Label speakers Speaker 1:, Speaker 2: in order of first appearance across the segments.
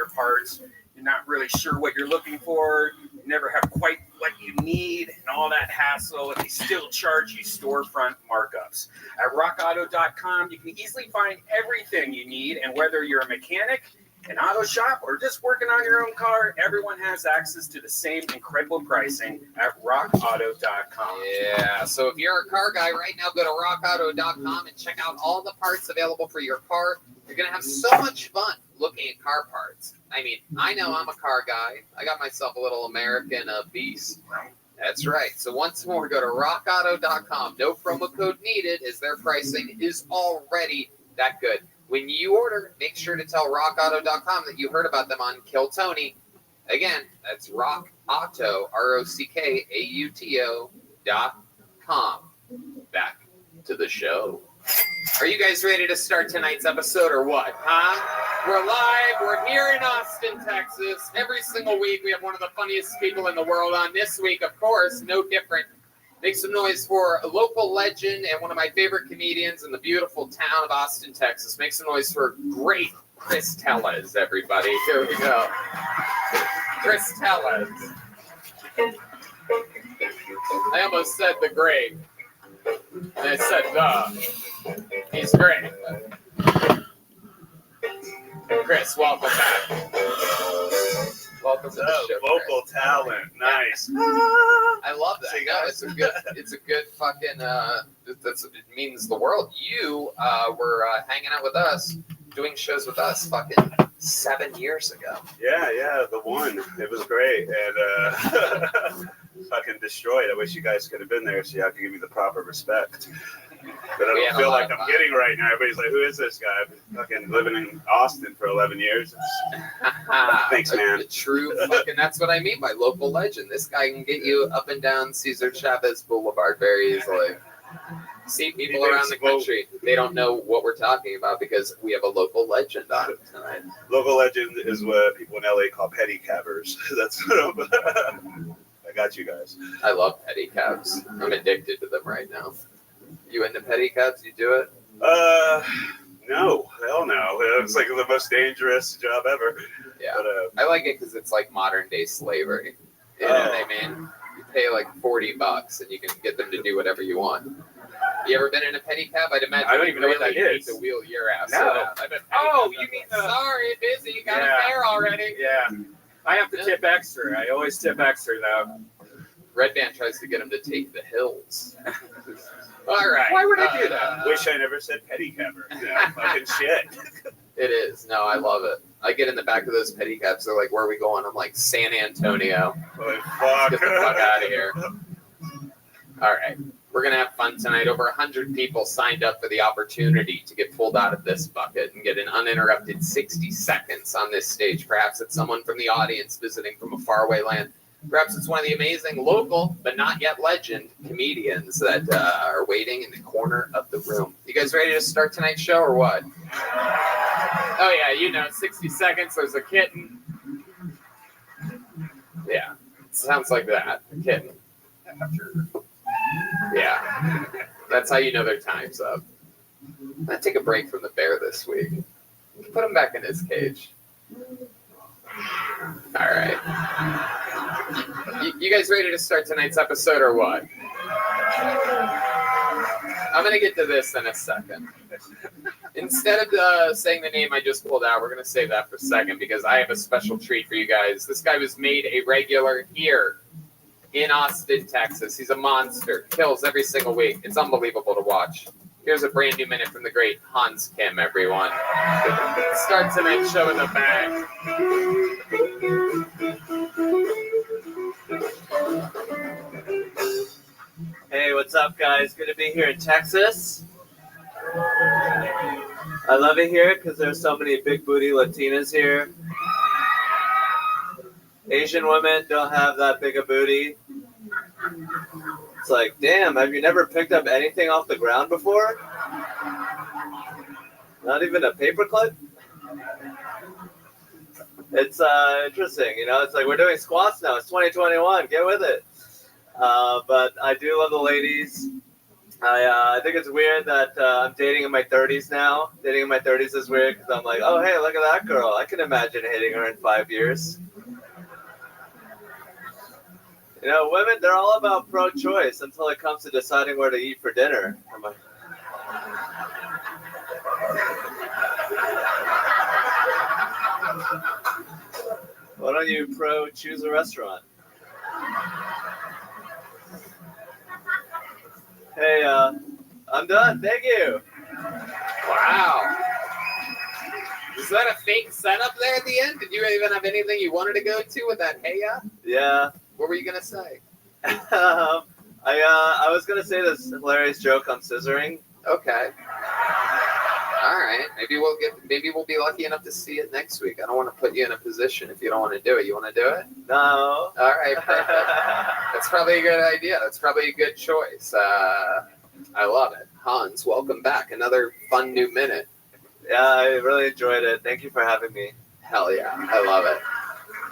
Speaker 1: your parts. You're not really sure what you're looking for. You never have quite what you need and all that hassle, and they still charge you storefront markups. At rockauto.com, you can easily find everything you need, and whether you're a mechanic, an auto shop, or just working on your own car, everyone has access to the same incredible pricing at rockauto.com.
Speaker 2: Yeah, so if you're a car guy right now, go to rockauto.com and check out all the parts available for your car. You're going to have so much fun looking at car parts. I mean, I know I'm a car guy. I got myself a little American Beast. That's right. So once more, go to rockauto.com. No promo code needed, as their pricing is already that good. When you order, make sure to tell rockauto.com that you heard about them on Kill Tony. Again, that's rockauto, rockauto.com. Back to the show. Are you guys ready to start tonight's episode or what, huh? We're live. We're here in Austin, Texas. Every single week, we have one of the funniest people in the world on. This week, of course, no different. Make some noise for a local legend and one of my favorite comedians in the beautiful town of Austin, Texas. Make some noise for great Chris Tellez, everybody. Here we go. Chris Tellez. I almost said the great. And I said the. He's great. Chris, welcome back. Welcome to the show.
Speaker 3: Local talent, nice.
Speaker 2: I love that. No, it's a good fucking. It means the world. You were hanging out with us, doing shows with us, fucking 7 years ago.
Speaker 3: Yeah, the one. It was great, and fucking destroyed. I wish you guys could have been there so y'all could give me the proper respect. But I don't feel like I'm getting right now. Everybody's like, who is this guy? I've been fucking living in Austin for 11 years. Thanks, man.
Speaker 2: A true fucking, that's what I mean by local legend. This guy can get you up and down Cesar Chavez Boulevard very easily. See, people around the country, they don't know what we're talking about because we have a local legend on tonight.
Speaker 3: Local legend is what people in LA call pedicabbers. That's what I got you guys.
Speaker 2: I love pedicabs. I'm addicted to them right now. You into pedicabs? You do it?
Speaker 3: No, hell no. It's like the most dangerous job ever.
Speaker 2: Yeah,
Speaker 3: but,
Speaker 2: I like it because it's like modern day slavery. You know what I mean? You pay like $40 and you can get them to do whatever you want. You ever been in a pedicab? I'd imagine.
Speaker 1: I don't even know what that is.
Speaker 2: To wheel your ass.
Speaker 1: No. You mean the?
Speaker 2: Sorry, busy. You got a fare already.
Speaker 1: Yeah. I have to tip extra. I always tip extra though.
Speaker 2: Red Band tries to get him to take the hills. All right.
Speaker 1: Why would I do that?
Speaker 3: Wish I never said pedicabber. Yeah, fucking shit.
Speaker 2: It is. No, I love it. I get in the back of those pedicabs. They're like, where are we going? I'm like, San Antonio.
Speaker 3: Holy fuck.
Speaker 2: Get the fuck out of here. All right. We're going to have fun tonight. Over 100 people signed up for the opportunity to get pulled out of this bucket and get an uninterrupted 60 seconds on this stage. Perhaps it's someone from the audience visiting from a faraway land. Perhaps it's one of the amazing local, but not yet legend, comedians that are waiting in the corner of the room. You guys ready to start tonight's show or what? Oh, yeah, 60 seconds, there's a kitten. Yeah, sounds like that, a kitten. Yeah, that's how you know their time's up. I'm going to take a break from the bear this week. Put him back in his cage. All right. You guys ready to start tonight's episode or what? I'm going to get to this in a second. Instead of saying the name I just pulled out, we're going to save that for a second because I have a special treat for you guys. This guy was made a regular here in Austin, Texas. He's a monster. Kills every single week. It's unbelievable to watch. Here's a brand new minute from the great Hans Kim, everyone. Start tonight's show in the back.
Speaker 4: Hey, what's up, guys? Good to be here in Texas. I love it here because there's so many big booty Latinas here. Asian women don't have that big a booty. It's like, damn, have you never picked up anything off the ground before? Not even a paperclip? It's interesting, it's like we're doing squats now. It's 2021, get with it. But I do love the ladies. I think it's weird that I'm dating in my 30s now. Dating in my 30s is weird because I'm like, oh, hey, look at that girl. I can imagine hitting her in 5 years. You know, women, they're all about pro-choice until it comes to deciding where to eat for dinner. I'm like, why don't you choose a restaurant? Hey, I'm done. Thank you.
Speaker 2: Wow. Is that a fake setup there at the end? Did you even have anything you wanted to go to with that hey-ya?
Speaker 4: Yeah.
Speaker 2: What were you going to say?
Speaker 4: I was gonna say this hilarious joke on scissoring.
Speaker 2: Okay. All right. Maybe we'll be lucky enough to see it next week. I don't want to put you in a position if you don't want to do it. You want to do it?
Speaker 4: No.
Speaker 2: All right. Perfect. That's probably a good idea. That's probably a good choice. I love it. Hans, welcome back. Another fun new minute.
Speaker 4: Yeah, I really enjoyed it. Thank you for having me.
Speaker 2: Hell yeah. I love it.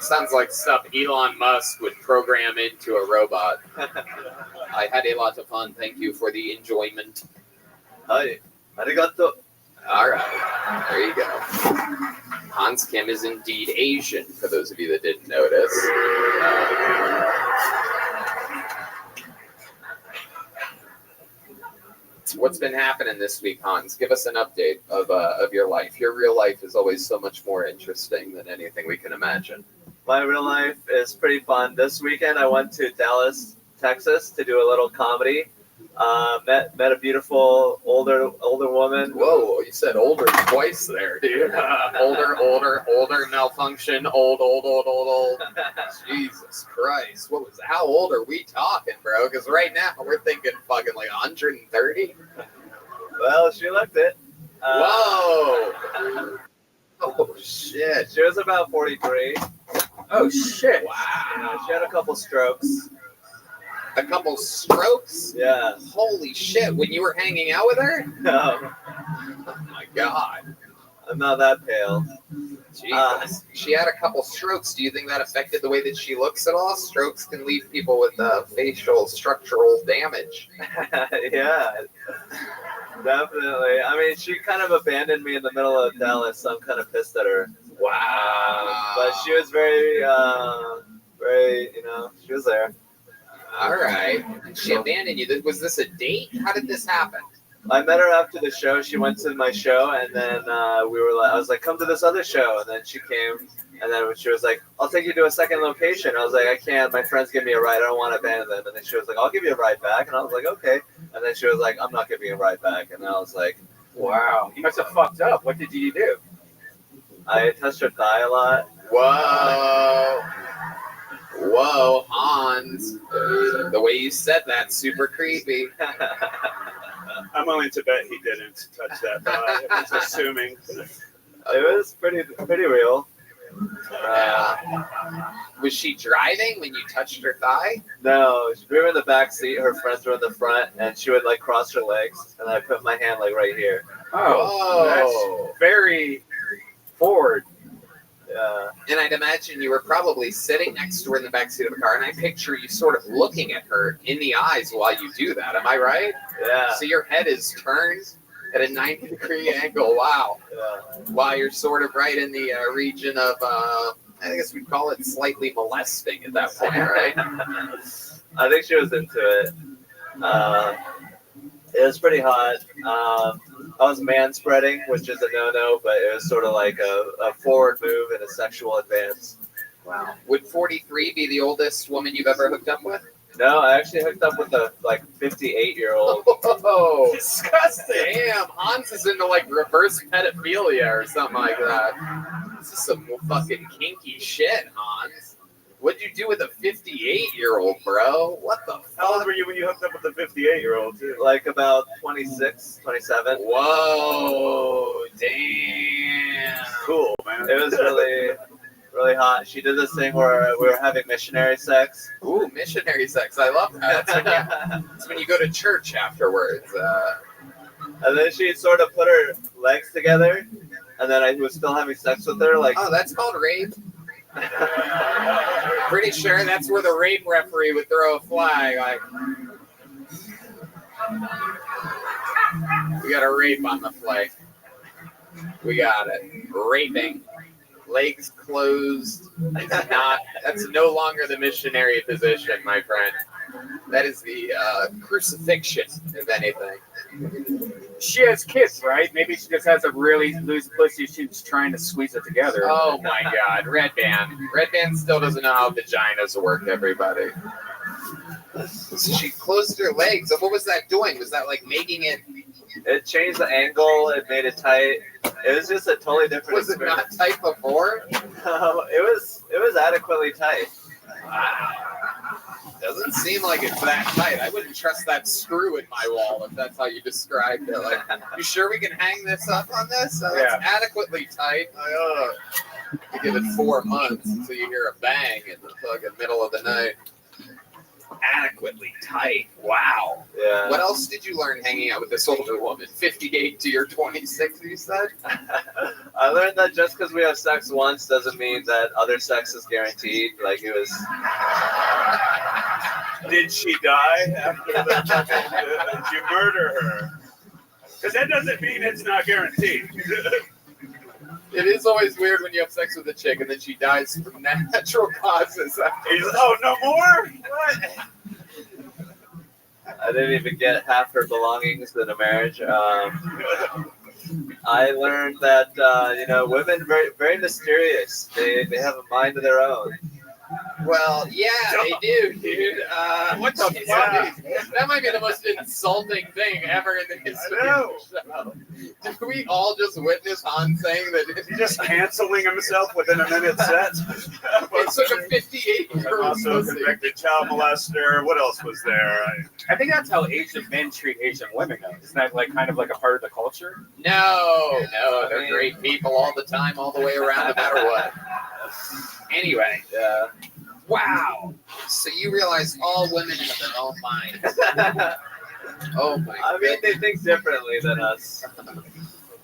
Speaker 2: Sounds like stuff Elon Musk would program into a robot. I had a lot of fun. Thank you for the enjoyment.
Speaker 4: Hi. Arigato.
Speaker 2: All right. There you go. Hans Kim is indeed Asian, for those of you that didn't notice. What's been happening this week, Hans? Give us an update of your life. Your real life is always so much more interesting than anything we can imagine.
Speaker 4: My real life is pretty fun. This weekend I went to Dallas, Texas to do a little comedy. Met a beautiful older woman.
Speaker 2: Whoa, you said older twice there, dude. Older, malfunction, old. Jesus Christ. How old are we talking, bro? Because right now we're thinking fucking like 130.
Speaker 4: Well, she looked it.
Speaker 2: Whoa. Oh, shit.
Speaker 4: She was about 43.
Speaker 2: Oh, shit. Wow.
Speaker 4: Yeah, she had a couple strokes.
Speaker 2: A couple strokes?
Speaker 4: Yeah.
Speaker 2: Holy shit. When you were hanging out with her?
Speaker 4: No.
Speaker 2: Oh, my God.
Speaker 4: I'm not that pale.
Speaker 2: Jesus. She had a couple strokes. Do you think that affected the way that she looks at all? Strokes can leave people with facial structural damage.
Speaker 4: Yeah. Definitely. I mean, she kind of abandoned me in the middle of Dallas, so I'm kind of pissed at her.
Speaker 2: Wow.
Speaker 4: But she was very, she was there.
Speaker 2: All right. She abandoned you. Was this a date? How did this happen?
Speaker 4: I met her after the show. She went to my show, and then I was like, come to this other show. And then she came, and then she was like, I'll take you to a second location. I was like, I can't. My friends give me a ride. I don't want to abandon them. And then she was like, I'll give you a ride back. And I was like, okay. And then she was like, I'm not giving you a ride back. And I was like,
Speaker 1: wow. You must have fucked up. What did you do?
Speaker 4: I touched her thigh a lot.
Speaker 2: Whoa, Hans. The way you said that's super creepy.
Speaker 3: I'm willing to bet he didn't touch that thigh. I was assuming.
Speaker 4: It was pretty real.
Speaker 2: Was she driving when you touched her thigh?
Speaker 4: No, we were in the back seat. Her friends were in the front, and she would like cross her legs, and I put my hand like right here.
Speaker 2: Oh,
Speaker 1: that's very forward.
Speaker 4: Yeah.
Speaker 2: And I'd imagine you were probably sitting next to her in the backseat of a car, and I picture you sort of looking at her in the eyes while you do that. Am I right?
Speaker 4: Yeah.
Speaker 2: So your head is turned at a 90-degree angle. Wow.
Speaker 4: Yeah.
Speaker 2: While you're sort of right in the region of, I guess we'd call it slightly molesting at that point, right?
Speaker 4: I think she was into it. It was pretty hot. I was man-spreading, which is a no-no, but it was sort of like a forward move and a sexual advance.
Speaker 2: Wow. Would 43 be the oldest woman you've ever hooked up with?
Speaker 4: No, I actually hooked up with a 58-year-old.
Speaker 2: Oh, disgusting! Damn, Hans is into like reverse pedophilia or something like that. This is some fucking kinky shit, Hans. What'd you do with a 58-year-old, bro? What the fuck?
Speaker 3: How old were you when you hooked up with the 58-year-old?
Speaker 4: Like about 26, 27.
Speaker 2: Whoa, damn.
Speaker 3: Cool, man.
Speaker 4: It was really hot. She did this thing where we were having missionary sex.
Speaker 2: Ooh, missionary sex. I love that. That's when you go to church afterwards.
Speaker 4: And then she sort of put her legs together, and then I was still having sex with her. Like,
Speaker 2: oh, that's called rape? Pretty sure that's where the rape referee would throw a flag. Like, We got a rape on the flight. We got it. Raping. Legs closed. That's no longer the missionary position, my friend. That is the crucifixion, if anything.
Speaker 1: She has kids, right? Maybe she just has a really loose pussy. She's trying to squeeze it together.
Speaker 2: Oh my God, Red Band. Red Band still doesn't know how vaginas work, everybody. So she closed her legs. And what was that doing? Was that like making it?
Speaker 4: It changed the angle. It made it tight. It was just a totally different.
Speaker 2: Was it not tight before?
Speaker 4: No, it was adequately tight.
Speaker 2: Wow. Doesn't seem like it's that tight. I wouldn't trust that screw in my wall if that's how you described it. Like, you sure we can hang this up on this? It's adequately tight. You give it 4 months until you hear a bang in the fucking middle of the night. Adequately tight. Wow.
Speaker 4: Yeah.
Speaker 2: What else did you learn hanging out with this older woman? 58 to your 26, you said?
Speaker 4: I learned that just because we have sex once doesn't mean that other sex is guaranteed. Like it was.
Speaker 3: Did she die after the did you murder her? Because that doesn't mean it's not guaranteed.
Speaker 2: It is always weird when you have sex with a chick and then she dies from natural causes.
Speaker 3: Oh, no more? What?
Speaker 4: I didn't even get half her belongings in a marriage. I learned that women very very mysterious. They have a mind of their own.
Speaker 2: Well, yeah, they do, dude.
Speaker 3: What the fuck?
Speaker 2: That might be the most insulting thing ever in the history of the show. Did we all just witness Han saying that
Speaker 3: He's just canceling himself within a minute set?
Speaker 2: it took a 58-year-old
Speaker 3: Also convicted child molester. What else was there?
Speaker 1: I think that's how Asian men treat Asian women, though. Isn't that like kind of like a part of the culture?
Speaker 2: No, they're great people all the time, all the way around, no matter what. Anyway, wow. So you realize all women have their own minds. Oh my god.
Speaker 4: I mean, they think differently than us.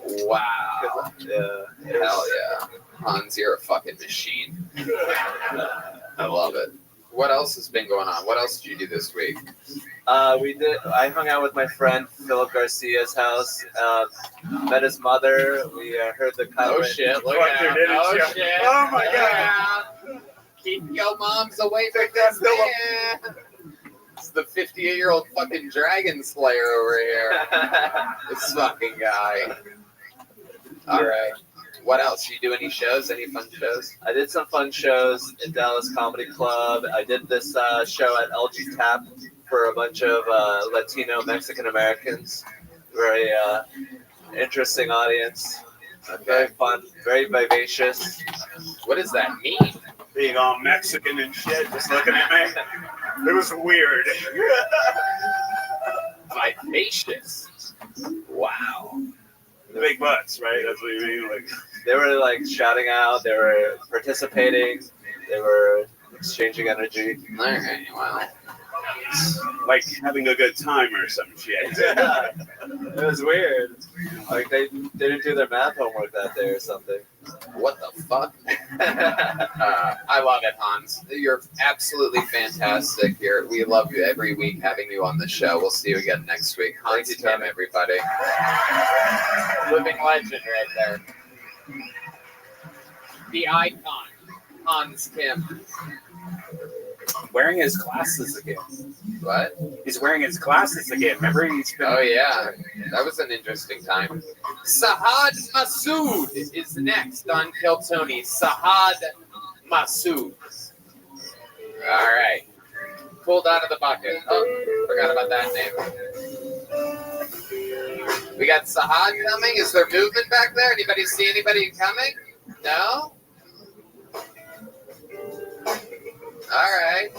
Speaker 2: Wow.
Speaker 4: Yeah.
Speaker 2: Hell yeah. Hans, you're a fucking machine. I love it. What else has been going on? What else did you do this week?
Speaker 4: I hung out with my friend Philip Garcia's house. Met his mother. We heard the
Speaker 2: Oh shit! Look
Speaker 3: Fucked her,
Speaker 2: out!
Speaker 3: didn't
Speaker 2: Oh
Speaker 3: you?
Speaker 2: shit!
Speaker 3: Oh my
Speaker 2: Look
Speaker 3: god!
Speaker 2: out. Keep your moms away from this man. It's the 58-year-old fucking dragon slayer over here. This fucking guy. All right. What else? You do any shows? Any fun shows?
Speaker 4: I did some fun shows in Dallas Comedy Club. I did this show at LG Tap for a bunch of Latino Mexican Americans. Very interesting audience. Very fun, very vivacious.
Speaker 2: What does that mean?
Speaker 3: Being all Mexican and shit, just looking at me. It was weird.
Speaker 2: Vivacious. Wow.
Speaker 3: The big butts, right? That's what you mean? Like,
Speaker 4: They were like shouting out. They were participating. They were exchanging energy.
Speaker 2: All right. Wow.
Speaker 3: like having a good time or some shit.
Speaker 4: It was weird. Like they didn't do their math homework that day or something.
Speaker 2: What the fuck? I love it, Hans. You're absolutely fantastic here. We love you every week having you on the show. We'll see you again next week. Hans Kim, everybody. Living legend right there. The icon, Hans Kim.
Speaker 1: Wearing his glasses again.
Speaker 2: What?
Speaker 1: He's wearing his glasses again. Remember?
Speaker 2: Oh, yeah. That was an interesting time. Sahad Masood is next on Kill Tony. Sahad Masood. All right. Pulled out of the bucket. Oh, forgot about that name. We got Sahad coming. Is there movement back there? Anybody see anybody coming? No? All right.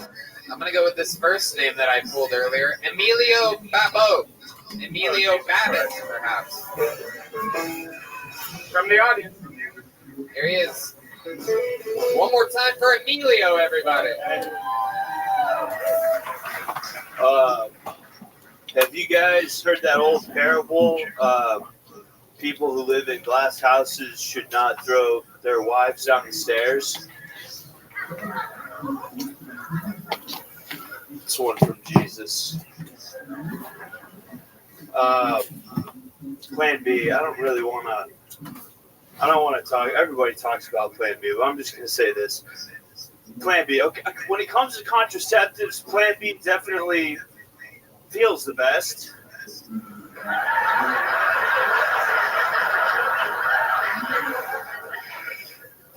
Speaker 2: I'm going to go with this first name that I pulled earlier. Emilio Babbo. Emilio Babbitt, perhaps.
Speaker 1: From the audience.
Speaker 2: Here he is. One more time for Emilio, everybody.
Speaker 3: Have you guys heard that old parable? People who live in glass houses should not throw their wives down the stairs. It's one from Jesus. Plan B. I don't want to talk. Everybody talks about Plan B, but I'm just going to say this. Plan B. Okay, when it comes to contraceptives, Plan B definitely feels the best.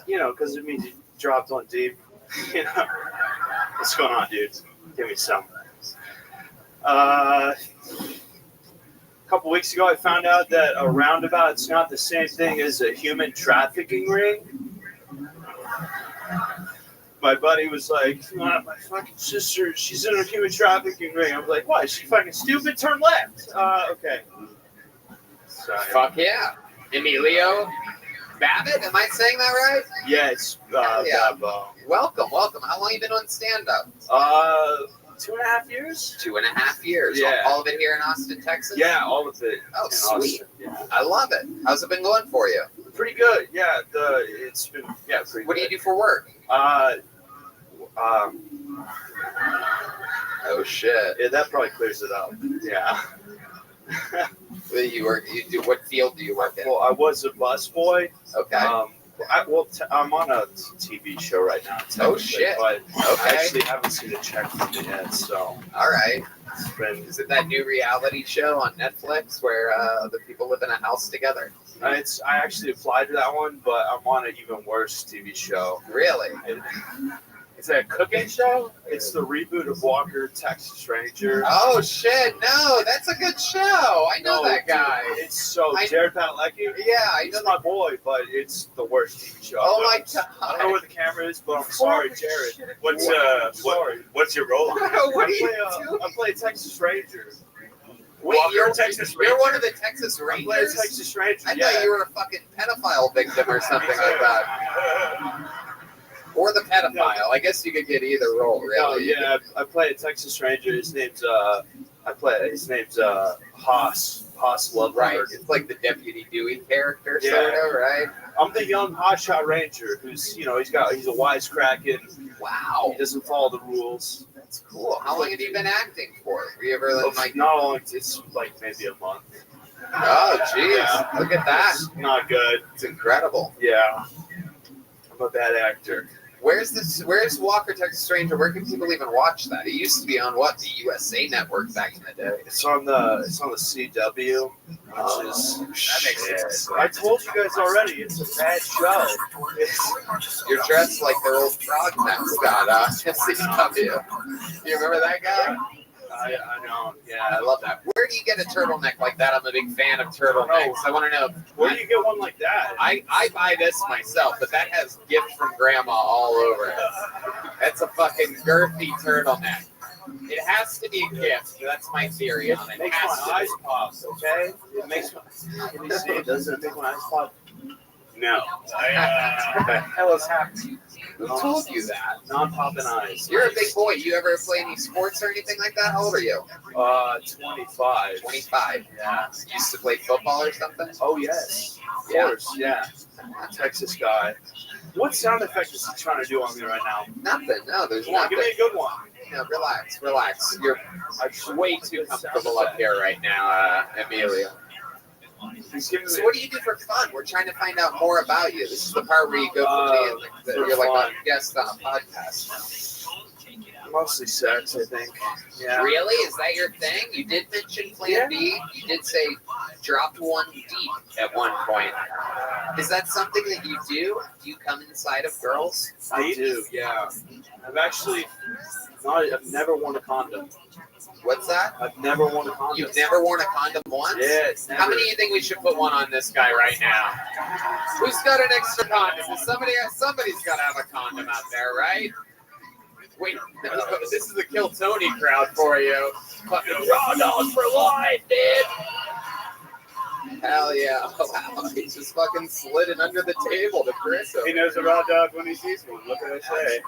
Speaker 3: You know, because it means you dropped on deep. You know, what's going on, dude? Give me some. A couple weeks ago, I found out that a roundabout's not the same thing as a human trafficking ring. My buddy was like, my fucking sister, she's in a human trafficking ring. I'm like, why? Is she fucking stupid? Turn left. Okay. Sorry.
Speaker 2: Fuck yeah. Emilio Babbitt, am I saying that right?
Speaker 3: Yeah, it's
Speaker 2: yeah. Welcome. How long you been on stand-up?
Speaker 3: 2.5 years.
Speaker 2: 2.5 years.
Speaker 3: Yeah.
Speaker 2: All of it here in Austin, Texas?
Speaker 3: Yeah, all of it.
Speaker 2: Oh,
Speaker 3: in
Speaker 2: sweet.
Speaker 3: Austin. Yeah.
Speaker 2: I love it. How's it been going for you?
Speaker 3: Pretty good. Yeah, it's been pretty
Speaker 2: What do you
Speaker 3: good.
Speaker 2: do for work? Oh shit.
Speaker 3: Yeah, that probably clears it up. Yeah.
Speaker 2: What field do you work in?
Speaker 3: Well, I was a busboy.
Speaker 2: Okay.
Speaker 3: I'm on a TV show right now.
Speaker 2: Oh, shit.
Speaker 3: But
Speaker 2: Okay.
Speaker 3: I actually haven't seen a check from it yet, so
Speaker 2: All right.
Speaker 3: it's been.
Speaker 2: Is it that new reality show on Netflix where the people live in a house together?
Speaker 3: I actually applied to that one, but I'm on an even worse TV show.
Speaker 2: Really?
Speaker 1: Is it a cooking show?
Speaker 3: It's the reboot of Walker, Texas Ranger.
Speaker 2: Oh shit! No, that's a good show. I know that guy.
Speaker 3: Dude, it's so Jared Padalecki.
Speaker 2: Yeah, I
Speaker 3: He's
Speaker 2: know.
Speaker 3: my boy, but it's the worst TV show.
Speaker 2: Oh my
Speaker 3: I don't know
Speaker 2: god!
Speaker 3: where the camera is, but I'm sorry, Jared. What's your role?
Speaker 2: What are you doing?
Speaker 3: I play Texas Ranger.
Speaker 2: Wait,
Speaker 1: Walker,
Speaker 2: you're
Speaker 1: Texas
Speaker 2: You're
Speaker 1: Ranger?
Speaker 2: one of the Texas
Speaker 3: I play
Speaker 2: Rangers.
Speaker 3: Texas Ranger.
Speaker 2: I thought you were a fucking pedophile victim or something like that, or the pedophile. I guess you could get either role,
Speaker 3: Oh
Speaker 2: really.
Speaker 3: yeah, I play a Texas Ranger. His name's Haas Loveberg.
Speaker 2: Right. It's like the Deputy Dewey character,
Speaker 3: Yeah.
Speaker 2: sort of, right?
Speaker 3: I'm the young hotshot ranger who's he's a wisecracking.
Speaker 2: Wow,
Speaker 3: He doesn't follow the rules.
Speaker 2: that's cool. How long have you been acting for? Were you ever like?
Speaker 3: Not long. It's like maybe a month.
Speaker 2: Oh, jeez,
Speaker 3: Yeah.
Speaker 2: look at that.
Speaker 3: It's not good.
Speaker 2: It's incredible.
Speaker 3: Yeah, I'm a bad actor.
Speaker 2: Where's Walker, Texas Ranger? Where can people even watch that? It used to be on the USA Network back in the day.
Speaker 3: It's on the CW, which is
Speaker 2: That makes sense.
Speaker 3: I told you guys already. It's a bad show.
Speaker 2: You're dressed like their old frog mascot, CW. You remember that guy?
Speaker 3: I know.
Speaker 2: I
Speaker 3: Yeah.
Speaker 2: love that. Where do you get a turtleneck like that? I'm a big fan of turtlenecks. I want to know.
Speaker 3: Where do you get one like that?
Speaker 2: I buy this myself, but that has gift from grandma all over it. That's a fucking girthy turtleneck. It has to be a gift. That's my theory on it.
Speaker 3: It
Speaker 2: It
Speaker 3: makes
Speaker 2: has
Speaker 3: my
Speaker 2: to
Speaker 3: eyes
Speaker 2: be.
Speaker 3: pop. Okay. It makes my. Can you see? Doesn't it make my eyes pop? No. What the hell is happening?
Speaker 2: Who told you that?
Speaker 3: Non-popping eyes.
Speaker 2: You're a big boy. You ever play any sports or anything like that? How old are you?
Speaker 3: 25.
Speaker 2: 25.
Speaker 3: Yeah.
Speaker 2: Used to play football or something?
Speaker 3: Oh yes. Of
Speaker 2: Yeah.
Speaker 3: course. Yeah. Texas guy. What sound effect is he trying to do on me right now?
Speaker 2: Nothing. No, there's
Speaker 3: Come on,
Speaker 2: nothing.
Speaker 3: give me a good one.
Speaker 2: No, relax. You're way too comfortable up here right now, Amelia.
Speaker 3: He's giving
Speaker 2: So
Speaker 3: me.
Speaker 2: what do you do for fun? We're trying to find out more about you. This is the part where you go from being you're like a guest on a podcast
Speaker 3: Mostly sex, I think.
Speaker 2: now.
Speaker 3: Yeah.
Speaker 2: Really? Is that your thing? You did mention Plan B. You did say dropped one deep at one point. Is that something that you do? Do you come inside of girls?
Speaker 3: I do. Yeah. I've never worn a condom.
Speaker 2: What's that?
Speaker 3: I've never worn a condom.
Speaker 2: You've never worn a condom once?
Speaker 3: Yes. Never.
Speaker 2: How many do you think we should put one on this guy right now? Who's got an extra condom? Somebody's got to have a condom out there, right? Wait, this is the Kill Tony crowd for you. Fucking raw dogs for life, dude. Hell yeah. Wow, he just fucking slid it under the table to Chris.
Speaker 3: He knows a raw dog when he sees one. What can I say?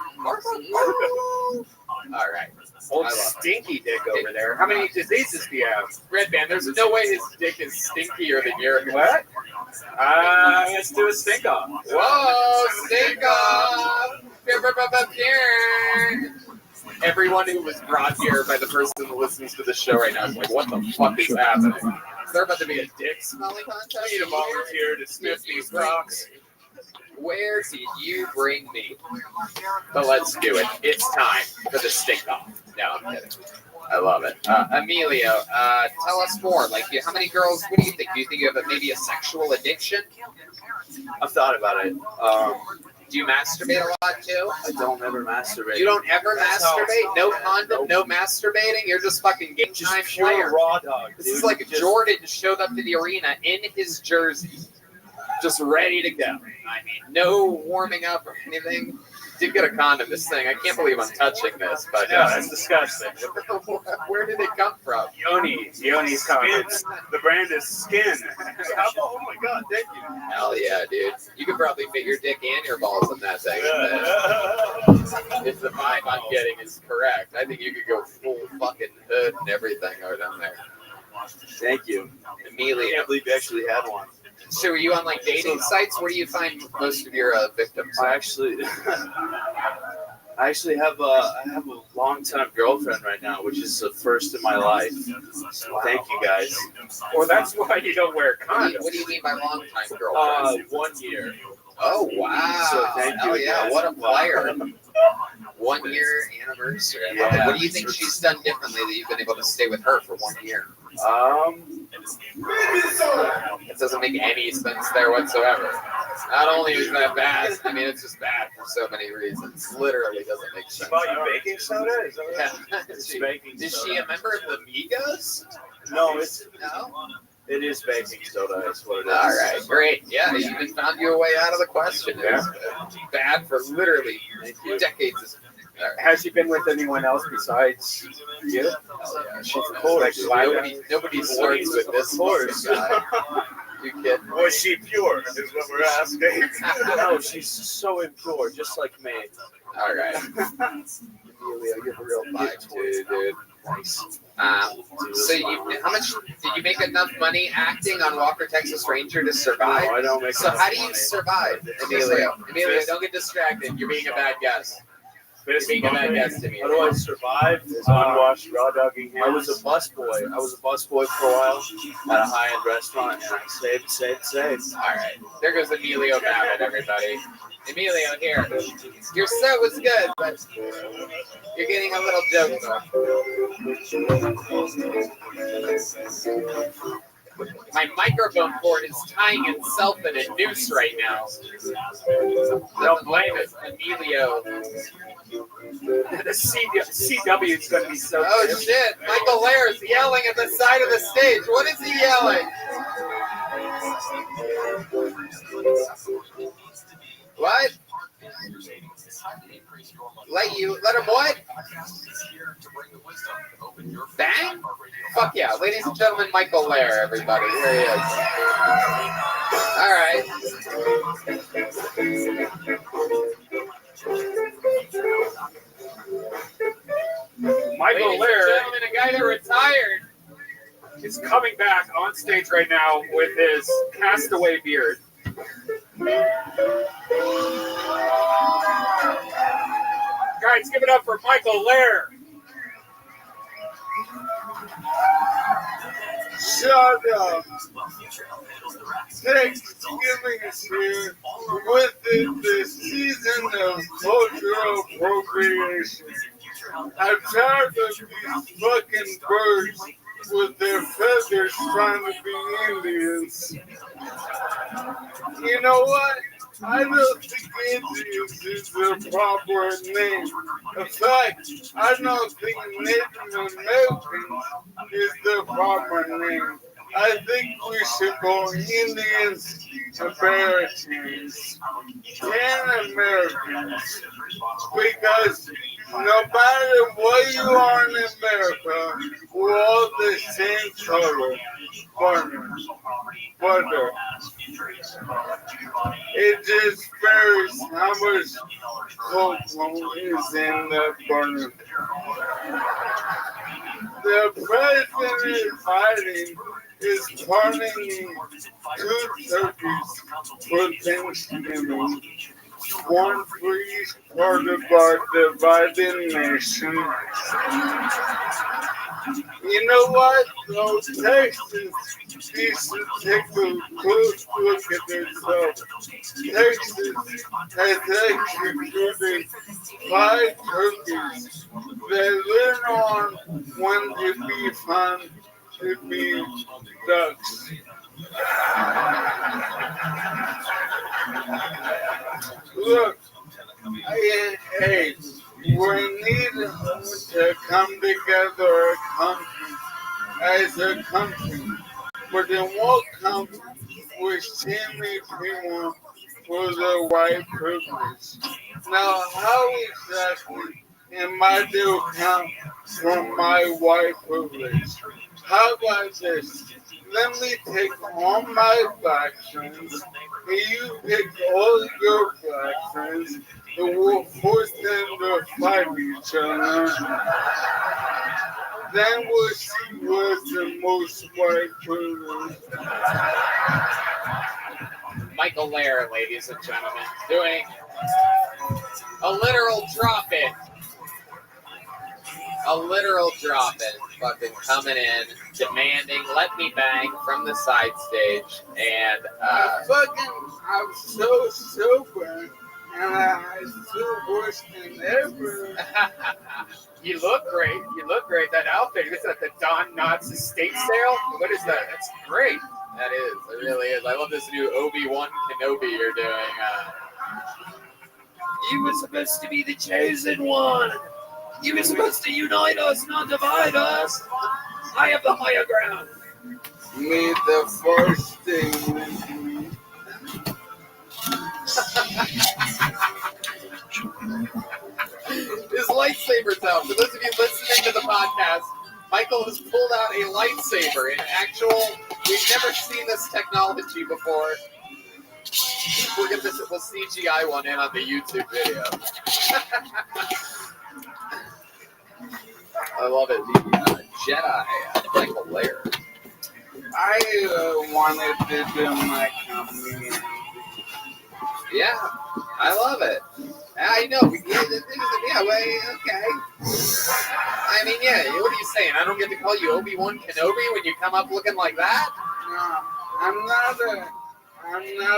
Speaker 2: All right.
Speaker 1: Old
Speaker 2: I love
Speaker 1: stinky dick over there. How many diseases do you have?
Speaker 2: Red Band, there's no way his dick is stinkier than yours.
Speaker 1: What? Let's do a stink off.
Speaker 2: Whoa, stink off! Everyone who was brought here by the person who listens to the show right now is like, what the fuck is happening? there about to be a dick smelling contest?
Speaker 3: I need a volunteer to sniff these rocks.
Speaker 2: Where did you bring me? But let's do it. It's time for the stink off. No, I'm kidding. I love it. Emilio, tell us more. Like, how many girls? What do you think? Do you think you have maybe a sexual addiction?
Speaker 4: I've thought about it.
Speaker 2: Do you masturbate a lot too?
Speaker 4: I don't ever masturbate.
Speaker 2: You don't ever
Speaker 4: That's how-
Speaker 2: masturbate? No condom, no masturbating? You're just fucking game
Speaker 4: Just
Speaker 2: time
Speaker 4: pure
Speaker 2: player.
Speaker 4: raw dog.
Speaker 2: This
Speaker 4: dude.
Speaker 2: is like
Speaker 4: Just-
Speaker 2: Jordan showed up to the arena in his jersey, just ready to go. I mean, no warming up or anything. Did get a condom. This thing, I can't believe I'm touching this, but
Speaker 3: Yeah, that's disgusting.
Speaker 2: where did it come from?
Speaker 3: Yoni's condoms. The brand is Skin. Oh my god, thank you.
Speaker 2: Hell yeah, dude. You could probably fit your dick and your balls in that thing.
Speaker 3: Yeah.
Speaker 2: If the vibe I'm getting is correct, I think you could go full fucking hood and everything right down there.
Speaker 4: Thank you. I
Speaker 2: Immediately.
Speaker 4: can't believe you actually had one.
Speaker 2: So are you on like dating sites? Where do you find most of your victims?
Speaker 4: I actually have a long-time girlfriend right now, which is the first in my life. So thank you guys.
Speaker 1: Well, that's why you don't wear
Speaker 2: What do you
Speaker 1: condoms.
Speaker 2: mean by long time girlfriend?
Speaker 4: 1 year.
Speaker 2: Oh wow!
Speaker 4: So thank you
Speaker 2: Oh yeah,
Speaker 4: guys.
Speaker 2: what a player! 1 year anniversary. I love it.
Speaker 4: Yeah.
Speaker 2: What do you think she's done differently that you've been able to stay with her for 1 year? It doesn't make any sense there whatsoever. Not only is that bad, I mean it's just bad for so many reasons. Literally doesn't make sense.
Speaker 3: Bought you baking soda? Is that what
Speaker 2: Yeah.
Speaker 4: It's baking
Speaker 2: Is
Speaker 4: soda.
Speaker 2: she a member of the Migos?
Speaker 4: No, it
Speaker 2: No.
Speaker 4: is baking soda. That's what it is.
Speaker 2: All right, great. Yeah, you even found your way out of the question. It was bad for literally decades. All right.
Speaker 1: Has she been with anyone else besides you?
Speaker 2: Hell yeah.
Speaker 1: She's of course.
Speaker 2: Nobody starts with this
Speaker 4: course.
Speaker 2: guy. You kidding?
Speaker 3: Was she pure? Is what we're asking.
Speaker 4: No, she's so impure, just like me.
Speaker 2: All right. Emilio, you have a real vibe too, dude.
Speaker 4: Nice.
Speaker 2: So how much did you make enough money acting on Walker Texas Ranger to survive?
Speaker 4: No, I don't make
Speaker 2: So
Speaker 4: enough
Speaker 2: how do you
Speaker 4: money.
Speaker 2: survive, Emilio? Emilio, don't get distracted. You're being a bad guest. You're being a bad guest to me.
Speaker 4: How do I survive?
Speaker 3: Unwashed raw dogging hands.
Speaker 4: I was a busboy. I was a busboy for a while at a high-end restaurant, and I saved.
Speaker 2: All right. There goes Emilio Babbitt, everybody. Emilio, here. Your set was good, but you're getting a little joke though. My microphone cord is tying itself in a noose right now. Don't blame it, Emilio.
Speaker 1: The CW is going to be so
Speaker 2: Oh
Speaker 1: good.
Speaker 2: shit! Michael Lair's yelling at the side of the stage. What is he yelling? What? Let him what? Bang? Fuck yeah. Ladies and gentlemen, Michael Lair, everybody. Here he is. All right.
Speaker 1: Michael
Speaker 2: Ladies and
Speaker 1: Lair
Speaker 2: gentlemen, a guy that retired.
Speaker 1: is coming back on stage right now with his castaway beard. Guys, give it up for Michael Lair.
Speaker 5: Shut up. Thanksgiving is here. With it, the season of cultural appropriation. I'm tired of these fucking birds with their feathers trying to be Indians. You know what? I don't think Indians is the proper name. In fact, I don't think Native Americans is the proper name. I think we should go Indians Americans and Americans, because no matter what you are in America, we're all the same color. Butter. It just varies how much cocoa is in the butter. The president is fighting is parting two turkeys for Thanksgiving. One for each part of our divided nation. You know what? Those Texans needs to take a close look at themselves. Texas has executed 5 turkeys that went on when to be found to be ducks. Look, hey, we need to come together as a country, but it won't come with shaming people for their white privilege. Now, how exactly am I to account for my white privilege? How about this? Let me take all my black friends, and you pick all your black friends, and we'll force them to fight each other. Then we'll see what's the most white privilege.
Speaker 2: Michael Lair, ladies and gentlemen, doing a literal drop-in. A literal drop-in. Fucking coming in, demanding, let me bang from the side stage. And,
Speaker 5: I'm so sober, and I'm so worse than ever.
Speaker 1: You look great. You look great. That outfit. Is that the Don Knotts estate sale? What is that? That's great.
Speaker 2: that is, it really is. I love this new Obi-Wan Kenobi you're doing.
Speaker 1: You were supposed to be the chosen one. You were supposed to unite us, not divide us. I have the higher ground.
Speaker 5: May the first thing with me.
Speaker 2: His lightsaber's out. For those of you listening to the podcast, Michael has pulled out a lightsaber. We've never seen this technology before. We'll CGI one in on the YouTube video. I love it. The Jedi, Michael Lair.
Speaker 5: I wanted to do my comedy.
Speaker 2: Yeah, I love it. I know. Okay. I mean, yeah. What are you saying? I don't get to call you Obi-Wan Kenobi when you come up looking like that?
Speaker 5: No, I'm not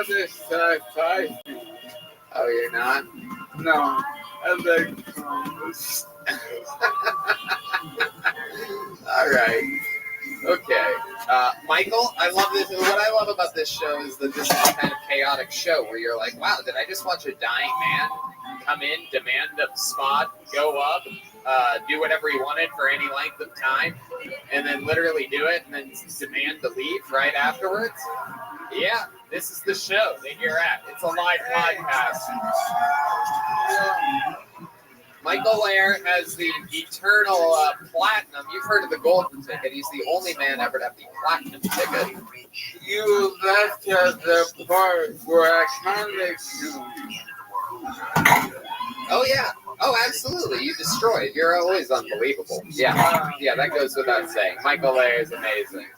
Speaker 5: a sci-fi.
Speaker 2: Oh, you're not?
Speaker 5: No, I like Thomas.
Speaker 2: All right. Okay. Michael, I love this. What I love about this show is that this is a kind of chaotic show where you're like, wow, did I just watch a dying man come in, demand a spot, go up, do whatever he wanted for any length of time, and then literally do it, and then demand to leave right afterwards? Yeah, this is the show that you're at. It's a live podcast. Michael Lair has the eternal platinum. You've heard of the golden ticket. He's the only man ever to have the platinum ticket.
Speaker 5: You left at the part where I kind of
Speaker 2: Oh, yeah. Oh, absolutely. You destroyed. You're always unbelievable. Yeah. Yeah, that goes without saying. Michael Lair is amazing.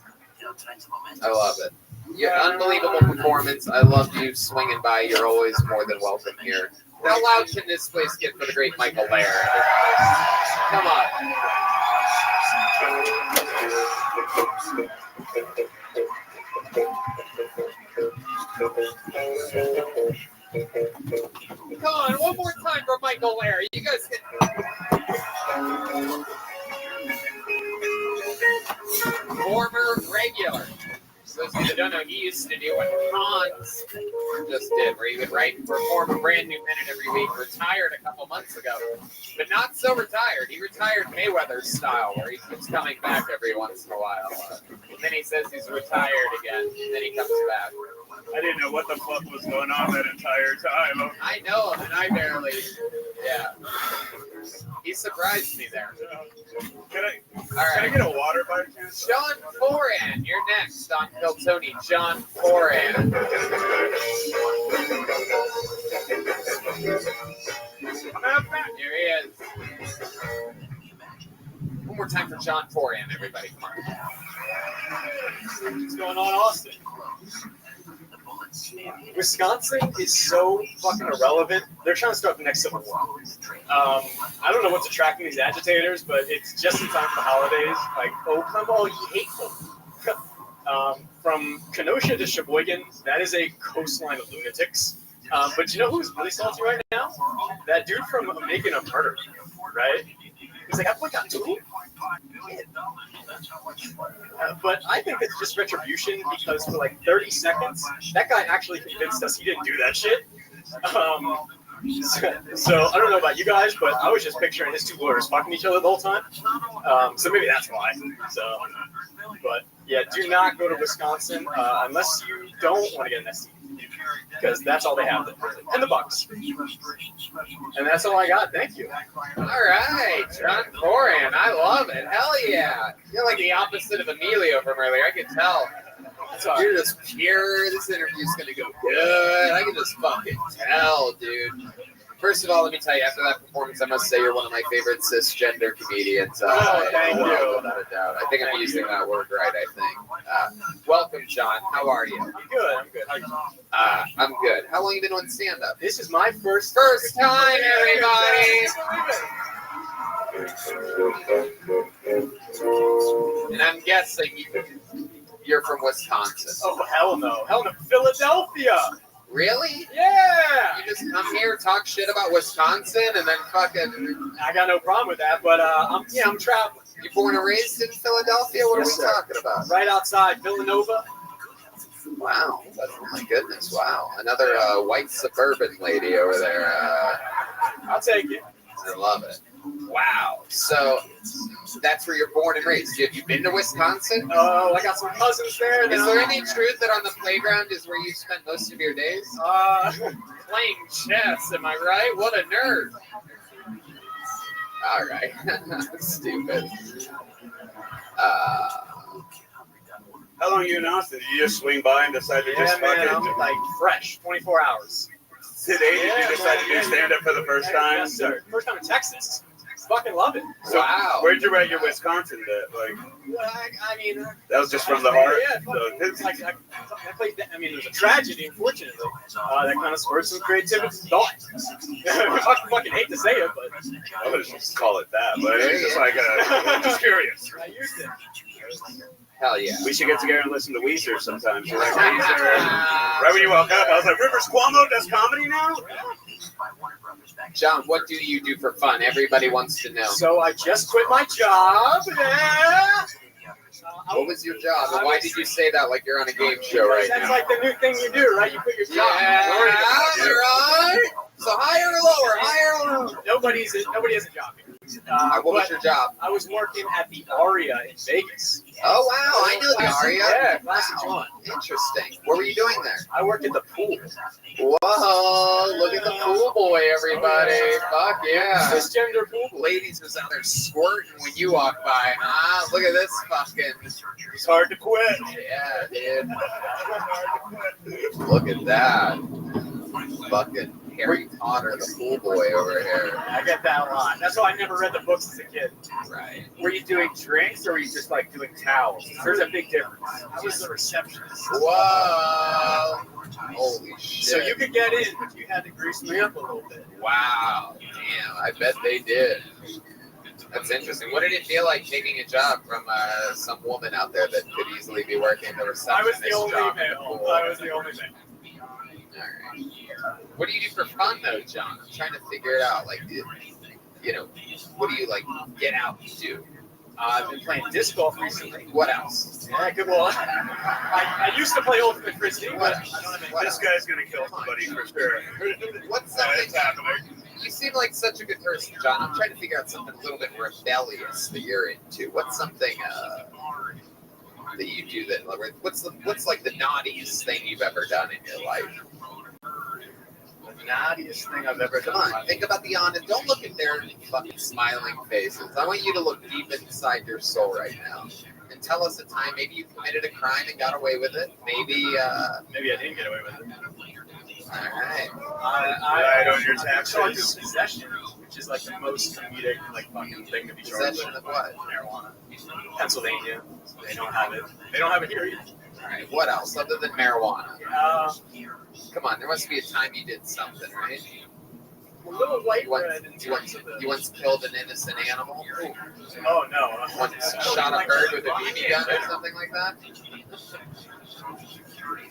Speaker 2: I love it. You have unbelievable performance. I love you swinging by. You're always more than welcome here. How loud can this place get for the great Michael Lair? Come on. Come on, one more time for Michael Lair. You guys can. Former regular. For those of you that don't know, he used to do what Hans just did, where he would perform a brand new minute every week. Retired a couple months ago, but not so retired. He retired Mayweather style, where he keeps coming back every once in a while. And then he says he's retired again, and then he comes back.
Speaker 3: I didn't know what the fuck was going on that entire time.
Speaker 2: I know him, and I barely. Yeah. He surprised me there.
Speaker 3: Can
Speaker 2: All right.
Speaker 3: I get a water by chance?
Speaker 2: John Foran, you're next on Phil Tony. John Foran. Here he is. One more time for John Foran, everybody. Come on.
Speaker 3: What's going on, Austin?
Speaker 6: Wisconsin is so fucking irrelevant. They're trying to start the next Civil War. I don't know what's attracting these agitators, but it's just in time for the holidays. Like, oh, come all ye hateful. From Kenosha to Sheboygan, that is a coastline of lunatics. But you know who's really salty right now? That dude from Making a Murder, right? He's like, I got two. But I think it's just retribution because for like 30 seconds, that guy actually convinced us he didn't do that shit. So I don't know about you guys, but I was just picturing his two lawyers fucking each other the whole time. So maybe that's why. So, but yeah, do not go to Wisconsin unless you don't want to get an STD. Because that's all they have. And the Bucks. And that's all I got. Thank you.
Speaker 2: All right, John Coran. I love it. Hell yeah. You're like the opposite of Emilio from earlier. I can tell. You're just pure. This interview's going to go good. I can just fucking tell, dude. First of all, let me tell you, after that performance, I must say you're one of my favorite cisgender comedians.
Speaker 6: Thank you.
Speaker 2: Without a doubt. I think I'm using that word right, I think. Welcome, John. How are you?
Speaker 6: I'm good. I'm good. How are you?
Speaker 2: I'm good. How long have you been doing stand-up?
Speaker 6: This is my first
Speaker 2: time, everybody! And I'm guessing you're from Wisconsin.
Speaker 6: Oh, hell no. Hell no. Philadelphia.
Speaker 2: Really?
Speaker 6: Yeah.
Speaker 2: You just come here, talk shit about Wisconsin, and then fucking...
Speaker 6: I got no problem with that, but I'm traveling.
Speaker 2: You born and raised in Philadelphia? What
Speaker 6: Yes,
Speaker 2: are we
Speaker 6: sir.
Speaker 2: talking about?
Speaker 6: Right outside Villanova.
Speaker 2: Wow. Oh my goodness. Wow. Another white suburban lady over there.
Speaker 6: I'll take it.
Speaker 2: I love it. Wow. So that's where you're born and raised. Have you been to Wisconsin?
Speaker 6: Oh, I got some cousins there.
Speaker 2: Is there any truth that on the playground is where you spent most of your days?
Speaker 6: Playing chess, am I right? What a nerd.
Speaker 2: All right. Stupid.
Speaker 3: How long are you in Austin? Did you just swing by and decide to just
Speaker 6: man,
Speaker 3: fucking...
Speaker 6: I'm like fresh, 24 hours.
Speaker 3: Today, did you decide to do stand-up for the first time?
Speaker 6: Yes, sir. First time in Texas. Fucking love it.
Speaker 3: So,
Speaker 2: wow.
Speaker 3: Where'd you write your Wisconsin bit? Like,
Speaker 6: I mean,
Speaker 3: that was just from the heart?
Speaker 6: Yeah,
Speaker 3: So,
Speaker 6: it's like, I played that. I mean, it was a tragedy, unfortunately. That kind of spurred some creativity and thought. I fucking hate to say it, but
Speaker 3: I would just call it that, but it's just like, I'm just curious.
Speaker 6: I used it.
Speaker 2: Hell yeah.
Speaker 3: We should get together and listen to Weezer sometimes. You like Weezer? Right when you woke up, I was like, Rivers Cuomo does comedy now?
Speaker 2: John, what do you do for fun? Everybody wants to know.
Speaker 6: So I just quit my job. Yeah.
Speaker 2: What was your job? And why did you say that like you're on a game show right
Speaker 6: That's
Speaker 2: now?
Speaker 6: like the new thing you do, right? You quit your job.
Speaker 2: Yeah, right. So higher or lower? Higher or lower?
Speaker 6: Nobody has a job here.
Speaker 2: What was your job?
Speaker 6: I was working at the Aria in Vegas.
Speaker 2: Oh, wow. I know the Aria.
Speaker 6: Yeah, Classic John.
Speaker 2: Interesting. What were you doing there?
Speaker 6: I worked at the pool.
Speaker 2: Whoa. Look at the pool boy, everybody. Fuck yeah.
Speaker 6: Cisgender pool boy.
Speaker 2: Ladies was out there squirting when you walked by. Huh? Look at this fucking...
Speaker 3: It's hard to quit.
Speaker 2: Yeah, dude. Look at that. Fucking Harry Potter, the pool boy over here.
Speaker 6: I get that a lot. That's why I never read the books as a kid.
Speaker 2: Right.
Speaker 6: Were you doing drinks or were you just like doing towels? There's a big difference. I was the receptionist.
Speaker 2: Whoa. Holy shit.
Speaker 6: So you could get in, but you had to grease me up a little bit.
Speaker 2: Wow. Damn, I bet they did. That's interesting. What did it feel like taking a job from some woman out there that could easily be working the receptionist
Speaker 6: I was the only
Speaker 2: job?
Speaker 6: male. I was the only male.
Speaker 2: All right. What do you do for fun though, John? I'm trying to figure it out. Like, you know, what do you like get out and do?
Speaker 6: I've been playing disc golf recently.
Speaker 2: What else?
Speaker 6: Yeah, good one. I used to play ultimate frisbee, but I don't have any.
Speaker 3: This guy's going to kill somebody for sure.
Speaker 2: What's something? You seem like such a good person, John. I'm trying to figure out something a little bit rebellious that you're into. What's something that you do that? What's like the naughtiest thing you've ever done in your life?
Speaker 6: The naughtiest thing I've ever
Speaker 2: Come
Speaker 6: done.
Speaker 2: on, think about the honest. Don't look at their fucking smiling faces. I want you to look deep inside your soul right now and tell us a time maybe you committed a crime and got away with it. Maybe
Speaker 6: Maybe I didn't get away with it.
Speaker 2: all right.
Speaker 3: Right on your taxes.
Speaker 6: Charged with possession, which is like the most comedic, like fucking thing to be charged
Speaker 2: Possession
Speaker 6: with.
Speaker 2: of what?
Speaker 6: Marijuana. Pennsylvania. They don't have it. They don't have it here either.
Speaker 2: All right. What else other than marijuana? Come on, there must be a time you did something, right?
Speaker 6: A little white
Speaker 2: You once,
Speaker 6: bread in
Speaker 2: you, once,
Speaker 6: terms of the.
Speaker 2: you once killed an innocent animal.
Speaker 6: Oh no!
Speaker 2: Once shot a bird with a BB gun or something like that.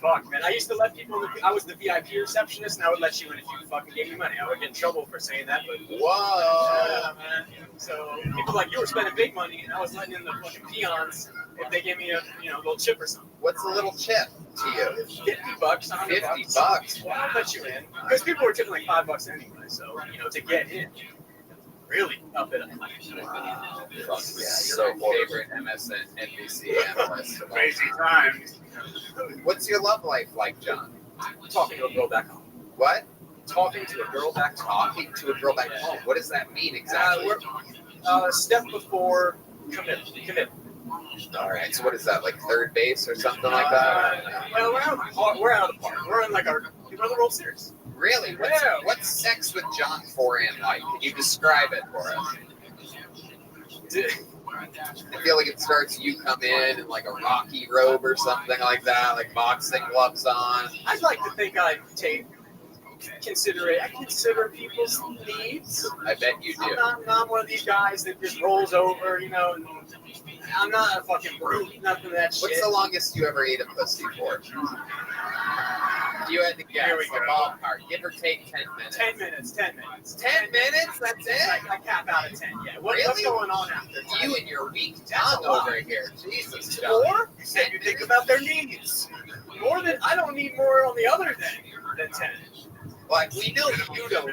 Speaker 6: Fuck, man. I used to let people. I was the VIP receptionist, and I would let you in if you fucking gave me money. I would get in trouble for saying that, but.
Speaker 2: Whoa!
Speaker 6: Yeah, man. So people like you were spending big money, and I was letting in the fucking peons if they gave me a little chip or something.
Speaker 2: What's a little chip to you?
Speaker 6: $50, $100.
Speaker 2: $50.
Speaker 6: Well, I'll let you in because people were tipping like $5 anyway. So to get in, really up it up.
Speaker 2: Wow. Fuck yeah, you're my favorite MSNBC analyst.
Speaker 3: Crazy times.
Speaker 2: What's your love life like, John?
Speaker 6: Talking to a girl back home.
Speaker 2: What?
Speaker 6: Talking to a girl back home.
Speaker 2: Talking to a girl back home. What does that mean exactly?
Speaker 6: Step before commit.
Speaker 2: All right. So what is that, like third base or something like that?
Speaker 6: Well, we're out of the park. We're in like we're in the World Series.
Speaker 2: Really? What's sex with John Foran like? Can you describe it for us? I feel like it starts, you come in like a Rocky robe or something like that, like boxing gloves on.
Speaker 6: I'd like to think I consider people's needs.
Speaker 2: I bet you do.
Speaker 6: I'm not one of these guys that just rolls over, and I'm not a fucking brute, nothing of that shit.
Speaker 2: What's the longest you ever ate a pussy for? If you had to guess,
Speaker 6: Here we go.
Speaker 2: ballpark, give or take 10 minutes.
Speaker 6: 10 minutes. 10
Speaker 2: minutes? That's it?
Speaker 6: I cap out at 10, yeah. What's
Speaker 2: Really?
Speaker 6: going on after?
Speaker 2: You and your weak
Speaker 6: That's
Speaker 2: tongue
Speaker 6: a lot.
Speaker 2: over here. Jesus, John.
Speaker 6: Or you said you think about their needs. I don't need more on the other than 10.
Speaker 2: Like, we know you don't.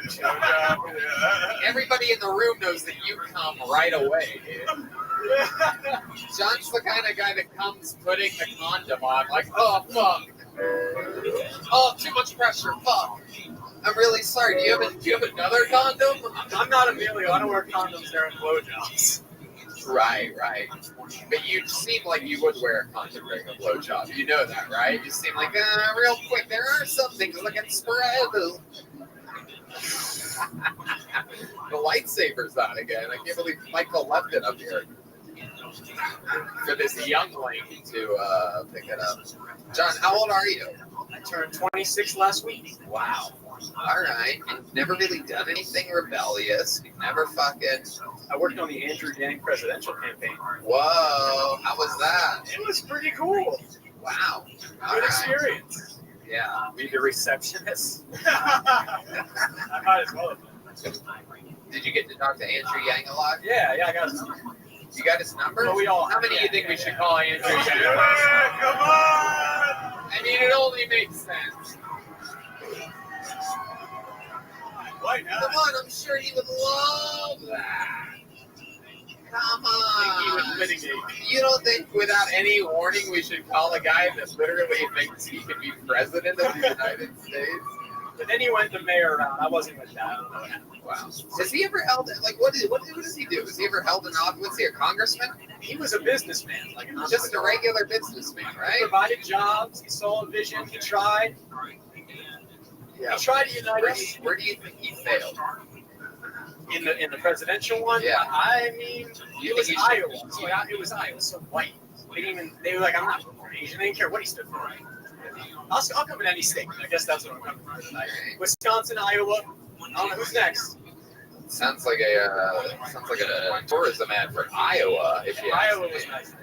Speaker 2: Everybody in the room knows that you come right away, dude. John's the kind of guy that comes putting the condom on, like, oh, fuck. Oh, too much pressure, fuck. I'm really sorry. Do you have another condom?
Speaker 6: I'm not Emilio. I don't wear condoms during blowjobs.
Speaker 2: Right. But you seem like you would wear a condom during a blowjob. You know that, right? You seem like, real quick, there are some things that can spread. The lightsaber's on again. I can't believe Michael left it up here for this youngling to pick it up. John, how old are you?
Speaker 6: I turned 26 last week.
Speaker 2: Wow. All right. You've never really done anything rebellious. You've never fucking...
Speaker 6: I worked on the Andrew Yang presidential campaign.
Speaker 2: Whoa. How was that?
Speaker 6: It was pretty cool.
Speaker 2: Wow. All
Speaker 6: Good
Speaker 2: right.
Speaker 6: experience.
Speaker 2: Yeah.
Speaker 6: Be the receptionist. I might as well have been.
Speaker 2: Did you get to talk to Andrew Yang a lot?
Speaker 6: Yeah, I got it.
Speaker 2: You got his number?
Speaker 6: Well, we all
Speaker 2: How many do you think we should call Andrew Yang?
Speaker 3: Come on!
Speaker 2: I mean, it only makes sense.
Speaker 3: Why
Speaker 2: Come
Speaker 3: not?
Speaker 2: on, I'm sure he would love that. Come on. You don't think without any warning we should call a guy that literally thinks he could be president of the United States?
Speaker 6: But then he went the mayor round. I wasn't with that. I don't know what happened.
Speaker 2: Wow. Has he ever held, like, what does he do? Has he ever held an office? Was he a congressman?
Speaker 6: He was a businessman, like
Speaker 2: Just a regular businessman,
Speaker 6: He
Speaker 2: right?
Speaker 6: provided jobs. He saw a vision. He tried.
Speaker 2: Yeah.
Speaker 6: He tried to unite us.
Speaker 2: Where do you think he failed?
Speaker 6: In the presidential one,
Speaker 2: Yeah.
Speaker 6: I mean,
Speaker 2: You
Speaker 6: it was
Speaker 2: think he should-
Speaker 6: Iowa. So it was Iowa. So white. They were like, I'm not for Asian. They didn't care what he stood for. I'll come in any state. I guess that's what I'm coming for tonight. Wisconsin, Iowa. I don't know who's next.
Speaker 2: Sounds like a tourism ad for Iowa. If you ask
Speaker 6: Iowa
Speaker 2: me.
Speaker 6: was nice.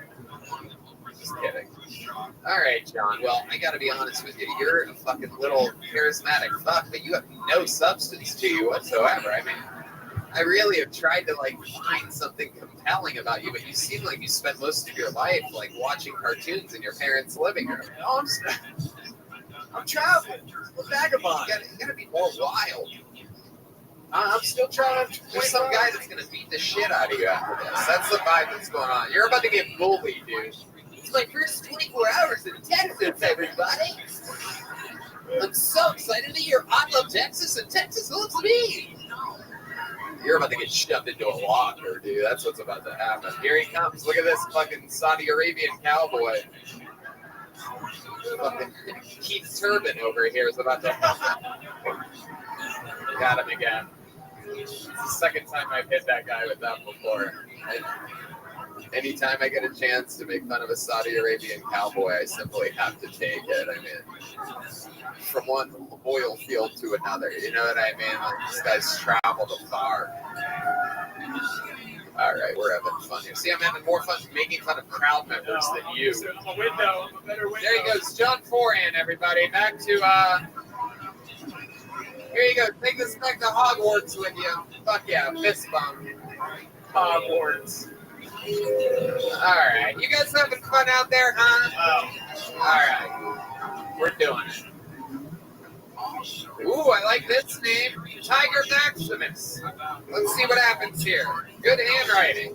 Speaker 2: Just kidding. All right, John. Well, I got to be honest with you. You're a fucking little charismatic fuck, but you have no substance to you whatsoever. I mean, I really have tried to like find something compelling about you, but you seem like you spent most of your life like watching cartoons in your parents' living room.
Speaker 6: No, I'm traveling. I'm a vagabond.
Speaker 2: You gotta be more wild.
Speaker 6: I'm still trying to.
Speaker 2: There's some guy that's gonna beat the shit out of you after this. That's the vibe that's going on. You're about to get bullied, dude. It's my first 24 hours in Texas, everybody. I'm so excited to hear I love Texas and Texas loves me. You're about to get shoved into a locker, dude. That's what's about to happen. Here he comes. Look at this fucking Saudi Arabian cowboy. Fucking Keith Turban over here is about to got him again. It's the second time I've hit that guy with that before. Anytime I get a chance to make fun of a Saudi Arabian cowboy, I simply have to take it. I mean, from one oil field to another, you know what I mean? Like, this guy's traveled afar. All right, we're having fun here. See, I'm having more fun making fun of crowd members than you.
Speaker 6: I'm a window. I'm a better window.
Speaker 2: There he goes, John Foran, everybody. Back to, here you go. Take this back to Hogwarts with you. Fuck yeah, fist bump.
Speaker 6: Hogwarts.
Speaker 2: All right, you guys having fun out there, huh? All right, we're doing it. Ooh, I like this name, Tiger Maximus. Let's see what happens here. Good handwriting.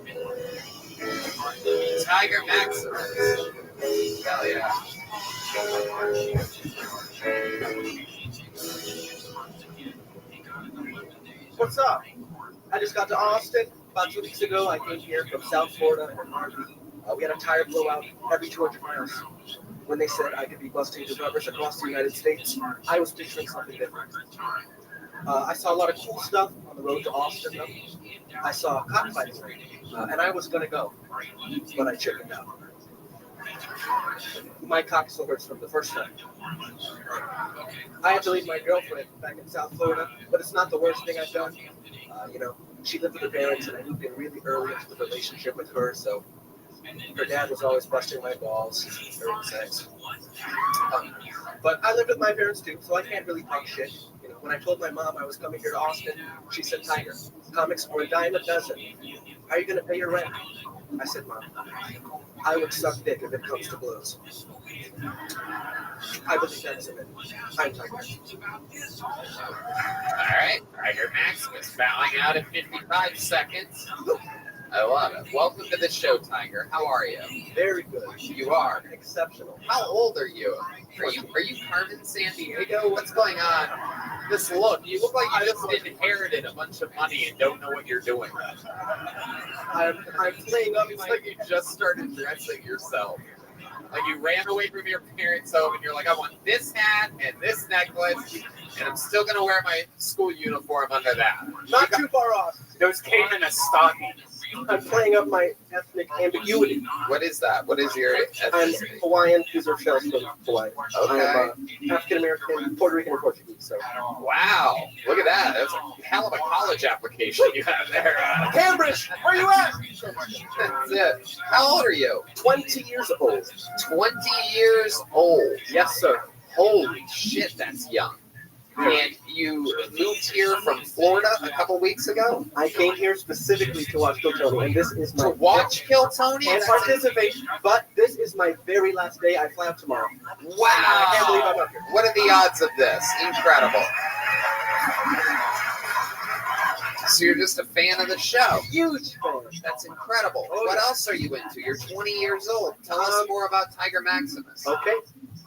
Speaker 2: Tiger Maximus. Hell yeah.
Speaker 7: What's up? I just got to Austin about 2 weeks ago. I came here from South Florida and Harvey. We had a tire blowout every 200 miles. When they said I could be busting to rubbers across the United States, I was picturing something different. I saw a lot of cool stuff on the road to Austin, though. I saw cockfighting, and I was going to go, but I chickened out. My cock still hurts from the first time. I had to leave my girlfriend back in South Florida, but it's not the worst thing I've done. She lived with her parents, and I moved in really early into the relationship with her, so her dad was always busting my balls during sex. But I lived with my parents too, so I can't really talk shit. When I told my mom I was coming here to Austin, she said, "Tiger, comics are a dime a dozen. How are you going to pay your rent?" I said, "Mom, I would suck dick if it comes to blows." I believe that is it. I'm Tiger.
Speaker 2: All right, Tiger Maximus bowing out at 55 seconds. I love it. Welcome to the show, Tiger. How are you?
Speaker 7: Very good.
Speaker 2: You are
Speaker 7: Exceptional.
Speaker 2: How old are you? Are you Carmen Sandiego? What's going on? This look. You look like you just inherited a bunch of money and don't know what you're doing.
Speaker 7: I'm playing up
Speaker 2: It's
Speaker 7: my...
Speaker 2: like you just started dressing yourself. Like you ran away from your parents' home and you're like, I want this hat and this necklace, and I'm still going to wear my school uniform under that.
Speaker 7: Not too far off.
Speaker 6: Those came in a stocking.
Speaker 7: I'm playing up my ethnic ambiguity.
Speaker 2: What is that? What is your
Speaker 7: I'm
Speaker 2: ethnicity?
Speaker 7: Hawaiian. These are shells from Hawaii.
Speaker 2: Okay.
Speaker 7: I'm African American, Puerto Rican, and Portuguese. So
Speaker 2: Wow. Look at that. That's a hell of a college application you have there.
Speaker 7: Cambridge, where you at?
Speaker 2: That's it. How old are you?
Speaker 7: 20 years old.
Speaker 2: 20 years old.
Speaker 7: Yes, sir.
Speaker 2: Holy shit, that's young. And you moved here from Florida a couple weeks ago
Speaker 7: I came here specifically to watch Kill Tony, and this is my
Speaker 2: to watch Kill Tony?
Speaker 7: and participate. But this is my very last day. I fly out tomorrow. I can't believe I'm
Speaker 2: Wow.
Speaker 7: up here.
Speaker 2: What are the odds of this? Incredible. So you're just a fan of the show.
Speaker 7: Huge fan.
Speaker 2: That's incredible.
Speaker 7: Oh,
Speaker 2: What
Speaker 7: yeah.
Speaker 2: else are you into? You're 20 years old. Tell us more about Tiger Maximus.
Speaker 7: Okay.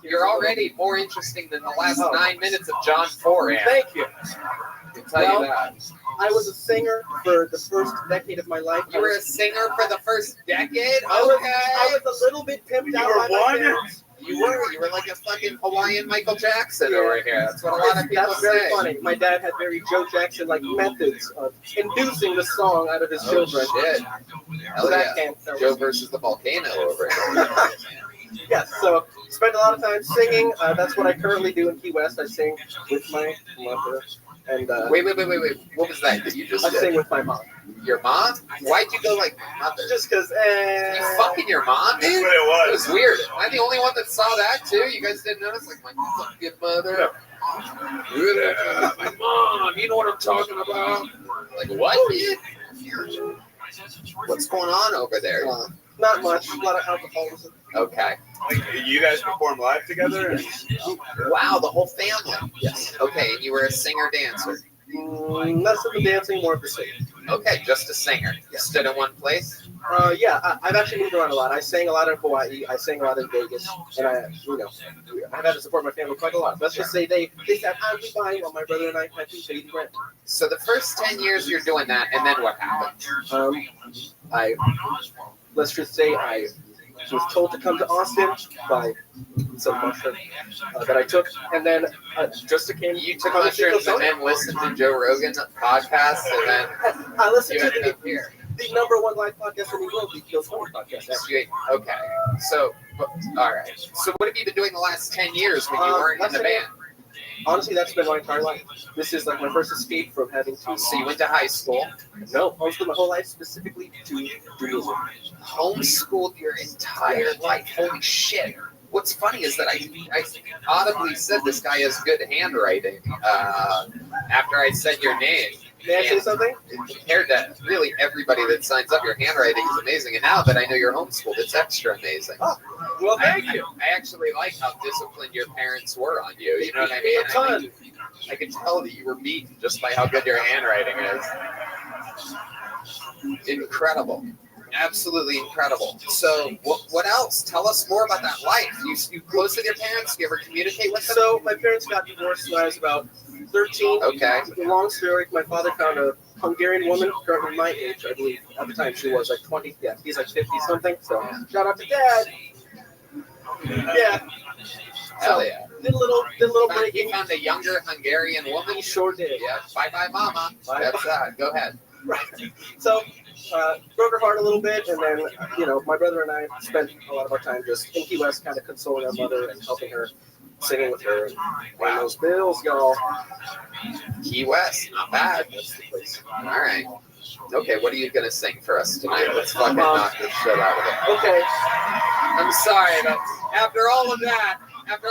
Speaker 2: You're already more interesting than the last
Speaker 7: Oh.
Speaker 2: 9 minutes of John Foran.
Speaker 7: Thank you.
Speaker 2: I can tell
Speaker 7: Well,
Speaker 2: you that.
Speaker 7: I was a singer for the first decade of my life.
Speaker 2: You were a singer for the first decade?
Speaker 7: I
Speaker 2: Okay.
Speaker 7: was a little bit pimped out
Speaker 3: were
Speaker 7: by my
Speaker 3: one?
Speaker 7: parents.
Speaker 2: You were like a fucking Hawaiian Michael Jackson over here. That's what a lot of people
Speaker 7: That's very
Speaker 2: say.
Speaker 7: funny. My dad had very Joe Jackson-like methods of inducing the song out of his
Speaker 2: Oh,
Speaker 7: children.
Speaker 2: shit. Hell
Speaker 7: So that
Speaker 2: yeah.
Speaker 7: can't tell
Speaker 2: Joe
Speaker 7: us.
Speaker 2: versus the volcano over here.
Speaker 7: Yes, so spend a lot of time singing. That's what I currently do in Key West. I sing with my mother, and
Speaker 2: Wait. What was that you just
Speaker 7: I
Speaker 2: did?
Speaker 7: sing with my mom.
Speaker 2: Your mom? Why'd you go like my mother?
Speaker 7: Just because,
Speaker 2: You fucking your mom,
Speaker 3: That's
Speaker 2: dude?
Speaker 3: what it
Speaker 2: It
Speaker 3: was.
Speaker 2: was weird. Am I the only one that saw that too? You guys didn't notice? Like my fucking mother. Yeah, my mom. You know what I'm talking about? Like what, dude? What's going on over there?
Speaker 7: not much, a lot of alcoholism.
Speaker 2: Okay.
Speaker 3: You guys perform live together?
Speaker 2: Wow, the whole family. Yes. Okay, and you were a singer dancer.
Speaker 7: Less of the dancing, more of the singing.
Speaker 2: Okay, just a singer. You stood in one place.
Speaker 7: I've actually moved around a lot. I sang a lot in Hawaii. I sang a lot in Vegas, and I've had to support my family quite a lot. Let's just say they said I'm fine while my brother and I had to pay the rent.
Speaker 2: So the first 10 years you're doing that, and then what happened?
Speaker 7: Let's just say I was told to come to Austin by some mushroom that I took, and then just came.
Speaker 2: You took mushrooms and then listened to Joe Rogan's podcast, and then
Speaker 7: I listened
Speaker 2: you
Speaker 7: to
Speaker 2: ended
Speaker 7: the
Speaker 2: up here.
Speaker 7: the #1 live podcast in the world, the Kill Tony podcast.
Speaker 2: Sweet. Okay. So, all right. So, what have you been doing the last 10 years when you weren't in the band?
Speaker 7: Honestly, that's been my entire life. This is like my first escape from having to.
Speaker 2: So, you went to high school?
Speaker 7: No, homeschooled my whole life specifically to do music.
Speaker 2: Homeschooled your entire life? Holy shit. What's funny is that I audibly said this guy has good handwriting after I said your name.
Speaker 7: May I say something?
Speaker 2: Compared to really everybody that signs up, your handwriting is amazing. And now that I know you're homeschooled, it's extra amazing.
Speaker 7: Oh, well, thank you.
Speaker 2: I actually like how disciplined your parents were on you. You know what I mean?
Speaker 7: A ton.
Speaker 2: I could tell that you were beaten just by how good your handwriting is. Incredible. Absolutely incredible. So, what else? Tell us more about that life. You close with your parents? Do you ever communicate with them?
Speaker 7: So, my parents got divorced when I was about 13.
Speaker 2: Okay.
Speaker 7: Long story. My father found a Hungarian woman, currently my age, I believe. At the time, she was like 20. Yeah, he's like 50 something. So, shout out to Dad. Yeah.
Speaker 2: Hell yeah.
Speaker 7: Did a little breaking.
Speaker 2: He found a younger Hungarian woman.
Speaker 7: He sure did.
Speaker 2: Yeah. Bye, mama.
Speaker 7: Bye.
Speaker 2: That's that. Go ahead.
Speaker 7: Right. So, broke her heart a little bit, and then, my brother and I spent a lot of our time just in Key West, kind of consoling our mother and helping her, singing with her, and paying those bills, y'all.
Speaker 2: Key West, not bad.
Speaker 7: That's the place.
Speaker 2: All right. Okay, what are you gonna sing for us tonight? Let's fucking knock this shit out of it.
Speaker 7: Okay.
Speaker 2: I'm sorry, but after all that, I'm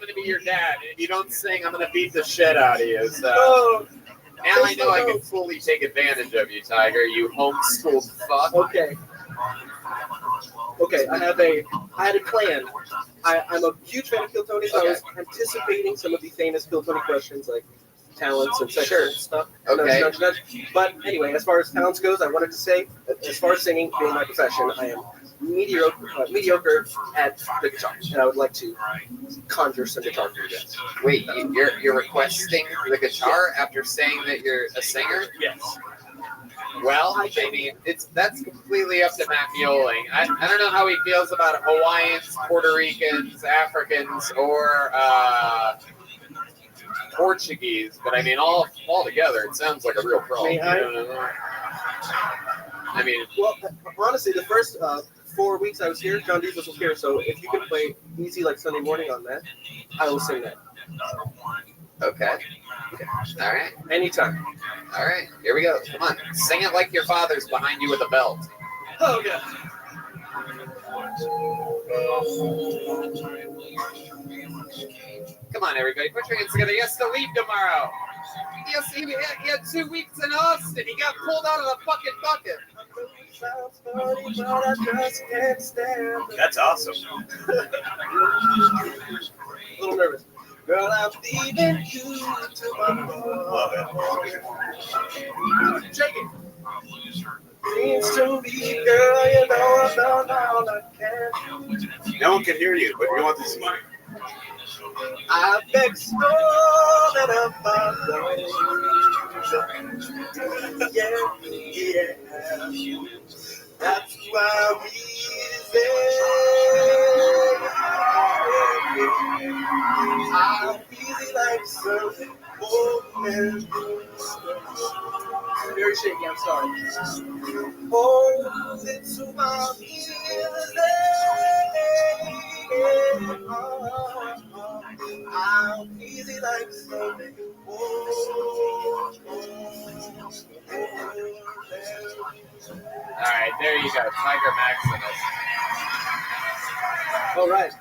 Speaker 2: gonna be your dad. And if you don't sing, I'm gonna beat the shit out of you. So.
Speaker 7: Oh.
Speaker 2: Now I know I can fully take advantage of you, Tiger. You homeschooled fuck.
Speaker 7: Okay. I had a plan. I'm a huge fan of Kill Tony, so I was anticipating some of the famous Kill Tony questions like talents and sex and stuff.
Speaker 2: Okay.
Speaker 7: Nudge. But anyway, as far as talents goes, I wanted to say, as far as singing being my profession, I am mediocre at the guitar, and I would like to conjure some guitar for you guys.
Speaker 2: Wait, you're requesting the guitar after saying that you're a singer?
Speaker 7: Yes.
Speaker 2: Well, I mean, that's completely up to Matt Muelling. I don't know how he feels about Hawaiians, Puerto Ricans, Africans, or Portuguese, but I mean, all together, it sounds like a real problem. I mean,
Speaker 7: well, honestly, the first 4 weeks I was here, John Diesel was here, so if you can play Easy Like Sunday Morning on that, I will sing that.
Speaker 2: Okay. All right.
Speaker 7: Anytime.
Speaker 2: All right. Here we go. Come on. Sing it like your father's behind you with a belt.
Speaker 7: Oh, yeah.
Speaker 2: Come on, everybody. Put your hands together. He has to leave tomorrow. Yes, he had 2 weeks in Austin. He got pulled out of the fucking bucket.
Speaker 3: That's awesome.
Speaker 7: A little nervous. Girl, I'm leaving you to my
Speaker 3: Love it.
Speaker 7: Shake it. Seems to be, girl, you know I'm done all I can.
Speaker 3: No one can hear you, but you want this mic.
Speaker 7: I beg so that I'm yeah. That's why we I'll easy like some moment. Very shaky, I'm sorry. Hold it to my music. I'll easy like some
Speaker 2: All right, there you go. Tiger Maximus.
Speaker 7: All right.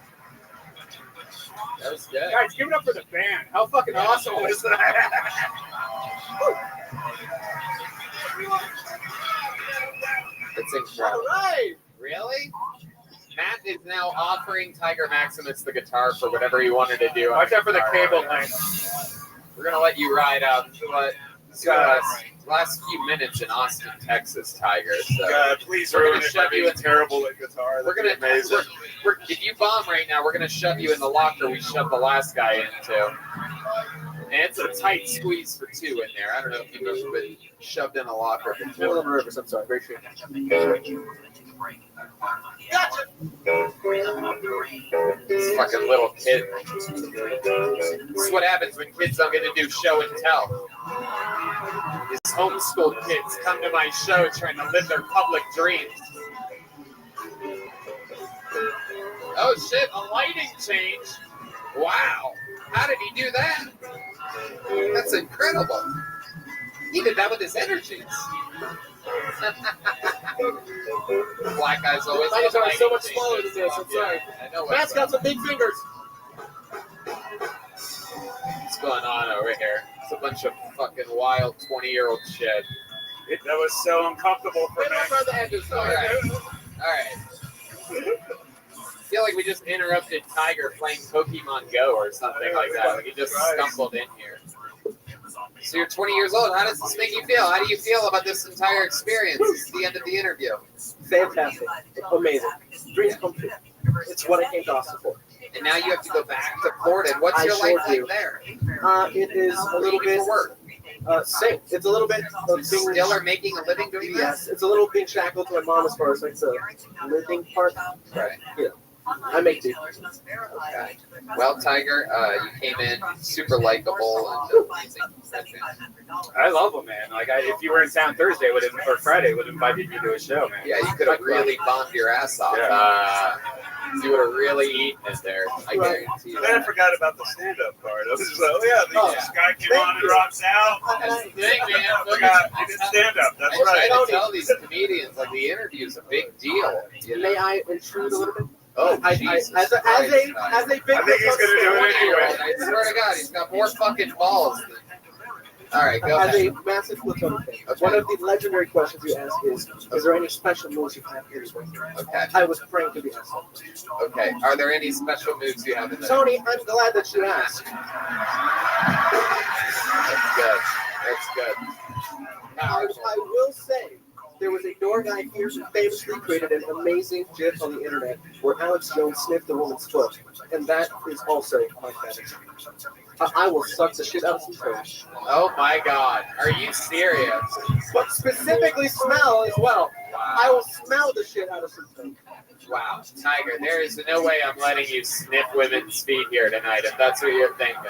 Speaker 2: That was good.
Speaker 6: Guys, give it up for the band. How fucking awesome was that?
Speaker 2: It's incredible.
Speaker 7: All right.
Speaker 2: Really? Matt is now offering Tiger Maximus the guitar for whatever he wanted to do.
Speaker 6: Watch out for the cable link.
Speaker 2: We're going to let you ride out to last few minutes in Austin, Texas, Tiger. So
Speaker 3: God, please
Speaker 2: we're
Speaker 3: ruin
Speaker 2: gonna
Speaker 3: it
Speaker 2: shove
Speaker 3: by
Speaker 2: you
Speaker 3: being
Speaker 2: in-
Speaker 3: terrible at guitar.
Speaker 2: we're gonna
Speaker 3: amazing.
Speaker 2: if you bomb right now, we're gonna shove you in the locker we shoved the last guy into. And it's a tight squeeze for two in there. I don't know if you've ever been shoved in a locker
Speaker 7: I'm a
Speaker 2: before.
Speaker 7: little nervous, I'm sorry. Very shaky. Gotcha.
Speaker 2: This fucking little kid. This is what happens when kids don't get to do show and tell. These homeschool kids come to my show trying to live their public dreams. Oh shit, a lighting change. Wow. How did he do that? That's incredible. He did that with his energies. Black guys always.
Speaker 7: Mine are so
Speaker 2: lighting
Speaker 7: much
Speaker 2: changes.
Speaker 7: smaller than this. I'm sorry.
Speaker 2: I know
Speaker 7: Matt's got some big fingers.
Speaker 2: what's going on over here. It's a bunch of fucking wild 20-year-old shit.
Speaker 3: That was so uncomfortable for
Speaker 7: Get
Speaker 3: me.
Speaker 7: over the edges.
Speaker 2: All right. I feel like we just interrupted Tiger playing Pokemon Go or something like that. Like he just stumbled in here. So you're 20 years old. How does this make you feel? How do you feel about this entire experience? This is the end of the interview.
Speaker 7: Fantastic. Amazing. Dreams come true. It's what I came to Austin for.
Speaker 2: And now you have to go back to Portland. What's
Speaker 7: I
Speaker 2: your
Speaker 7: sure
Speaker 2: life like
Speaker 7: do.
Speaker 2: there?
Speaker 7: It is a little bit
Speaker 2: for work.
Speaker 7: same. It's a little bit of being
Speaker 2: Still are making a living doing this?
Speaker 7: Yes, it's a little bit shackled to my mom as far as like the living part.
Speaker 2: Right.
Speaker 7: You know, I make do.
Speaker 2: Okay. Well, Tiger, you came in super likable and amazing.
Speaker 1: I love them, man. Like, if you were in town Thursday or Friday, would have invited you to a show, man.
Speaker 2: Yeah, you could have really bombed your ass off. You would have really eaten it there. I guarantee you.
Speaker 3: Then I forgot about the stand-up part. I was just like, this guy came on and rocks out.
Speaker 2: That's the thing, man.
Speaker 3: I forgot. He did stand-up. That's
Speaker 2: I
Speaker 3: right.
Speaker 2: try to tell these comedians, like, the interview is a big deal. You know?
Speaker 7: May I intrude a little bit?
Speaker 2: Oh,
Speaker 7: As
Speaker 2: Jesus
Speaker 7: a big
Speaker 3: I think he's gonna do it anyway.
Speaker 2: I swear to God, he's got more fucking balls than... All right, go
Speaker 7: As
Speaker 2: ahead.
Speaker 7: a massive Platonic fan, one of the legendary questions you ask is there any special moves you have here?
Speaker 2: Okay.
Speaker 7: I was praying to be asked.
Speaker 2: Okay. Are there any special moves you have in there?
Speaker 7: Tony, I'm glad that you asked.
Speaker 2: That's good.
Speaker 7: I will say, there was a door guy here who famously created an amazing GIF on the internet where Alex Jones sniffed a woman's foot, and that is also my fetish. I will suck the shit out of some toes.
Speaker 2: Oh my God. Are you serious?
Speaker 7: But specifically smell as well. I will smell the shit out of some toes.
Speaker 2: Wow. Tiger, there is no way I'm letting you sniff women's feet here tonight, if that's what you're thinking.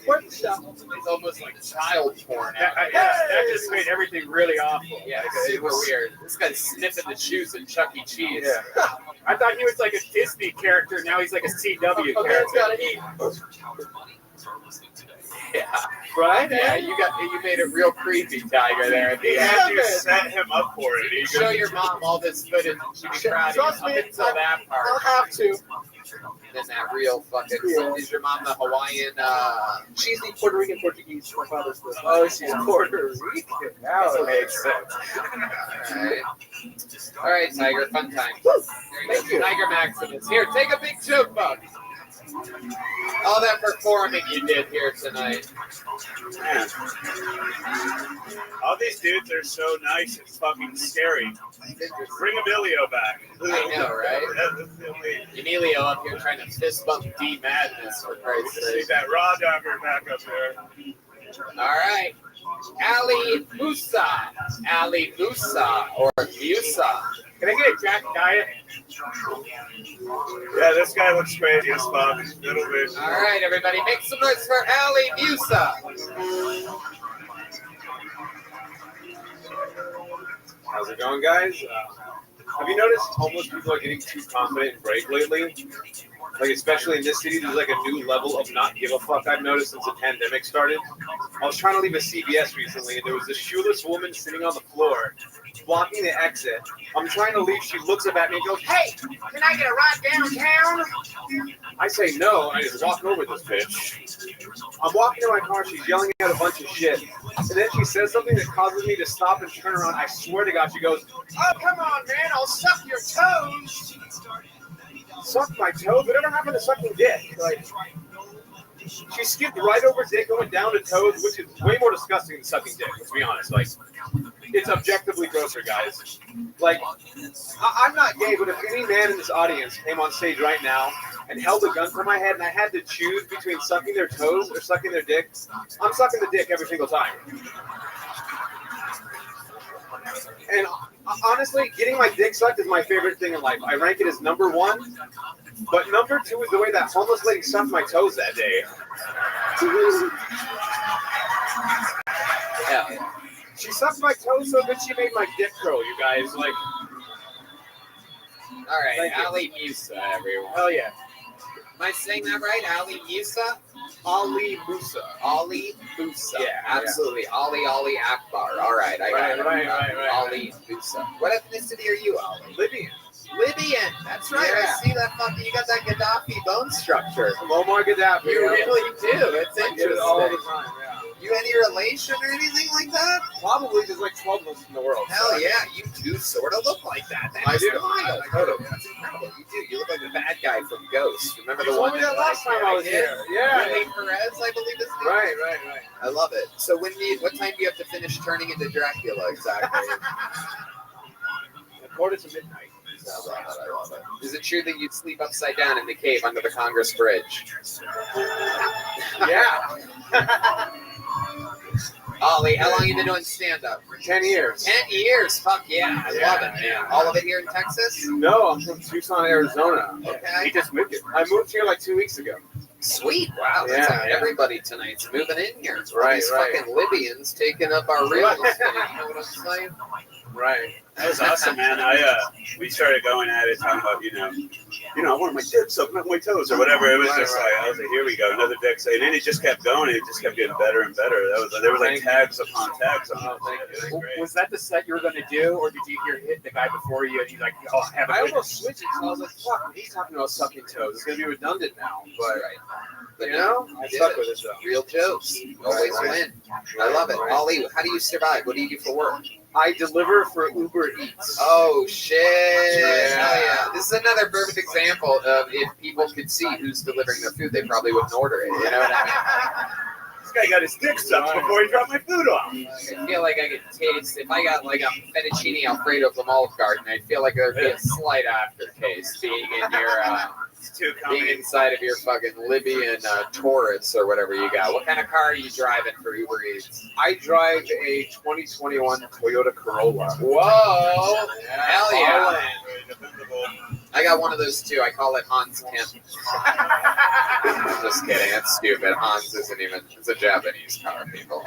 Speaker 7: Worth the shot.
Speaker 2: It's almost like child porn.
Speaker 1: That just made everything really awful.
Speaker 2: Yeah, it's super weird. This guy's sniffing the shoes at Chuck E. Cheese.
Speaker 1: Yeah. I thought he was like a Disney character. Now he's like a CW
Speaker 7: Okay,
Speaker 1: character.
Speaker 7: it's gotta eat.
Speaker 2: Yeah.
Speaker 7: Right?
Speaker 2: Yeah, you made it real creepy, Tiger, there at the
Speaker 3: He
Speaker 2: end.
Speaker 3: had you set him up for it. He
Speaker 2: You show your mom all this footage and she'd be proud of you
Speaker 7: Trust
Speaker 2: up
Speaker 7: me,
Speaker 2: until that part.
Speaker 7: I'll have to.
Speaker 2: Then that real fucking...
Speaker 7: Yeah.
Speaker 2: Is your mom the Hawaiian...
Speaker 7: She's the Puerto Rican Portuguese. My father's the.
Speaker 1: Oh, she's Puerto Rican. Now it makes sense.
Speaker 2: All right, Tiger, fun time.
Speaker 7: Thank you.
Speaker 2: Tiger Maximus. Here, take a big joke bug. All that performing you did here tonight.
Speaker 3: Man. All these dudes are so nice, it's fucking scary. Bring Emilio back.
Speaker 2: I know, right?
Speaker 3: That's the only...
Speaker 2: Emilio up here trying to fist bump D Madness, for Christ's
Speaker 3: See
Speaker 2: sake.
Speaker 3: that raw dogger back up there.
Speaker 2: All right. Ali Musa. Ali Musa or Musa.
Speaker 1: Can I get a Jack Diet?
Speaker 3: Yeah, this guy looks crazy as fuck. Little bit.
Speaker 2: All right, everybody, make some noise for Ali Musa.
Speaker 8: How's it going, guys? Have you noticed homeless people are getting too confident and brave lately? Like, especially in this city, there's like a new level of not give a fuck I've noticed since the pandemic started. I was trying to leave a CVS recently, and there was this shoeless woman sitting on the floor, blocking the exit. I'm trying to leave. She looks up at me and goes, "Hey, can I get a ride downtown?" I say no, and I just walk over this bitch. I'm walking to my car. She's yelling out a bunch of shit. And then she says something that causes me to stop and turn around. I swear to God, she goes, "Oh, come on, man. I'll suck your toes." Suck my toes? Whatever happened to sucking dick? Like, she skipped right over dick going down to toes, which is way more disgusting than sucking dick, let's be honest. Like, it's objectively grosser, guys. Like, I'm not gay, but if any man in this audience came on stage right now and held a gun to my head and I had to choose between sucking their toes or sucking their dick, I'm sucking the dick every single time. And honestly, getting my dick sucked is my favorite thing in life. I rank it as number one, but number two is the way that homeless lady sucked my toes that day.
Speaker 2: Yeah.
Speaker 8: She sucked my toes so good she made my dick curl, you guys. Like,
Speaker 2: All right,
Speaker 8: Thank you.
Speaker 2: Ali Musa, everyone.
Speaker 8: hell yeah.
Speaker 2: Am I saying that right? Ali Musa?
Speaker 8: Ali Musa.
Speaker 2: Ali Musa.
Speaker 8: Yeah,
Speaker 2: absolutely. Ali Akbar. All right, I got
Speaker 8: Right,
Speaker 2: it.
Speaker 8: right.
Speaker 2: Ali Musa. What ethnicity are you, Ali?
Speaker 8: Libyan.
Speaker 2: Libyan. That's right.
Speaker 8: Yeah.
Speaker 2: I see that fucking. You got that Gaddafi bone structure.
Speaker 8: Muammar Gaddafi.
Speaker 2: You really do. It's
Speaker 8: I get it all the
Speaker 2: interesting.
Speaker 8: time, yeah.
Speaker 2: You any relation or anything like that?
Speaker 8: Probably there's like 12 of us in the world.
Speaker 2: Hell yeah, you do sort of look like that.
Speaker 8: I
Speaker 2: That's
Speaker 8: do.
Speaker 2: wild.
Speaker 8: I totally.
Speaker 2: That's incredible. You do. You look like the bad guy from Ghost. Remember
Speaker 8: You
Speaker 2: the
Speaker 8: told
Speaker 2: one
Speaker 8: me that last time I was here. Yeah.
Speaker 2: Willie Perez, I believe his name.
Speaker 8: Right.
Speaker 2: I love it. So what time do you have to finish turning into Dracula exactly?
Speaker 8: A quarter to midnight.
Speaker 2: I love it. Is it true that you'd sleep upside down in the cave under the Congress Bridge?
Speaker 8: Yeah.
Speaker 2: Ollie, how long have you been doing stand-up?
Speaker 8: 10 years.
Speaker 2: 10 years. Fuck yeah. I love it, man.
Speaker 8: Yeah.
Speaker 2: All of it here in Texas?
Speaker 8: No, I'm from Tucson, Arizona.
Speaker 2: Okay.
Speaker 8: just moved here. I moved here like 2 weeks ago.
Speaker 2: Sweet. Wow. That's
Speaker 8: Yeah,
Speaker 2: like
Speaker 8: yeah.
Speaker 2: everybody tonight's moving in here. All
Speaker 8: Right,
Speaker 2: these
Speaker 8: right.
Speaker 2: fucking Libyans taking up our real estate. You know what I'm saying?
Speaker 8: Right.
Speaker 3: That was awesome, man. We started going at it, talking about, I want my dick sucking up my toes or whatever. It was
Speaker 8: Right,
Speaker 3: just
Speaker 8: right.
Speaker 3: like, I was like, here we go, another dick. And then it just kept going. It just kept getting better and better. There was like tags upon tags.
Speaker 8: Oh, thank you.
Speaker 3: It was great.
Speaker 6: Was that the set you were going to do, or did you hear hit the guy before you and he's like, oh, have a
Speaker 8: I
Speaker 6: good
Speaker 8: almost switched it because I was like, fuck, he's talking about sucking toes. It's going to be redundant now. But,
Speaker 2: Right. But
Speaker 8: you
Speaker 2: no,
Speaker 8: know, I
Speaker 2: you
Speaker 8: stuck
Speaker 2: did
Speaker 8: with
Speaker 2: it.
Speaker 8: it, though.
Speaker 2: Real jokes. Always
Speaker 8: Right.
Speaker 2: win. I love it.
Speaker 8: Right.
Speaker 2: Ollie, how do you survive? What do you do for work?
Speaker 8: I deliver for Uber Eats.
Speaker 2: Oh shit!
Speaker 8: Yeah.
Speaker 2: Hell yeah! This is another perfect example of if people could see who's delivering their food, they probably wouldn't order it. You know what I
Speaker 3: This guy got his dick sucked before he dropped my food off.
Speaker 2: mean? I feel like I could taste if I got like a fettuccine alfredo from Olive Garden. I feel like there'd be a slight aftertaste being in your
Speaker 3: It's too
Speaker 2: being
Speaker 3: coming.
Speaker 2: inside of your fucking Libyan Taurus or whatever you got. What kind of car are you driving for Uber Eats?
Speaker 8: I drive a 2021 Toyota Corolla.
Speaker 2: Whoa! Hell yeah!
Speaker 3: Dependable.
Speaker 2: I got one of those too. I call it Hans Kemp. Just kidding. That's stupid. Hans isn't even. It's a Japanese car, people.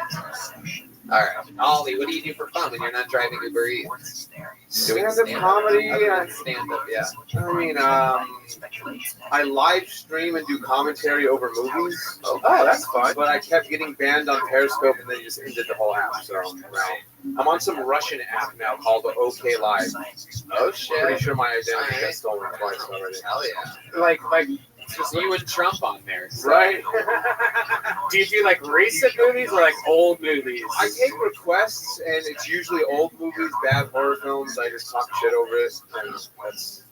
Speaker 2: All right, Ollie, what do you do for fun when you're not driving Uber Eats?
Speaker 8: Stand-up comedy.
Speaker 2: Stand up, yeah.
Speaker 8: I mean, I live stream and do commentary over movies.
Speaker 2: Oh,
Speaker 8: that's fun. But I kept getting banned on Periscope and then just ended the whole app. So now I'm on some Russian app now called OK Live.
Speaker 2: Oh shit!
Speaker 8: Pretty sure my identity
Speaker 2: Alright.
Speaker 8: got stolen twice already.
Speaker 2: Hell yeah!
Speaker 6: like
Speaker 2: It's just you and Trump on there. So.
Speaker 8: Right?
Speaker 6: do you do like recent movies or like old movies?
Speaker 8: I take requests, and it's usually old movies, bad horror films. I just talk shit over it, and that's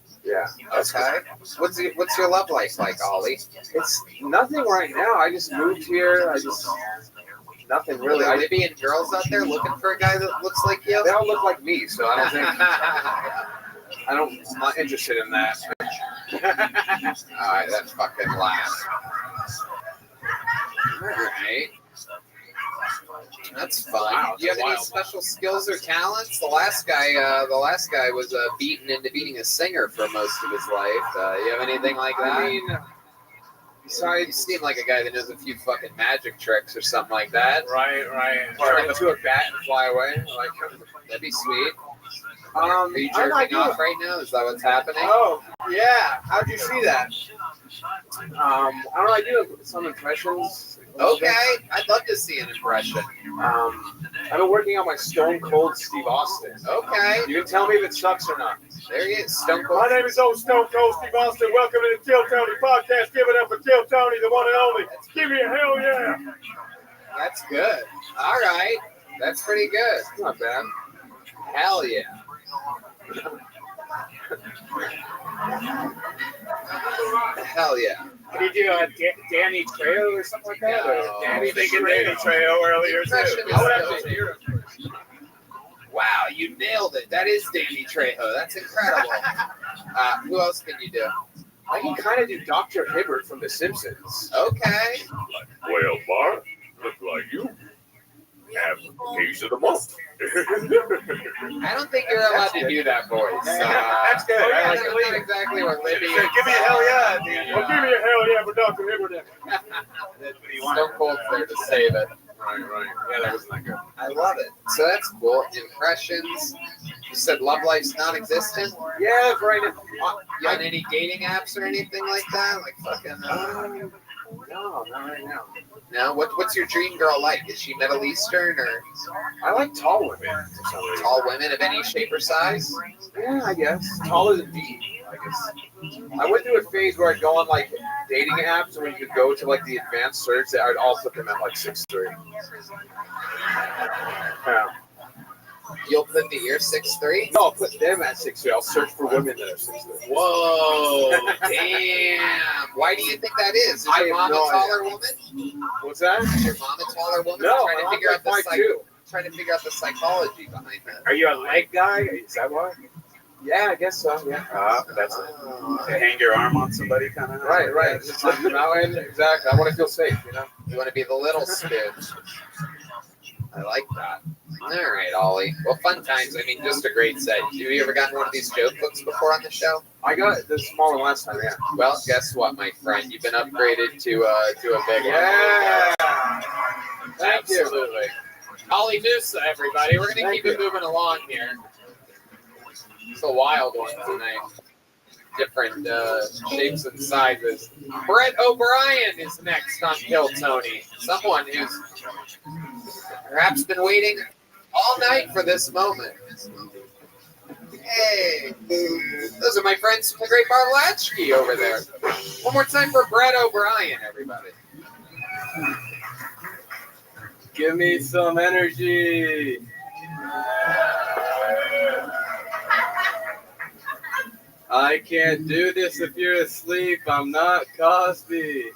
Speaker 2: Okay. What's your love life like, Ollie?
Speaker 8: It's nothing right now. I just moved here. Nothing really.
Speaker 2: Are there Libyan girls out there looking for a guy that looks like you?
Speaker 8: They all look like me, so I don't think I'm not interested in that.
Speaker 2: Alright, that fucking laugh. Alright. That's fun.
Speaker 8: Wow,
Speaker 2: Do you have any
Speaker 8: wild.
Speaker 2: special skills or talents? The last guy was beaten into being a singer for most of his life. You have anything like that?
Speaker 8: I mean,
Speaker 2: you
Speaker 8: besides,
Speaker 2: seem like a guy that knows a few fucking magic tricks or something like that.
Speaker 8: right. Turn into a bat and fly away. Like,
Speaker 2: That'd be sweet.
Speaker 8: um,
Speaker 2: Are you
Speaker 8: I'm not
Speaker 2: jerking off right now? Is that what's happening?
Speaker 8: Oh, yeah. How'd you see that? I don't know. I do some impressions.
Speaker 2: Okay, I'd love to see an impression.
Speaker 8: I've been working on my Stone Cold Steve Austin.
Speaker 2: Okay,
Speaker 8: You can tell me if it sucks or not.
Speaker 2: there he is. Stone Cold.
Speaker 8: My name is old Stone Cold Steve Austin. Welcome to the Kill Tony podcast. Give it up for Kill Tony, the one and only. Give me a hell yeah.
Speaker 2: That's good. All right, that's pretty good.
Speaker 8: Not bad.
Speaker 2: Hell yeah. Hell yeah.
Speaker 6: Do you do Danny Trejo or something like that?
Speaker 2: No.
Speaker 6: Or
Speaker 3: Danny thinking Danny Trejo earlier
Speaker 2: Impression
Speaker 3: too.
Speaker 2: is
Speaker 8: I would have to
Speaker 2: still-
Speaker 8: hear it.
Speaker 2: Wow, you nailed it. That is Danny Trejo. That's incredible. Who else can you do?
Speaker 8: I can kind of do Dr. Hibbert from The Simpsons.
Speaker 2: Okay.
Speaker 3: Well, Bart, look like you have a piece of the month.
Speaker 2: I don't think you're allowed to do that voice.
Speaker 3: That's good.
Speaker 2: Oh, yeah,
Speaker 3: I like
Speaker 2: that's
Speaker 3: it.
Speaker 2: not exactly what Libby.
Speaker 3: Give me a hell yeah at the end.
Speaker 8: Well, give me a hell yeah for Dr. Hibbert.
Speaker 3: That's what you want.
Speaker 2: Stone Cold's there to save it.
Speaker 8: Right. Yeah, that wasn't that good.
Speaker 2: I love it. So that's cool. Impressions. You said love life's non-existent.
Speaker 8: Yeah, right.
Speaker 2: You on any dating apps or anything like that? Like fucking.
Speaker 8: No, not right now.
Speaker 2: No. What's your dream girl like? Is she Middle Eastern or
Speaker 8: I like tall women for some reason.
Speaker 2: tall women of any shape or size?
Speaker 8: Yeah, I guess. Taller than me, I guess. I went through a phase where I'd go on like dating apps where you could go to like the advanced search that I'd all put them at like 6'3". Yeah.
Speaker 2: You'll put the ear 6'3"?
Speaker 8: No, I'll put them at 6'3". I'll search for women that are 6'3".
Speaker 2: Whoa! Damn! Why do you think that is? Is
Speaker 8: I
Speaker 2: your
Speaker 8: have
Speaker 2: mom
Speaker 8: no
Speaker 2: a taller woman?
Speaker 8: What's that?
Speaker 2: Is your mom a taller woman?
Speaker 8: No,
Speaker 2: trying to
Speaker 8: I'm
Speaker 2: figure out the
Speaker 8: like 5'2".
Speaker 2: trying to figure out the psychology behind that.
Speaker 3: Are you a leg guy? Is that why?
Speaker 8: Yeah, I guess so. Yeah.
Speaker 3: That's it. To hang your arm on somebody, kind of.
Speaker 8: Right. Just lift them out, and exactly. I want to feel safe, you know.
Speaker 2: You want to be the little spoon. I like that. All right, Ollie. Well, fun times. I mean, just a great set. Have you ever gotten one of these joke books before on the show?
Speaker 8: I got the smaller last time. Yeah.
Speaker 2: Well, guess what, my friend? You've been upgraded to a big one.
Speaker 8: Yeah. Thank you.
Speaker 2: Absolutely. Ollie Noosa, everybody. We're gonna keep it moving along here. It's a wild one tonight. Different shapes and sizes. Brett O'Brien is next on Kill Tony. Someone who's perhaps been waiting all night for this moment. Hey, those are my friends from the Great Barlatsky over there. One more time for Brett O'Brien, everybody.
Speaker 4: Give me some energy. I can't do this if you're asleep. I'm not Cosby.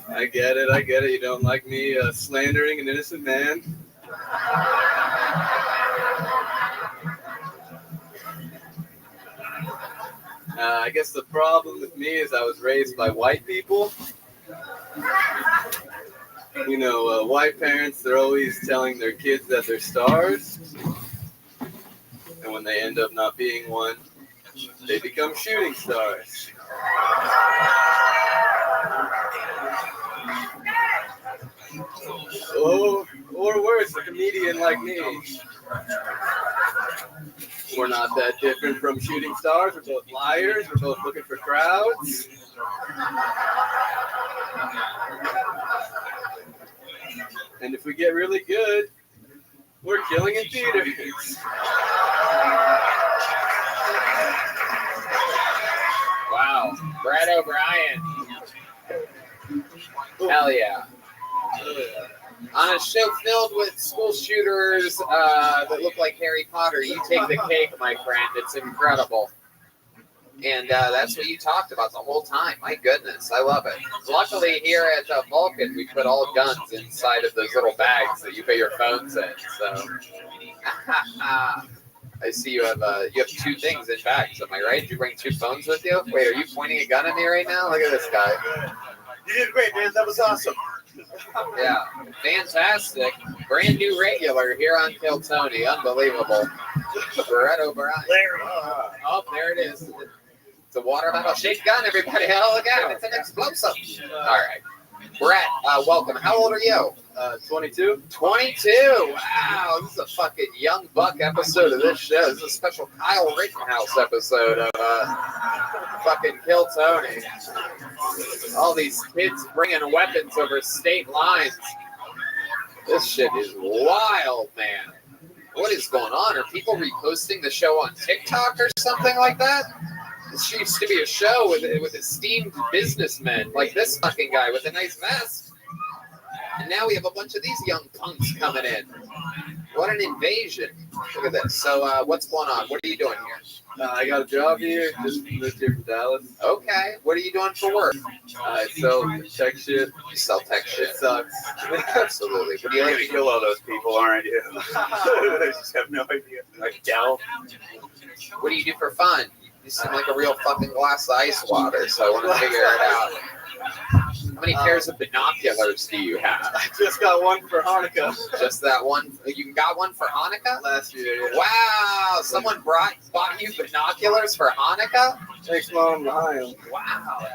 Speaker 4: I get it. You don't like me slandering an innocent man. I guess the problem with me is I was raised by white people. You know, white parents, they're always telling their kids that they're stars. And when they end up not being one, they become shooting stars. Oh, or worse, a comedian like me. We're not that different from shooting stars. We're both liars. We're both looking for crowds. And if we get really good, we're killing in theaters.
Speaker 2: Wow, Brett O'Brien. Hell yeah. On a show filled with school shooters that look like Harry Potter, you take the cake, my friend. It's incredible. And that's what you talked about the whole time. My goodness, I love it. Luckily, here at Vulcan, we put all guns inside of those little bags that you put your phones in. So, I see you have two things in bags. Am I right? Did you bring two phones with you? Wait, are you pointing a gun at me right now? Look at this guy.
Speaker 3: You did great, man. That was awesome.
Speaker 2: Yeah, fantastic. Brand new regular here on Kill Tony. Unbelievable. Brett O'Brien. Oh, there it is. It's a water metal shaped gun, everybody. Oh, look at it. It's an explosive. All right. Brett, welcome. How old are you?
Speaker 4: 22.
Speaker 2: 22. Wow, this is a fucking young buck episode of this show. This is a special Kyle Rittenhouse episode of fucking Kill Tony. All these kids bringing weapons over state lines. This shit is wild, man. What is going on? Are people reposting the show on TikTok or something like that? This used to be a show with esteemed businessmen, like this fucking guy with a nice vest. And now we have a bunch of these young punks coming in. What an invasion. Look at this. So what's going on? What are you doing here?
Speaker 4: I got a job here. Just moved here from Dallas.
Speaker 2: Okay. What are you doing for work?
Speaker 4: I sell tech shit.
Speaker 2: You sell tech shit.
Speaker 4: It sucks.
Speaker 2: Absolutely. What do you
Speaker 3: You're
Speaker 2: like
Speaker 3: gonna
Speaker 2: to
Speaker 3: kill all those people, aren't you? I just have no idea. Like Dell.
Speaker 2: What do you do for fun? You seem like a real fucking glass of ice water, so I want to figure it out. How many pairs of binoculars do you have?
Speaker 4: I just got one for Hanukkah
Speaker 2: Just that one? You got one for Hanukkah?
Speaker 4: last year. Yeah.
Speaker 2: Wow! Someone bought you binoculars for Hanukkah?
Speaker 4: Thanks, Mom. Behind.
Speaker 2: Wow!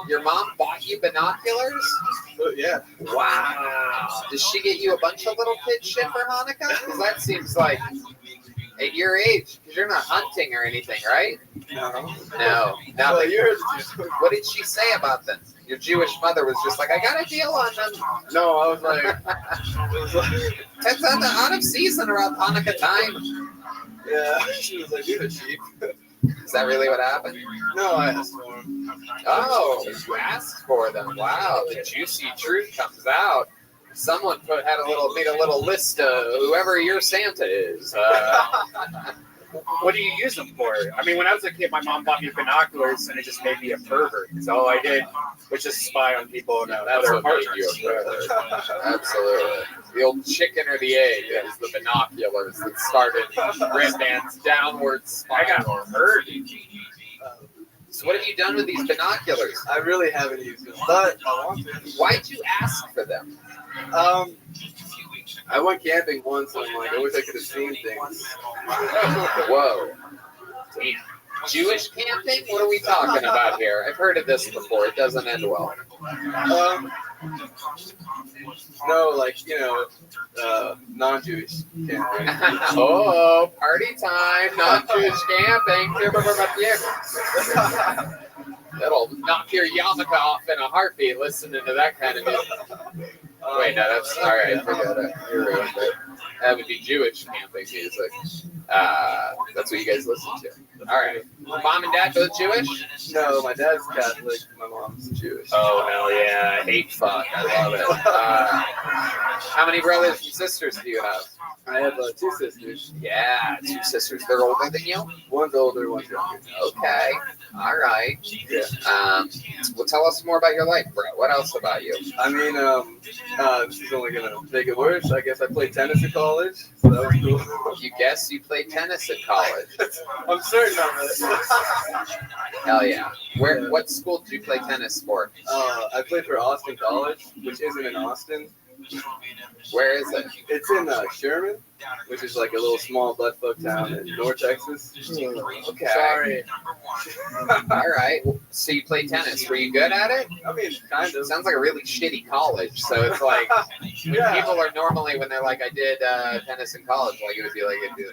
Speaker 2: Your mom bought you binoculars?
Speaker 4: Yeah.
Speaker 2: Wow! Does she get you a bunch of little kid shit for Hanukkah? Because that seems like at your age, because you're not hunting or anything, right?
Speaker 4: No.
Speaker 2: No.
Speaker 4: Well, yours.
Speaker 2: What did she say about them? Your Jewish mother was just like, I got a deal on them.
Speaker 4: No, I was like,
Speaker 2: It's out of season around Hanukkah time.
Speaker 4: yeah. She was like, these are cheap.
Speaker 2: Is that really what happened?
Speaker 4: No, I asked for them.
Speaker 2: Oh, you asked for them. Wow, the juicy truth comes out. Someone made a little list of whoever your Santa is.
Speaker 1: What do you use them for? I mean, when I was a kid, my mom bought me binoculars, and it just made me a pervert. Because all I did was just spy on people.
Speaker 2: That's
Speaker 1: other
Speaker 2: what made
Speaker 1: partners.
Speaker 2: you a pervert. Absolutely. The old chicken or the egg is the binoculars that started wristbands downwards.
Speaker 1: I got hurt.
Speaker 2: So what have you done with these binoculars?
Speaker 4: I really haven't used them, but I want to.
Speaker 2: Why'd you ask for them?
Speaker 4: I went camping once, and I'm like, I wish I could have seen things.
Speaker 2: Whoa. Damn. Jewish camping? What are we talking about here? I've heard of this before. It doesn't end well.
Speaker 4: No, like, non-Jewish camping.
Speaker 2: Oh, party time. Non-Jewish camping. That'll knock your yarmulke off in a heartbeat listening to that kind of music. Wait, no, that's all right. Forget it. You're ruined it. That would be Jewish camping music. That's what you guys listen to. All right. Mom and Dad both Jewish?
Speaker 4: No, my dad's Catholic. My mom's Jewish.
Speaker 2: Oh, hell yeah. I hate fuck. I love it. How many brothers and sisters do you have?
Speaker 4: I have 2 sisters.
Speaker 2: Yeah, 2 sisters. They're older than you?
Speaker 4: One's older, one's younger.
Speaker 2: Okay. All right.
Speaker 4: Yeah.
Speaker 2: Well, tell us more about your life, bro. What else about you?
Speaker 4: I mean, this is only going to make it worse. I guess I played tennis at college, so that was cool.
Speaker 2: You guess you played tennis at college.
Speaker 4: I'm certain of it.
Speaker 2: Hell yeah. What school did you play tennis for?
Speaker 4: I played for Austin College, which isn't in Austin.
Speaker 2: Where is it?
Speaker 4: It's in Sherman, which is like a little small buttfuck town in North Texas.
Speaker 2: Okay.
Speaker 4: Sorry.
Speaker 2: All right. So you played tennis. Were you good at it?
Speaker 4: I mean, kind of.
Speaker 2: Sounds like a really shitty college. So it's like
Speaker 4: Yeah.
Speaker 2: people are normally when they're like, I did tennis in college. Like it would be like, big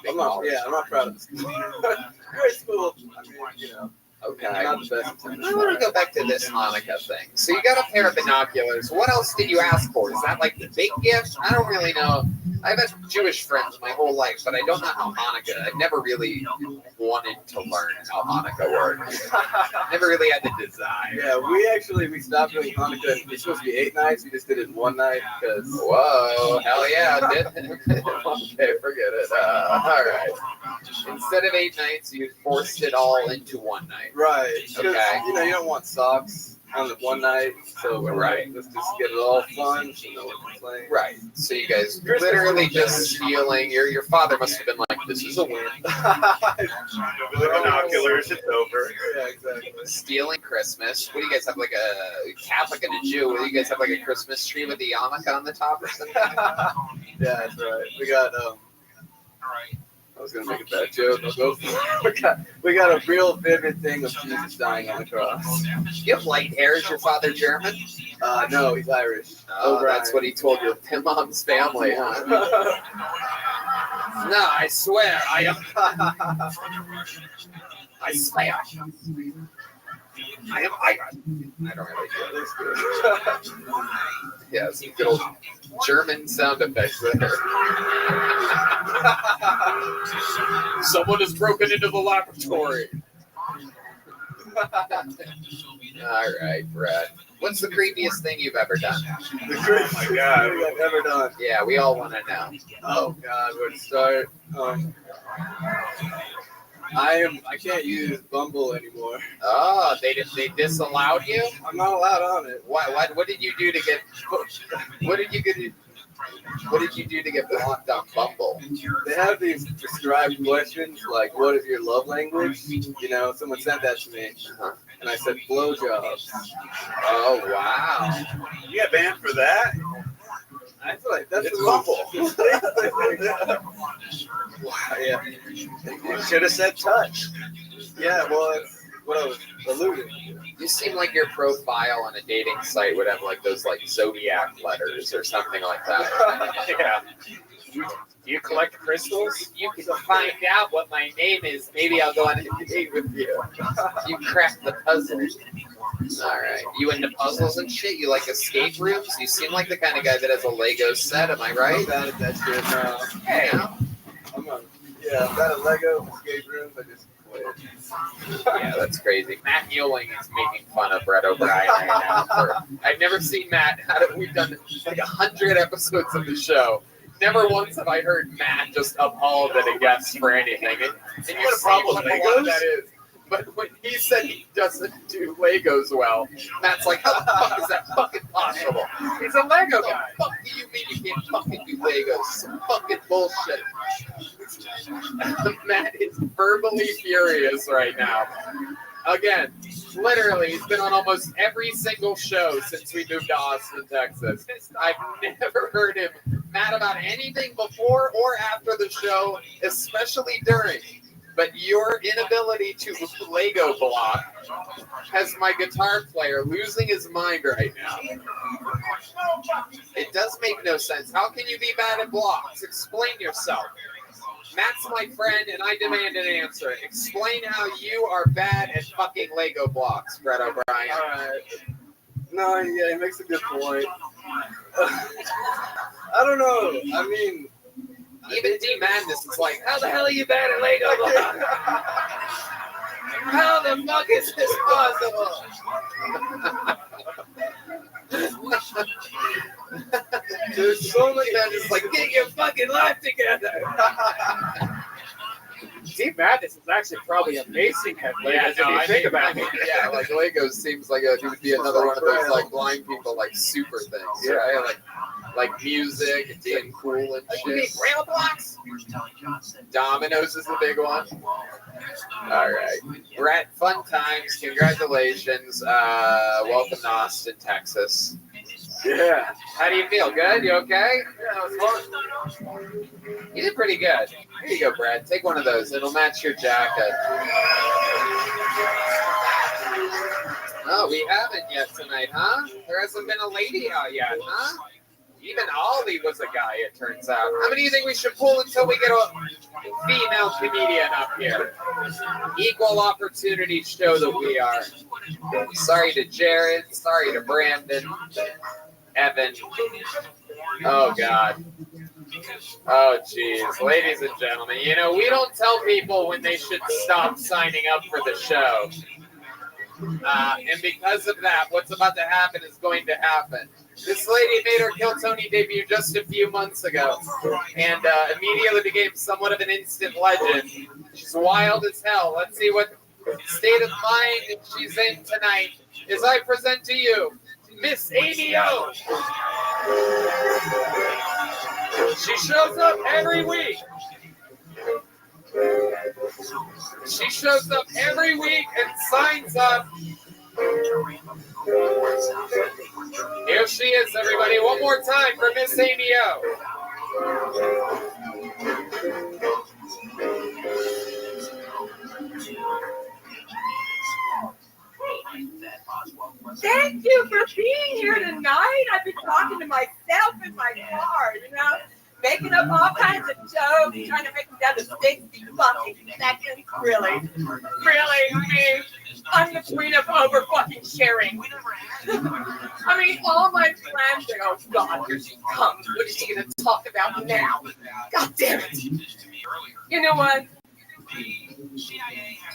Speaker 4: I'm not,
Speaker 2: college.
Speaker 4: I'm not proud of this. Great school. I mean,
Speaker 2: Okay.
Speaker 4: not the best.
Speaker 2: I want to go back to this Hanukkah thing. So you got a pair of binoculars. What else did you ask for? Is that like the big gift? I don't really know. I've had Jewish friends my whole life, but I don't know how Hanukkah. I've never really wanted to learn how Hanukkah works. Never really had the desire.
Speaker 4: Yeah, we stopped doing Hanukkah. It's supposed to be 8 nights. We just did it one night because.
Speaker 2: Whoa, hell yeah. Okay, forget it. All right. Instead of 8 nights, you forced it all into one night.
Speaker 4: Right.
Speaker 2: Okay.
Speaker 4: You don't want socks on the one night, so
Speaker 2: Right.
Speaker 4: let's just get it all fun. So no one can play.
Speaker 2: Right. So you guys literally just stealing. Your father must have been like, this is a win.
Speaker 3: The binoculars, it's over.
Speaker 4: Yeah, exactly.
Speaker 2: Stealing Christmas. What do you guys have, like a Catholic and a Jew? What do you guys have, like a Christmas tree with the yarmulke on the top or something?
Speaker 4: Yeah, that's right. We got I was gonna make a bad joke. I'll go for it. We got a real vivid thing of Jesus dying on the cross.
Speaker 2: You have light hair. Is your father German?
Speaker 4: No, he's Irish.
Speaker 2: Oh, that's what he told your mom's family, huh? No, I swear, I am. I swear. I am Irish. I don't really do it. Yeah, some good old German sound effects there. Someone has broken into the laboratory. All right, Brad. What's the creepiest thing you've ever done?
Speaker 4: The creepiest
Speaker 3: my God.
Speaker 4: thing I've ever done.
Speaker 2: Yeah, we all want to know.
Speaker 4: Oh God, where to start? I can't use Bumble anymore.
Speaker 2: Oh, they disallowed you?
Speaker 4: I'm not allowed on it.
Speaker 2: What did you do to get? What did you do to get blocked on Bumble?
Speaker 4: They have these prescribed questions like, "What is your love language?" You know, someone sent that to me,
Speaker 2: And I said, blowjobs. Oh, wow.
Speaker 3: You got banned for that?
Speaker 4: I feel like that's
Speaker 3: It's
Speaker 4: a
Speaker 3: awful.
Speaker 4: Wow, yeah.
Speaker 3: You should have said touch.
Speaker 4: Yeah, well, that's what I was alluding to.
Speaker 2: You seem like your profile on a dating site would have like those like zodiac letters or something like that.
Speaker 6: Yeah. Do you collect crystals?
Speaker 2: You can find out what my name is. Maybe I'll go on a date with you. You cracked the puzzle. All right. You into puzzles and shit? You like escape rooms? You seem like the kind of guy that has a Lego set. Am I
Speaker 4: I'm
Speaker 2: right?
Speaker 4: bad at that shit now.
Speaker 2: Hey.
Speaker 4: I'm bad at Lego, escape rooms. I just quit.
Speaker 2: Yeah, that's crazy. Matt Mueling is making fun of Brett O'Brien right now. I've never seen Matt. We've done like 100 episodes of the show. Never once have I heard Matt just appalled at a guest for anything. And you
Speaker 3: What a
Speaker 2: see
Speaker 3: problem
Speaker 2: what
Speaker 3: with
Speaker 2: a lot of
Speaker 3: Legos?
Speaker 2: that is. But when he said he doesn't do Legos well, Matt's like, how the fuck is that fucking possible?
Speaker 6: He's a Lego
Speaker 2: What
Speaker 6: guy.
Speaker 2: the fuck do you mean you can't fucking do Legos? Some fucking bullshit. Matt is verbally furious right now. Again, literally, he's been on almost every single show since we moved to Austin, Texas. I've never heard him mad about anything before or after the show, especially during. But your inability to Lego block has my guitar player losing his mind right now. It does make no sense. How can you be bad at blocks? Explain yourself. Matt's my friend, and I demand an answer. Explain how you are bad at fucking Lego blocks, Brett O'Brien.
Speaker 4: Alright. No, yeah, he makes a good point. I don't know. I mean,
Speaker 2: Even D Madness is like, how the hell are you bad at Lego blocks? How the fuck is this possible?
Speaker 4: there's so many.
Speaker 2: Man, it's like, get your fucking life together.
Speaker 6: Team Madness is actually probably amazing at Legos
Speaker 2: Yeah,
Speaker 6: if you think about it.
Speaker 2: Yeah, like Legos seems like it would be another one of those like blind people like super things.
Speaker 4: Yeah.
Speaker 2: Right? Like music and being cool and shit.
Speaker 6: Rail blocks?
Speaker 2: Dominoes is the big one. All right, Brett, fun times. Congratulations. Welcome to Austin, Texas.
Speaker 4: Yeah.
Speaker 2: How do you feel? Good? You okay?
Speaker 4: Yeah, it was fun.
Speaker 2: You did pretty good. Here you go, Brad. Take one of those. It'll match your jacket. Oh, we haven't yet tonight, huh? There hasn't been a lady out yet, huh? Even Ollie was a guy, it turns out. How many do you think we should pull until we get a female comedian up here? Equal opportunity show that we are. Sorry to Jared. Sorry to Brandon. Evan. Oh, God. Oh, jeez. Ladies and gentlemen, you know, we don't tell people when they should stop signing up for the show. And because of that, what's about to happen is going to happen. This lady made her Kill Tony debut just a few months ago and immediately became somewhat of an instant legend. She's wild as hell. Let's see what state of mind she's in tonight as I present to you Miss Amy O. She shows up every week. She shows up every week and signs up. Here she is, everybody. One more time for Miss Amy O.
Speaker 9: Thank you for being here tonight. I've been talking to myself in my car, you know, making up all kinds of jokes, trying to make them down to 60 fucking seconds. Really? I mean, I'm the queen of over fucking sharing. I mean, all my friends are, oh God, here she comes. What is she going to talk about now? God damn it. You know what?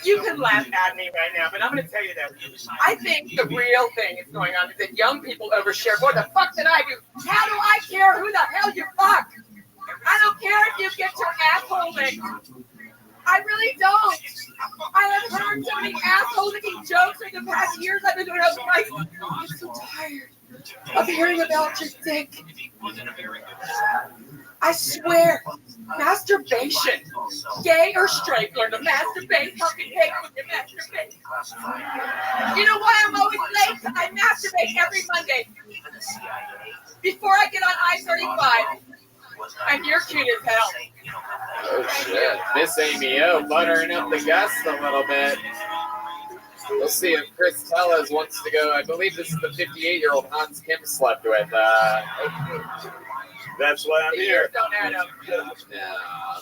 Speaker 9: You can laugh at me right now, but I'm going to tell you this. I think the real thing is going on is that young people overshare. What the fuck did I do? How do I care who the hell you fuck? I don't care if you get your asshole licked. I really don't. I have heard so many asshole licking jokes in the past years I've been doing it. I'm so tired of hearing about your dick. I swear, Masturbation. Gay or straight, learn to masturbate. Pumpkin cake when you masturbate. You know why I'm always late? I masturbate every Monday. Before I get on I-35. I'm your cute as hell.
Speaker 2: Oh shit. Miss Amy O buttering up the guests a little bit. We'll see if Chris Tellez wants to go. I believe this is the 58-year-old Hans Kim slept with.
Speaker 3: That's why I'm
Speaker 9: The
Speaker 3: here.
Speaker 9: years don't add up.
Speaker 2: No, I'm just
Speaker 9: No,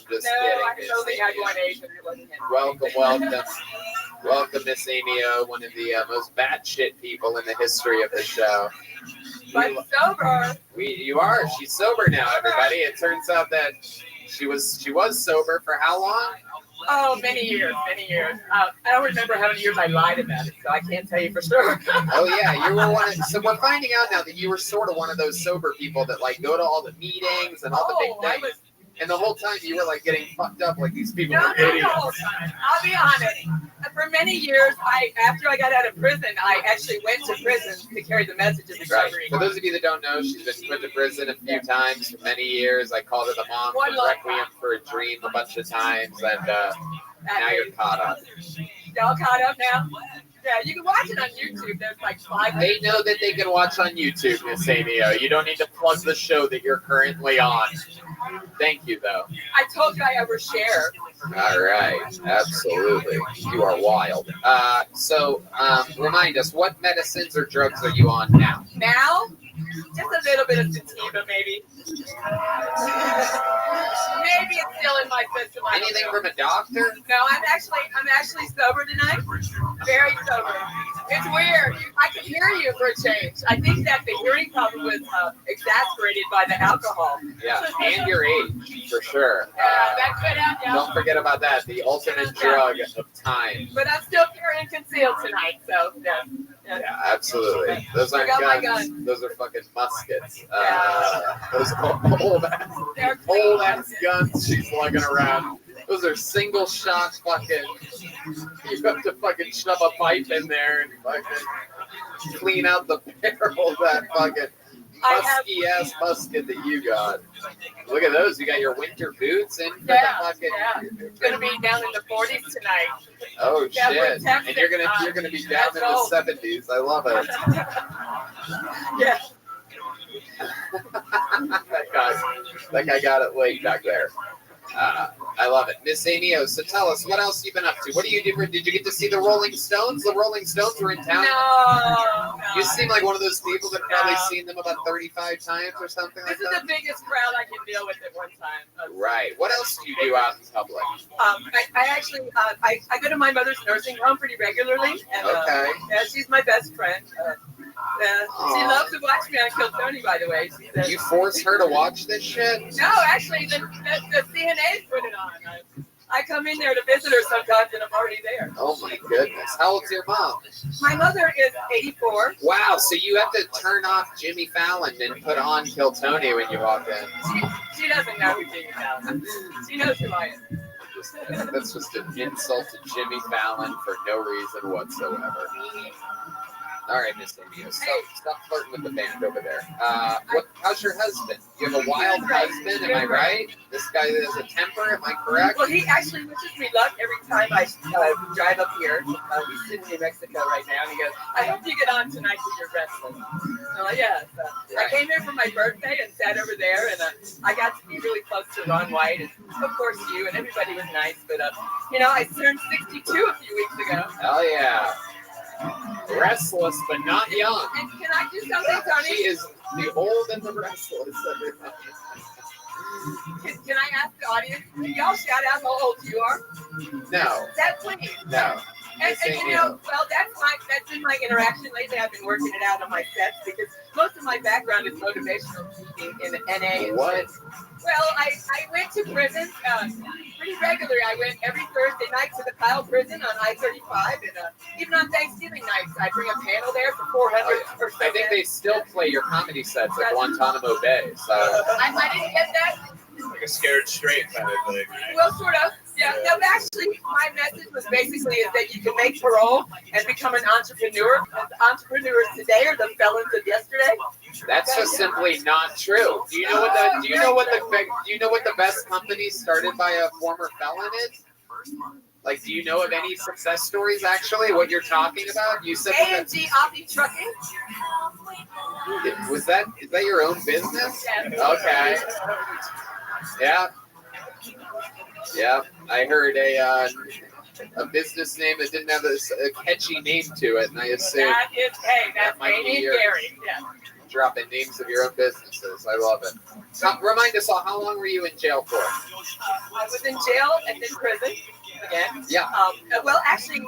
Speaker 2: kidding.
Speaker 9: I
Speaker 2: Miss
Speaker 9: only had
Speaker 2: Amy O.
Speaker 9: one age and it wasn't him.
Speaker 2: Welcome, Miss Amy O, one of the most batshit people in the history of the show.
Speaker 9: But sober.
Speaker 2: You are. She's sober now, everybody. It turns out that she was sober for how long?
Speaker 9: Oh, many years. I don't remember how many years I lied about it, so I can't tell you for sure.
Speaker 2: Oh yeah, you were one. So we're finding out now that you were sort of one of those sober people that like go to all the meetings and all the big
Speaker 9: I
Speaker 2: things.
Speaker 9: was.
Speaker 2: And the whole time you were like getting fucked up like these people
Speaker 9: No,
Speaker 2: were
Speaker 9: the
Speaker 2: idiots.
Speaker 9: whole time. I'll be honest. For many years, after I got out of prison, I actually went to prison to carry the message of the
Speaker 2: Right.
Speaker 9: recovery.
Speaker 2: For those of you that don't know, she's been put to prison a few times for many years. I called her the mom
Speaker 9: One
Speaker 2: from
Speaker 9: love.
Speaker 2: Requiem for a Dream a bunch of times, and now you're caught up.
Speaker 9: Y'all caught up now? Yeah, you can watch it on YouTube. There's like 5.
Speaker 2: They know that they can watch on YouTube, Miss Amy O. You don't need to plug the show that you're currently on. Thank you, though.
Speaker 9: I told you I overshare.
Speaker 2: All right, absolutely. You are wild. So, remind us, what medicines or drugs are you on now?
Speaker 9: Now, just a little bit of sativa, maybe. Maybe it's still in my system. I don't
Speaker 2: Anything
Speaker 9: know.
Speaker 2: from a doctor?
Speaker 9: No, I'm actually sober tonight. Very sober. It's weird. I can hear you for a change. I think that the hearing problem was exasperated by the alcohol.
Speaker 2: Yeah, and your age, for sure.
Speaker 9: That could have, yeah.
Speaker 2: Don't forget about that, the ultimate drug of time.
Speaker 9: But I'm still carrying concealed tonight, so yeah.
Speaker 2: Yeah, absolutely. Those aren't
Speaker 9: I got my
Speaker 2: guns.
Speaker 9: gun.
Speaker 2: Those are fucking muskets.
Speaker 9: Yeah.
Speaker 2: Those
Speaker 9: They're clean.
Speaker 2: old ass guns she's lugging around. Those are single shot fucking. You have to fucking shove a pipe in there and fucking clean out the barrel of that fucking musky ass musket that you got. Look at those. You got your winter boots in for the fucking.
Speaker 9: Yeah. It's gonna be down in the 40s tonight.
Speaker 2: Oh
Speaker 9: Yeah, we're
Speaker 2: shit! And you're gonna be down in
Speaker 9: that's
Speaker 2: the 70s. I love it.
Speaker 9: Yeah.
Speaker 2: that guy got it late back there. I love it. Miss Amy O, so tell us, what else you've been up to? What do you do? Did you get to see the Rolling Stones? The Rolling Stones were in town?
Speaker 9: No.
Speaker 2: You seem like one of those people that have probably
Speaker 9: No.
Speaker 2: seen them about 35 times or something like
Speaker 9: This is
Speaker 2: that.
Speaker 9: the biggest crowd I can deal with at one time.
Speaker 2: Right. What else do you do out in public?
Speaker 9: I actually I go to my mother's nursing home pretty regularly, and
Speaker 2: Okay.
Speaker 9: yeah, she's my best friend. She loves to watch me on Kill Tony, by the way. She says,
Speaker 2: You force her to watch this shit?
Speaker 9: no, actually, the CNA put it on. I come in there to visit her sometimes, and I'm already there.
Speaker 2: Oh my goodness. How old's your mom?
Speaker 9: My mother is 84.
Speaker 2: Wow, so you have to turn off Jimmy Fallon and put on Kill Tony when you walk in.
Speaker 9: She doesn't know who Jimmy Fallon is. She knows who I am.
Speaker 2: That's just an insult to Jimmy Fallon for no reason whatsoever. All right, Miss India, stop flirting with the band over there. How's your husband? You have a wild husband, am I right? This guy has a temper, am I correct?
Speaker 9: Well, he actually wishes me luck every time I drive up here. He's in New Mexico right now, and he goes, I hope you get on tonight with your wrestling. I'm like, yeah. So I came here for my birthday and sat over there, and I got to be really close to Ron White, and of course you, and everybody was nice. But, I turned 62 a few weeks ago.
Speaker 2: Oh, yeah. Restless, but not young.
Speaker 9: And can I do something, Tony?
Speaker 2: She is the old and the restless.
Speaker 9: Can I ask the audience, can y'all shout out how old you are?
Speaker 2: No.
Speaker 9: That please.
Speaker 2: No.
Speaker 9: And that's been my interaction lately. I've been working it out on my sets because most of my background is motivational speaking in NA. And
Speaker 2: what?
Speaker 9: Well, I went to prison pretty regularly. I went every Thursday night to the Kyle prison on I-35, and even on Thanksgiving nights, I bring a panel there for 400 or so.
Speaker 2: I think they still play your comedy sets at Guantanamo Bay. So
Speaker 9: I didn't get that.
Speaker 3: Like a scared straight kind of thing, right?
Speaker 9: Well, sort of. Yeah. No, actually, my message was basically is that you can make parole and become an entrepreneur. The entrepreneurs today are the felons of yesterday.
Speaker 2: That's just simply not true. Do you know what the best company started by a former felon is? Like, do you know of any success stories? Actually, what you're talking about? You said
Speaker 9: A&G Opti Trucking.
Speaker 2: is that your own business?
Speaker 9: Yes.
Speaker 2: Okay. Yeah. I heard a business name that didn't have a catchy name to it, and I assume
Speaker 9: That's
Speaker 2: might be
Speaker 9: Amy and Gary. Yeah.
Speaker 2: dropping names of your own businesses. I love it. Remind us all, how long were you in jail for?
Speaker 9: I was in jail and then prison again.
Speaker 2: Yeah.
Speaker 9: Well, actually,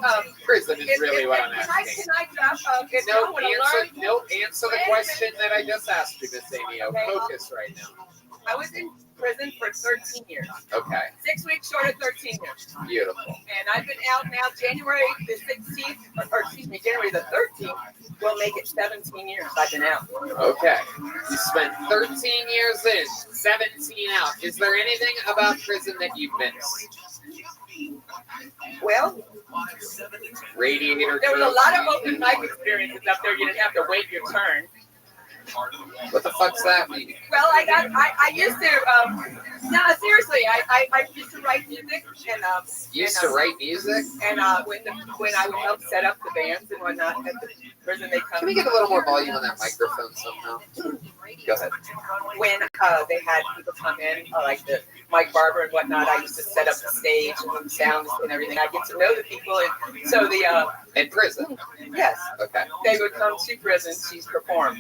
Speaker 2: Prison is really what I'm asking.
Speaker 9: Can I drop? If you want to learn,
Speaker 2: Answer the question that I just asked you, Miss Amy. Focus right now.
Speaker 9: I was in prison for 13 years.
Speaker 2: Okay.
Speaker 9: 6 weeks short of 13 years.
Speaker 2: Beautiful.
Speaker 9: And I've been out now January the 16th, or excuse me, January the 13th. We'll make it 17 years I've been out.
Speaker 2: Okay. You spent 13 years in, 17 out. Is there anything about prison that you missed?
Speaker 9: Well,
Speaker 2: Radiator.
Speaker 9: there was a lot of open mic experiences up there. You didn't have to wait your turn.
Speaker 2: What the fuck's that mean?
Speaker 9: Well, I used to, no, seriously, I used to write music and
Speaker 2: write music?
Speaker 9: And when I would help set up the bands and whatnot at the prison, they come.
Speaker 2: Can we get a little more volume on that microphone somehow? Go ahead.
Speaker 9: When they had people come in, like the Mike Barber and whatnot, I used to set up the stage and the sounds and everything. I get to know the people, and so
Speaker 2: in prison.
Speaker 9: Yes.
Speaker 2: Okay.
Speaker 9: They would come to prison to perform,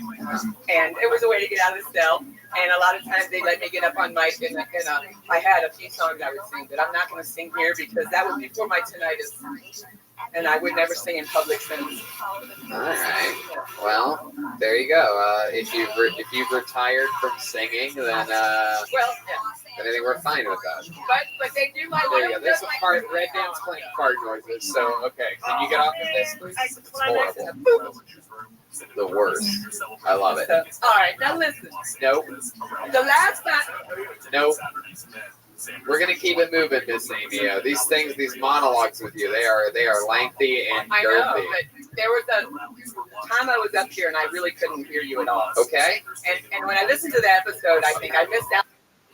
Speaker 9: and it was a way to get out of the cell. And a lot of times they let me get up on mic, and I had a few songs I would sing, but I'm not going to sing here because that was before my tinnitus, and I would never sing in public since.
Speaker 2: All right. Well, there you go. If you've retired from singing, then
Speaker 9: Well, yeah.
Speaker 2: I think we're fine with that.
Speaker 9: But they do my
Speaker 2: There you go. There's a fart. Red Dan's playing fart noises. So okay, can you get off of this, please? It's horrible. The worst. I love it.
Speaker 9: All right, now listen.
Speaker 2: Nope.
Speaker 9: The last time.
Speaker 2: Nope. We're gonna keep it moving, Miss Amy. These monologues with you, they are lengthy and
Speaker 9: I know,
Speaker 2: girthy.
Speaker 9: but there was a time I was up here and I really couldn't hear you at all.
Speaker 2: Okay.
Speaker 9: And when I listened to the episode, I think I missed out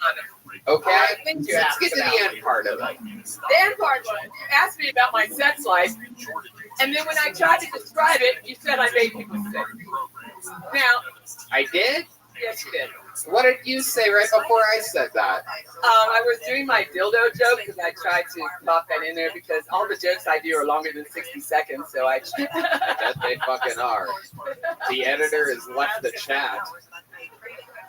Speaker 9: on it.
Speaker 2: Okay.
Speaker 9: Let's
Speaker 2: get to the end part of it.
Speaker 9: The end part was you asked me about my sex life, and then when I tried to describe it, you said I made people sick. Now,
Speaker 2: I did?
Speaker 9: yes, you did.
Speaker 2: What did you say right before I said that?
Speaker 9: I was doing my dildo joke because I tried to pop that in there because all the jokes I do are longer than 60 seconds, so I.
Speaker 2: That they fucking are. The editor has left the chat.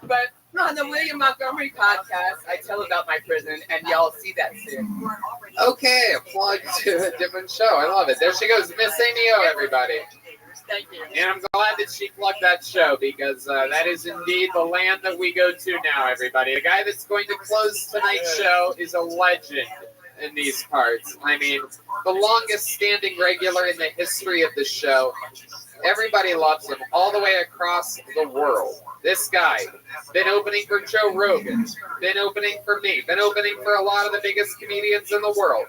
Speaker 9: But on the William Montgomery podcast, I tell about my prison, and y'all see that soon.
Speaker 2: Okay, a plug to a different show. I love it. There she goes, Miss Amy O, everybody.
Speaker 9: Thank you.
Speaker 2: And I'm glad that she plugged that show because that is indeed the land that we go to now, everybody. The guy that's going to close tonight's show is a legend in these parts. I mean, the longest standing regular in the history of the show. Everybody loves him all the way across the world. This guy, been opening for Joe Rogan, been opening for me, been opening for a lot of the biggest comedians in the world.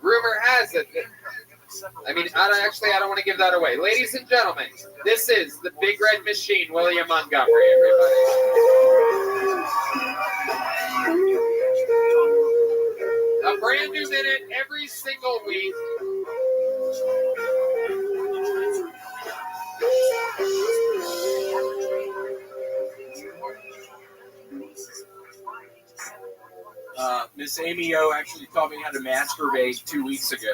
Speaker 2: Rumor has it that, I don't want to give that away. Ladies and gentlemen, this is the Big Red Machine, William Montgomery, everybody. A brand new minute every single week.
Speaker 1: Miss Amy O actually taught me how to masturbate 2 weeks ago.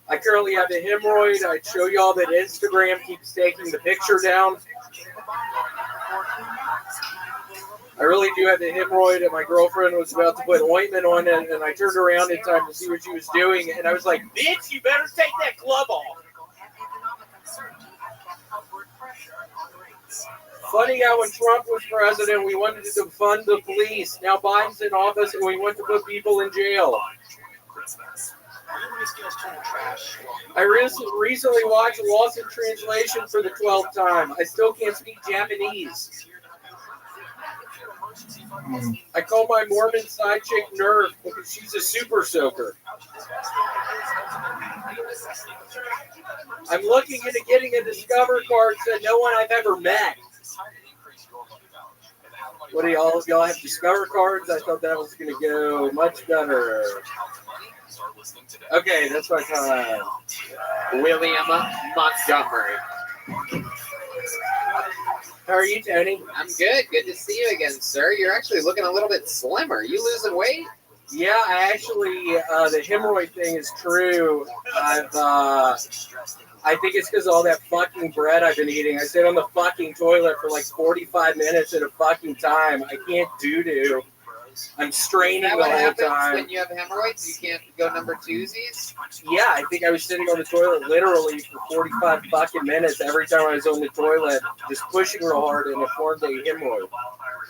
Speaker 1: I currently have a hemorrhoid. I'd show y'all that Instagram keeps taking the picture down. I really do have a hemorrhoid, and my girlfriend was about to put ointment on it, and I turned around in time to see what she was doing, and I was like, bitch, you better take that glove off. Funny how when Trump was president, we wanted to defund the police. Now Biden's in office, and we want to put people in jail. I recently watched Lost in Translation for the 12th time. I still can't speak Japanese.
Speaker 10: I call my Mormon side chick Nerf because she's a super soaker. I'm looking into getting a Discover card to no one I've ever met. What do y'all have Discover cards? I thought that was going to go much better. Okay, that's my time.
Speaker 2: William Montgomery.
Speaker 10: How are you, Tony?
Speaker 2: I'm good. Good to see you again, sir. You're actually looking a little bit slimmer. You losing weight?
Speaker 10: Yeah, I actually, the hemorrhoid thing is true. I think it's because of all that fucking bread I've been eating. I sit on the fucking toilet for like 45 minutes at a fucking time. I can't doo-doo. I'm straining the
Speaker 2: Is that what
Speaker 10: whole
Speaker 2: happens
Speaker 10: time.
Speaker 2: when you have hemorrhoids? You can't go number twosies?
Speaker 10: Yeah, I think I was sitting on the toilet literally for 45 fucking minutes every time I was on the toilet, just pushing real hard, and it formed a hemorrhoid.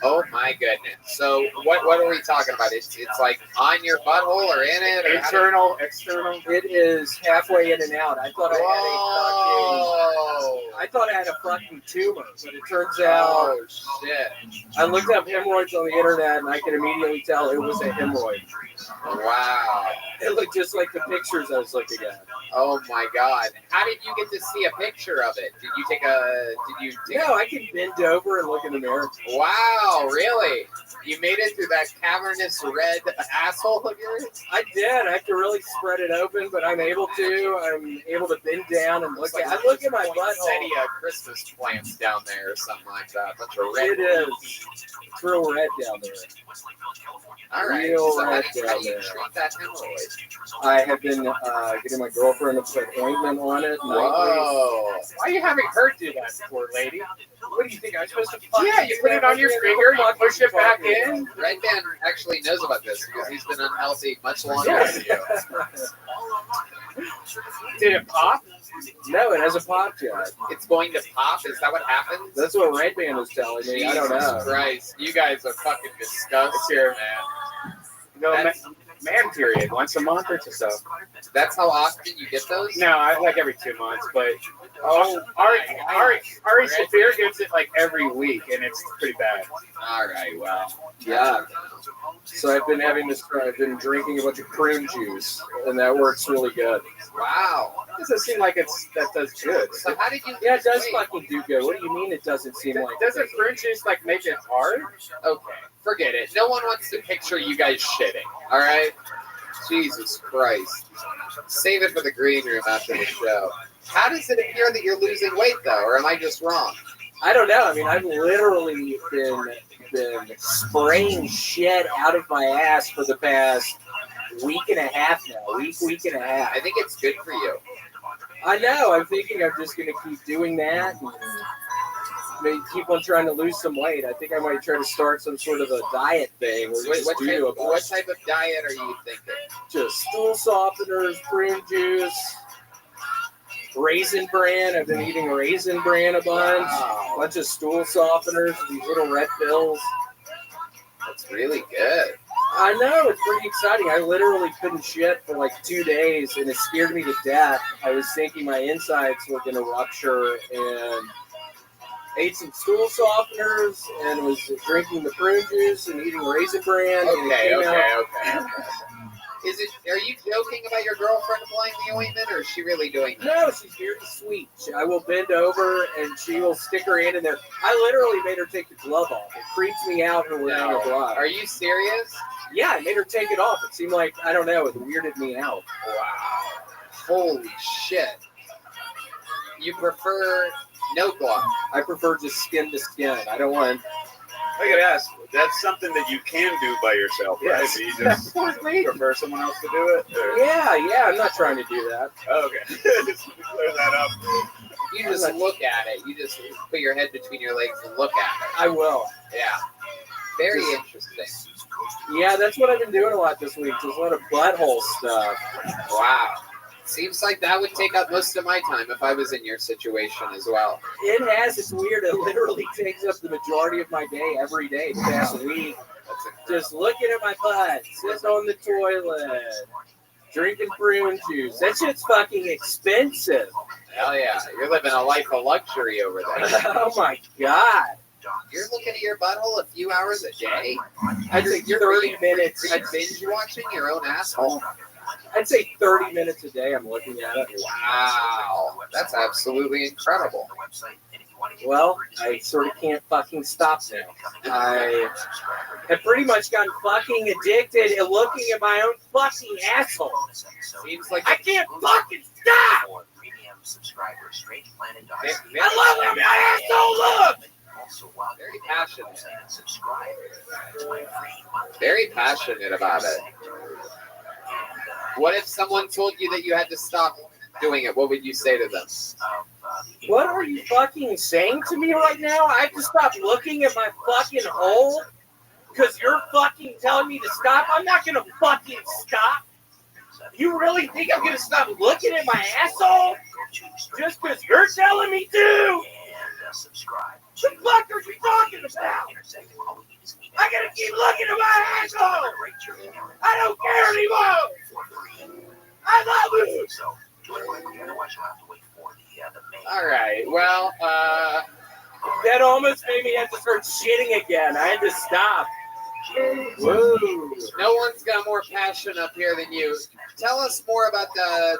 Speaker 2: Oh my goodness. So what are we talking about? It's like on your butthole or in it? Or
Speaker 10: Internal, external. It is halfway in and out. I thought I had a fucking tumor, but it turns out.
Speaker 2: Oh shit.
Speaker 10: I looked up hemorrhoids on the internet, and I could immediately tell it was a hemorrhoid.
Speaker 2: Wow.
Speaker 10: It looked just like the pictures I was looking at.
Speaker 2: Oh my god. How did you get to see a picture of it?
Speaker 10: No, I can bend over and look in the mirror.
Speaker 2: Wow, really? You made it through that cavernous red asshole of yours?
Speaker 10: I did. I have to really spread it open, but I'm able to. I'm able to bend down and look at. I look at my butthole.
Speaker 2: Christmas plants down there or something like that. Bunch of red.
Speaker 10: It is. It's real red down there.
Speaker 2: All right.
Speaker 10: Real
Speaker 2: So
Speaker 10: red
Speaker 2: how do
Speaker 10: down
Speaker 2: you
Speaker 10: there.
Speaker 2: treat that hemorrhoid?
Speaker 10: I have been getting my girlfriend to put ointment on it.
Speaker 2: Whoa.
Speaker 6: Why are you having her do that, poor lady? What do you think? I'm supposed to fucking
Speaker 10: Yeah,
Speaker 6: you put it on your finger, you push it back in?
Speaker 2: Red Man actually knows about this because he's been unhealthy much longer than you.
Speaker 6: Did it pop?
Speaker 10: No, it hasn't popped yet.
Speaker 2: It's going to pop? Is that what happens?
Speaker 10: That's what Red Band was telling me. I don't know.
Speaker 2: Jesus Christ. You guys are fucking disgusting, man.
Speaker 6: No, man period. Once a month or so.
Speaker 2: That's how often you get those?
Speaker 6: No, like every 2 months, but Ari Shafir gets it like every week, and it's pretty bad.
Speaker 2: All right, well.
Speaker 10: Yeah. So I've been drinking a bunch of prune juice, and that works really good.
Speaker 2: Wow.
Speaker 6: It doesn't seem like that does good.
Speaker 2: So how did you?
Speaker 10: Yeah, it does fucking do good. What do you mean it doesn't seem like?
Speaker 6: Doesn't prune juice like make it hard?
Speaker 2: Okay, forget it. No one wants to picture you guys shitting. All right. Jesus Christ. Save it for the green room after the show. How does it appear that you're losing weight though, or am I just wrong?
Speaker 10: I don't know. I mean, I've literally been spraying shit out of my ass for the past week and a half now. Week and a half.
Speaker 2: I think it's good for you.
Speaker 10: I know. I'm thinking I'm just going to keep doing that and maybe keep on trying to lose some weight. I think I might try to start some sort of a diet thing.
Speaker 2: What type of diet are you thinking?
Speaker 10: Just stool softeners, prune juice, Raisin Bran. I've been eating Raisin Bran a bunch.
Speaker 2: Wow.
Speaker 10: A bunch of stool softeners, these little red pills.
Speaker 2: That's really good.
Speaker 10: I know, it's pretty exciting. I literally couldn't shit for like 2 days, and it scared me to death. I was thinking my insides were going to rupture, and ate some stool softeners, and was drinking the prune juice and eating Raisin Bran.
Speaker 2: Okay. Are you joking about your girlfriend applying the ointment, or is she really doing that?
Speaker 10: No, she's very sweet. I will bend over, and she will stick her hand in there. I literally made her take the glove off. It creeps me out when we're wearing a glove.
Speaker 2: Are you serious?
Speaker 10: Yeah, I made her take it off. It seemed like, I don't know, it weirded me out.
Speaker 2: Wow. Holy shit. You prefer no glove?
Speaker 10: I prefer just skin to skin. I don't want...
Speaker 3: I gotta ask, that's something that you can do by yourself, right?
Speaker 10: Yes.
Speaker 3: You just prefer someone else to do it? Or?
Speaker 10: Yeah, I'm not trying to do that.
Speaker 3: Oh, okay. Just to clear that up.
Speaker 2: You just look at it. You just put your head between your legs and look at it.
Speaker 10: I will.
Speaker 2: Yeah. Very interesting.
Speaker 10: Yeah, that's what I've been doing a lot this week. Just a lot of butthole stuff.
Speaker 2: Wow. Seems like that would take up most of my time if I was in your situation as well.
Speaker 10: It has. It's weird. It literally takes up the majority of my day every day the past week. Just looking at my butt, sitting on the toilet, drinking prune juice. That shit's fucking expensive.
Speaker 2: Hell yeah. You're living a life of luxury over there.
Speaker 10: Oh my God.
Speaker 2: You're looking at your butthole a few hours a day?
Speaker 10: I'd say 30 minutes.
Speaker 2: Are you binge watching your own asshole?
Speaker 10: I'd say 30 minutes a day I'm looking at it.
Speaker 2: Wow. That's absolutely incredible.
Speaker 10: Well, I sort of can't fucking stop now. I have pretty much gotten fucking addicted at looking at my own fucking asshole.
Speaker 2: Seems like
Speaker 10: I can't fucking stop! I love how my asshole looks!
Speaker 2: very passionate. Very passionate about it. What if someone told you that you had to stop doing it? What would you say to them?
Speaker 10: What are you fucking saying to me right now? I have to stop looking at my fucking hole? Because you're fucking telling me to stop? I'm not gonna fucking stop. You really think I'm gonna stop looking at my asshole? Just because you're telling me to? What the fuck are you talking about? I gotta keep looking at my asshole! I don't care anymore! I love you!
Speaker 2: All right. Well,
Speaker 10: That almost made me have to start shitting again. I had to stop. Whoa.
Speaker 2: no one's got more passion up here than you. Tell us more about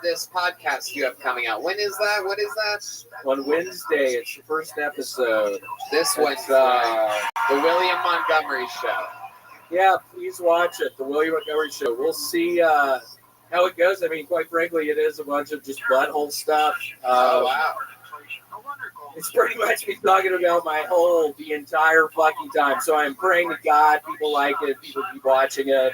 Speaker 2: this podcast you have coming out. When is that? What is that?
Speaker 10: On Wednesday, it's the first episode.
Speaker 2: This one's
Speaker 10: It's,
Speaker 2: the William Montgomery Show.
Speaker 10: Yeah, please watch it. The William Montgomery Show. We'll see how it goes. I mean, quite frankly, it is a bunch of just butthole stuff.
Speaker 2: Oh, wow.
Speaker 10: It's pretty much me talking about my whole the entire fucking time. So I'm praying to God people like it, people keep watching it.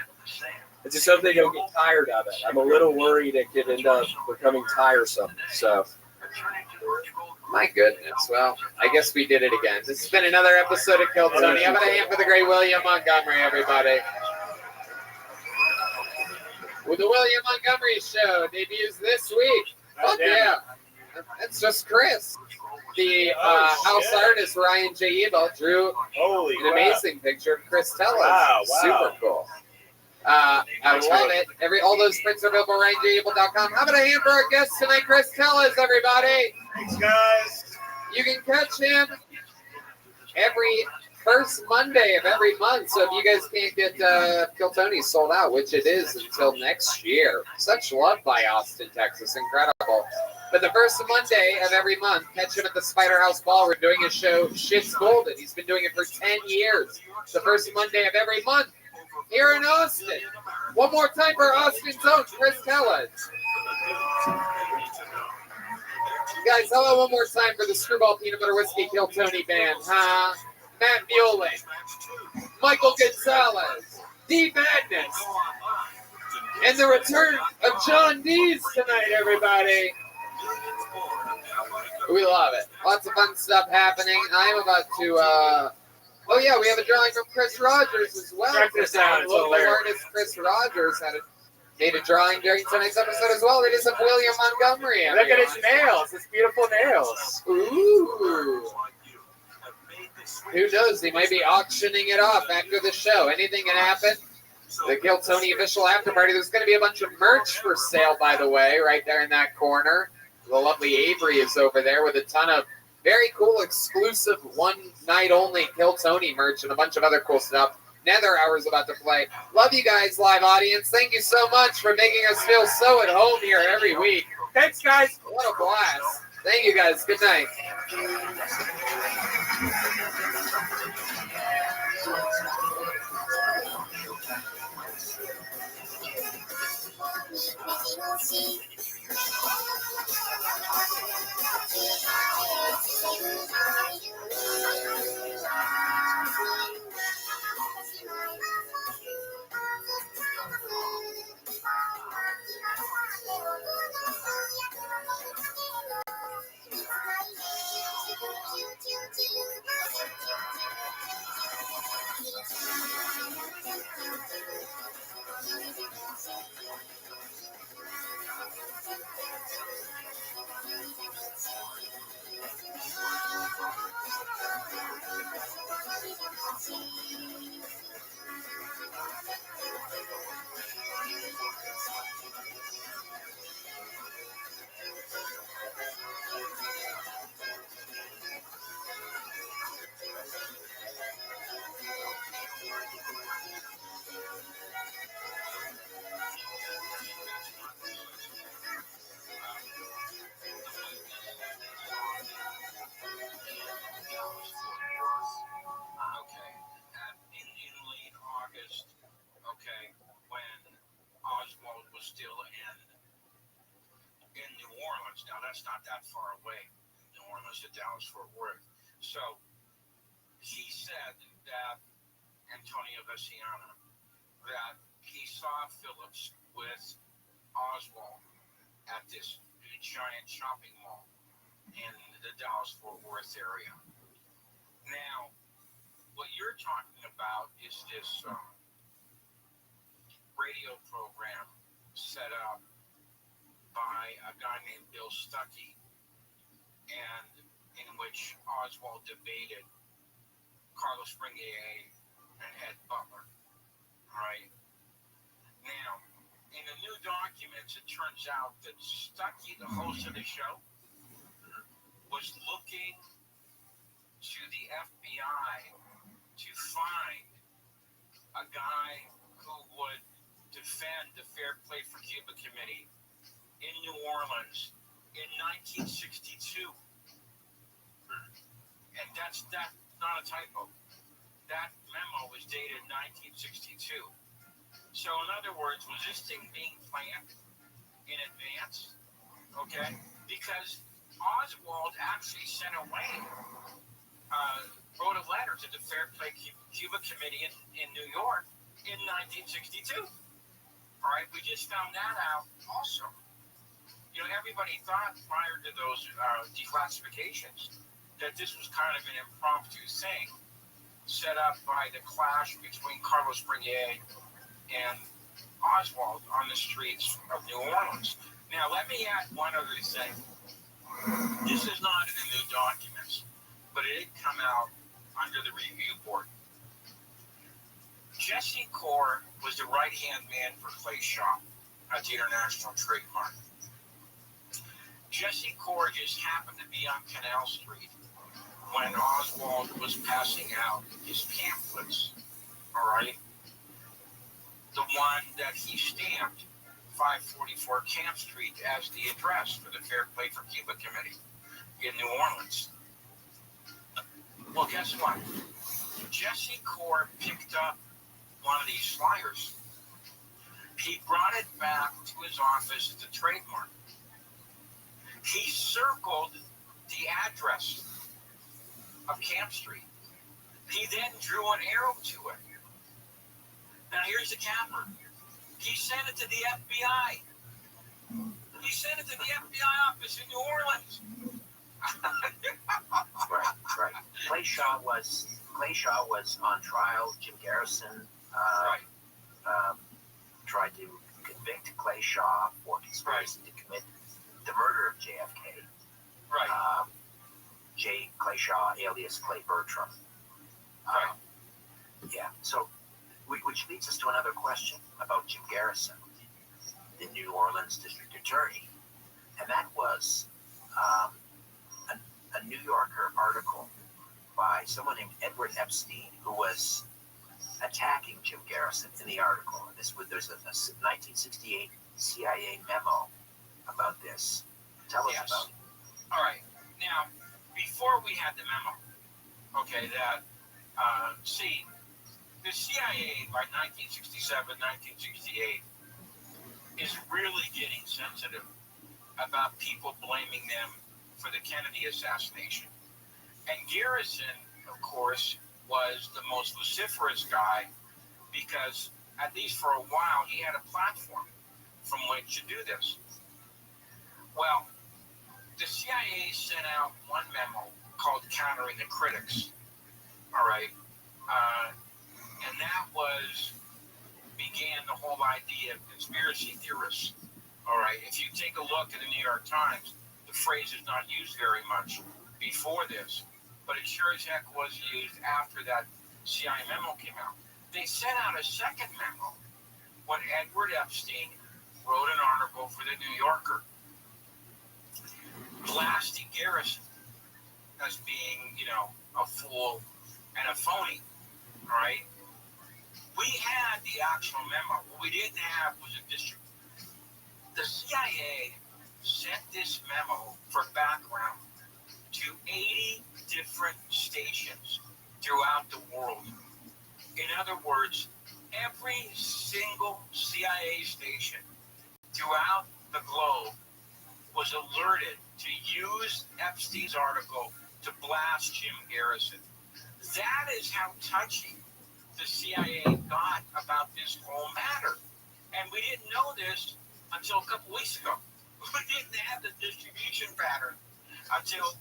Speaker 10: It's just something they don't get tired of it. I'm a little worried it could end up becoming tiresome. So
Speaker 2: My goodness. Well, I guess we did it again. This has been another episode of Kill Tony. How about a hand for the great William Montgomery, everybody? With the William Montgomery Show debuts this week. Fuck yeah. That's just Chris. The house artist Ryan J. Ebel drew
Speaker 3: Holy
Speaker 2: an amazing picture of Chris Tellis.
Speaker 3: Wow.
Speaker 2: Super cool. I love it. All those prints are available at RyanJAbel.com. How about a hand for our guest tonight, Chris Tellis, everybody?
Speaker 3: Thanks, guys.
Speaker 2: You can catch him every first Monday of every month. So if you guys can't get Kill Tony sold out, which it is until next year. Such love by Austin, Texas. Incredible. But the first Monday of every month, catch him at the Spider House Ball. We're doing a show, Shit's Golden. He's been doing it for 10 years. The first Monday of every month here in Austin. One more time for Austin's own Chris Tellis. Guys, hello one more time for the Screwball Peanut Butter Whiskey Kill Tony Band. Matt Muehlin, Michael Gonzalez, D. Madness, and the return of John Dees tonight, everybody. We love it. Lots of fun stuff happening. I'm about to, oh yeah, we have a drawing from Chris Rogers as well.
Speaker 10: Check this out, it's
Speaker 2: Local
Speaker 10: hilarious.
Speaker 2: artist Chris Rogers made a drawing during tonight's episode as well. It is of William Montgomery.
Speaker 10: look at his nails. His beautiful nails.
Speaker 2: Ooh. Who knows? He might be auctioning it off after the show. Anything can happen. The Kill Tony official after party. There's going to be a bunch of merch for sale, by the way, right there in that corner. The lovely Avery is over there with a ton of very cool, exclusive, one-night-only Kill Tony merch and a bunch of other cool stuff. Nether Hour's about to play. Love you guys, live audience. Thank you so much for making us feel so at home here every week.
Speaker 10: Thanks, guys.
Speaker 2: What a blast. Thank you, guys. Good night.
Speaker 11: Thank you. was to Dallas-Fort Worth. So he said that, Antonio Veciana, that he saw Phillips with Oswald at this giant shopping mall in the Dallas-Fort Worth area. Now, what you're talking about is this radio program set up by a guy named Bill Stuckey, and in which Oswald debated Carlos Ringier and Ed Butler. All right. Now, in the new documents, it turns out that Stuckey, the host of the show, was looking to the FBI to find a guy who would defend the Fair Play for Cuba Committee in New Orleans in 1962. And that's not a typo. That memo was dated 1962. So in other words, was this thing being planned in advance? Okay? Because Oswald actually sent away, wrote a letter to the Fair Play Cuba Committee in New York in 1962. All right? We just found that out also. You know, everybody thought prior to those declassifications that this was kind of an impromptu thing set up by the clash between Carlos Ringier and Oswald on the streets of New Orleans. Now, let me add one other thing. This is not in the new documents, but it did come out under the review board. Jesse Core was the right-hand man for Clay Shaw at the International Trade Mart. Jesse Core just happened to be on Canal Street when Oswald was passing out his pamphlets, all right? The one that he stamped 544 Camp Street as the address for the Fair Play for Cuba Committee in New Orleans. Well, guess what? Jesse Core picked up one of these flyers. He brought it back to his office at the Trade Mart. He circled the address of Camp Street. He then drew an arrow to it. Now here's the capper. He sent it to the FBI. He sent it to the FBI office in New Orleans.
Speaker 12: Right. Clay Shaw was on trial. Jim Garrison tried to convict Clay Shaw for conspiracy to commit the murder of JFK.
Speaker 11: Right.
Speaker 12: Clay Shaw, alias Clay Bertram. Yeah. So, which leads us to another question about Jim Garrison, the New Orleans district attorney, and that was a New Yorker article by someone named Edward Epstein, who was attacking Jim Garrison in the article. And there's a 1968 CIA memo about this. Tell us about it.
Speaker 11: All right. Now, before we had the memo, okay, that, see, the CIA by 1967, 1968 is really getting sensitive about people blaming them for the Kennedy assassination. And Garrison, of course, was the most vociferous guy because, at least for a while, he had a platform from which to do this. Well, the CIA sent out one memo called Countering the Critics, all right? And that began the whole idea of conspiracy theorists, all right? If you take a look at the New York Times, the phrase is not used very much before this, but it sure as heck was used after that CIA memo came out. They sent out a second memo when Edward Epstein wrote an article for the New Yorker blasting Garrison as being, a fool and a phony, all right? We had the actual memo. What we didn't have was a district. The CIA sent this memo for background to 80 different stations throughout the world. In other words, every single CIA station throughout the globe was alerted to to use Epstein's article to blast Jim Garrison. That is how touchy the CIA got about this whole matter. And we didn't know this until a couple weeks ago. We didn't have the distribution pattern until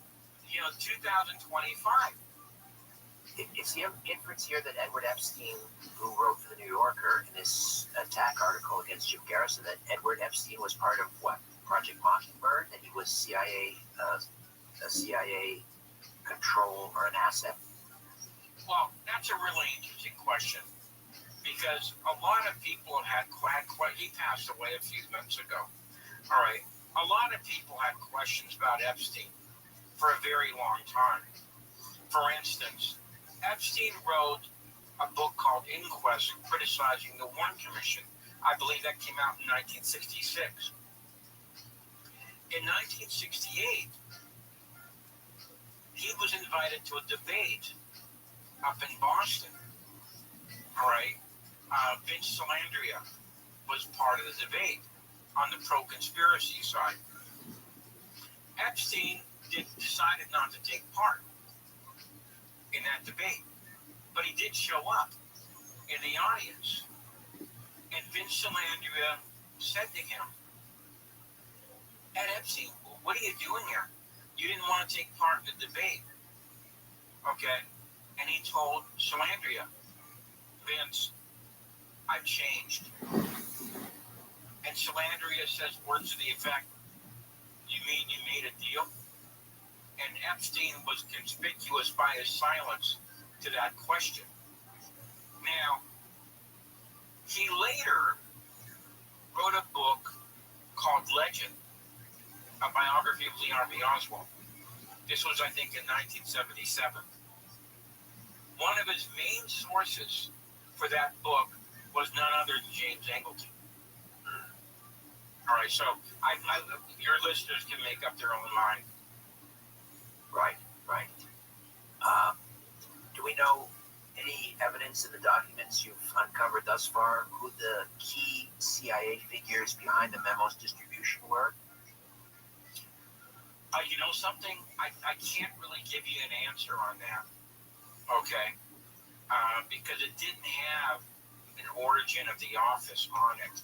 Speaker 11: 2025.
Speaker 12: It's the inference here that Edward Epstein, who wrote for the New Yorker in this attack article against Jim Garrison, that Edward Epstein was part of what? Project Mockingbird, that he was a CIA control or an asset?
Speaker 11: Well, that's a really interesting question because a lot of people had he passed away a few months ago. All right. A lot of people had questions about Epstein for a very long time. For instance, Epstein wrote a book called Inquest criticizing the Warren Commission. I believe that came out in 1966. In 1968, he was invited to a debate up in Boston. All right. Vince Salandria was part of the debate on the pro-conspiracy side. Epstein decided not to take part in that debate, but he did show up in the audience. And Vince Salandria said to him, Ed Epstein, what are you doing here? You didn't want to take part in the debate. Okay. And he told Salandria, Vince, I've changed. And Salandria says words to the effect, you mean you made a deal? And Epstein was conspicuous by his silence to that question. Now, he later wrote a book called Legend, a biography of Lee Harvey Oswald. This was, I think, in 1977. One of his main sources for that book was none other than James Angleton. All right, so your listeners can make up their own mind.
Speaker 12: Right. Do we know any evidence in the documents you've uncovered thus far who the key CIA figures behind the memo's distribution were?
Speaker 11: You know something? I can't really give you an answer on that. Okay? Because it didn't have an origin of the office on it.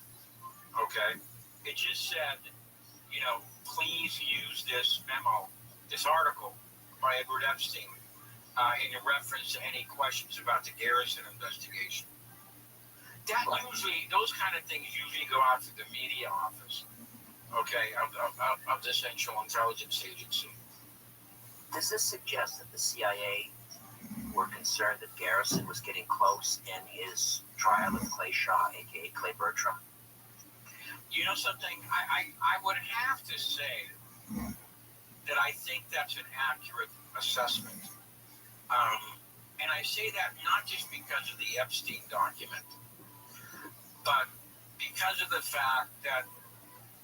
Speaker 11: Okay? It just said, please use this memo, this article by Edward Epstein in reference to any questions about the Garrison investigation. Those kind of things usually go out to the media office, okay, of the Central Intelligence Agency.
Speaker 12: Does this suggest that the CIA were concerned that Garrison was getting close in his trial with Clay Shaw, aka Clay Bertram?
Speaker 11: You know something? I would have to say that I think that's an accurate assessment. And I say that not just because of the Epstein document, but because of the fact that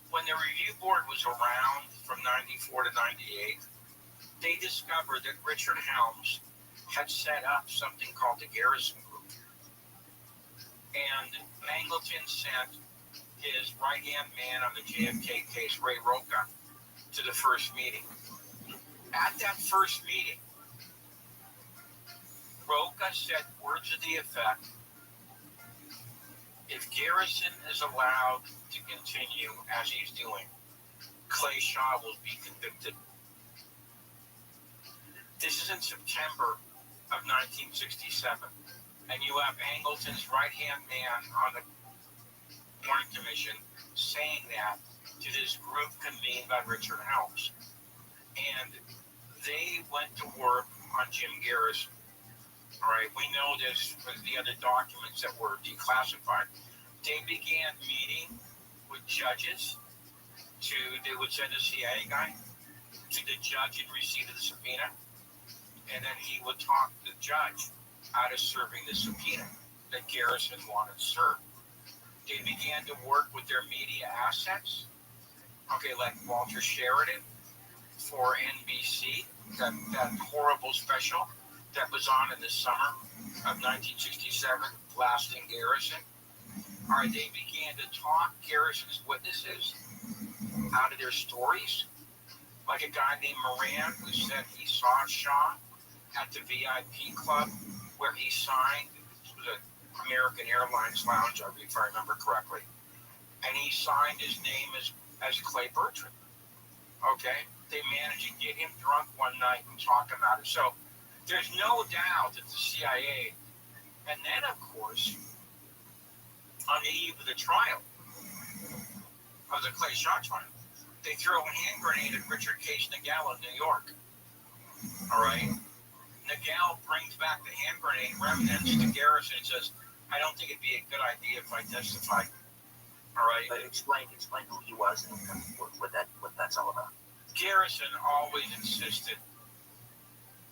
Speaker 11: when the review board was around from 94 to 98, they discovered that Richard Helms had set up something called the Garrison Group. And Angleton sent his right-hand man on the JFK case, Ray Roca, to the first meeting. At that first meeting, Roca said words to the effect, if Garrison is allowed to continue as he's doing, Clay Shaw will be convicted. This is in September of 1967, and you have Angleton's right-hand man on the Warren Commission saying that to this group convened by Richard Helms. And they went to work on Jim Garrison. All right, we know this from the other documents that were declassified. They began meeting with judges they would send a CIA guy to the judge in receipt of the subpoena, and then he would talk the judge out of serving the subpoena that Garrison wanted served. They began to work with their media assets, okay, like Walter Sheridan for NBC, that horrible special that was on in the summer of 1967, blasting Garrison. All right, they began to talk Garrison's witnesses out of their stories, like a guy named Moran who said he saw Shaw at the VIP club where he signed. This was an American Airlines lounge, if I remember correctly. And he signed his name as Clay Bertrand. Okay? They managed to get him drunk one night and talk about it. So there's no doubt that the CIA, and then, of course, on the eve of the trial, of the Clay Shaw trial, they throw a hand grenade at Richard Case Nagel in New York. All right? Nagel brings back the hand grenade remnants to Garrison and says, I don't think it'd be a good idea if I testified. All right?
Speaker 12: But explain who he was and what that's all about.
Speaker 11: Garrison always insisted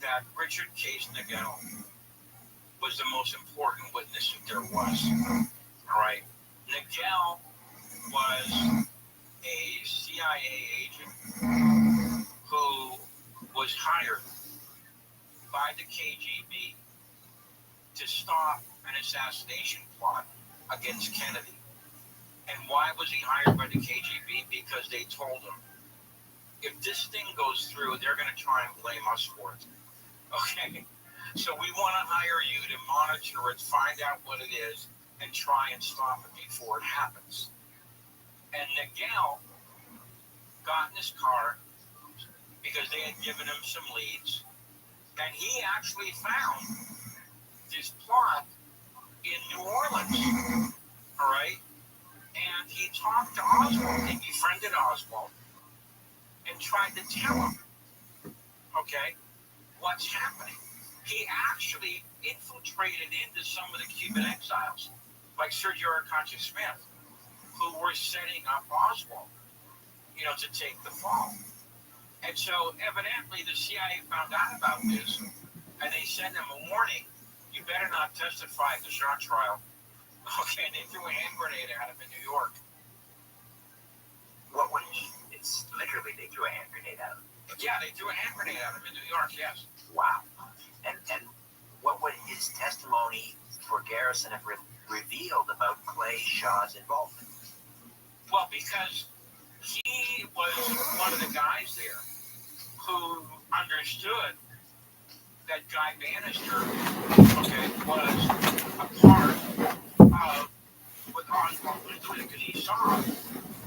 Speaker 11: that Richard Case Nagel was the most important witness that there was. All right? Nagel was a CIA agent who was hired by the KGB to stop an assassination plot against Kennedy. And why was he hired by the KGB? Because they told him, if this thing goes through, they're going to try and blame us for it. Okay? So we want to hire you to monitor it, find out what it is, and try and stop it before it happens. And Nagel got in his car because they had given him some leads, and he actually found this plot in New Orleans. All right? And he talked to Oswald. He befriended Oswald and tried to tell him, okay, what's happening. He actually infiltrated into some of the Cuban exiles, like Sergio Arcacha Smith, who were setting up Oswald, to take the fall. And so evidently the CIA found out about this, and they sent him a warning, you better not testify at the Shaw trial. Okay, and they threw a hand grenade at him in New York.
Speaker 12: It's literally they threw a hand grenade at him.
Speaker 11: Yeah, they threw a hand grenade at him in New York, yes.
Speaker 12: Wow. And what would his testimony for Garrison have revealed about Clay Shaw's involvement?
Speaker 11: Well, because he was one of the guys there who understood that Guy Bannister, okay, was a part of what Oswald was doing, because he saw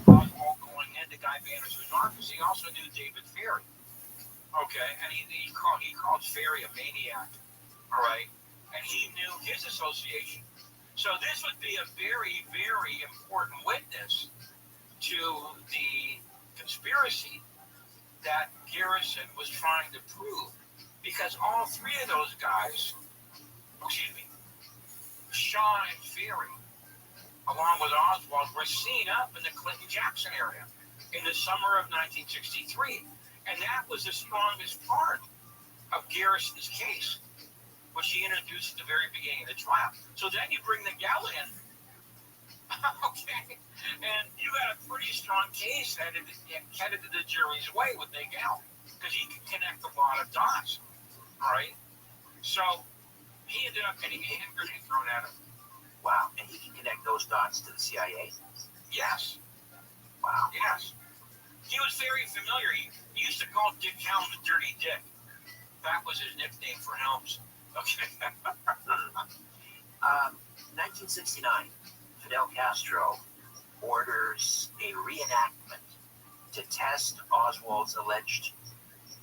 Speaker 11: Oswald going into Guy Bannister's office. He also knew David Ferry, okay, and he called Ferry a maniac, all right, and he knew his association. So this would be a very, very important witness to the conspiracy that Garrison was trying to prove, because all three of those guys, Shaw and Ferry, along with Oswald, were seen up in the Clinton-Jackson area in the summer of 1963. And that was the strongest part of Garrison's case, which he introduced at the very beginning of the trial. So then you bring the gal in, okay, and you got a pretty strong case headed to the jury's way with Nagel, because he can connect a lot of dots, all right? So he ended up getting a hand grenade thrown at him.
Speaker 12: Wow, and he can connect those dots to the CIA?
Speaker 11: Yes.
Speaker 12: Wow.
Speaker 11: Yes. He was very familiar. He used to call Dick Helms Dirty Dick. That was his nickname for Helms. Okay.
Speaker 12: 1969, Fidel Castro orders a reenactment to test Oswald's alleged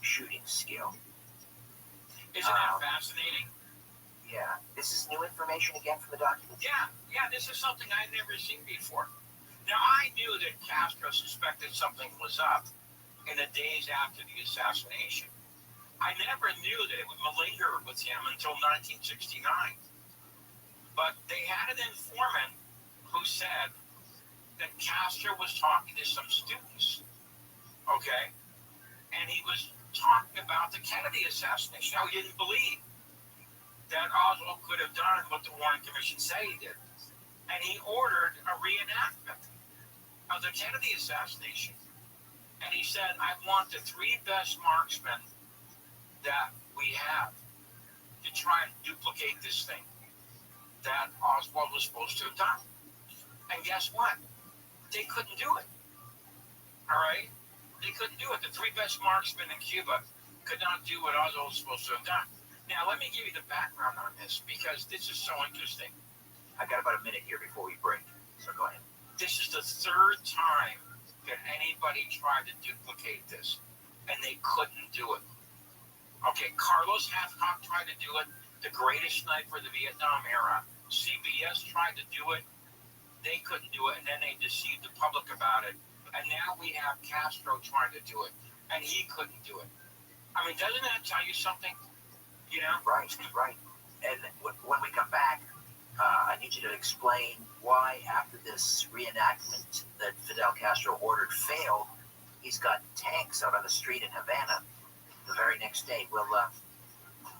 Speaker 12: shooting skill.
Speaker 11: Isn't that fascinating?
Speaker 12: Yeah. This is new information again from the document?
Speaker 11: Yeah, this is something I'd never seen before. Now, I knew that Castro suspected something was up in the days after the assassination. I never knew that it would malinger with him until 1969. But they had an informant who said that Castro was talking to some students, okay? And he was talking about the Kennedy assassination, how he didn't believe that Oswald could have done what the Warren Commission said he did. And he ordered a reenactment of the Kennedy assassination. And he said, I want the three best marksmen that we have to try and duplicate this thing that Oswald was supposed to have done. And guess what? They couldn't do it. All right? The They couldn't do it. The three best marksmen in Cuba could not do what Oswald was supposed to have done. Now, let me give you the background on this because this is so interesting.
Speaker 12: I've got about a minute here before we break, so go ahead.
Speaker 11: This is the third time that anybody tried to duplicate this, and they couldn't do it. Okay, Carlos Hathcock tried to do it, the greatest sniper of the Vietnam era. CBS tried to do it. They couldn't do it, and then they deceived the public about it. And now we have Castro trying to do it, and he couldn't do it. I mean, doesn't that tell you something? You know?
Speaker 12: Right. And when we come back, I need you to explain why, after this reenactment that Fidel Castro ordered failed, he's got tanks out on the street in Havana the very next day. We'll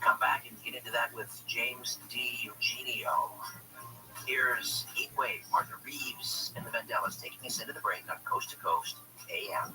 Speaker 12: come back and get into that with James D. Eugenio. Here's Heatwave, Martha Reeves, and the Vandellas taking us into the break on Coast to Coast AM.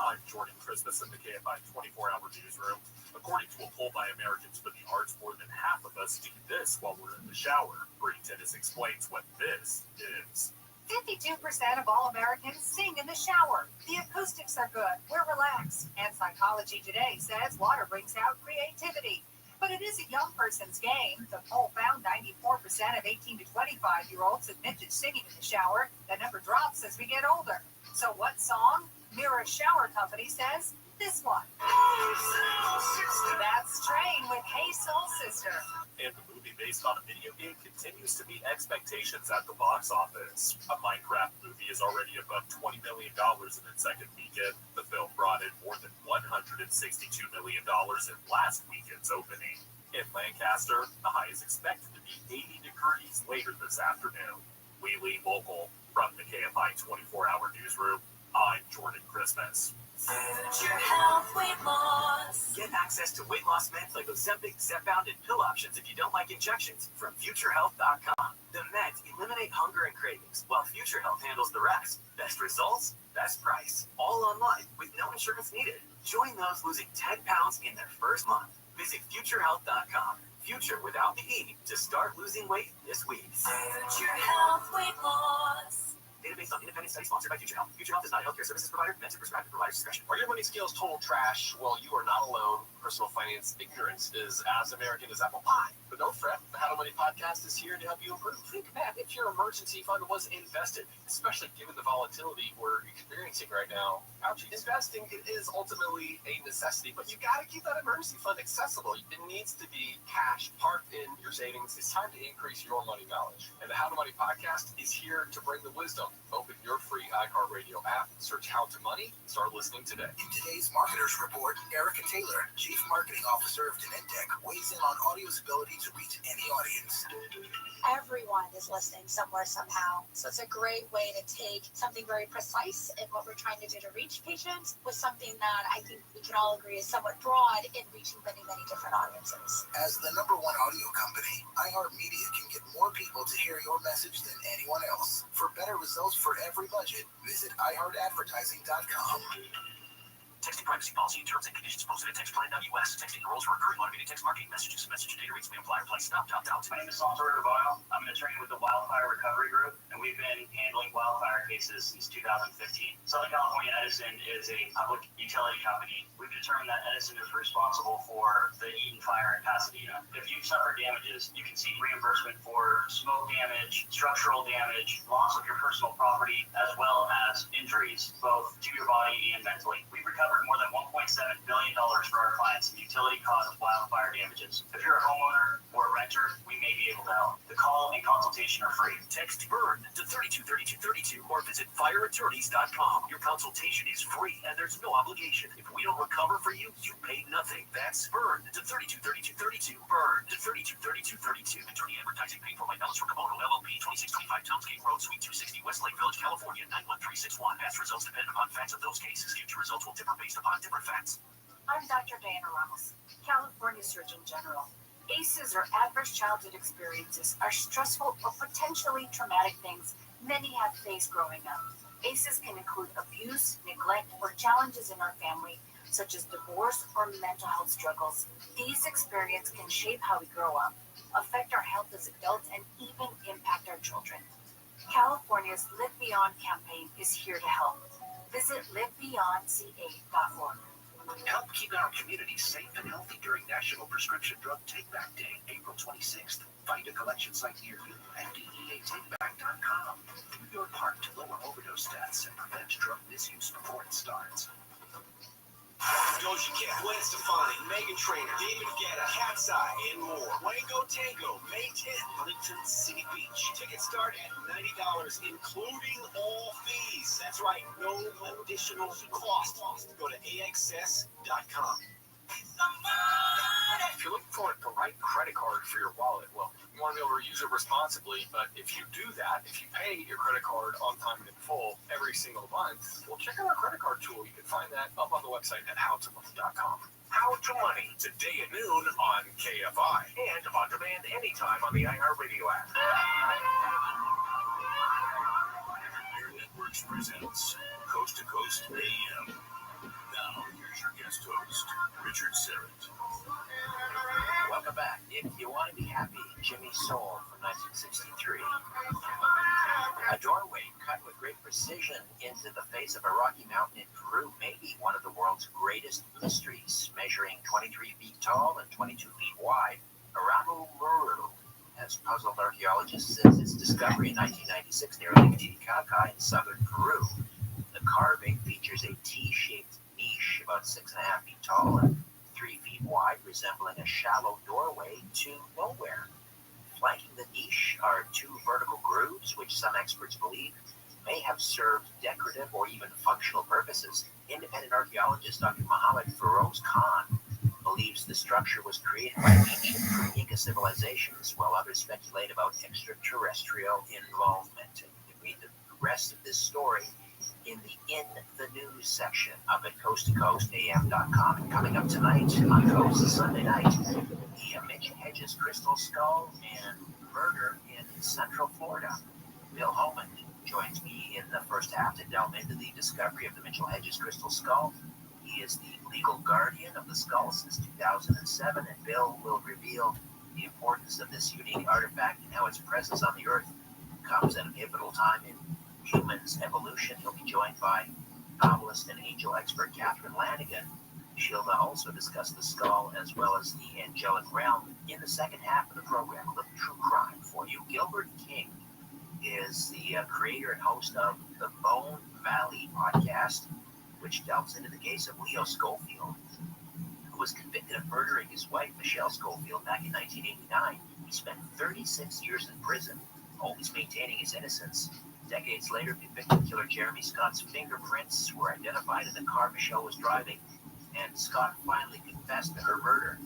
Speaker 13: I'm Jordan Christmas in the KFI 24-hour newsroom. According to a poll by Americans for the Arts, more than half of us do this while we're in the shower. Bree Tennis explains what this is.
Speaker 14: 52% of all Americans sing in the shower. The acoustics are good. We're relaxed. And Psychology Today says water brings out creativity. But it is a young person's game. The poll found 94% of 18 to 25-year-olds admit to singing in the shower. That number drops as we get older. So what song? Mirror Shower Company says this one. That's Train with Hey Soul Sister.
Speaker 13: And the movie based on a video game continues to meet expectations at the box office. A Minecraft movie is already above $20 million in its second weekend. The film brought in more than $162 million in last weekend's opening. In Lancaster, the high is expected to be 80 degrees later this afternoon. We leave local. From the KFI 24-hour newsroom, I'm Jordan Christmas.
Speaker 15: Future Health Weight Loss.
Speaker 12: Get access to weight loss meds like Ozempic, Zepbound, and pill options if you don't like injections from FutureHealth.com. The meds eliminate hunger and cravings, while Future Health handles the rest. Best results, best price. All online with no insurance needed. Join those losing 10 pounds in their first month. Visit FutureHealth.com. Future without the E to start losing weight this week.
Speaker 15: Future Health Weight Loss.
Speaker 12: Data based on independent study sponsored by Future Health. Future Health is not a healthcare services provider meant to prescribe at provider's discretion.
Speaker 16: Are your money skills total trash? Well, you are not alone. Personal finance ignorance is as American as apple pie. But don't fret, the How to Money podcast is here to help you improve. Think back if your emergency fund was invested, especially given the volatility we're experiencing right now. Ouch, investing it is ultimately a necessity, but you got to keep that emergency fund accessible. It needs to be cash parked in your savings. It's time to increase your money knowledge. And the How to Money podcast is here to bring the wisdom. Open your free iHeartRadio app, search How to Money, and start listening today.
Speaker 17: In today's Marketers Report, Erica Taylor, Chief Marketing Officer of Genentech, weighs in on audio's ability to reach any audience.
Speaker 14: Everyone is listening somewhere, somehow. So it's a great way to take something very precise in what we're trying to do to reach patients with something that I think we can all agree is somewhat broad in reaching many, many different audiences.
Speaker 17: As the #1 audio company, iHeartMedia can get more people to hear your message than anyone else. For better results for every budget, visit iHeartAdvertising.com.
Speaker 12: Texting privacy policy and terms and conditions posted at textplan.us. Texting enrolls for recurring automated text marketing messages. Message data rates may apply. Reply stop, opt out.
Speaker 18: My name is Salter Carvalho. I'm an attorney with the Wildfire Recovery Group, and we've been handling wildfire cases since 2015. Southern California Edison is a public utility company. We've determined that Edison is responsible for the Eden fire in Pasadena. If you've suffered damages, you can seek reimbursement for smoke damage, structural damage, loss of your personal property, as well as injuries, both to your body and mentally. We've recovered more than $1.6 billion for our clients in utility-caused wildfire damages. If you're a homeowner or a renter, we may be able to help. The call and consultation are free.
Speaker 13: Text BURN to 323232 or visit fireattorneys.com. Your consultation is free and there's no obligation. If we don't recover for you, you pay nothing. That's BURN to 323232. BURN to 323232. Attorney advertising paid for by Ellis Riccobono, LLP, 2625 Townsgate Road, Suite 260, Westlake Village, California, 91361. Past results depend upon facts of those cases. Future results will differ based upon different facts.
Speaker 14: I'm Dr. Diana Ramos, California Surgeon General. ACEs, or adverse childhood experiences, are stressful or potentially traumatic things many have faced growing up. ACEs can include abuse, neglect, or challenges in our family, such as divorce or mental health struggles. These experiences can shape how we grow up, affect our health as adults, and even impact our children. California's Live Beyond campaign is here to help. Visit livebeyondca.org.
Speaker 13: Help keep our community safe and healthy during National Prescription Drug Take-Back Day, April 26th. Find a collection site near you at DEATakeback.com. Do your part to lower overdose deaths and prevent drug misuse before it starts.
Speaker 19: Doja Cat, Gwen Stefani, Megan Trainor, David Guetta, Cat's Eye, and more. Wango Tango, May 10th, Huntington City Beach. Tickets start at $90, including all fees. That's right, no additional cost. Go to AXS.com.
Speaker 16: If you're looking for the right credit card for your wallet, well, you want to be able to use it responsibly. But if you do that, if you pay your credit card on time and in full every single month, well, check out our credit card tool. You can find that up on the website at howtomoney.com.
Speaker 13: How to Money, today at noon on KFI and on demand anytime on the iHeartRadio app.
Speaker 19: Air Networks presents Coast to Coast AM. Now, here's your guest host, Richard Serrett.
Speaker 12: Welcome back. If You Want to Be Happy, Jimmy Soul from 1963. A doorway cut with great precision into the face of a rocky mountain in Peru may be one of the world's greatest mysteries. Measuring 23 feet tall and 22 feet wide, Aramu Muru has puzzled archaeologists since its discovery in 1996 near Lake Titicaca in southern Peru. The carving features a T-shaped niche about 6.5 feet tall and 3 feet wide, resembling a shallow doorway to nowhere. Flanking the niche are 2 vertical grooves, which some experts believe may have served decorative or even functional purposes. Independent archaeologist Dr. Muhammad Feroz Khan believes the structure was created by ancient pre-Inca civilizations, while others speculate about extraterrestrial involvement. And you can read the rest of this story in the news section up at coasttocoastam.com. And coming up tonight on Coast Sunday night, the Mitch Hedges crystal skull and murder in Central Florida. Bill Holman joins me in the first half to delve into the discovery of the Mitchell Hedges crystal skull. He is the legal guardian of the skull since 2007, and Bill will reveal the importance of this unique artifact and how its presence on the Earth comes at a pivotal time in humans' evolution. He'll be joined by novelist and angel expert Catherine Lanigan. She'll also discuss the skull as well as the angelic realm in the second half of the program. A little true crime for you. Gilbert King is the creator and host of the Bone Valley podcast, which delves into the case of Leo Schofield, who was convicted of murdering his wife, Michelle Schofield, back in 1989. He spent 36 years in prison, always maintaining his innocence. Decades later, convicted killer Jeremy Scott's fingerprints were identified in the car Michelle was driving, and Scott finally confessed to her murder.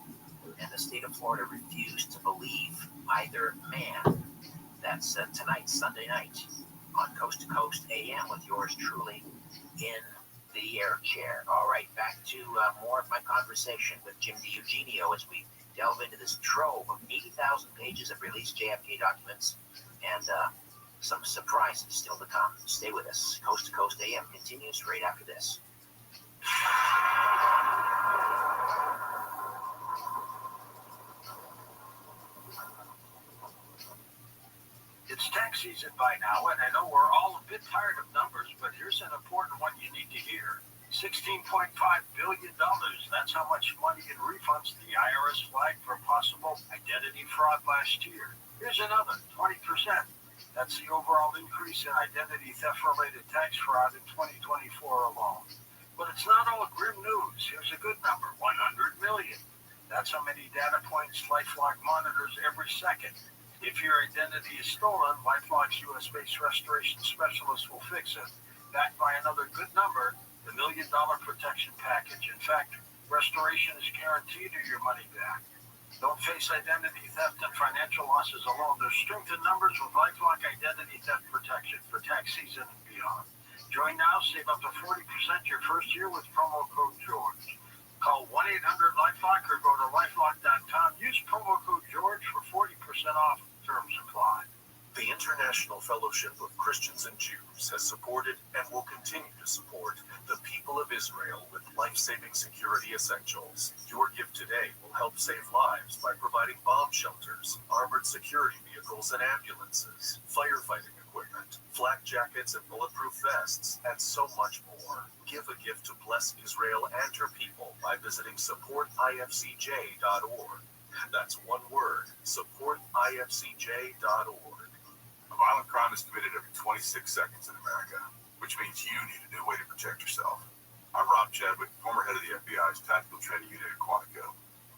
Speaker 12: And the state of Florida refused to believe either man. That's tonight, Sunday night, on Coast to Coast AM with yours truly in the air chair. All right, back to more of my conversation with Jim DiEugenio as we delve into this trove of 80,000 pages of released JFK documents and some surprises still to come. Stay with us. Coast to Coast AM continues right after this.
Speaker 11: It's tax season by now, and I know we're all a bit tired of numbers, but here's an important one you need to hear. $16.5 billion. That's how much money in refunds the IRS flagged for possible identity fraud last year. Here's another, 20%. That's the overall increase in identity theft-related tax fraud in 2024 alone.
Speaker 19: But it's not all grim news. Here's a good number, 100 million. That's how many data points LifeLock monitors every second. If your identity is stolen, LifeLock's US-based restoration specialist will fix it. Backed by another good number, the $1 million protection package. In fact, restoration is guaranteed or your money back. Don't face identity theft and financial losses alone. There's strength in numbers with LifeLock Identity Theft Protection for tax season and beyond. Join now, save up to 40% your first year with promo code George. Call 1-800-LifeLock or go to lifelock.com. Use promo code George for 40% off. Terms apply.
Speaker 13: The International Fellowship of Christians and Jews has supported and will continue to support the people of Israel with life-saving security essentials. Your gift today will help save lives by providing bomb shelters, armored security vehicles and ambulances, firefighting equipment, flak jackets and bulletproof vests, and so much more. Give a gift to bless Israel and her people by visiting supportifcj.org. That's one word, supportifcj.org.
Speaker 20: A violent crime is committed every 26 seconds in America, which means you need a new way to protect yourself. I'm Rob Chadwick, former head of the FBI's Tactical Training Unit at Quantico.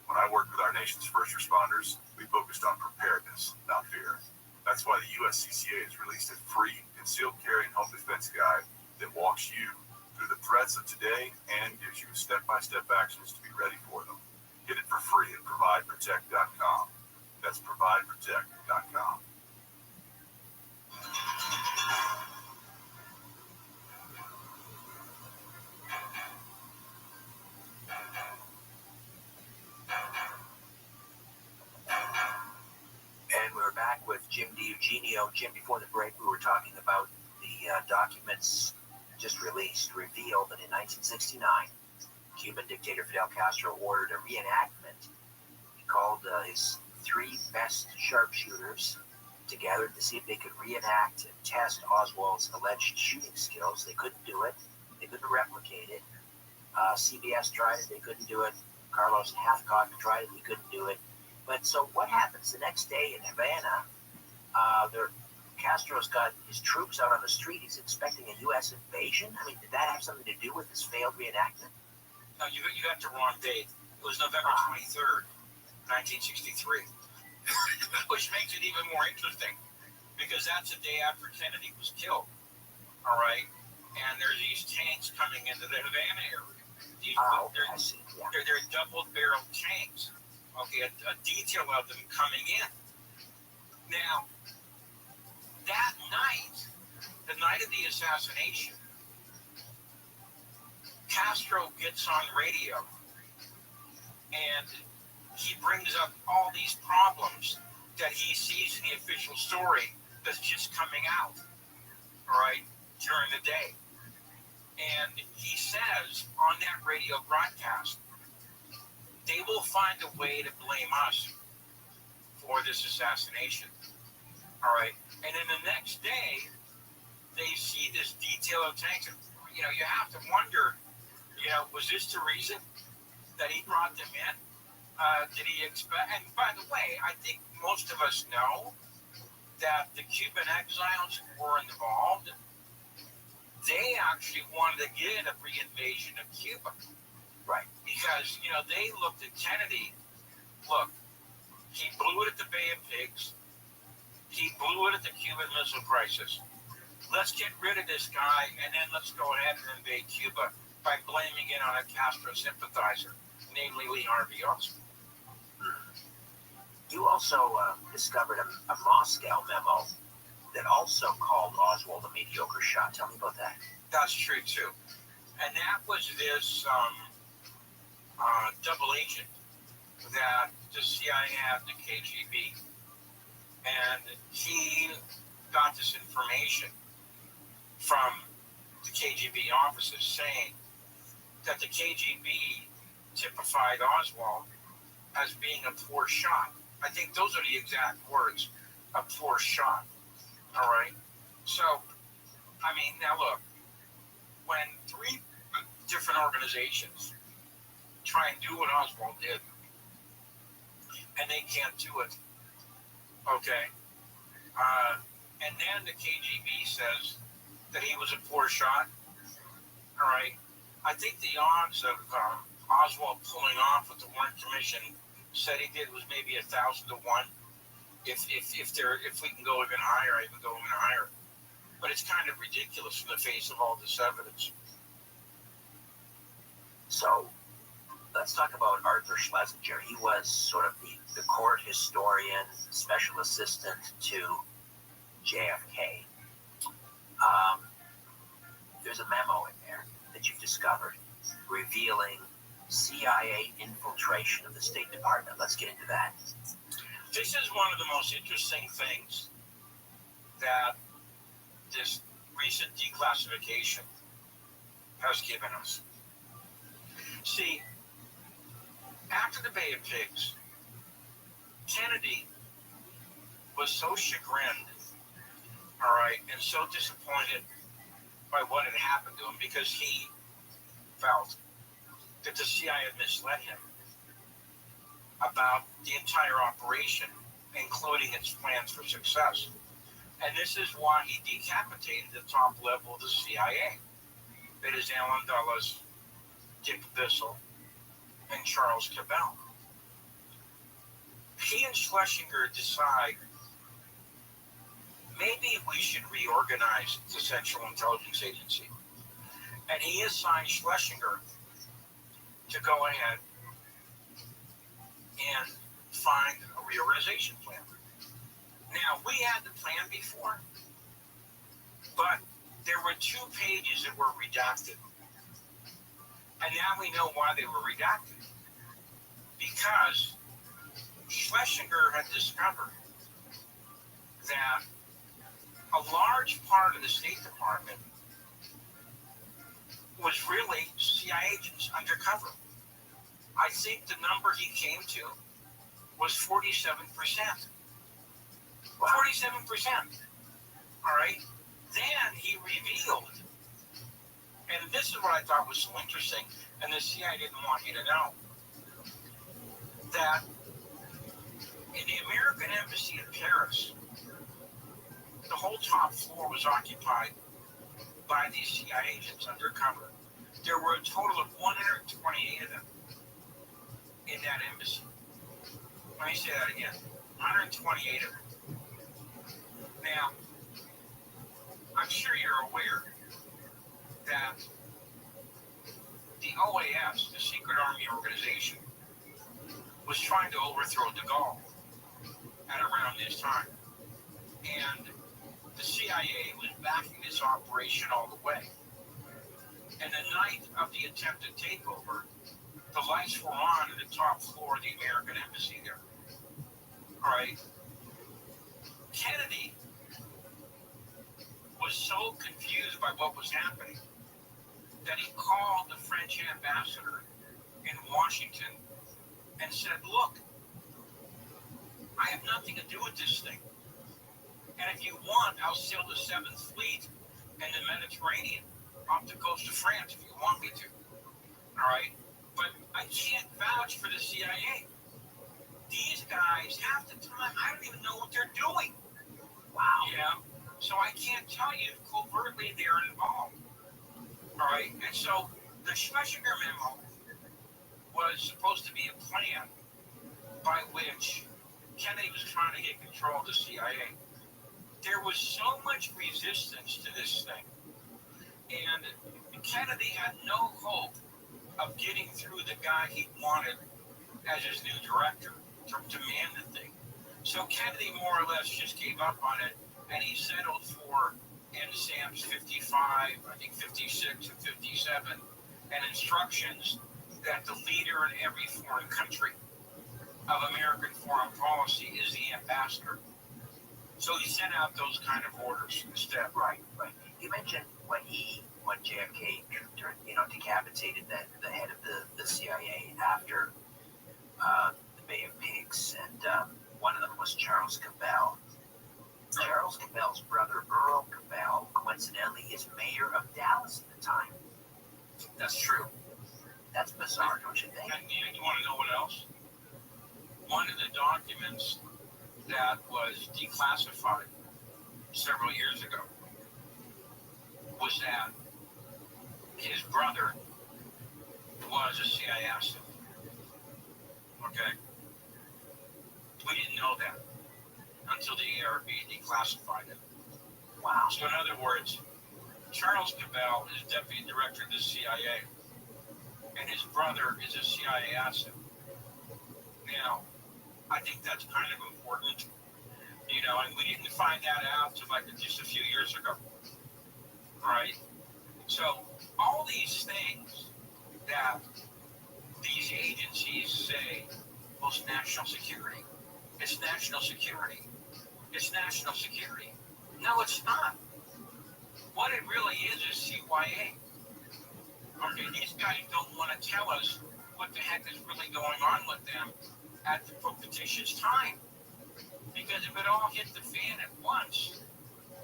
Speaker 20: When I worked with our nation's first responders, we focused on preparedness, not fear. That's why the USCCA has released a free concealed carry and home defense guide that walks you through the threats of today and gives you step-by-step actions to be ready for them. Get it for free at provideprotect.com. That's provideprotect.com.
Speaker 12: And we're back with Jim DiEugenio. Jim, before the break, we were talking about the documents just released, revealed that in 1969, Cuban dictator Fidel Castro ordered a reenactment. He called his three best sharpshooters together to see if they could reenact and test Oswald's alleged shooting skills. They couldn't do it. They couldn't replicate it. CBS tried it. They couldn't do it. Carlos Hathcock tried it. He couldn't do it. But so what happens the next day in Havana? Castro's got his troops out on the street. He's expecting a U.S. invasion. I mean, did that have something to do with this failed reenactment?
Speaker 11: No, you got the wrong date. It was November 23rd, 1963. Which makes it even more interesting because that's the day after Kennedy was killed. All right? And there's these tanks coming into the Havana area. They're double-barreled tanks. Okay, a detail of them coming in. Now, that night, the night of the assassination, Castro gets on radio and he brings up all these problems that he sees in the official story that's just coming out, all right, during the day. And he says on that radio broadcast, they will find a way to blame us for this assassination, all right? And then the next day, they see this detail of tanks. And, you have to wonder, was this the reason that he brought them in? Did he expect? And by the way, I think most of us know that the Cuban exiles who were involved, they actually wanted to get a reinvasion of Cuba.
Speaker 12: Right.
Speaker 11: Because, they looked at Kennedy. Look, he blew it at the Bay of Pigs. He blew it at the Cuban Missile Crisis. Let's get rid of this guy, and then let's go ahead and invade Cuba by blaming it on a Castro sympathizer, namely Lee Harvey Oswald.
Speaker 12: You also discovered a Moscow memo that also called Oswald a mediocre shot. Tell me about that.
Speaker 11: That's true, too. And that was this double agent that the CIA had the KGB. And he got this information from the KGB offices saying that the KGB typified Oswald as being a poor shot. I think those are the exact words, a poor shot. All right? So, now look, when three different organizations try and do what Oswald did, and they can't do it, okay? And then the KGB says that he was a poor shot, all right? I think the odds of Oswald pulling off what the Warren Commission said he did was maybe 1,000 to 1. If we can go even higher, I would go even higher. But it's kind of ridiculous in the face of all this evidence.
Speaker 12: So let's talk about Arthur Schlesinger. He was sort of the court historian, special assistant to JFK. There's a memo in there that you've discovered revealing CIA infiltration of the State Department. Let's get into that.
Speaker 11: This is one of the most interesting things that this recent declassification has given us. See, after the Bay of Pigs, Kennedy was so chagrined, all right, and so disappointed by what had happened to him because he felt that the CIA had misled him about the entire operation, including its plans for success. And this is why he decapitated the top level of the CIA. That is Allen Dulles, Dick Bissell, and Charles Cabell. He and Schlesinger decide maybe we should reorganize the Central Intelligence Agency. And he assigned Schlesinger to go ahead and find a reorganization plan. Now, we had the plan before, but there were 2 pages that were redacted. And now we know why they were redacted. Because Schlesinger had discovered that a large part of the State Department was really CIA agents undercover. I think the number he came to was 47%. 47%. All right? Then he revealed, and this is what I thought was so interesting, and the CIA didn't want you to know, that in the American Embassy in Paris, the whole top floor was occupied by these CIA agents undercover. There were a total of 128 of them in that embassy. Let me say that again. 128 of them. Now, I'm sure you're aware that the OAS, the Secret Army Organization, was trying to overthrow de Gaulle at around this time. And the CIA was backing this operation all the way. And the night of the attempted takeover, the lights were on at the top floor of the American Embassy there. All right? Kennedy was so confused by what was happening that he called the French ambassador in Washington and said, look, I have nothing to do with this thing. And if you want, I'll sail the 7th Fleet in the Mediterranean off the coast of France if you want me to. All right? But I can't vouch for the CIA. These guys, half the time, I don't even know what they're doing. Wow. Yeah? So I can't tell you if covertly they're involved. All right? And so the Schlesinger memo was supposed to be a plan by which Kennedy was trying to get control of the CIA. There was so much resistance to this thing. And Kennedy had no hope of getting through the guy he wanted as his new director to man the thing. So Kennedy more or less just gave up on it, and he settled for NSAMs 55, I think 56 and 57, and instructions that the leader in every foreign country of American foreign policy is the ambassador. So he sent out those kind of orders instead.
Speaker 12: Right. You mentioned when JFK, decapitated the head of the CIA after the Bay of Pigs, and one of them was Charles Cabell. Charles Cabell's brother, Earl Cabell, coincidentally, is mayor of Dallas at the time.
Speaker 11: That's true.
Speaker 12: That's bizarre, don't you think?
Speaker 11: And you want to know what else? One of the documents that was declassified several years ago was that his brother CIA asset. Okay? We didn't know that until the ARB declassified it.
Speaker 12: Wow.
Speaker 11: So in other words, Charles Cabell is deputy director of the CIA, and his brother is a CIA asset. Now, I think that's kind of important, you know, and we didn't find that out until like just a few years ago, right? So all these things that these agencies say, well, it's national security. It's national security. It's national security. No, it's not. What it really is CYA. Okay, these guys don't want to tell us what the heck is really going on with them at the propitious time. Because if it all hit the fan at once,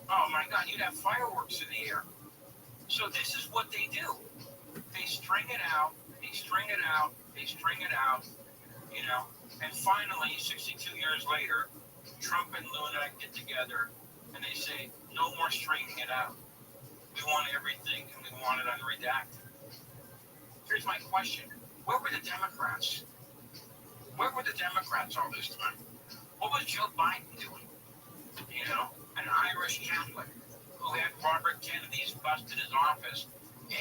Speaker 11: oh my God, you'd have fireworks in the air. So this is what they do. They string it out, they string it out, they string it out, you know, and finally, 62 years later, Trump and Luna get together and they say, no more stringing it out. We want everything and we want it unredacted. Here's my question. Where were the Democrats? Where were the Democrats all this time? What was Joe Biden doing? You know, an Irish Catholic who had Robert Kennedy's bust in his office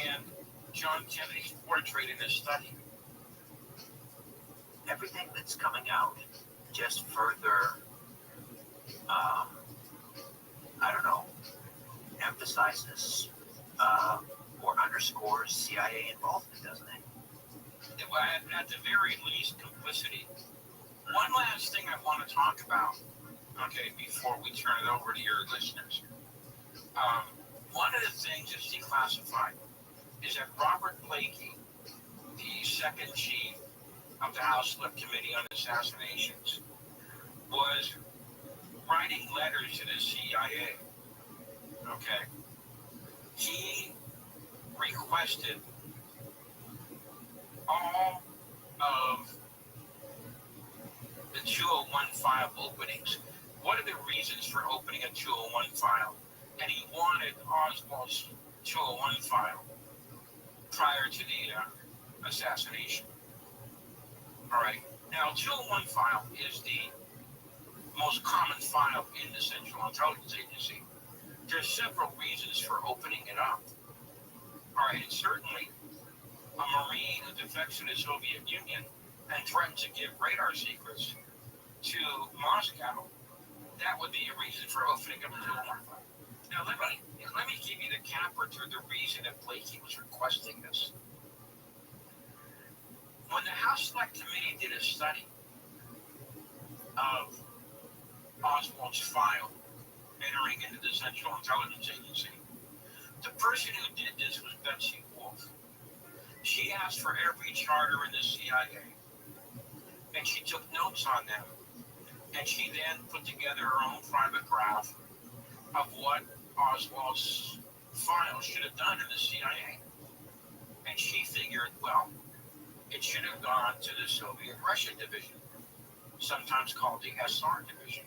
Speaker 11: and John Kennedy's portrait in his study.
Speaker 12: Everything that's coming out just further, I don't know, emphasizes or underscores CIA involvement, doesn't it?
Speaker 11: At the very least, complicity. One last thing I want to talk about, okay, before we turn it over to your listeners. One of the things that's declassified is that Robert Blakey, the second chief of the House Select Committee on Assassinations, was writing letters to the CIA. Okay. He requested all of the 201 file openings. What are the reasons for opening a 201 file? And he wanted Oswald's 201 file prior to the assassination. All right. Now, 201 file is the most common file in the Central Intelligence Agency. There's several reasons for opening it up. All right, and certainly a Marine who defects to the Soviet Union and threatens to give radar secrets to Moscow, that would be a reason for opening up the 201 file. Now, let me give you the capper to the reason that Blakey was requesting this. When the House Select Committee did a study of Oswald's file entering into the Central Intelligence Agency, the person who did this was Betsy Wolf. She asked for every charter in the CIA, and she took notes on them, and she then put together her own private graph of what Oswald's file should have done in the CIA. And she figured, well, it should have gone to the Soviet Russia division, sometimes called the SR division.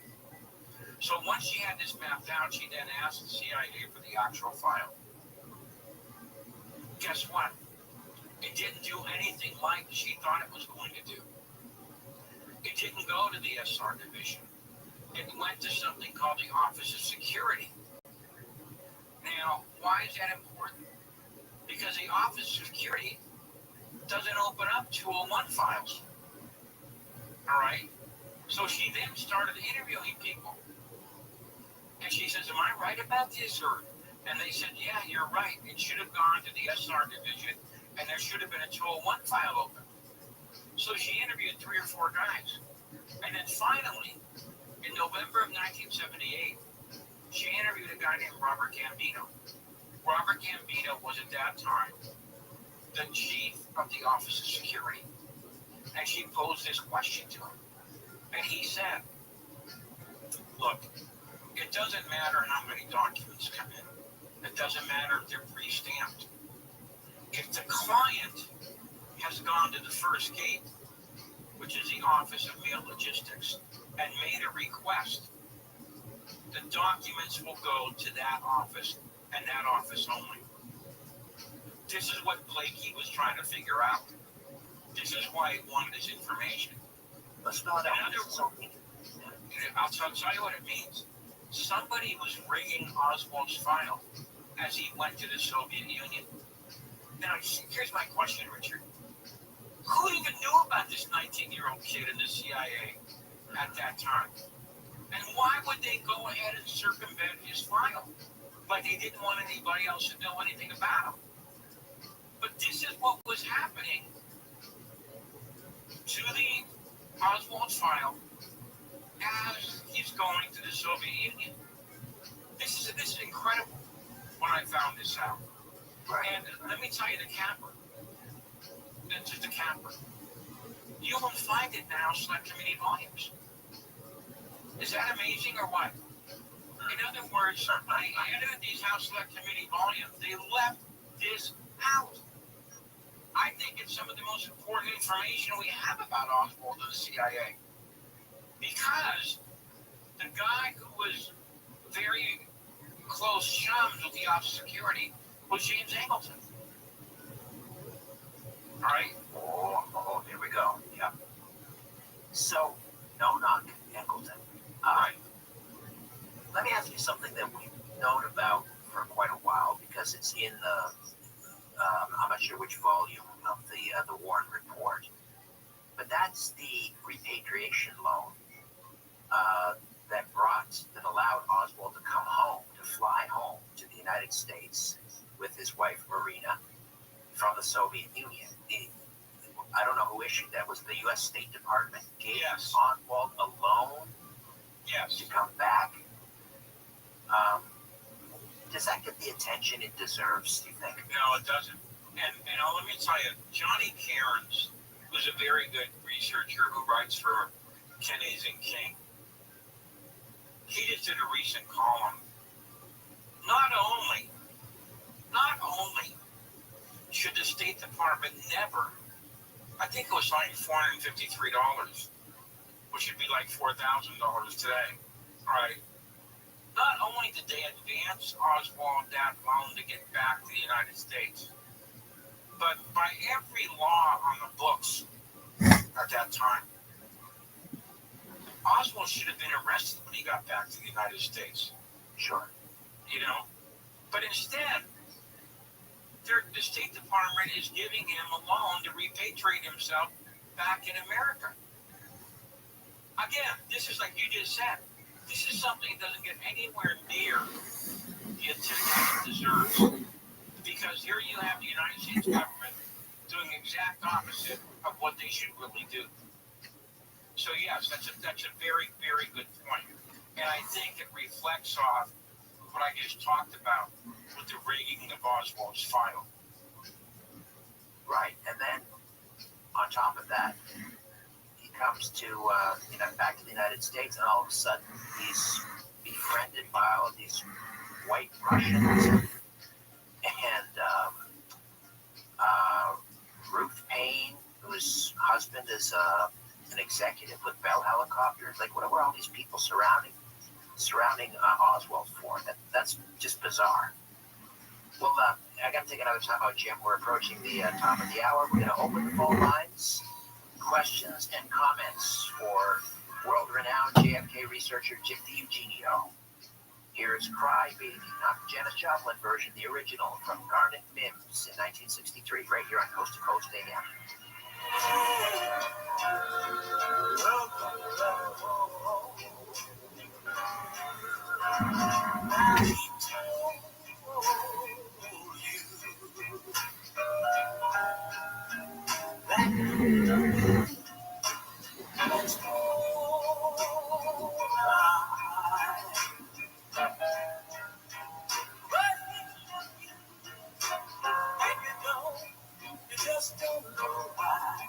Speaker 11: So once she had this mapped out, she then asked the CIA for the actual file. Guess what? It didn't do anything like she thought it was going to do. It didn't go to the SR division. It went to something called the Office of Security. Now, why is that important? Because the Office of Security doesn't open up 201 files. All right? So she then started interviewing people. And she says, am I right about this? And they said, yeah, you're right. It should have gone to the SR division, and there should have been a 201 file open. So she interviewed 3 or 4 guys. And then finally, in November of 1978, she interviewed a guy named Robert Gambino. Robert Gambino was at that time the chief of the Office of Security. And she posed this question to him. And he said, look, it doesn't matter how many documents come in. It doesn't matter if they're pre-stamped. If the client has gone to the first gate, which is the Office of Mail Logistics, and made a request, the documents will go to that office and that office only. This is what Blakey was trying to figure out. This is why he wanted this information.
Speaker 12: Let's spell it out.
Speaker 11: I'll tell you what it means. Somebody was rigging Oswald's file as he went to the Soviet Union. Now, here's my question, Richard. Who even knew about this 19-year-old kid in the CIA at that time? And why would they go ahead and circumvent his file? Like they didn't want anybody else to know anything about him. But this is what was happening to the Oswald's file as he's going to the Soviet Union. This is incredible when I found this out. And let me tell you the capper. This is the capper. You will find it now select committee volumes. Is that amazing or what? In other words, I edited these House Select Committee volumes. They left this out. I think it's some of the most important information we have about Oswald and the CIA. Because the guy who was very close chums with the Office of Security was James Angleton. All right?
Speaker 12: Oh, here we go. Yep. So, no knock, Angleton. Let me ask you something that we've known about for quite a while because it's in the, I'm not sure which volume of the Warren Report, but that's the repatriation loan that allowed Oswald to come home, to fly home to the United States with his wife Marina from the Soviet Union. I don't know who issued that. Was it the U.S. State Department gave Oswald a loan to come back? Does that get the attention it deserves, do you think?
Speaker 11: No, it doesn't. And let me tell you, Johnny Cairns, who's a very good researcher who writes for Kenny's and King, he just did a recent column. Not only should the State Department never, I think it was like $453, which would be like $4,000 today, right? Not only did they advance Oswald that loan to get back to the United States, but by every law on the books at that time, Oswald should have been arrested when he got back to the United States.
Speaker 12: Sure.
Speaker 11: You know? But instead, the State Department is giving him a loan to repatriate himself back in America. Again, this is like you just said. This is something that doesn't get anywhere near the attention it deserves. Because here you have the United States government doing the exact opposite of what they should really do. So yes, that's a very, very good point. And I think it reflects off what I just talked about with the rigging of Oswald's file.
Speaker 12: Right, and then on top of that, he comes to back to the United States, and all of a sudden he's befriended by all of these white Russians, and Ruth Payne, whose husband is an executive with Bell Helicopters. Like, what were all these people surrounding Oswald for? That's just bizarre. Well, I got to take another time out, Jim. We're approaching the top of the hour. We're going to open the phone lines. Questions and comments for world-renowned JFK researcher Jim DiEugenio. Here's Cry Baby, not the Janis Joplin version, the original from Garnet Mims in 1963, right here on Coast to Coast AM.
Speaker 15: Just don't know why.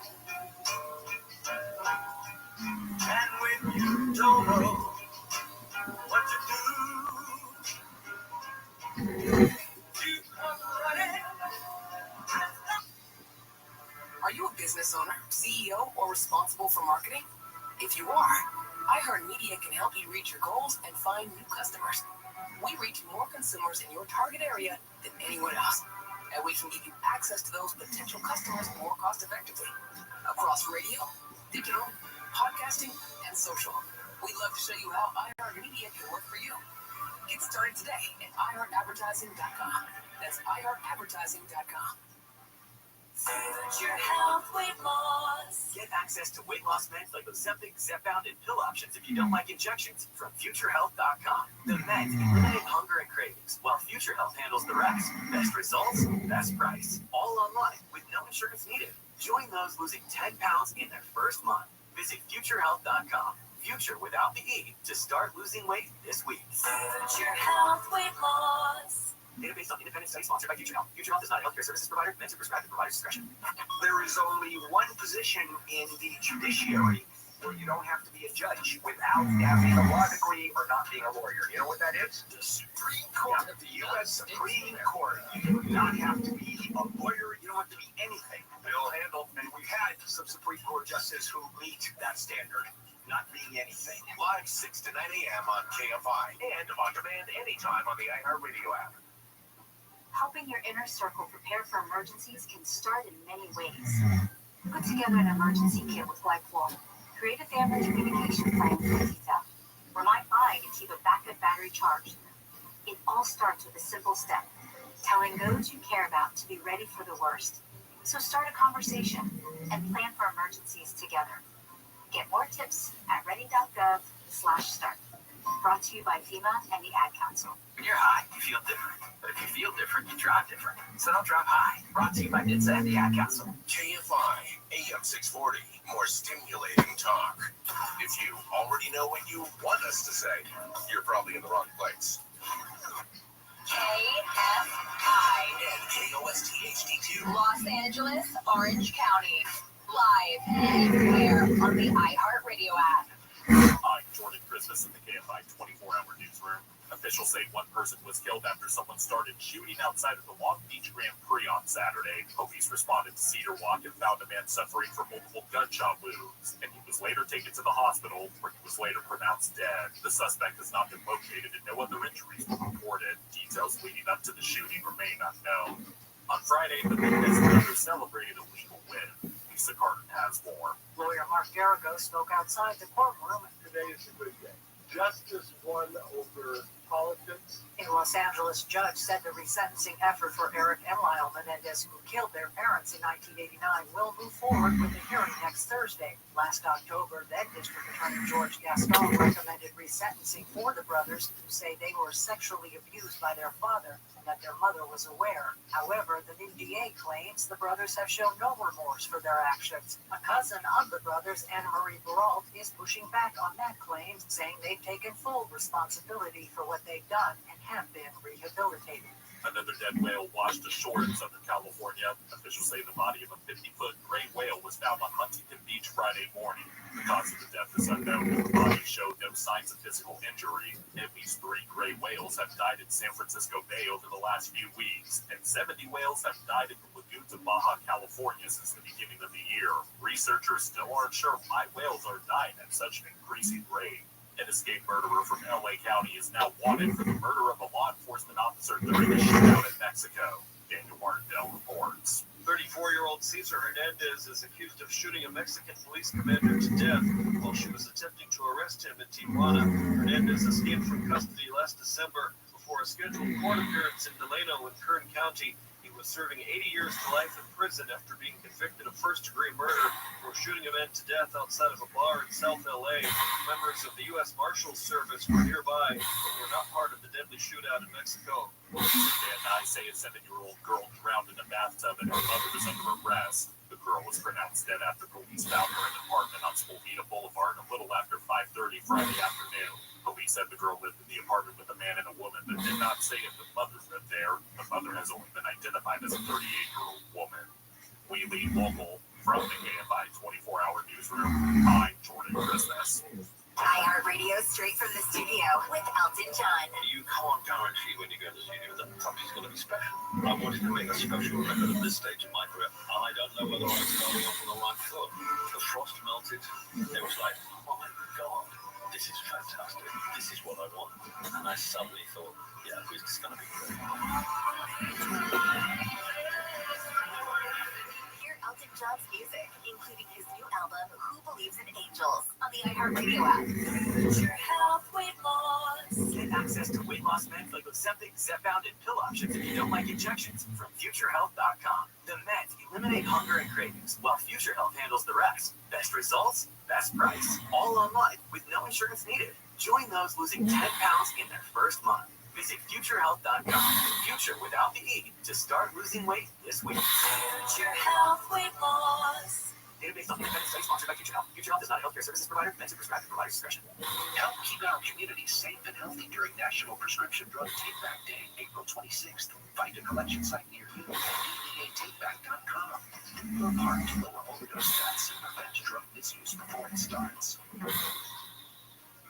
Speaker 15: And when you don't know what to do, you come running.
Speaker 21: Are you a business owner, CEO, or responsible for marketing? If you are, iHeartMedia can help you reach your goals and find new customers. We reach more consumers in your target area than anyone else. and we can give you access to those potential customers more cost effectively across radio, digital, podcasting, and social. We'd love to show you how iHeartMedia can work for you. Get started today at iHeartAdvertising.com. That's iHeartAdvertising.com.
Speaker 19: Future Health Weight Loss.
Speaker 12: Get access to weight loss meds like Ozempic, Zepbound, and pill options if you don't like injections from FutureHealth.com. The meds eliminate hunger and cravings, while Future Health handles the rest. Best results, best price. All online with no insurance needed. Join those losing 10 pounds in their first month. Visit FutureHealth.com. Future without the E to start losing weight this week.
Speaker 19: Future Health Weight Loss.
Speaker 12: Database on independent study sponsored by Future Health. Future Health is not a healthcare services provider meant to prescribe at provider's discretion.
Speaker 18: There is only one position in the judiciary where you don't have to be a judge without having a law degree or not being a lawyer. You know what that is? The Supreme Court of the U.S. Supreme Court. You do not have to be a lawyer. You don't have to be anything. They'll handle, and we've had some Supreme Court justices who meet that standard. Not being anything.
Speaker 11: Live 6 to 9 a.m. on KFI and on demand anytime on the iHeartRadio app.
Speaker 5: Helping your inner circle prepare for emergencies can start in many ways. Put together an emergency kit with Lifelong. Create a family communication plan with Tita. Remind I to keep a backup battery charged. It all starts with a simple step. Telling those you care about to be ready for the worst. So start a conversation and plan for emergencies together. Get more tips at ready.gov/start. Brought to you by FEMA and the Ad Council.
Speaker 12: When you're high, you feel different. But if you feel different, you drive different. So don't drive high. Brought to you by NHTSA and the Ad Council.
Speaker 11: KFI, AM 640, more stimulating talk. If you already know what you want us to say, you're probably in the wrong place.
Speaker 19: KFI.
Speaker 11: And KOSTHD2.
Speaker 19: Los Angeles, Orange County. Live anywhere on the iHeartRadio app.
Speaker 13: I'm Jordan Christmas in the KFI 24-hour newsroom. Officials say one person was killed after someone started shooting outside of the Long Beach Grand Prix on Saturday. Police responded to Cedar Walk and found a man suffering from multiple gunshot wounds, and he was later taken to the hospital, where he was later pronounced dead. The suspect has not been located and no other injuries were reported. Details leading up to the shooting remain unknown. On Friday, the Mendez brothers celebrated a legal win. Lisa Carter has more.
Speaker 22: Lawyer Mark Garrigo spoke outside the courtroom.
Speaker 23: Today is a good day. Justice won over politics.
Speaker 22: A Los Angeles judge said the resentencing effort for Eric and Lyle Menendez, who killed their parents in 1989, will move forward with the hearing next Thursday. Last October, then District Attorney George Gaston recommended resentencing for the brothers, who say they were sexually abused by their father and that their mother was aware. However, the new DA claims the brothers have shown no remorse for their actions. A cousin of the brothers, Anna Marie Baralt, is pushing back on that claim, saying they've taken full responsibility for what they've done and have been rehabilitated.
Speaker 13: Another dead whale washed ashore in Southern California. Officials say the body of a 50-foot gray whale was found on Huntington Beach Friday morning. The cause of the death is unknown, but the body showed no signs of physical injury. At least 3 gray whales have died in San Francisco Bay over the last few weeks, and 70 whales have died in the lagoons of Baja California since the beginning of the year. Researchers still aren't sure why whales are dying at such an increasing rate. An escaped murderer from LA County is now wanted for the murder of a law enforcement officer during a shootout in Mexico. Daniel Martindale reports.
Speaker 24: 34-year-old Cesar Hernandez is accused of shooting a Mexican police commander to death while she was attempting to arrest him in Tijuana. Hernandez escaped from custody last December before a scheduled court appearance in Delano in Kern County. He was serving 80 years to life in prison after being convicted of first-degree murder for shooting a man to death outside of a bar in South LA. Members of the U.S. Marshals Service were nearby, but were not part of the deadly shootout in Mexico.
Speaker 13: And I say a 7-year-old girl drowned in a bathtub and her mother was under arrest. The girl was pronounced dead after police found her in an apartment on Spolvita Boulevard a little after 5:30 Friday afternoon. Police said the girl lived in the apartment with a man and a woman, but did not say if the mother lived there. The mother has only been identified as a 38-year-old woman. We lead local from the KFI 24-hour newsroom. I'm Jordan Christmas.
Speaker 19: iHeartRadio straight from the studio with Elton John.
Speaker 18: You can't guarantee when you go to the studio that something's going to be special. I wanted to make a special record at this stage of my career. I don't know whether I'm starting off on the right foot. The frost melted. It was like, oh my God, this is fantastic. This is what I want. And I suddenly thought, yeah, it's going to be great.
Speaker 14: iHeartRadio app. Future Health Weight Loss.
Speaker 19: Get access to weight loss meds like Ozempic, Zepbound, and pill options if you don't like injections from FutureHealth.com. The meds eliminate hunger and cravings, while Future Health handles the rest. Best results, best price. All online with no insurance needed. Join those losing 10 pounds in their first month. Visit FutureHealth.com. Future without the E to start losing weight this week.
Speaker 14: Future Health Weight Loss.
Speaker 19: Database on independent study sponsored by Future Health. Future Health is not a healthcare services provider meant to prescribe at provider's discretion.
Speaker 12: Help keep our community safe and healthy during National Prescription Drug Take Back Day, April 26th. Find a collection site near you at DEATakeback.com. Your part to lower overdose deaths and prevent drug misuse before it starts.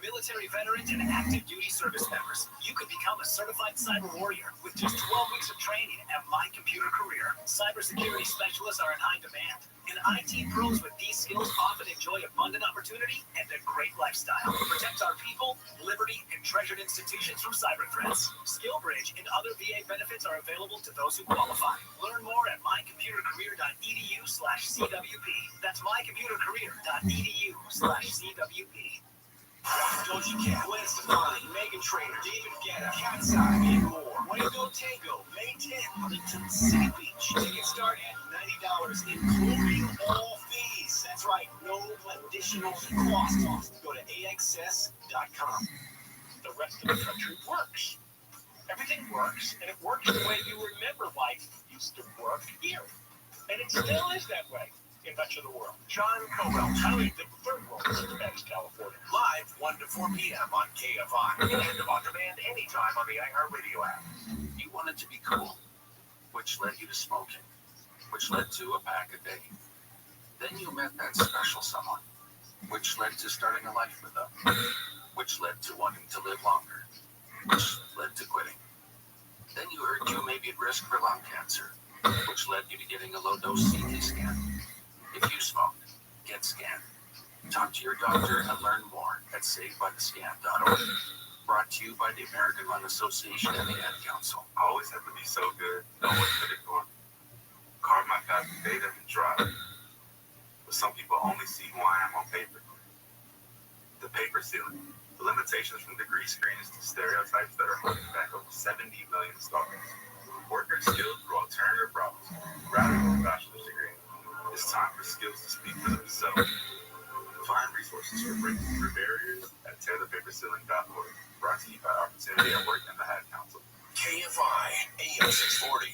Speaker 19: Military veterans and active duty service members, you could become a certified cyber warrior with just 12 weeks of training at My Computer Career. Cybersecurity specialists are in high demand, and IT pros with these skills often enjoy abundant opportunity and a great lifestyle. Protect our people, liberty, and treasured institutions from cyber threats. SkillBridge and other VA benefits are available to those who qualify. Learn more at mycomputercareer.edu/CWP. That's mycomputercareer.edu/CWP.
Speaker 12: Don't you care? Gwen Stefani, Megan Trainor, David Guetta, Cat's Eye, and more. Wango Tango, May 10th, Huntington City Beach. Tickets start at $90, including all fees. That's right, no additional cost. Go to AXS.com.
Speaker 11: The rest of the country works. Everything works, and it works the way you remember life used to work here. And it still is that way in much of the world.
Speaker 12: John Cowell,
Speaker 11: I don't even think the third world is as bad as California.
Speaker 12: live 1 to 4 p.m. on KFI. And on demand anytime on the iHeartRadio app.
Speaker 4: You wanted to be cool, which led you to smoking, which led to a pack a day. Then you met that special someone, which led to starting a life with them, which led to wanting to live longer, which led to quitting. Then you heard you may be at risk for lung cancer, which led you to getting a low-dose CT scan. If you smoke, get scanned. Talk to your doctor and learn more at SaveByTheScan.org. Brought to you by the American Lung Association and the Ad Council.
Speaker 20: I always have to be so good. No one could ignore me. Carve my path of data and drive. But some people only see who I am on paper. The paper ceiling. The limitations from degree screens to stereotypes that are holding back over 70 million stars. Workers skilled through alternative routes rather than a bachelor's degree. It's time for skills to speak for themselves. Find resources for breaking through barriers at tearthepaperceiling.org. Brought to you by Opportunity at Work and the Ad Council.
Speaker 12: KFI, AM 640.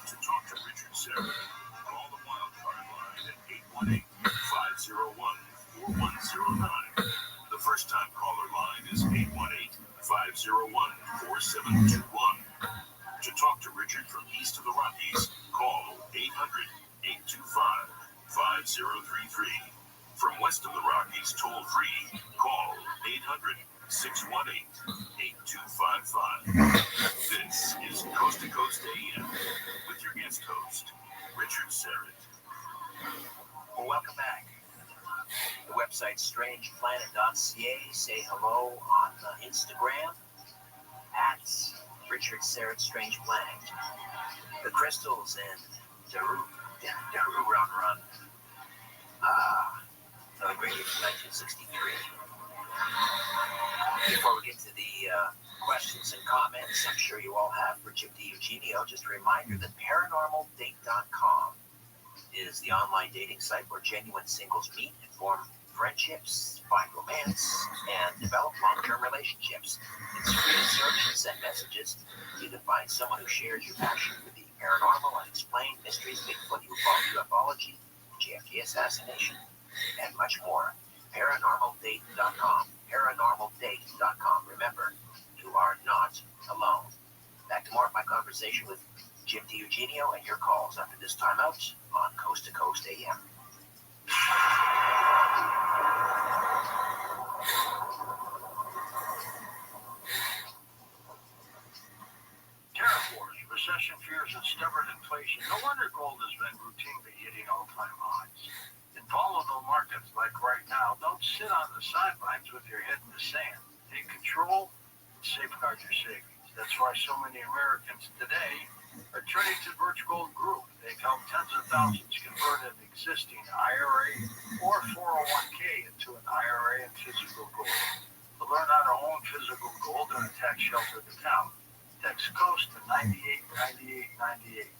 Speaker 20: To talk to Richard Serra, call the wildcard line at 818-501-4109. The first time caller line is 818-501-4721. To talk to Richard from east of the Rockies, call 800-825-5033. From west of the Rockies, toll free, call 800-618-8255. This is Coast to Coast AM with your guest host, Richard Serra.
Speaker 12: Well, welcome back. The website strangeplanet.ca. Say hello on Instagram at Richard Serra Strange Planet. The Crystals and Daru Run Run. Another great hit from 1963. Before we get to the questions and comments I'm sure you all have for Jim DiEugenio, just a reminder that paranormaldate.com is the online dating site where genuine singles meet and form friendships, find romance, and develop long-term relationships. It's free to search and send messages. You can find someone who shares your passion for the paranormal, unexplained mysteries, Bigfoot, ufology, JFK assassination, and much more. ParanormalDate.com. ParanormalDate.com. Remember, you are not alone. Back to more of my conversation with Jim DiEugenio and your calls after this timeout on Coast to Coast AM.
Speaker 1: Terror wars, recession fears, and stubborn inflation. No wonder gold has been routinely hitting all-time highs. In volatile markets like right now, don't sit on the sidelines with your head in the sand. Take control and safeguard your savings. That's why so many Americans today are turning to Birch Gold Group. They've helped tens of thousands convert an existing IRA or 401k into an IRA and physical gold. To learn how to own physical gold in a tax-sheltered account, text COAST to 989898.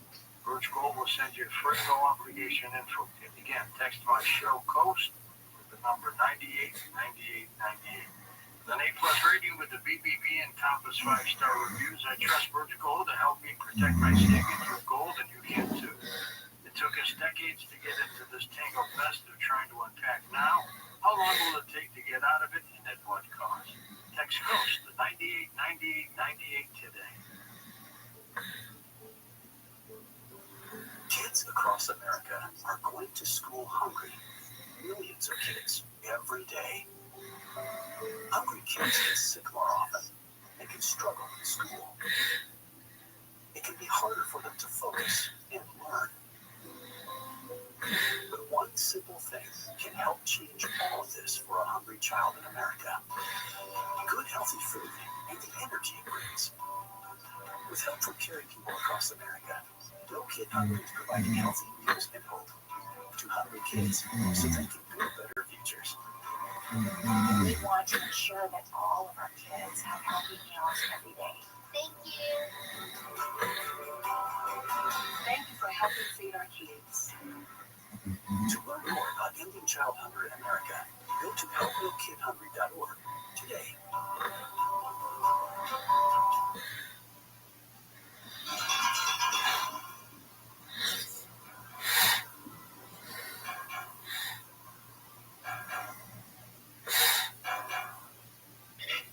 Speaker 1: Birch Gold will send you a free no-obligation info kit. Again, text my show COAST with the number 989898. With an A-plus rating with the BBB and Compass 5-star reviews, I trust Birch Gold to help me protect my savings with gold, and you can too. It took us decades to get into this tangled mess they're trying to unpack now. How long will it take to get out of it, and at what cost? Text COAST to 989898 today.
Speaker 4: Kids across America are going to school hungry. Millions of kids every day. Hungry kids get sick more often and can struggle in school. It can be harder for them to focus and learn. But one simple thing can help change all of this for a hungry child in America. Good, healthy food and the energy it brings. With help from caring people across America, No Kid Hungry is providing healthy meals and hope to hungry kids so they can build better futures.
Speaker 5: We want to ensure that all of our kids have healthy meals every day. Thank you. Thank you for helping feed our kids.
Speaker 4: To learn more about ending child hunger in America, go to helpnokidhungry.org today.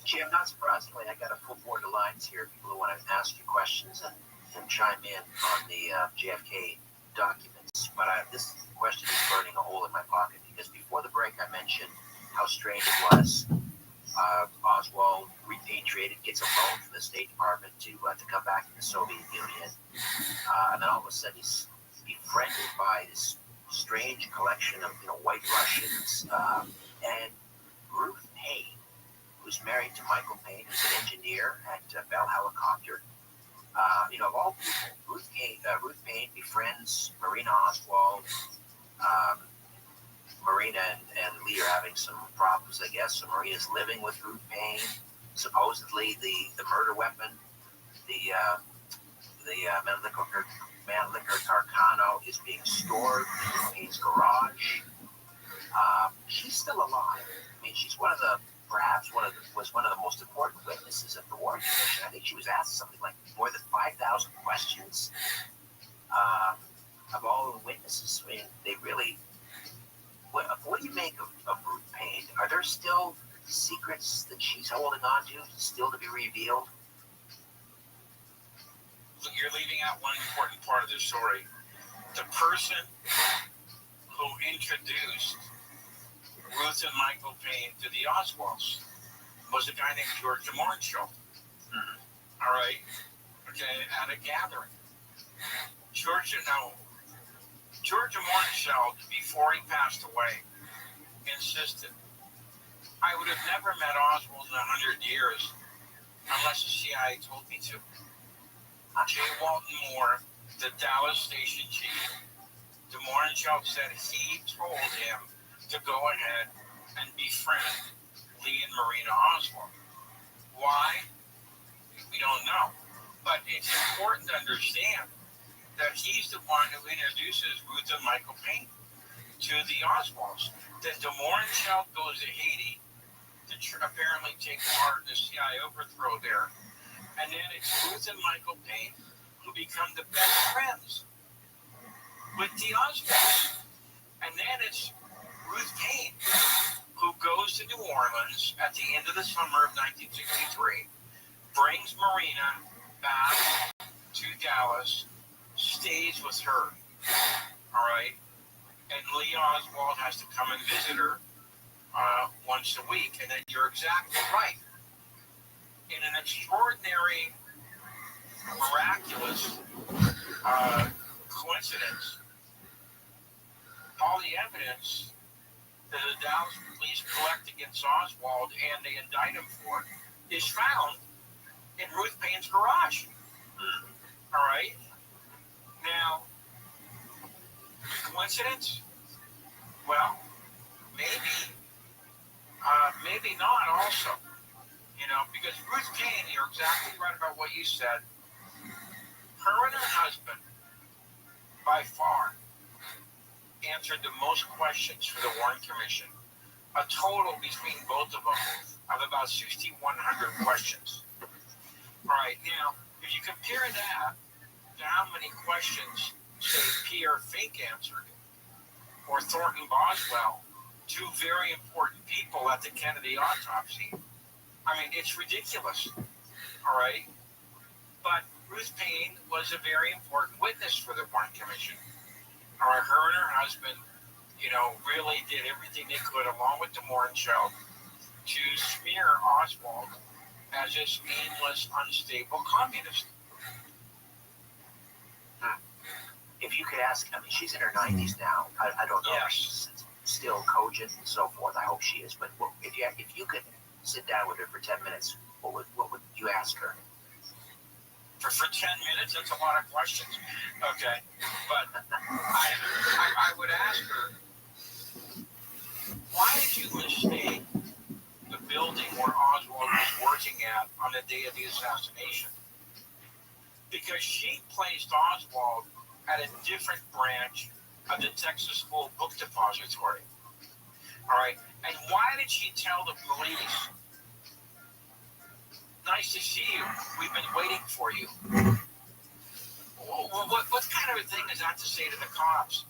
Speaker 12: Jim, not surprisingly, I got to pull more the lines here. People who want to ask you questions and chime in on the JFK documents. But this question is burning a hole in my pocket because before the break I mentioned how strange it was. Oswald repatriated, gets a loan from the State Department to come back to the Soviet Union. And then all of a sudden he's befriended by this strange collection of white Russians and Ruth Payne, who's married to Michael Payne, who's an engineer at Bell Helicopter. Of all people, Ruth Payne befriends Marina Oswald. Marina and Lee are having some problems, I guess. So Marina's living with Ruth Payne. Supposedly, the murder weapon, the Mannlicher Carcano, is being stored in Ruth Payne's garage. She's still alive. I mean, she's perhaps one of the most important witnesses at the Warren Commission. I think she was asked something like more than 5,000 questions of all the witnesses. I mean, they really. What do you make of Ruth Payne? Are there still secrets that she's holding on to, still to be revealed?
Speaker 11: Look, you're leaving out one important part of the story. The person who introduced Ruth and Michael Payne to the Oswalds was a guy named George Rothschild. All right? Okay, at a gathering. George Rothschild, before he passed away, insisted, I would have never met Oswald in 100 years unless the CIA told me to. J. Walton Moore, the Dallas station chief, Rothschild said he told him to go ahead and befriend Lee and Marina Oswald. Why? We don't know. But it's important to understand that he's the one who introduces Ruth and Michael Payne to the Oswalds. That Rothschild goes to Haiti to apparently take part in the CIA overthrow there. And then it's Ruth and Michael Payne who become the best friends with the Oswalds. And then it's Ruth Payne who goes to New Orleans at the end of the summer of 1963, brings Marina back to Dallas, stays with her, all right? And Lee Oswald has to come and visit her once a week. And then you're exactly right. In an extraordinary, miraculous coincidence, all the evidence that the Dallas police collect against Oswald and they indict him for is found in Ruth Payne's garage. All right? Now, coincidence? Well, maybe not also. You know, because Ruth Payne, you're exactly right about what you said. Her and her husband, by far, answered the most questions for the Warren Commission. A total between both of them of about 6,100 questions. All right, now, if you compare that to how many questions, say, Pierre Fink answered, or Thornton Boswell, two very important people at the Kennedy autopsy, I mean, it's ridiculous, all right? But Ruth Payne was a very important witness for the Warren Commission. All right, her and her husband, you know, really did everything they could, along with the Rothschild, to smear Oswald as this aimless, unstable communist.
Speaker 12: If you could ask, I mean, she's in her 90s now. I don't know if she's still cogent and so forth. I hope she is. But if you could sit down with her for 10 minutes, what would you ask her?
Speaker 11: For 10 minutes, that's a lot of questions. Okay. But I would ask her, why did you mistake the building where Oswald was working at on the day of the assassination? Because she placed Oswald at a different branch of the Texas School Book Depository. All right. And why did she tell the police, nice to see you, we've been waiting for you? What kind of a thing is that to say to the cops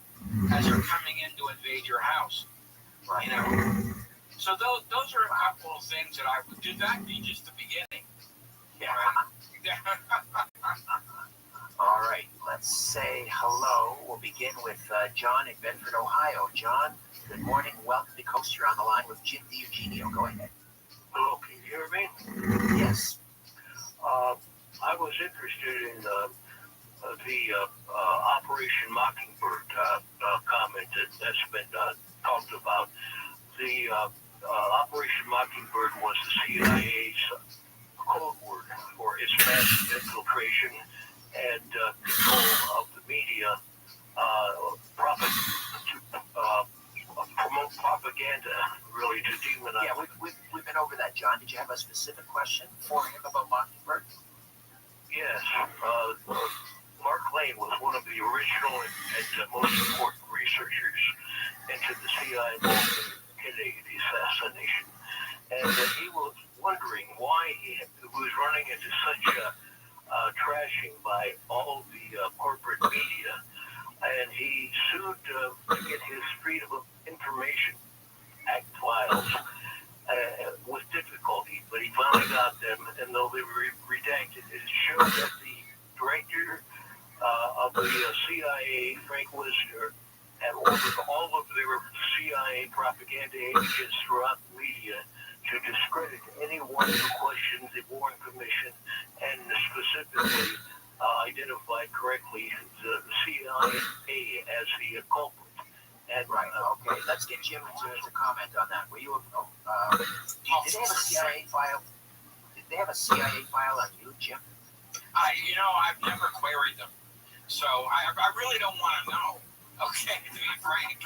Speaker 11: as they're coming in to invade your house? You know? So those are a couple of things that I would do. That'd be just the beginning.
Speaker 12: Yeah. All right, let's say hello. We'll begin with John in Bedford, Ohio. John, good morning. Welcome to Coast. You're on the line with Jim the Eugenio. Go ahead.
Speaker 6: Hello, can you hear me?
Speaker 12: Yes.
Speaker 6: I was interested in the Operation Mockingbird comment that's been talked about. The Operation Mockingbird was the CIA's code word for its massive infiltration and control of the media, promote propaganda, really, to demonize.
Speaker 12: Yeah, we've been over that, John. Did you have a specific question for him about Mockingbird?
Speaker 6: Yes. Mark Lane was one of the original and most important researchers into the CIA Kennedy assassination. And he was wondering why he was running into such trashing by all the corporate media. And he sued to get his Freedom of Information Act files with difficulty, but he finally got them, and though they were redacted, it showed that the director of the CIA, Frank Wisner, had ordered all of their CIA propaganda agents throughout the media to discredit anyone who questioned the Warren Commission and specifically identified correctly the CIA as the culprit.
Speaker 12: And okay, let's get Jim to comment on that. Were you? Did they have a CIA file? Did they have a CIA file on you, Jim?
Speaker 11: I've never queried them, so I really don't want to know. Okay, to be frank.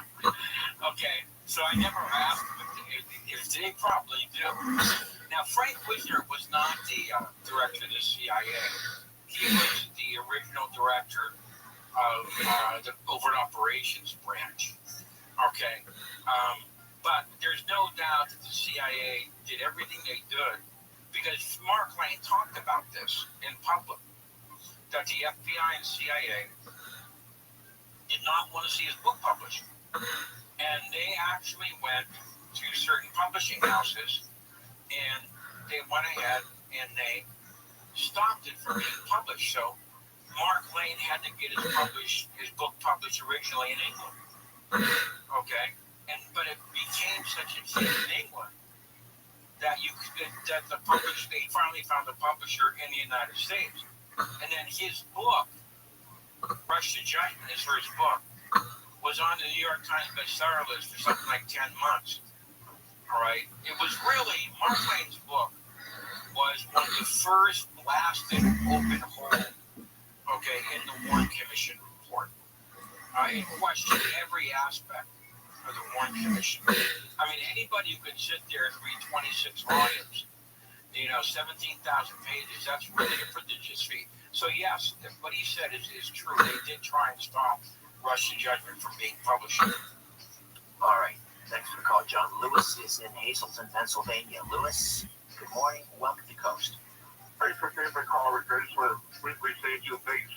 Speaker 11: Okay, so I never asked them if they probably do. Now, Frank Wisner was not the director of the CIA. He was the original director the Covert Operations Branch. Okay. But there's no doubt that the CIA did everything they did because Mark Lane talked about this in public, that the FBI and CIA did not want to see his book published. And they actually went to certain publishing houses and they went ahead and they stopped it from being published. So Mark Lane had to get his book published originally in England. Okay? But it became such a hit in England that they finally found a publisher in the United States. And then his book, Rush to Judgment, his first book, was on the New York Times bestseller list for something like 10 months. All right? It was really, Mark Lane's book was one of the first blasted open hole, okay, in the Warren Commission report. It questioned every aspect of the Warren Commission. I mean, anybody who could sit there and read 26 volumes, 17,000 pages, that's really a prodigious feat. So yes, what he said is true. They did try and stop Rush to Judgment from being published.
Speaker 12: All right. Thanks for the call. John Lewis is in Hazleton, Pennsylvania. Lewis, good morning. Welcome to Coast.
Speaker 6: Thanks for taking my call, Rick. I just want to briefly say a few things.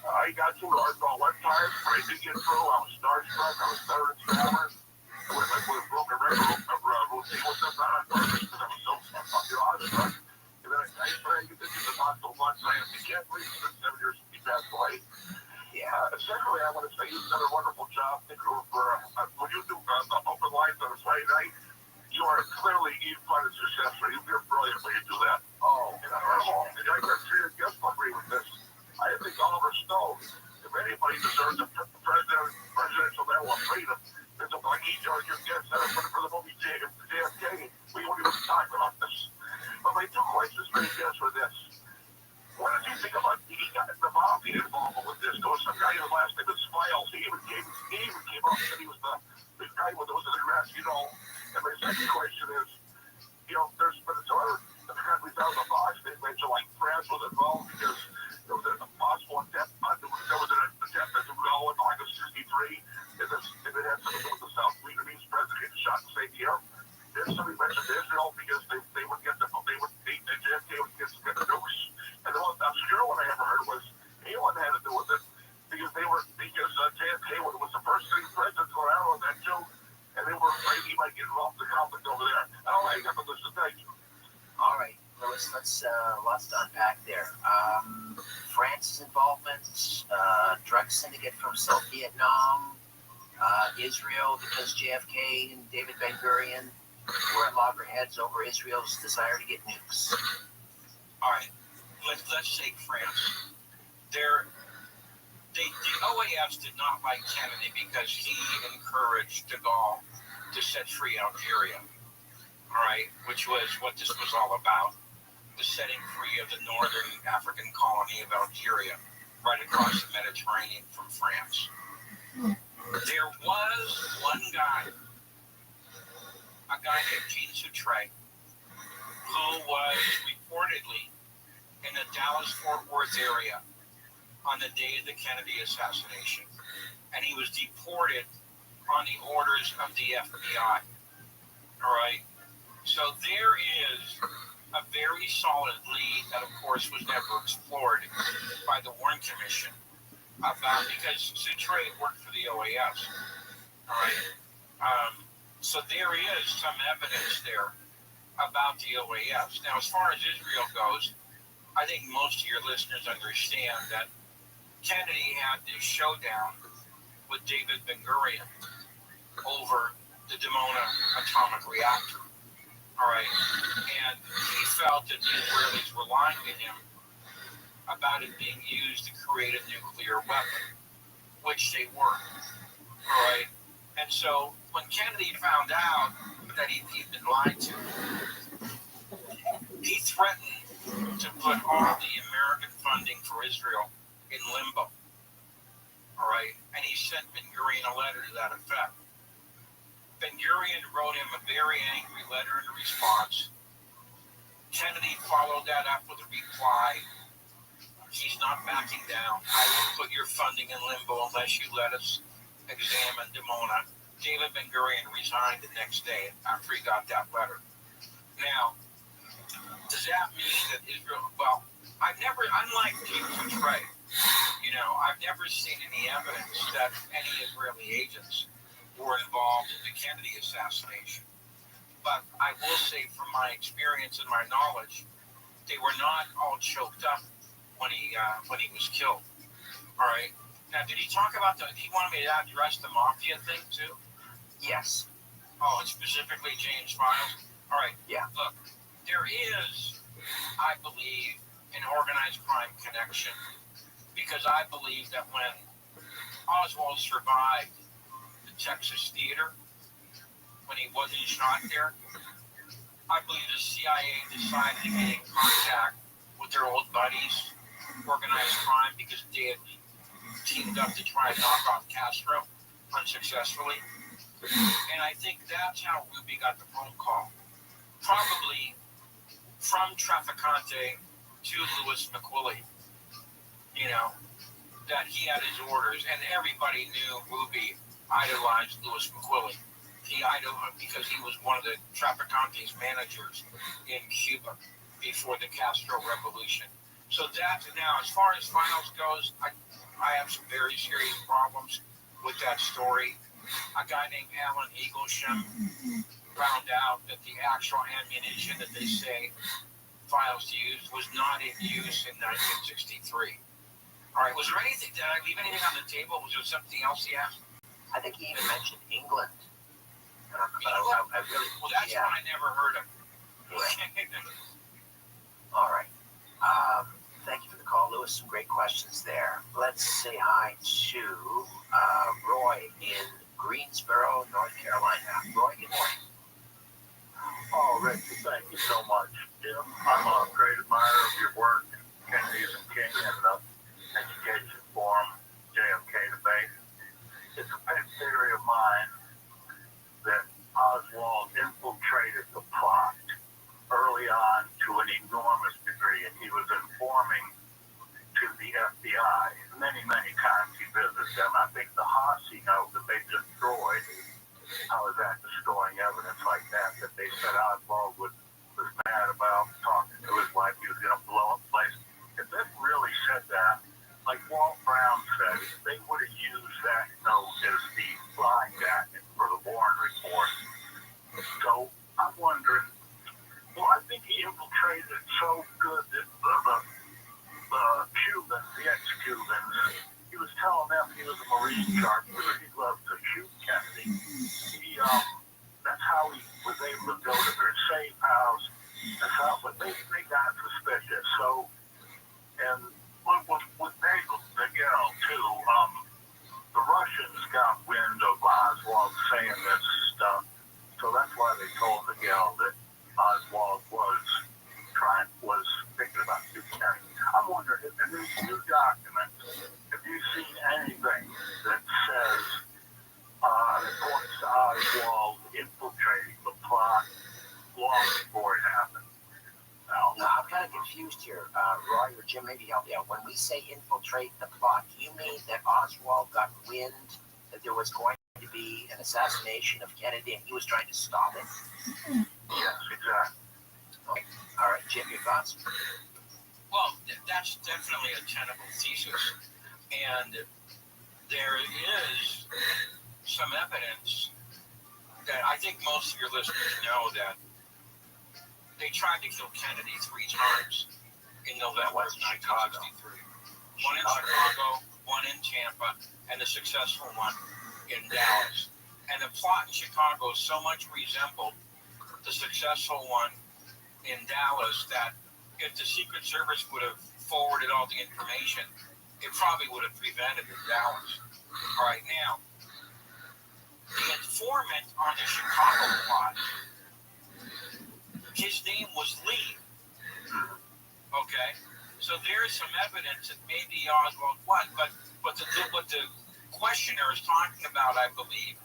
Speaker 6: I got through the article one time. I did get through. I was starstruck. I was better than Stammer. I went with a broken record of routine with them on purpose because I was so fucking awestruck. And then I get to the hospital once and I can't believe it's been 7 years since he passed away.
Speaker 12: Yeah.
Speaker 6: Secondly, I want to say you've done a wonderful job taking over for when you do the open lines on a Friday night. You are clearly part of success. You're brilliant when you do that.
Speaker 12: Oh,
Speaker 6: and I can see your guest agree with this. I think Oliver Stone, if anybody deserves a presidential medal of freedom, it's like he chose your guest for the movie JFK. We won't even talk about this. But my two questions for you guys were this. What did you think about the mafia involvement with this? There was some guy whose last name was Smiles. He even came up and he was the guy with those in the grass, And my second question is, there's been some other countries out of the box. They mentioned like France was involved because there was a possible attempt. There was an attempt to go in August '63, and it had something to do with the South Vietnamese president getting shot the same year. Then somebody mentioned Israel because they would get JFK would get the nukes. And the most obscure one I ever heard was England had to do with it because JFK was the first sitting president to allow that too, and they were afraid he might get involved in the conflict over there. I don't like that, but listen, thank you.
Speaker 12: All right, Lewis, lots to unpack there. France's involvement, drug syndicate from South Vietnam, Israel because JFK and David Ben-Gurion were at loggerheads over Israel's desire to get nukes.
Speaker 11: All right, let's take France. The OAS did not like Kennedy because he encouraged de Gaulle to set free Algeria. All right, which was what this was all about, the setting free of the northern African colony of Algeria, right across the Mediterranean from France. There was one guy, a guy named Jean Soutre, who was reportedly in the Dallas-Fort Worth area on the day of the Kennedy assassination, and he was deported on the orders of the FBI. All right? So there is a very solid lead that, of course, was never explored by the Warren Commission because Soutre worked for the OAS. All right? So there is some evidence there about the OAS. Now, as far as Israel goes, I think most of your listeners understand that Kennedy had this showdown with David Ben-Gurion over the Dimona atomic reactor. All right. And he felt that the Israelis were lying to him about it being used to create a nuclear weapon, which they were. All right. And so when Kennedy found out that he'd been lied to, he threatened to put all the American funding for Israel in limbo. All right. And he sent Ben-Gurion a letter to that effect. Ben-Gurion wrote him a very angry letter in response. Kennedy followed that up with a reply. He's not backing down. I will put your funding in limbo unless you let us examine Dimona. David Ben-Gurion resigned the next day after he got that letter. Now, does that mean that Israel, well, unlike James Trey, I've never seen any evidence that any Israeli agents were involved in the Kennedy assassination. But I will say from my experience and my knowledge, they were not all choked up when he was killed. All right. Now, did he talk about he wanted me to address the mafia thing too?
Speaker 12: Yes.
Speaker 11: Oh, and specifically James Files? All right.
Speaker 12: Yeah.
Speaker 11: Look, there is, I believe, an organized crime connection, because I believe that when Oswald survived the Texas theater, when he wasn't shot there, I believe the CIA decided to get in contact with their old buddies, organized crime, because they had teamed up to try and knock off Castro unsuccessfully. And I think that's how Ruby got the phone call. Probably from Trafficante to Louis McQuilly, that he had his orders, and everybody knew Ruby idolized Louis McQuilly. He idolized because he was one of the Trafficante's managers in Cuba before the Castro Revolution. So that's, now, as far as Files goes, I have some very serious problems with that story. A guy named Alan Eaglesham found out that the actual ammunition that they say Files used was not in use in 1963. All right, was there anything, did I leave anything on the table? Was there something else he asked?
Speaker 12: I think he even mentioned England.
Speaker 11: I really, well, that's one I never heard of.
Speaker 12: All right. Thank you for the call, Lewis. Some great questions there. Let's say hi to Roy in Greensboro, North Carolina. Roy, good morning.
Speaker 6: Oh, Richard, thank you so much. Jim, I'm a great admirer of your work, Kennedy's and King, and the Education Forum, JFK debate. It's a pet theory of mine that Oswald infiltrated the plot early on to an enormous degree, and he was informing to the FBI. Many, many times he visited them. I think the Hasse note that they destroyed, how is that destroying evidence like that they said Oswald was mad about talking to his wife, he was going to blow up the place. If they really said that, like Walt Brown said, they would have used that note as the flying jacket for the Warren report. So I'm wondering, well, I think he infiltrated it so good that the Cubans, the ex-Cubans, he was telling them he was a Marine sharpshooter. He loved to shoot Kennedy. That's how he was able to go to their safe house. That's how, but they got suspicious. So, and with Nagel too, the Russians got wind of Oswald saying this stuff. So that's why they told Nagel that Oswald was thinking about shooting Kennedy. I'm wondering, if these new documents, have you seen anything that says that points to Oswald infiltrating the plot long before it happened?
Speaker 12: No, I'm kind of confused here. Roy or Jim, maybe help me out. When we say infiltrate the plot, do you mean that Oswald got wind that there was going to be an assassination of Kennedy and he was trying to stop it?
Speaker 6: Yes, exactly.
Speaker 12: Okay. All right, Jim, your thoughts?
Speaker 11: Well, that's definitely a tenable thesis. And there is some evidence that I think most of your listeners know that they tried to kill Kennedy 3 times in November of 1963. One in Chicago, one in Tampa, and the successful one in Dallas. And the plot in Chicago so much resembled the successful one in Dallas that if the Secret Service would have forwarded all the information, it probably would have prevented the Dallas. All right, now, the informant on the Chicago plot, his name was Lee. Okay, so there's some evidence that maybe Oswald won, but what the questioner is talking about, I believe,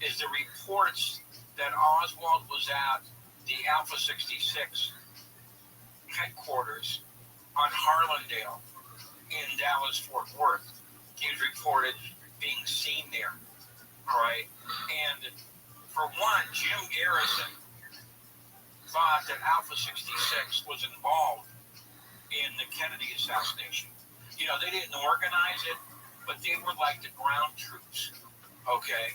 Speaker 11: is the reports that Oswald was at the Alpha 66 headquarters on Harlandale in Dallas-Fort Worth. He was reported being seen there. All right. And for one, Jim Garrison thought that Alpha 66 was involved in the Kennedy assassination. You know, they didn't organize it, but they were like the ground troops, okay?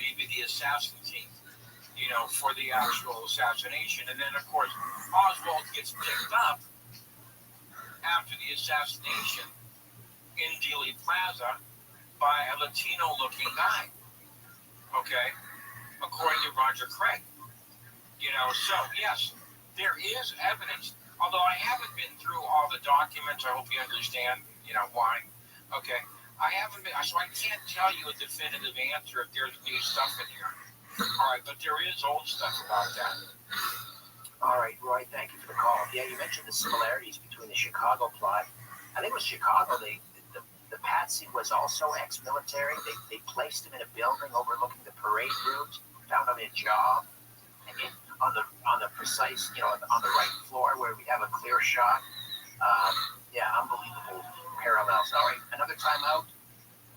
Speaker 11: Maybe the assassin team, you know, for the actual assassination. And then, of course, Oswald gets picked up after the assassination in Dealey Plaza by a Latino-looking guy, okay? According to Roger Craig. You know, so yes, there is evidence. Although I haven't been through all the documents, I hope you understand, you know, why. Okay, I haven't been, so I can't tell you a definitive answer if there's new stuff in here. All right, but there is old stuff about that.
Speaker 12: All right, Roy, thank you for the call. Yeah, you mentioned the similarities between the Chicago plot. I think it was Chicago. The patsy was also ex-military. They placed him in a building overlooking the parade route, found him a job, and on the precise, you know, on the right floor where we have a clear shot. Yeah, unbelievable parallels. All right, another time out.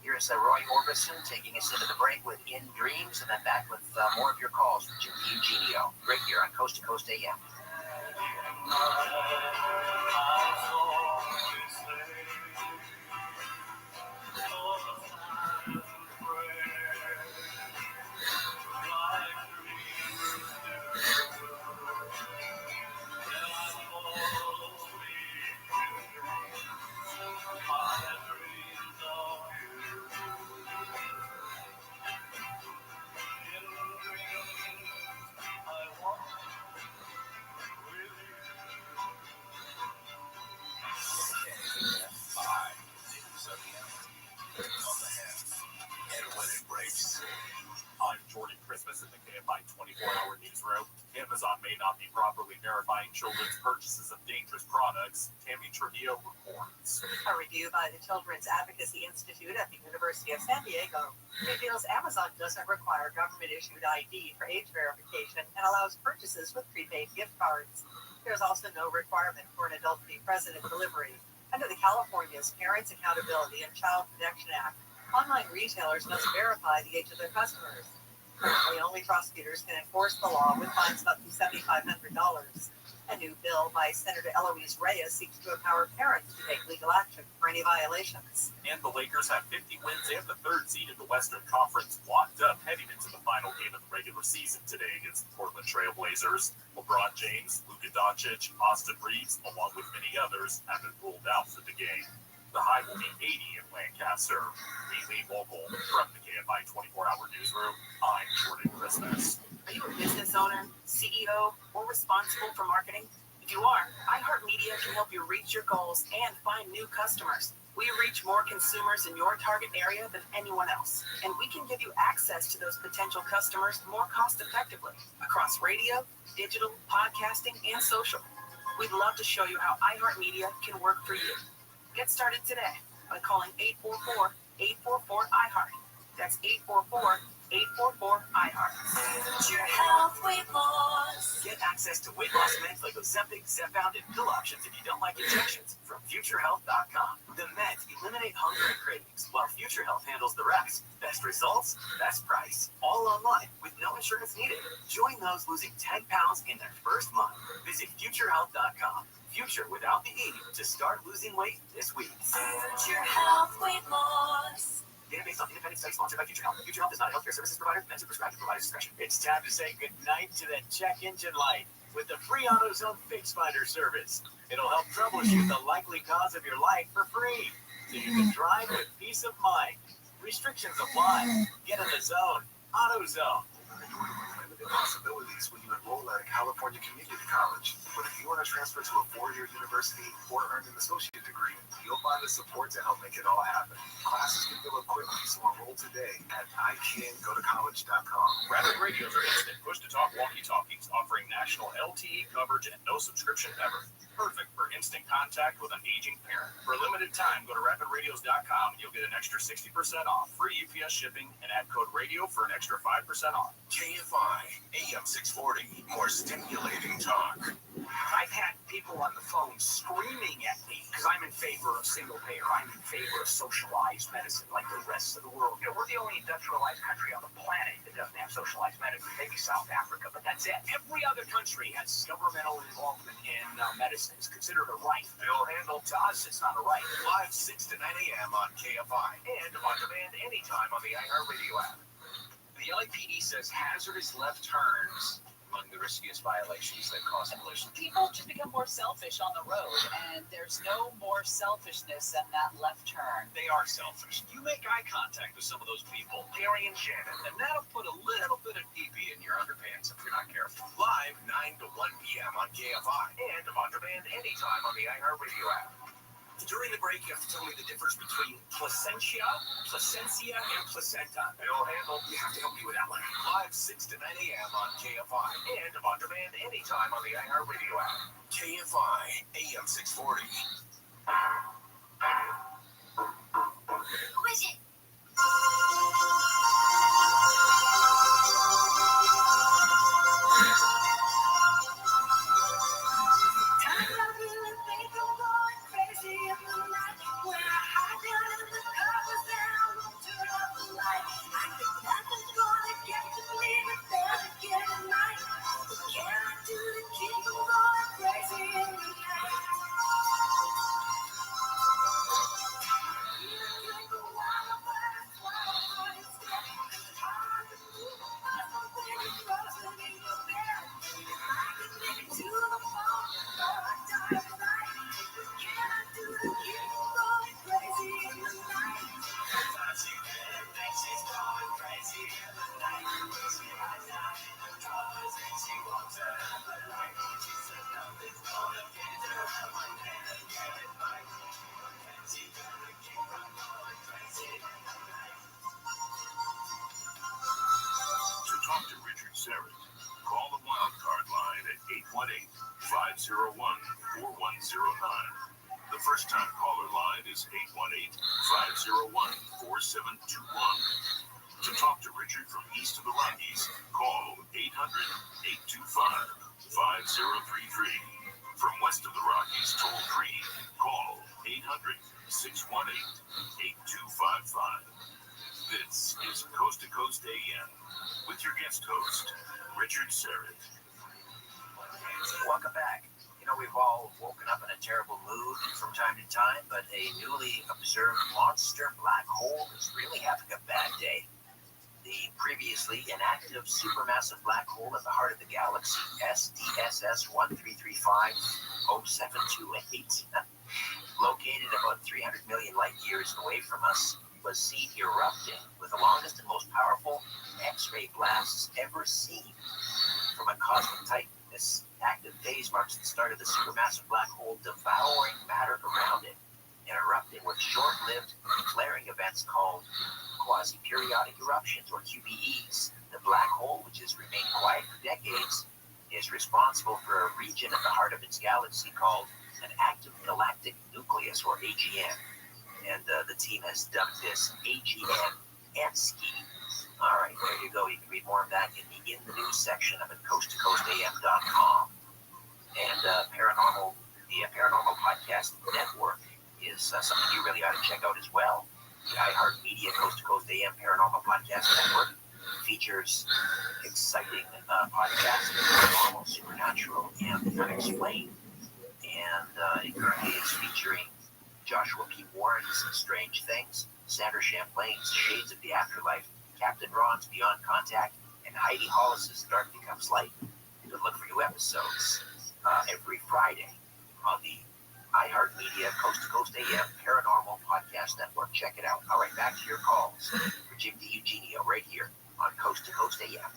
Speaker 12: Here's Roy Orbison taking us into the break with In Dreams, and then back with more of your calls from Jim Eugenio, right here on Coast to Coast AM.
Speaker 13: I'm Jordan Christmas in the KFI 24-hour newsroom. Amazon may not be properly verifying children's purchases of dangerous products. Tammy Trevio reports.
Speaker 14: A review by the Children's Advocacy Institute at the University of San Diego reveals Amazon doesn't require government-issued ID for age verification and allows purchases with prepaid gift cards. There's also no requirement for an adult to be present at delivery. Under the California's Parents Accountability and Child Protection Act, online retailers must verify the age of their customers. Currently, only prosecutors can enforce the law with fines of up to $7,500. A new bill by Senator Eloise Reyes seeks to empower parents to take legal action for any violations.
Speaker 13: And the Lakers have 50 wins and the third seed in the Western Conference locked up heading into the final game of the regular season today against the Portland Trail Blazers. LeBron James, Luka Doncic, Austin Reeves, along with many others, have been ruled out for the game. The high will be 80 in Lancaster. Lee Vogel from the KFI 24-hour newsroom. I'm Jordan Christmas.
Speaker 21: Are you a business owner, CEO, or responsible for marketing? If you are, iHeartMedia can help you reach your goals and find new customers. We reach more consumers in your target area than anyone else, and we can give you access to those potential customers more cost-effectively across radio, digital, podcasting, and social. We'd love to show you how iHeartMedia can work for you. Get started today by calling 844-844-iHeart. That's 844-844-iHeart.
Speaker 19: Future Health Weight Loss. Get access to weight loss meds like Ozempic, Zepbound, and pill options if you don't like injections from FutureHealth.com. The meds eliminate hunger and cravings, while Future Health handles the rest. Best results, best price. All online with no insurance needed. Join those losing 10 pounds in their first month. Visit FutureHealth.com. Future without the E to start losing weight this week.
Speaker 21: Future Health Weight Loss.
Speaker 19: Data based on independent study sponsored by Future Health. Future Health is not a healthcare services provider meant to prescribe to provider's discretion. It's time to say goodnight to that check engine light with the free AutoZone Fix Finder service. It'll help troubleshoot the likely cause of your light for free, so you can drive with peace of mind. Restrictions apply. Get in the zone. AutoZone.
Speaker 20: Possibilities when you enroll at a California community college. But if you want to transfer to a four-year university or earn an associate degree, you'll find the support to help make it all happen. Classes can fill up quickly, so enroll today at icangotocollege.com.
Speaker 13: Rapid radios are instant push-to-talk walkie-talkies offering national LTE coverage and no subscription ever. Perfect for instant contact with an aging parent. For a limited time, go to rapidradios.com and you'll get an extra 60% off, free UPS shipping, and add code radio for an extra 5% off.
Speaker 20: KFI, AM 640, more stimulating talk.
Speaker 19: I've had people on the phone screaming at me because
Speaker 3: I'm in favor of single payer. I'm in favor of socialized medicine like the rest of the world. You know, we're the only industrialized country on the planet that doesn't have socialized medicine. Maybe South Africa, but that's it. Every other country has governmental involvement in medicine. It's considered a right. Bill handle to us, it's not a right.
Speaker 19: Live 6 to 9 a.m. on KFI and on demand anytime on the iHeartRadio app.
Speaker 16: The LAPD says hazardous left turns among the riskiest violations that cause collisions.
Speaker 7: People just become more selfish on the road, and there's no more selfishness than that left turn.
Speaker 16: They are selfish. You make eye contact with some of those people, Gary and Shannon, and that'll put a little bit of pee-pee in your underpants if you're not careful.
Speaker 19: Live 9 to 1 p.m. on KFI and on demand anytime on the iHeartRadio app. During the break, you have to tell me the difference between placentia, and placenta.
Speaker 16: Bill handle.
Speaker 19: You have to help me with that one. Live 6 to 9 a.m. on KFI and on demand anytime on the iHeartRadio app. KFI, AM 640.
Speaker 5: Who is it?
Speaker 20: To talk to Richard Serrett, call the wild card line at 818-501-4109. The first time caller line is 818-501-4721. To talk to Richard from east of the Rockies, call 800-825-5033. From west of the Rockies, toll free, call 800-618-8255. This is Coast to Coast AM with your guest host, Richard Serrett.
Speaker 12: Welcome back. You know, we've all woken up in a terrible mood from time to time, but a newly observed monster black hole is really having a bad day. The previously inactive supermassive black hole at the heart of the galaxy, SDSS 133507228, located about 300 million light years away from us, was seen erupting with the longest and most powerful X-ray blasts ever seen from a cosmic titan. This active phase marks the start of the supermassive black hole devouring matter around it and erupting with short-lived flaring events called quasi-periodic eruptions, or QPEs. The black hole, which has remained quiet for decades, is responsible for a region at the heart of its galaxy called an active galactic nucleus, or AGN. And the team has dubbed this AGN Ski. All right, there you go. You can read more of that in the news section of it, coasttocoastam.com. And the Paranormal Podcast Network is something you really ought to check out as well. The iHeartMedia Coast to Coast AM Paranormal Podcast Network features exciting podcasts, paranormal, supernatural, and unexplained. And it currently is featuring Joshua P. Warren's Strange Things, Sandra Champlain's Shades of the Afterlife, Captain Ron's Beyond Contact, and Heidi Hollis's Dark Becomes Light. You can look for new episodes every Friday on the iHeartMedia Coast to Coast AM Paranormal Podcast Network. Check it out. All right, back to your calls for Jim DiEugenio right here on Coast to Coast AM.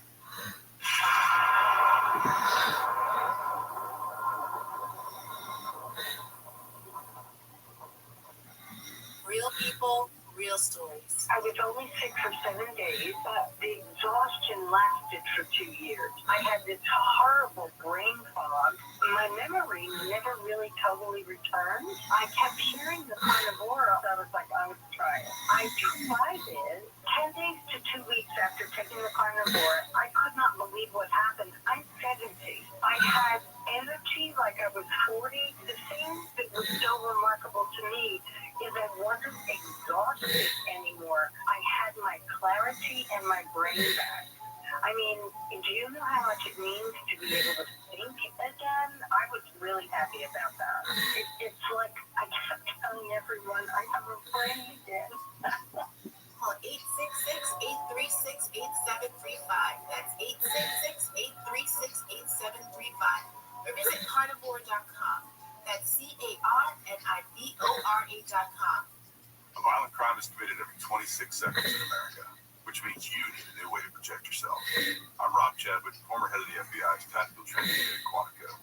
Speaker 7: Real people, real stories.
Speaker 8: I was only sick for 7 days, but the exhaustion lasted for 2 years. I had this horrible brain fog. My memory never really totally returned. I kept hearing the carnivora. I was like, I would try it. I tried it. 10 days to 2 weeks after taking the carnivora, I could not believe what happened. I'm 70. I had energy like I was 40. The thing that was so remarkable me is I wasn't exhausted anymore. I had my clarity and my brain back. I mean, do you know how much it means to be able to think again? I was really happy about that. It's like I kept telling everyone I have a brain again.
Speaker 2: Call 866-836-8735. That's 866-836-8735. Or visit carnivore.com. That's carnivore.com.
Speaker 20: A violent crime is committed every 26 seconds in America, which means you need a new way to protect yourself. I'm Rob Chadwick, former head of the FBI's Tactical Training Unit at Quantico.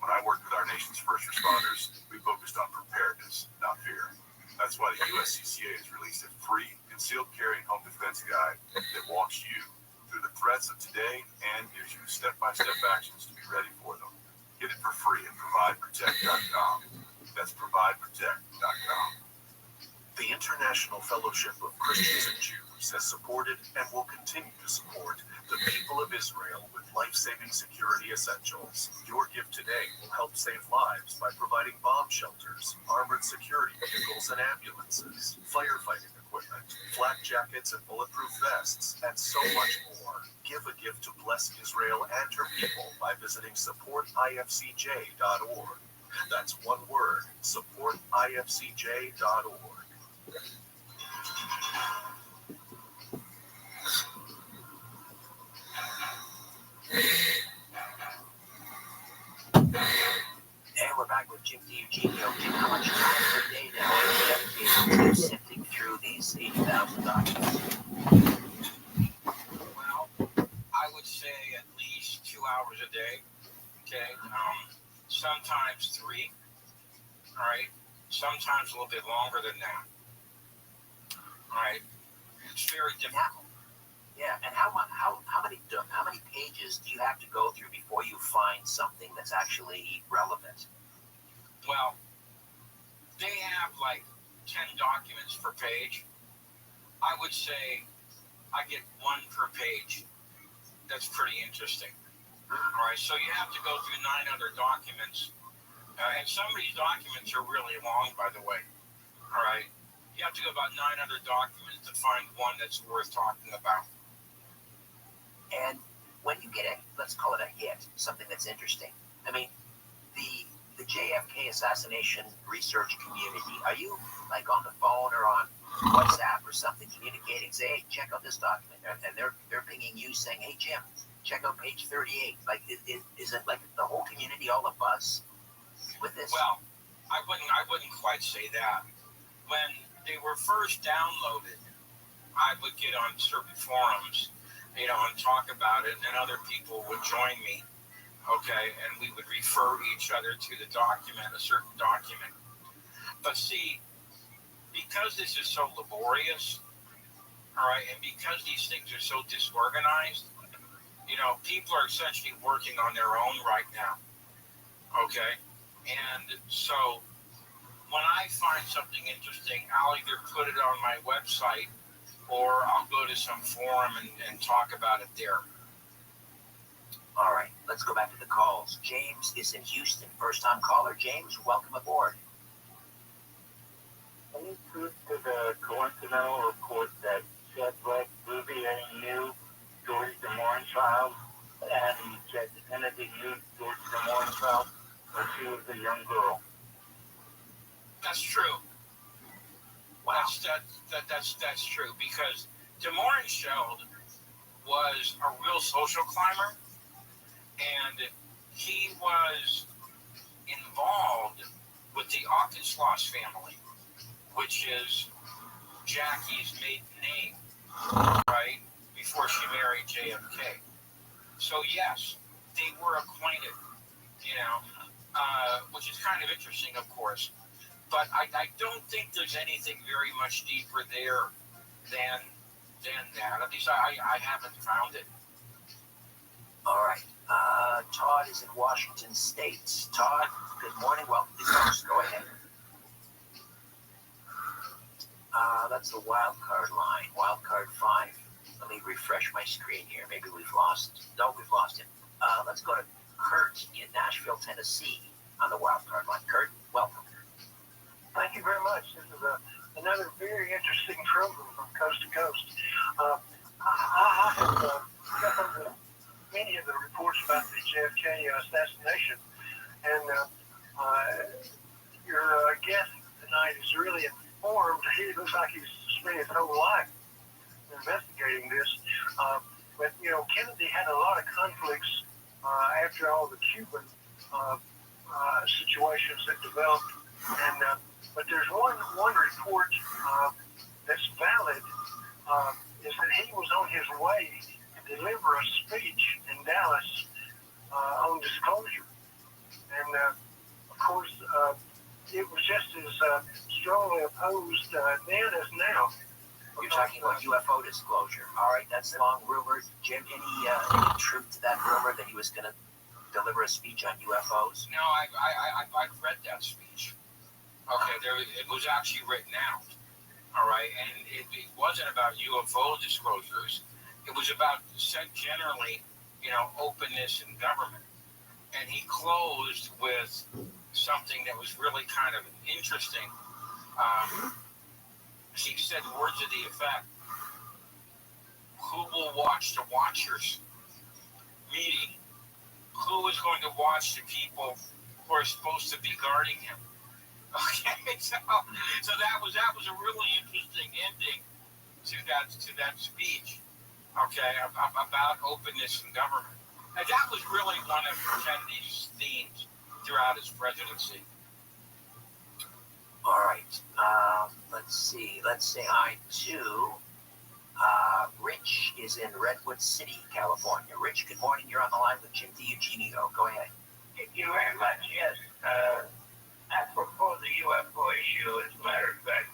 Speaker 20: When I worked with our nation's first responders, we focused on preparedness, not fear. That's why the USCCA has released a free concealed carry and home defense guide that walks you through the threats of today and gives you step-by-step actions to be ready for them. Get it for free at provideprotect.com. That's provideprotect.com.
Speaker 19: The International Fellowship of Christians and Jews has supported and will continue to support the people of Israel with life-saving security essentials. Your gift today will help save lives by providing bomb shelters, armored security vehicles and ambulances, firefighting equipment, flak jackets and bulletproof vests, and so much more. Give a gift to bless Israel and her people by visiting supportifcj.org. That's one word, supportifcj.org.
Speaker 12: And we're back with Jim DiEugenio. Jim, how much time per day now are you dedicated to sifting through these 80,000 documents?
Speaker 11: Well, I would say at least 2 hours a day. Okay, sometimes 3. All right, sometimes a little bit longer than that. All right, it's very difficult.
Speaker 12: Yeah, and how many pages do you have to go through before you find something that's actually relevant?
Speaker 11: Well, they have like 10 documents per page. I would say I get 1 per page. That's pretty interesting. All right, so you have to go through 900 documents. And some of these documents are really long, by the way. All right, you have to go about 900 documents to find one that's worth talking about.
Speaker 12: And when you get let's call it a hit, something that's interesting. I mean, the JFK assassination research community, are you like on the phone or on WhatsApp or something communicating, say, hey, check out this document, and they're pinging you saying, hey, Jim, check out page 38. Like, is it like the whole community all a buzz with this?
Speaker 11: Well, I wouldn't quite say that. When they were first downloaded, I would get on certain forums, and talk about it, and other people would join me, okay, and we would refer each other to the document, a certain document. But see, because this is so laborious, all right, and because these things are so disorganized, people are essentially working on their own right now, okay? And so when I find something interesting, I'll either put it on my website or I'll go to some forum and talk about it there.
Speaker 12: All right, let's go back to the calls. James is in Houston. First-time caller. James, welcome aboard.
Speaker 9: Any truth to the coincidental report that Chadwick Bouvier knew George de Morinchild and that Kennedy knew George de Morinchild when she was a young girl?
Speaker 11: That's true. Wow. That's true, because de Morinchild was a real social climber, and he was involved with the Auchincloss family, which is Jackie's maiden name, right, before she married JFK. So yes, they were acquainted, which is kind of interesting, of course. But I don't think there's anything very much deeper there than that. At least I haven't found it.
Speaker 12: All right. Todd is in Washington State. Todd, good morning. Welcome to Coast. Go ahead. That's the wild card line. Wild card 5. Let me refresh my screen here. Maybe we've lost. No, we've lost him. Let's go to Kurt in Nashville, Tennessee on the wild card line. Kurt, welcome.
Speaker 10: Thank you very much.
Speaker 6: much. This is another very interesting program from coast to coast. I have got many of the reports about the JFK assassination, and your guest tonight is really informed. He looks like he's spent his whole life investigating this. But, Kennedy had a lot of conflicts after all the Cuban situations that developed. But there's one report that's valid, is that he was on his way to deliver a speech in Dallas on disclosure. And, of course, it was just as strongly opposed then as now.
Speaker 12: You're talking about UFO disclosure. All right, that's long rumored. Jim, any truth to that rumor that he was going to deliver a speech on UFOs?
Speaker 11: No, I've read that speech. Okay, it was actually written out. All right, and it wasn't about UFO disclosures. It was about generally, openness in government. And he closed with something that was really kind of interesting. He said words of the effect, who will watch the watchers? Meaning, who is going to watch the people who are supposed to be guarding him? Okay, so that was a really interesting ending to that speech. Okay, about openness in government. And that was really one of Kennedy's themes throughout his presidency.
Speaker 12: All right. Let's see. Let's say hi to Rich is in Redwood City, California. Rich, good morning. You're on the line with Jim DiEugenio. Go ahead.
Speaker 6: Thank you very much. Yes. Apropos the UFO issue, as a matter of fact,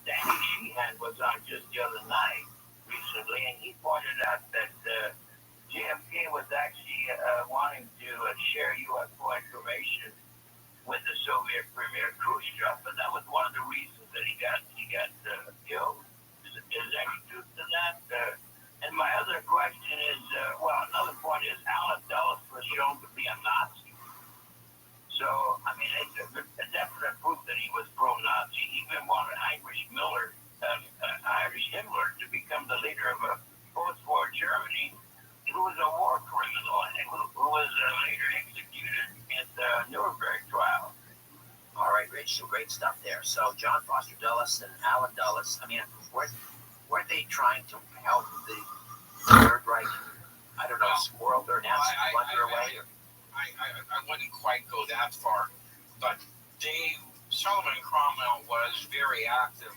Speaker 6: Danny Sheehan was on just the other night recently, and he pointed out that JFK was actually wanting to share UFO information with the Soviet Premier Khrushchev, and that was one of the reasons that he got killed. Is there any truth to that? And my other question is, another point is, Alan Dulles was shown to be a Nazi. So, I mean, it's a definite proof that he was pro-Nazi. He even wanted Irish Himmler to become the leader of a post-war Germany, who was a war criminal and who was later executed at the Nuremberg trial.
Speaker 12: All right, Rich, some great stuff there. So John Foster Dulles and Alan Dulles, I mean, weren't they trying to help the Third Reich, squirrel their Nazi blunder away?
Speaker 11: I wouldn't quite go that far, but Solomon Cromwell was very active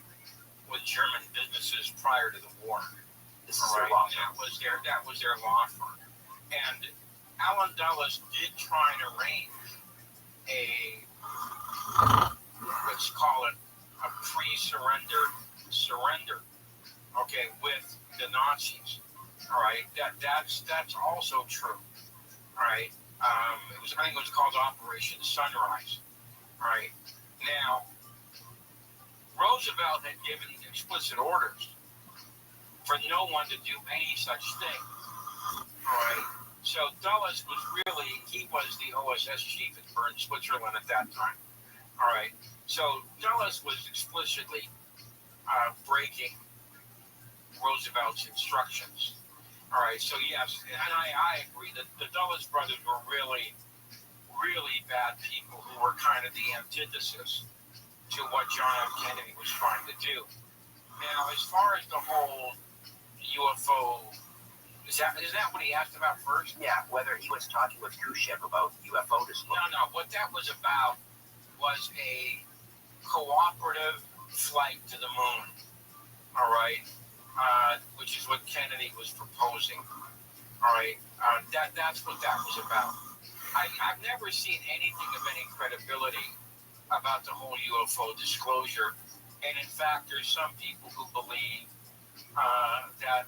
Speaker 11: with German businesses prior to the war.
Speaker 12: This is their law firm.
Speaker 11: That was their law firm. And Alan Dulles did try and arrange let's call it a surrender, okay, with the Nazis. All right, that's also true. All right, I think it was called Operation Sunrise. All right, now Roosevelt had given explicit orders for no one to do any such thing. All right, so Dulles was the OSS chief at Bern, Switzerland at that time. All right, so Dulles was explicitly breaking Roosevelt's instructions. All right, so yes, and I agree that the Dulles brothers were really, really bad people who were kind of the antithesis to what John F. Kennedy was trying to do. Now, as far as the whole UFO, is that what he asked about first?
Speaker 12: Yeah, whether he was talking with Khrushchev about UFO disclosure.
Speaker 11: No, what that was about was a cooperative flight to the moon, all right, which is what Kennedy was proposing, all right. That's what that was about. I've never seen anything of any credibility about the whole UFO disclosure, and in fact, there's some people who believe that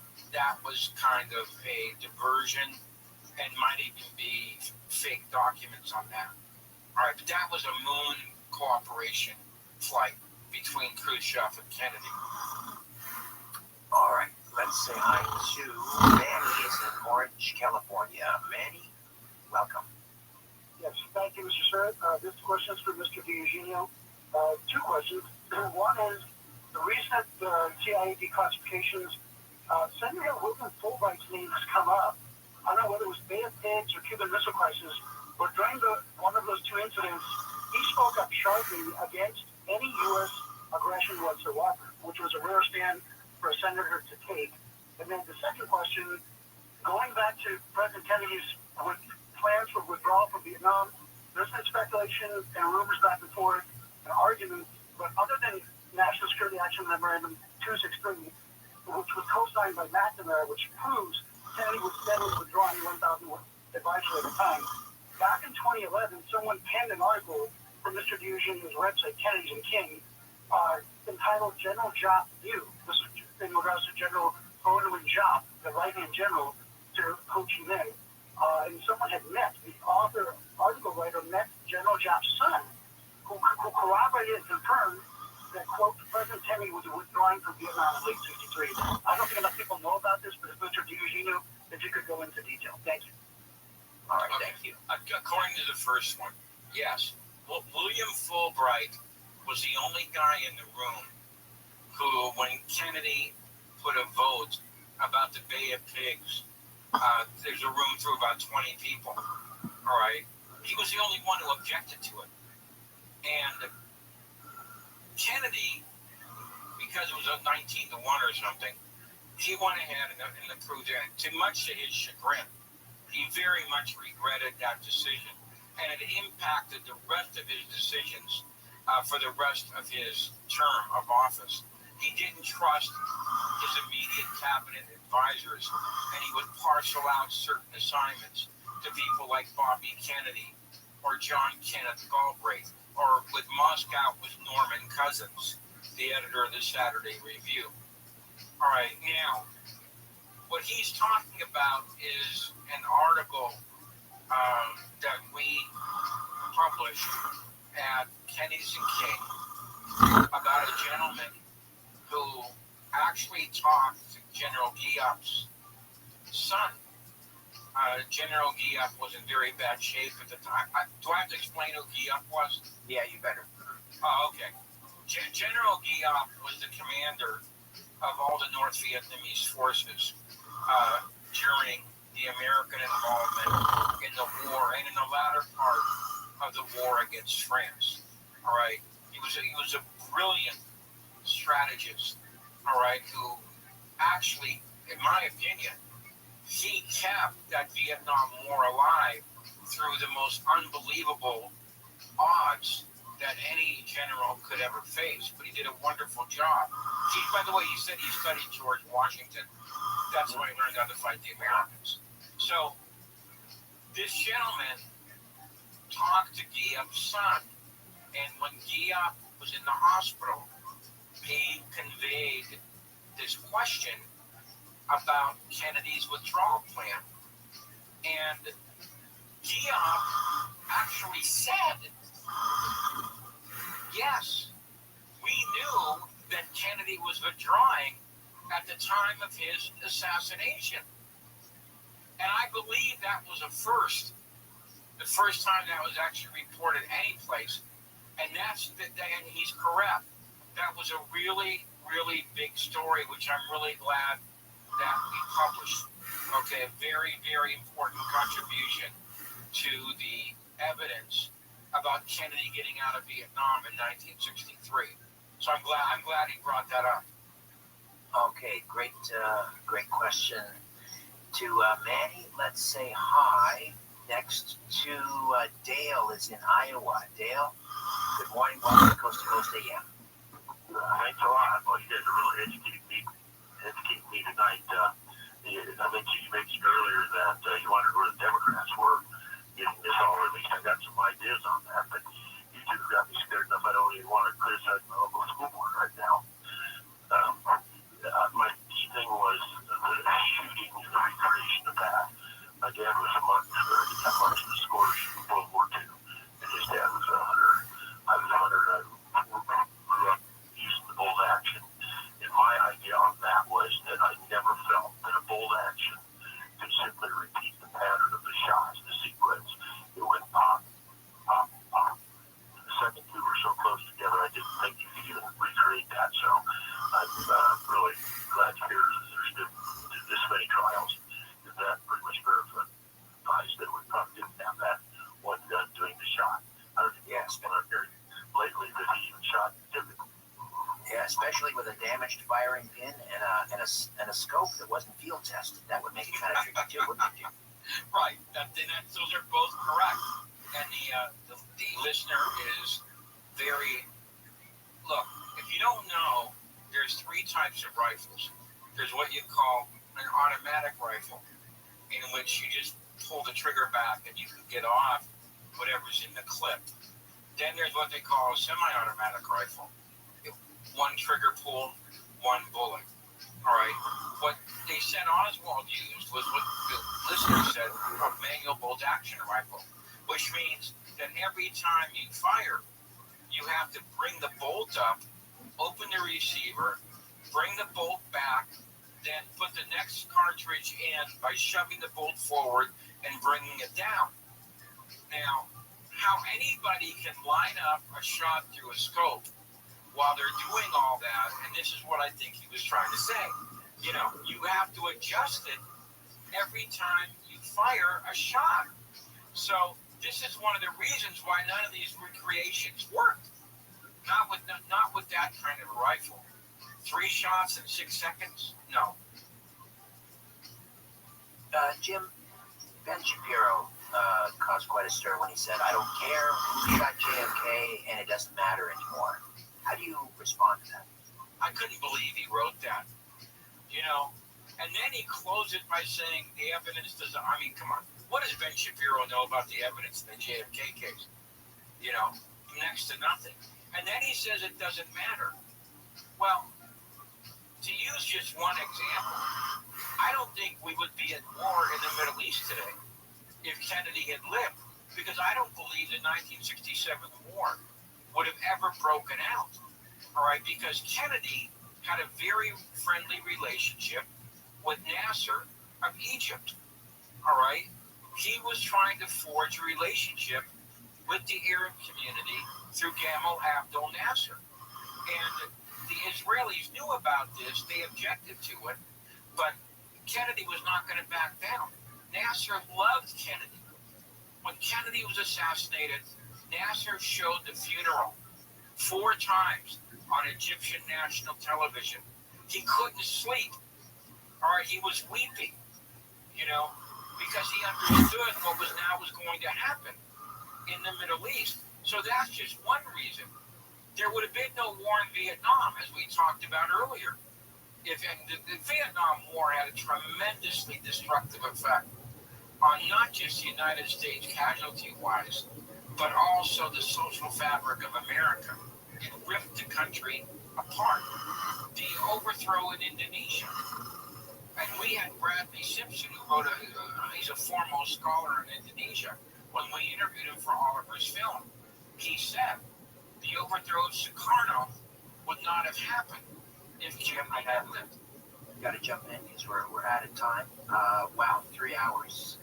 Speaker 11: was kind of a diversion and might even be fake documents on that. All right, but that was a moon cooperation flight between Khrushchev and Kennedy.
Speaker 12: All right, let's say hi to Manny is in Orange, California. Manny, welcome.
Speaker 6: Yes, thank you, Mr. Sir. This question is for Mr. DiEugenio.
Speaker 9: Two questions. One is the recent CIA declassifications. Senator William Fulbright's name has come up. I don't know whether it was Bay of Pigs or Cuban Missile Crisis, but during one of those two incidents, he spoke up sharply against any U.S. aggression whatsoever, which was a rare stand for a senator to take. And then the second question, going back to President Kennedy's plans for withdrawal from Vietnam, there's been speculation and rumors back and forth and arguments, but other than National Security Action Memorandum 263, which was co-signed by McNamara, which proves Kennedy was steadily withdrawing 1,000 advisors at a time. Back in 2011, someone penned an article from Mr. Dieugene's website, Kennedy's and King, entitled General Jop View. This is in regards to General Odin Jop, the right-hand general to Ho Chi Minh. And someone had met, the article writer met General Jop's son, who corroborated and confirmed that, quote, President Kennedy was withdrawing from Vietnam in late 63. I don't think enough people know about this, but if Mr. Diugene knew, if you could go into detail. Thank you.
Speaker 12: All right, thank you.
Speaker 11: According to the first one, yes. William Fulbright was the only guy in the room who, when Kennedy put a vote about the Bay of Pigs, there's a room through about 20 people, all right? He was the only one who objected to it. And Kennedy, because it was a 19-1 or something, he went ahead and approved it. To much to his chagrin, he very much regretted that decision, and it impacted the rest of his decisions for the rest of his term of office. He didn't trust his immediate cabinet advisors, and he would parcel out certain assignments to people like Bobby Kennedy or John Kenneth Galbraith, or with Moscow was Norman Cousins, the editor of the Saturday Review. All right, now, what he's talking about is an article that we published at Kennedy's and King about a gentleman who actually talked to General Giap's son. General Giap was in very bad shape at the time. Do I have to explain who Giap was?
Speaker 12: Yeah, you better.
Speaker 11: Oh, okay. General Giap was the commander of all the North Vietnamese forces during the American involvement in the war and in the latter part of the war against France. All right. He was a brilliant strategist. All right, who actually, in my opinion, he kept that Vietnam War alive through the most unbelievable odds that any general could ever face. But he did a wonderful job. By the way, he said he studied George Washington. That's how he learned how to fight the Americans. So this gentleman talked to Giap's son, and when Giap was in the hospital, he conveyed this question about Kennedy's withdrawal plan. And Giap actually said, yes, we knew that Kennedy was withdrawing at the time of his assassination. And I believe that was a first. The first time that was actually reported anyplace. And and he's correct. That was a really, really big story, which I'm really glad that we published. Okay, a very, very important contribution to the evidence about Kennedy getting out of Vietnam in 1963. So I'm glad he brought that up.
Speaker 12: Okay, great question. To Manny, let's say hi. Next to Dale is in Iowa. Dale, good morning. Welcome to Coast AM.
Speaker 6: Thanks a lot. Well, you guys are really educating me tonight. I think you mentioned earlier that you wondered where the Democrats were getting this all. At least I got some ideas on that, but you two got me scared enough I don't even want to criticize my local school board right now. My key thing was the shooting and the recreation of that. My dad was he got marks in the scores from World War II, and his dad was a hunter. I was a hunter.
Speaker 12: especially with a damaged firing pin and a scope that wasn't field tested. That would make it kind of tricky too, wouldn't it, Jim?
Speaker 11: Right. Those are both correct. And the listener is very, look, if you don't know, there's 3 types of rifles. There's what you call an automatic rifle, in which you just pull the trigger back and you can get off whatever's in the clip. Then there's what they call a semi-automatic rifle. 1 trigger pull, 1 bullet. All right. What they said Oswald used was what the listener said, a manual bolt action rifle, which means that every time you fire, you have to bring the bolt up, open the receiver, bring the bolt back, then put the next cartridge in by shoving the bolt forward and bringing it down. Now, how anybody can line up a shot through a scope while they're doing all that, and this is what I think he was trying to say, you know, you have to adjust it every time you fire a shot. So this is one of the reasons why none of these recreations worked. Not with that kind of a rifle. 3 shots in 6 seconds? No.
Speaker 12: Jim, Ben Shapiro caused quite a stir when he said, "I don't care who shot JFK, and it doesn't matter anymore." How do you respond to that?
Speaker 11: I couldn't believe he wrote that. You know, and then he closed it by saying the evidence doesn't, I mean, come on. What does Ben Shapiro know about the evidence in the JFK case? You know, next to nothing. And then he says it doesn't matter. Well, to use just one example, I don't think we would be at war in the Middle East today if Kennedy had lived, because I don't believe the 1967 war would have ever broken out. All right, because Kennedy had a very friendly relationship with Nasser of Egypt. All right, he was trying to forge a relationship with the Arab community through Gamal Abdel Nasser. And the Israelis knew about this, they objected to it, but Kennedy was not going to back down. Nasser loved Kennedy. When Kennedy was assassinated, Nasser showed the funeral 4 times on Egyptian national television. He couldn't sleep. All right, he was weeping, you know, because he understood what was going to happen in the Middle East. So that's just one reason. There would have been no war in Vietnam, as we talked about earlier. If the Vietnam War had a tremendously destructive effect on not just the United States casualty-wise, but also the social fabric of America. It ripped the country apart. The overthrow in Indonesia. And we had Bradley Simpson, who wrote he's a foremost scholar in Indonesia. When we interviewed him for Oliver's film, he said the overthrow of Sukarno would not have happened if Jim had lived.
Speaker 12: Got to jump in because we're out of time. Wow, 3 hours.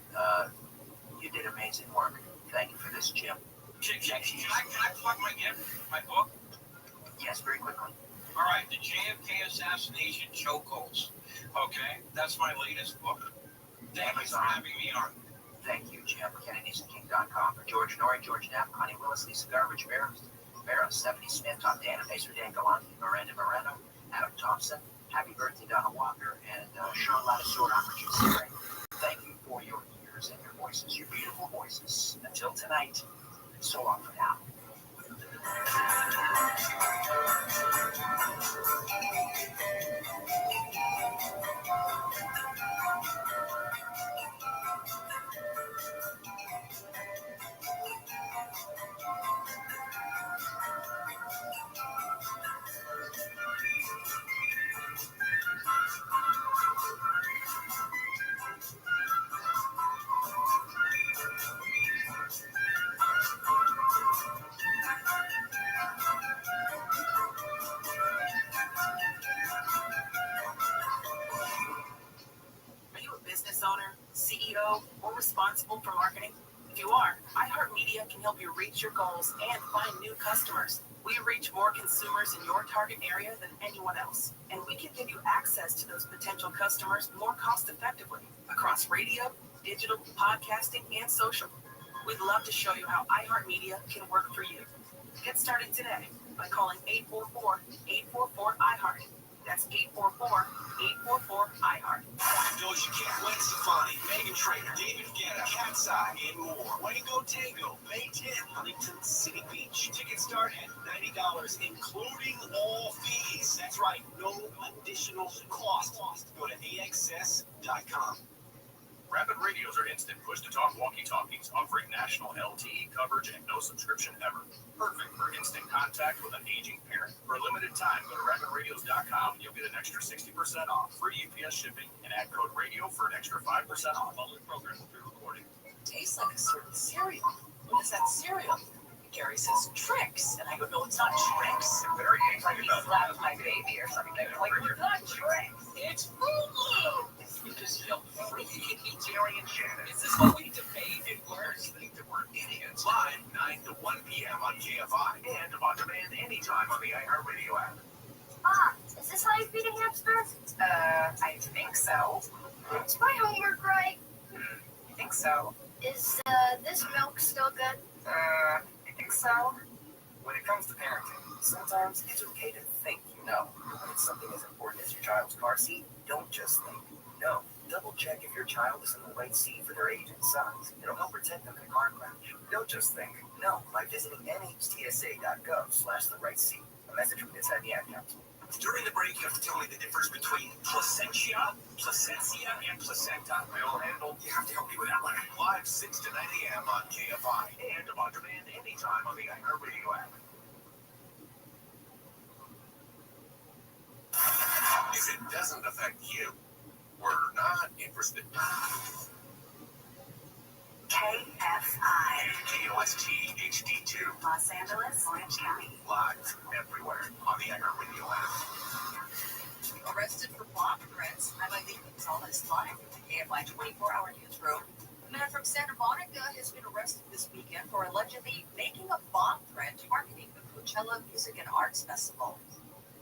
Speaker 12: You did amazing work. Thank you for this, Jim.
Speaker 11: Can I plug my book?
Speaker 12: Yes, very quickly.
Speaker 11: All right, the JFK Assassination Chokeholds. Okay, that's my latest book. Thank you for having me on.
Speaker 12: Thank you, Jim. Kennedy'sKing.com. For George Norrie, George Knapp, Connie Willis, Lisa Garbage, Vera, Stephanie Smith, Tom Dana, Pacer Dan Galante, Miranda Moreno, Adam Thompson, happy birthday, Donna Walker, and Sean Latisseur. I'm Richard Searing. Thank you for your ears and your voices, your beautiful voices. Until tonight, so long for now.
Speaker 10: CEO, or responsible for marketing? If you are, iHeartMedia can help you reach your goals and find new customers. We reach more consumers in your target area than anyone else, and we can give you access to those potential customers more cost effectively across radio, digital, podcasting, and social. We'd love to show you how iHeartMedia can work for you. Get started today by calling 844-844-IHEART. That's 844-844-IHEART.
Speaker 19: Doja Cat, Gwen Stefani, Megan Trainor, David Guetta, Cat's Eye, and more. Wango Tango, May 10th, Huntington City Beach. Tickets start at $90, including all fees. That's right, no additional cost. Go to AXS.com.
Speaker 13: Rapid radios are instant push-to-talk walkie-talkies offering national LTE coverage and no subscription ever. Perfect for instant contact with an aging parent. For a limited time, go to rapidradios.com and you'll get an extra 60% off, free UPS shipping, and add code RADIO for an extra 5% off. Public program will be recorded.
Speaker 7: Tastes like a certain cereal. What is that cereal? Gary says tricks, and I go, no, it's not tricks.
Speaker 13: I'm very
Speaker 7: It's like he slapped my baby or something. Like, it's not tricks. It's Hulu. You just feel free.
Speaker 19: Jerry and Shannon.
Speaker 7: Is this what we debate at work?
Speaker 19: Think that we're idiots. Live 9 to 1 p.m. on KFI and on demand anytime on the iHeartRadio app.
Speaker 5: Mom, is this how you feed a hamster?
Speaker 7: I think so.
Speaker 5: Is my homework right?
Speaker 7: I think so.
Speaker 5: Is this milk still good?
Speaker 7: I think so. When it comes to parenting, sometimes it's okay to think you know. When it's something as important as your child's car seat, don't just think. No. Double check if your child is in the right seat for their age and size. It'll help protect them in a car crash. Don't just think. No. By visiting NHTSA.gov/the-right seat. A message from inside the Ad Council.
Speaker 19: During the break, you have to tell me the difference between placentia, and placenta. I'll handle. You have to help me with that one. Live 6 to 9 a.m. on KFI and on demand anytime on the iHeartRadio app. If it doesn't affect you, we're not interested.
Speaker 14: KFI.
Speaker 19: KOST HD2.
Speaker 14: Los Angeles, Orange County.
Speaker 19: Live everywhere on the iHeartRadio app.
Speaker 7: Arrested for bomb threats. I'm Eileen Gonzalez live from the KFI 24-hour newsroom. A man from Santa Monica has been arrested this weekend for allegedly making a bomb threat targeting the Coachella Music and Arts Festival.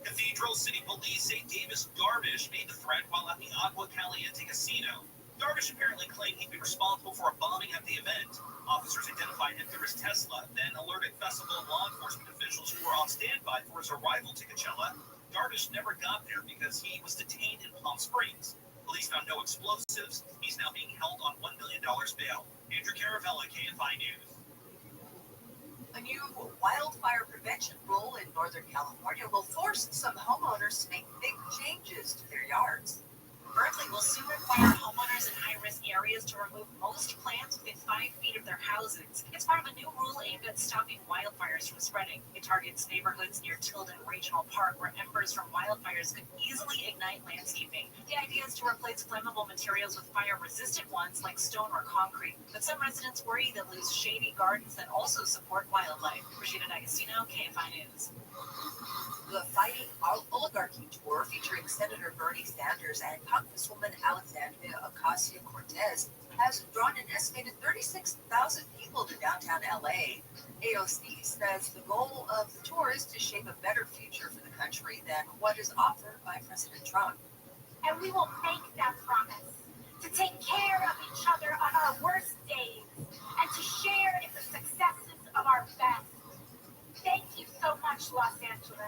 Speaker 3: Cathedral City Police say Davis Darvish made the threat while at the Agua Caliente Casino. Darvish apparently claimed he'd been responsible for a bombing at the event. Officers identified him through his Tesla, then alerted festival law enforcement officials who were on standby for his arrival to Coachella. Darvish never got there because he was detained in Palm Springs. Police found no explosives. He's now being held on $1 million bail. Andrew Caravella, KFI News.
Speaker 7: A new wildfire prevention rule in Northern California will force some homeowners to make big changes to their yards.
Speaker 15: Berkeley will soon require homeowners in high-risk areas to remove most plants within 5 feet of their houses. It's part of a new rule aimed at stopping wildfires from spreading. It targets neighborhoods near Tilden Regional Park where embers from wildfires could easily ignite landscaping. The idea is to replace flammable materials with fire-resistant ones like stone or concrete. But some residents worry they'll lose shady gardens that also support wildlife. Regina D'Agostino, KFI News.
Speaker 7: The Fighting Oligarchy Tour, featuring Senator Bernie Sanders and Congresswoman Alexandria Ocasio-Cortez, has drawn an estimated 36,000 people to downtown LA. AOC says the goal of the tour is to shape a better future for the country than what is offered by President Trump.
Speaker 5: And we will make that promise to take care of each other on our worst days and to share in the successes of our best. Thank you so much, Los Angeles.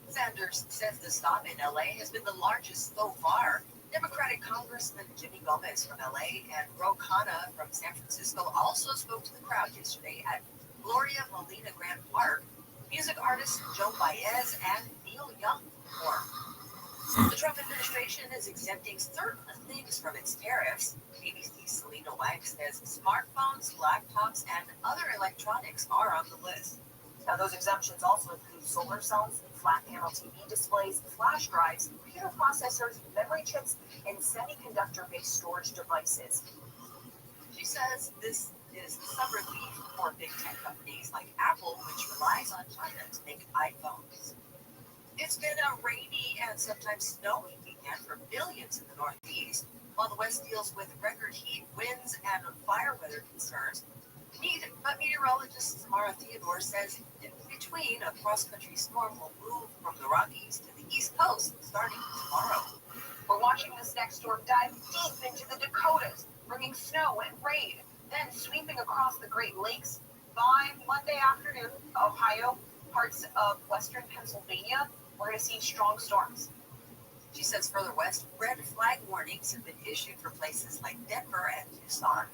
Speaker 7: Sanders says the stop in LA has been the largest so far. Democratic Congressman Jimmy Gomez from LA and Ro Khanna from San Francisco also spoke to the crowd yesterday at Gloria Molina Grant Park. Music artists Joe Baez and Neil Young performed. The Trump administration is exempting certain things from its tariffs. ABC's Selena Wang says smartphones, laptops, and other electronics are on the list.
Speaker 17: Now, those exemptions also include solar cells, flat panel TV displays, flash drives, computer processors, memory chips, and semiconductor-based storage devices.
Speaker 7: She says this is some relief for big tech companies like Apple, which relies on China to make iPhones. It's been a rainy and sometimes snowy weekend for millions in the Northeast, while the West deals with record heat, winds, and fire weather concerns. But meteorologist Samara Theodore says in between, a cross-country storm will move from the Rockies to the East Coast starting tomorrow.
Speaker 14: We're watching this next storm dive deep into the Dakotas, bringing snow and rain, then sweeping across the Great Lakes. By Monday afternoon, Ohio,
Speaker 17: parts of western Pennsylvania, we're going to see strong storms.
Speaker 7: She says further west, red flag warnings have been issued for places like Denver and Tucson.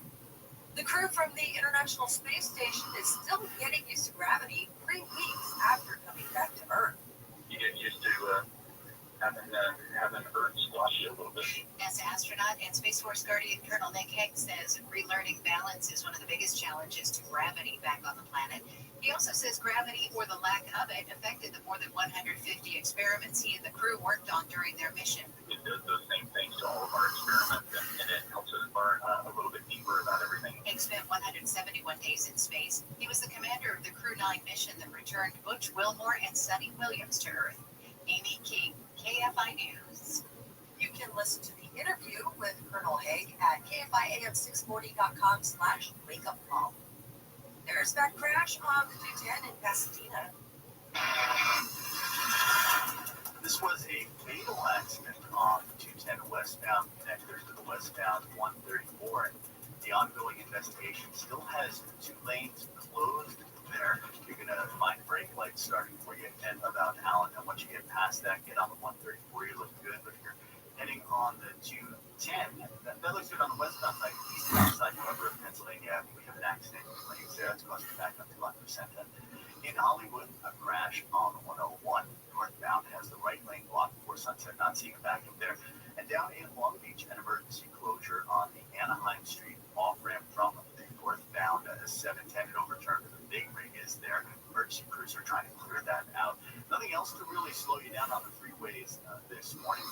Speaker 7: The crew from the International Space Station is still getting used to gravity 3 weeks after coming back to Earth.
Speaker 9: You get used to having Earth squash you a little bit.
Speaker 5: NASA astronaut and Space Force Guardian Colonel Nick Hague says relearning balance is one of the biggest challenges to gravity back on the planet. He also says gravity, or the lack of it, affected the more than 150 experiments he and the crew worked on during their mission.
Speaker 9: It does those same things to all of our experiments, and it helps us learn a little bit deeper about everything.
Speaker 5: Hague spent 171 days in space. He was the commander of the Crew 9 mission that returned Butch Wilmore and Sonny Williams to Earth. Amy King, KFI News.
Speaker 7: You can listen to the interview with Colonel Hague at kfiam640.com/wakeupcall. There's that crash on the 210 in Pasadena.
Speaker 18: This was a fatal accident on 210 westbound connectors to the westbound 134. And the ongoing investigation still has 2 lanes closed there. You're going to find brake lights starting for you at about Allen. And once you get past that, get on the 134, you look good. But if you're heading on the 210, that looks good on the westbound side. Eastbound side, however, of Pennsylvania Avenue, we have an accident in lanes there. It's causing back up to 1%. In Hollywood, a crash on 101 northbound has the right lane blocked before Sunset. Not seeing a backup there. And down in Long Beach, an emergency closure on the Anaheim Street off-ramp from the northbound 710 and overturned. The big rig is there. Emergency crews are trying to clear that out. Nothing else to really slow you down on the freeways this morning.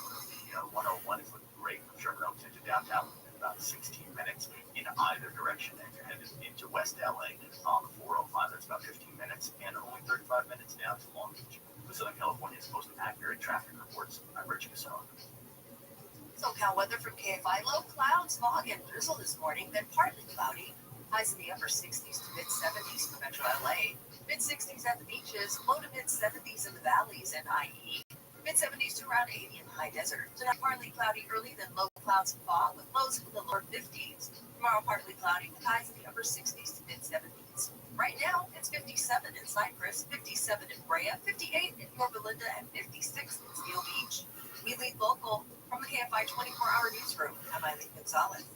Speaker 18: The 101 is looking great from Sherman Oaks into downtown in about 16 minutes in either direction. And you're headed into West LA on the 405. That's about 15 minutes and only 35 minutes down to Long Beach. With Southern California's most accurate traffic reports, I'm Rich Casella.
Speaker 7: SoCal weather from KFI. Low clouds, fog, and drizzle this morning, then partly cloudy. Highs in the upper 60s to mid-70s for Metro LA. Mid-60s at the beaches, low to mid-70s in the valleys and IE. Mid-70s to around 80 in the high desert. Tonight, partly cloudy early, then low clouds and fog with lows in the lower 50s. Tomorrow, partly cloudy with highs in the upper 60s to mid-70s. Right now, it's 57 in Cypress, 57 in Brea, 58 in Yorba Linda, and 56 in Steel Beach. We lead local from the KFI 24-hour newsroom. I'm Eileen Gonzalez.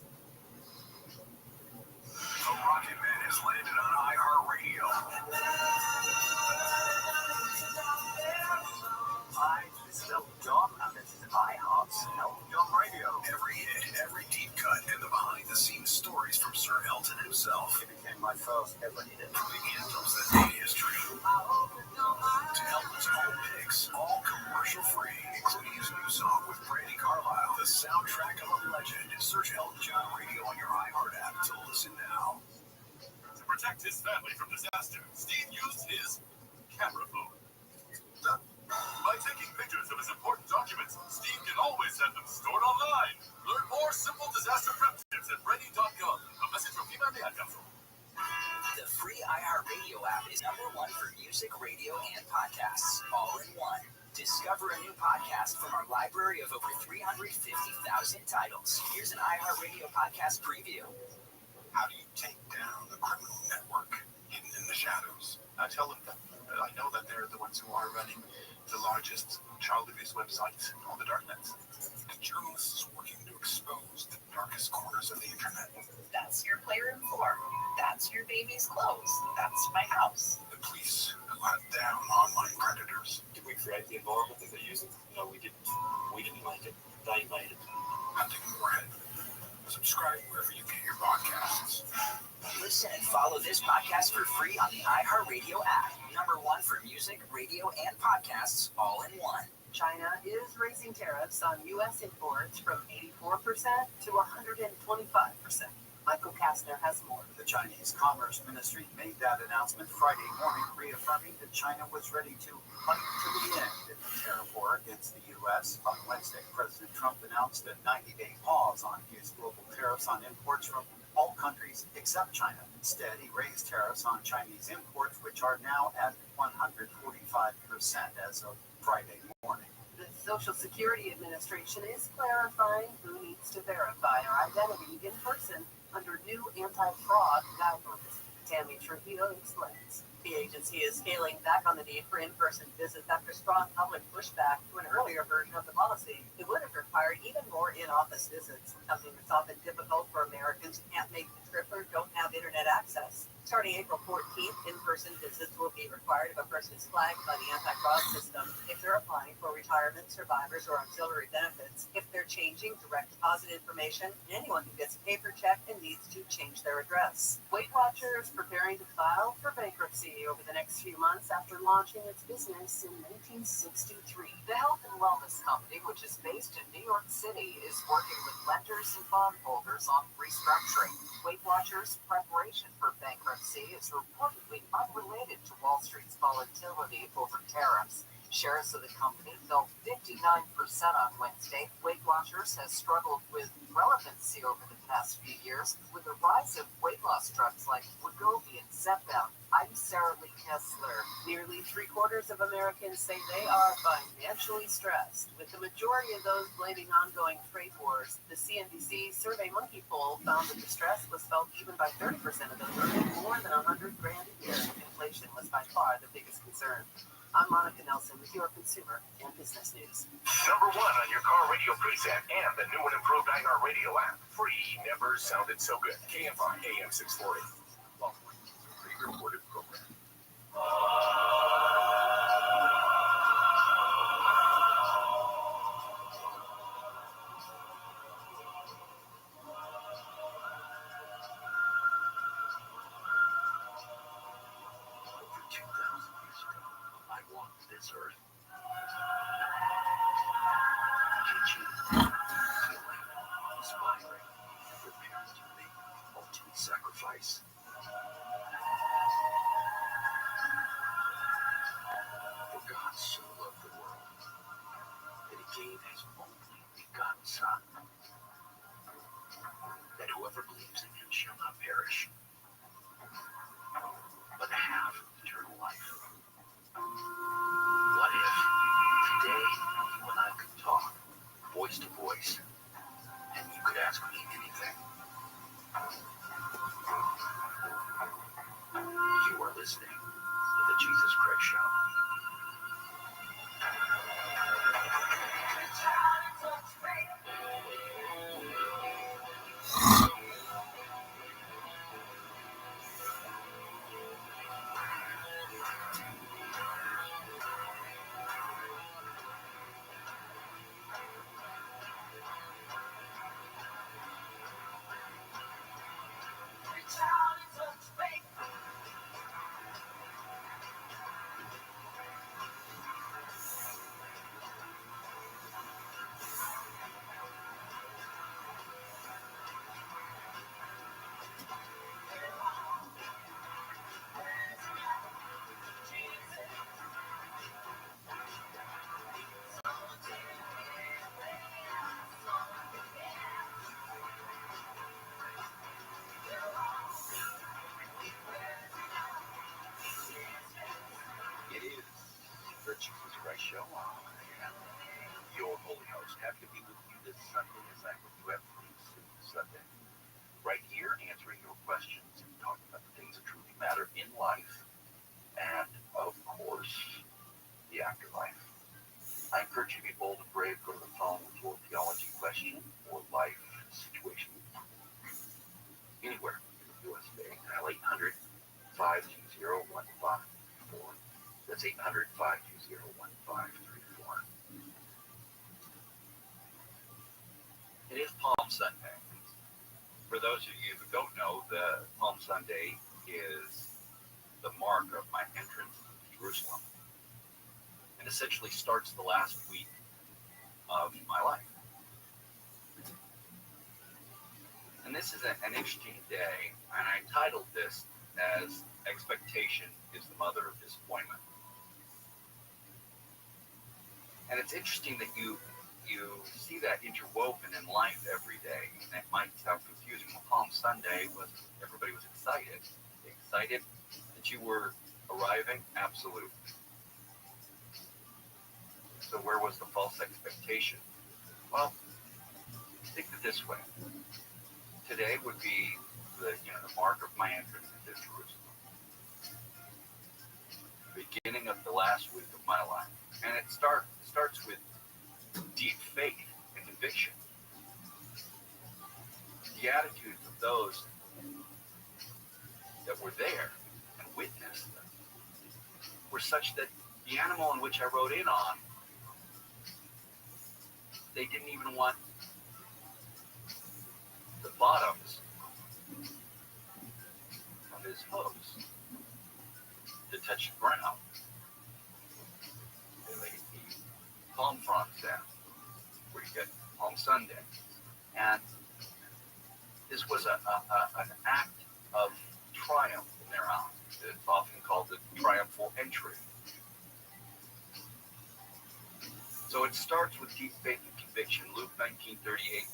Speaker 19: The Rocket Man has landed on iHeartRadio.
Speaker 18: Hi, this is Elton John, and this is iHeart's Elton John Radio.
Speaker 19: Every hit, every deep cut, and the behind-the-scenes stories from Sir Elton himself.
Speaker 18: It became my first ever hit.
Speaker 19: From the anthems that made history to Elton's own picks, all commercial-free, including his new song with Brandi Carlile, the soundtrack of a legend. Search Elton John Radio on your iHeart app to listen now.
Speaker 13: To protect his family from disaster, Steve used his camera phone. By taking pictures of his important documents, Steve can always have them stored online. Learn more simple disaster prep tips at ready.gov. A message from FEMA and the Ad Council.
Speaker 3: The free iHeartRadio app is #1 for music, radio, and podcasts, all in one. Discover a new podcast from our library of over 350,000 titles. Here's an iHeartRadio podcast preview.
Speaker 19: How do you take down the criminal network hidden in the shadows?
Speaker 22: I tell them that I know that they're the ones who are running the largest child abuse website on the darknet.
Speaker 19: The journalists working to expose the darkest corners of the internet.
Speaker 10: That's your playroom floor. That's your baby's clothes. That's my house.
Speaker 19: The police hunt down online predators.
Speaker 23: Did we create the environment that they're using? No, we didn't. We didn't make it. They made it.
Speaker 19: Hunting Warhead. Subscribe wherever you get your podcasts.
Speaker 3: Listen and follow this podcast for free on the iHeartRadio app. #1 for music, radio, and podcasts, all in one.
Speaker 24: China is raising tariffs on U.S. imports from 84% to 125%. Michael Kastner has more.
Speaker 18: The Chinese Commerce Ministry made that announcement Friday morning, reaffirming that China was ready to fight to the end in the tariff war against the U.S. On Wednesday, President Trump announced a 90-day pause on his global tariffs on imports from all countries except China. Instead, he raised tariffs on Chinese imports, which are now at 145% as of Friday morning.
Speaker 24: The Social Security Administration is clarifying who needs to verify our identity in person under new anti-fraud guidelines. Tammy Trujillo explains. The agency is scaling back on the need for in-person visits after strong public pushback to an earlier version of the policy. It would have required even more in-office visits, something that's often difficult for Americans who can't make the trip or don't have internet access. Starting April 14th, in-person visits will be required if a person is flagged by the anti-fraud system, if they're applying for retirement, survivors, or auxiliary benefits, if they're changing direct deposit information, and anyone who gets a paper check and needs to change their address. Weight Watchers preparing to file for bankruptcy over the next few months after launching its business in 1963.
Speaker 7: The health and wellness company, which is based in New York City, is working with lenders and bondholders on restructuring. Weight Watchers' preparation for bankruptcy is reportedly unrelated to Wall Street's volatility over tariffs. Shares of the company fell 59% on Wednesday. Weight Watchers has struggled with relevancy over the past few years with the rise of weight loss drugs like Wegovy and Zepbound. I'm Sarah Lee Kessler.
Speaker 24: Nearly 3/4 of Americans say they are financially stressed, with the majority of those blaming ongoing trade wars. The CNBC Survey Monkey poll found that the stress was felt even by 30% of those earning more than $100,000 a year. Inflation was by far the biggest concern. I'm Monica Nelson with your consumer and business news.
Speaker 3: Number one on your car radio preset and the new and improved iHeart Radio app. Free never sounded so good. KFI AM 640. Welcome to the pre-recorded program.
Speaker 6: Over 2,000 years ago, I walked this earth. Teaching, healing, inspiring, preparing to make the ultimate sacrifice. For God so loved the world that he gave his only begotten Son, that whoever believes in him shall not perish, but have eternal life. What if today you and I could talk voice to voice and you could ask me anything? You are listening to the Jesus Christ Show. It is the Jesus Christ Show. I am your holy host. Happy to be with you this Sunday as I'm with you every single Sunday. Right here, answering your questions and talking about the things that truly matter in life and, of course, the afterlife. I encourage you to be bold and brave. Go to the phone with your theology question or life situation. Anywhere in the U.S. today. Dial 800-520-1534. That's 800-520-1534. It is Palm Sunday. For those of you who don't know, the Palm Sunday is the mark of my entrance to Jerusalem, and essentially starts the last week of my life. And this is an interesting day, and I titled this as Expectation is the Mother of Disappointment. And it's interesting that you see that interwoven in life every day, and it might sound confusing. Well, Palm Sunday was, everybody was excited. Excited that you were arriving? Absolutely. So where was the false expectation? Well, think of it this way. Today would be the mark of my entrance into Jerusalem.
Speaker 1: the beginning of the last week of my life. And it starts with deep faith and conviction. The attitudes of those that were there and witnessed them were such that the animal in which I rode in on, they didn't even want the bottoms of his hooves to touch the ground. They laid the palm fronds down where you get Palm Sunday. And this was an act of triumph in their eyes. It's often called the triumphal entry. So it starts with deep faith and conviction. Luke 19:38.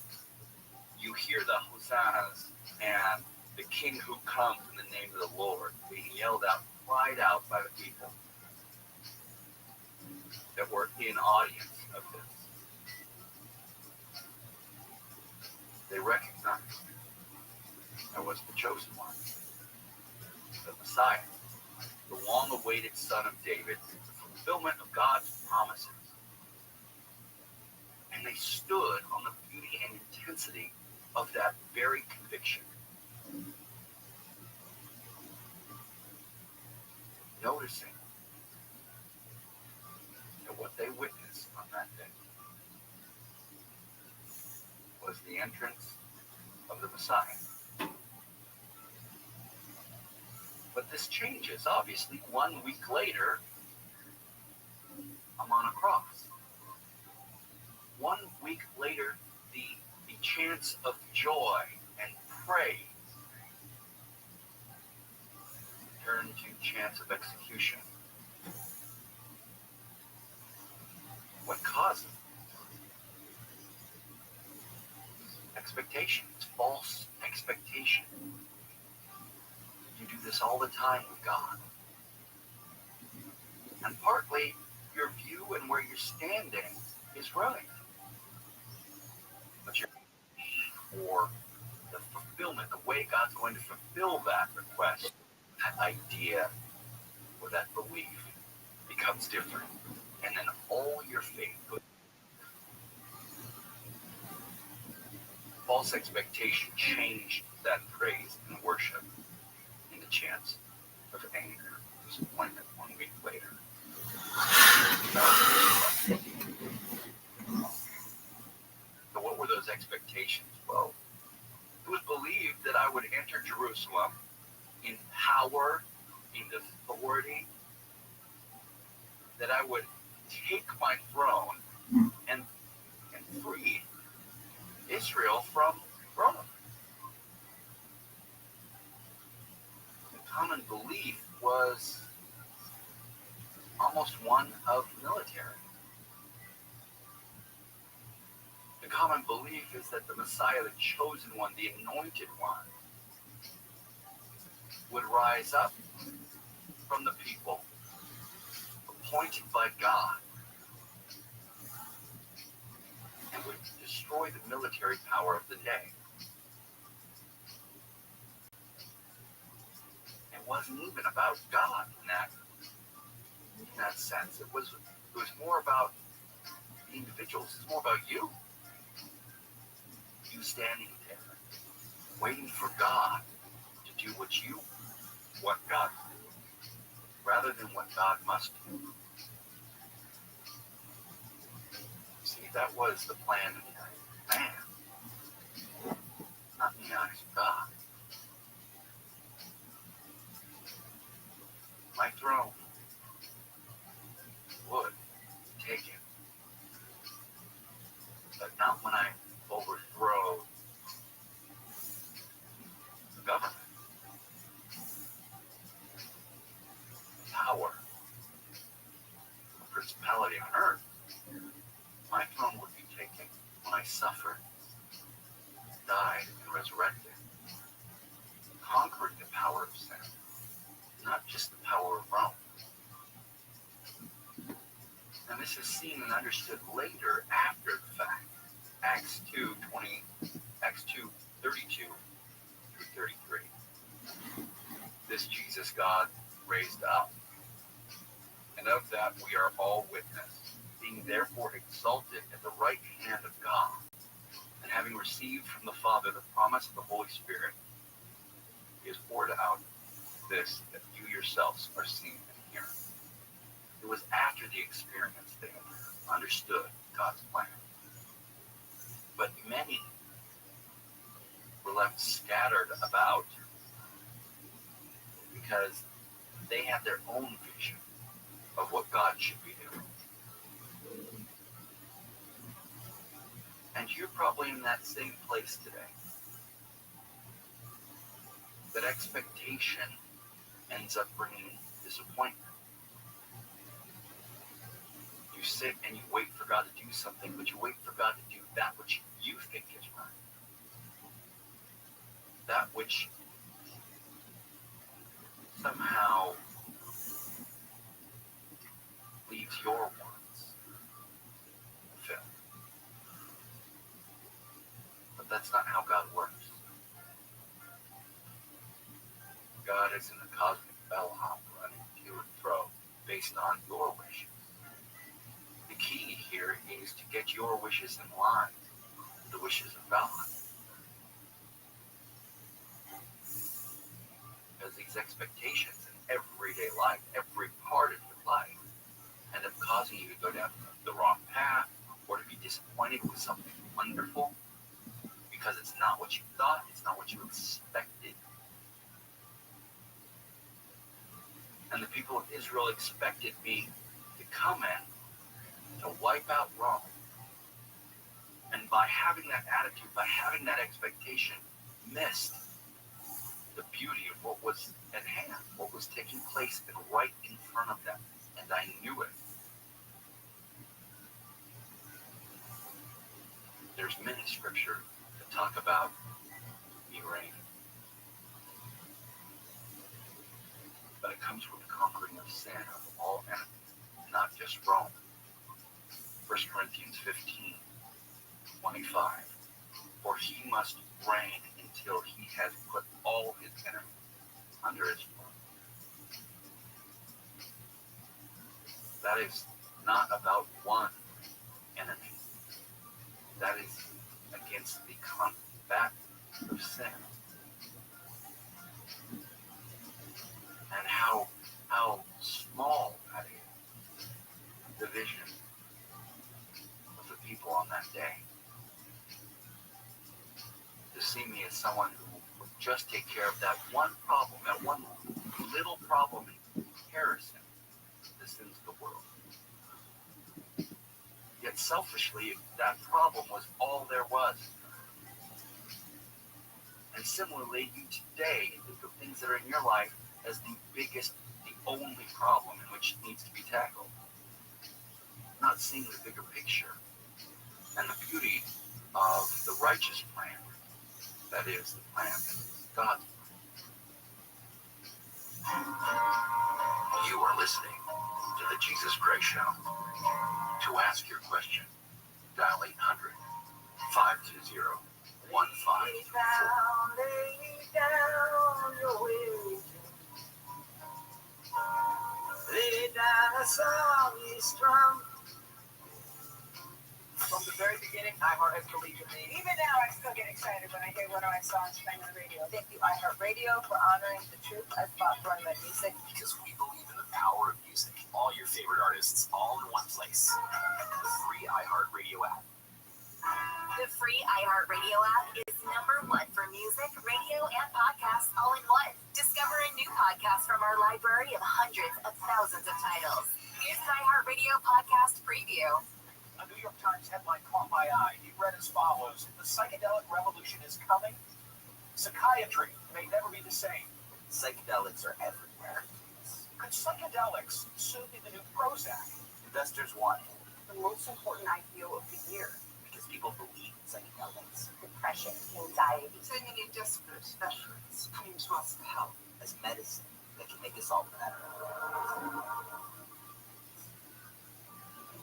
Speaker 1: You hear the hosannas and the King who comes in the name of the Lord being yelled out, cried out by the people that were in audience of this. They recognized I was the chosen one, the Messiah, the long-awaited Son of David, the fulfillment of God's promises. And they stood on the beauty and intensity of that very conviction. Noticing that what they witnessed on that day was the entrance of the Messiah. But this changes, obviously. 1 week later, I'm on a cross. 1 week later, the chants of joy and praise turn to chants of execution. What caused it? Expectation. It's false expectation. You do this all the time with God. And partly your view and where you're standing is right. But you're for the fulfillment, the way God's going to fulfill that request, that idea, or that belief becomes different. And then all your faith goes. False expectation changed that praise and worship into chants of anger, disappointment 1 week later. So what were those expectations? Well, it was believed that I would enter Jerusalem in power, in authority, that I would take my throne and free Israel from Rome. The common belief was almost one of military. The common belief is that the Messiah, the chosen one, the anointed one, would rise up from the people, appointed by God, and would destroy the military power of the day. It wasn't even about God in that sense. It was more about the individuals. It's more about you. You standing there, waiting for God to do what you want God to do, rather than what God must do. See, that was the plan of man, not in the eyes of God. My throne would take it, but not when I overthrow the government, power, principality on earth. My throne would be taken when I suffered, died, and resurrected, conquering the power of sin, not just the power of Rome. And this is seen and understood later, after the fact. Acts 2:32 through 33. This Jesus God raised up And of that we are all witness, being therefore exalted at the right hand of God, and having received from the Father the promise of the Holy Spirit, He has poured out this that you yourselves are seeing and hearing. It was after the experience they understood God's plan. But many were left scattered about because they had their own vision of what God should be doing. And you're probably in that same place today. That expectation ends up bringing disappointment. You sit and you wait for God to do something, but you wait for God to do that which you think is right. That which somehow leaves your wants fulfilled. But that's not how God works. God isn't a cosmic bellhop running to and fro based on your wishes. The key here is to get your wishes in line with the wishes of God. Because these expectations in everyday life, every part of your life, end up causing you to go down the wrong path or to be disappointed with something wonderful because it's not what you thought, it's not what you expected. And the people of Israel expected me to come in, to wipe out Rome. And by having that attitude, by having that expectation, missed the beauty of what was at hand, what was taking place and right in front of them. And I knew it. There's many scripture that talk about me reigning. But it comes with the conquering of sin, of all enemies, not just Rome. 1 Corinthians 15:25. For he must reign until he has put all his enemies under his foot. That is not about one enemy. That is against the combat of sin. And how small that is. The vision of the people on that day. To see me as someone who would just take care of that one problem, that one little problem in comparison to the sins of the world. Yet selfishly, that problem was all there was. And similarly, you today think of things that are in your life as the biggest, the only problem in which needs to be tackled. Not seeing the bigger picture and the beauty of the righteous plan. That is the plan that is God's plan. You are listening to the Jesus Christ Show. To ask your question, dial 800-520-1544.
Speaker 3: Lay down a song you strum. From the very beginning, iHeart has believed in me.
Speaker 14: Even now, I still get excited when I hear one of my songs playing on the radio.
Speaker 24: Thank you, iHeartRadio, for honoring the truth I fought for in my music.
Speaker 3: Because we believe in the power of music. All your favorite artists, all in one place. The free iHeartRadio app.
Speaker 4: The free iHeartRadio app is #1 for music, radio, and podcasts all in one. Discover a new podcast from our library of hundreds of thousands of titles. Here's an iHeartRadio podcast preview.
Speaker 3: A New York Times headline caught my eye. It read as follows: the psychedelic revolution is coming. Psychiatry may never be the same.
Speaker 12: Psychedelics are everywhere.
Speaker 3: Could psychedelics soon be the new Prozac?
Speaker 12: Investors want it
Speaker 14: The most important IPO of the year.
Speaker 12: because people believe in psychedelics.
Speaker 14: Depression, anxiety.
Speaker 17: So many desperate specialists coming to us for help.
Speaker 12: As medicine that can make us all better.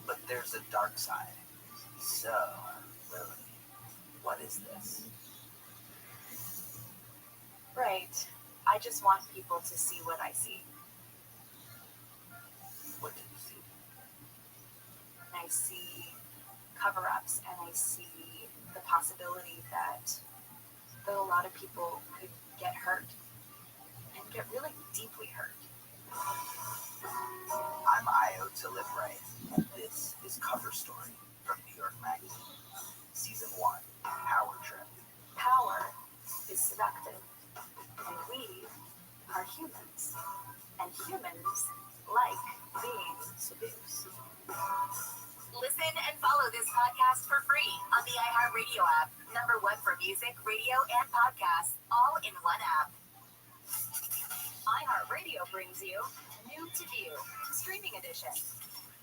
Speaker 12: But there's a dark side. So, Lily, what is this?
Speaker 5: Right. I just want people to see what I see.
Speaker 12: What did you
Speaker 5: see cover-ups, and I see the possibility that a lot of people could get hurt and get really deeply hurt.
Speaker 12: I'm Io to Live Right, and this is Cover Story from New York Magazine. Season 1, Power Trip.
Speaker 5: Power is seductive, and we are humans, and humans like being seduced.
Speaker 4: Listen and follow this podcast for free on the iHeartRadio app. #1 for music, radio, and podcasts, all in one app.
Speaker 5: iHeartRadio brings you New to View, Streaming Edition.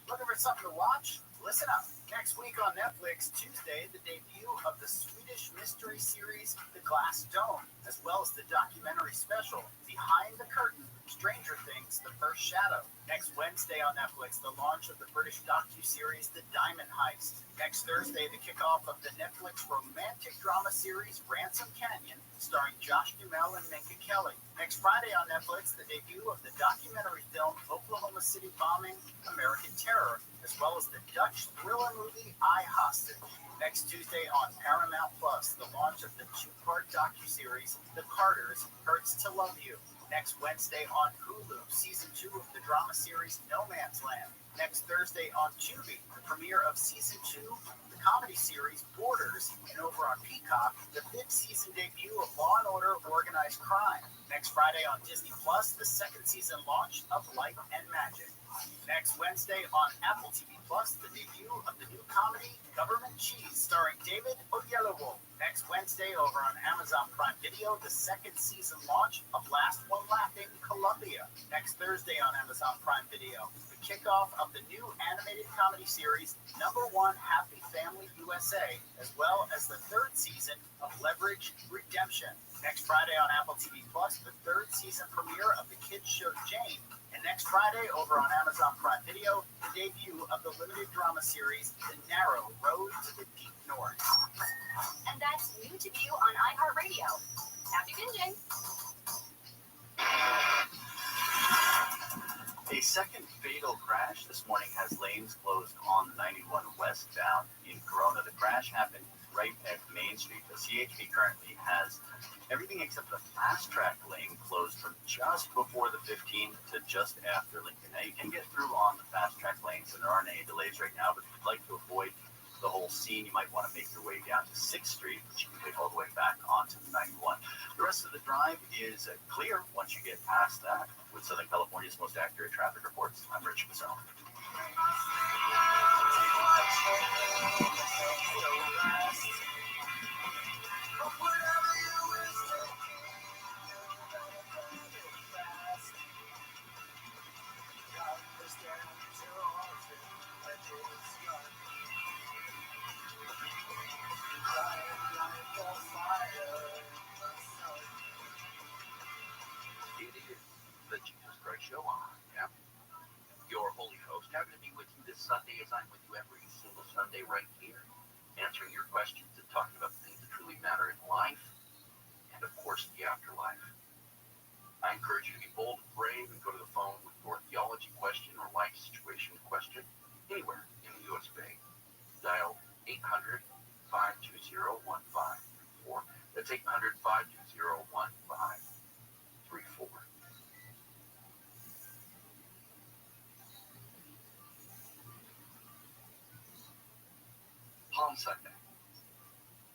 Speaker 3: Looking for something to watch? Listen up. Next week on Netflix, Tuesday, the debut of the Swedish mystery series The Glass Dome, as well as the documentary special Behind the Curtain, Stranger Things, The First Shadow. Next Wednesday on Netflix, the launch of the British docu-series The Diamond Heist. Next Thursday, the kickoff of the Netflix romantic drama series Ransom Canyon, starring Josh Duhamel and Minka Kelly. Next Friday on Netflix, the debut of the documentary film Oklahoma City Bombing, American Terror, as well as the Dutch thriller movie I Hostage. Next Tuesday on Paramount Plus, the launch of the 2-part docuseries The Carters, Hurts to Love You. Next Wednesday on Hulu, Season 2 of the drama series No Man's Land. Next Thursday on Tubi, the premiere of Season 2, the comedy series Borders, and over on Peacock, the 5th season debut of Law & Order Organized Crime. Next Friday on Disney Plus, the 2nd season launch of Light and Magic. Next Wednesday on Apple TV Plus, the debut of the new comedy Government Cheese, starring David Oyelowo. Next Wednesday over on Amazon Prime Video, the 2nd season launch of Last One Laughing, Columbia. Next Thursday on Amazon Prime Video, the kickoff of the new animated comedy series #1 Happy Family USA, as well as the 3rd season of Leverage Redemption. Next Friday on Apple TV Plus, the 3rd season premiere of the kids show Jane. And next Friday, over on Amazon Prime Video, the debut of the limited drama series, The Narrow Road to the Deep North.
Speaker 5: And that's New to View on iHeartRadio. Happy binging!
Speaker 18: A second fatal crash this morning has lanes closed on the 91 westbound in Corona. The crash happened right at Main Street. The CHP currently has everything except the fast track lane closed from just before the 15 to just after Lincoln. Now you can get through on the fast track lanes, and there aren't any delays right now, but if you'd like to avoid the whole scene, you might want to make your way down to 6th Street, which you can take all the way back onto the 91. The rest of the drive is clear once you get past that. With Southern California's most accurate traffic reports, I'm Rich Mazzone.
Speaker 1: It is the Jesus Christ Show on, yeah? Your holy host, happy to be with you this Sunday as I'm with you every single Sunday right here, answering your questions and talking about the things that truly matter in life and, of course, the afterlife. I encourage you to be bold and brave and go to the phone with your theology question or life situation question anywhere in the U.S. of A. Dial 800-520-1534. That's 800-520-1534. Palm Sunday,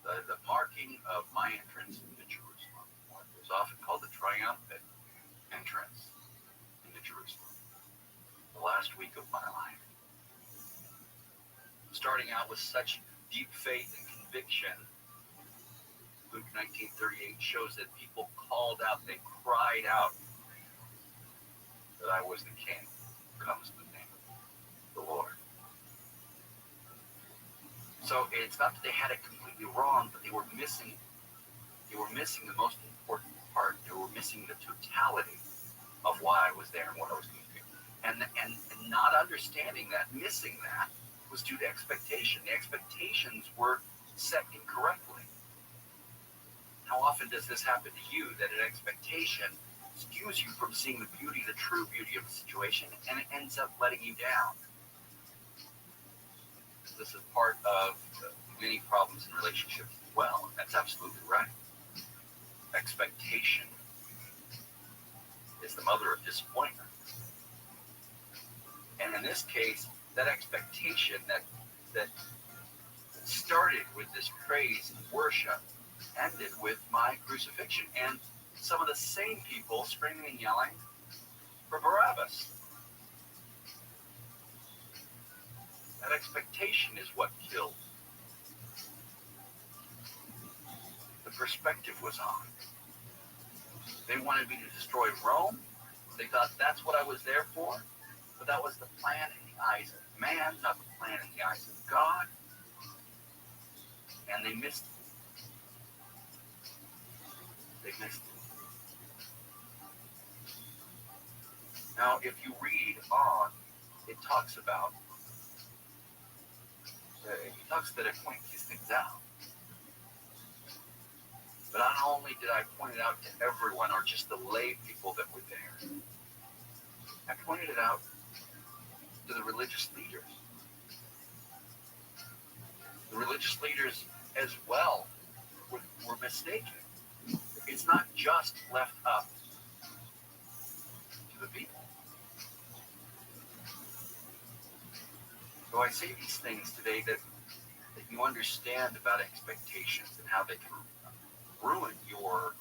Speaker 1: the marking of my entrance into Jerusalem, what is often called the triumphant entrance into Jerusalem, the last week of my life. Starting out with such deep faith and conviction, Luke 19:38 shows that people called out, they cried out that I was the King who comes in the name of the Lord. So it's not that they had it completely wrong, but they were missing the most important part. They were missing the totality of why I was there and what I was going to do. And not understanding that, missing that, was due to expectation. The expectations were set incorrectly. How often does this happen to you, that an expectation skews you from seeing the beauty, the true beauty of the situation, and it ends up letting you down? this is part of many problems in relationships as well. That's absolutely right. Expectation is the mother of disappointment. And in this case, that expectation that started with this praise and worship ended with my crucifixion and some of the same people screaming and yelling for Barabbas. That expectation is what killed. The perspective was on. They wanted me to destroy Rome. They thought that's what I was there for. But that was the plan in the eyes of man, not the plan in the eyes of God. And they missed it. They missed it. Now, if you read on, it talks about, that I point these things out. But not only did I point it out to everyone or just the lay people that were there, I pointed it out to the religious leaders. The religious leaders as well were mistaken. It's not just left up to the people. So I say these things today that you understand about expectations and how they can ruin your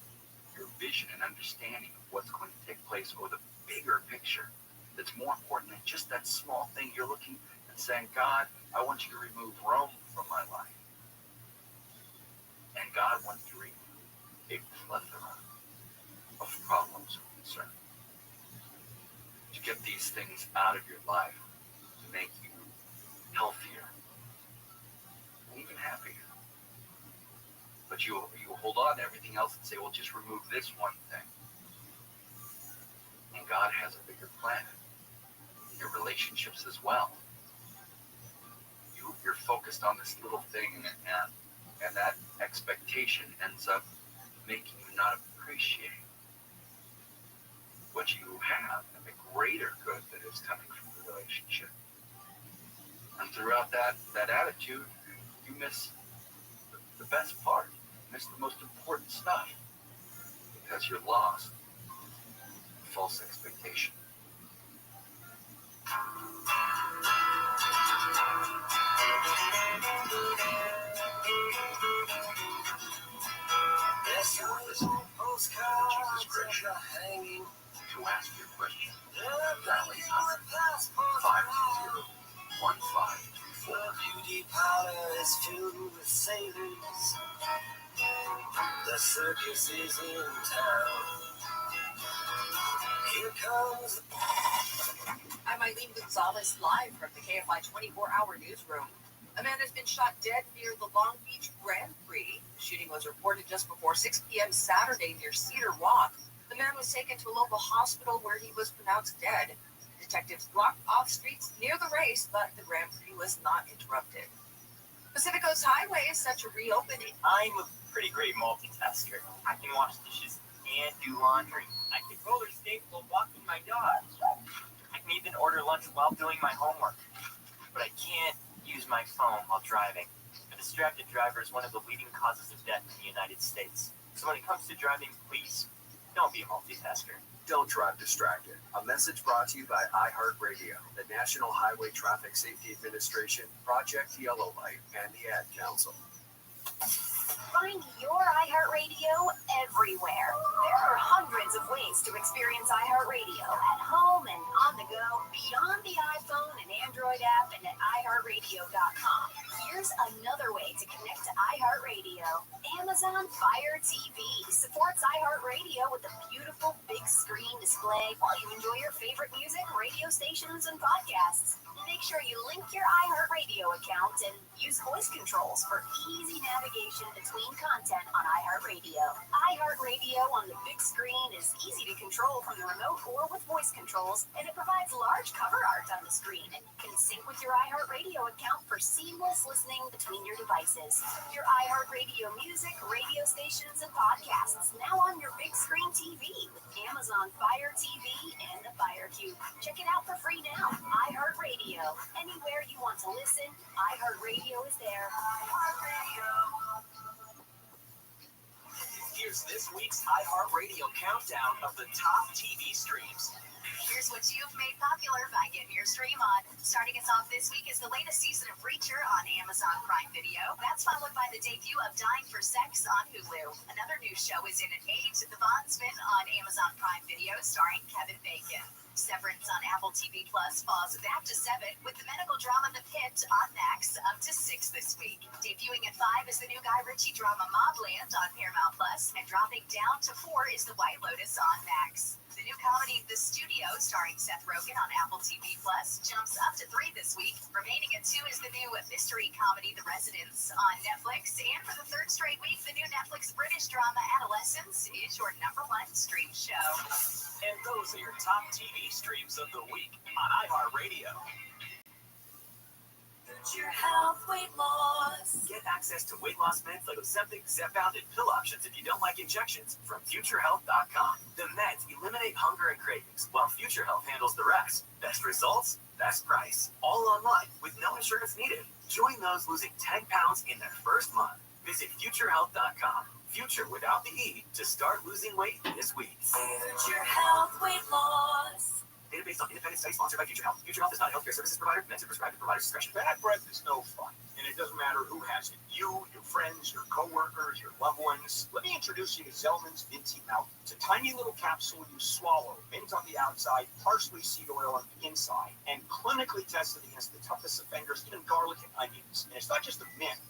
Speaker 1: vision and understanding of what's going to take place or the bigger picture that's more important than just that small thing. You're looking and saying, God, I want you to remove Rome from my life. And God wants to remove a plethora of problems and concerns. To get these things out of your life to make you healthier, even happier. But you hold on to everything else and say, well, just remove this one thing. And God has a bigger plan in your relationships as well. You're focused on this little thing, and that expectation ends up making you not appreciate what you have and the greater good that is coming from the relationship. And throughout that attitude, you miss the best part. You miss the most important stuff because you're lost in false expectation. Yes, you are listening to Jesus Christ. Hanging to ask your question. Dial 800-520-1524. Beauty parlor is filled with sailors. The circus is in town. Here comes.
Speaker 7: I'm Eileen Gonzalez, live from the KFI 24-hour newsroom. A man has been shot dead near the Long Beach Grand Prix. The shooting was reported just before 6 p.m. Saturday near Cedar Walk. The man was taken to a local hospital where he was pronounced dead. Detectives blocked off streets near the race, but the Grand Prix was not interrupted. Pacific Coast Highway is set to reopen.
Speaker 2: I'm a pretty great multitasker. I can wash dishes and do laundry. I can roller skate while walking my dog. I can even order lunch while doing my homework. But I can't use my phone while driving. A distracted driver is one of the leading causes of death in the United States. So when it comes to driving, please, don't be a multitasker.
Speaker 8: Don't drive distracted. A message brought to you by iHeartRadio, the National Highway Traffic Safety Administration, Project Yellow Light, and the Ad Council.
Speaker 4: Find your iHeartRadio everywhere. There are hundreds of ways to experience iHeartRadio at home and on the go, beyond the iPhone and Android app and at iHeartRadio.com. Here's another way to connect to iHeartRadio. Amazon Fire TV supports iHeartRadio with a beautiful big screen display while you enjoy your favorite music, radio stations, and podcasts. Make sure you link your iHeartRadio account and Use voice controls for easy navigation between content on iHeartRadio. iHeartRadio on the big screen is easy to control from the remote or with voice controls, and it provides large cover art on the screen. You can sync with your iHeartRadio account for seamless listening between your devices. Your iHeartRadio music, radio stations, and podcasts now on your big screen TV with Amazon Fire TV and the Fire Cube. Check it out for free now. iHeartRadio. Anywhere you want to listen, iHeartRadio is there.
Speaker 19: Here's this week's iHeartRadio countdown of the top TV streams.
Speaker 4: Here's what you've made popular by getting your stream on. Starting us off this week is the latest season of Reacher on Amazon Prime Video. That's followed by the debut of Dying for Sex on Hulu. Another new show is In an Age, The Bondsman on Amazon Prime Video, starring Kevin Bacon. Severance on Apple TV Plus falls back to 7, with the medical drama The Pit on Max up to 6 this week. Debuting at 5 is the new Guy Ritchie drama Mobland on Paramount Plus, and dropping down to 4 is The White Lotus on Max. The new comedy The Studio, starring Seth Rogen on Apple TV Plus, jumps up to 3 this week. Remaining at 2 is the new mystery comedy The Residents on Netflix, and for the third straight week, the new Netflix British drama Adolescence is your #1 stream show.
Speaker 19: And those are your top TV streams of the week on iHeartRadio.
Speaker 4: Future Health Weight Loss.
Speaker 19: Get access to weight loss meds like Ozempic, Zepbound, and pill options if you don't like injections from FutureHealth.com. The meds eliminate hunger and cravings, while Future Health handles the rest. Best results, best price. All online with no insurance needed. Join those losing 10 pounds in their first month. Visit FutureHealth.com. Future without the E to start losing weight this week.
Speaker 4: Future Health Weight Loss.
Speaker 19: Data based on independent study sponsored by Future Health. Future Health is not a healthcare services provider meant to prescribe at provider's discretion.
Speaker 3: Bad breath is no fun, and it doesn't matter who has it. You, your friends, your coworkers, your loved ones. Let me introduce you to Zellman's Minty Mouth. It's a tiny little capsule you swallow, mint on the outside, parsley seed oil on the inside, and clinically tested against the toughest offenders, even garlic and onions. And it's not just a mint.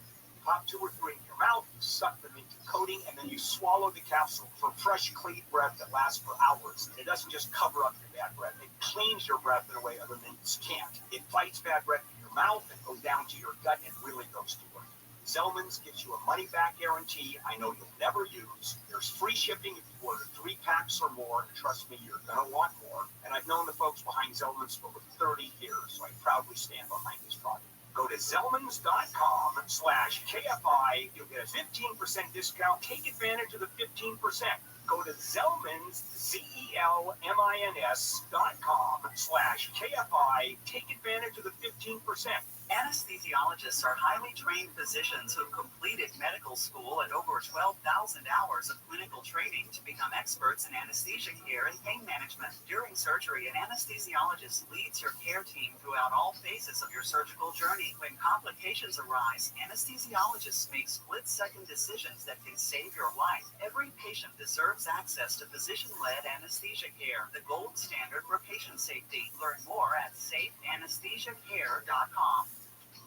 Speaker 3: Pop 2 or 3 in your mouth, you suck the minty coating, and then you swallow the capsule for fresh, clean breath that lasts for hours. And it doesn't just cover up your bad breath. It cleans your breath in a way other mints can't. It fights bad breath in your mouth and goes down to your gut and really goes to work. Zellman's gives you a money-back guarantee I know you'll never use. There's free shipping if you order 3 packs or more. And trust me, you're going to want more. And I've known the folks behind Zellman's for over 30 years, so I proudly stand behind this product. Go to Zellmans.com/KFI. You'll get a 15% discount. Take advantage of the 15%. Go to Zellmans, ZELMINS.com/KFI. Take advantage of the 15%.
Speaker 11: Anesthesiologists are highly trained physicians who have completed medical school and over 12,000 hours of clinical training to become experts in anesthesia care and pain management. During surgery, an anesthesiologist leads your care team throughout all phases of your surgical journey. When complications arise, anesthesiologists make split-second decisions that can save your life. Every patient deserves access to physician-led anesthesia care, the gold standard for patient safety. Learn more at safeanesthesiacare.com.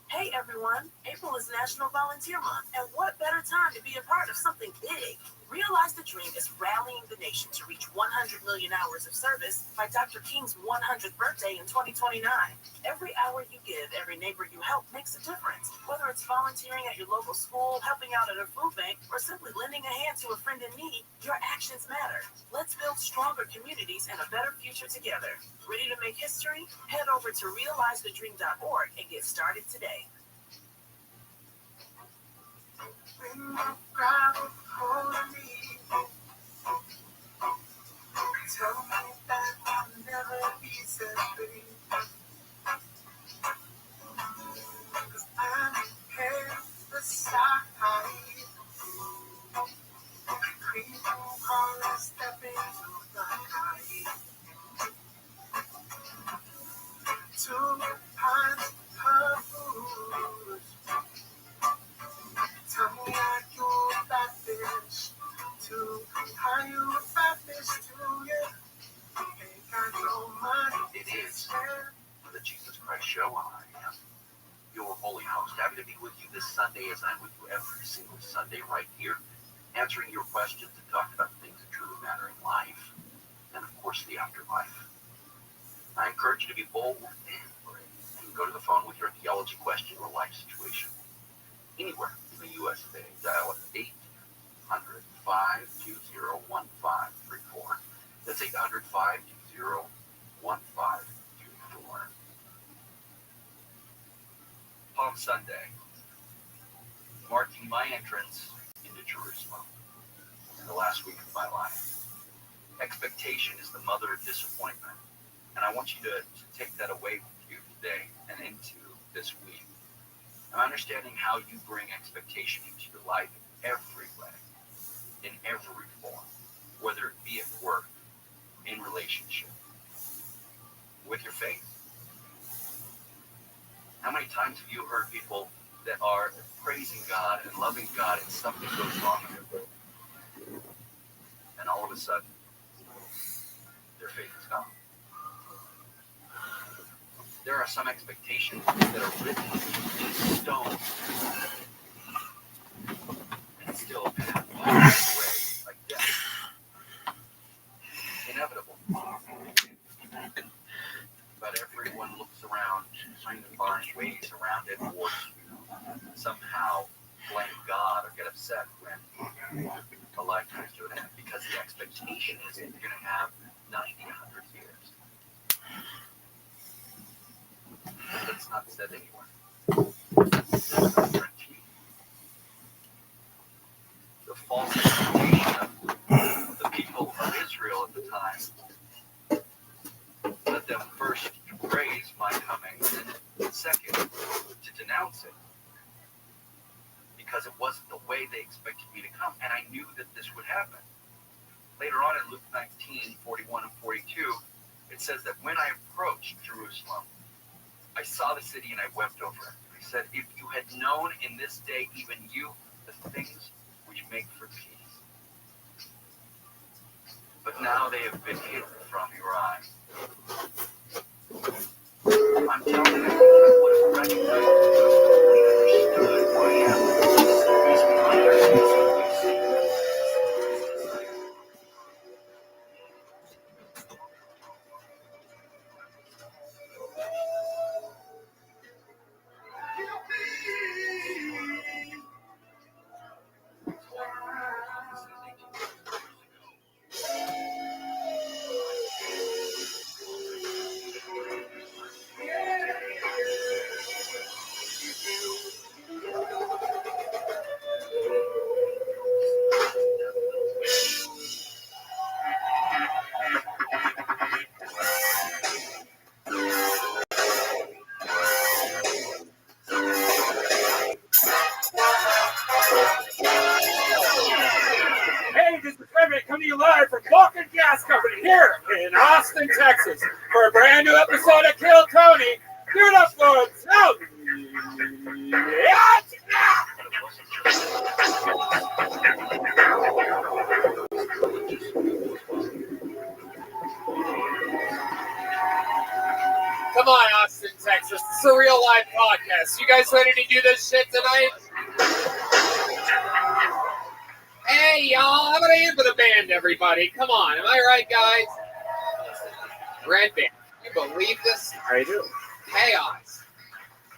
Speaker 10: Hey everyone, April is National Volunteer Month, and what better time to be a part of something big? Realize the Dream is rallying the nation to reach 100 million hours of service by Dr. King's 100th birthday in 2029. Every hour you give, every neighbor you help makes a difference. Whether it's volunteering at your local school, helping out at a food bank, or simply lending a hand to a friend in need, your actions matter. Let's build stronger communities and a better future together. Ready to make history? Head over to realizethedream.org and get started today.
Speaker 16: Tell me that I'll never be set free. 'Cause I'm here beside people calling, step into the night. To hide her food. Tell me how you about this. To how you about this to you. Ain't got no money.
Speaker 1: It is the Jesus Christ Show. I am your holy host. Happy to be with you this Sunday, as I'm with you every single Sunday right here, answering your questions and talking about the things that truly matter in life, and of course the afterlife. I encourage you to be bold and brave. You can go to the phone with your theology question or life situation. 520-1524. Palm Sunday, marking my entrance into Jerusalem in the last week of my life. Expectation is the mother of disappointment, and I want you to take that away with you today and into this week. And understanding how you bring expectation into your life in every way, in every form, whether it be at work, in relationship, with your faith. How many times have you heard people that are praising God and loving God and something goes wrong in their life? And all of a sudden, their faith is gone. There are some expectations that are written in stone and still pass away like death. Inevitable. But everyone looks around, trying to find ways around it, or to somehow blame God or get upset when a life comes to an end, because the expectation is that you're going to have 90, 100 years. That's not said anywhere. There's no guarantee. The false expectation of the people of Israel at the time led them first to praise my coming, and second, to denounce it. Because it wasn't the way they expected me to come, and I knew that this would happen. Later on in Luke 19:41 and 42, it says that when I approached Jerusalem, I saw the city and I wept over it. He said, if you had known in this day, even you, the things which make for peace. But now they have been hidden from your eyes. I'm telling you, I would have recognized it, understood what happened.
Speaker 9: Hey, this is Rabbi coming to you live from Vulcan Gas Company here in Austin, Texas, for a brand new episode of Kill Tony. Give it up for Tony. Come on, Austin, Texas. It's a real live podcast. You guys ready to do this shit tonight? Hey, y'all. How about a hand for the band, everybody? Come on. Am I right, guys? Red band. You believe this? I do. Chaos.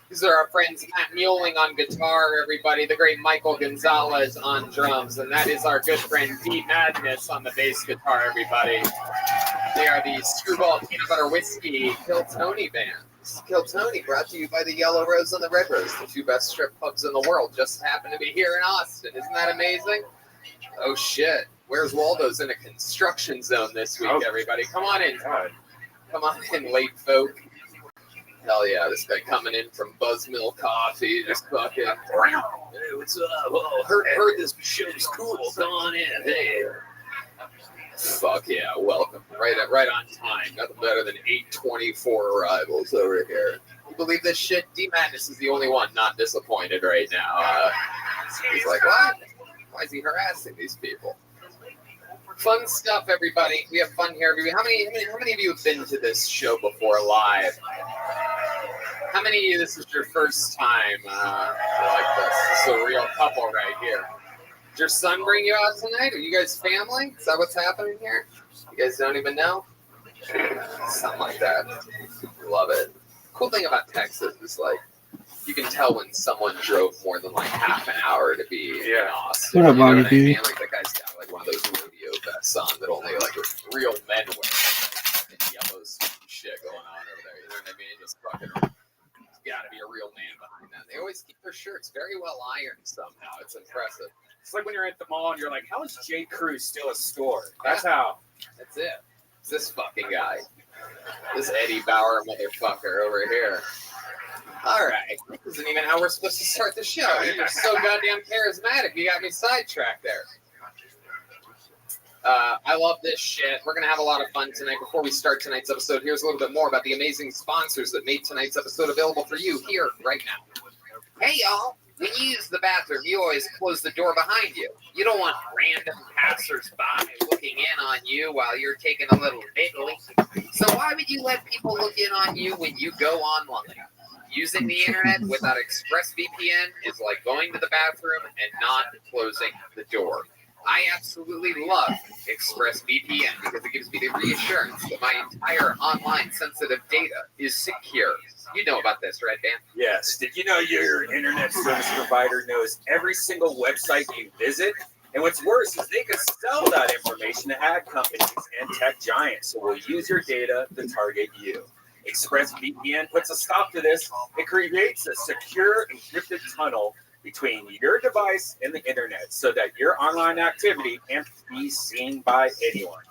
Speaker 9: These are our friends Matt Muehling on guitar, everybody. The great Michael Gonzalez on drums. And that is our good friend Pete Madness on the bass guitar, everybody. They are the Screwball Peanut Butter Whiskey Kill Tony bands. Kill Tony, brought to you by the Yellow Rose and the Red Rose, the two best strip clubs in the world. Just happen to be here in Austin. Isn't that amazing? Oh, shit. Where's Waldo's in a construction zone this week, everybody? Come on in. Come on in, late folk. Hell yeah, this guy coming in from Buzzmill Coffee, just fucking, hey, what's up? Oh, heard this show's cool. Come on in, hey. Fuck yeah, welcome. Right on time. Nothing better than 8:24 arrivals over here. You believe this shit? D Madness is the only one not disappointed right now. He's like, what? Why is he harassing these people? Fun stuff, everybody. We have fun here. How many of you have been to this show before live? How many of you, this is your first time like this? This is a real couple right here. Did your son bring you out tonight? Are you guys family? Is that what's happening here? You guys don't even know? Something like that. Love it. Cool thing about Texas is, like, you can tell when someone drove more than, like, half an hour to be in Austin.
Speaker 15: What up, Bobby B?
Speaker 9: Like, that guy's got, like, one of those rodeo vests on that only, like, real men wear. very well ironed somehow. It's impressive.
Speaker 13: It's like when you're at the mall and you're like, how is J. Crew still a store? That's how.
Speaker 9: That's it. It's this fucking guy. This Eddie Bauer motherfucker over here. All right. This isn't even how we're supposed to start the show. You're so goddamn charismatic. You got me sidetracked there. I love this shit. We're going to have a lot of fun tonight. Before we start tonight's episode, here's a little bit more about the amazing sponsors that made tonight's episode available for you here right now. Hey, y'all. When you use the bathroom, you always close the door behind you. You don't want random passers-by looking in on you while you're taking a little diddly. So why would you let people look in on you when you go online? Using the internet without ExpressVPN is like going to the bathroom and not closing the door. I absolutely love ExpressVPN because it gives me the reassurance that my entire online sensitive data is secure. You know about this, right, Dan?
Speaker 13: Yes. Did you know your internet service provider knows every single website you visit? And what's worse is they can sell that information to ad companies and tech giants who will use your data to target you. ExpressVPN puts a stop to this. It creates a secure encrypted tunnel between your device and the internet so that your online activity can't be seen by anyone.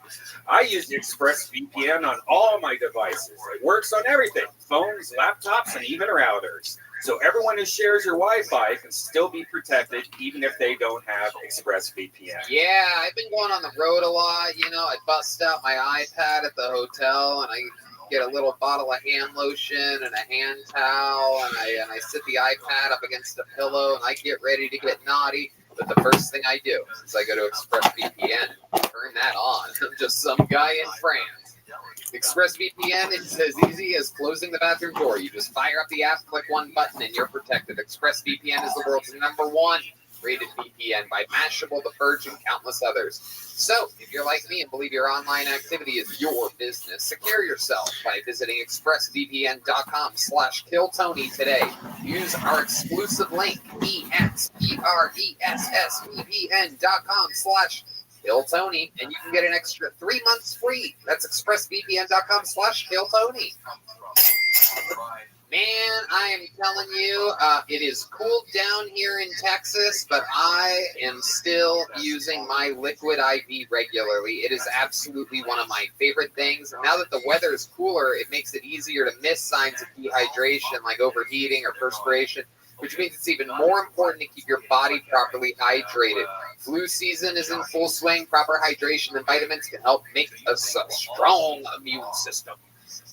Speaker 13: I use ExpressVPN on all my devices. It works on everything, phones, laptops, and even routers. So everyone who shares your Wi-Fi can still be protected even if they don't have ExpressVPN.
Speaker 9: Yeah, I've been going on the road a lot. You know, I bust out my iPad at the hotel and I get a little bottle of hand lotion and a hand towel, and I sit the iPad up against the pillow, and I get ready to get naughty. But the first thing I do is I go to ExpressVPN and turn that on. I'm just some guy in France. ExpressVPN is as easy as closing the bathroom door. You just fire up the app, click one button, and you're protected. ExpressVPN is the world's #1 rated VPN by Mashable, The Verge, and countless others. So, if you're like me and believe your online activity is your business, secure yourself by visiting expressvpn.com/killtony today. Use our exclusive link, expressvpn.com/killtony, and you can get an extra 3 months free. That's expressvpn.com/killtony. Man, I am telling you, it is cooled down here in Texas, but I am still using my liquid IV regularly. It is absolutely one of my favorite things. And now that the weather is cooler, it makes it easier to miss signs of dehydration like overheating or perspiration, which means it's even more important to keep your body properly hydrated. Flu season is in full swing. Proper hydration and vitamins can help make us a strong immune system.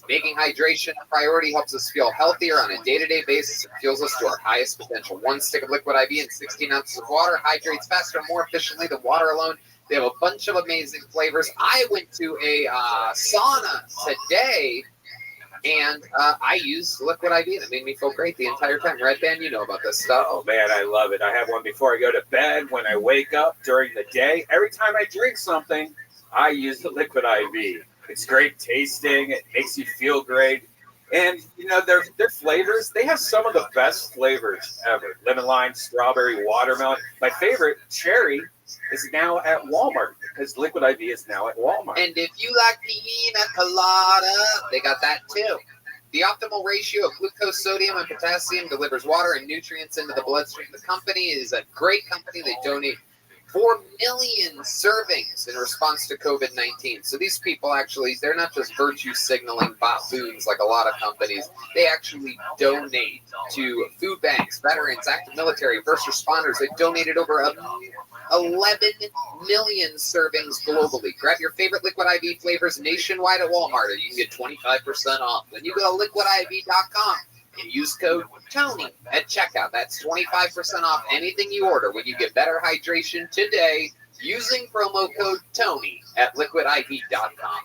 Speaker 9: Making hydration a priority helps us feel healthier on a day-to-day basis and fuels us to our highest potential. 1 stick of liquid IV and 16 ounces of water hydrates faster and more efficiently than water alone. They have a bunch of amazing flavors. I went to a sauna today, and I used liquid IV, and it made me feel great the entire time. Red Band, you know about this stuff.
Speaker 13: Oh, man, I love it. I have one before I go to bed, when I wake up, during the day. Every time I drink something, I use the liquid IV. It's great tasting. It makes you feel great. And, you know, their flavors, they have some of the best flavors ever. Lemon lime, strawberry, watermelon. My favorite, cherry, is now at Walmart because liquid IV is now at Walmart.
Speaker 9: And if you like pina colada, they got that too. The optimal ratio of glucose, sodium, and potassium delivers water and nutrients into the bloodstream. The company is a great company. They donate 4 million servings in response to COVID-19. So these people actually, they're not just virtue signaling buffoons like a lot of companies. They actually donate to food banks, veterans, active military, first responders. They've donated over 11 million servings globally. Grab your favorite liquid IV flavors nationwide at Walmart, and you can get 25% off. When you go to liquidiv.com, and use code TONY at checkout. That's 25% off anything you order when you get better hydration today using promo code TONY at liquidiv.com.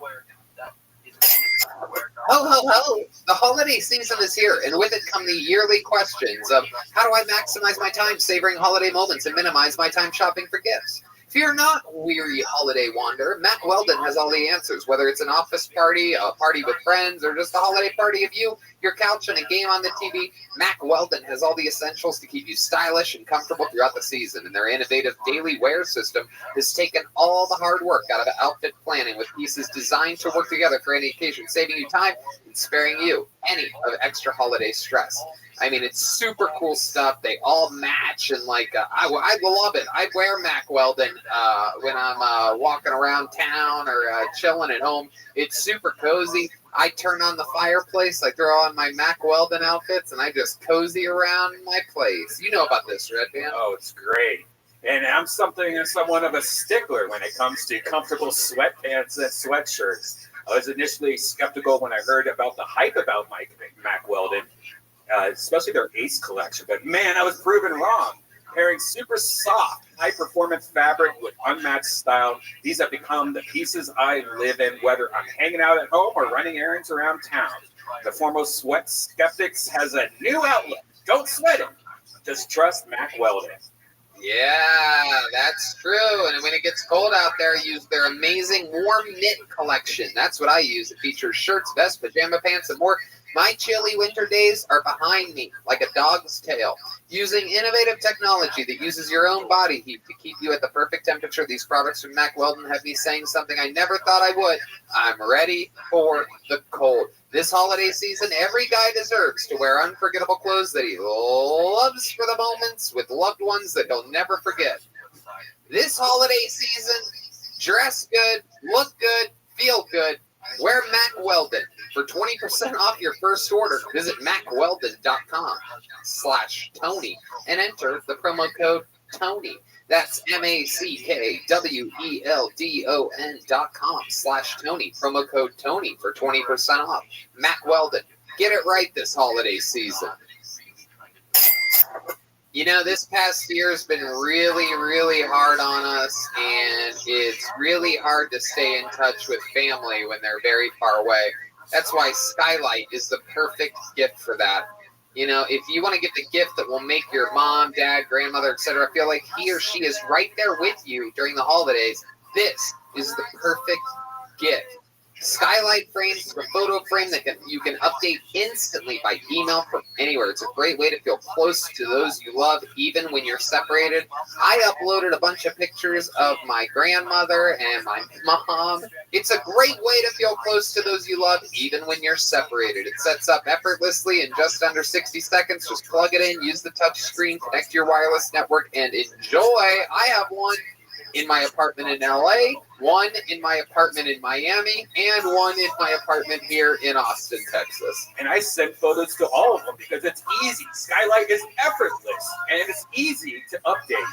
Speaker 9: Ho, ho, ho! The holiday season is here, and with it come the yearly questions of how do I maximize my time savoring holiday moments and minimize my time shopping for gifts? Fear not, weary holiday wanderer. Matt Weldon has all the answers. Whether it's an office party, a party with friends, or just a holiday party of you, your couch and a game on the TV, Mack Weldon has all the essentials to keep you stylish and comfortable throughout the season, and their innovative daily wear system has taken all the hard work out of outfit planning with pieces designed to work together for any occasion, saving you time and sparing you any of extra holiday stress. I mean, it's super cool stuff. They all match, and I love it. I wear Mack Weldon when I'm walking around town or chilling at home. It's super cozy. I turn on the fireplace, I throw on my Mack Weldon outfits, and I just cozy around my place. You know about this, Red Band?
Speaker 13: Oh, it's great. And I'm somewhat of a stickler when it comes to comfortable sweatpants and sweatshirts. I was initially skeptical when I heard about the hype about Mack Weldon, especially their Ace collection. But man, I was proven wrong. Pairing super soft, high-performance fabric with unmatched style, these have become the pieces I live in, whether I'm hanging out at home or running errands around town. The foremost sweat skeptics has a new outlook. Don't sweat it. Just trust Mack Weldon.
Speaker 9: Yeah, that's true. And when it gets cold out there, use their amazing warm knit collection. That's what I use. It features shirts, vests, pajama pants, and more. My chilly winter days are behind me, like a dog's tail. Using innovative technology that uses your own body heat to keep you at the perfect temperature, these products from Mack Weldon have me saying something I never thought I would. I'm ready for the cold. This holiday season, every guy deserves to wear unforgettable clothes that he loves for the moments with loved ones that he'll never forget. This holiday season, dress good, look good, feel good. Wear Mack Weldon. For 20% off your first order, visit MackWeldon.com/Tony and enter the promo code Tony. That's MackWeldon.com/Tony. Promo code Tony for 20% off. Mack Weldon. Get it right this holiday season. You know, this past year has been really, really hard on us, and it's really hard to stay in touch with family when they're very far away. That's why Skylight is the perfect gift for that. You know, if you want to get the gift that will make your mom, dad, grandmother, etc. feel like he or she is right there with you during the holidays, this is the perfect gift. Skylight frames are a photo frame that you can update instantly by email from anywhere. It's a great way to feel close to those you love, even when you're separated. I uploaded a bunch of pictures of my grandmother and my mom. It's a great way to feel close to those you love, even when you're separated. It sets up effortlessly in just under 60 seconds. Just plug it in, use the touch screen, connect to your wireless network, and enjoy. I have one in my apartment in LA, one in my apartment in Miami, and one in my apartment here in Austin, Texas.
Speaker 13: And I send photos to all of them because it's easy. Skylight is effortless, and it's easy to update.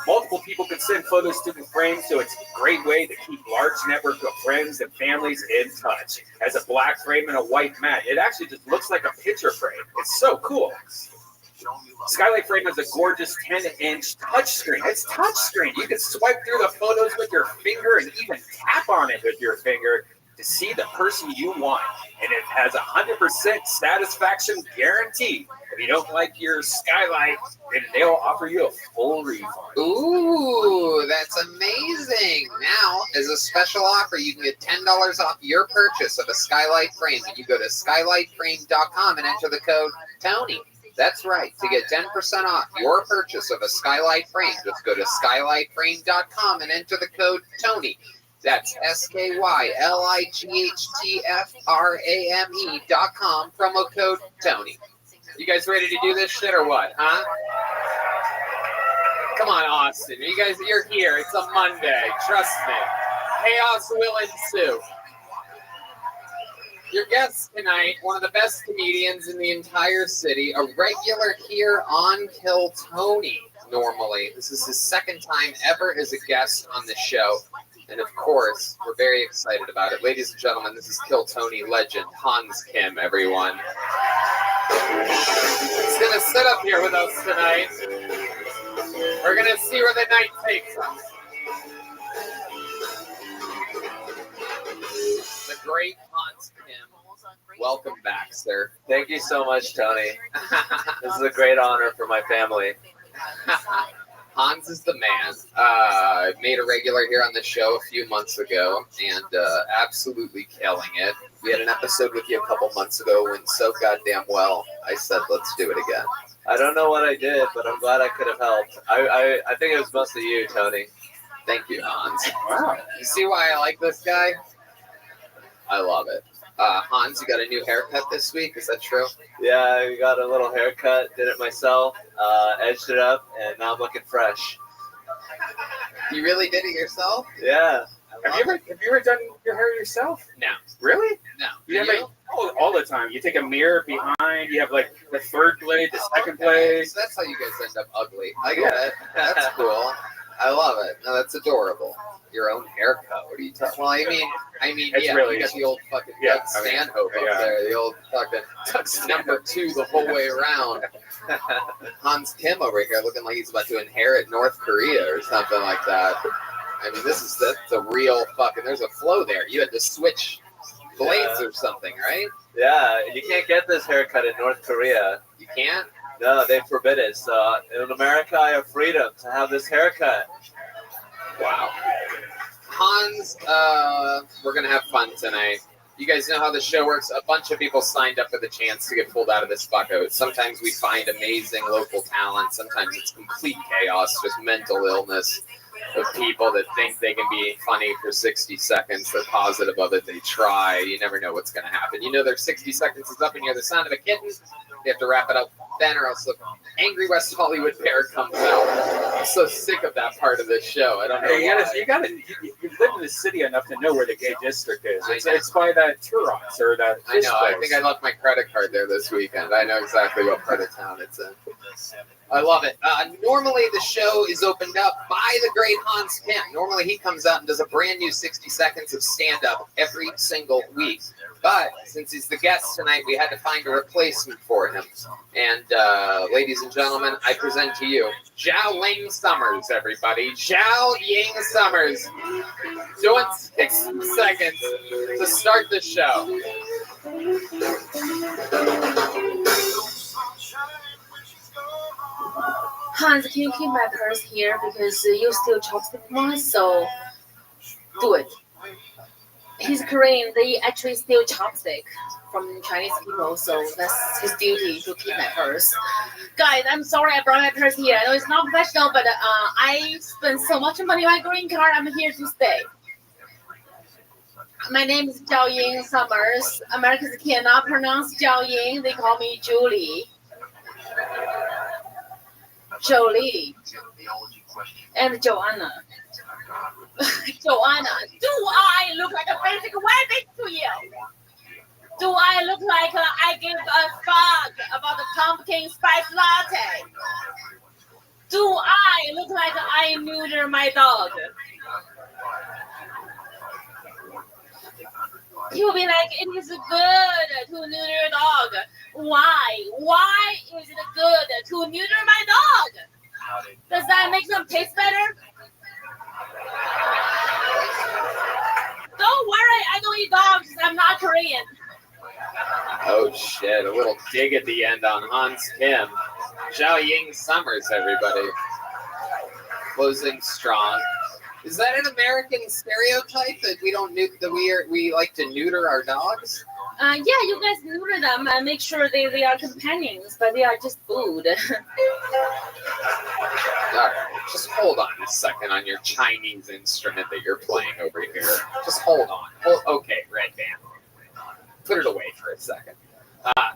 Speaker 13: Multiple people can send photos to the frame, so it's a great way to keep large network of friends and families in touch. As a black frame and a white mat, it actually just looks like a picture frame. It's so cool. Skylight Frame has a gorgeous 10-inch touchscreen. It's touchscreen. You can swipe through the photos with your finger and even tap on it with your finger to see the person you want. And it has 100% satisfaction guarantee. If you don't like your Skylight, then they'll offer you a full refund.
Speaker 9: Ooh, that's amazing. Now, as a special offer, you can get $10 off your purchase of a Skylight Frame. And you go to skylightframe.com and enter the code Tony. That's right. To get 10% off your purchase of a Skylight Frame, just go to skylightframe.com and enter the code Tony. That's SKYLIGHTFRAME.com, promo code Tony. You guys ready to do this shit or what, huh? Come on, Austin. You're here. It's a Monday. Trust me. Chaos will ensue. Your guest tonight, one of the best comedians in the entire city, a regular here on Kill Tony normally. This is his second time ever as a guest on the show. And of course, we're very excited about it. Ladies and gentlemen, this is Kill Tony legend, Hans Kim, everyone. He's going to sit up here with us tonight. We're going to see where the night takes us. The great Hans Kim. Welcome back, sir.
Speaker 15: Thank you so much, Tony. This is a great honor for my family.
Speaker 9: Hans Hans is the man. Made a regular here on the show a few months ago, and absolutely killing it. We had an episode with you a couple months ago, went so goddamn well. I said, let's do it again.
Speaker 15: I don't know what I did, but I'm glad I could have helped. I think it was mostly you, Tony.
Speaker 9: Thank you, Hans. Wow. You see why I like this guy? I love it. Hans, you got a new haircut this week? Is that true?
Speaker 15: Yeah, I got a little haircut, did it myself, edged it up, and now I'm looking fresh.
Speaker 9: You really did it yourself?
Speaker 15: Yeah.
Speaker 13: Have you ever done your hair yourself?
Speaker 9: No.
Speaker 13: Really?
Speaker 9: No.
Speaker 13: You have all the time. You take a mirror behind. You have like the third blade, the second blade.
Speaker 9: So that's how you guys end up ugly. I get it. That's cool. I love it. No, that's adorable. Your own haircut. What are you talking? Well, I mean,
Speaker 13: it's
Speaker 9: yeah,
Speaker 13: really
Speaker 9: you got the old fucking
Speaker 13: yeah,
Speaker 9: Doug Stanhope up there. The old fucking number 2 the whole way around. Hans Kim over here looking like he's about to inherit North Korea or something like that. I mean, that's the real fucking. There's a flow there. You had to switch blades or something, right?
Speaker 15: Yeah, you can't get this haircut in North Korea.
Speaker 9: You can't?
Speaker 15: No, they forbid it. So in America, I have freedom to have this haircut.
Speaker 9: Wow. Hans, we're going to have fun tonight. You guys know how the show works. A bunch of people signed up for the chance to get pulled out of this fucko. Sometimes we find amazing local talent. Sometimes it's complete chaos, just mental illness of people that think they can be funny for 60 seconds. They're positive of it. They try. You never know what's going to happen. You know their 60 seconds is up and you hear the sound of a kitten. They have to wrap it up then or else the Angry West Hollywood Bear comes out. I'm so sick of that part of this show. I don't know why.
Speaker 13: You live in the city enough to know where the gay district is. It's by that Turons or that.
Speaker 9: I know. I think I left my credit card there this weekend. I know exactly what part of town it's in. I love it. Normally the show is opened up by the great Hans Kim. Normally he comes out and does a brand new 60 seconds of stand-up every single week. But since he's the guest tonight, we had to find a replacement for him. And ladies and gentlemen, I present to you Zhao Ling Summers, everybody. Zhao Ying Summers doing 60 seconds to start the show.
Speaker 20: Hans, can you keep my purse here because you still chopstick one? So do it. He's Korean. They actually steal chopstick from Chinese people, so that's his duty to keep my purse. Guys, I'm sorry I brought my purse here. I know it's not professional, but I spent so much money on my green card. I'm here to stay. My name is Zhao Ying Summers. Americans cannot pronounce Zhao Ying. They call me Julie. Jolie. And Joanna. Joanna, do I look like a basic wedding to you? Do I look like I give a fuck about the pumpkin spice latte? Do I look like I neuter my dog? You'll be like, it is good to neuter your dog. Why? Why is it good to neuter my dog? Does that make them taste better? Don't worry, I don't eat dogs. I'm not Korean.
Speaker 9: Oh shit, a little dig at the end on Hans Kim. Zhao Ying Summers, everybody. Closing strong. Is that an American stereotype that we don't we like to neuter our dogs?
Speaker 20: Yeah, you guys neuter them and make sure they are companions, but they are just food.
Speaker 9: Alright, just hold on a second on your Chinese instrument that you're playing over here. Just hold on. Okay, Red Band. Put it away for a second.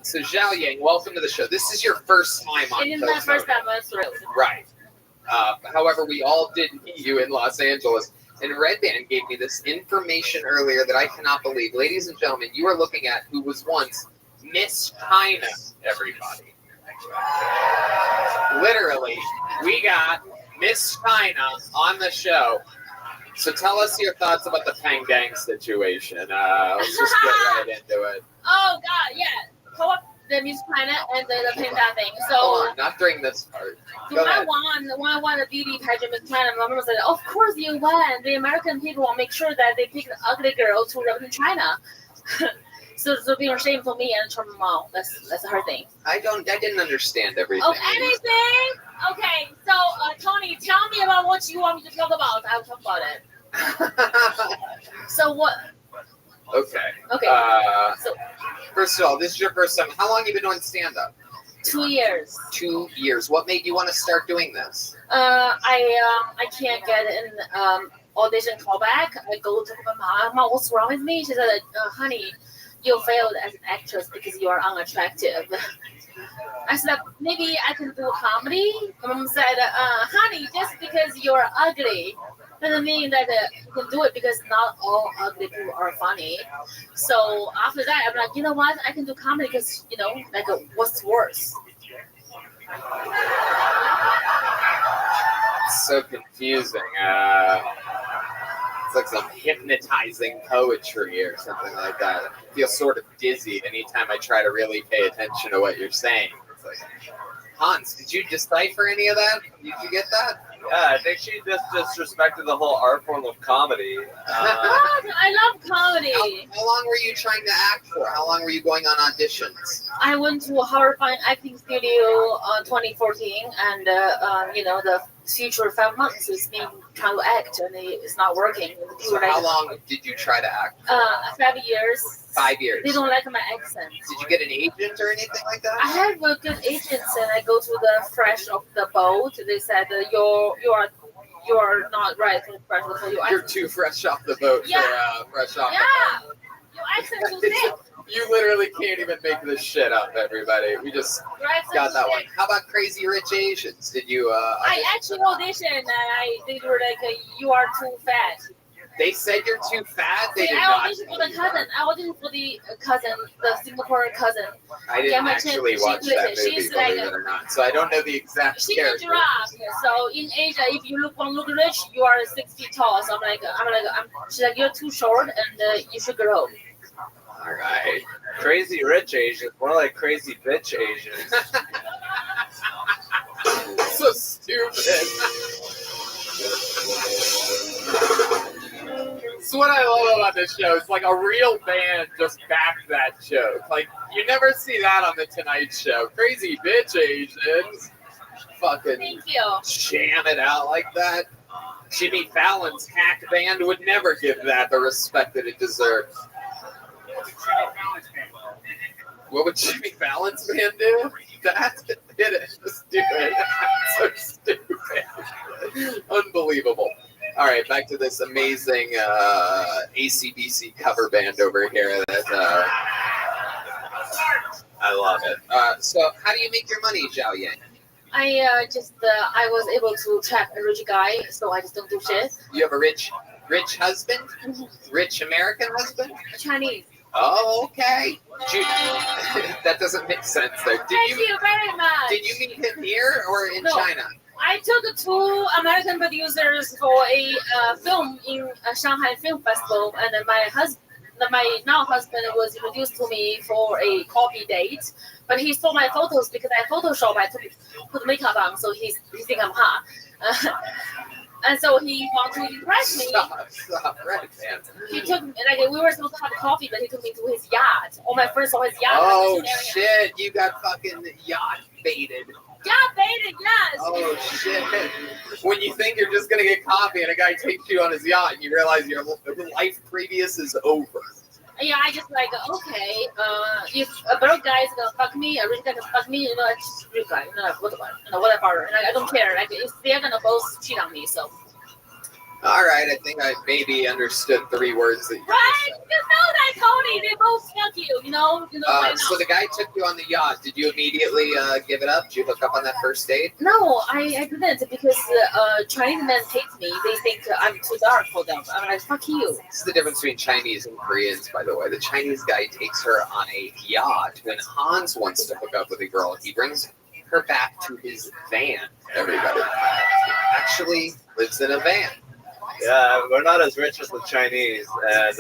Speaker 9: So Zhao Ying, welcome to the show. This is your first time on.
Speaker 20: It is my first time on Thrilled.
Speaker 9: Right. However, we all did meet you in Los Angeles, and Red Band gave me this information earlier that I cannot believe. Ladies and gentlemen, you are looking at who was once Miss China, everybody. Literally, we got Miss China on the show. So tell us your thoughts about the Pang Dang situation. Let's just get right into it.
Speaker 20: Oh, God, yeah. Pull up the Miss China and the Panda thing. So,
Speaker 9: hold on, not during this part.
Speaker 20: When I won a beauty pageant Miss China, my mom said, of course you won. The American people will make sure that they pick an ugly girl to represent China. So being ashamed for me and from mom, that's her thing.
Speaker 9: I didn't understand everything.
Speaker 20: Oh, anything? Okay, so Tony, tell me about what you want me to talk about. I'll talk about it. So what?
Speaker 9: Okay.
Speaker 20: Okay. So
Speaker 9: First of all, this is your first time. How long have you been doing stand-up?
Speaker 20: 2 years.
Speaker 9: 2 years. What made you want to start doing this?
Speaker 20: I can't get an audition callback. I go to my mom. What's wrong with me? She said, honey, you failed as an actress because you are unattractive. I said, maybe I can do comedy. My mom said, honey, just because you're ugly doesn't mean that you can do it, because not all ugly people are funny. So after that, I'm like, you know what? I can do comedy because, like, what's worse?
Speaker 9: It's so confusing. It's like some hypnotizing poetry or something like that. I feel sort of dizzy anytime I try to really pay attention to what you're saying. It's like, Hans, did you decipher any of that? Did you get that?
Speaker 15: Yeah, I think she just disrespected the whole art form of comedy.
Speaker 20: I love comedy.
Speaker 9: How long were you trying to act for? How long were you going on auditions?
Speaker 20: I went to a horrifying acting studio 2014, and the future 5 months is me trying to act, and it's not working.
Speaker 9: So how long did you try to act?
Speaker 20: 5 years.
Speaker 9: 5 years.
Speaker 20: They don't like my accent.
Speaker 9: Did you get an agent or anything like that?
Speaker 20: I have a good agent, and I go to the fresh off the boat. They said you're not right for the fresh off the boat.
Speaker 9: You're too fresh off the boat for fresh off the boat.
Speaker 20: Your accent's too thick.
Speaker 9: You literally can't even make this shit up, everybody. We just got that one. How about Crazy Rich Asians? Did you?
Speaker 20: I actually auditioned, and they were like, "You are too fat."
Speaker 9: They said you're too fat. They did
Speaker 20: I
Speaker 9: not.
Speaker 20: auditioned for the cousin. I auditioned for the cousin, the Singaporean cousin.
Speaker 9: I didn't
Speaker 20: Gemma
Speaker 9: actually
Speaker 20: Chen,
Speaker 9: watch that movie,
Speaker 20: she's
Speaker 9: believe
Speaker 20: like
Speaker 9: it or not. So I don't know the exact
Speaker 20: she's
Speaker 9: character.
Speaker 20: a giraffe. So in Asia, if you want to look rich, you are 6 feet tall. So she's like, you're too short, and you should grow.
Speaker 9: All right.
Speaker 15: Crazy rich Asians, more like crazy bitch Asians.
Speaker 9: So stupid. So what I love about this show is like a real band just backed that joke. Like you never see that on the Tonight Show. Crazy bitch Asians. Fucking
Speaker 20: Thank you.
Speaker 9: jam it out like that. Jimmy Fallon's hack band would never give that the respect that it deserves. What would Jimmy Fallon's band do? That's it. Just do it. So stupid. Unbelievable. All right, back to this amazing AC/DC cover band over here. That I love it. So, how do you make your money, Zhao Yang?
Speaker 20: I was able to trap a rich guy, so I just don't do shit.
Speaker 9: You have a rich husband? Rich American husband?
Speaker 20: Chinese.
Speaker 9: Oh, okay. That doesn't make sense there.
Speaker 20: Thank you very much.
Speaker 9: Did you meet him here or in China?
Speaker 20: I took 2 American producers for a film in Shanghai Film Festival, and then my now husband was introduced to me for a coffee date, but he saw my photos because I Photoshop. I put makeup on, so he think I'm hot. And so he wanted to impress me.
Speaker 9: Stop, right, man.
Speaker 20: He took me, we were supposed to have coffee, but he took me to his yacht. On my first saw his yacht.
Speaker 9: Oh shit! You got fucking yacht baited.
Speaker 20: Yacht baited, yes.
Speaker 9: Oh shit! When you think you're just gonna get coffee and a guy takes you on his yacht and you realize your life previous is over.
Speaker 20: Yeah, I just like, okay, if a broke guy is gonna fuck me, a rich guy can fuck me, it's just a rich guy, whatever. And I don't care. They're gonna both cheat on me, so.
Speaker 9: All right, I think I maybe understood 3 words that you
Speaker 20: right?
Speaker 9: said.
Speaker 20: You know that, Tony. They both fuck you,
Speaker 9: So the guy took you on the yacht. Did you immediately give it up? Did you hook up on that first date?
Speaker 20: No, I didn't, because Chinese men hate me. They think I'm too dark for them. I'm like, fuck you.
Speaker 9: This is the difference between Chinese and Koreans, by the way. The Chinese guy takes her on a yacht. When Hans wants to hook up with a girl, he brings her back to his van, everybody. Actually lives in a van.
Speaker 15: Yeah, we're not as rich as the Chinese, and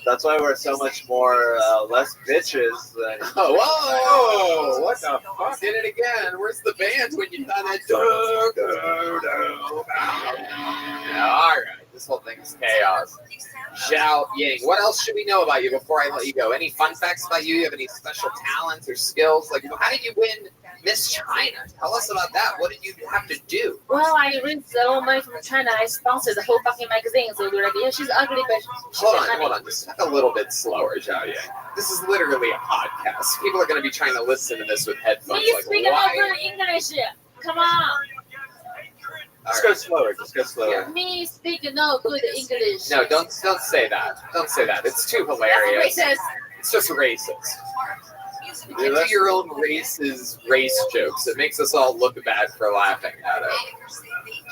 Speaker 15: that's why we're so much more less bitches than.
Speaker 9: Oh, whoa! What the fuck? Did it again? Where's the band when you found that? Yeah, all right, this whole thing is chaos. Zhao Yang, what else should we know about you before I let you go? Any fun facts about you? You have any special talents or skills? Like, how did you win Miss China. Tell us about that. What did you have to do?
Speaker 20: Well, I raised a lot of money from China. I sponsored the whole fucking magazine. So they're like, yeah, she's ugly, but she
Speaker 9: Hold on. Just talk a little bit slower, Zhao Yang. This is literally a podcast. People are going to be trying to listen to this with headphones.
Speaker 20: Me
Speaker 9: Like,
Speaker 20: speaking no
Speaker 9: why?
Speaker 20: good English. Come on.
Speaker 15: Just go slower. Just go slower.
Speaker 20: Me speaking no good English.
Speaker 9: No, don't say that. Don't say that. It's too hilarious.
Speaker 20: That's racist.
Speaker 9: It's just racist. You do your own race jokes. It makes us all look bad for laughing at it.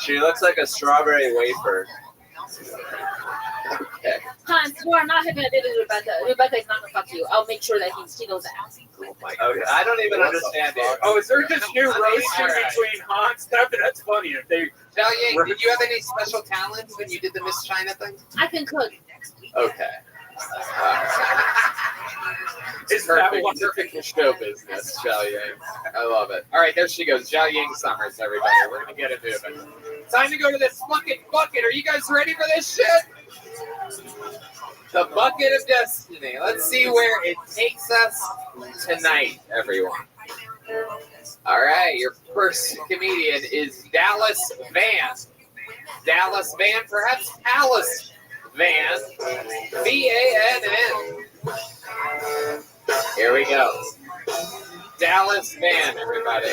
Speaker 15: She looks like a strawberry wafer.
Speaker 9: Okay.
Speaker 20: Hans, you are not having a date with Rebecca. Rebecca is not gonna fuck you. I'll make sure that he knows that.
Speaker 9: Oh my
Speaker 15: Okay, I don't even understand it.
Speaker 13: Oh, is there just new roasting between hot stuff? That's funny. If they
Speaker 9: Zhao Yang, did you have any special talents when you did the Miss China thing?
Speaker 20: I can cook.
Speaker 9: Okay.
Speaker 13: Is
Speaker 9: perfect for show business, Zhao Yang. I love it. All right, there she goes. Zhao Yang Summers, everybody. We're going to get into it. Time to go to this fucking bucket. Are you guys ready for this shit? The bucket of destiny. Let's see where it takes us tonight, everyone. All right, your first comedian is Dallas Van. Dallas Van, perhaps Alice Van. VANN. Here we go. Dallas Van, everybody.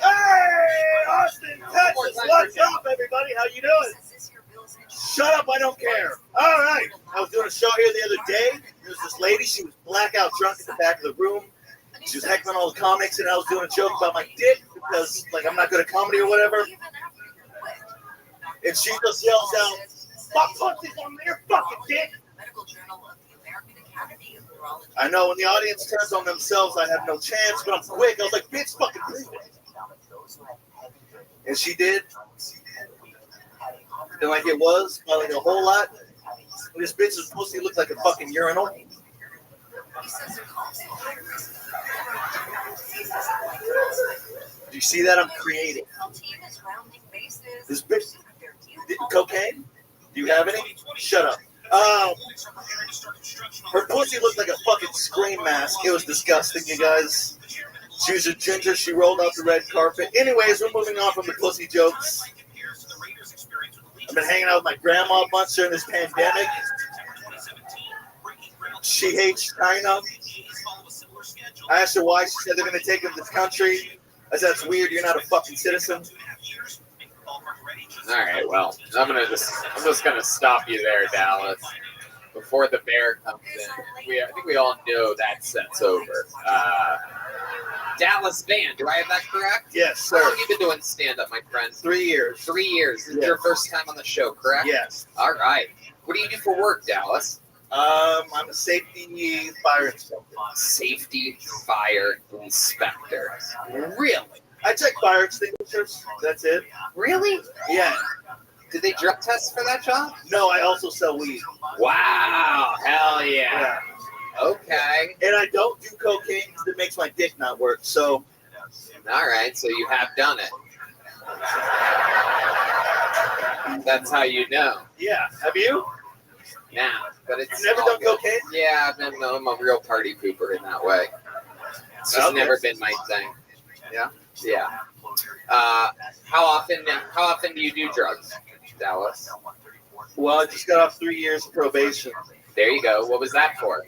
Speaker 6: Hey, Austin, Texas, what's up, everybody? How you doing? Shut up, I don't care. All right, I was doing a show here the other day. There was this lady, she was blackout drunk at the back of the room. She was heckling all the comics, and I was doing a joke about my dick because, like, I'm not good at comedy or whatever. And she just yells out, "Fuck pussies on their fucking dick!" I know when the audience turns on themselves, I have no chance, but I'm quick. I was like, "Bitch, fucking prove it." And she did. And like it was, by like a whole lot. And this bitch's pussy looked like a fucking urinal. Do you see that? I'm creating. This bitch, cocaine? Do you have any? Shut up. Her pussy looked like a fucking scream mask. It was disgusting, you guys. She was a ginger. She rolled out the red carpet. Anyways, we're moving on from the pussy jokes. I've been hanging out with my grandma a bunch during this pandemic. She hates China. I asked her why. She said they're going to take him to this country. I said, "That's weird. You're not a fucking citizen."
Speaker 9: All right, well, I'm just gonna stop you there, Dallas. Before the bear comes in, I think we all know that set's over. Dallas Van, do I have that correct?
Speaker 6: Yes, sir.
Speaker 9: How long have you been doing stand-up, my friend?
Speaker 6: 3 years.
Speaker 9: 3 years. This is your first time on the show, correct?
Speaker 6: Yes.
Speaker 9: All right. What do you do for work, Dallas?
Speaker 6: I'm a safety fire inspector.
Speaker 9: Safety fire inspector. Really?
Speaker 6: I check fire extinguishers. That's it.
Speaker 9: Really?
Speaker 6: Yeah.
Speaker 9: Did they drug test for that job?
Speaker 6: No, I also sell weed.
Speaker 9: Wow. Hell yeah. Okay.
Speaker 6: And I don't do cocaine because it makes my dick not work. So.
Speaker 9: All right. So you have done it. That's how you know.
Speaker 6: Yeah. Have you?
Speaker 9: Now, but it's
Speaker 6: You've never done cocaine?
Speaker 9: Yeah, I'm a real party pooper in that way. It's just never been my thing. Yeah. Yeah. How often do you do drugs, Dallas?
Speaker 6: Well, I just got off 3 years of probation.
Speaker 9: There you go. What was that for?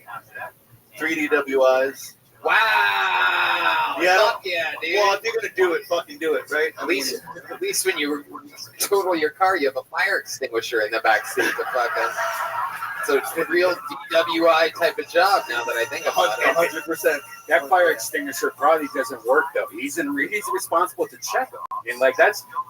Speaker 6: 3 DWIs.
Speaker 9: Wow.
Speaker 6: Yeah.
Speaker 9: Fuck yeah, dude.
Speaker 6: Well, if you're gonna do it, fucking do it, right?
Speaker 9: At least when you total your car, you have a fire extinguisher in the back seat. So it's a real DWI type of job now that I think about it.
Speaker 6: 100%.
Speaker 13: That fire extinguisher probably doesn't work though. He's responsible to check them. And like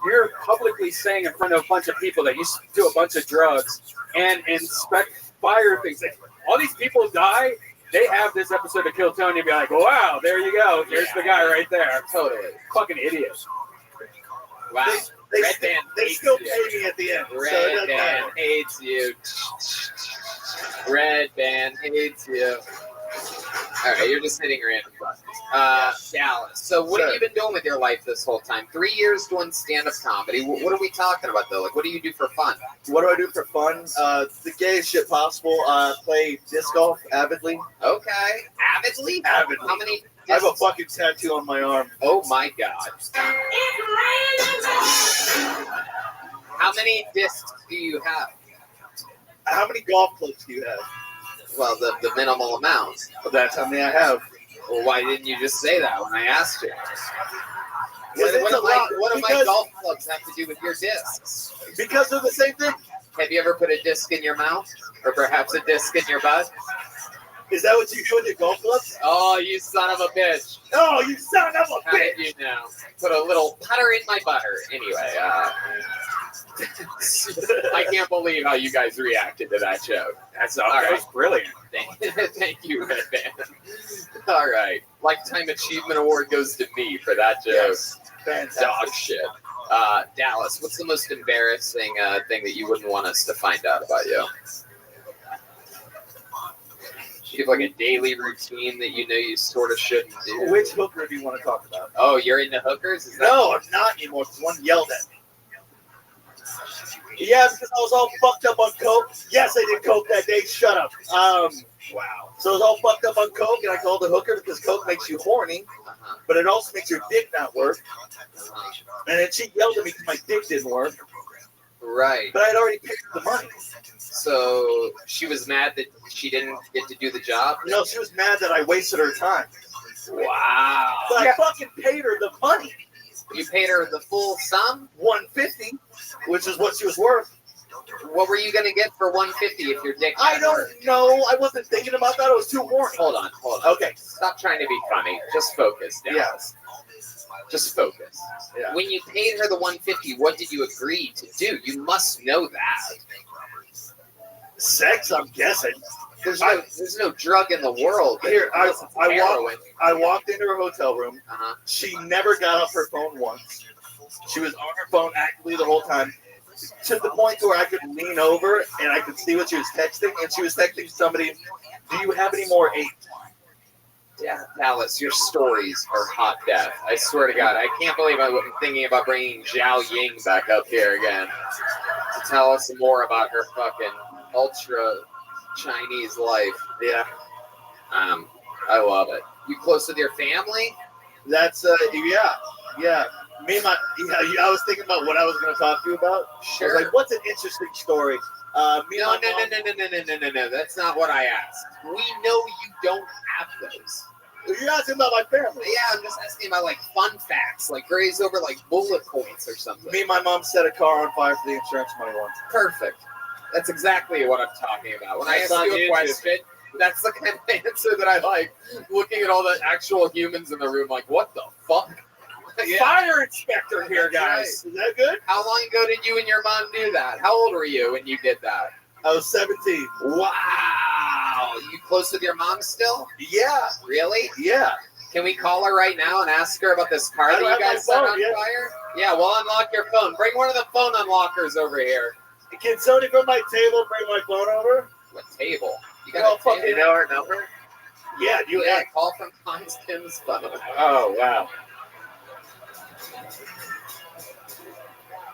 Speaker 13: you're publicly saying in front of a bunch of people that you do a bunch of drugs and inspect fire things. Like, all these people die. They have this episode of Kill Tony and be like, wow, there you go. There's the guy right there.
Speaker 9: Totally.
Speaker 13: Fucking idiot.
Speaker 9: Wow.
Speaker 6: They still pay me at the end.
Speaker 9: Red Band hates you. Red Band hates you. All right, you're just hitting random buttons. Dallas. So what have you been doing with your life this whole time? 3 years doing stand-up comedy. What are we talking about, though? Like, what do you do for fun?
Speaker 6: What do I do for fun? The gayest shit possible. Play disc golf avidly.
Speaker 9: Okay. Avidly?
Speaker 6: Avidly.
Speaker 9: How many?
Speaker 6: I have a fucking tattoo on my arm.
Speaker 9: Oh, my God. How many discs do you have?
Speaker 6: How many golf clubs do you have?
Speaker 9: Well, the minimal amount.
Speaker 6: Well, that's how many I have.
Speaker 9: Well, why didn't you just say that when I asked you? What do my golf clubs have to do with your discs?
Speaker 6: Because they're the same thing.
Speaker 9: Have you ever put a disc in your mouth? Or perhaps a disc in your butt?
Speaker 6: Is that what you do with your golf clubs?
Speaker 9: Oh, you son of a bitch.
Speaker 6: Oh, you son of a
Speaker 9: How
Speaker 6: bitch.
Speaker 9: did you know? Put a little putter in my butter. Anyway, I can't believe how you guys reacted to that joke.
Speaker 13: That was brilliant.
Speaker 9: Thank you, Red Band. All right. Lifetime Achievement Award goes to me for that joke.
Speaker 6: Yes. Fantastic.
Speaker 9: Dog shit. Dallas, what's the most embarrassing thing that you wouldn't want us to find out about you? Do you have like a daily routine that you know you sort of shouldn't do?
Speaker 6: Which hooker do you want to talk about?
Speaker 9: Oh, you're into hookers?
Speaker 6: No, I'm not anymore because one yelled at me. Yeah, because I was all fucked up on coke. Yes, I did coke that day. Shut up.
Speaker 9: Wow.
Speaker 6: So I was all fucked up on coke, and I called the hooker because coke makes you horny, but it also makes your dick not work. And then she yelled at me because my dick didn't work.
Speaker 9: Right.
Speaker 6: But I'd already paid her the money.
Speaker 9: So she was mad that she didn't get to do the job?
Speaker 6: No, she was mad that I wasted her time.
Speaker 9: Wow.
Speaker 6: But I fucking paid her the money.
Speaker 9: You paid her the full sum?
Speaker 6: $150, which is what she was worth.
Speaker 9: What were you going to get for $150 if your dick?
Speaker 6: I don't know. I wasn't thinking about that. I was too horny.
Speaker 9: Hold on.
Speaker 6: Okay.
Speaker 9: Stop trying to be funny. Just focus, Dallas.
Speaker 6: Yes.
Speaker 9: Just focus.
Speaker 6: Yeah.
Speaker 9: When you paid her the $150, what did you agree to do? You must know that.
Speaker 6: Sex, I'm guessing.
Speaker 9: There's no drug in the world.
Speaker 6: Here, I walked into her hotel room. She never got off her phone once. She was on her phone actively the whole time, to the point where I could lean over and I could see what she was texting. And she was texting somebody, "Do you have any more 8?"
Speaker 9: Yeah, Dallas, your stories are hot death. I swear to God, I can't believe I'm thinking about bringing Zhao Ying back up here again to tell us more about her fucking ultra Chinese life.
Speaker 6: Yeah.
Speaker 9: I love it. You close with your family?
Speaker 6: That's yeah. I was thinking about what I was going to talk to you about.
Speaker 9: Sure.
Speaker 6: I was like, what's an interesting story?
Speaker 9: No. That's not what I asked. We know you don't have those.
Speaker 6: You're asking about my family.
Speaker 9: Yeah, I'm just asking about like fun facts, like graze over like bullet points or something.
Speaker 6: Me and my mom set a car on fire for the insurance money once.
Speaker 9: Perfect. That's exactly what I'm talking about. When I ask you a question, that's the kind of answer that I like. Looking at all the actual humans in the room, like, what the fuck?
Speaker 6: Yeah. Fire inspector here, guys. Is that good?
Speaker 9: How long ago did you and your mom do that? How old were you when you did that?
Speaker 6: I was 17.
Speaker 9: Wow. You close with your mom still?
Speaker 6: Yeah.
Speaker 9: Really?
Speaker 6: Yeah.
Speaker 9: Can we call her right now and ask her about this car that you guys set on fire? Yeah, we'll unlock your phone. Bring one of the phone unlockers over here.
Speaker 6: Can somebody from my table bring my phone over?
Speaker 9: What table? You got a table?
Speaker 6: You know her number? Yeah,
Speaker 9: call from Hans Tim's phone.
Speaker 15: Oh, wow.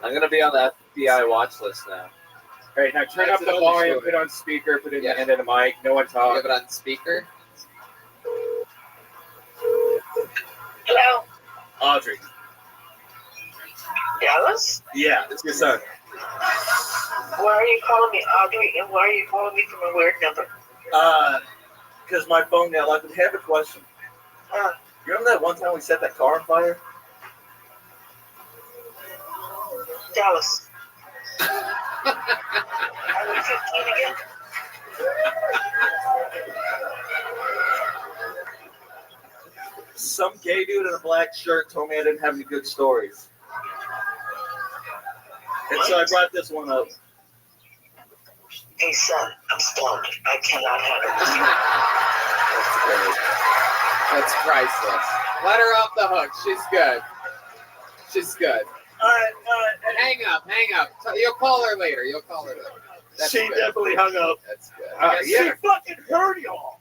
Speaker 15: I'm going to be on the FBI watch list now.
Speaker 13: All right, now turn up the volume, put it on speaker, put it in the end of the mic. No one talk.
Speaker 9: Have it on speaker.
Speaker 21: Hello?
Speaker 6: Audrey.
Speaker 21: Dallas?
Speaker 6: Yeah, it's your son.
Speaker 21: Why are you calling me Audrey, and why are you calling me from a weird number?
Speaker 6: Because my phone got locked. I have a question. You remember that one time we set that car on fire?
Speaker 21: Dallas. Are we 15 again?
Speaker 6: Some gay dude in a black shirt told me I didn't have any good stories. And so I brought this one up.
Speaker 21: Hey, son, I'm stoned. I cannot handle
Speaker 9: That's priceless. Let her off the hook. She's good. She's good.
Speaker 6: All right.
Speaker 9: Hang up. You'll call her later. That's
Speaker 6: she
Speaker 9: good.
Speaker 6: definitely hung up.
Speaker 9: That's good.
Speaker 6: She fucking heard y'all.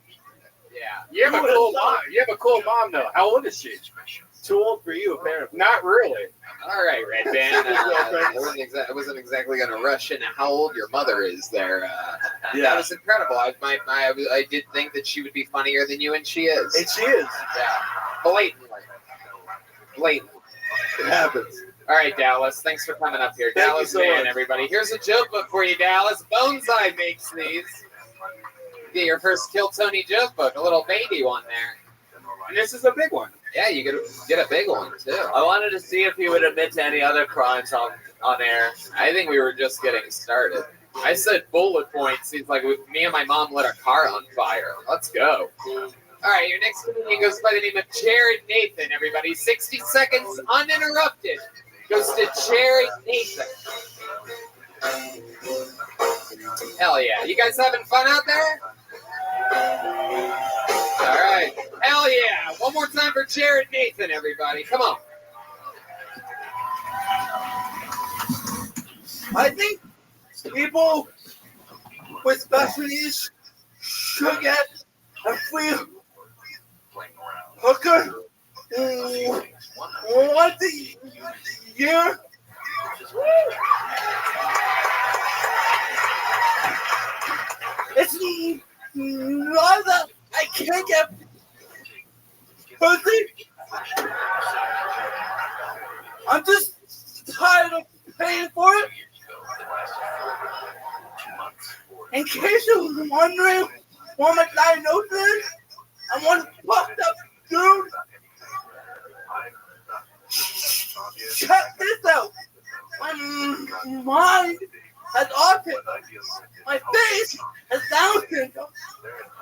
Speaker 9: Yeah. You have a cool mom. You have a cool mom, though. How old is she?
Speaker 15: Too old for you, apparently.
Speaker 9: Not really. All right, Red Band.
Speaker 14: I wasn't exactly going to rush into how old your mother is there. That was incredible. I did think that she would be funnier than you, and she is.
Speaker 15: And she is.
Speaker 14: Yeah. Blatantly.
Speaker 15: It happens.
Speaker 9: All right, Dallas. Thanks for coming up here.
Speaker 15: Thank
Speaker 9: Dallas
Speaker 15: you so
Speaker 9: Man,
Speaker 15: much.
Speaker 9: everybody. Here's a joke book for you, Dallas. Boneseye makes these. Get your first Kill Tony joke book. A little baby one there. And this is a big one.
Speaker 14: Yeah, you get a big one, too.
Speaker 15: I wanted to see if he would admit to any other crimes on air.
Speaker 14: I think we were just getting started. I said bullet points. Seems like me and my mom lit a car on fire. Let's go.
Speaker 9: All right, your next comedian goes by the name of Jared Nathan, everybody. 60 seconds uninterrupted goes to Jared Nathan. Hell yeah. You guys having fun out there? All right. Hell yeah. One more time for Jared Nathan, everybody. Come on.
Speaker 6: I think people with special needs should get a free hooker once a year. It's not that I can't get pussy. I'm just tired of paying for it. In case you're wondering what my diagnosis is, I'm one fucked up dude. Check this out. My mind has autism. My face has Down syndrome.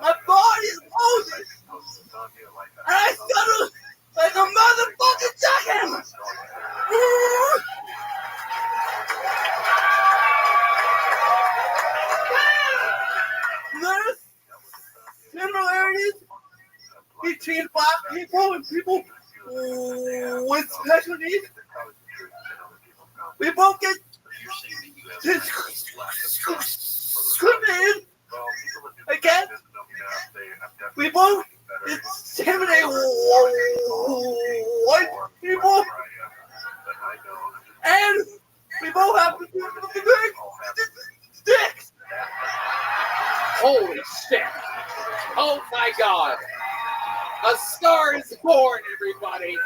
Speaker 6: My body is Moses. And I stutter like a motherfucking jackhammer. There's similarities between black people and people with special needs. We both get discriminated against. We both intimidate white people. And we both have big sticks.
Speaker 9: Holy shit. Oh my God. A star is born, everybody.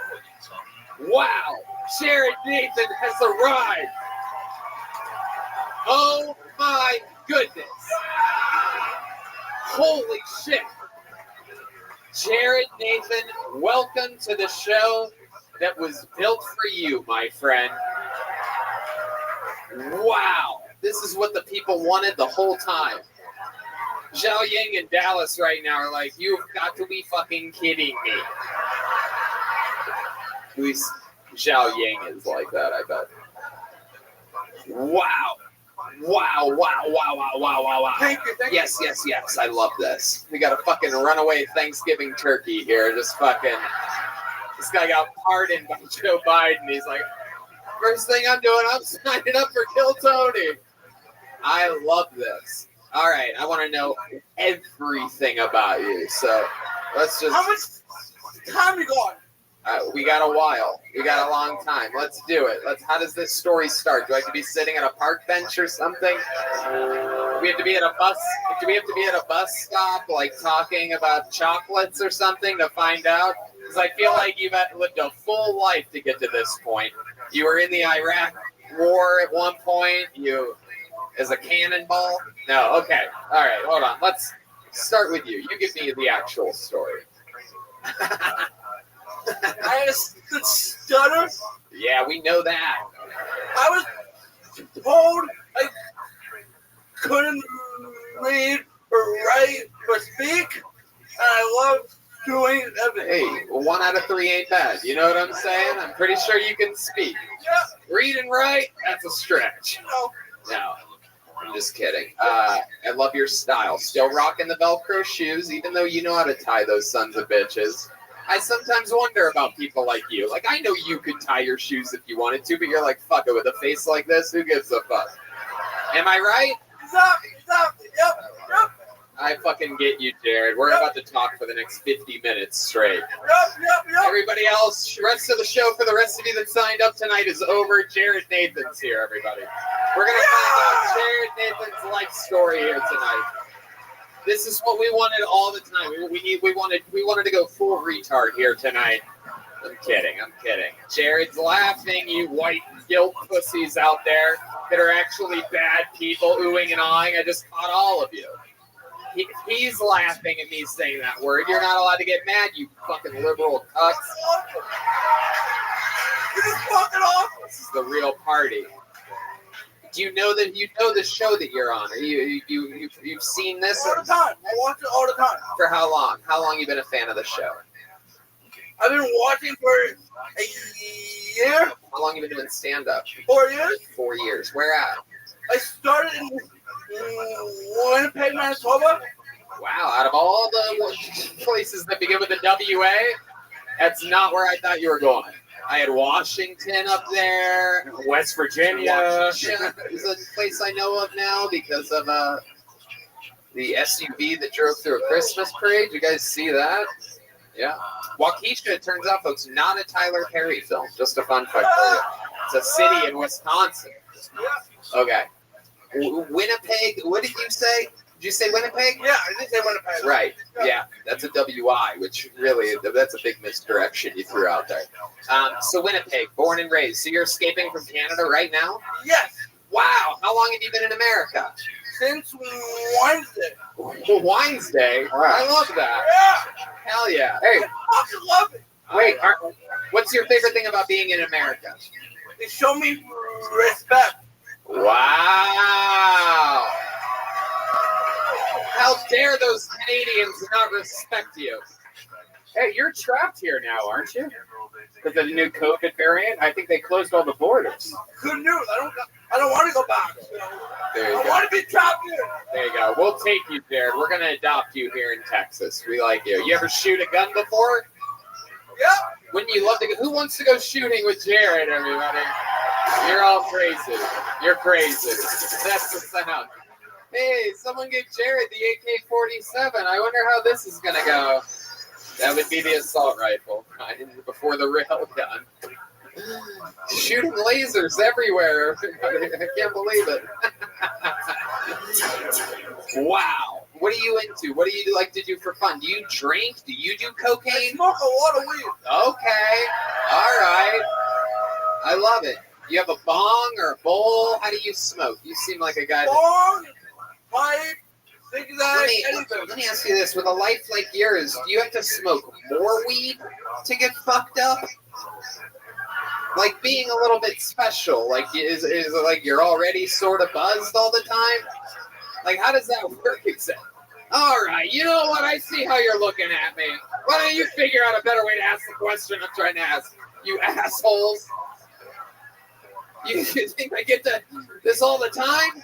Speaker 9: Wow. Jared Nathan has arrived. Oh my goodness. Holy shit. Jared Nathan, welcome to the show that was built for you, my friend. Wow. This is what the people wanted the whole time. Zhao Yang and Dallas right now are like, you've got to be fucking kidding me. Who's Zhao Yang is like that, I bet. Wow. Wow.
Speaker 6: Thank you.
Speaker 14: Yes. I love this. We got a fucking runaway Thanksgiving turkey here. Just fucking. This guy got pardoned by Joe Biden. He's like, first thing I'm doing, I'm signing up for Kill Tony. I love this. All right, I want to know everything about you. So let's just.
Speaker 6: How much time you got?
Speaker 14: We got a while. We got a long time. Let's do it. How does this story start? Do I have to be sitting at a park bench or something? Do we have to be at a bus? Do we have to be at a bus stop, like talking about chocolates or something to find out? Because I feel like you've lived a full life to get to this point. You were in the Iraq War at one point. You, as a cannonball. No. Okay. All right. Hold on. Let's start with you. You give me the actual story.
Speaker 6: I just stutter.
Speaker 14: Yeah, we know that.
Speaker 6: I was told I couldn't read or write or speak, and I love doing everything.
Speaker 14: Hey, 1 out of 3 ain't bad. You know what I'm saying? I'm pretty sure you can speak.
Speaker 6: Yeah.
Speaker 14: Read and write, that's a stretch. No, I'm just kidding. I love your style. Still rocking the Velcro shoes, even though you know how to tie those sons of bitches. I sometimes wonder about people like you. Like, I know you could tie your shoes if you wanted to, but you're like, fuck it, with a face like this, who gives a fuck? Am I right?
Speaker 6: Exactly. Yep.
Speaker 14: I fucking get you, Jared. We're about to talk for the next 50 minutes straight.
Speaker 6: Yep.
Speaker 14: Everybody else, rest of the show for the rest of you that signed up tonight is over. Jared Nathan's here, everybody. We're gonna find out Jared Nathan's life story here tonight. This is what we wanted all the time. We wanted to go full retard here tonight. I'm kidding. Jared's laughing, you white guilt pussies out there that are actually bad people oohing and ahhing. I just caught all of you. He's laughing at me saying that word. You're not allowed to get mad, you fucking liberal cucks. This is the real party. Do you know the show that you're on? Are you've seen this?
Speaker 6: All the time. I watch it all the time.
Speaker 14: For how long? How long you been a fan of the show?
Speaker 6: I've been watching for a year.
Speaker 14: How long you been doing stand-up?
Speaker 6: 4 years.
Speaker 14: 4 years. Where at?
Speaker 6: I started in Winnipeg, Manitoba.
Speaker 14: Wow, out of all the places that begin with a WA, that's not where I thought you were going. I had Washington up there.
Speaker 13: West Virginia.
Speaker 14: Is a place I know of now because of the SUV that drove through a Christmas parade. You guys see that? Yeah. Waukesha, it turns out, folks, not a Tyler Perry film. Just a fun fact for you. It's a city in Wisconsin. Okay. Winnipeg, what did you say? Did you say Winnipeg?
Speaker 6: Yeah, I did say Winnipeg.
Speaker 14: Right. Yeah, that's a WI, which really, that's a big misdirection you threw out there. So Winnipeg, born and raised. So you're escaping from Canada right now?
Speaker 6: Yes.
Speaker 14: Wow. How long have you been in America?
Speaker 6: Since Wednesday.
Speaker 14: Wednesday? Wow. I love that.
Speaker 6: Yeah.
Speaker 14: Hell yeah.
Speaker 6: Hey. I fucking love it.
Speaker 14: Wait, what's your favorite thing about being in America?
Speaker 6: They show me respect.
Speaker 14: Wow. How dare those Canadians not respect you?
Speaker 13: Hey, you're trapped here now, aren't you? Because of the new COVID variant? I think they closed all the borders.
Speaker 6: Good news. I don't want to go back.
Speaker 14: There you
Speaker 6: I
Speaker 14: go.
Speaker 6: want to be trapped here.
Speaker 14: There you go. We'll take you, Jared. We're going to adopt you here in Texas. We like you. You ever shoot a gun before?
Speaker 6: Yep.
Speaker 14: Wouldn't you love to go? Who wants to go shooting with Jared, everybody? You're all crazy. You're crazy. That's the sound. Hey, someone give Jared the AK-47. I wonder how this is going to go. That would be the assault rifle before the rail gun. Shooting lasers everywhere. I can't believe it. Wow. What are you into? What do you like to do for fun? Do you drink? Do you do cocaine?
Speaker 6: I smoke a lot of weed.
Speaker 14: Okay. All right. I love it. You have a bong or a bowl? How do you smoke? You seem like a guy.
Speaker 6: Bong, pipe, zigzag, anything.
Speaker 14: Let me ask you this. With a life like yours, do you have to smoke more weed to get fucked up? Like being a little bit special? Like is it like you're already sort of buzzed all the time? Like how does that work exactly? All right, you know what? I see how you're looking at me. Why don't you figure out a better way to ask the question I'm trying to ask? You assholes. You think I get this all the time?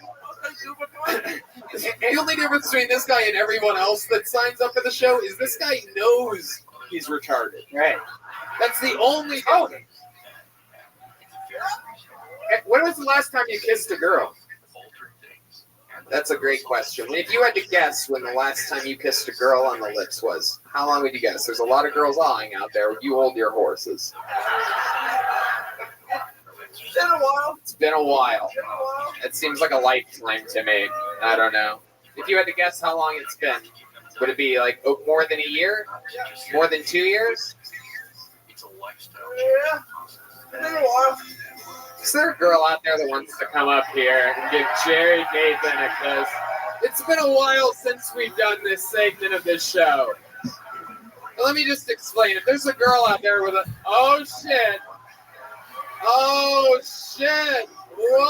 Speaker 14: The only difference between this guy and everyone else that signs up for the show is this guy knows he's retarded.
Speaker 13: Right.
Speaker 14: That's the only difference.
Speaker 13: When was the last time you kissed a girl?
Speaker 14: That's a great question. If you had to guess when the last time you kissed a girl on the lips was, how long would you guess? There's a lot of girls awing out there. You hold your horses.
Speaker 6: It's been a while.
Speaker 14: It's been a while. It seems like a lifetime to me. I don't know. If you had to guess how long it's been, would it be like more than a year? More than 2 years?
Speaker 6: Yeah. It's been a while.
Speaker 14: Is there a girl out there that wants to come up here and give Jerry Nathan a kiss? It's been a while since we've done this segment of this show. Let me just explain. If there's a girl out there with a... Oh, shit. Oh, shit. Whoa.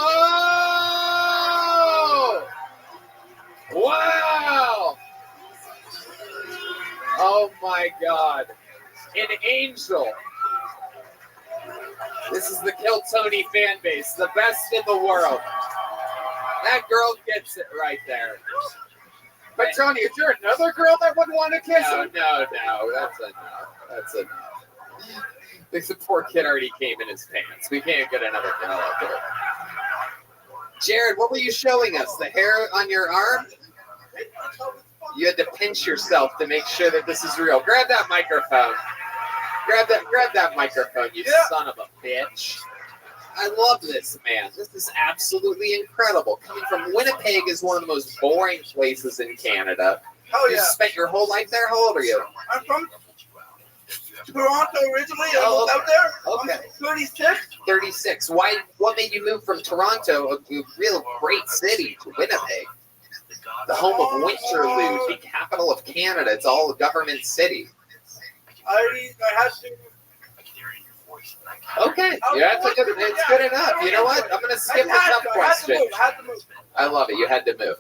Speaker 14: Wow. Oh, my God. An angel. This is the Kill Tony fan base, the best in the world. That girl gets it right there.
Speaker 13: But Tony, is there another girl that would want to kiss him?
Speaker 14: No, that's enough. That's enough. The poor kid already came in his pants. We can't get another girl out there. Jared, what were you showing us? The hair on your arm? You had to pinch yourself to make sure that this is real. Grab that microphone. Grab that microphone, you son of a bitch. I love this, man. This is absolutely incredible. Coming from Winnipeg is one of the most boring places in Canada.
Speaker 6: Oh,
Speaker 14: You
Speaker 6: yeah.
Speaker 14: spent your whole life there? How old are you?
Speaker 6: I'm from Toronto originally. I moved out there.
Speaker 14: Okay.
Speaker 6: I'm 36.
Speaker 14: 36. What made you move from Toronto, a real great city, to Winnipeg? The home of Winterlude, the capital of Canada. It's all a government city.
Speaker 6: I had to.
Speaker 14: Okay, yeah, it's good enough. You know what? I'm going to skip the tough question. I love it. You had to move.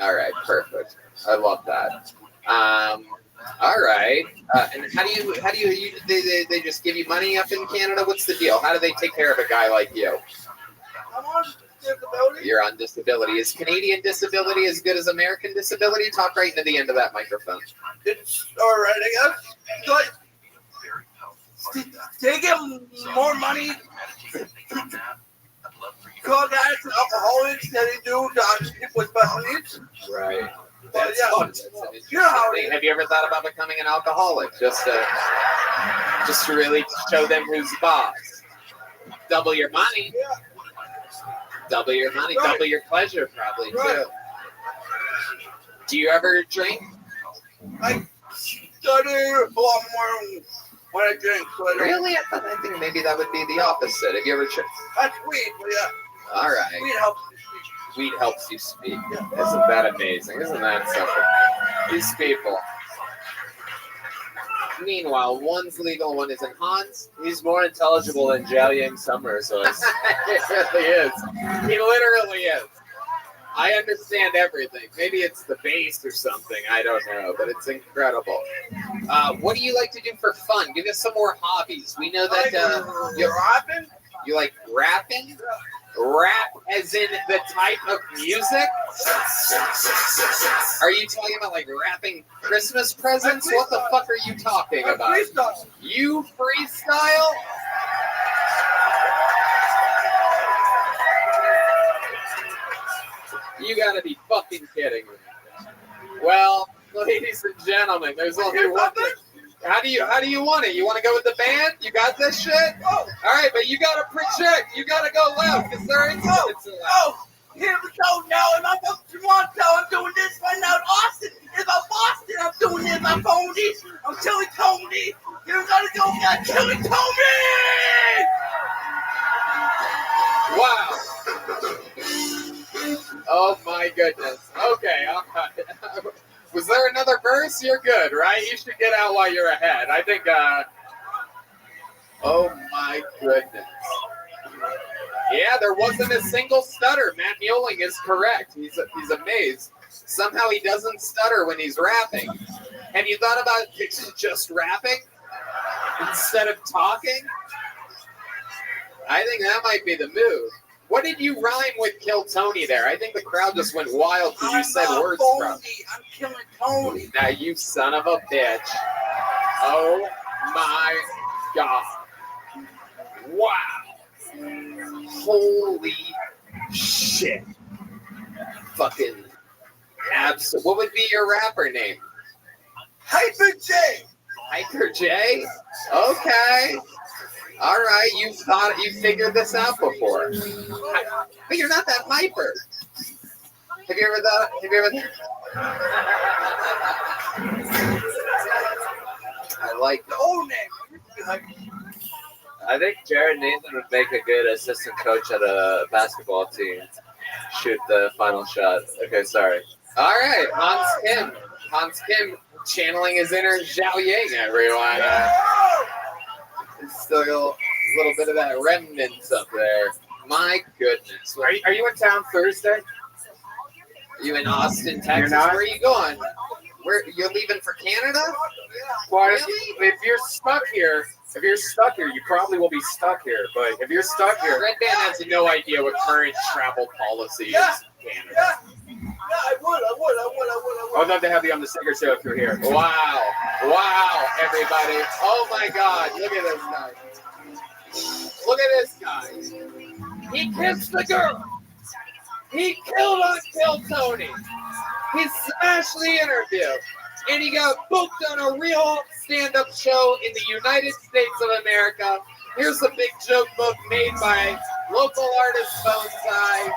Speaker 14: All right, perfect. I love that. All right. And how do you they just give you money up in Canada? What's the deal? How do they take care of a guy like you?
Speaker 6: I'm on disability.
Speaker 14: You're on disability. Is Canadian disability as good as American disability? Talk right into the end of that microphone.
Speaker 6: It's all right, I guess. Like, they give more money to drug addicts and alcoholics than they do to people with special needs.
Speaker 14: Right.
Speaker 6: But yeah,
Speaker 14: That's an interesting thing. Have you ever thought about becoming an alcoholic? Just to really show them who's boss. Double your money. Double your money.
Speaker 6: Right.
Speaker 14: Double your pleasure, probably
Speaker 6: Right.
Speaker 14: too. Do you ever drink?
Speaker 6: I study a lot more when I drink. So I don't.
Speaker 14: Really? I think maybe that would be the opposite. Have you ever tried?
Speaker 6: That's weed, but yeah.
Speaker 14: All right.
Speaker 6: Weed helps.
Speaker 14: Weed helps you speak. Isn't that amazing? Isn't that something? These people. Meanwhile, one's legal, one isn't. Hans?
Speaker 15: He's more intelligible than Zhao Yang Summer, so it's...
Speaker 14: It really is. He literally is. I understand everything. Maybe it's the bass or something. I don't know, but it's incredible. What do you like to do for fun? Give us some more hobbies. We know that you like rapping. Rap as in the type of music? Are you talking about like rapping Christmas presents? What the fuck are you talking about? You freestyle? You gotta be fucking kidding me. Well, ladies and gentlemen, there's only one thing. How do you want it? You want to go with the band? You got this shit? All right, but you gotta project. You gotta go loud because they're instruments are loud.
Speaker 6: Here we go now. If I'm from Toronto, I'm doing this right now in Austin. If I'm Boston, I'm doing this. I'm Tony. I'm Chili Tony. You gotta go get Chili Tony!
Speaker 14: Wow. Oh my goodness. Okay, all right. Was there another verse? You're good, right? You should get out while you're ahead. I think, oh my goodness. Yeah, there wasn't a single stutter. Matt Mueling is correct. He's amazed. Somehow he doesn't stutter when he's rapping. Have you thought about just rapping instead of talking? I think that might be the move. What did you rhyme with Kill Tony there? I think the crowd just went wild because you said words from.
Speaker 6: I'm killing Tony.
Speaker 14: Now you son of a bitch. Oh my God. Wow. Holy shit. Fucking absolute. What would be your rapper name?
Speaker 6: Hyper J.
Speaker 14: Hyper J? Okay. All right, you figured this out before. But you're not that hyper. Have you ever thought? I like
Speaker 6: the old name.
Speaker 15: I think Jared Nathan would make a good assistant coach at a basketball team. Shoot the final shot. Okay, sorry.
Speaker 14: All right, Hans Kim channeling his inner Zhao Yang, everyone. Still a little bit of that remnants up there. My goodness.
Speaker 9: Are you in town Thursday?
Speaker 14: Are you in Austin, Texas?
Speaker 9: You're not?
Speaker 14: Where are you going? You're leaving for Canada?
Speaker 9: Well,
Speaker 14: Really?
Speaker 9: if you're stuck here, you probably will be stuck here. But if you're stuck here,
Speaker 14: Red Band has no idea what current travel policy is in Canada.
Speaker 6: Yeah, I would.
Speaker 9: I'd love to have you on the Sticker Show if you're here.
Speaker 14: Wow, everybody. Oh my God, look at this guy. Look at this guy. He kissed the girl. He killed on Kill Tony. He smashed the interview, and he got booked on a real stand-up show in the United States of America. Here's a big joke book made by local artist Bonsai.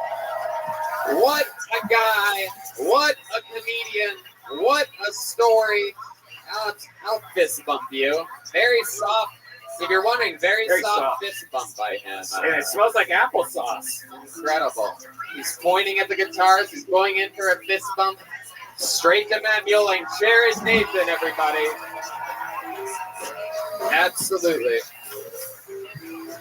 Speaker 14: What a guy! What a comedian! What a story! I'll fist bump you. Very soft. If you're wondering, very soft fist bump by him.
Speaker 13: And it smells like applesauce.
Speaker 14: Incredible. He's pointing at the guitars. He's going in for a fist bump. Straight to Matt Mueller. Jared Nathan, everybody. Absolutely.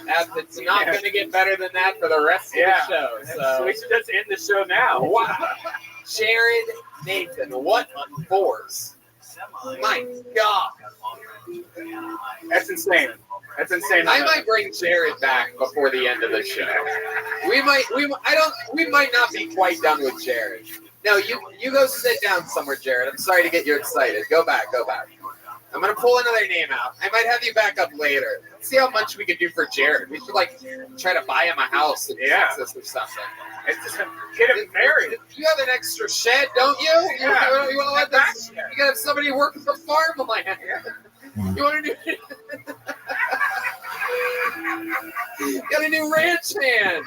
Speaker 14: It's not going to get better than that for the rest of the show. So
Speaker 13: we should just end the show now.
Speaker 14: Wow. Jared Nathan, what a force. My God.
Speaker 13: That's insane. That's insane.
Speaker 14: I might bring Jared back before the end of the show. We might not be quite done with Jared. No, you go sit down somewhere, Jared. I'm sorry to get you excited. Go back. I'm gonna pull another name out. I might have you back up later. See how much we could do for Jared. We should try to buy him a house in Texas or something.
Speaker 13: Get him married.
Speaker 14: You have an extra shed, don't you? You want to let this? You gotta have somebody work the farmland. You want to do? Got a new ranch hand.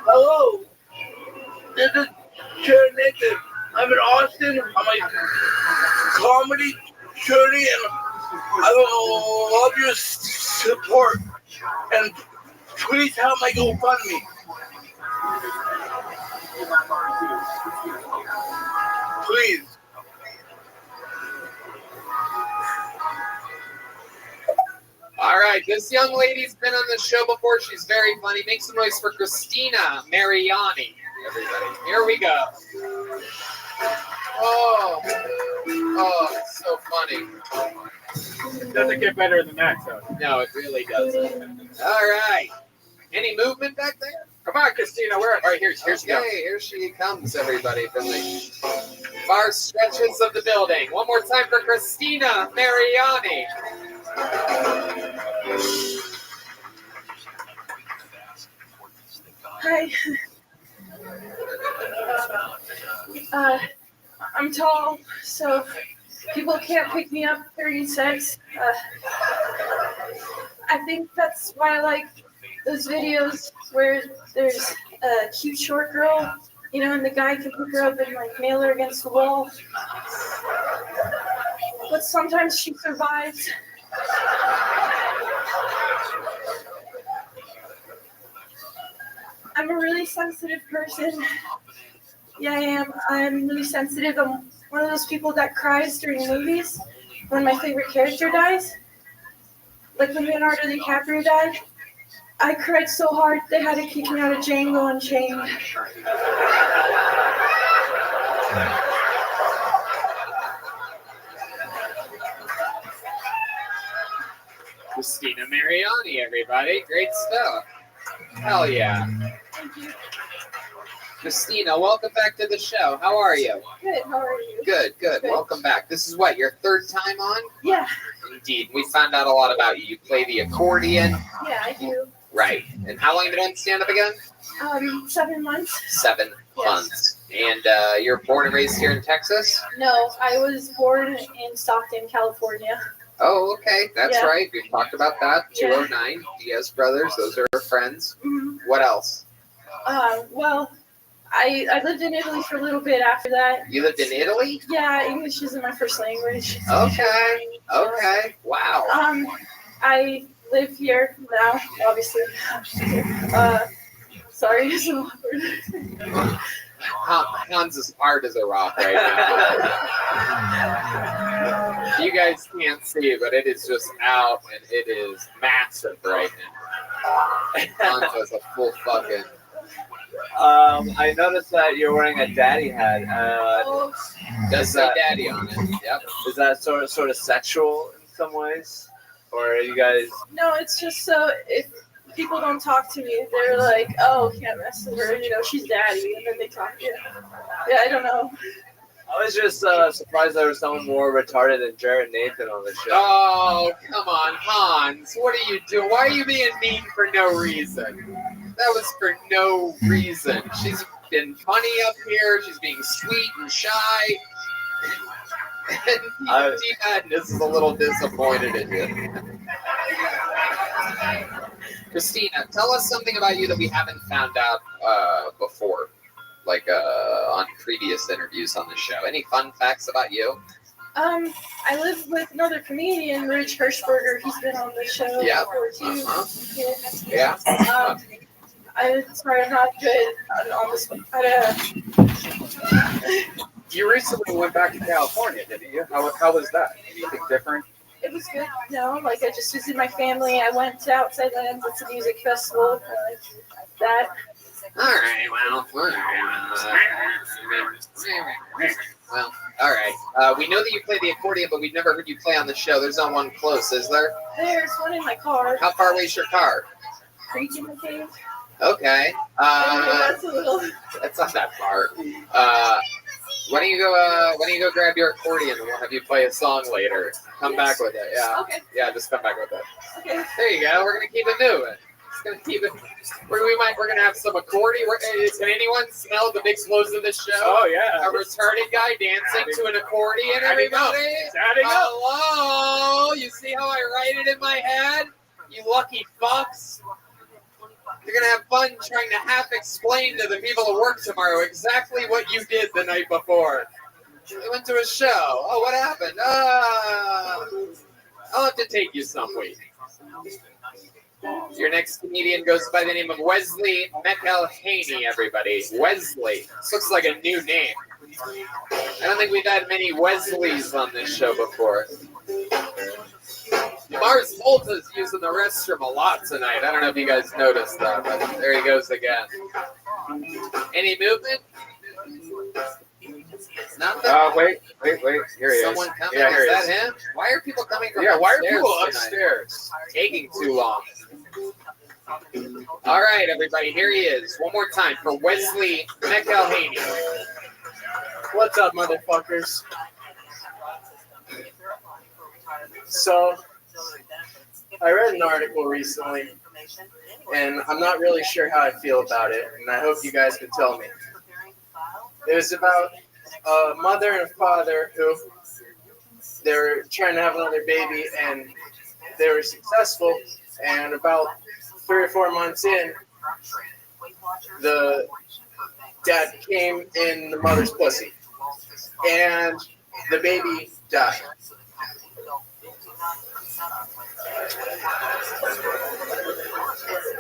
Speaker 16: Hello, this is Jared Nathan. I'm in Austin. I'm a comedy journey, and I love your support. And please help my GoFundMe. Please.
Speaker 14: All right, this young lady's been on the show before. She's very funny. Make some noise for Christina Mariani, everybody. Here we go. Oh, it's so funny.
Speaker 13: It doesn't get better than that, so.
Speaker 14: No, it really doesn't. All right. Any movement back there?
Speaker 13: Come on, Christina. Where? All right, here she comes.
Speaker 14: Here she comes, everybody, from the far stretches of the building. One more time for Christina Mariani.
Speaker 17: Hi. I'm tall, so people can't pick me up 36. I think that's why I like those videos where there's a cute short girl, and the guy can pick her up and nail her against the wall. But sometimes she survives. I'm a really sensitive person. Yeah, I am. I'm really sensitive. I'm one of those people that cries during movies when my favorite character dies. Like when Leonardo DiCaprio died. I cried so hard they had to kick me out of Django Unchained.
Speaker 14: Christina Mariani, everybody. Great stuff. Hell yeah.
Speaker 17: Thank you.
Speaker 14: Christina, welcome back to the show. How are you?
Speaker 17: Good, how are you?
Speaker 14: Good. Welcome back. This is what, your third time on?
Speaker 17: Yeah.
Speaker 14: Indeed. We found out a lot about you. You play the accordion.
Speaker 17: Yeah, I do.
Speaker 14: Right. And how long have you been doing stand-up again?
Speaker 17: 7 months.
Speaker 14: 7 months. And you're born and raised here in Texas?
Speaker 17: No, I was born in Stockton, California.
Speaker 14: Oh, okay. That's right. We've talked about that. 209, Diaz Brothers. Those are our friends.
Speaker 17: Mm-hmm.
Speaker 14: What else?
Speaker 17: Well, I lived in Italy for a little bit after that.
Speaker 14: You lived in Italy?
Speaker 17: Yeah, English isn't my first language.
Speaker 14: Okay. Wow.
Speaker 17: I live here now, obviously. Sorry, it's so awkward.
Speaker 14: Hans is hard as a rock right now. You guys can't see it, but it is just out, and it is massive right now. Hans has a full fucking...
Speaker 15: I noticed that you're wearing a daddy hat.
Speaker 14: Does say daddy on it. Yep.
Speaker 15: Is that sort of sexual in some ways? Or are you guys...
Speaker 17: No, it's just so if people don't talk to me, they're like, oh, can't mess with her, she's daddy, and then they talk to you. Yeah, I don't know.
Speaker 15: I was just surprised there was someone more retarded than Jared Nathan on the show.
Speaker 14: Oh, come on, Hans. What are you doing? Why are you being mean for no reason? That was for no reason. She's been funny up here. She's being sweet and shy. And Team Madness is a little disappointed in you. Christina, tell us something about you that we haven't found out before, like on previous interviews on the show. Any fun facts about you?
Speaker 17: I live with another comedian, Rich Hirschberger. He's been on the show before too.
Speaker 14: Yeah.
Speaker 17: I'm sorry, I'm not good on this one.
Speaker 13: You recently went back to California, didn't you? How was that? Anything different?
Speaker 17: It was good. No, like I just visited my family. I went to Outside Lands. It's a music festival. That.
Speaker 14: All right. Well, all right. We know that you play the accordion, but we've never heard you play on the show. There's not one close, is there?
Speaker 17: There's one in my car.
Speaker 14: How far away is your car?
Speaker 17: Creek in the cave.
Speaker 14: Okay.
Speaker 17: That's a little.
Speaker 14: That's not that far. Why don't you go grab your accordion and we'll have you play a song later. Come back with it. Yeah.
Speaker 17: Okay.
Speaker 14: Yeah, just come back with it.
Speaker 17: Okay.
Speaker 14: There you go. We're gonna keep it moving. Just gonna keep it. We're gonna have some accordion. Can anyone smell the big close of the show?
Speaker 13: Oh yeah.
Speaker 14: A retarded guy dancing to an accordion. Everybody. Hello. You see how I write it in my head? You lucky fucks. You're going to have fun trying to half explain to the people at work tomorrow exactly what you did the night before. I went to a show. Oh, what happened? I'll have to take you some week. Your next comedian goes by the name of Wesley McElhaney, everybody. Wesley. This looks like a new name. I don't think we've had many Wesleys on this show before. Mars Volta's using the restroom a lot tonight. I don't know if you guys noticed that, but there he goes again. Any movement? Nothing?
Speaker 13: Wait. Here he
Speaker 14: Someone
Speaker 13: is.
Speaker 14: coming?
Speaker 13: Yeah, here
Speaker 14: Is
Speaker 13: he
Speaker 14: that
Speaker 13: is.
Speaker 14: him? Why are people coming from
Speaker 13: Yeah, why are
Speaker 14: upstairs
Speaker 13: people
Speaker 14: tonight?
Speaker 13: upstairs?
Speaker 14: Taking too long. All right, everybody, here he is. One more time for Wesley McElhaney.
Speaker 12: What's up, motherfuckers? So, I read an article recently, and I'm not really sure how I feel about it, and I hope you guys can tell me. It was about a mother and a father who they were trying to have another baby, and they were successful, and about 3 or 4 months in, the dad came in the mother's pussy, and the baby died.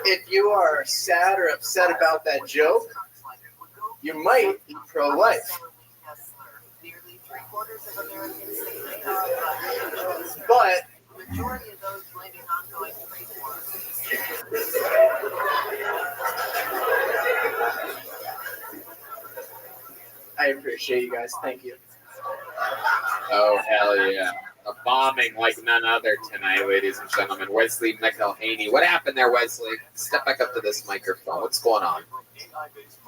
Speaker 12: If you are sad or upset about that joke, you might be pro-life. But I appreciate you guys. Thank you.
Speaker 14: Oh, hell yeah. A bombing like none other tonight, ladies and gentlemen. Wesley McElhaney. What happened there, Wesley? Step back up to this microphone. What's going on?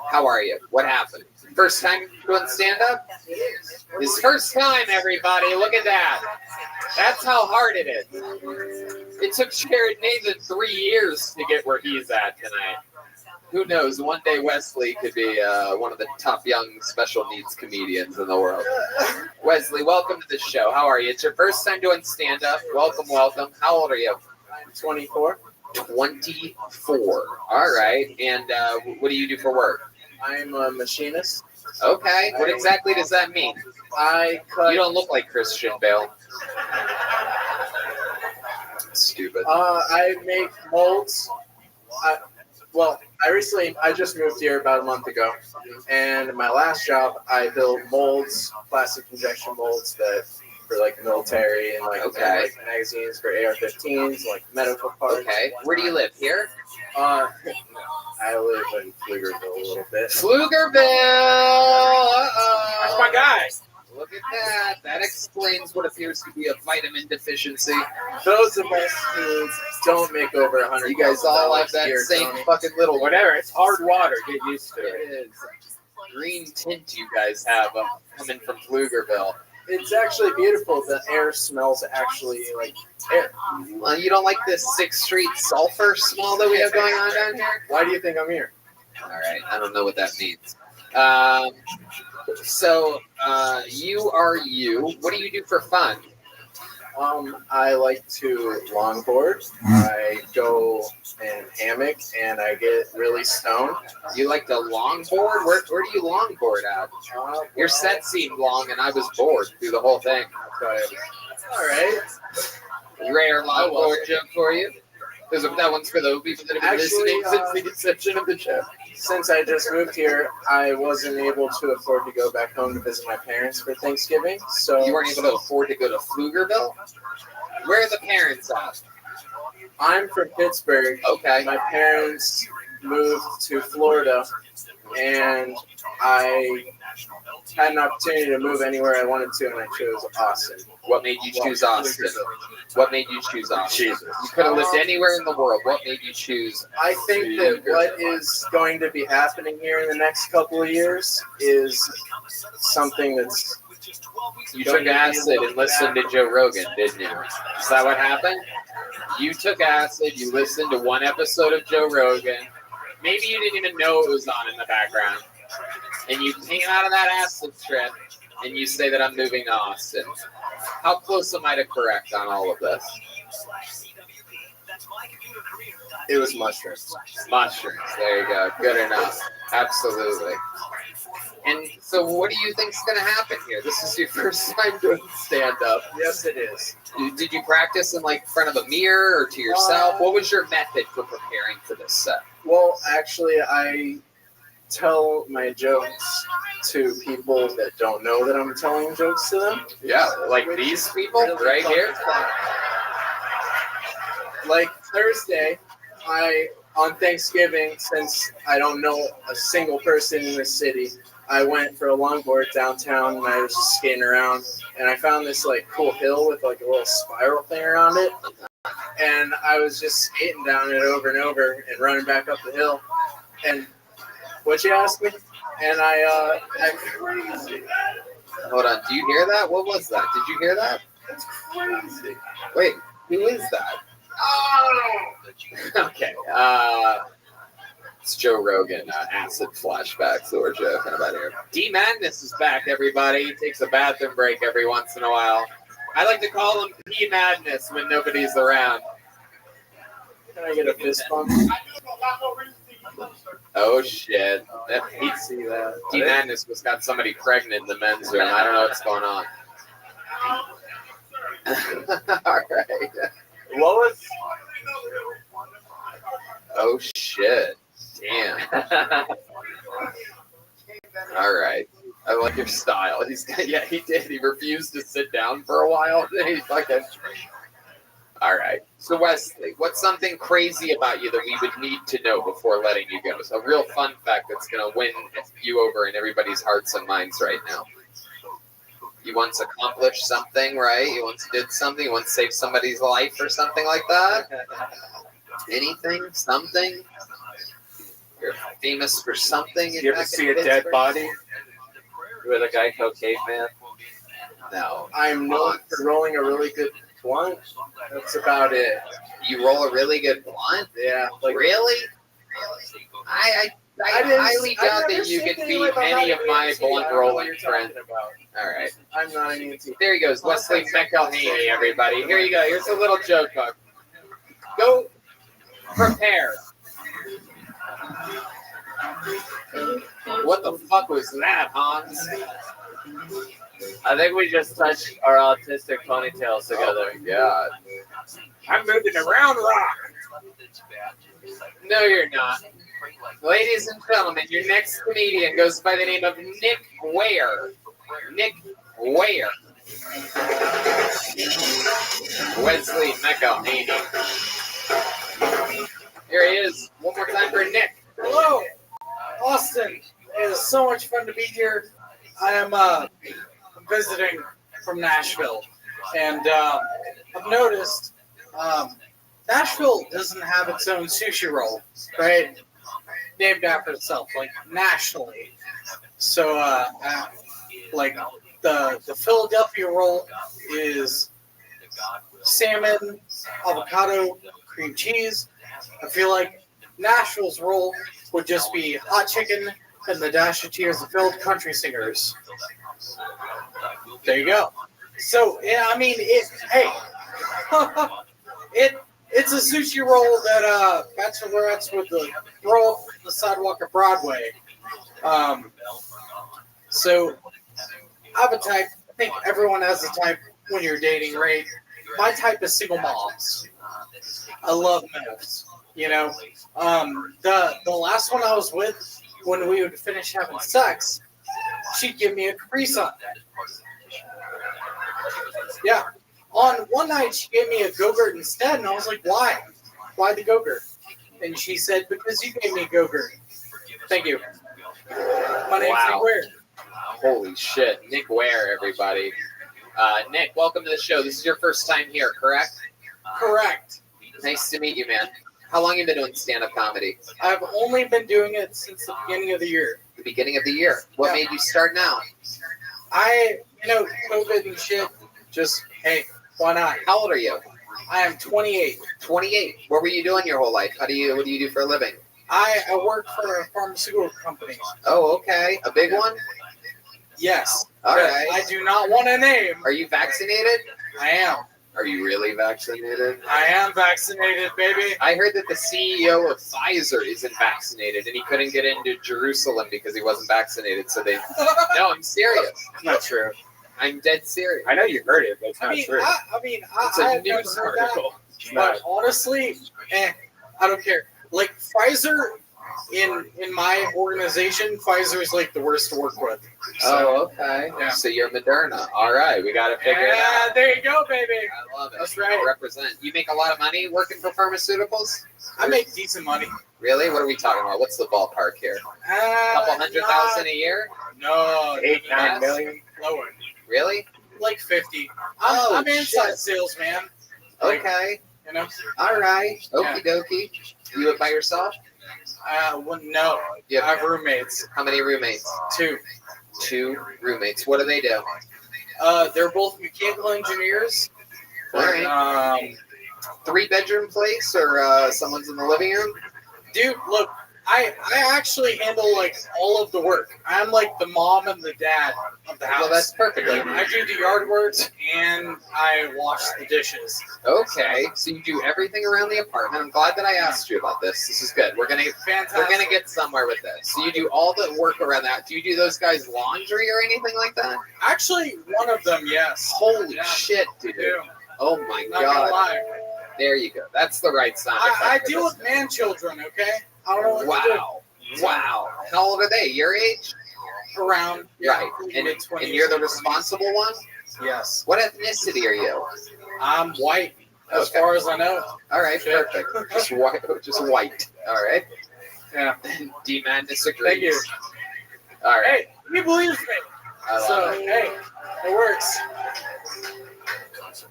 Speaker 14: How are you? What happened? First time doing stand-up? His first time, everybody. Look at that. That's how hard it is. It took Jared Nathan 3 years to get where he's at tonight. Who knows? One day Wesley could be one of the top young special needs comedians in the world. Wesley, welcome to the show. How are you? It's your first time doing stand-up. Welcome, welcome. How old are you?
Speaker 12: I'm 24.
Speaker 14: 24. All right. And what do you do for work?
Speaker 12: I'm a machinist.
Speaker 14: Okay. What exactly does that mean?
Speaker 12: I cut.
Speaker 14: You don't look like Christian Bale. Stupid.
Speaker 12: I make molds. I just moved here about a month ago, and my last job, I built molds, plastic injection molds that for like military and like, like magazines for AR-15s, like medical parts.
Speaker 14: Okay. Where do you live? Here?
Speaker 12: I live in Pflugerville a little bit.
Speaker 14: Pflugerville!
Speaker 13: That's my guy.
Speaker 14: Look at that. That explains what appears to be a vitamin deficiency.
Speaker 12: Those of us who don't make over 100.
Speaker 14: You guys all have that same fucking little
Speaker 13: whatever. It's hard water. Get used to it.
Speaker 14: It is. green tint you guys have coming from Pflugerville.
Speaker 12: It's actually beautiful. The air smells actually like air.
Speaker 14: Well, you don't like this 6th Street sulfur smell that we have going on down here?
Speaker 12: Why do you think I'm here?
Speaker 14: All right, I don't know what that means. You are you. What do you do for fun?
Speaker 12: I like to longboard. I go in hammock and I get really stoned.
Speaker 14: You like to longboard? Where do you longboard at? Your set seemed long and I was bored through the whole thing.
Speaker 12: All right.
Speaker 14: Rare longboard joke for you. That one's for the people that have been listening since the inception of the show.
Speaker 12: Since I just moved here, I wasn't able to afford to go back home to visit my parents for Thanksgiving. So
Speaker 14: you weren't able to afford to go to Pflugerville? Where are the parents at?
Speaker 12: I'm from Pittsburgh.
Speaker 14: Okay.
Speaker 12: My parents moved to Florida, and I had an opportunity to move anywhere I wanted to, and I chose Austin.
Speaker 14: What made you choose Austin? What made you choose Austin? Jesus. You could have lived anywhere in the world. What made you choose?
Speaker 12: I think that what is going to be happening here in the next couple of years is something that's...
Speaker 14: You took acid and listened to Joe Rogan, didn't you? Is that what happened? You took acid, you listened to one episode of Joe Rogan. Maybe you didn't even know it was on in the background. And you came out of that acid trip and you say that I'm moving to Austin. How close am I to correct on all of this?
Speaker 12: It was mushrooms.
Speaker 14: Mushrooms. There you go. Good enough. Absolutely. And so what do you think is going to happen here? This is your first time doing stand-up.
Speaker 12: Yes, it is.
Speaker 14: Did you practice in front of a mirror or to yourself? What was your method for preparing for this set?
Speaker 12: Well, actually, I tell my jokes to people that don't know that I'm telling jokes to them.
Speaker 14: Yeah, like these people right here.
Speaker 12: Like Thursday, on Thanksgiving, since I don't know a single person in the city, I went for a longboard downtown and I was just skating around and I found this cool hill with a little spiral thing around it. And I was just skating down it over and over and running back up the hill. And what you asked me? And I crazy.
Speaker 14: Hold on, do you hear that? What was that? Did you hear that?
Speaker 12: That's crazy.
Speaker 14: Wait, who is that?
Speaker 12: Oh!
Speaker 14: Okay, it's Joe Rogan, acid flashbacks that we're joking about here. D-Madness is back, everybody. He takes a bathroom break every once in a while. I like to call him D-Madness when nobody's around.
Speaker 12: Can I get a fist bump?
Speaker 14: Oh, shit.
Speaker 12: He'd see that.
Speaker 14: D-Madness was got somebody pregnant in the men's room. I don't know what's going on. All right.
Speaker 15: What was...
Speaker 14: Oh, shit. Damn. All right. I like your style. Yeah, he did. He refused to sit down for a while. He fucking... All right. So, Wesley, what's something crazy about you that we would need to know before letting you go? So a real fun fact that's going to win you over in everybody's hearts and minds right now. You once accomplished something, right? You once did something. You once saved somebody's life or something like that. Anything? Something? You're famous for something?
Speaker 15: You ever see a dead body with a Geico caveman?
Speaker 14: No.
Speaker 12: I'm known for rolling a really good blunt. That's about it.
Speaker 14: You roll a really good blunt?
Speaker 12: Yeah.
Speaker 14: Really? I highly doubt that you can beat any of my blunt rolling friends. All right.
Speaker 12: I'm not an ENT.
Speaker 14: There he goes. Wesley McElhaney, everybody. Here you go. Here's a little joke book. Go prepare. What the fuck was that, Hans?
Speaker 15: I think we just touched our autistic ponytails together.
Speaker 14: Oh my god. I'm moving around rock. No, you're not. Ladies and gentlemen, your next comedian goes by the name of Nick Ware. Nick Ware. Wesley McElhaney. Here he is. One more time for Nick.
Speaker 5: Hello, Austin. It is so much fun to be here. I am visiting from Nashville, and I've noticed Nashville doesn't have its own sushi roll, right? named after itself, like nationally. So, like the Philadelphia roll is salmon, avocado, cream cheese. I feel like Nashville's roll would just be hot chicken and the dash of tears of filled country singers. There you go. So yeah, I mean, hey, it's a sushi roll that bachelorettes would throw up the sidewalk of Broadway. So I have a type. I think everyone has a type when you're dating, right? My type is single moms. I love MILFs. You know, the last one I was with, when we would finish having sex, she'd give me a Capri Sun. Yeah. On one night, she gave me a Go-Gurt instead, and I was like, why? Why the Go-Gurt? And she said, because you gave me a Go-Gurt. Thank you. My name's Nick Ware.
Speaker 14: Holy shit. Nick Ware, everybody. Nick, welcome to the show. This is your first time here, correct?
Speaker 5: Correct.
Speaker 14: Nice to meet you, man. How long have you been doing stand-up comedy?
Speaker 5: I've only been doing it since the beginning of the year.
Speaker 14: The beginning of the year? What made you start now?
Speaker 5: COVID and shit, just, hey, why not?
Speaker 14: How old are you?
Speaker 5: I am 28.
Speaker 14: 28. What were you doing your whole life? What do you do for a living?
Speaker 5: I work for a pharmaceutical company.
Speaker 14: Oh, okay. A big one?
Speaker 5: Yes.
Speaker 14: All right.
Speaker 5: I do not want to name.
Speaker 14: Are you vaccinated?
Speaker 5: I am.
Speaker 14: Are you really vaccinated?
Speaker 5: I am vaccinated, baby.
Speaker 14: I heard that the CEO of Pfizer isn't vaccinated, and he couldn't get into Jerusalem because he wasn't vaccinated. So they... No, I'm serious.
Speaker 13: It's not true.
Speaker 14: I'm dead serious.
Speaker 13: I know you heard it, but it's not true.
Speaker 14: It's a
Speaker 5: I have never
Speaker 14: news
Speaker 5: heard
Speaker 14: article.
Speaker 5: that. But honestly, I don't care. Like Pfizer, in my organization, Pfizer is like the worst to work with.
Speaker 14: So, okay. Yeah. So you're Moderna. All right, we got to figure it out.
Speaker 5: There you go, baby.
Speaker 14: I love it.
Speaker 5: That's right.
Speaker 14: Represent. You make a lot of money working for pharmaceuticals?
Speaker 5: I make decent money.
Speaker 14: Really? What are we talking about? What's the ballpark here? A couple $100,000 a year?
Speaker 5: No.
Speaker 13: 8-9 million.
Speaker 5: Lower.
Speaker 14: Really?
Speaker 5: Like 50. I'm inside sales, man.
Speaker 14: Okay.
Speaker 5: You know.
Speaker 14: All right. Okie dokie. You live by yourself?
Speaker 5: Well, no.
Speaker 14: Yeah.
Speaker 5: I have roommates.
Speaker 14: How many roommates?
Speaker 5: 2.
Speaker 14: 2 roommates. What do they do?
Speaker 5: They're both mechanical engineers.
Speaker 14: All right. 3-bedroom place, or someone's in the living room?
Speaker 5: Dude, look, I actually handle like all of the work. I'm like the mom and the dad of the house.
Speaker 14: Well, that's perfect.
Speaker 5: I do the yard work and I wash the dishes.
Speaker 14: Okay, so you do everything around the apartment. I'm glad that I asked you about this. This is good. We're gonna get somewhere with this. So you do all the work around that. Do you do those guys' laundry or anything like that?
Speaker 5: Actually, one of them, yes.
Speaker 14: Holy shit, dude! Oh my god! There you go. That's the right sound effect.
Speaker 5: I deal with man children. Okay. I don't know what to do.
Speaker 14: Wow. How old are they? Your age?
Speaker 5: Around.
Speaker 14: Right. And you're the responsible one?
Speaker 5: Yes.
Speaker 14: What ethnicity are you?
Speaker 5: I'm white, as far as I know.
Speaker 14: All right, perfect. Just white. Just white. All right.
Speaker 5: Yeah.
Speaker 14: D-Man disagrees.
Speaker 5: Thank you.
Speaker 14: All right.
Speaker 5: Hey, he believes me.
Speaker 14: I love it.
Speaker 5: Hey, it works.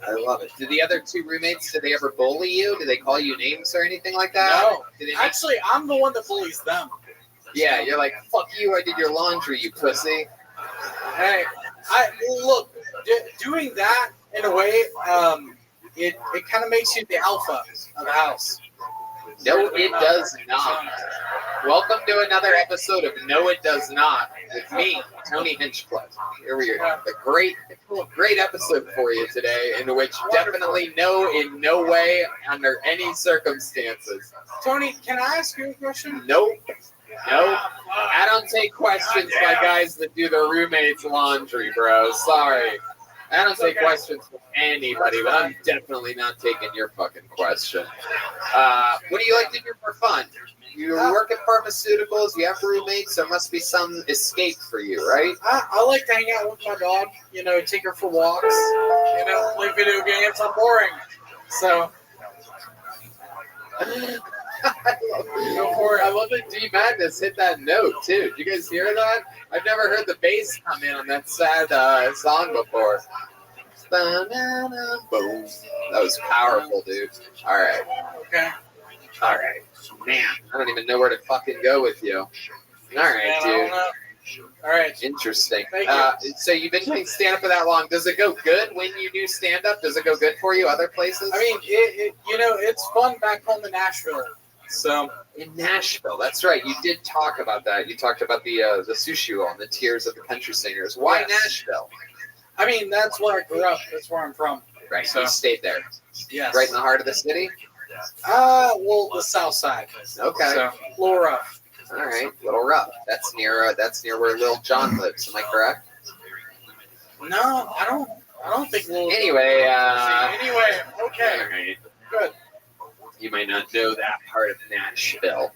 Speaker 14: I love it. Did the other 2 roommates, did they ever bully you? Did they call you names or anything like that?
Speaker 5: No.
Speaker 14: Did
Speaker 5: Actually, I'm the one that bullies them.
Speaker 14: Yeah, you're like, fuck you, I did your laundry, you pussy.
Speaker 5: Hey, look, doing that in a way, it kind of makes you the alpha of the house.
Speaker 14: No, it does not. Welcome to another episode of No, It Does Not with me, Tony Hinchcliffe. Here we are. A great episode for you today, in which definitely no, in no way, under any circumstances.
Speaker 5: Tony, can I ask you a question?
Speaker 14: Nope. Nope. I don't take questions by guys that do their roommates' laundry, bro. Sorry. I don't take questions from anybody, but I'm definitely not taking your fucking question. What do you like to do for fun? You work at pharmaceuticals, you have roommates, there must be some escape for you, right?
Speaker 5: I like to hang out with my dog, take her for walks, play video games. I'm boring. So,
Speaker 14: I love that D Madness hit that note, too. Did you guys hear that? I've never heard the bass come in on that sad song before. Boom. That was powerful, dude. All right.
Speaker 5: Okay.
Speaker 14: All right. Man, I don't even know where to fucking go with you. All right, dude.
Speaker 5: All right.
Speaker 14: Interesting.
Speaker 5: Thank you.
Speaker 14: So you've been doing stand-up for that long. Does it go good when you do stand-up? Does it go good for you other places?
Speaker 5: I mean, it's fun back home in Nashville. So
Speaker 14: in Nashville, that's right. You did talk about that. You talked about the sushi roll and the Tears of the Country Singers. Why Nashville?
Speaker 5: I mean, that's where I grew up. That's where I'm from.
Speaker 14: Right. So you stayed there.
Speaker 5: Yes.
Speaker 14: Right in the heart of the city.
Speaker 5: Well, the south side.
Speaker 14: Okay.
Speaker 5: So, a little rough.
Speaker 14: All right, Little Rough. That's near where Lil Jon lives. Am I correct?
Speaker 5: No, I don't think Lil.
Speaker 14: Anyway,
Speaker 5: okay.
Speaker 14: All right.
Speaker 5: Good.
Speaker 14: You might not know that part of Nashville.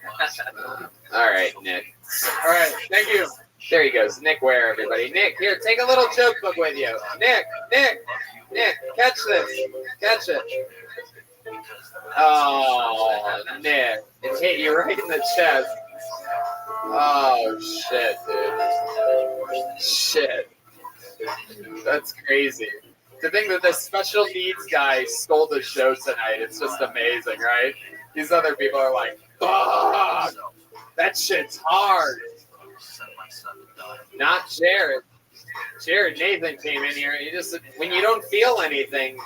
Speaker 14: All right, Nick.
Speaker 5: All right, thank you.
Speaker 14: There he goes, Nick Ware, everybody. Nick, here, take a little joke book with you. Nick, catch this. Catch it. Oh, Nick, it hit you right in the chest. Oh, shit, dude. Shit. That's crazy. To think that this special needs guy stole the show tonight, it's just amazing, right? These other people are like, fuck, that shit's hard. Not Jared. Jared Nathan came in here. You just, when you don't feel anything,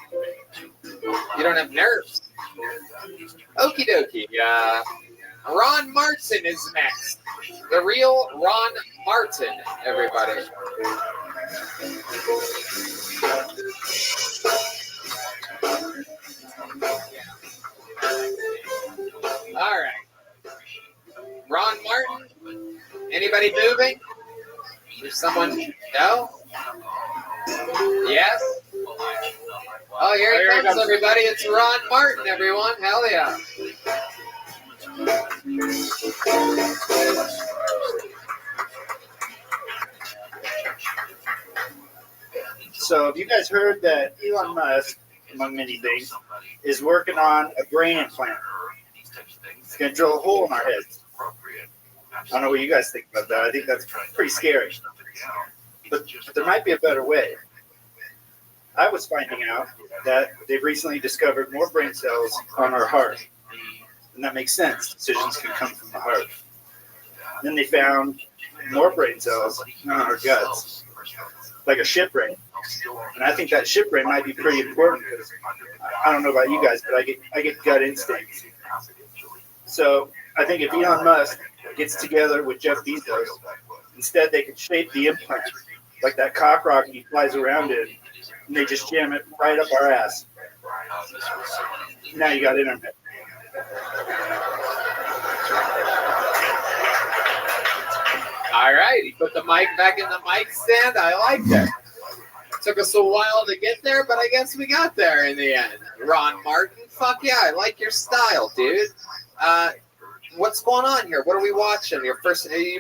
Speaker 14: you don't have nerves. Okie dokie. Ron Martin is next. The real Ron Martin, everybody. All right. Ron Martin? Anybody moving? There's someone? No? Yes? Oh, here he comes, everybody. It's Ron Martin, everyone. Hell yeah.
Speaker 6: So have you guys heard that Elon Musk, among many things, is working on a brain implant? It's going to drill a hole in our heads. I don't know what you guys think about that. I think that's pretty scary. But there might be a better way. I was finding out that they've recently discovered more brain cells on our heart. And that makes sense. Decisions can come from the heart. Then they found more brain cells on our guts, like a ship brain. And I think that ship brain might be pretty important because I don't know about you guys, but I get gut instincts. So I think if Elon Musk gets together with Jeff Bezos, instead they could shape the implant like that cock rocket he flies around in, and they just jam it right up our ass. Now you got internet.
Speaker 14: All right, he put the mic back in the mic stand. I like that. Took us a while to get there, but I guess we got there in the end. Ron Martin, fuck yeah, I like your style, dude. What's going on here? What are we watching? You've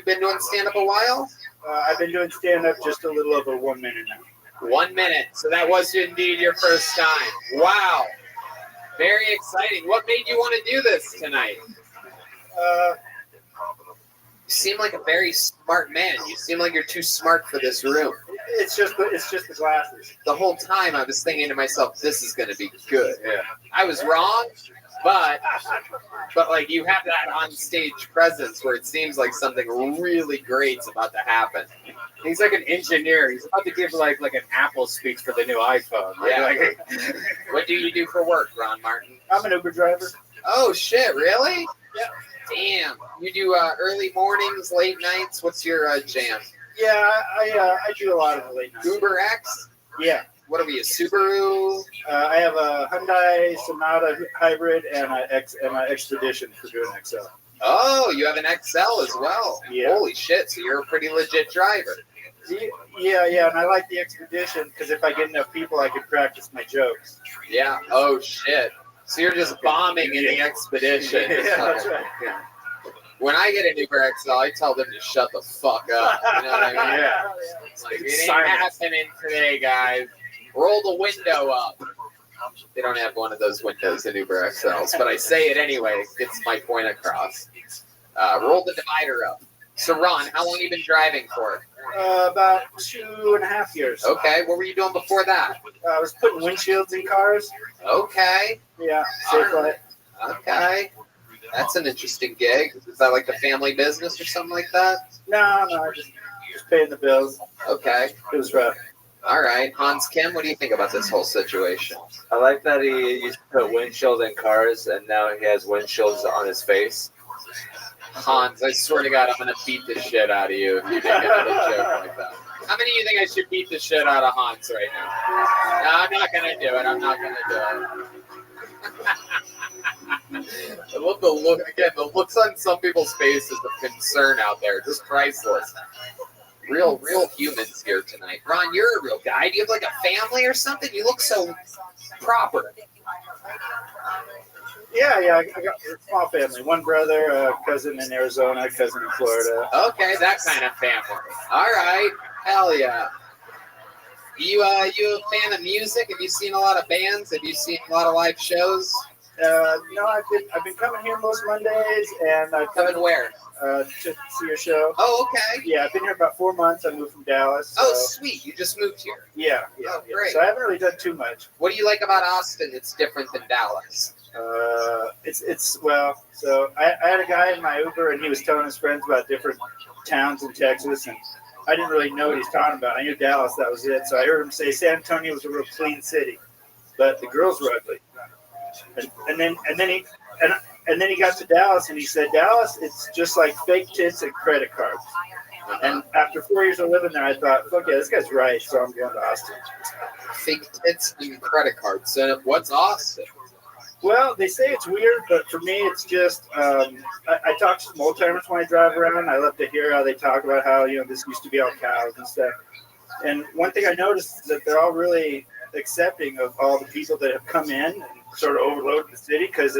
Speaker 14: been doing stand-up a while?
Speaker 6: I've been doing stand-up just a little over 1 minute now.
Speaker 14: 1 minute. So that was indeed your first time. Wow. Very exciting. What made you want to do this tonight? You seem like a very smart man. You seem like you're too smart for this room.
Speaker 6: It's just the glasses.
Speaker 14: The whole time I was thinking to myself, this is going to be good. Yeah. I was wrong, but like you have that on stage presence where it seems like something really great's about to happen.
Speaker 9: He's like an engineer. He's about to give like an Apple speech for the new iPhone.
Speaker 14: Yeah. What do you do for work, Ron Martin?
Speaker 6: I'm an Uber driver.
Speaker 14: Oh shit! Really?
Speaker 6: Yeah.
Speaker 14: Damn. You do early mornings, late nights. What's your jam?
Speaker 6: Yeah, I do a lot of the late nights.
Speaker 14: Uber X?
Speaker 6: Yeah.
Speaker 14: What are we? A Subaru?
Speaker 6: I have a Hyundai Sonata hybrid and an Expedition for doing XL.
Speaker 14: Oh, you have an XL as well.
Speaker 6: Yeah.
Speaker 14: Holy shit! So you're a pretty legit driver.
Speaker 6: Yeah, and I like the Expedition because if I get enough people, I can practice my jokes.
Speaker 14: Yeah. Oh shit! So you're just bombing in the Expedition.
Speaker 6: Yeah, that's right.
Speaker 14: Yeah. When I get an Uber XL, I tell them to shut the fuck up. You know what I mean?
Speaker 6: Yeah.
Speaker 14: It's like, it ain't happening today, guys. Roll the window up. They don't have one of those windows in Uber XLs, but I say it anyway. It gets my point across. Roll the divider up. So, Ron, how long have you been driving for?
Speaker 6: About 2.5 years.
Speaker 14: Okay. What were you doing before that?
Speaker 6: I was putting windshields in cars.
Speaker 14: Okay.
Speaker 6: Yeah. Safe light.
Speaker 14: Okay. That's an interesting gig. Is that like the family business or something like that?
Speaker 6: No, just paying the bills.
Speaker 14: Okay.
Speaker 6: It was rough.
Speaker 14: All right. Hans Kim, what do you think about this whole situation?
Speaker 15: I like that he used to put windshield in cars, and now he has windshields on his face.
Speaker 14: Hans, I swear to God, I'm going to beat the shit out of you if you make another joke like that. How many of you think I should beat the shit out of Hans right now? No, I'm not going to do it. I'm not going to do it. I love the look. Again, the looks on some people's faces of concern out there. Just priceless. Real humans here tonight. Ron, you're a real guy. Do you have like a family or something? You look so proper.
Speaker 6: Yeah, I got a small family. One brother, a cousin in Arizona, a cousin in Florida.
Speaker 14: Okay, that kind of family. All right, hell yeah. You a fan of music? Have you seen a lot of bands? Have you seen a lot of live shows?
Speaker 6: No, I've been coming here most Mondays, and I've
Speaker 14: coming where?
Speaker 6: To see your show.
Speaker 14: Oh, okay.
Speaker 6: Yeah, I've been here about 4 months. I moved from Dallas. So.
Speaker 14: Oh, sweet. You just moved here.
Speaker 6: Yeah.
Speaker 14: Great.
Speaker 6: So I haven't really done too much.
Speaker 14: What do you like about Austin that's different than Dallas?
Speaker 6: So I had a guy in my Uber, and he was telling his friends about different towns in Texas, and I didn't really know what he's talking about. I knew Dallas, that was it. So I heard him say San Antonio was a real clean city, but the girls were ugly. And then he got to Dallas, and he said, Dallas, it's just like fake tits and credit cards. And after 4 years of living there, I thought, fuck yeah, this guy's right, so I'm going to Austin.
Speaker 14: Fake tits and credit cards. So what's Austin?
Speaker 6: Well, they say it's weird, but for me, it's just, I talk to some old timers when I drive around. I love to hear how they talk about how, this used to be all cows and stuff. And one thing I noticed is that they're all really accepting of all the people that have come in and sort of overloaded the city, because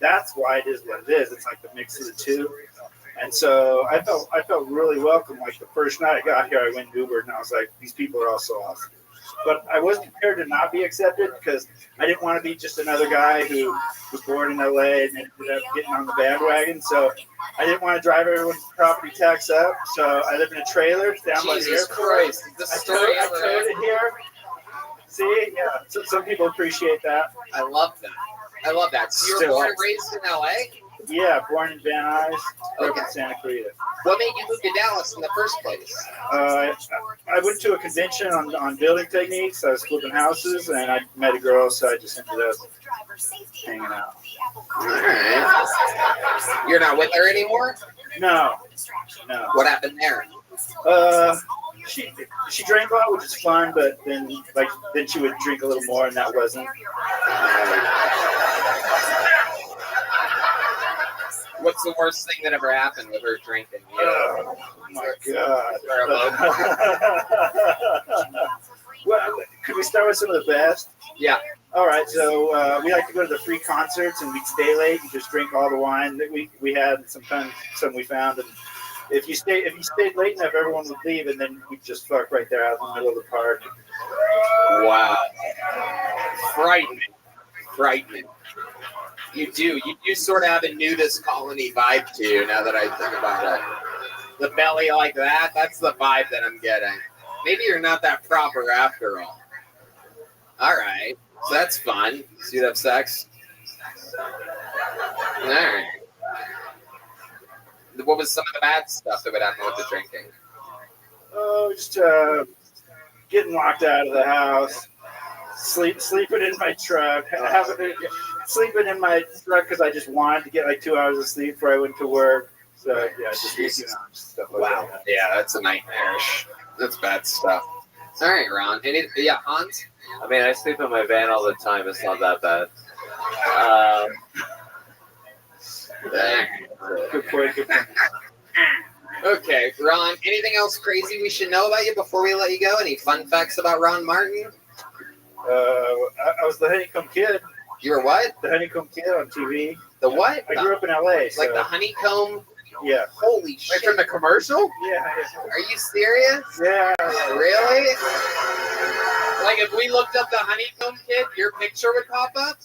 Speaker 6: that's why it is what it is. It's like the mix of the two. And so I felt really welcome. Like the first night I got here, I went Uber, and I was like, these people are all so awesome. But I was prepared to not be accepted, because I didn't want to be just another guy who was born in LA and ended up getting on the bandwagon. So I didn't want to drive everyone's property tax up. So I live in a trailer down by the
Speaker 14: Jesus
Speaker 6: airport.
Speaker 14: Christ. I towed
Speaker 6: it here. See, yeah. So some people appreciate that.
Speaker 14: I love that. So you were born and raised in LA?
Speaker 6: Yeah, born in Van Nuys, grew up in Santa Clarita.
Speaker 14: What made you move to Dallas in the first place?
Speaker 6: I went to a convention on building techniques. I was flipping houses, and I met a girl, so I just ended up hanging out.
Speaker 14: All right. You're not with her anymore?
Speaker 6: No.
Speaker 14: What happened there?
Speaker 6: She drank a lot, which is fun, but then she would drink a little more, and that wasn't.
Speaker 14: What's the worst thing that ever happened with her drinking?
Speaker 6: Oh my God. Well, could we start with some of the best?
Speaker 14: Yeah.
Speaker 6: All right, so we like to go to the free concerts, and we'd stay late and just drink all the wine that we had, and sometimes some we found. And if you stayed late enough, everyone would leave, and then we'd just fuck right there out in the middle of the park.
Speaker 14: Wow. Frightening. You do sort of have a nudist colony vibe to you, now that I think about it. The belly like that, that's the vibe that I'm getting. Maybe you're not that proper after all. All right. So that's fun. So you'd have sex? All right. What was some of the bad stuff that would happen with the drinking?
Speaker 6: Oh, just getting locked out of the house, sleeping in my truck, sleeping in my truck because I just wanted to get like 2 hours of sleep before I went to work. So yeah, just stuff like that.
Speaker 14: Yeah, that's a nightmarish. That's bad stuff. All right, Ron. Hans?
Speaker 15: I mean, I sleep in my van all the time. It's not that bad.
Speaker 6: Good point.
Speaker 14: Okay, Ron, anything else crazy we should know about you before we let you go? Any fun facts about Ron Martin?
Speaker 6: I was the Honeycomb Kid.
Speaker 14: You were what?
Speaker 6: The Honeycomb Kid on TV.
Speaker 14: The what?
Speaker 6: I grew up in LA. So.
Speaker 14: Like the Honeycomb?
Speaker 6: Yeah.
Speaker 14: Holy shit. From the commercial?
Speaker 6: Yeah.
Speaker 14: Are you serious?
Speaker 6: Yeah.
Speaker 14: Really? Like if we looked up the Honeycomb Kid, your picture would pop up?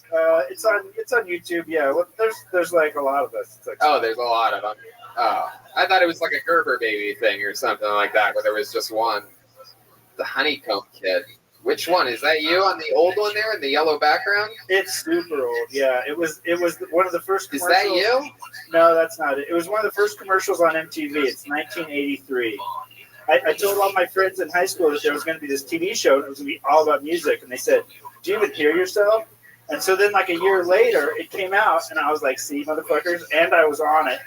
Speaker 6: It's on YouTube. Yeah. Well, there's like a lot of us. Like,
Speaker 14: there's a lot of them. Oh, I thought it was like a Gerber baby thing or something like that, where there was just one. The Honeycomb Kid. Which one? Is that you on the old one there in the yellow background?
Speaker 6: It's super old. Yeah, it was one of the first
Speaker 14: Is
Speaker 6: commercials.
Speaker 14: that you?
Speaker 6: No, that's not it. It was one of the first commercials on MTV. It's 1983. I told all my friends in high school that there was going to be this TV show and it was going to be all about music. And they said, do you even hear yourself? And so then like a year later, it came out and I was like, see, motherfuckers. And I was on it.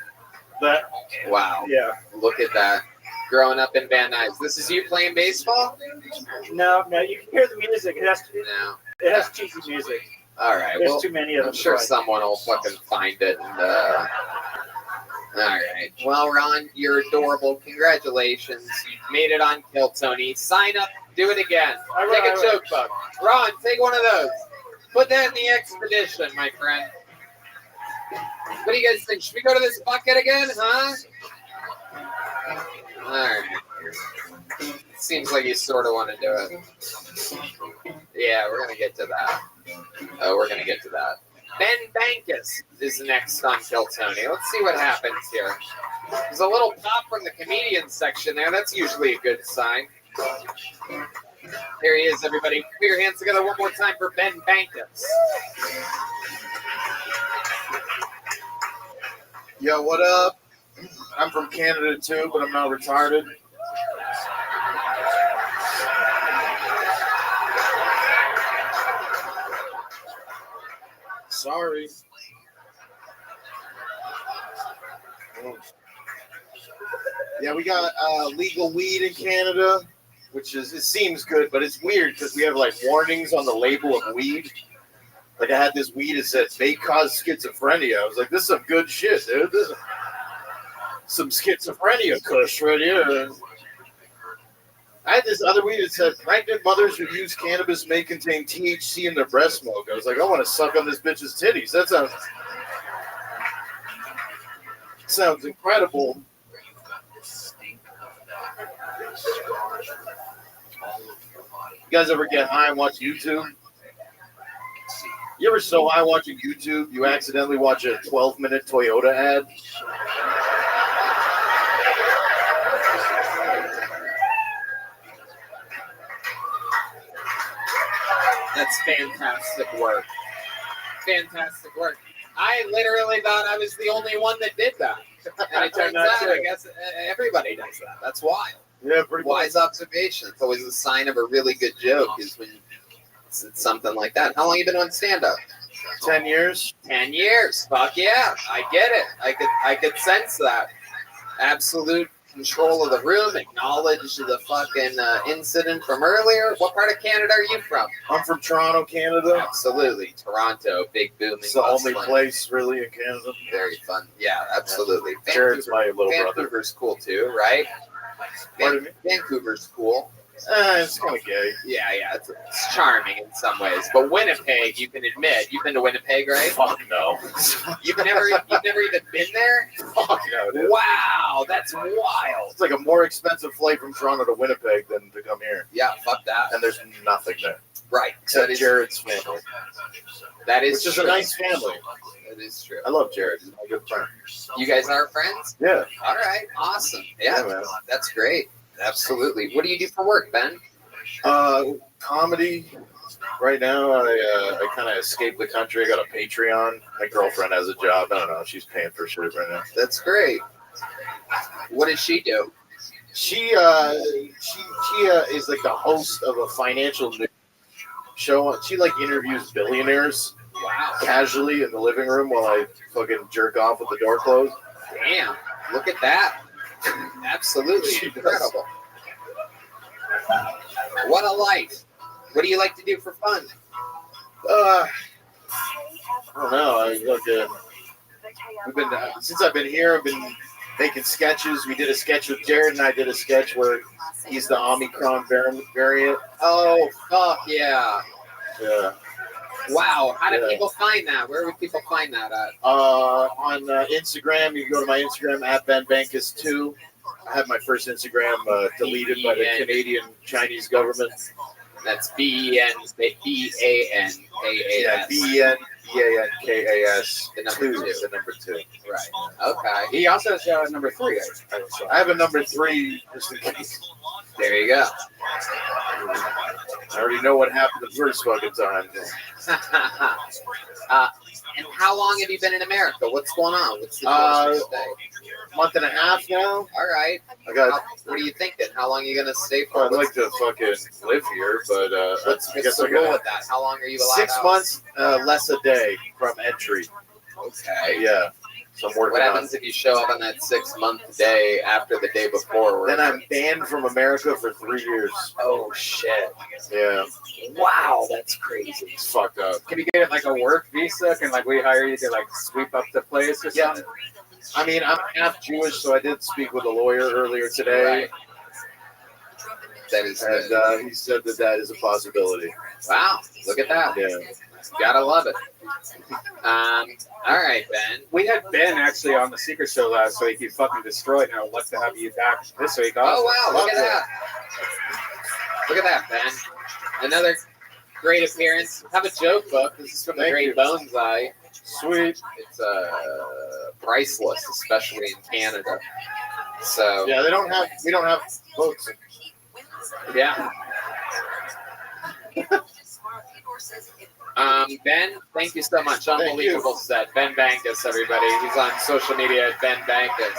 Speaker 6: But
Speaker 14: wow.
Speaker 6: Yeah.
Speaker 14: Look at that. Growing up in Van Nuys. This is you playing baseball?
Speaker 6: No, you can hear the music. It has cheesy music.
Speaker 14: All right.
Speaker 6: There's too many of them.
Speaker 14: I'm sure someone will fucking find it. And, all right. Well, Ron, you're adorable. Congratulations. You made it on Kill Tony. Sign up. Do it again. Take a joke book. Ron, take one of those. Put that in the expedition, my friend. What do you guys think? Should we go to this bucket again, huh? All right. Seems like you sort of want to do it. Yeah, we're going to get to that. We're going to get to that. Ben Bankus is next on Kill Tony. Let's see what happens here. There's a little pop from the comedian section there. That's usually a good sign. Here he is, everybody. Put your hands together one more time for Ben Bankus.
Speaker 18: Yo, what up? I'm from Canada too, but I'm not retarded. Sorry. Yeah, we got legal weed in Canada, which is, it seems good, but it's weird because we have like warnings on the label of weed. Like I had this weed that said may cause schizophrenia. I was like, this is some good shit, dude. This is some schizophrenia kush right here. I had this other weed that said pregnant mothers who use cannabis may contain THC in their breast milk. I was like, I want to suck on this bitch's titties. That sounds incredible. You guys ever get high and watch YouTube? You ever so high watching YouTube, you accidentally watch a 12-minute Toyota ad?
Speaker 14: That's fantastic work. Fantastic work. I literally thought I was the only one that did that. And it turns out, I guess, everybody does that. That's wild.
Speaker 18: Yeah, pretty
Speaker 14: wise observation. It's always a sign of a really good joke is when it's something like that. How long have you been on stand-up?
Speaker 18: 10 years.
Speaker 14: 10 years. Fuck yeah. I get it. I could sense that. Absolute control of the room, acknowledge the fucking incident from earlier. What part of Canada are you from?
Speaker 18: I'm from Toronto, Canada.
Speaker 14: Absolutely. Toronto, big booming.
Speaker 18: It's the only place really in Canada.
Speaker 14: Very fun. Yeah, absolutely.
Speaker 18: Jared's my little brother.
Speaker 14: Vancouver's cool too, right? Vancouver's cool.
Speaker 18: It's kind of gay.
Speaker 14: Yeah, it's charming in some ways. But Winnipeg, you can admit, you've been to Winnipeg, right?
Speaker 18: Fuck no.
Speaker 14: You've never even been there?
Speaker 18: Fuck no, dude.
Speaker 14: Wow, that's wild.
Speaker 18: It's like a more expensive flight from Toronto to Winnipeg than to come here.
Speaker 14: Yeah, fuck that.
Speaker 18: And there's nothing there.
Speaker 14: Right.
Speaker 18: Except Jared's family.
Speaker 14: That is
Speaker 18: Which is
Speaker 14: true.
Speaker 18: a nice family.
Speaker 14: That is true.
Speaker 18: I love Jared. He's my good friend.
Speaker 14: You guys are friends?
Speaker 18: Yeah.
Speaker 14: All right. Awesome. Yeah,
Speaker 18: man.
Speaker 14: That's great. Absolutely. What do you do for work, Ben?
Speaker 18: Comedy. Right now, I kind of escaped the country. I got a Patreon. My girlfriend has a job. I don't know. She's paying for shit right now.
Speaker 14: That's great. What does she do?
Speaker 18: She is like the host of a financial news show. She like interviews billionaires.
Speaker 14: Wow.
Speaker 18: Casually in the living room while I fucking jerk off with the door closed.
Speaker 14: Damn. Look at that. Absolutely incredible. What a life. What do you like to do for fun?
Speaker 18: I don't know. Since I've been here, I've been making sketches. We did a sketch with Jared, and I did a sketch where he's the Omicron variant.
Speaker 14: Oh, fuck yeah.
Speaker 18: Yeah.
Speaker 14: Wow. How do people find that? Where would people find that at?
Speaker 18: On Instagram, you can go to my Instagram at BenBankus2. I had my first Instagram deleted by the Canadian Chinese government.
Speaker 14: That's BENBANKAS.
Speaker 18: Yeah, EANKAS
Speaker 14: The number 2.
Speaker 18: the number 2.
Speaker 14: Right. Okay.
Speaker 9: He also has number 3.
Speaker 18: I have a number 3 just in case.
Speaker 14: There you go.
Speaker 18: I already know what happened the first fucking time.
Speaker 14: And how long have you been in America? What's going on? What's the
Speaker 18: month and a half now.
Speaker 14: All right. What are you thinking? How long are you going to stay for?
Speaker 18: I'd like to fucking live here, but
Speaker 14: what's
Speaker 18: I guess
Speaker 14: the
Speaker 18: I
Speaker 14: rule
Speaker 18: gotta
Speaker 14: with that? How long are you allowed
Speaker 18: 6
Speaker 14: out?
Speaker 18: months less a day from entry.
Speaker 14: Okay.
Speaker 18: Yeah. So I'm working
Speaker 14: what happens if you show up on that 6-month day after the day before?
Speaker 18: Then I'm banned from America for 3 years.
Speaker 14: Oh, shit.
Speaker 18: Yeah.
Speaker 14: Wow, that's crazy.
Speaker 18: It's fucked up.
Speaker 9: Can you get like a work visa? Can like we hire you to like sweep up the place or something?
Speaker 18: I mean, I'm half Jewish, so I did speak with a lawyer earlier today.
Speaker 14: Right. That is
Speaker 18: and he said that is a possibility.
Speaker 14: Wow, look at that.
Speaker 18: Yeah.
Speaker 14: Gotta love it. All right, Ben.
Speaker 9: We had Ben actually on the Secret Show last week. He fucking destroyed, and I'd love to have you back this week.
Speaker 14: Oh, wow, look at that. Look at that, Ben. Another great appearance. Have a joke book. This is from the Great Bones Eye.
Speaker 18: Sweet.
Speaker 14: It's priceless, especially in Canada. So
Speaker 18: yeah, we don't have books.
Speaker 14: Yeah. Ben, thank you so much. Unbelievable set. Ben Bankus, everybody. He's on social media at Ben Bankus.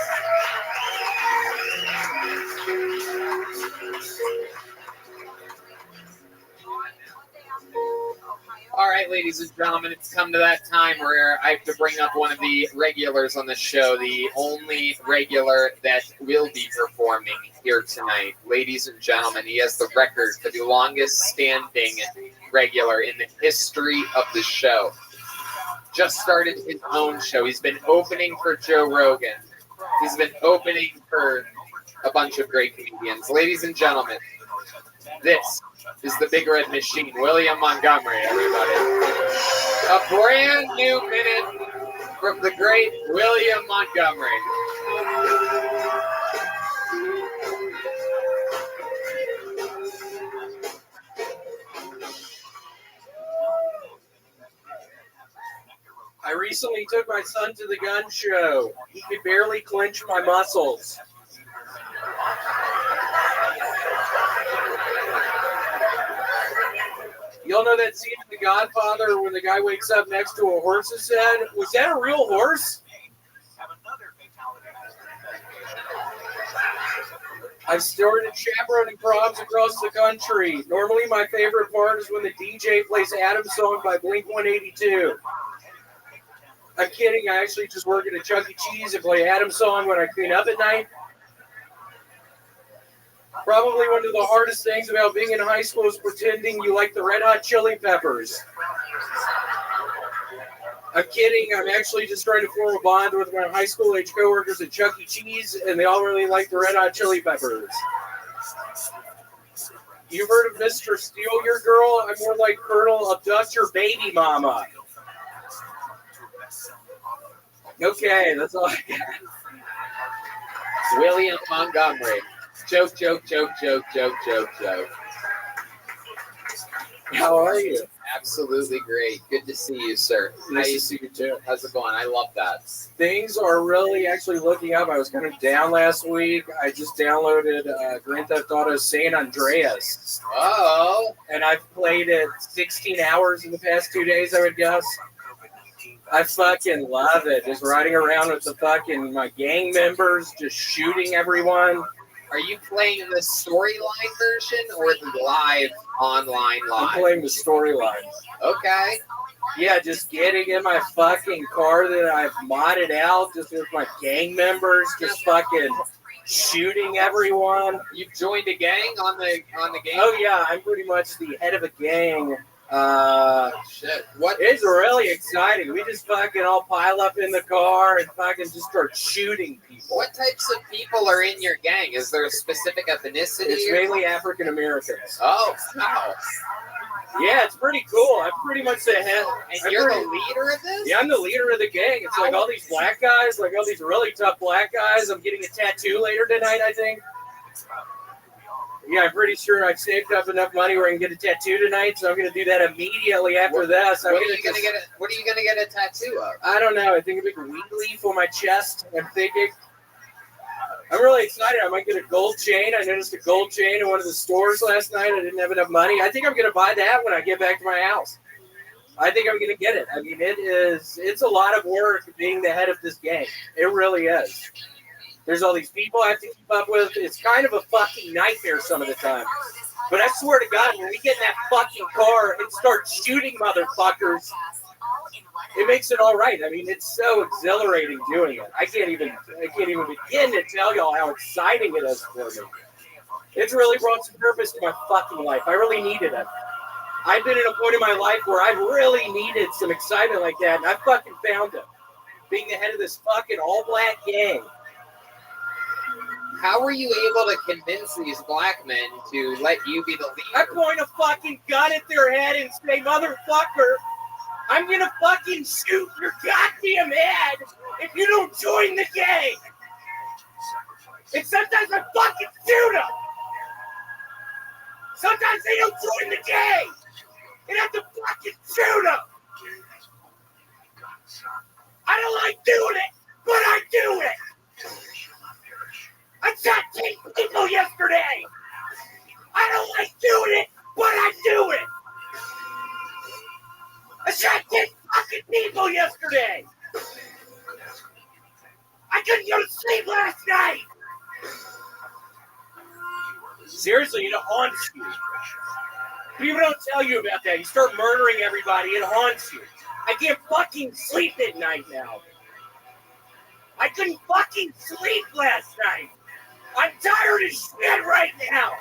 Speaker 14: All right, ladies and gentlemen, it's come to that time where I have to bring up one of the regulars on the show, the only regular that will be performing here tonight. Ladies and gentlemen, he has the record for the longest standing regular in the history of the show. Just started his own show. He's been opening for Joe Rogan. He's been opening for a bunch of great comedians. Ladies and gentlemen, this is the Big Red Machine, William Montgomery, everybody. A brand new minute from the great William Montgomery.
Speaker 7: I recently took my son to the gun show. He could barely clench my muscles. Y'all know that scene in The Godfather when the guy wakes up next to a horse's head? Was that a real horse? I've started chaperoning proms across the country. Normally my favorite part is when the DJ plays Adam's Song by Blink-182. I'm kidding, I actually just work at a Chuck E. Cheese and play Adam's Song when I clean up at night. Probably one of the hardest things about being in high school is pretending you like the Red Hot Chili Peppers. I'm kidding. I'm actually just trying to form a bond with my high school age coworkers at Chuck E. Cheese, and they all really like the Red Hot Chili Peppers. You've heard of Mr. Steal Your Girl? I'm more like Colonel Abduct Your Baby Mama. Okay, that's all I got.
Speaker 14: William Montgomery. Joke, joke, joke, joke, joke, joke, joke.
Speaker 7: How are you?
Speaker 14: Absolutely great. Good to see you, sir.
Speaker 7: Nice to see you too.
Speaker 14: How's it going? I love that.
Speaker 7: Things are really actually looking up. I was kind of down last week. I just downloaded Grand Theft Auto San Andreas.
Speaker 14: Oh.
Speaker 7: And I've played it 16 hours in the past 2 days, I would guess. I fucking love it. Just riding around with the fucking my gang members, just shooting everyone.
Speaker 14: Are you playing the storyline version or the live online live?
Speaker 7: I'm playing the storyline.
Speaker 14: Okay.
Speaker 7: Yeah, just getting in my fucking car that I've modded out just with my gang members, just fucking shooting everyone.
Speaker 14: You've joined a gang on the game?
Speaker 7: Oh yeah, I'm pretty much the head of a gang.
Speaker 14: Shit. What?
Speaker 7: It's really exciting. We just fucking all pile up in the car and fucking just start shooting people.
Speaker 14: What types of people are in your gang? Is there a specific ethnicity?
Speaker 7: It's mainly African Americans.
Speaker 14: Oh, wow.
Speaker 7: Yeah, it's pretty cool. I'm pretty much the head.
Speaker 14: And you're the leader of this?
Speaker 7: Yeah, I'm the leader of the gang. It's like all these black guys, like all these really tough black guys. I'm getting a tattoo later tonight, I think. Yeah, I'm pretty sure I've saved up enough money where I can get a tattoo tonight, so I'm going to do that immediately after this.
Speaker 14: What are you going to get a tattoo of?
Speaker 7: I don't know. I think a big weed leaf on my chest. I'm thinking. I'm really excited. I might get a gold chain. I noticed a gold chain in one of the stores last night. I didn't have enough money. I think I'm going to buy that when I get back to my house. I think I'm going to get it. I mean, it's a lot of work being the head of this game. It really is. There's all these people I have to keep up with. It's kind of a fucking nightmare some of the time. But I swear to God, when we get in that fucking car and start shooting motherfuckers, it makes it all right. I mean, it's so exhilarating doing it. I can't even begin to tell y'all how exciting it is for me. It's really brought some purpose to my fucking life. I really needed it. I've been at a point in my life where I really needed some excitement like that, and I fucking found it. Being the head of this fucking all-black gang.
Speaker 14: How were you able to convince these black men to let you be the leader?
Speaker 7: I point a fucking gun at their head and say, motherfucker, I'm gonna fucking shoot your goddamn head if you don't join the gang. And sometimes I fucking shoot them. Sometimes they don't join the gang. And I have to fucking shoot them. I don't like doing it, but I do it. I shot 10 people yesterday. I don't like doing it, but I do it. I shot 10 fucking people yesterday. I couldn't go to sleep last night. Seriously, it haunts you. People don't tell you about that. You start murdering everybody, it haunts you. I can't fucking sleep at night now. I couldn't fucking sleep last night. I'm tired as shit right now.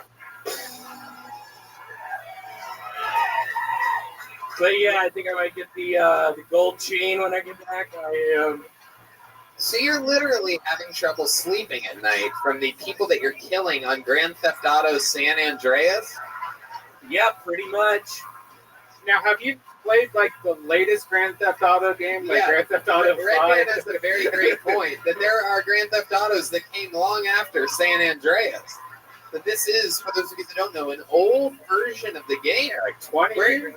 Speaker 7: But yeah, I think I might get the gold chain when I get back.
Speaker 14: So you're literally having trouble sleeping at night from the people that you're killing on Grand Theft Auto San Andreas?
Speaker 7: Yep, pretty much.
Speaker 9: Now, have you played like the latest Grand Theft Auto game, like Grand Theft Auto 5?
Speaker 14: Redman has a very great point that there are Grand Theft Autos that came long after San Andreas. But this is, for those of you that don't know, an old version of the game,
Speaker 7: like 20 years.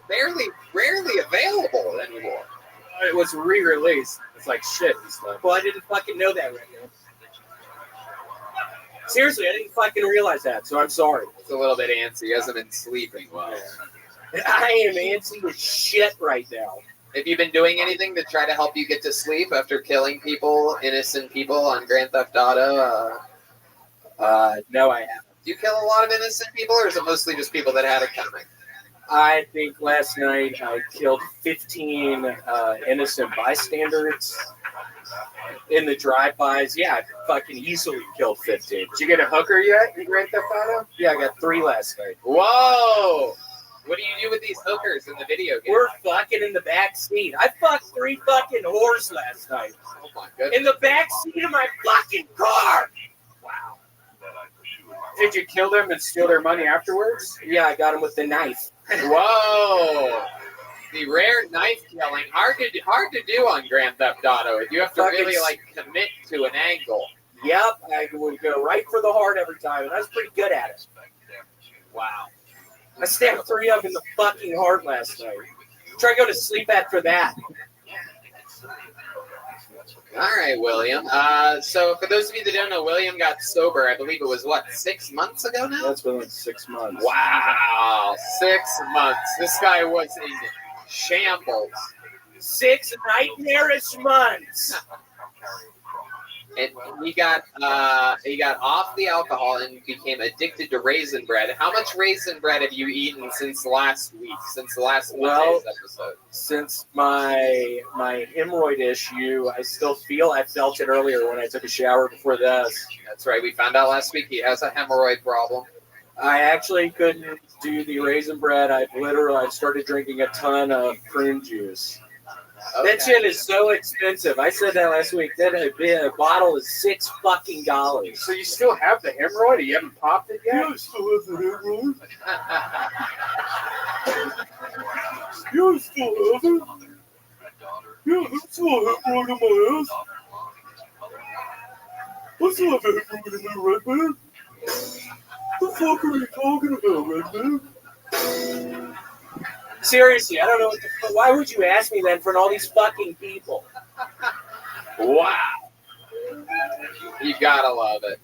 Speaker 14: Rarely available anymore.
Speaker 7: It was re-released. It's like shit and stuff. Well, I didn't fucking know that right now. Seriously, I didn't fucking realize that, so I'm sorry.
Speaker 14: It's a little bit antsy. He hasn't been sleeping well.
Speaker 7: Yeah. I am antsy as shit right now.
Speaker 14: Have you been doing anything to try to help you get to sleep after killing people, innocent people on Grand Theft Auto?
Speaker 7: No, I haven't.
Speaker 14: Do you kill a lot of innocent people, or is it mostly just people that had it coming?
Speaker 7: I think last night I killed 15 innocent bystanders in the drive-bys. Yeah, I fucking easily killed 15.
Speaker 9: Did you get a hooker yet in Grand Theft Auto?
Speaker 7: Yeah, I got 3 last night.
Speaker 14: Whoa! What do you do with these hookers in the video game?
Speaker 7: We're fucking in the back seat. I fucked 3 fucking whores last night.
Speaker 14: Oh my goodness.
Speaker 7: In the back seat of my fucking car!
Speaker 14: Wow.
Speaker 9: Did you kill them and steal their money afterwards?
Speaker 7: Yeah, I got them with the knife.
Speaker 14: Whoa! The rare knife killing, hard to do on Grand Theft Auto. You have to really commit to an angle.
Speaker 7: Yep, I would go right for the heart every time, and I was pretty good at it.
Speaker 14: Wow.
Speaker 7: I stabbed 3 of them in the fucking heart last night. Try to go to sleep after that.
Speaker 14: All right, William. So for those of you that don't know, William got sober, I believe it was, 6 months ago now?
Speaker 7: That's been like 6 months.
Speaker 14: Wow. 6 months. This guy was in shambles.
Speaker 7: 6 nightmarish months.
Speaker 14: And he got off the alcohol and became addicted to raisin bread. How much raisin bread have you eaten since last week? Since the last Monday's episode?
Speaker 7: Since my hemorrhoid issue, I felt it earlier when I took a shower before this.
Speaker 14: That's right. We found out last week he has a hemorrhoid problem.
Speaker 7: I actually couldn't do the raisin bread. I started drinking a ton of prune juice. Okay. That shit is so expensive. I said that last week. That a bottle is $6 fucking.
Speaker 9: So you still have the hemorrhoid? You haven't popped it yet?
Speaker 7: You still have the hemorrhoid? You still have it? Yeah, I still have hemorrhoid in my ass. I still have a hemorrhoid in my right hand. The fuck are you talking about, Redman? Seriously, I don't know. What why would you ask me that in front of all these fucking people?
Speaker 14: Wow. You gotta love it.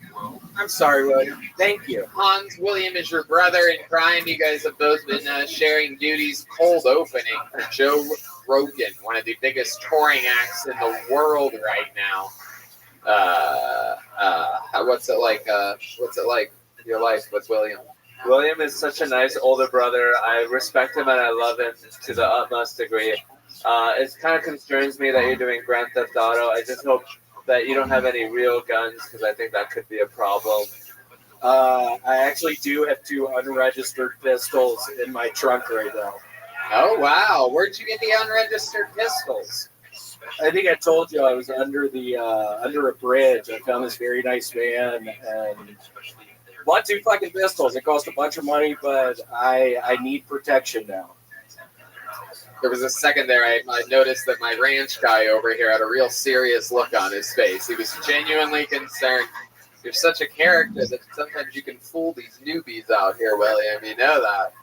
Speaker 7: I'm sorry, William. Thank you.
Speaker 14: Hans William is your brother in crime. You guys have both been sharing duties. Cold opening for Joe Rogan, one of the biggest touring acts in the world right now. What's it like? Your life with William?
Speaker 15: William is such a nice older brother. I respect him and I love him to the utmost degree. It kind of concerns me that you're doing Grand Theft Auto. I just hope that you don't have any real guns because I think that could be a problem.
Speaker 7: I actually do have 2 unregistered pistols in my trunk right now.
Speaker 14: Oh, wow. Where'd you get the unregistered pistols?
Speaker 7: I think I told you I was under a bridge. I found this very nice van and bought 2 fucking pistols. It cost a bunch of money, but I need protection now.
Speaker 14: There was a second there I noticed that my ranch guy over here had a real serious look on his face. He was genuinely concerned. You're such a character that sometimes you can fool these newbies out here, William. You know that.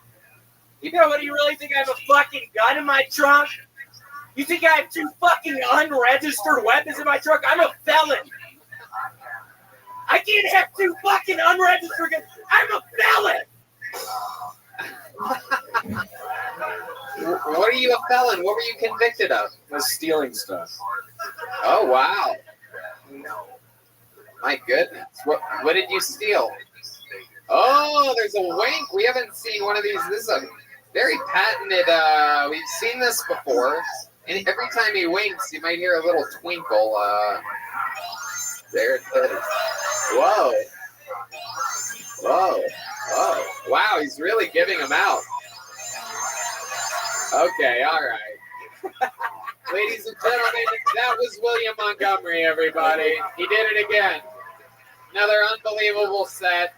Speaker 7: You know what? Do you really think I have a fucking gun in my trunk? You think I have 2 fucking unregistered weapons in my trunk? I'm a felon. I can't have 2 fucking unregistered guns. I'm a felon.
Speaker 14: What are you a felon? What were you convicted of?
Speaker 7: I was stealing stuff.
Speaker 14: Oh, wow. My goodness. What did you steal? Oh, there's a wink. We haven't seen one of these. This is a very patented, we've seen this before. And every time he winks, you might hear a little twinkle. There it is. Whoa. Whoa. Oh, wow, he's really giving them out. Okay, all right. Ladies and gentlemen, that was William Montgomery, everybody. He did it again. Another unbelievable set.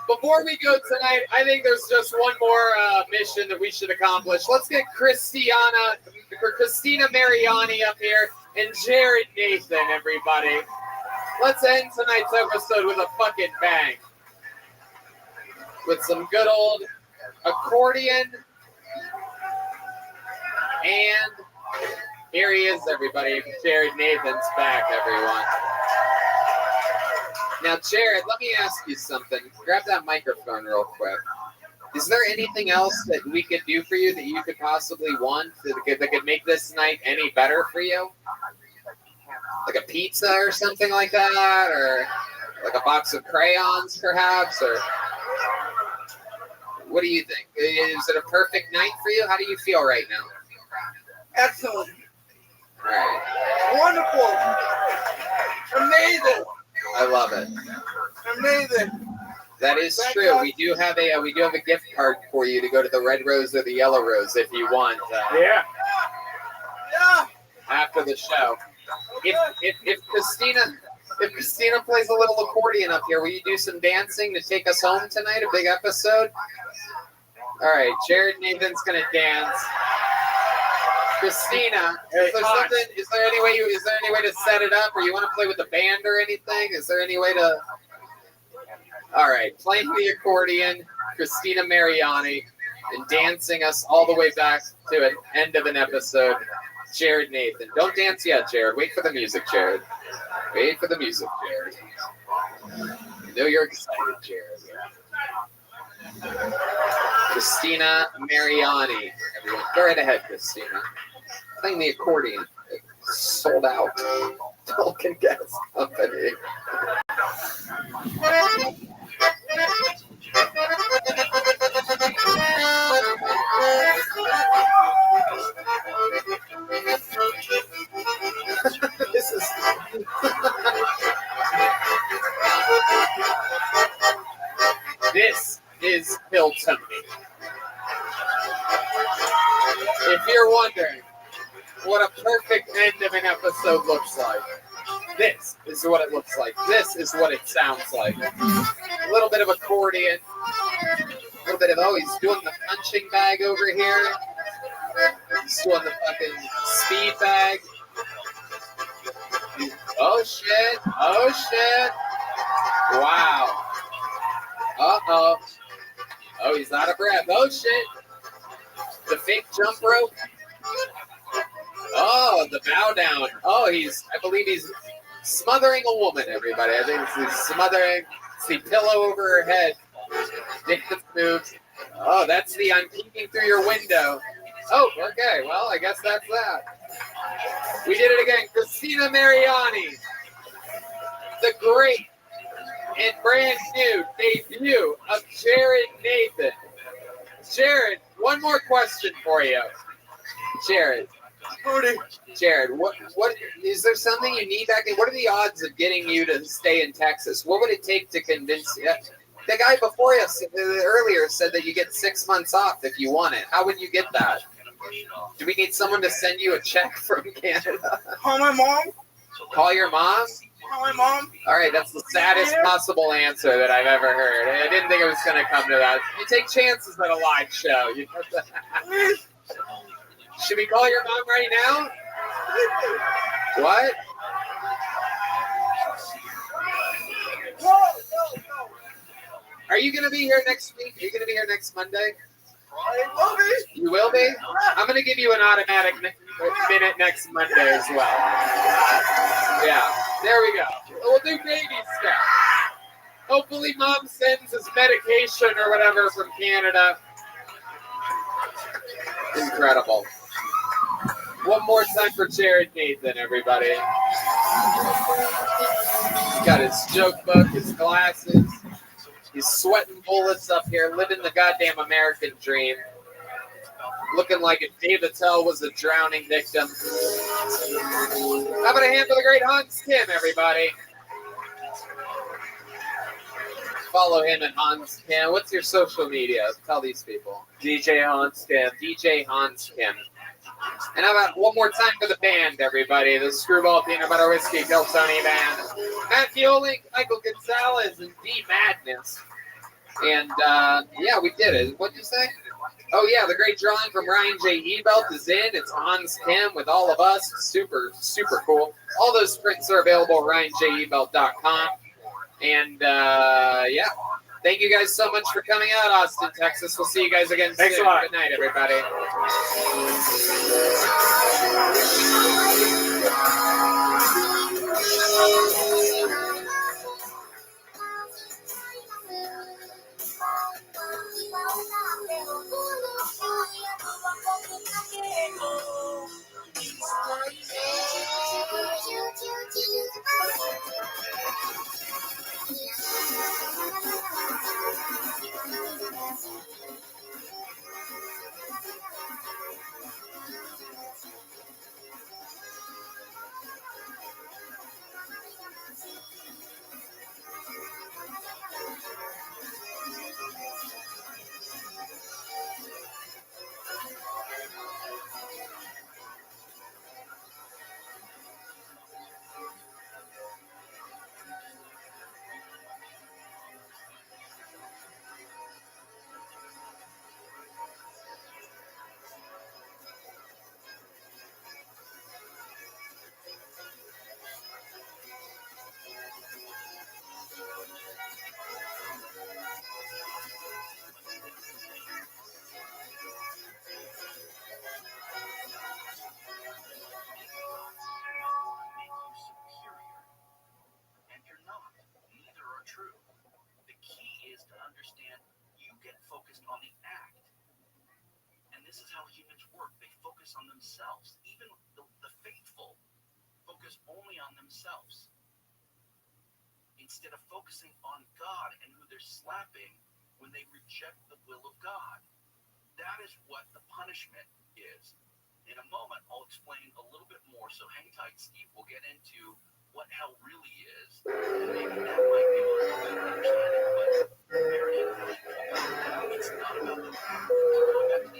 Speaker 14: Before we go tonight, I think there's just one more mission that we should accomplish. Let's get Christina Mariani up here and Jared Nathan, everybody. Let's end tonight's episode with a fucking bang. With some good old accordion. And here he is, everybody. Jared Nathan's back, everyone. Now, Jared, let me ask you something. Grab that microphone real quick. Is there anything else that we could do for you that you could possibly want that could make this night any better for you? Like a pizza or something like that? Or like a box of crayons, perhaps? Or what do you think? Is it a perfect night for you? How do you feel right now?
Speaker 16: Excellent.
Speaker 14: All right.
Speaker 16: Wonderful. Amazing.
Speaker 14: I love it.
Speaker 16: Amazing.
Speaker 14: That is true. We do have a gift card for you to go to the Red Rose or the Yellow Rose if you want.
Speaker 16: Yeah.
Speaker 14: After the show, if Christina plays a little accordion up here, will you do some dancing to take us home tonight? A big episode. All right, Jared Nathan's gonna dance. Christina, is there any way to set it up, or you want to play with the band or anything? Is there any way to? All right, playing the accordion, Christina Mariani, and dancing us all the way back to an end of an episode. Jared Nathan, don't dance yet, Jared. Wait for the music, Jared. Wait for the music, Jared. I know you're excited, Jared. Christina Mariani. Everyone, go right ahead, Christina. Playing the accordion. Sold out. Falcon Gas Company. This is Hilton. If you're wondering what a perfect end of an episode looks like, this is what it looks like. This is what it sounds like. A little bit of accordion. A little bit of, he's doing the punching bag over here. He's doing the fucking speed bag. Oh, shit. Oh, shit. Wow. Uh-oh. Oh, he's out of breath. Oh, shit. The fake jump rope. Oh, the bow down. Oh, I believe he's smothering a woman, everybody. I think he's smothering. It's the pillow over her head. Nicholas moves. Oh, that's the I'm peeking through your window. Oh, okay. Well, I guess that's that. We did it again. Christina Mariani. The great and brand new debut of Jared Nathan. Jared, one more question for you. Jared, what is there something you need back in? What are the odds of getting you to stay in Texas? What would it take to convince you? The guy before us earlier said that you get 6 months off if you want it. How would you get that? Do we need someone to send you a check from Canada?
Speaker 16: Call my mom.
Speaker 14: Call your mom?
Speaker 16: Call my mom.
Speaker 14: All right, that's the saddest possible answer that I've ever heard. I didn't think it was going to come to that. You take chances at a live show. Should we call your mom right now? What? Are you going to be here next week? Are you going to be here next Monday?
Speaker 16: I will be.
Speaker 14: You will be? I'm going to give you an automatic minute next Monday as well. Yeah, there we go. We'll do baby steps. Hopefully mom sends us medication or whatever from Canada. Incredible. One more time for Jared Nathan, everybody. He's got his joke book, his glasses. He's sweating bullets up here, living the goddamn American dream. Looking like if Dave Attell was a drowning victim. How about a hand for the great Hans Kim, everybody? Follow him at Hans Kim. What's your social media? Tell these people.
Speaker 15: DJ Hans Kim.
Speaker 14: DJ Hans Kim. And how about one more time for the band, everybody? The Screwball Peanut Butter Whiskey Tony Band. Matt Fioling, Michael Gonzalez, and D Madness. And, yeah, we did it. What'd you say? Oh, yeah, the great drawing from Ryan J. Ebelt is in. It's Hans Kim with all of us. Super, super cool. All those prints are available at ryanjebelt.com. And, yeah. Thank you guys so much for coming out, Austin, Texas. We'll see you guys again soon.
Speaker 15: Thanks a lot.
Speaker 14: Good night, everybody.
Speaker 1: On the act. And this is how humans work. They focus on themselves. Even the faithful focus only on themselves instead of focusing on God and who they're slapping when they reject the will of God. That is what the punishment is. In a moment, I'll explain a little bit more, so hang tight, Steve. We'll get into what hell really is. Maybe that might be a little better understanding, but bear in mind, it's not about the going back to the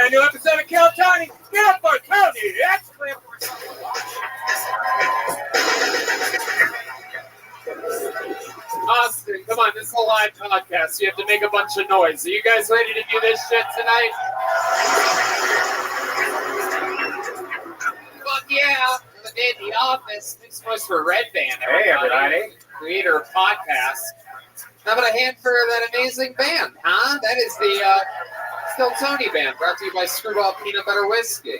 Speaker 13: brand new episode of Kill Tony. Get up for Tony. Excellent.
Speaker 9: Austin, come on, this is a live podcast. So you have to make a bunch of noise. Are you guys ready to do this shit tonight? Fuck yeah. The day in the office. This was for Red Band.
Speaker 13: Hey, everybody.
Speaker 9: Creator of podcast. How about a hand for that amazing band, huh? That is the Still Tony Band, brought to you by Screwball Peanut Butter Whiskey.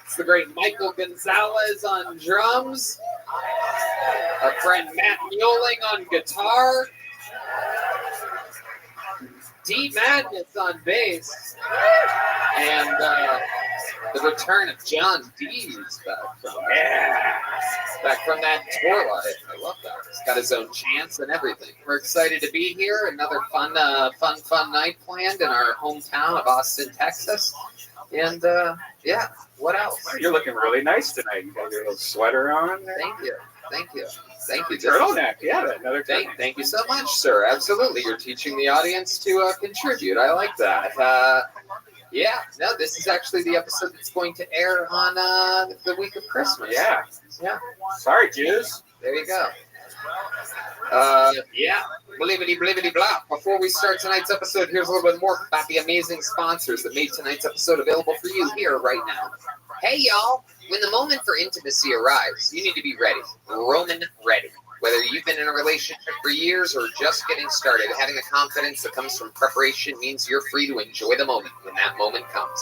Speaker 9: It's the great Michael Gonzalez on drums. Our friend Matt Mueling on guitar. D Madness on bass. And the return of John Dees back from that tour life. I love that. He's got his own chants and everything. We're excited to be here. Another fun night planned in our hometown of Austin, Texas. And yeah, what else?
Speaker 13: You're looking really nice tonight. You got your little sweater on.
Speaker 9: Thank you.
Speaker 13: Turtleneck, yeah, another thing.
Speaker 9: Thank you so much, sir. Absolutely. You're teaching the audience to contribute. I like that. Yeah, no, this is actually the episode that's going to air on the week of Christmas.
Speaker 13: Yeah. Sorry, Jews.
Speaker 9: There you go. Yeah. Blibbity blah. Before we start tonight's episode, here's a little bit more about the amazing sponsors that made tonight's episode available for you here right now. Hey, y'all. When the moment for intimacy arrives, you need to be ready. Roman ready. Whether you've been in a relationship for years or just getting started, having the confidence that comes from preparation means you're free to enjoy the moment when that moment comes.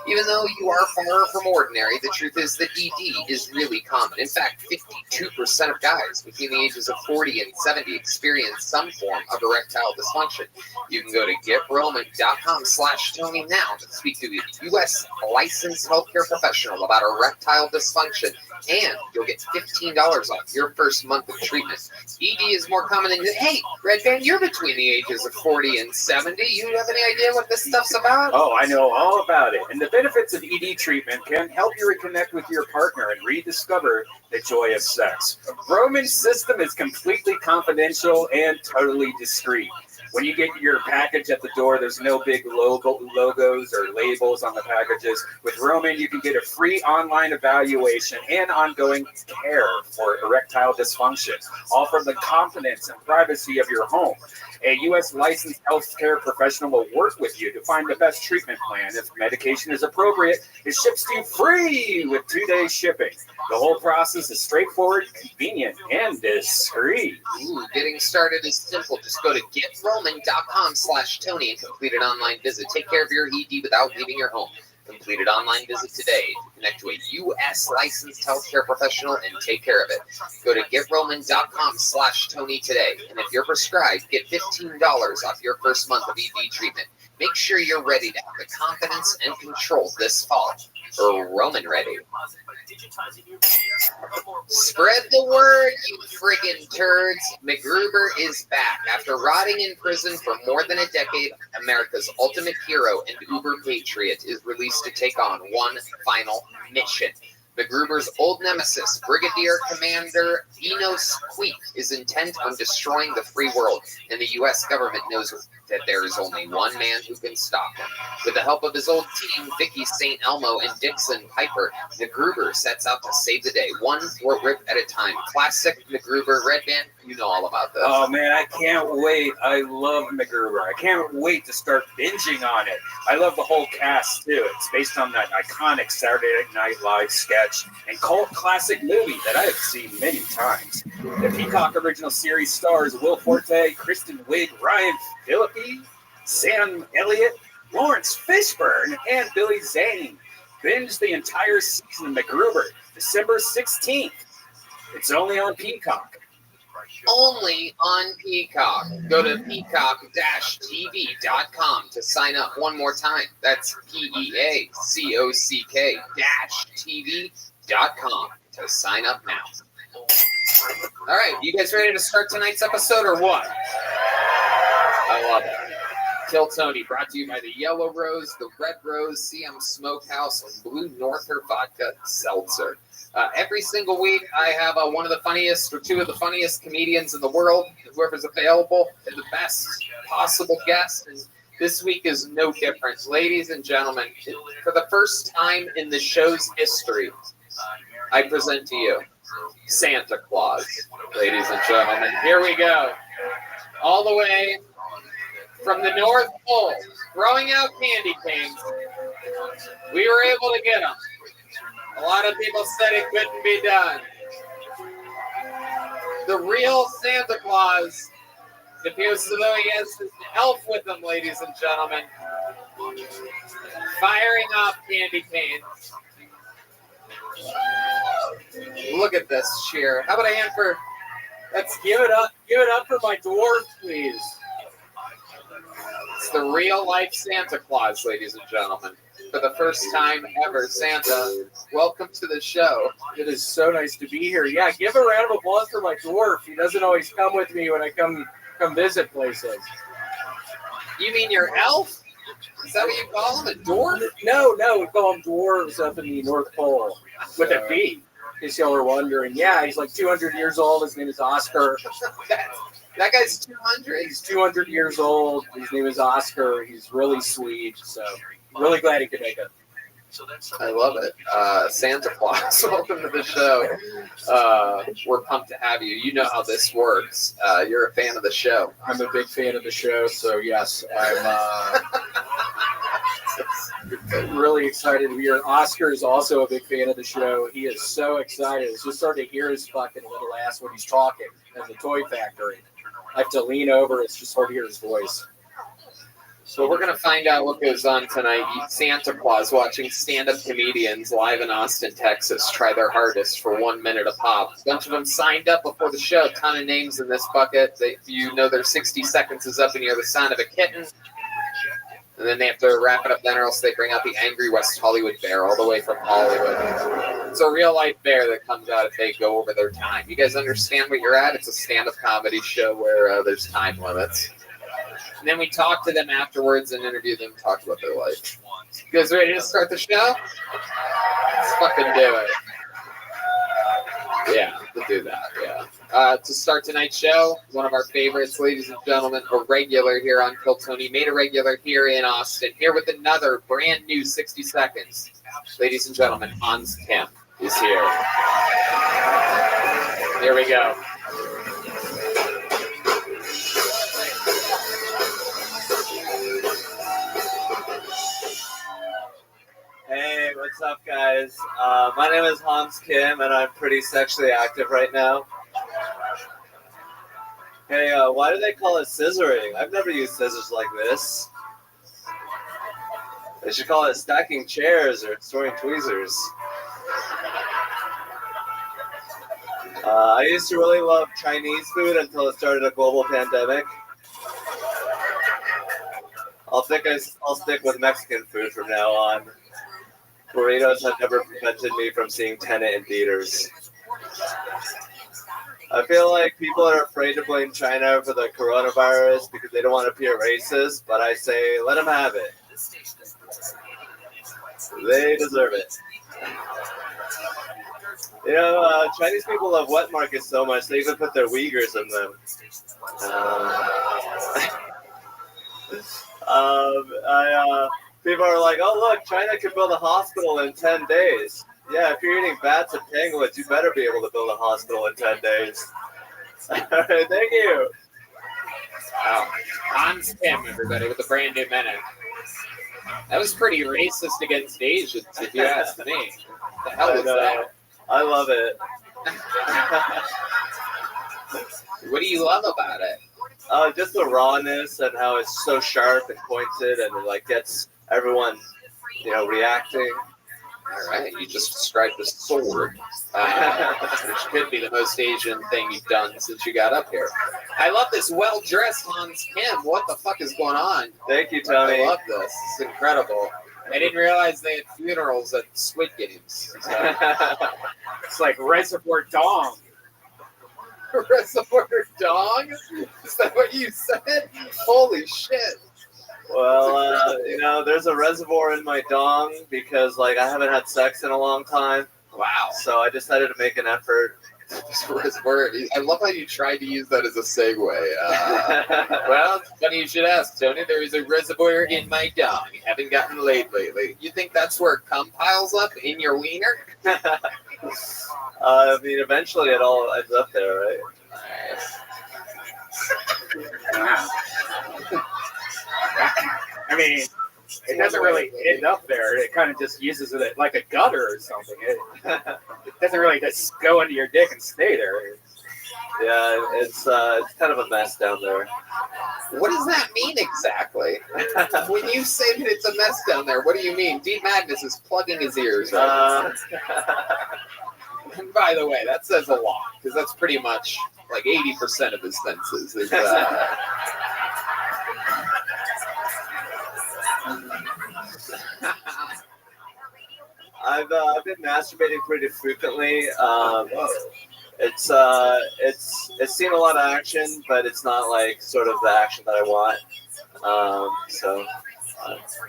Speaker 9: Even though you are far from ordinary, the truth is that ED is really common. In fact, 52% of guys between the ages of 40 and 70 experience some form of erectile dysfunction. You can go to getroman.com/Tony now to speak to a U.S. licensed healthcare professional about erectile dysfunction, and you'll get $15 off your first month of treatment. ED is more common than, hey, Red Band, you're between the ages of 40 and 70. You have any idea what this stuff's about?
Speaker 13: Oh, I know all about it. And the benefits of ED treatment can help you reconnect with your partner and rediscover the joy of sex. Roman's system is completely confidential and totally discreet. When you get your package at the door, there's no big logos or labels on the packages. With Roman, you can get a free online evaluation and ongoing care for erectile dysfunction, all from the confidence and privacy of your home. A U.S. licensed healthcare professional will work with you to find the best treatment plan. If medication is appropriate, it ships to you free with 2-day shipping. The whole process is straightforward, convenient, and discreet.
Speaker 9: Ooh, getting started is simple. Just go to getroman.com/Tony and complete an online visit. Take care of your ED without leaving your home. Complete an online visit today to connect to a U.S. licensed healthcare professional and take care of it. Go to getroman.com/Tony today. And if you're prescribed, get $15 off your first month of ED treatment. Make sure you're ready to have the confidence and control this fall. Roman ready. Spread the word, you friggin' turds. MacGruber is back. After rotting in prison for more than a decade, America's ultimate hero and uber patriot is released to take on one final mission. MacGruber's old nemesis, Brigadier Commander Enos Queek, is intent on destroying the free world, and the U.S. government knows that there is only one man who can stop him. With the help of his old team, Vicky St. Elmo and Dixon Piper, MacGruber sets out to save the day, one throat rip at a time. Classic MacGruber. Red Band, you know all about this.
Speaker 13: Oh, man, I can't wait. I love MacGruber. I can't wait to start binging on it. I love the whole cast, too. It's based on that iconic Saturday Night Live sketch and cult classic movie that I have seen many times. The Peacock original series stars Will Forte, Kristen Wiig, Ryan Phillippe, Sam Elliott, Lawrence Fishburne, and Billy Zane. Binge the entire season of MacGruber, December 16th. It's only on Peacock.
Speaker 9: Only on Peacock. Go to peacock-tv.com to sign up one more time. That's peacock-tv.com to sign up now. All right, you guys ready to start tonight's episode or what? I love it. Kill Tony, brought to you by the Yellow Rose, the Red Rose, CM Smokehouse, and Blue Norther Vodka Seltzer. Every single week, I have one of the funniest or two of the funniest comedians in the world, whoever's available, and the best possible guest. And
Speaker 14: This week is no different. Ladies and gentlemen, for the first time in the show's history, I present to you Santa Claus. Ladies and gentlemen, here we go. All the way from the North Pole, throwing out candy canes. We were able to get them. A lot of people said it couldn't be done. The real Santa Claus appears as though he has an elf with him, ladies and gentlemen. Firing off candy canes. Look at this cheer. How about a hand for...
Speaker 7: Let's give it up for my dwarf, please.
Speaker 14: It's the real-life Santa Claus, ladies and gentlemen. For the first time ever, Santa, welcome to the show.
Speaker 7: It is so nice to be here. Yeah, give a round of applause for my dwarf. He doesn't always come with me when I come visit places.
Speaker 14: You mean your elf? Is that what you call him, a dwarf?
Speaker 7: No, we call him dwarves up in the North Pole. With a B, in case y'all were wondering. Yeah, he's like 200 years old. His name is Oscar.
Speaker 14: That guy's 200?
Speaker 7: He's 200 years old. His name is Oscar. He's really sweet, so really glad he could make it.
Speaker 14: I love it. Santa Claus, welcome to the show. We're pumped to have you. You know how this works. You're a fan of the show.
Speaker 7: I'm a big fan of the show, so yes, I'm really excited to be here. Oscar is also a big fan of the show. He is so excited. It's just starting to hear his fucking little ass when he's talking in the toy factory. I have to lean over. It's just hard to hear his voice.
Speaker 14: So we're going to find out what goes on tonight. Santa Claus watching stand-up comedians live in Austin, Texas try their hardest for 1 minute a pop. A bunch of them signed up before the show. A ton of names in this bucket. You know their 60 seconds is up and you hear the sound of a kitten. And then they have to wrap it up then or else they bring out the angry West Hollywood bear all the way from Hollywood. It's a real-life bear that comes out if they go over their time. You guys understand what you're at? It's a stand-up comedy show where there's time limits. And then we talk to them afterwards and interview them, talk about their life. You guys ready to start the show? Let's fucking do it. Yeah, we'll do that, yeah. To start tonight's show, one of our favorites, ladies and gentlemen, a regular here on Kill Tony, made a regular here in Austin, here with another brand new 60 seconds. Ladies and gentlemen, Hans Kim is here. Here we go.
Speaker 15: Hey, what's up, guys? My name is Hans Kim, and I'm pretty sexually active right now. Hey, why do they call it scissoring? I've never used scissors like this. They should call it stacking chairs or storing tweezers. I used to really love Chinese food until it started a global pandemic. I'll stick with Mexican food from now on. Burritos have never prevented me from seeing Tenet in theaters. I feel like people are afraid to blame China for the coronavirus because they don't want to appear racist, but I say, let them have it. They deserve it. You know, Chinese people love wet markets so much, they even put their Uyghurs in them. People are like, oh, look, China can build a hospital in 10 days. Yeah, if you're eating bats and pangolins, you better be able to build a hospital in 10 days. All right, thank you.
Speaker 14: Wow. Hans Kim, everybody, with a brand new minute. That was pretty racist against Asians, if you ask me. What the hell was that?
Speaker 15: I love it.
Speaker 14: What do you love about it?
Speaker 15: Just the rawness and how it's so sharp and pointed and it like gets everyone, reacting.
Speaker 14: All right, you just described the sword, which could be the most Asian thing you've done since you got up here. I love this well-dressed Hans Kim. What the fuck is going on?
Speaker 15: Thank you, Tony.
Speaker 14: I love this. It's incredible. I didn't realize they had funerals at Squid Games. So.
Speaker 7: It's like Reservoir Dong.
Speaker 14: Reservoir Dong? Is that what you said? Holy shit.
Speaker 15: Well, there's a reservoir in my dong because, I haven't had sex in a long time.
Speaker 14: Wow.
Speaker 15: So I decided to make an effort
Speaker 14: I love how you tried to use that as a segue. Well, it's funny you should ask, Tony. There is a reservoir in my dong. Haven't gotten laid lately. You think that's where cum piles up in your wiener?
Speaker 15: I mean, eventually it all ends up there, right?
Speaker 2: I mean, it doesn't really end up there. It kind of just uses it like a gutter or something. It doesn't really just go into your dick and stay there.
Speaker 15: Yeah, it's kind of a mess down there.
Speaker 14: What does that mean exactly? When you say that it's a mess down there, what do you mean? D. Magnus is plugging his ears right And by the way, that says a lot, because that's pretty much like 80% of his senses. Is,
Speaker 15: I've been masturbating pretty frequently. It's seen a lot of action, but it's not like sort of the action that I want.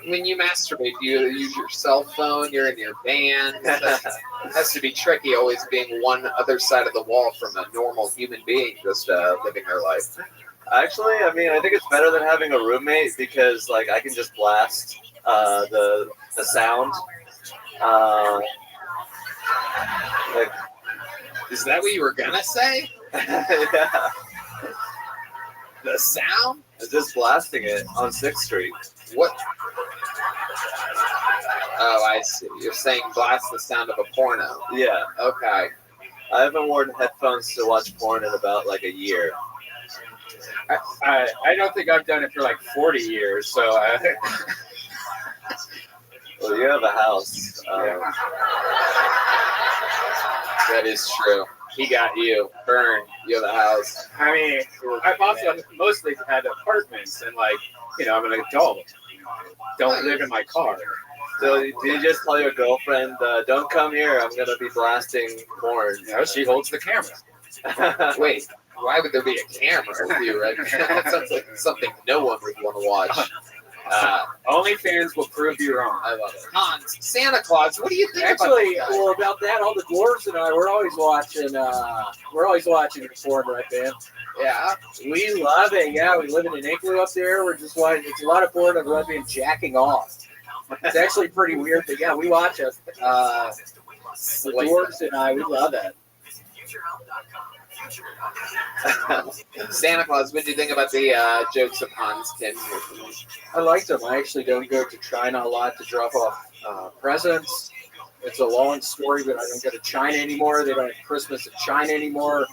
Speaker 14: When you masturbate, do you use your cell phone? You're in your van. It has to be tricky, always being one other side of the wall from a normal human being just living their life.
Speaker 15: Actually, I mean, I think it's better than having a roommate because, like, I can just blast the sound.
Speaker 14: Like, is that what you were gonna say?
Speaker 15: Yeah.
Speaker 14: The sound?
Speaker 15: Just blasting it on 6th Street.
Speaker 14: What? Oh, I see. You're saying blast the sound of a porno.
Speaker 15: Yeah.
Speaker 14: Okay.
Speaker 15: I haven't worn headphones to watch porn in about like a year.
Speaker 2: I don't think I've done it for like 40 years, so
Speaker 15: Well, you have a house.
Speaker 14: That is true. He got you. Burn. You have a house.
Speaker 2: I mean, I've also mostly had apartments, and like, you know, I'm an adult. Don't live in my car.
Speaker 15: So do you just tell your girlfriend, don't come here, I'm going to be blasting porn?
Speaker 2: No, she holds the camera.
Speaker 14: Wait, why would there be a camera with you, right? That sounds like something no one would want to watch.
Speaker 2: OnlyFans will prove you wrong.
Speaker 14: I love it. Hans, Santa Claus, what do you think
Speaker 7: Actually,
Speaker 14: about
Speaker 7: well, about that, all the dwarves and I, we're always watching porn, right, man?
Speaker 14: Yeah.
Speaker 7: We love it. Yeah, we live in an igloo up there. We're just watching. It's a lot of porn of Rabbi and jacking off. It's actually pretty weird, but yeah, we watch it. The dwarves and I, we love it.
Speaker 14: Santa Claus, what do you think about the jokes of Hans Tim?
Speaker 7: I like them. I actually don't go to China a lot to drop off presents. It's a long story, but I don't go to China anymore. They don't have Christmas in China anymore.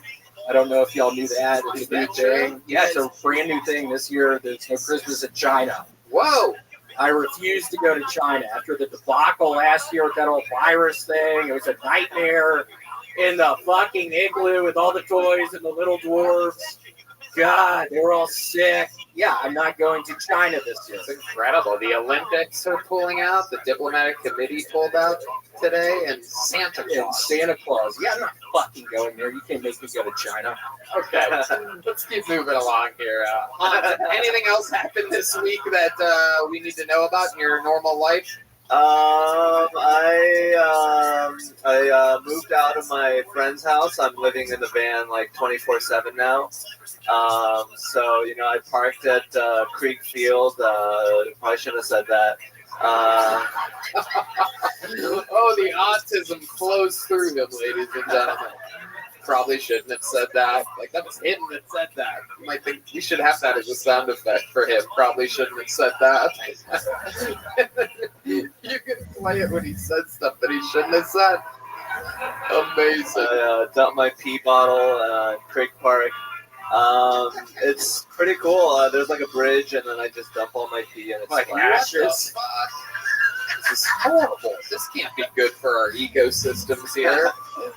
Speaker 7: I don't know if y'all knew that. It's a new thing. Yeah, it's a brand new thing this year. There's no Christmas in China.
Speaker 14: Whoa!
Speaker 7: I refuse to go to China after the debacle last year with that whole virus thing. It was a nightmare in the fucking igloo with all the toys and the little dwarves. God, they were all sick. Yeah, I'm not going to China this year.
Speaker 14: It's incredible. The Olympics are pulling out. The diplomatic committee pulled out today, and Santa Claus.
Speaker 7: Yeah, I'm not fucking going there. You can't make me go to China.
Speaker 14: Okay, let's keep moving along here. Anything else happened this week that we need to know about in your normal life?
Speaker 15: I moved out of my friend's house. I'm living in the van like 24/7 now. So, you know, I parked at Creek Field. Probably shouldn't have said that.
Speaker 14: Oh, the autism flows through him, ladies and gentlemen. Probably shouldn't have said that. Like, that was him that said that. You might think we should have that as a sound effect for him. Probably shouldn't have said that. You can play it when he said stuff that he shouldn't have said. Amazing.
Speaker 15: I dumped my pee bottle at Creek Park. It's pretty cool. There's like a bridge, and then I just dump all my pee, and it splashes.
Speaker 14: This is horrible. This can't be good for our ecosystems here.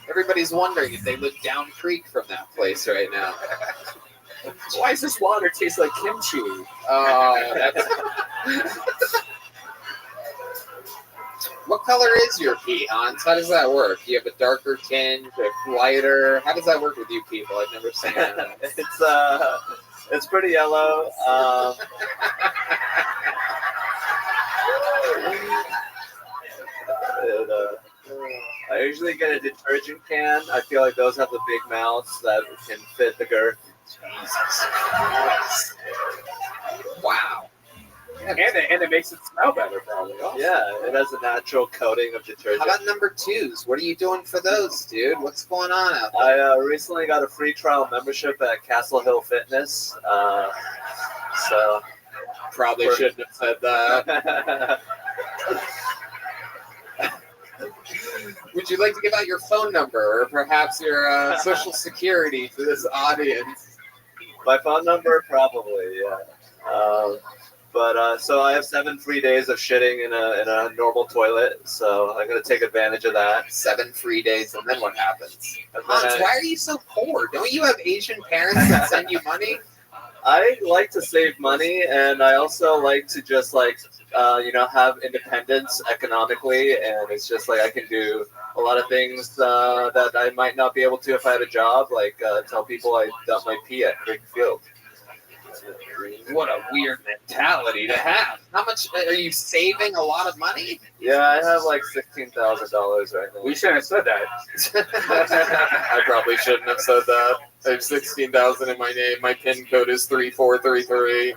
Speaker 14: Everybody's wondering if they live down creek from that place right now.
Speaker 7: Why does this water taste like kimchi?
Speaker 14: What color is your pee, Hans? How does that work? Do you have a darker tinge, a lighter? How does that work with you people? I've never seen that.
Speaker 15: It's pretty yellow. I usually get a detergent can. I feel like those have the big mouths that can fit the girth.
Speaker 2: Jesus Christ. Wow. And it makes it smell better, probably. Also.
Speaker 15: Yeah, it has a natural coating of detergent.
Speaker 14: How about number 2s? What are you doing for those, dude? What's going on out there?
Speaker 15: I recently got a free trial membership at Castle Hill Fitness. So
Speaker 14: probably shouldn't have said that. Would you like to give out your phone number or perhaps your social security to this audience?
Speaker 15: My phone number, probably, yeah. So I have 7 free days of shitting in a normal toilet, so I'm gonna take advantage of that.
Speaker 14: 7 free days, and then what happens?
Speaker 15: And
Speaker 14: Hans, why are you so poor? Don't you have Asian parents that send you money?
Speaker 15: I like to save money, and I also like to just have independence economically, and it's just like I can do a lot of things that I might not be able to if I had a job, like tell people I dumped my pee at Creek Field.
Speaker 9: What a weird mentality to have.
Speaker 14: How much are you saving? A lot of money?
Speaker 15: Yeah, I have like $16,000 right now.
Speaker 2: We shouldn't have said that.
Speaker 14: I probably shouldn't have said that. I have 16,000 in my name. My PIN code is 3433.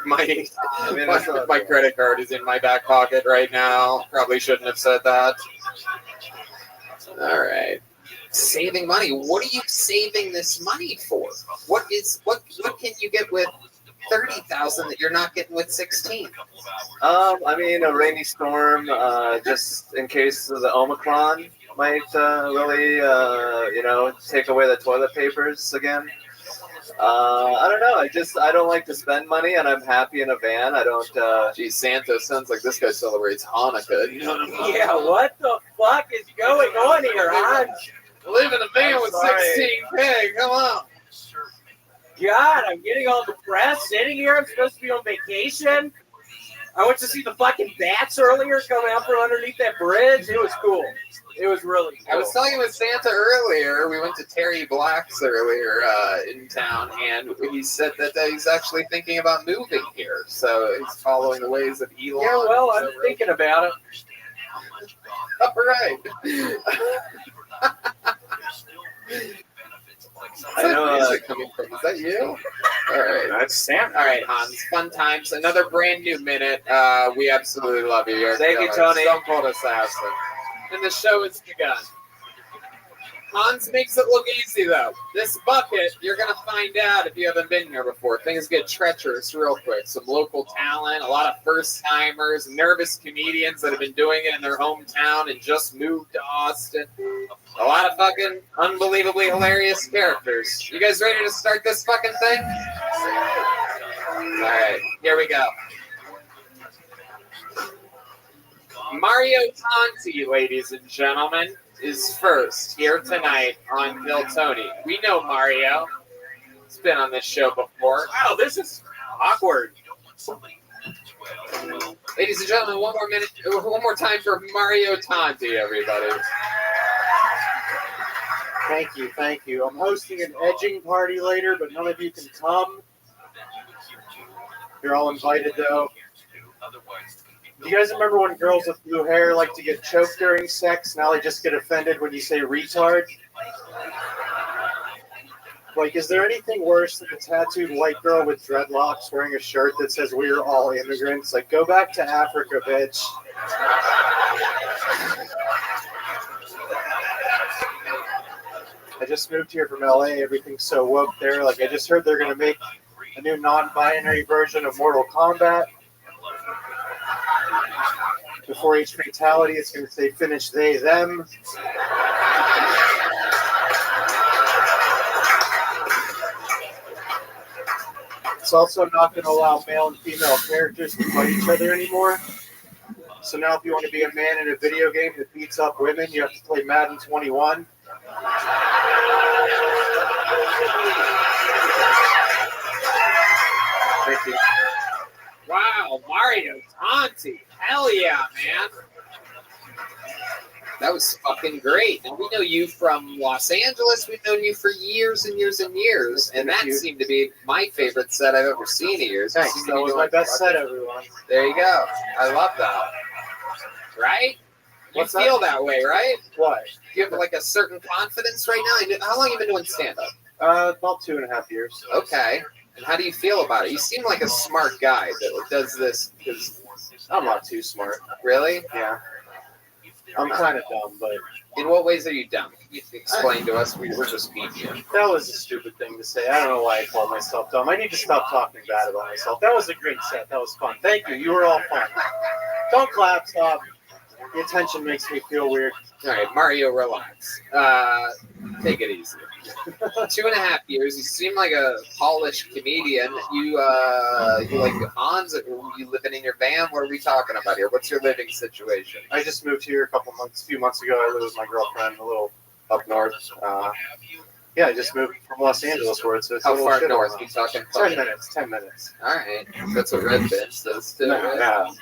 Speaker 14: My credit card is in my back pocket right now. Probably shouldn't have said that. All right. Saving money. What are you saving this money for? What can you get with 30,000 that you're not getting with 16?
Speaker 15: I mean, a rainy storm, just in case of the Omicron might really, take away the toilet papers again. I don't know. I don't like to spend money, and I'm happy in a van. I don't.
Speaker 14: Geez, Santa sounds like this guy celebrates Hanukkah.
Speaker 7: Yeah, what the fuck is going on here, Hans?
Speaker 14: Live in a van with 16 pigs. Come on.
Speaker 7: God, I'm getting all depressed sitting here. I'm supposed to be on vacation. I went to see the fucking bats earlier coming out from underneath that bridge. It was cool. It was really cool.
Speaker 14: I was talking with Santa earlier. We went to Terry Black's earlier in town, and he said that he's actually thinking about moving here. So he's following the ways of Elon.
Speaker 7: Yeah, well, I'm thinking about it.
Speaker 14: All right.
Speaker 15: I know,
Speaker 14: coming from. Is that you? All right.
Speaker 2: That's Sam.
Speaker 14: All right, Hans. Fun times. Another brand new minute. We absolutely love you. You're
Speaker 15: Thank you, Tony.
Speaker 14: Stone Cold Assassin. And the show is begun. Hans makes it look easy, though. This bucket, you're going to find out if you haven't been here before. Things get treacherous real quick. Some local talent, a lot of first-timers, nervous comedians that have been doing it in their hometown and just moved to Austin. A lot of fucking unbelievably hilarious characters. You guys ready to start this fucking thing? All right, here we go. Mario Tanti, ladies and gentlemen, is first here tonight on Bill Tony. We know Mario. He's been on this show before.
Speaker 7: Wow, this is awkward.
Speaker 14: Ladies and gentlemen, one more time for Mario Tanti, everybody.
Speaker 6: Thank you. I'm hosting an edging party later, but none of you can come. You're all invited, though. Do you guys remember when girls with blue hair like to get choked during sex? Now they just get offended when you say retard? Like, is there anything worse than a tattooed white girl with dreadlocks wearing a shirt that says we're all immigrants? Like, go back to Africa, bitch. I just moved here from LA. Everything's so woke there. Like, I just heard they're going to make a new non-binary version of Mortal Kombat. Before each fatality, it's going to say finish they, them. It's also not going to allow male and female characters to fight each other anymore. So now if you want to be a man in a video game that beats up women, you have to play Madden 21. Thank you.
Speaker 14: Wow, Mario Tanti. Hell yeah, man. That was fucking great. And we know you from Los Angeles. We've known you for years and years and years. And that seemed to be my favorite set I've ever seen of yours.
Speaker 6: Thanks. That was my best set, everyone.
Speaker 14: There you go. I love that. Right? You feel that way, right?
Speaker 18: What?
Speaker 14: You have like a certain confidence right now. How long have you been doing stand-up?
Speaker 18: About 2.5 years.
Speaker 14: Okay. And how do you feel about it? You seem like a smart guy that does this because
Speaker 18: I'm not too smart.
Speaker 14: Really?
Speaker 18: Yeah. I'm kind of dumb, but
Speaker 14: in what ways are you dumb? Can you explain to us? We're just being here.
Speaker 18: that was a stupid thing to say. I don't know why I called myself dumb. I need to stop talking bad about myself. That was a great set. That was fun. Thank you. You were all fun. Don't clap. Stop. The attention makes me feel weird.
Speaker 14: All right, Mario, relax. Take it easy. 2.5 years. You seem like a polished comedian. You like Hans? You living in your van? What are we talking about here? What's your living situation?
Speaker 18: I just moved here a few months ago. I live with my girlfriend a little up north. Yeah, I just moved from Los Angeles where it's a
Speaker 14: How
Speaker 18: little
Speaker 14: far
Speaker 18: shithole
Speaker 14: north?
Speaker 18: now.
Speaker 14: We talking
Speaker 18: 10 minutes. 10 minutes.
Speaker 14: All right, that's what Red Bitch does too.
Speaker 18: No,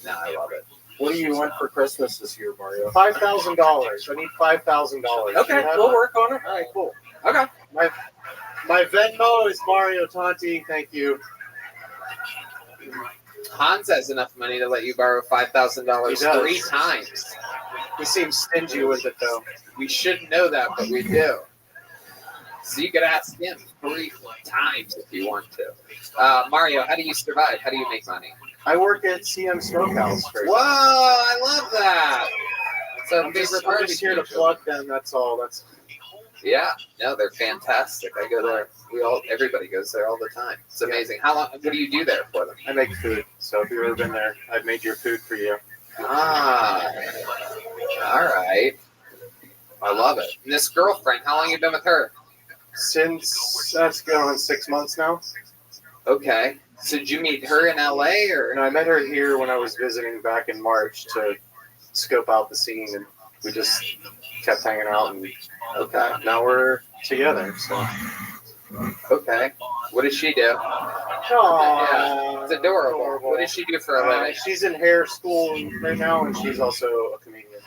Speaker 14: No, I love it.
Speaker 2: What do you want for Christmas this year, Mario?
Speaker 18: $5,000. I need $5,000.
Speaker 2: Okay, we'll work on it.
Speaker 18: All right, cool.
Speaker 14: Okay.
Speaker 18: My Venmo is Mario Tanti. Thank you.
Speaker 14: Hans has enough money to let you borrow $5,000 3 times.
Speaker 18: He seems stingy with it, though.
Speaker 14: We shouldn't know that, but we do. So you could ask him 3 times if you want to. Mario, how do you survive? How do you make money?
Speaker 18: I work at CM Smokehouse.
Speaker 14: Whoa, I love that. So
Speaker 18: I'm just here to plug them. That's all.
Speaker 14: Yeah, no, they're fantastic. I go there. Everybody goes there all the time. It's amazing. How long? What do you do there for them?
Speaker 18: I make food. So if you've ever been there, I've made your food for you.
Speaker 14: Ah, all right. I love it. And this girlfriend, how long have you been with her?
Speaker 18: Since that's going on 6 months now.
Speaker 14: Okay. So did you meet her in LA or?
Speaker 18: No, I met her here when I was visiting back in March to scope out the scene, and we just kept hanging out. And
Speaker 14: okay,
Speaker 18: now we're together. So
Speaker 14: okay, what does she do?
Speaker 18: Oh,
Speaker 14: it's adorable. What does she do for a living?
Speaker 18: She's in hair school right now, and she's also a comedian.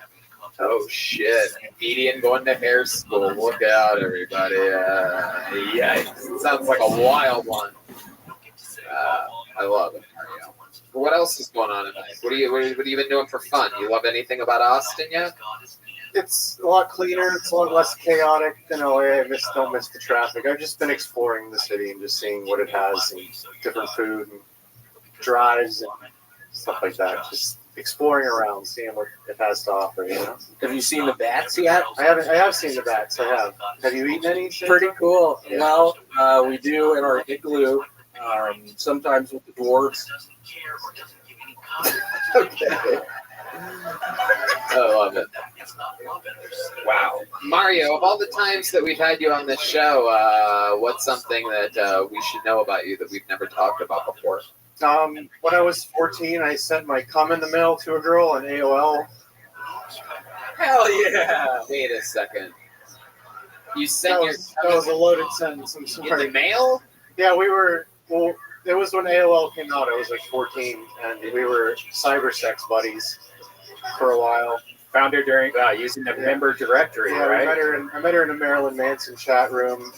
Speaker 14: Oh shit! Comedian going to hair school. Look out, everybody! Yikes! It sounds like a wild one. I love it, Mario. What else is going on in life? What have you been doing for fun? You love anything about Austin yet?
Speaker 18: It's a lot cleaner. It's a lot less chaotic than LA. Don't miss the traffic. I've just been exploring the city and just seeing what it has and different food and drives and stuff like that. Just exploring around, seeing what it has to offer. You know.
Speaker 2: Have you seen the bats yet?
Speaker 18: I haven't. I have seen the bats. I have. Have you eaten any?
Speaker 2: Pretty cool.
Speaker 18: Yeah.
Speaker 2: Well, we do in our igloo. Sometimes with the dwarves.
Speaker 14: Okay. I love it. Wow. Mario, of all the times that we've had you on this show, what's something that we should know about you that we've never talked about before?
Speaker 18: When I was 14, I sent my cum in the mail to a girl on AOL.
Speaker 14: Hell yeah! Wait a second. You sent
Speaker 18: that was a loaded sentence. I'm sorry.
Speaker 14: In the mail?
Speaker 18: Yeah, well, it was when AOL came out. I was like 14, and we were cyber sex buddies for a while.
Speaker 2: Found her during using the member directory,
Speaker 18: yeah,
Speaker 2: right?
Speaker 18: I met her in a Marilyn Manson chat room.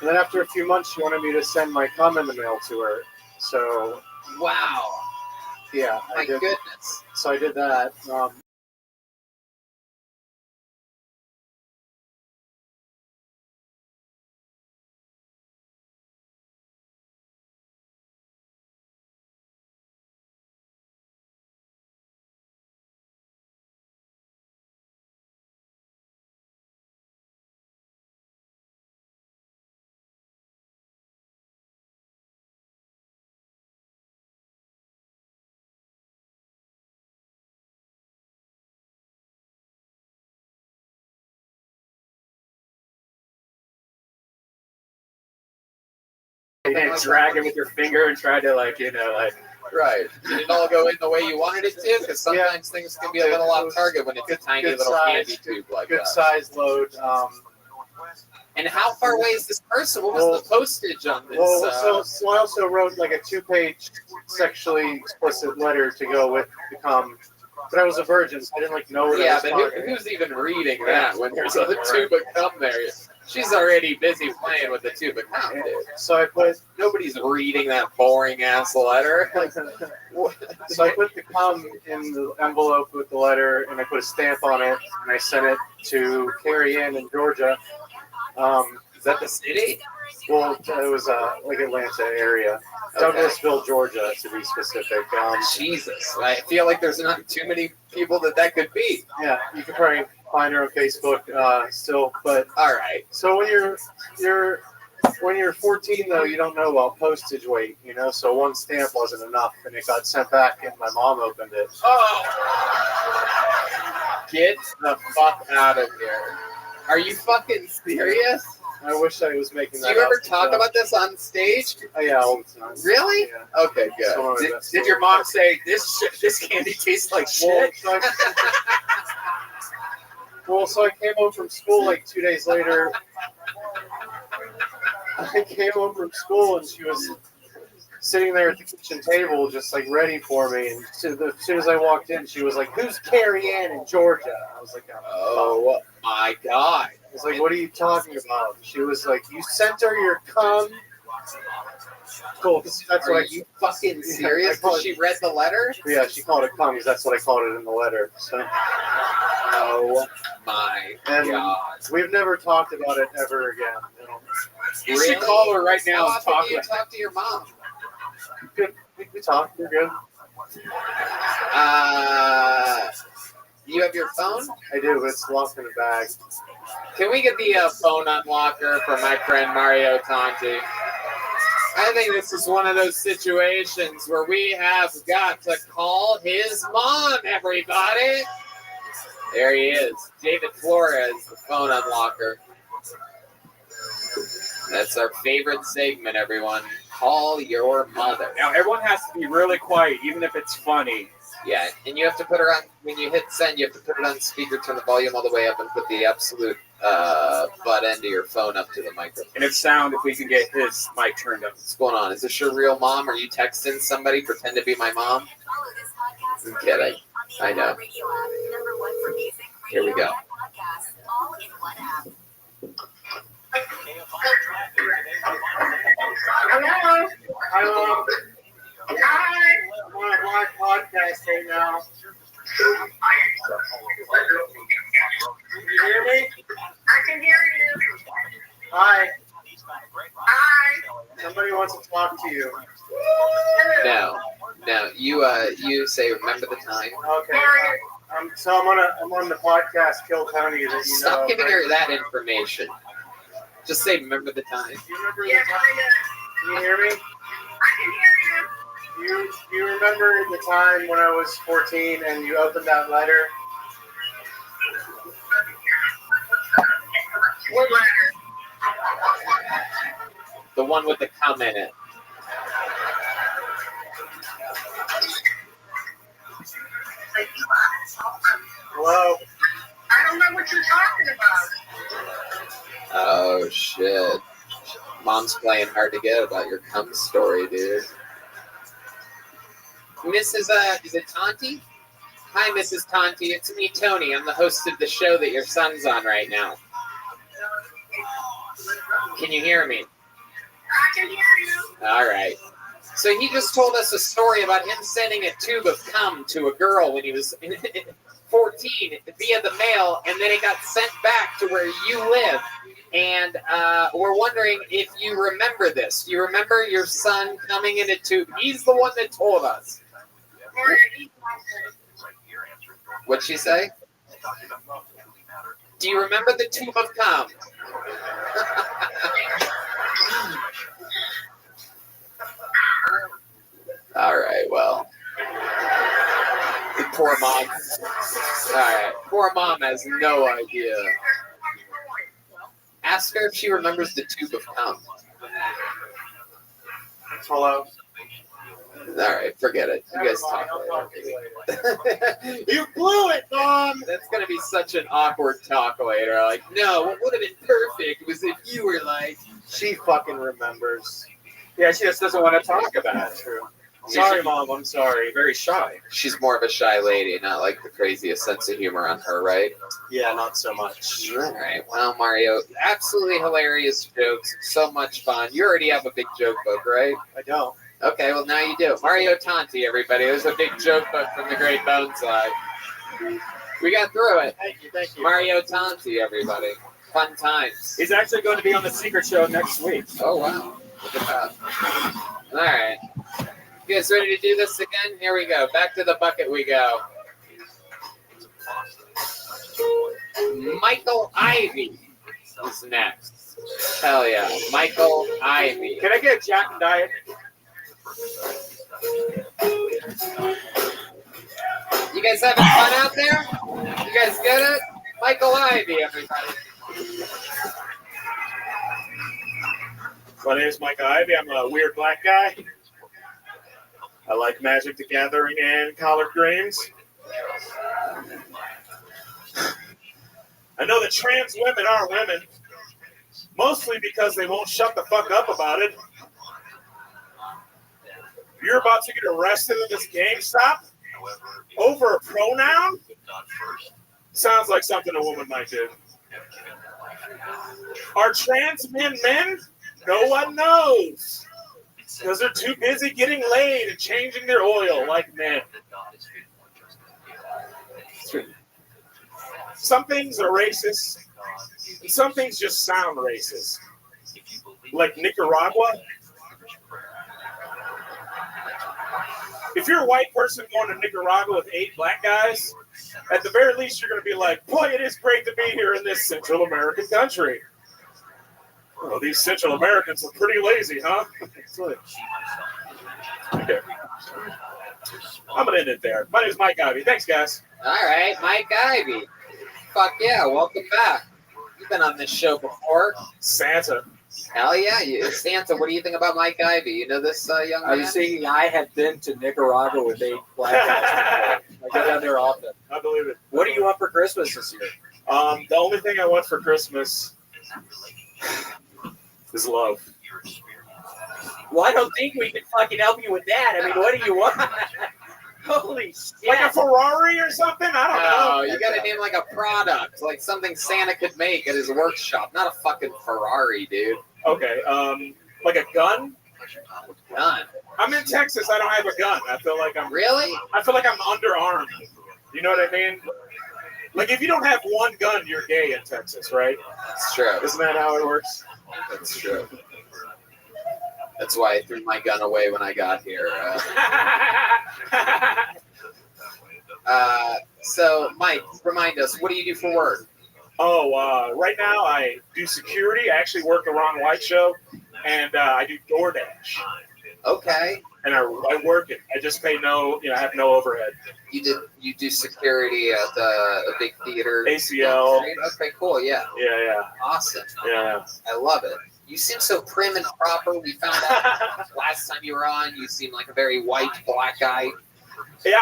Speaker 18: And then after a few months, she wanted me to send my cum in the mail to her. So,
Speaker 14: wow.
Speaker 18: Yeah.
Speaker 14: My goodness.
Speaker 18: So I did that.
Speaker 2: And drag it with your finger and try to
Speaker 14: Right. Did it all go in the way you wanted it to? Because sometimes things can be a little off target when it's a tiny little candy tube like that.
Speaker 18: Good size load.
Speaker 14: And how far away is this person? What was the postage on this?
Speaker 18: So I also wrote like a 2-page sexually explicit letter to go with the cum. But I was a virgin, so I didn't know what I was
Speaker 14: but
Speaker 18: talking.
Speaker 14: who's even reading that when there's a tube of cum there? She's already busy playing with the tube of cum, dude.
Speaker 18: So I put
Speaker 14: Nobody's reading that boring ass letter.
Speaker 18: so I put the cum in the envelope with the letter, and I put a stamp on it, and I sent it to Carrie Ann in Georgia.
Speaker 14: Is that the city?
Speaker 18: Well, it was like Atlanta area, Douglasville, Georgia, to be specific.
Speaker 14: Jesus, I feel like there's not too many people that could be.
Speaker 18: Yeah, you can probably find her on Facebook still, but
Speaker 14: all right.
Speaker 18: So when you're 14 though, you don't know about postage weight, you know. So one stamp wasn't enough, and it got sent back, and my mom opened it.
Speaker 14: Oh, get the fuck out of here! Are you fucking serious?
Speaker 18: I wish I was making that.
Speaker 14: Do you ever
Speaker 18: up,
Speaker 14: talk about this on stage?
Speaker 18: Oh, yeah, all the time.
Speaker 14: Really?
Speaker 18: Yeah.
Speaker 14: Okay, good.
Speaker 2: Did your mom say this candy tastes like shit?
Speaker 18: Well, so I came home from school like 2 days later. I came home from school and she was sitting there at the kitchen table, just like ready for me. And as soon as I walked in, she was like, "Who's Carrie Ann in Georgia?" I was like,
Speaker 14: "Oh my god!"
Speaker 18: I was like, "What are you talking about?" She was like, "You sent her your cum." Cool. That's
Speaker 14: Are
Speaker 18: what
Speaker 14: you fucking serious?
Speaker 18: Because
Speaker 14: she read the letter?
Speaker 18: Yeah, she called it cum because that's what I called it in the letter. So.
Speaker 14: Oh my god!
Speaker 18: We've never talked about it ever again.
Speaker 2: You should call her right now
Speaker 14: How
Speaker 2: and talk
Speaker 14: often do you
Speaker 2: with her.
Speaker 14: talk to your mom?
Speaker 18: Good. We talk. We're good.
Speaker 14: You have your phone?
Speaker 18: I do, but it's locked in a bag.
Speaker 14: Can we get the phone unlocker for my friend Mario Tanti? I think this is one of those situations where we have got to call his mom, everybody. There he is. David Flores, the phone unlocker. That's our favorite segment, everyone. Call your mother.
Speaker 2: Now, everyone has to be really quiet, even if it's funny.
Speaker 14: Yeah, and you have to put her on, when you hit send, you have to put it on speaker, turn the volume all the way up, and put the absolute butt end of your phone up to the microphone.
Speaker 2: And it's sound if we can get his mic turned up.
Speaker 14: What's going on? Is this your real mom? Are you texting somebody? Pretend to be my mom? I'm kidding. I know. Here we go.
Speaker 18: Hello. Hi, Mom. Hi. I'm on a live podcast right now. Can you hear me?
Speaker 21: I can hear you.
Speaker 18: Hi.
Speaker 21: Hi.
Speaker 18: Somebody wants to talk to you.
Speaker 14: No. You say remember the time.
Speaker 18: Okay. So I'm on the podcast Kill Tony that you
Speaker 14: Stop
Speaker 18: know.
Speaker 14: giving her that information. Just say remember the time.
Speaker 18: Do you remember the time? Can you hear me?
Speaker 21: I can hear you.
Speaker 18: You remember the time when I was 14 and you opened that letter?
Speaker 21: What letter?
Speaker 14: The one with the cum in it.
Speaker 18: Hello?
Speaker 21: I don't know what you're talking about.
Speaker 14: Oh shit. Mom's playing hard to get about your cum story, dude. Mrs. Is it Tanti? Hi, Mrs. Tanti. It's me, Tony. I'm the host of the show that your son's on right now. Can you hear me?
Speaker 21: I can hear you.
Speaker 14: All right. So he just told us a story about him sending a tube of cum to a girl when he was 14 via the mail, and then it got sent back to where you live. And we're wondering if you remember this. Do you remember your son coming in a tube? He's the one that told us. What'd she say? Do you remember the tube of cum? All right, well. The poor mom. All right, poor mom has no idea. Ask her if she remembers the tube of cum.
Speaker 18: Hello?
Speaker 14: All right, forget it. You guys talk later.
Speaker 18: You blew it, Mom!
Speaker 14: That's going to be such an awkward talk later. Like, no, what would have been perfect was if you were like...
Speaker 18: She fucking remembers.
Speaker 2: Yeah, she just doesn't want to talk about it.
Speaker 18: True.
Speaker 2: Sorry, Mom. I'm sorry.
Speaker 13: Very shy.
Speaker 14: She's more of a shy lady, not like the craziest sense of humor on her, right?
Speaker 6: Yeah, not so much.
Speaker 14: All right. Well, Mario, absolutely hilarious jokes. So much fun. You already have a big joke book, right?
Speaker 6: I don't.
Speaker 14: Okay, well, now you do. Mario Tanti, everybody. There's a big joke book from the Great Boneside. We got through it.
Speaker 6: Thank you, thank you.
Speaker 14: Mario Tanti, everybody. Fun times.
Speaker 2: He's actually going to be on the Secret Show next week.
Speaker 14: Oh, wow. Look at that. All right. You guys ready to do this again? Here we go. Back to the bucket we go. Michael Ivy is next. Hell yeah. Michael Ivy.
Speaker 2: Can I get a Jack and Diet?
Speaker 14: You guys having fun out there? You guys get it? Michael Ivy, everybody.
Speaker 2: My name is Mike Ivy. I'm a weird black guy. I like Magic the Gathering and collard greens. I know that trans women are women, mostly because they won't shut the fuck up about it. You're about to get arrested in this GameStop over a pronoun? Sounds like something a woman might do. Are trans men men? No one knows. Because they're too busy getting laid and changing their oil like men. Some things are racist, and some things just sound racist. Like Nicaragua. If you're a white person going to Nicaragua with 8 black guys, at the very least you're going to be like, boy, it is great to be here in this Central American country. Oh, these Central Americans are pretty lazy, huh? Okay. I'm going to end it there. My name is Mike Ivy. Thanks, guys.
Speaker 14: All right, Mike Ivy. Fuck yeah, welcome back. You've been on this show before.
Speaker 2: Santa.
Speaker 14: Hell yeah, Santa, what do you think about Mike Ivy? You know this young man?
Speaker 8: I have been to Nicaragua with 8 black guys. I go down there often.
Speaker 2: I believe it.
Speaker 8: What do you want for Christmas this year?
Speaker 2: The only thing I want for Christmas is love.
Speaker 8: Well, I don't think we can fucking help you with that. I mean, what do you want? Holy shit.
Speaker 2: Like a Ferrari or something? I don't know.
Speaker 14: No, you gotta name like a product, like something Santa could make at his workshop, not a fucking Ferrari, dude.
Speaker 2: Okay, like a gun?
Speaker 14: Gun.
Speaker 2: I'm in Texas. I don't have a gun. I feel like I'm
Speaker 14: really.
Speaker 2: I feel like I'm underarmed. You know what I mean? Like if you don't have one gun, you're gay in Texas, right?
Speaker 14: It's true.
Speaker 2: Isn't that how it works?
Speaker 14: That's true. That's why I threw my gun away when I got here. So, Mike, remind us, what do you do for work?
Speaker 2: Oh, right now I do security. I actually work the Ron White show, and I do DoorDash.
Speaker 14: Okay.
Speaker 2: And I work it. I just pay I have no overhead.
Speaker 14: You do security at a big theater?
Speaker 2: ACL.
Speaker 14: Okay, cool, yeah.
Speaker 2: Yeah.
Speaker 14: Awesome.
Speaker 2: Yeah.
Speaker 14: I love it. You seem so prim and proper. We found out last time you were on, you seem like a very white, black guy.
Speaker 2: Yeah,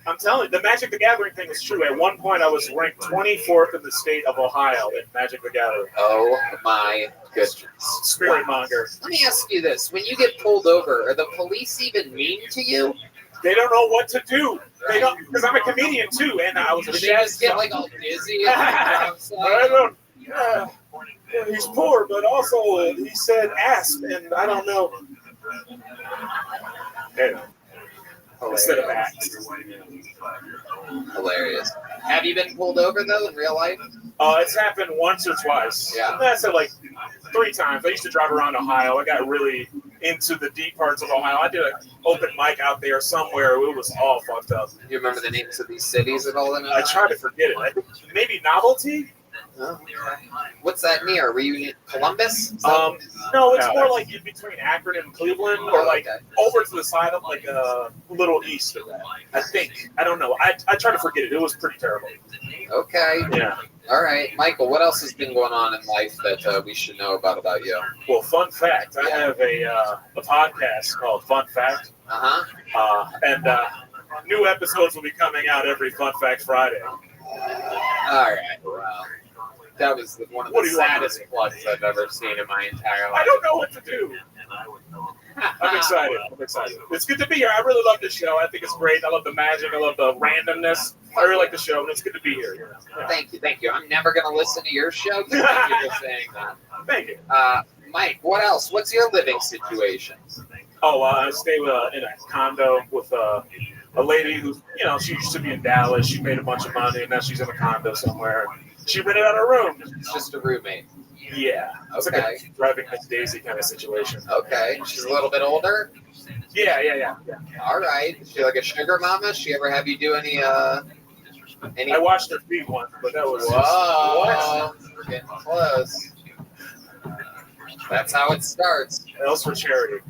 Speaker 2: I'm telling you, the Magic the Gathering thing is true. At one point, I was ranked 24th in the state of Ohio in Magic the Gathering.
Speaker 14: Oh, my goodness.
Speaker 2: Spirit monger.
Speaker 14: Let me ask you this. When you get pulled over, are the police even mean to you?
Speaker 2: They don't know what to do. They don't, because I'm a comedian, too, and I was a
Speaker 14: Did they just get, like, all dizzy?
Speaker 2: I don't. He's poor, but also he said ask, and I don't know. Anyway, instead of ask.
Speaker 14: Hilarious. Have you been pulled over, though, in real life?
Speaker 2: It's happened once or twice.
Speaker 14: Yeah.
Speaker 2: I said like 3 times. I used to drive around Ohio. I got really into the deep parts of Ohio. I did an open mic out there somewhere. It was all fucked up.
Speaker 14: You remember the names of these cities at all?
Speaker 2: I try to forget it. Maybe Novelty?
Speaker 14: Oh, what's that near? Were you in Columbus?
Speaker 2: No, it's more like in between Akron and Cleveland, or like over to the side of like a little east of that. I think. I don't know. I try to forget it. It was pretty terrible.
Speaker 14: Okay.
Speaker 2: Yeah.
Speaker 14: All right, Michael. What else has been going on in life that we should know about you?
Speaker 2: Well, fun fact. I have a podcast called Fun Fact. And new episodes will be coming out every Fun Fact Friday.
Speaker 14: All right. Well. That was one of the saddest plugs I've ever seen in my entire life.
Speaker 2: I don't know what to do. I'm excited. It's good to be here. I really love this show. I think it's great. I love the magic. I love the randomness. I really like the show, and it's good to be here. Yeah.
Speaker 14: Thank you. I'm never going to listen to your show. Thank you for saying that.
Speaker 2: Thank you.
Speaker 14: Mike, what else? What's your living situation?
Speaker 2: Oh, I stay in a condo with a lady who, she used to be in Dallas. She made a bunch of money, and now she's in a condo somewhere. She rented out her room.
Speaker 14: It's just a roommate.
Speaker 2: Yeah. It's like a driving Miss Daisy kind of situation.
Speaker 14: Okay. She's a little bit older?
Speaker 2: Yeah.
Speaker 14: All right. Is she like a sugar mama? Does she ever have you do any
Speaker 2: I watched her feed once, but that was
Speaker 14: Whoa. We're getting close. That's how it starts.
Speaker 2: Else for charity.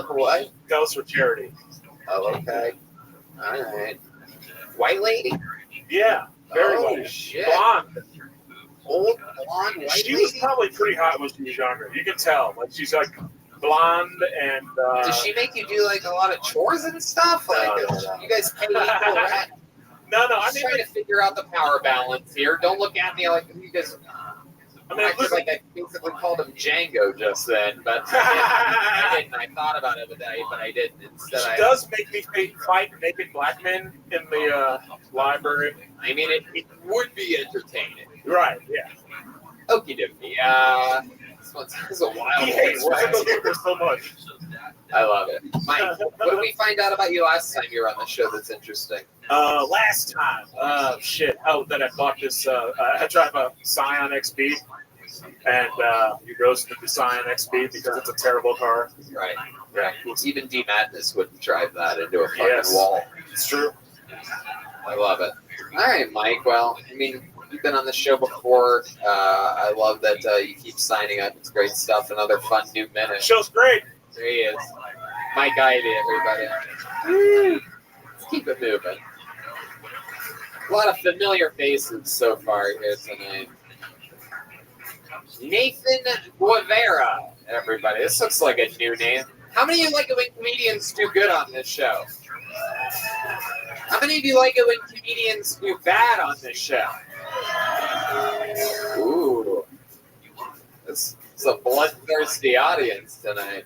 Speaker 14: What?
Speaker 2: Else for charity.
Speaker 14: Oh, okay. All right. White lady?
Speaker 2: Yeah. Very
Speaker 14: white. Shit.
Speaker 2: Blonde.
Speaker 14: Old blonde white
Speaker 2: She
Speaker 14: lady?
Speaker 2: was probably pretty hot when she was younger. You can tell. Like she's like blonde and.
Speaker 14: Does she make you do like a lot of chores and stuff? Like
Speaker 2: No.
Speaker 14: you guys pay equal rent?
Speaker 2: No.
Speaker 14: I'm trying to figure out the power balance here. Don't look at me like you guys. Acted like I basically called him Django just then, but I didn't. I thought about it, but I didn't. Instead,
Speaker 2: She does make me fight naked black men in the library.
Speaker 14: I mean, it would be entertaining.
Speaker 2: Right, yeah.
Speaker 14: Okie dokie. This is a wild
Speaker 2: He hates her so much.
Speaker 14: I love it. Mike, what did we find out about you last time you were on the show that's interesting?
Speaker 2: Last time, that I bought this, I drive a Scion XB, and you roasted the Scion XB because it's a terrible car.
Speaker 14: Right. Even D Madness wouldn't drive that into a fucking wall.
Speaker 2: It's true.
Speaker 14: I love it. All right, Mike. Well, I mean, you've been on the show before. I love that you keep signing up. It's great stuff. Another fun new minute.
Speaker 2: Show's great.
Speaker 14: There he is. Mike Ivy, everybody. Woo. Let's keep it moving. A lot of familiar faces so far here tonight. Nathan Guevara, everybody. This looks like a new name. How many of you like it when comedians do good on this show? How many of you like it when comedians do bad on this show? Ooh. It's a bloodthirsty audience tonight.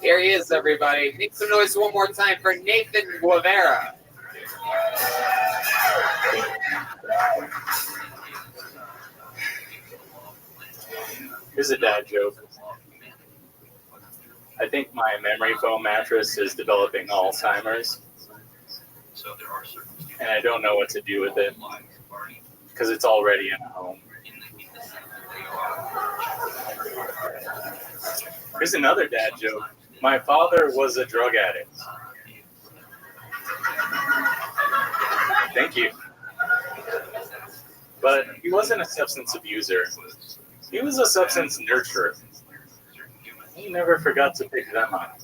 Speaker 14: Here he is, everybody. Make some noise one more time for Nathan Guevara.
Speaker 4: Here's a dad joke. I think my memory foam mattress is developing Alzheimer's, and I don't know what to do with it because it's already in a home. Here's another dad joke. My father was a drug addict. Thank you. But he wasn't a substance abuser. He was a substance nurturer. He never forgot to pick them up.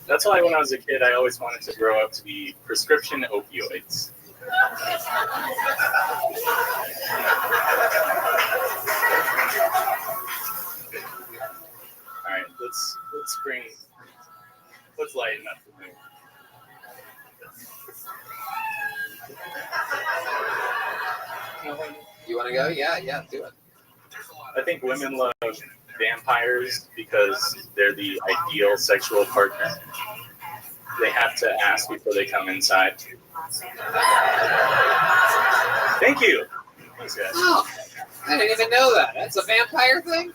Speaker 4: That's why when I was a kid, I always wanted to grow up to be prescription opioids. All right, let's lighten up the mood.
Speaker 14: You want to go? Yeah, do it.
Speaker 4: I think women love vampires because they're the ideal sexual partner. They have to ask before they come inside. Thank you. Thanks, guys.
Speaker 14: Oh, I didn't even know that. That's a vampire thing?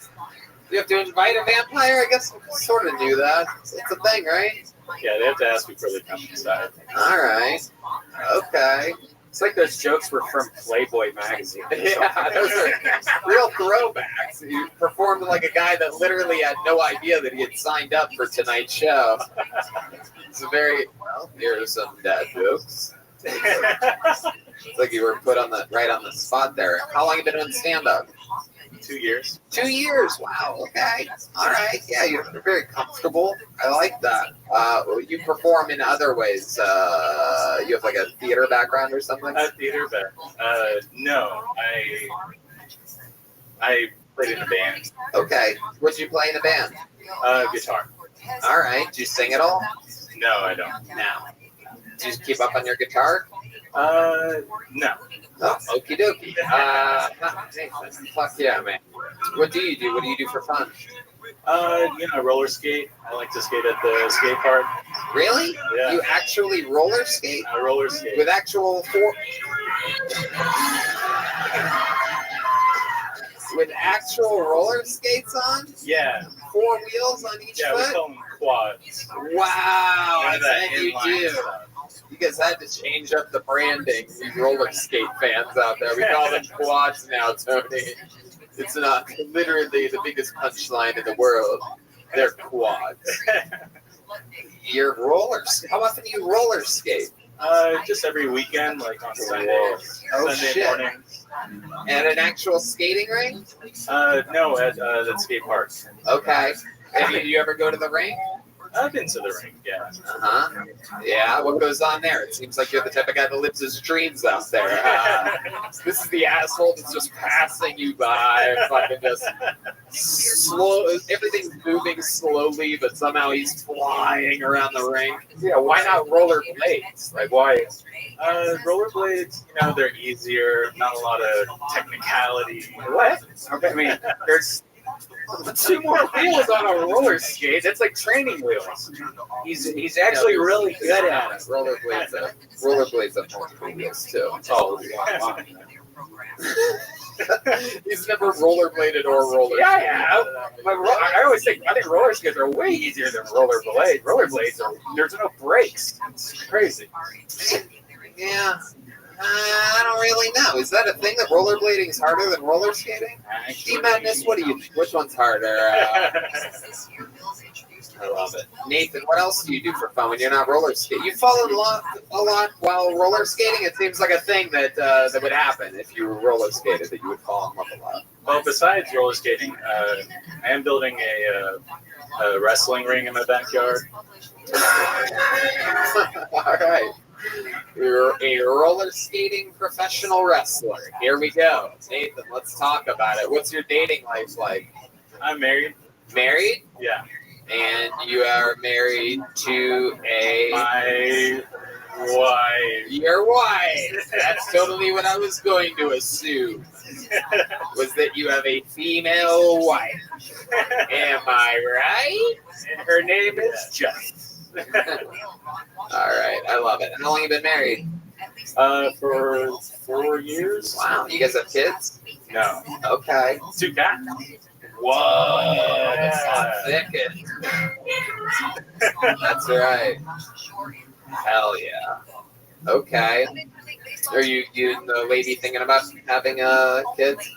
Speaker 14: You have to invite a vampire? I guess I sort of knew that. It's a thing, right?
Speaker 4: Yeah, they have to ask before they come inside.
Speaker 14: All right. Okay.
Speaker 4: It's like those jokes were from Playboy magazine.
Speaker 14: Yeah, those are real throwbacks. You performed like a guy that literally had no idea that he had signed up for tonight's show. It's a very, well, here are some dad jokes. It's like you were put on right on the spot there. How long have you been doing stand-up?
Speaker 4: 2 years.
Speaker 14: 2 years. Wow. Okay. All right. Yeah, you're very comfortable. I like that. You perform in other ways. You have like a theater background or something?
Speaker 4: A theater background? No. I played in a band.
Speaker 14: Okay. What did you play in a band?
Speaker 4: Guitar.
Speaker 14: All right. Do you sing at all?
Speaker 4: No, I don't.
Speaker 14: No. Do you keep up on your guitar?
Speaker 4: No.
Speaker 14: Oh, okie dokie. Fuck yeah, man. What do you do? What do you do for fun?
Speaker 4: Roller skate. I like to skate at the skate park.
Speaker 14: Really?
Speaker 4: Yeah.
Speaker 14: You actually roller skate?
Speaker 4: I roller skate.
Speaker 14: With actual With actual roller skates on?
Speaker 4: Yeah.
Speaker 14: 4 wheels on each
Speaker 4: Yeah,
Speaker 14: foot?
Speaker 4: we call them quads.
Speaker 14: Wow, I
Speaker 4: that
Speaker 14: bet you
Speaker 4: inline
Speaker 14: do.
Speaker 4: stuff.
Speaker 14: You guys had to change up the branding, you roller skate fans out there. We call them quads now, Tony. It's not literally the biggest punchline in the world. They're quads. You're how often do you roller skate?
Speaker 4: Just every weekend, like on Sunday,
Speaker 14: Oh,
Speaker 4: Sunday
Speaker 14: shit.
Speaker 4: morning.
Speaker 14: At an actual skating rink?
Speaker 4: No, at the skate park.
Speaker 14: Okay. And do you ever go to the rink?
Speaker 4: I've been to the rink, yeah.
Speaker 14: Uh-huh. Yeah, what goes on there? It seems like you're the type of guy that lives his dreams out there. This is the asshole that's just passing you by, fucking just slow. Everything's moving slowly, but somehow he's flying around the rink. Yeah, why not roller blades? Like, why?
Speaker 4: Rollerblades, they're easier, not a lot of technicality.
Speaker 14: What? I mean, there's 2 more wheels on a roller skate. That's like training wheels.
Speaker 7: He's actually really good at it.
Speaker 14: Rollerblades have multiple wheels too. Oh, he's never rollerbladed or roller.
Speaker 7: Yeah, yeah. I always think roller skates are way easier than rollerblades. Rollerblades there's no brakes. It's crazy.
Speaker 14: Yeah. I don't really know. Is that a thing that rollerblading is harder than roller skating? Madness, which one's harder? I love it. Nathan, what else do you do for fun when you're not roller skating? You fall in love a lot while roller skating? It seems like a thing that would happen if you roller skated, that you would fall in love a lot.
Speaker 4: Well, besides roller skating, I am building a wrestling ring in my backyard.
Speaker 14: All right. You're a roller skating professional wrestler. Here we go. Nathan, let's talk about it. What's your dating life like?
Speaker 4: I'm married.
Speaker 14: Married?
Speaker 4: Yeah.
Speaker 14: And you are married to
Speaker 4: my wife.
Speaker 14: Your wife. That's totally what I was going to assume. Was that you have a female wife. Am I right?
Speaker 4: And her name is Jess.
Speaker 14: All right, I love it. How long have you been married?
Speaker 4: For 4 years.
Speaker 14: Wow, you guys have kids?
Speaker 4: No.
Speaker 14: Okay.
Speaker 4: 2 cats.
Speaker 14: Whoa, thicket. That's right. Hell yeah. Okay. Are you and the lady thinking about having kids?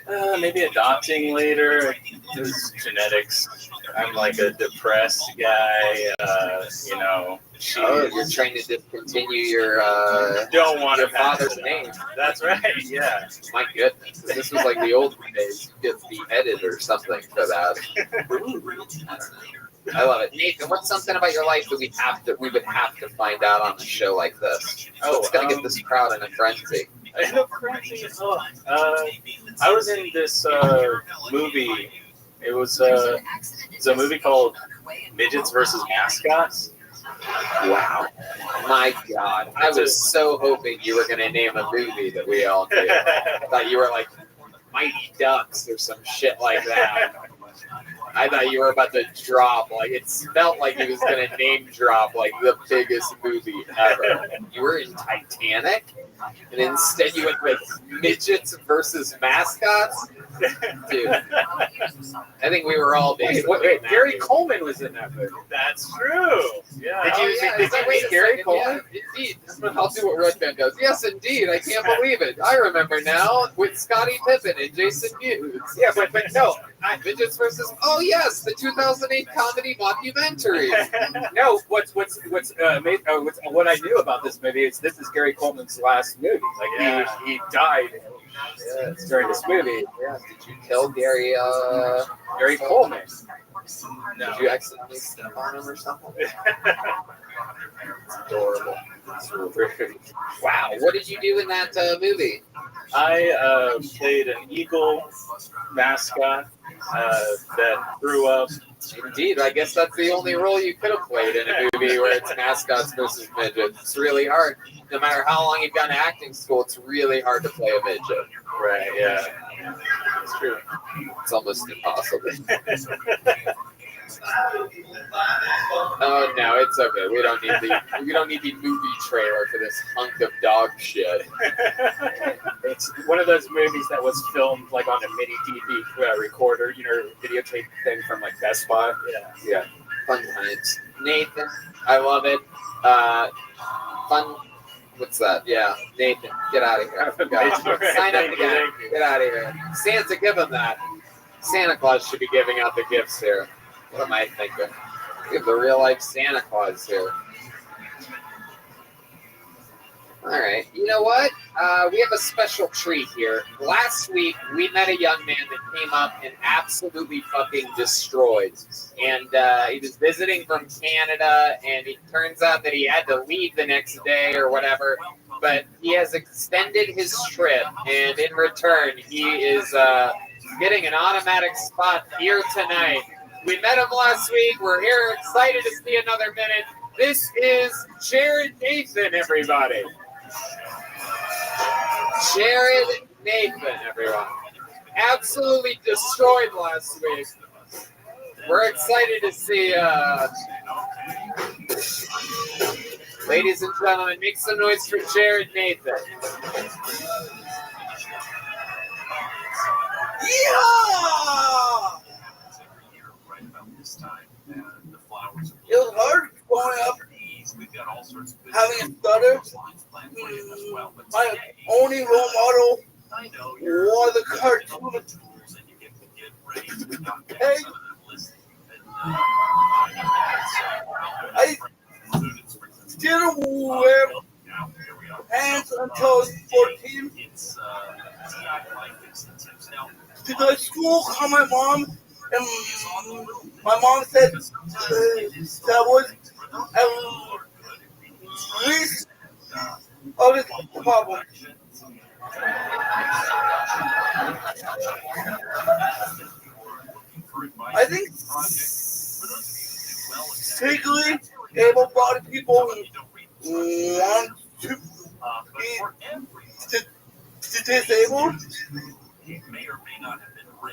Speaker 4: Maybe adopting later. It's genetics. I'm like a depressed guy.
Speaker 14: You're trying to discontinue your
Speaker 4: your
Speaker 14: father's name.
Speaker 4: That's right. Yeah.
Speaker 14: My goodness, this was like the old days. You get beheaded or something for that. I love it. Nathan, what's something about your life that we would have to find out on a show like this? What's gonna get this crowd in a frenzy?
Speaker 4: I was in this movie. It was it's a movie called Midgets versus Mascots.
Speaker 14: Wow. My God. I was so hoping you were going to name a movie that we all did. I thought you were like Mighty Ducks or some shit like that. I thought you were about to drop, like, it felt like he was going to name drop, like, the biggest movie ever. You were in Titanic, and instead you went with Midgets versus Mascots? Dude, I think we were all
Speaker 7: Wait, Gary Coleman was in that movie.
Speaker 4: That's true. Yeah.
Speaker 14: Did you meet Gary Coleman? Indeed. I'll do what Red Band does. Yes, indeed. I can't believe it. I remember now with Scottie Pippen and Jason Mewes.
Speaker 7: Yeah, but no.
Speaker 14: Midgets versus. Oh yes, the 2008 comedy mockumentary.
Speaker 7: No, what I knew about this movie is this is Gary Coleman's last movie. Like he died during this movie.
Speaker 14: Yeah. Did you kill Gary
Speaker 7: Coleman?
Speaker 14: No. Did you accidentally step on him or something? Adorable. Wow. What did you do in that movie?
Speaker 4: I played an eagle mascot. that grew up.
Speaker 14: Indeed, I guess that's the only role you could have played in a movie where it's mascots versus midgets. It's really hard. No matter how long you've gone to acting school, it's really hard to play a midget.
Speaker 4: Right, yeah. It's true.
Speaker 14: It's almost impossible. Oh no, it's okay. We don't need the movie trailer for this hunk of dog shit.
Speaker 4: It's one of those movies that was filmed like on a mini DV recorder, videotape thing from like Best Buy. Yeah.
Speaker 14: Fun times. Nathan, I love it. Fun. What's that? Yeah, Nathan, get out of here. Sign up again. Get out of here. Santa, give him that. Santa Claus should be giving out the gifts here. What am I thinking? We have the real life Santa Claus here. All right. You know what? We have a special treat here. Last week, we met a young man that came up and absolutely fucking destroyed. And he was visiting from Canada, and it turns out that he had to leave the next day or whatever. But he has extended his trip, and in return, he is getting an automatic spot here tonight. We met him last week. We're here excited to see another minute. This is Jared Nathan, everybody. Jared Nathan, everyone. Absolutely destroyed last week. We're excited to see, ladies and gentlemen, make some noise for Jared Nathan.
Speaker 16: Yeah! It was hard growing up, having a stutter. My only role model was a cartoon. Hey, I didn't wear pants until I was 14. To the school, called my mom, and my mom said that was at least of his problem. I think particularly able-bodied people want to be disabled.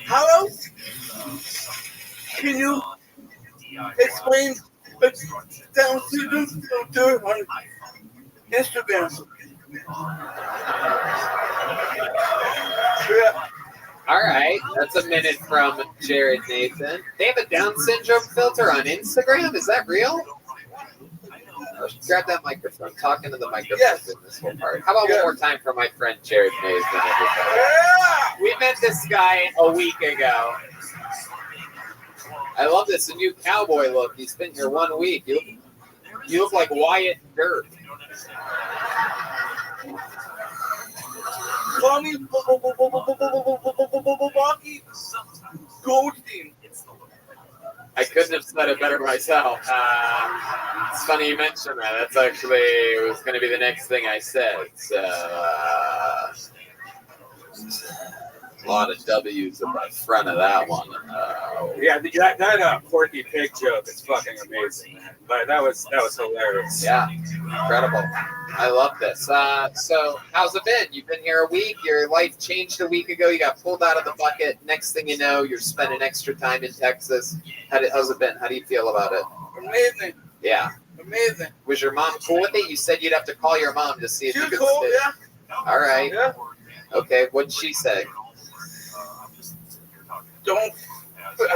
Speaker 16: How else can you explain Down syndrome on Instagram?
Speaker 14: Yeah. All right, that's a minute from Jared Nathan. They have a Down syndrome filter on Instagram. Is that real? Grab that microphone. Talking to the microphone in this whole part. How about one more time for my friend Jared Nathan? We met this guy a week ago. I love this, a new cowboy look. He's been here 1 week. You look like Wyatt Dirt.
Speaker 16: Call me Goldstein.
Speaker 14: I couldn't have said it better myself. It's funny you mentioned that. That's actually was going to be the next thing I said. So, a lot of W's in the front of that one.
Speaker 4: Yeah, that Porky Pig joke is fucking amazing, man. But that was hilarious.
Speaker 14: Yeah, incredible. I love this. So, how's it been? You've been here a week. Your life changed a week ago. You got pulled out of the bucket. Next thing you know, you're spending extra time in Texas. How's it been? How do you feel about it?
Speaker 16: Amazing.
Speaker 14: Yeah.
Speaker 16: Amazing.
Speaker 14: Was your mom cool with it? You said you'd have to call your mom to see if you could
Speaker 16: cool,
Speaker 14: stay.
Speaker 16: yeah.
Speaker 14: All right.
Speaker 16: Yeah.
Speaker 14: Okay. What'd she say?
Speaker 16: Don't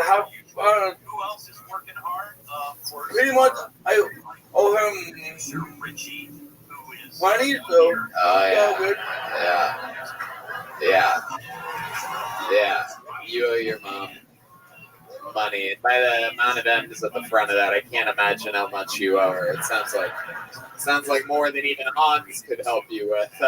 Speaker 16: have. Who else is working hard? Pretty much, I owe him money, so.
Speaker 14: Oh yeah. Yeah. You owe your mom money. By the amount of M's at the front of that, I can't imagine how much you owe her. It sounds like more than even Hans could help you with.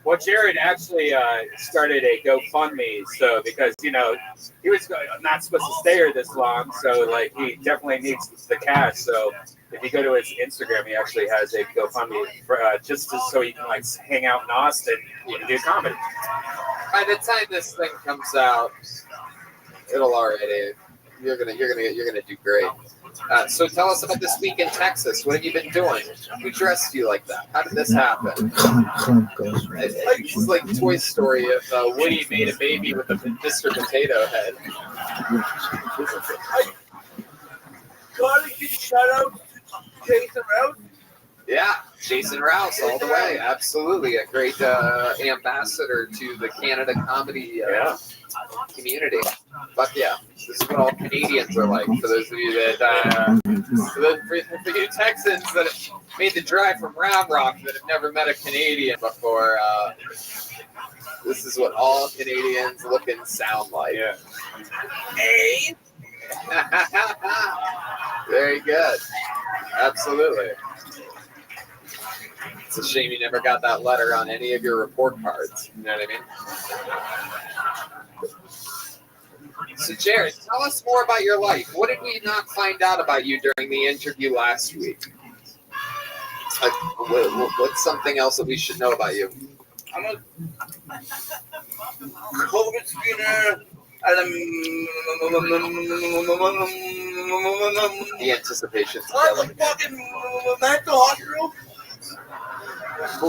Speaker 4: Well, Jared actually started a GoFundMe, so because he was not supposed to stay here this long, so like he definitely needs the cash. So
Speaker 13: if you go to his Instagram, he actually has a GoFundMe for, so he can like hang out in Austin and do comedy.
Speaker 14: By the time this thing comes out, it'll already. You're gonna do great. So tell us about this week in Texas. What have you been doing? Who dressed you like that? How did this happen? This is like Toy Story if Woody made a baby with a Mr. Potato Head.
Speaker 16: Gotta give shout out to Jason Rouse.
Speaker 14: Yeah, Jason Rouse all the way. Absolutely. A great ambassador to the Canada comedy community. Fuck yeah. This is what all Canadians are like. For those of you that, for you Texans that have made the drive from Round Rock that have never met a Canadian before, this is what all Canadians look and sound like.
Speaker 13: Yeah.
Speaker 14: Hey! Very good. Absolutely. It's a shame you never got that letter on any of your report cards. You know what I mean? So, Jared, tell us more about your life. What did we not find out about you during the interview last week? Like, what's something else that we should know about you?
Speaker 16: I'm a COVID screener at
Speaker 14: the anticipation.
Speaker 16: I'm a fucking mental hospital.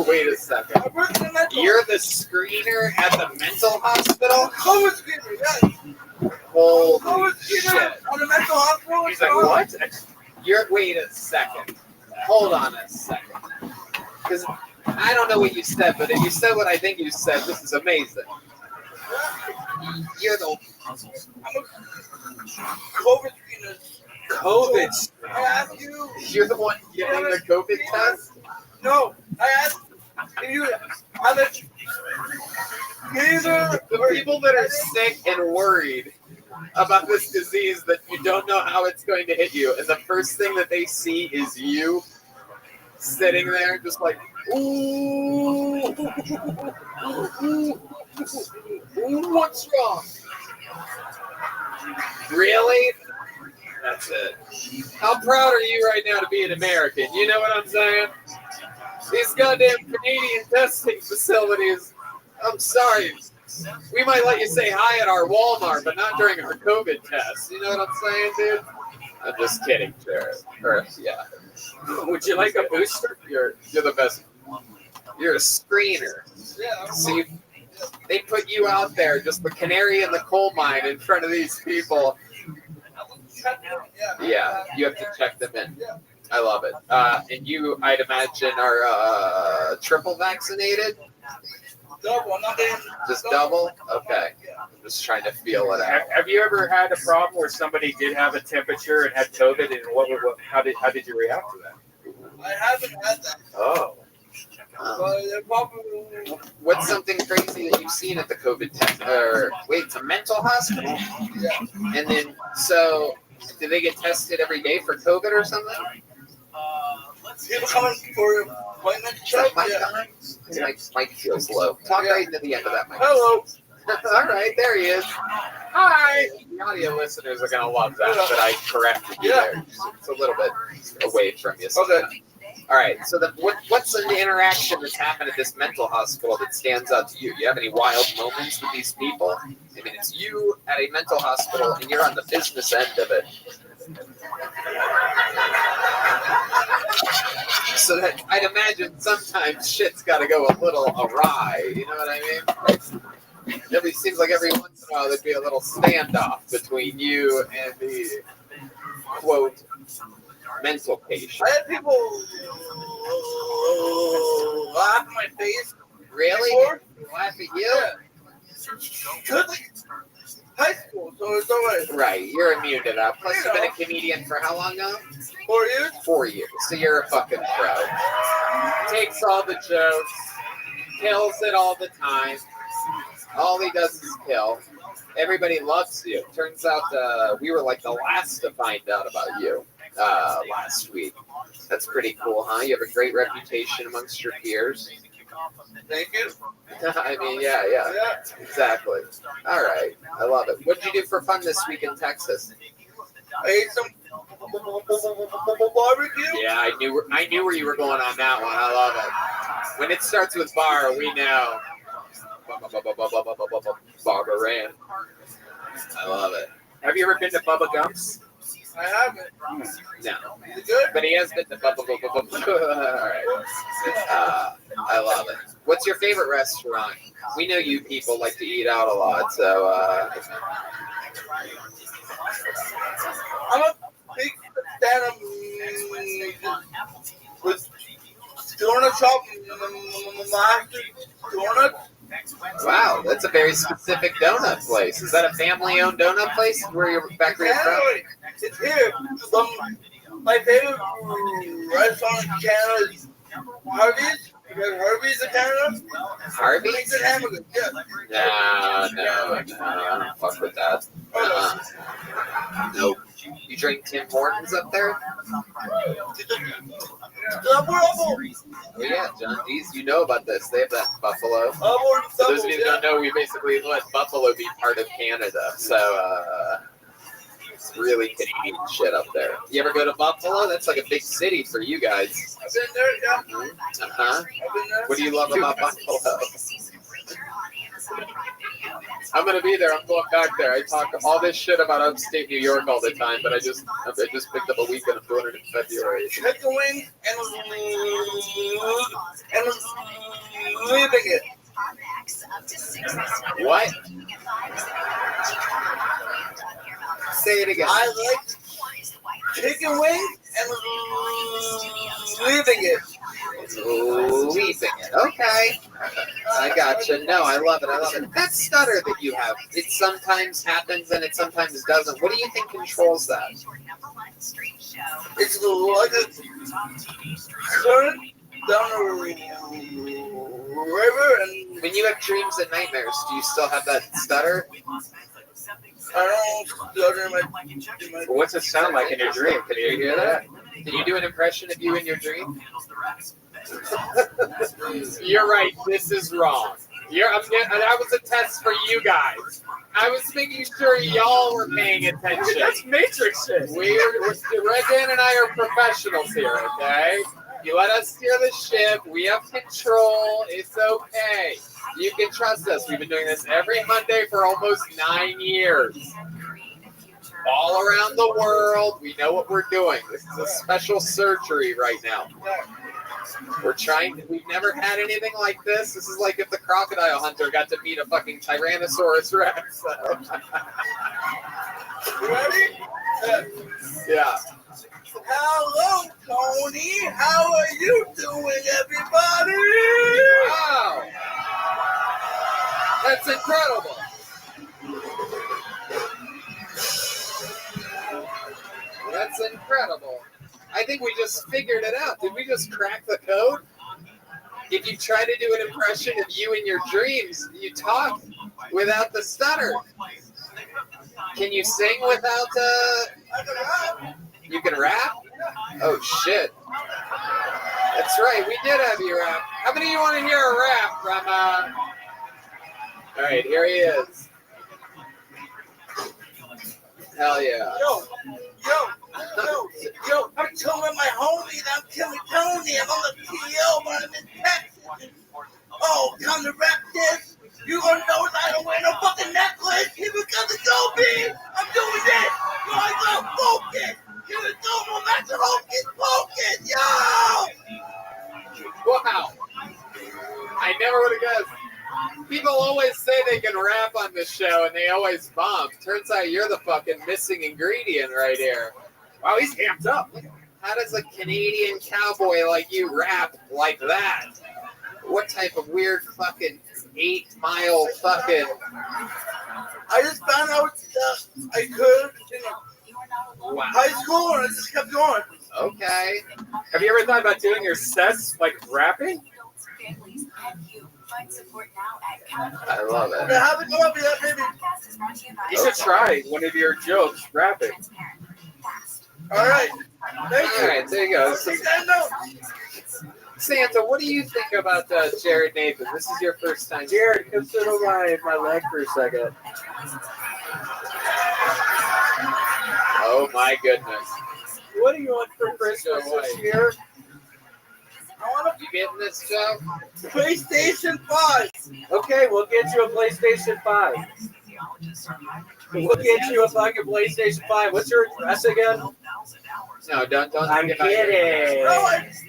Speaker 14: Wait a second. You're the screener at the mental hospital?
Speaker 16: COVID screener, yes.
Speaker 14: Holy
Speaker 16: COVID
Speaker 14: shit.
Speaker 16: screener on the mental hospital.
Speaker 14: He's like, what? Wait a second. Hold on a second. Because I don't know what you said, but if you said what I think you said, this is amazing. You're the
Speaker 16: COVID screener.
Speaker 14: COVID.
Speaker 16: I asked you.
Speaker 14: You're the one getting the COVID test?
Speaker 16: No, I asked you.
Speaker 14: The people that are sick and worried about this disease that you don't know how it's going to hit you, and the first thing that they see is you sitting there just like, ooh, what's wrong? Really? That's it. How proud are you right now to be an American? You know what I'm saying? These goddamn Canadian testing facilities, I'm sorry. We might let you say hi at our Walmart, but not during our COVID test. You know what I'm saying, dude? I'm just kidding, Jared. Yeah.
Speaker 13: Would you like a booster?
Speaker 14: You're the best. You're a screener. See, they put you out there, just the canary in the coal mine in front of these people. Yeah, you have to check them in. I love it. And you, I'd imagine, are triple vaccinated?
Speaker 16: Double,
Speaker 14: just double? Okay. I'm just trying to feel it out.
Speaker 13: Have you ever had a problem where somebody did have a temperature and had COVID, and how did you react to that?
Speaker 16: I haven't had that.
Speaker 14: Oh. What's something crazy that you've seen at the COVID test? Wait, it's a mental hospital?
Speaker 16: Yeah.
Speaker 14: And then, so, do they get tested every day for COVID or something?
Speaker 16: People coming for appointment check?
Speaker 14: Mike feels low. Talk right into the end of that mic.
Speaker 16: Hello.
Speaker 14: All right, there he is. Hi. The audio listeners are going to love that I corrected you there. It's a little bit away from you.
Speaker 16: Okay.
Speaker 14: All right, so what's an interaction that's happened at this mental hospital that stands out to you? You have any wild moments with these people? I mean, it's you at a mental hospital, and you're on the business end of it. So that I'd imagine sometimes shit's got to go a little awry. You know what I mean? It seems like every once in a while thered be a little standoff between you and the quote mental patient.
Speaker 16: I had people laugh in my face.
Speaker 14: Really? Laugh at you?
Speaker 16: Yeah. High school, so it's always
Speaker 14: right. You're immune to that. Plus, you've been a comedian for how long now?
Speaker 16: 4 years.
Speaker 14: 4 years. So you're a fucking pro. Takes all the jokes, kills it all the time. All he does is kill. Everybody loves you. Turns out we were like the last to find out about you last week. That's pretty cool, huh? You have a great reputation amongst your peers.
Speaker 16: Thank you.
Speaker 14: I mean, yeah, exactly. All right, I love it. What did you do for fun this week in Texas?
Speaker 16: I ate some barbecue?
Speaker 14: Yeah, I knew where you were going on that one. I love it. When it starts with bar, we know. Barbara Rand. I love it.
Speaker 13: Have you ever been to Bubba Gump's?
Speaker 16: I haven't.
Speaker 14: No.
Speaker 16: Is it good?
Speaker 14: But he has been to Bubba. All right. I love it. What's your favorite restaurant? We know you people like to eat out a lot, so.
Speaker 16: I'm a big fan of with donut shop, donut.
Speaker 14: Wow, that's a very specific donut place. Is that a family-owned donut place where you're back where you're from?
Speaker 16: It's here. My favorite restaurant in Canada is Harvey's. Because Harvey's in Canada.
Speaker 14: Harvey's?
Speaker 16: Makes it hamburger. Yeah.
Speaker 14: No, I don't fuck with that. Nope. You drink Tim Hortons up there? Oh yeah, John D's. You know about this. They have that in Buffalo. For those of you who don't know, we basically let Buffalo be part of Canada. So, it's really Canadian shit up there. You ever go to Buffalo? That's like a big city for you guys.
Speaker 16: I've been there, yeah.
Speaker 14: Uh-huh. What do you love about Buffalo? I'm gonna be there. I'm going back there. I talk all this shit about upstate New York all the time, but I just picked up a weekend. I'm doing it in February.
Speaker 16: Chicken wing and leaving it.
Speaker 14: What? Say it again.
Speaker 16: I like chicken wing and leaving it.
Speaker 14: Leaving it. Okay. I gotcha. No, I love it. I love it. That stutter that you have, it sometimes happens and it sometimes doesn't. What do you think controls that?
Speaker 16: It's like a current down the river, and
Speaker 14: when you have dreams and nightmares, do you still have that stutter?
Speaker 16: I don't stutter in my
Speaker 13: What's it sound like in your dream? Can you hear that?
Speaker 14: Can you do an impression of you in your dream?
Speaker 9: You're right. This is wrong. That was a test for you guys. I was making sure y'all were paying attention.
Speaker 13: That's Matrix shit.
Speaker 9: Red Dan and I are professionals here, okay? You let us steer the ship. We have control. It's okay. You can trust us. We've been doing this every Monday for almost 9 years. All around the world, we know what we're doing. This is a special surgery right now. We've never had anything like this. This is like if the crocodile hunter got to meet a fucking Tyrannosaurus Rex.
Speaker 16: Ready?
Speaker 9: Yeah.
Speaker 16: Hello, Tony. How are you doing, everybody?
Speaker 9: Wow. That's incredible. That's incredible. I think we just figured it out. Did we just crack the code? If you try to do an impression of you in your dreams, you talk without the stutter. Can you sing without You can rap? Oh, shit. That's right. We did have you rap. How many of you want to hear a rap from, All right, here he is. Hell yeah.
Speaker 16: Yo, I'm telling my homie that I'm killing Tony. I'm on the PO, but I'm in Texas. Oh, come to rap this. You gonna know that I don't wear no fucking necklace. People got to know me. I'm doing this. Yo, I got focus. Give it to him. That's a focus. Yo.
Speaker 9: Wow. I never would have guessed. People always say they can rap on this show, and they always bomb. Turns out you're the fucking missing ingredient right here.
Speaker 13: Wow, he's amped up.
Speaker 9: How does a Canadian cowboy like you rap like that? What type of weird fucking 8-mile fucking...
Speaker 16: I just found out I could in high school, and I just kept going.
Speaker 9: Okay.
Speaker 13: Have you ever thought about doing your sets like rapping?
Speaker 14: I love it.
Speaker 16: I haven't come up yet, baby.
Speaker 13: You should try one of your jokes rapping.
Speaker 16: All right. Thank you.
Speaker 9: All right, there you go. Santa, what do you think about Jared Nathan? This is your first time.
Speaker 15: Jared, come sit on my leg for a second.
Speaker 9: Oh my goodness.
Speaker 7: what do you want for Christmas this year?
Speaker 14: You getting this, Joe?
Speaker 16: PlayStation 5.
Speaker 7: Okay, we'll get you a PlayStation 5. We'll get you a fucking PlayStation 5. What's your address again?
Speaker 14: No, don't.
Speaker 7: I'm
Speaker 14: give out your
Speaker 7: kidding.
Speaker 14: address.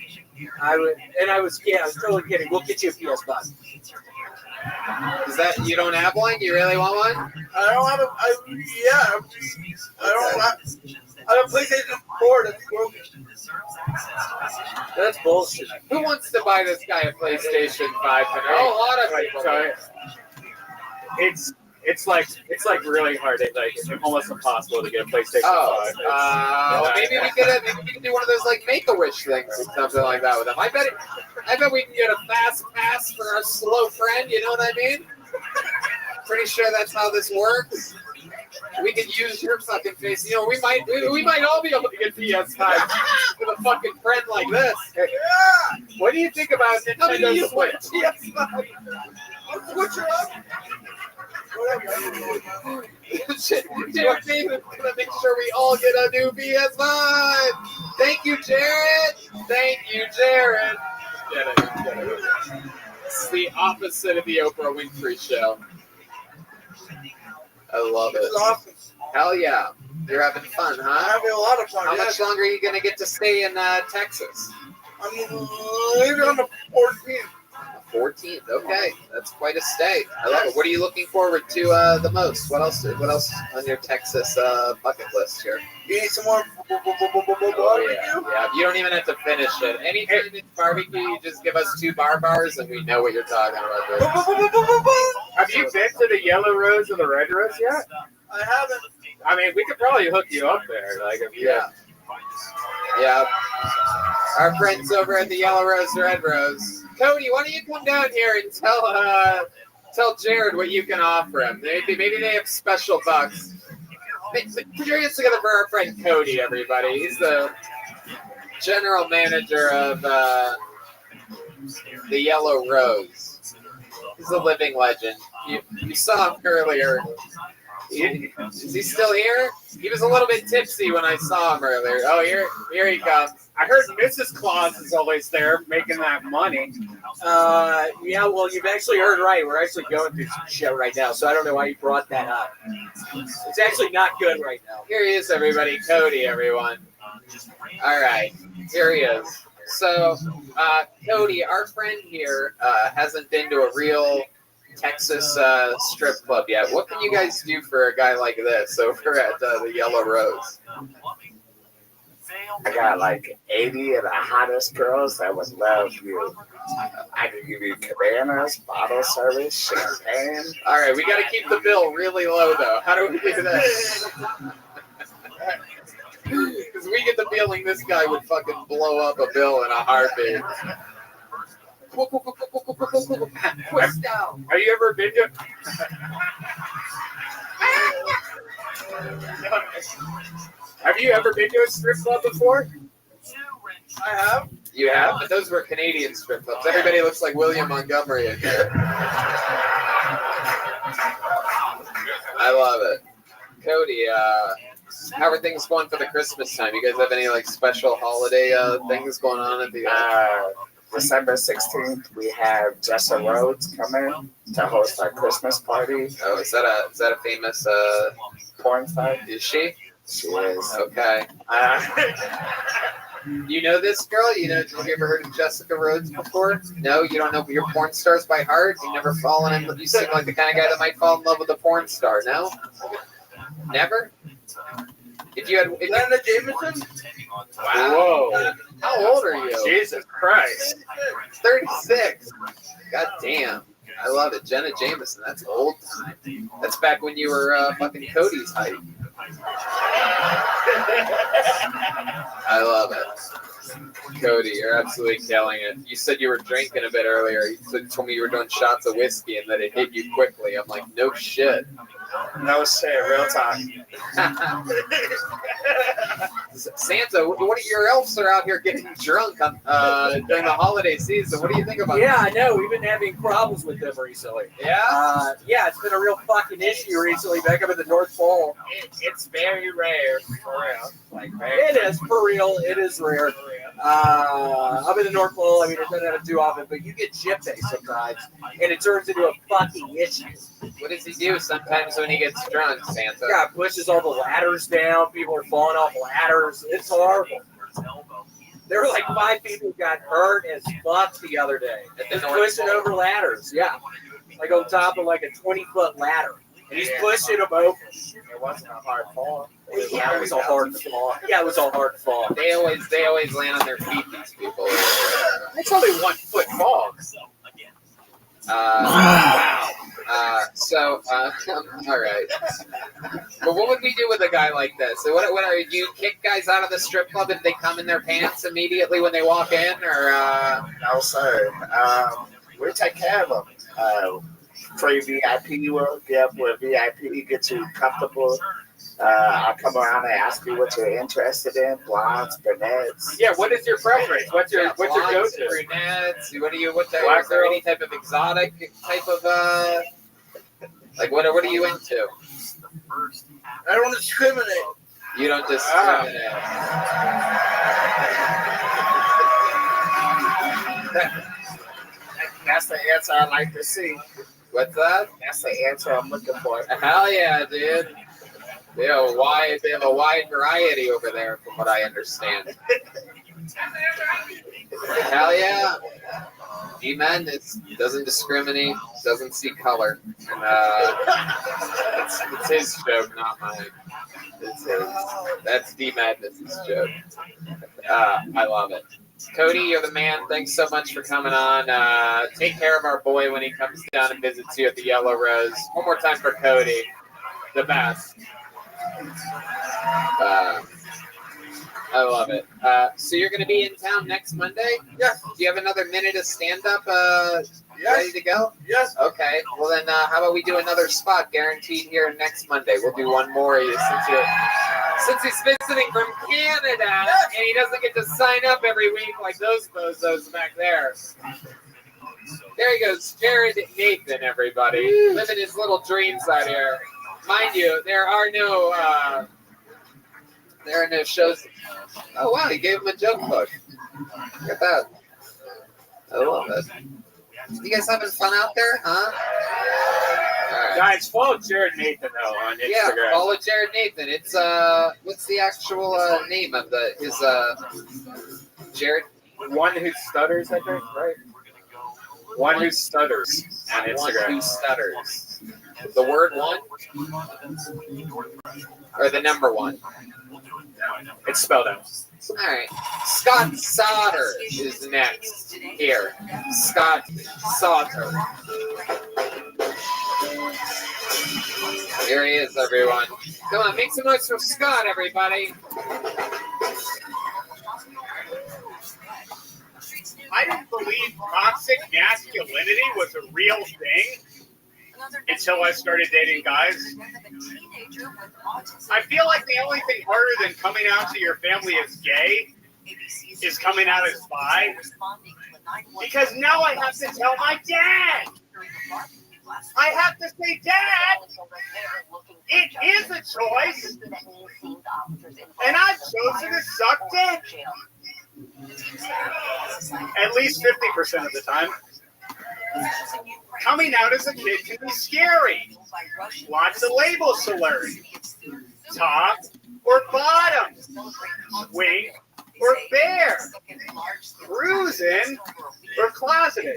Speaker 7: I was totally kidding. We'll get you a PS5.
Speaker 14: Is that you don't have one? You really want one?
Speaker 16: I don't have a. I have a PlayStation 4 that's broken.
Speaker 7: That's bullshit.
Speaker 14: Who wants to buy this guy a PlayStation 5 tonight? Oh, a lot of people.
Speaker 4: It's like really hard. It's almost impossible to get a PlayStation 5.
Speaker 14: Maybe we can do one of those like Make-A-Wish things or something like that with them. I bet we can get a fast pass for a slow friend. You know what I mean? Pretty sure that's how this works. We could use your fucking face. You know, we might all be able to get PS5 with a fucking friend like this. What do you think about Nintendo Switch? PS5.
Speaker 16: I'll switch it up.
Speaker 14: Jared David's gonna make sure we all get a new PS5. Thank you, Jared. Thank you, Jared. Get it. It's the opposite of the Oprah Winfrey show. I love it.
Speaker 16: Awesome.
Speaker 14: Hell yeah. You're having fun, huh?
Speaker 16: I'm having a lot of fun.
Speaker 14: How much longer are you gonna get to stay in Texas?
Speaker 16: I'm leaving on the 14th.
Speaker 14: 14th. Okay, that's quite a stay. I love it. What are you looking forward to the most? What else on your Texas bucket list here?
Speaker 16: You need some more barbecue?
Speaker 14: Yeah. You don't even have to finish it. Anytime it's barbecue, you just give us 2 bars and we know what you're talking about.
Speaker 4: Have you been to the Yellow Rose or the Red Rose yet?
Speaker 16: I haven't.
Speaker 4: I mean, we could probably hook you up there. Like, if you
Speaker 14: Yeah. Our friends over at the Yellow Rose, Red Rose. Cody, why don't you come down here and tell Jared what you can offer him? Maybe they have special bucks. Put your hands together for our friend Cody, everybody. He's the general manager of the Yellow Rose. He's a living legend. You saw him earlier. Is he still here? He was a little bit tipsy when I saw him earlier. Oh, here he comes.
Speaker 4: I heard Mrs. Claus is always there making that money.
Speaker 7: Yeah, well, you've actually heard right. We're actually going through some shit right now, so I don't know why you brought that up. It's actually not good right now.
Speaker 14: Here he is, everybody. Cody, everyone. All right, here he is. So, Cody, our friend here, hasn't been to a real Texas strip club yet. What can you guys do for a guy like this over at the Yellow Rose?
Speaker 19: I got like 80 of the hottest girls that would love you. I can give you cabanas, bottle service, champagne.
Speaker 14: All right, we got to keep the bill really low, though. How do we do that? Because we get the feeling this guy would fucking blow up a bill in a heartbeat.
Speaker 4: Have you ever been to? Have you ever been to a strip club before?
Speaker 16: I have.
Speaker 14: You have? But those were Canadian strip clubs. Everybody looks like William Montgomery in here. I love it. Cody, how are things going for the Christmas time? You guys have any like special holiday things going on at the
Speaker 19: December 16th, we have Jessa Rhodes coming to host our Christmas party.
Speaker 14: Oh, is that a famous
Speaker 19: porn star?
Speaker 14: Is she?
Speaker 19: She is.
Speaker 14: Okay. You know this girl? Have you ever heard of Jessica Rhodes before? No, you don't know your porn stars by heart? You never fallen in love? You seem like the kind of guy that might fall in love with a porn star, no? Never? If you had
Speaker 16: Linda Jameson?
Speaker 14: Wow.
Speaker 4: Whoa.
Speaker 14: How old are you?
Speaker 4: Jesus Christ.
Speaker 14: 36. God damn. I love it. Jenna Jameson, that's old time. That's back when you were fucking Cody's height. I love it. Cody, you're absolutely killing it. You said you were drinking a bit earlier. You told me you were doing shots of whiskey and that it hit you quickly. I'm like, no shit.
Speaker 19: No shit, real talk.
Speaker 14: Santa, what are your elves are out here getting drunk during the holiday season? What do you think about
Speaker 8: Yeah,
Speaker 14: that?
Speaker 8: I know. We've been having problems with them recently.
Speaker 14: Yeah?
Speaker 8: Yeah, it's been a real fucking issue recently back up at the North Pole.
Speaker 13: It's very rare, for real. Like,
Speaker 8: It is, for real. It is rare. Up in the North Pole, I mean, it doesn't happen too often, but you get Gyp Day sometimes, and it turns into a fucking issue.
Speaker 14: What does he do sometimes when he gets drunk, Santa?
Speaker 8: Yeah, pushes all the ladders down. People are falling off ladders. It's horrible. There were like 5 people who got hurt as fuck the other day. Just pushing over ladders, yeah. Like on top of like a 20-foot ladder. And he's pushing them over.
Speaker 19: It wasn't a hard fall.
Speaker 8: Yeah, it was all hard to fall. Yeah, it was all hard to fall.
Speaker 14: They always land on their feet, these people.
Speaker 9: It's only 1 foot fall.
Speaker 14: All right. But what would we do with a guy like this? What are you kick guys out of the strip club if they come in their pants immediately when they walk in, or?
Speaker 19: No, sir. We take care of them. Free VIP, we'll get with VIP, get you comfortable. I'll come around and ask you what you're interested in, blondes, brunettes.
Speaker 9: Yeah, what is your preference? What's your
Speaker 14: Blondes,
Speaker 9: go-to?
Speaker 14: brunettes. Is there any type of exotic type of like what are you into?
Speaker 16: I don't discriminate.
Speaker 14: You don't discriminate.
Speaker 19: That's the answer I like to see.
Speaker 14: What's that?
Speaker 19: That's the answer I'm looking for.
Speaker 14: Hell yeah, dude. They have a wide variety over there, from what I understand. Hell yeah. D-Man doesn't discriminate, doesn't see color. It's his joke, not mine. It's his. That's D-Madness's joke. I love it. Cody, you're the man. Thanks so much for coming on. Take care of our boy when he comes down and visits you at the Yellow Rose. One more time for Cody. The best. I love it. So you're going to be in town next Monday?
Speaker 16: Yes.
Speaker 14: Do you have another minute of stand-up ready to go?
Speaker 16: Yes.
Speaker 14: Okay. Well, then how about we do another spot guaranteed here next Monday? We'll do one more since he's visiting from Canada and he doesn't get to sign up every week like those bozos back there. There he goes, Jared Nathan, everybody. Living his little dreams out here. Mind you, there are no shows. Oh wow, he gave him a joke book. Look at that. I love it. You guys having fun out there, huh? Right.
Speaker 2: Guys, follow Jared Nathan though on Instagram.
Speaker 14: Yeah, follow Jared Nathan. It's what's the actual name of his Jared?
Speaker 2: One Who Stutters, I think, right? One Who Stutters on Instagram.
Speaker 14: One Who Stutters. The word one? Or the number one?
Speaker 2: It's spelled out.
Speaker 14: All right. Scott Sauter is next here. Scott Sauter. Here he is, everyone. Come on, make some noise for Scott, everybody.
Speaker 2: I didn't believe toxic masculinity was a real thing until I started dating guys. I feel like the only thing harder than coming out to your family as gay is coming out as bi. Because now I have to tell my dad. I have to say, Dad, it is a choice, and I've chosen to suck dick. At least 50% of the time. Coming out as a kid can be scary. Lots of labels to learn. Top or bottom. Wing or bear. Cruising or closeted.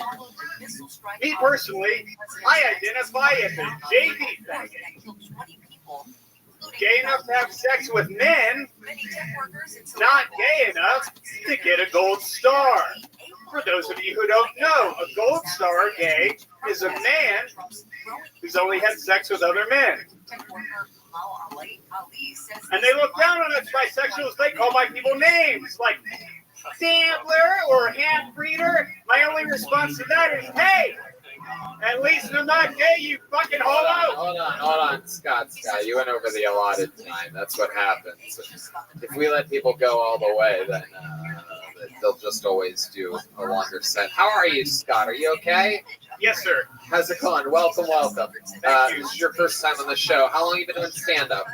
Speaker 2: Me personally, I identify as a JV faggot. Gay enough to have sex with men, not gay enough to get a gold star. For those of you who don't know, a gold star gay is a man who's only had sex with other men. And they look down on us bisexuals. They call my people names like Sampler or half-breeder. My only response to that is, hey, At least I'm not gay, you fucking homo!
Speaker 14: Hold on, Scott, you went over the allotted time. That's what happens. If we let people go all the way, then they'll just always do a longer set. How are you, Scott? Are you okay?
Speaker 2: Yes, sir.
Speaker 14: How's it going? Welcome. This is your first time on the show. How long have you been doing stand-up?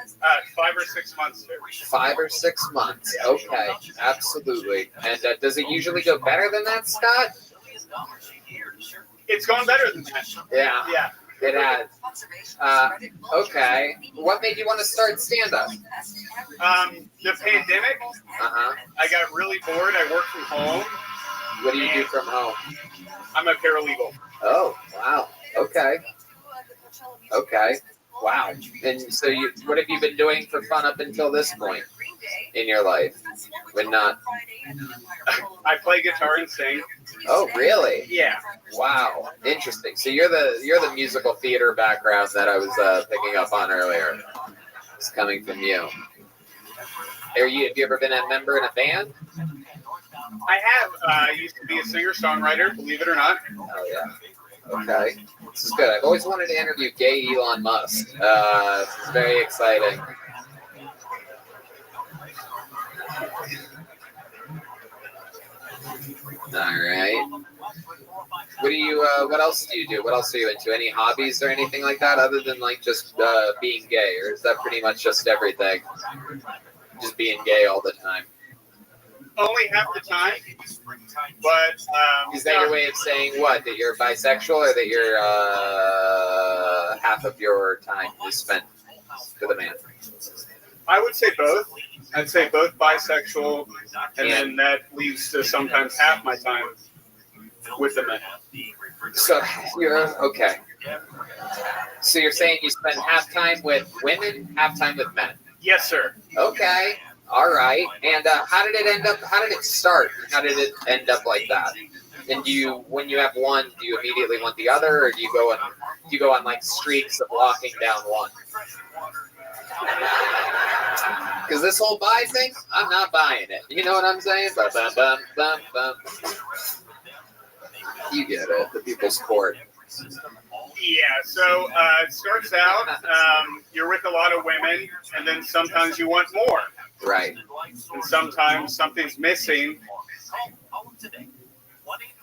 Speaker 2: 5 or 6 months, sir.
Speaker 14: 5 or 6 months. Okay, absolutely. And does it usually go better than that, Scott?
Speaker 2: It's gone better than that.
Speaker 14: Yeah. It has. Okay. What made you want to start stand-up?
Speaker 2: The pandemic. I got really bored. I work from home.
Speaker 14: What do you do from home?
Speaker 2: I'm a paralegal.
Speaker 14: Oh, wow. Okay. Wow. And so what have you been doing for fun up until this point in your life? When not?
Speaker 2: I play guitar and sing.
Speaker 14: Oh, really?
Speaker 2: Yeah.
Speaker 14: Wow. Interesting. So you're the musical theater background that I was picking up on earlier. It's coming from you. Have you ever been a member in a band?
Speaker 2: I have. I used to be a singer-songwriter, believe it or not.
Speaker 14: Oh, yeah. Okay. This is good. I've always wanted to interview gay Elon Musk. This is very exciting. All right. What else do you do? What else are you into? Any hobbies or anything like that other than like just being gay? Or is that pretty much just everything? Just being gay all the time?
Speaker 2: Only half the time, but
Speaker 14: is that your way of saying what? That you're bisexual, or that you're half of your time is spent with a man?
Speaker 2: I would say both. I'd say both bisexual, and then that leaves to sometimes half my time with the men.
Speaker 14: So you're okay. So you're saying you spend half time with women, half time with men?
Speaker 2: Yes, sir.
Speaker 14: Okay. All right. And how did it end up? How did it start? How did it end up like that? And when you have one, do you immediately want the other, or do you go on like streaks of locking down one? Because this whole buy thing, I'm not buying it. You know what I'm saying? Bum, bum, bum, bum, bum. You get it. The people's court.
Speaker 2: Yeah, so it starts out, you're with a lot of women, and then sometimes you want more.
Speaker 14: Right.
Speaker 2: And sometimes something's missing.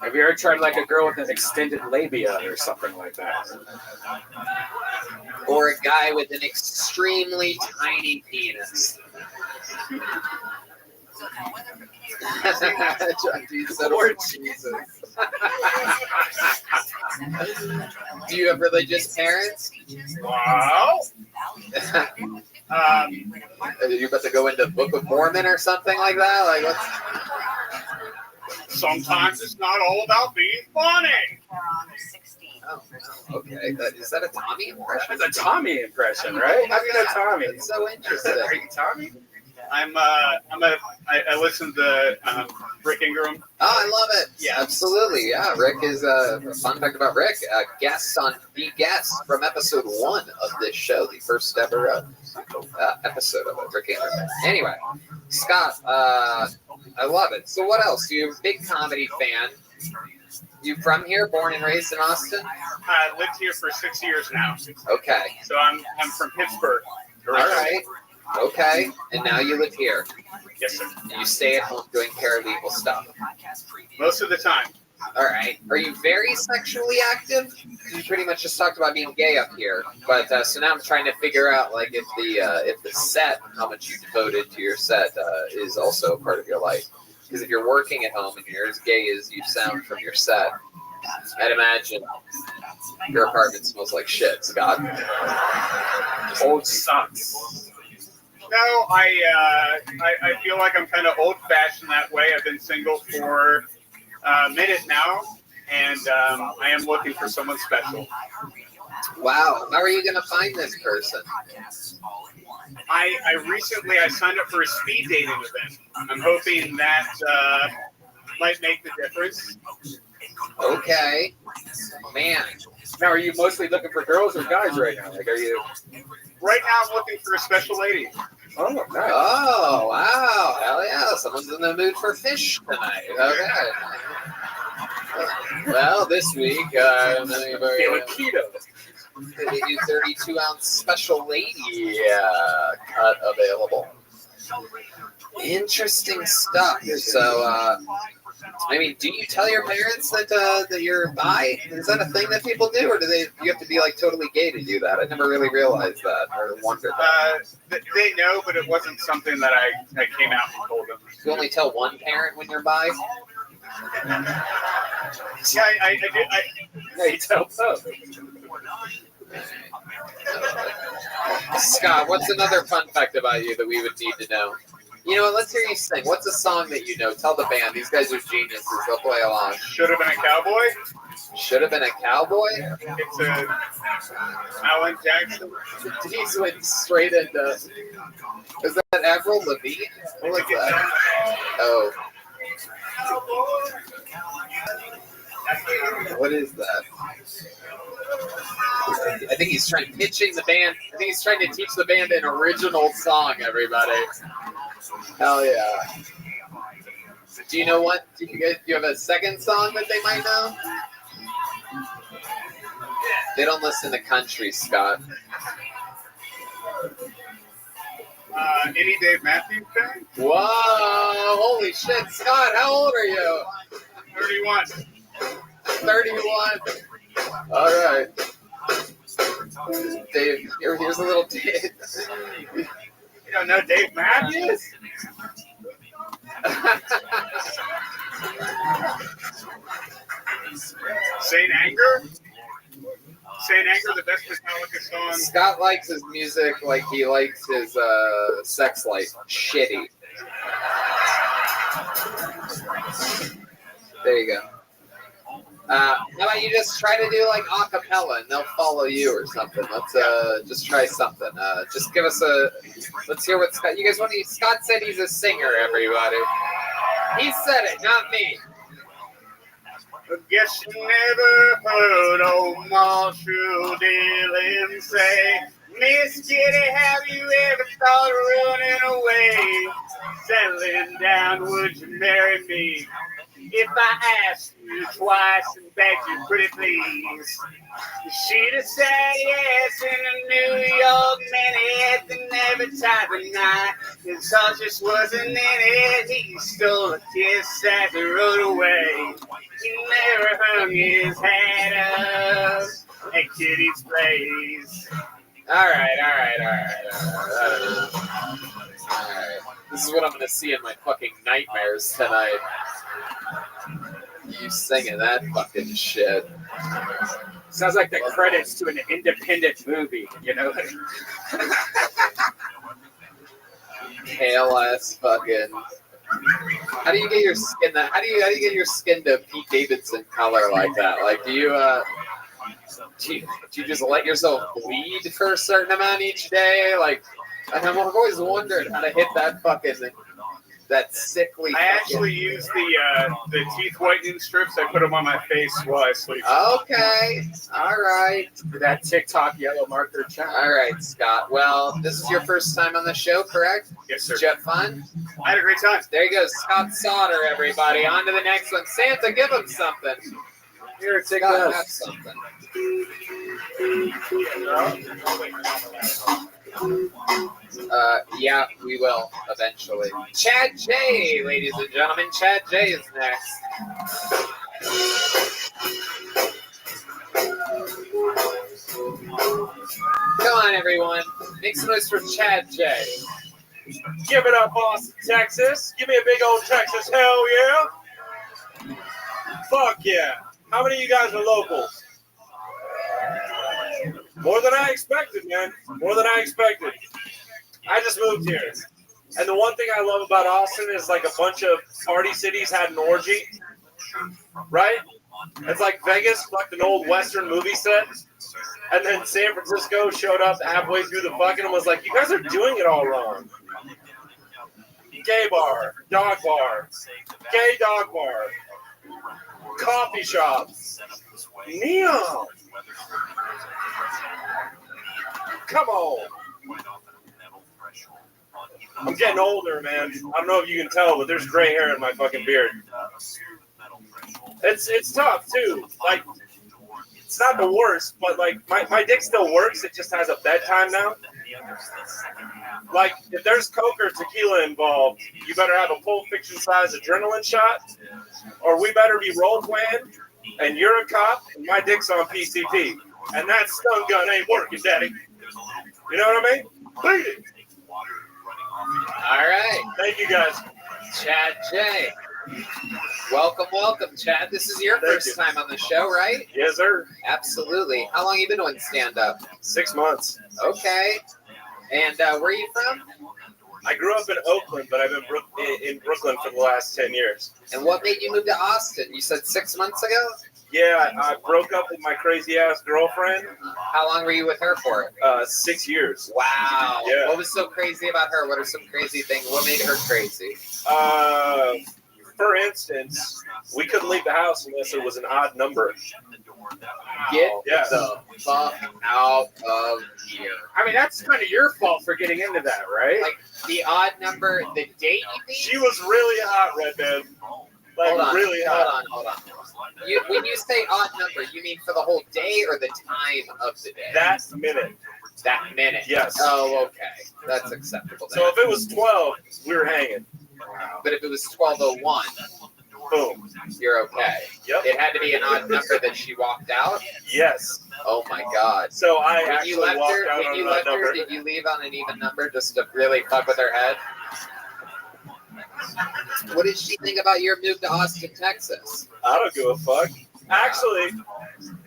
Speaker 13: Have you ever tried like a girl with an extended labia or something like that?
Speaker 14: Or a guy with an extremely tiny penis. Lord Jesus. Do you have religious parents?
Speaker 2: Wow.
Speaker 14: Are you about to go into Book of Mormon or something like that? Like
Speaker 2: sometimes it's not all about being funny.
Speaker 14: Oh, okay. Is that a Tommy impression?
Speaker 13: That's a Tommy impression, right? How do you know Tommy?
Speaker 14: It's so interesting.
Speaker 13: Are you Tommy?
Speaker 2: I listen to Rick Ingram.
Speaker 14: Oh, I love it. Yeah, absolutely. Yeah, Rick is a fun fact about Rick. Guest from episode 1 of this show, the first ever episode of it. Rick Ingram. Anyway, Scott, I love it. So, what else? You're a big comedy fan. You from here, born and raised in Austin?
Speaker 2: I lived here for 6 years now.
Speaker 14: Okay.
Speaker 2: So I'm from Pittsburgh.
Speaker 14: All right. Okay, and now you live here.
Speaker 2: Yes, sir.
Speaker 14: And you stay at home doing paralegal stuff.
Speaker 2: Most of the time.
Speaker 14: All right. Are you very sexually active? You pretty much just talked about being gay up here, but so now I'm trying to figure out like if the set, how much you devoted to your set, is also a part of your life. Because if you're working at home and you're as gay as you sound from your set, I'd imagine your apartment smells like shit, Scott.
Speaker 13: Old socks.
Speaker 2: No, I feel like I'm kind of old-fashioned that way. I've been single for a minute now, and I am looking for someone special.
Speaker 14: Wow. How are you going to find this person?
Speaker 2: I recently signed up for a speed dating event. I'm hoping that might make the difference.
Speaker 14: Okay. Man.
Speaker 13: Now, are you mostly looking for girls or guys right now? Like, are you?
Speaker 2: Right now, I'm looking for a special lady.
Speaker 13: Oh, nice.
Speaker 14: Oh, wow. Hell yeah. Someone's in the mood for fish tonight. Okay. Well, this week, I'm
Speaker 13: Feeling keto.
Speaker 14: the new 32-ounce special lady cut available. Interesting stuff. So, I mean, do you tell your parents that you're bi? Is that a thing that people do, or do you have to be like totally gay to do that? I never really realized that or wondered that.
Speaker 2: They know, but it wasn't something that I came out and told them.
Speaker 14: You only tell one parent when you're bi?
Speaker 2: Yeah, I did.
Speaker 13: Yeah, you tell both.
Speaker 14: Scott, what's another fun fact about you that we would need to know? You know what? Let's hear you sing. What's a song that you know? Tell the band. These guys are geniuses. They'll play along.
Speaker 2: Should have been a cowboy.
Speaker 14: Should have been a cowboy?
Speaker 2: It's a Alan Jackson.
Speaker 14: He's went straight into. Is that Avril Lavigne? What was that? Oh. What is that? I think he's trying pitching the band. I think he's trying to teach the band an original song. Everybody. Hell yeah. Do you know what? Do you have a second song that they might know? They don't listen to country, Scott.
Speaker 2: Any Dave Matthews thing?
Speaker 14: Whoa! Holy shit, Scott! How old are you?
Speaker 2: 31.
Speaker 14: 31. All right. Dave, here's a little Dave.
Speaker 2: You don't know Dave Matthews? Saint Anger? Saint Anger, the best Metallica song.
Speaker 14: Scott likes his music like he likes his sex life. Shitty. There you go. How about you just try to do like a cappella and they'll follow you or something. Let's just try something. Just give us let's hear what Scott, you guys want to, Scott said he's a singer, everybody. He said it, not me.
Speaker 2: Guess you never heard old Marshall Dillon say, Miss Kitty, have you ever thought of running away? Settling down, would you marry me? If I asked you twice and begged you pretty please, she'd have said yes in a New York minute. And every time of night, his heart just wasn't in it. He stole a kiss as he rode away. He never hung his hat up at Kitty's place.
Speaker 14: All right. This is what I'm going to see in my fucking nightmares tonight. You singing that fucking shit.
Speaker 13: Sounds like the credits to an independent movie, you know?
Speaker 14: Pale ass fucking. How do you get your skin that? How do you get your skin to Pete Davidson color like that? Like, do you just let yourself bleed for a certain amount each day? Like, I've always wondered how to hit that sickly.
Speaker 2: I actually use the teeth whitening strips. I put them on my face while I sleep.
Speaker 14: Okay. All right.
Speaker 13: That TikTok yellow marker challenge.
Speaker 14: All right, Scott. Well, this is your first time on the show, correct?
Speaker 2: Yes, sir.
Speaker 14: Did you have fun?
Speaker 2: I had a great time.
Speaker 14: There you go, Scott Sauter, everybody. On to the next one. Santa, give him something.
Speaker 13: Here, take
Speaker 14: Scott,
Speaker 13: this.
Speaker 14: have something. Yeah, we will eventually. Chad J, ladies and gentlemen. Chad J is next. Come on, everyone. Make some noise for Chad J.
Speaker 2: Give it up, Austin, Texas. Give me a big old Texas. Hell yeah. Fuck yeah. How many of you guys are locals? More than I expected, man. More than I expected. I just moved here. And the one thing I love about Austin is like a bunch of party cities had an orgy. Right? It's like Vegas, like an old Western movie set. And then San Francisco showed up halfway through the fucking and was like, you guys are doing it all wrong. Gay bar, dog bar, gay dog bar, coffee shop, neon. Come on. I'm getting older, man. I don't know if you can tell, but there's gray hair in my fucking beard. It's tough too. Like, it's not the worst, but like my dick still works. It just has a bedtime now. Like, if there's coke or tequila involved, you better have a Pulp Fiction size adrenaline shot, or we better be role playing, and you're a cop, and my dick's on PCP, and that stun gun ain't working, Daddy. You know what I mean? Beat it.
Speaker 14: All right.
Speaker 2: Thank you, guys.
Speaker 14: Chad J. Welcome, Chad. This is your first time on the show, right?
Speaker 2: Yes, sir.
Speaker 14: Absolutely. How long you been doing stand-up?
Speaker 2: 6 months.
Speaker 14: Okay. And where are you from?
Speaker 2: I grew up in Oakland, but I've been in Brooklyn for the last 10 years.
Speaker 14: And what made you move to Austin? You said 6 months ago?
Speaker 2: Yeah, I broke up with my crazy-ass girlfriend.
Speaker 14: How long were you with her for?
Speaker 2: 6 years.
Speaker 14: Wow.
Speaker 2: Yeah.
Speaker 14: What was so crazy about her? What are some crazy things? What made her crazy?
Speaker 2: For instance, we couldn't leave the house unless it was an odd number.
Speaker 14: Get the fuck out of here.
Speaker 2: I mean, that's kind of your fault for getting into that, right?
Speaker 14: Like, the odd number, the date you mean?
Speaker 2: She was really hot, Red Man. Like,
Speaker 14: Hold on,
Speaker 2: really hot.
Speaker 14: Hold on. When you say odd number, you mean for the whole day or the time of the day?
Speaker 2: That minute.
Speaker 14: That minute?
Speaker 2: Yes.
Speaker 14: Oh, okay. That's acceptable then.
Speaker 2: So if it was 12, we were hanging.
Speaker 14: But if it was 12:01,
Speaker 2: boom,
Speaker 14: you're okay.
Speaker 2: Yep.
Speaker 14: It had to be an odd number that she walked out?
Speaker 2: Yes.
Speaker 14: Oh my God.
Speaker 2: So I
Speaker 14: when
Speaker 2: actually
Speaker 14: you left
Speaker 2: walked
Speaker 14: her,
Speaker 2: out
Speaker 14: when
Speaker 2: on
Speaker 14: you
Speaker 2: an odd
Speaker 14: left her,
Speaker 2: number.
Speaker 14: did you leave on an even number just to really fuck with her head? What did she think about your move to Austin, Texas?
Speaker 2: I don't give a fuck. Actually,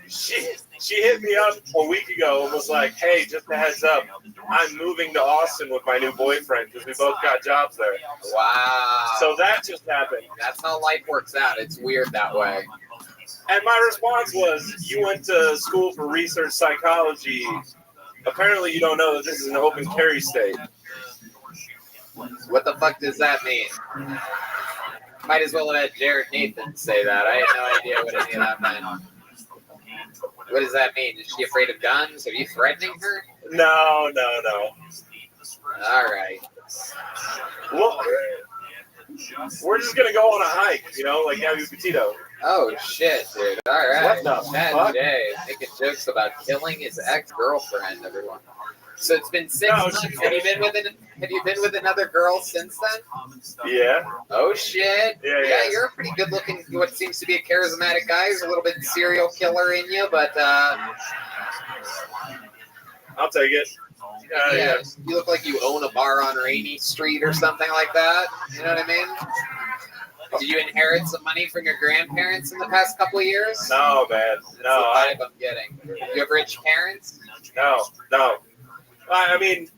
Speaker 2: she hit me up a week ago and was like, hey, just a heads up, I'm moving to Austin with my new boyfriend because we both got jobs there.
Speaker 14: Wow.
Speaker 2: So that just happened.
Speaker 14: That's how life works out. It's weird that way.
Speaker 2: And my response was, you went to school for research psychology. Apparently you don't know that this is an open carry state.
Speaker 14: What the fuck does that mean? Might as well have had Jared Nathan say that. I had no idea what any of that meant. What does that mean? Is she afraid of guns? Are you threatening her?
Speaker 2: No.
Speaker 14: All right.
Speaker 2: Well, we're just going to go on a hike, like Gabby Petito.
Speaker 14: Oh, shit, dude. All right.
Speaker 2: What the
Speaker 14: Chad
Speaker 2: fuck?
Speaker 14: J making jokes about killing his ex-girlfriend, everyone. So it's been 6 months. Have you been with another girl since then?
Speaker 2: Yeah.
Speaker 14: Oh shit.
Speaker 2: Yeah.
Speaker 14: You're a pretty good looking, what seems to be a charismatic guy. There's a little bit serial killer in you, but
Speaker 2: I'll take it. Yeah.
Speaker 14: You look like you own a bar on Rainy Street or something like that. You know what I mean? Did you inherit some money from your grandparents in the past couple of years?
Speaker 2: No, man.
Speaker 14: That's the vibe I'm getting. You have rich parents?
Speaker 2: No. I mean,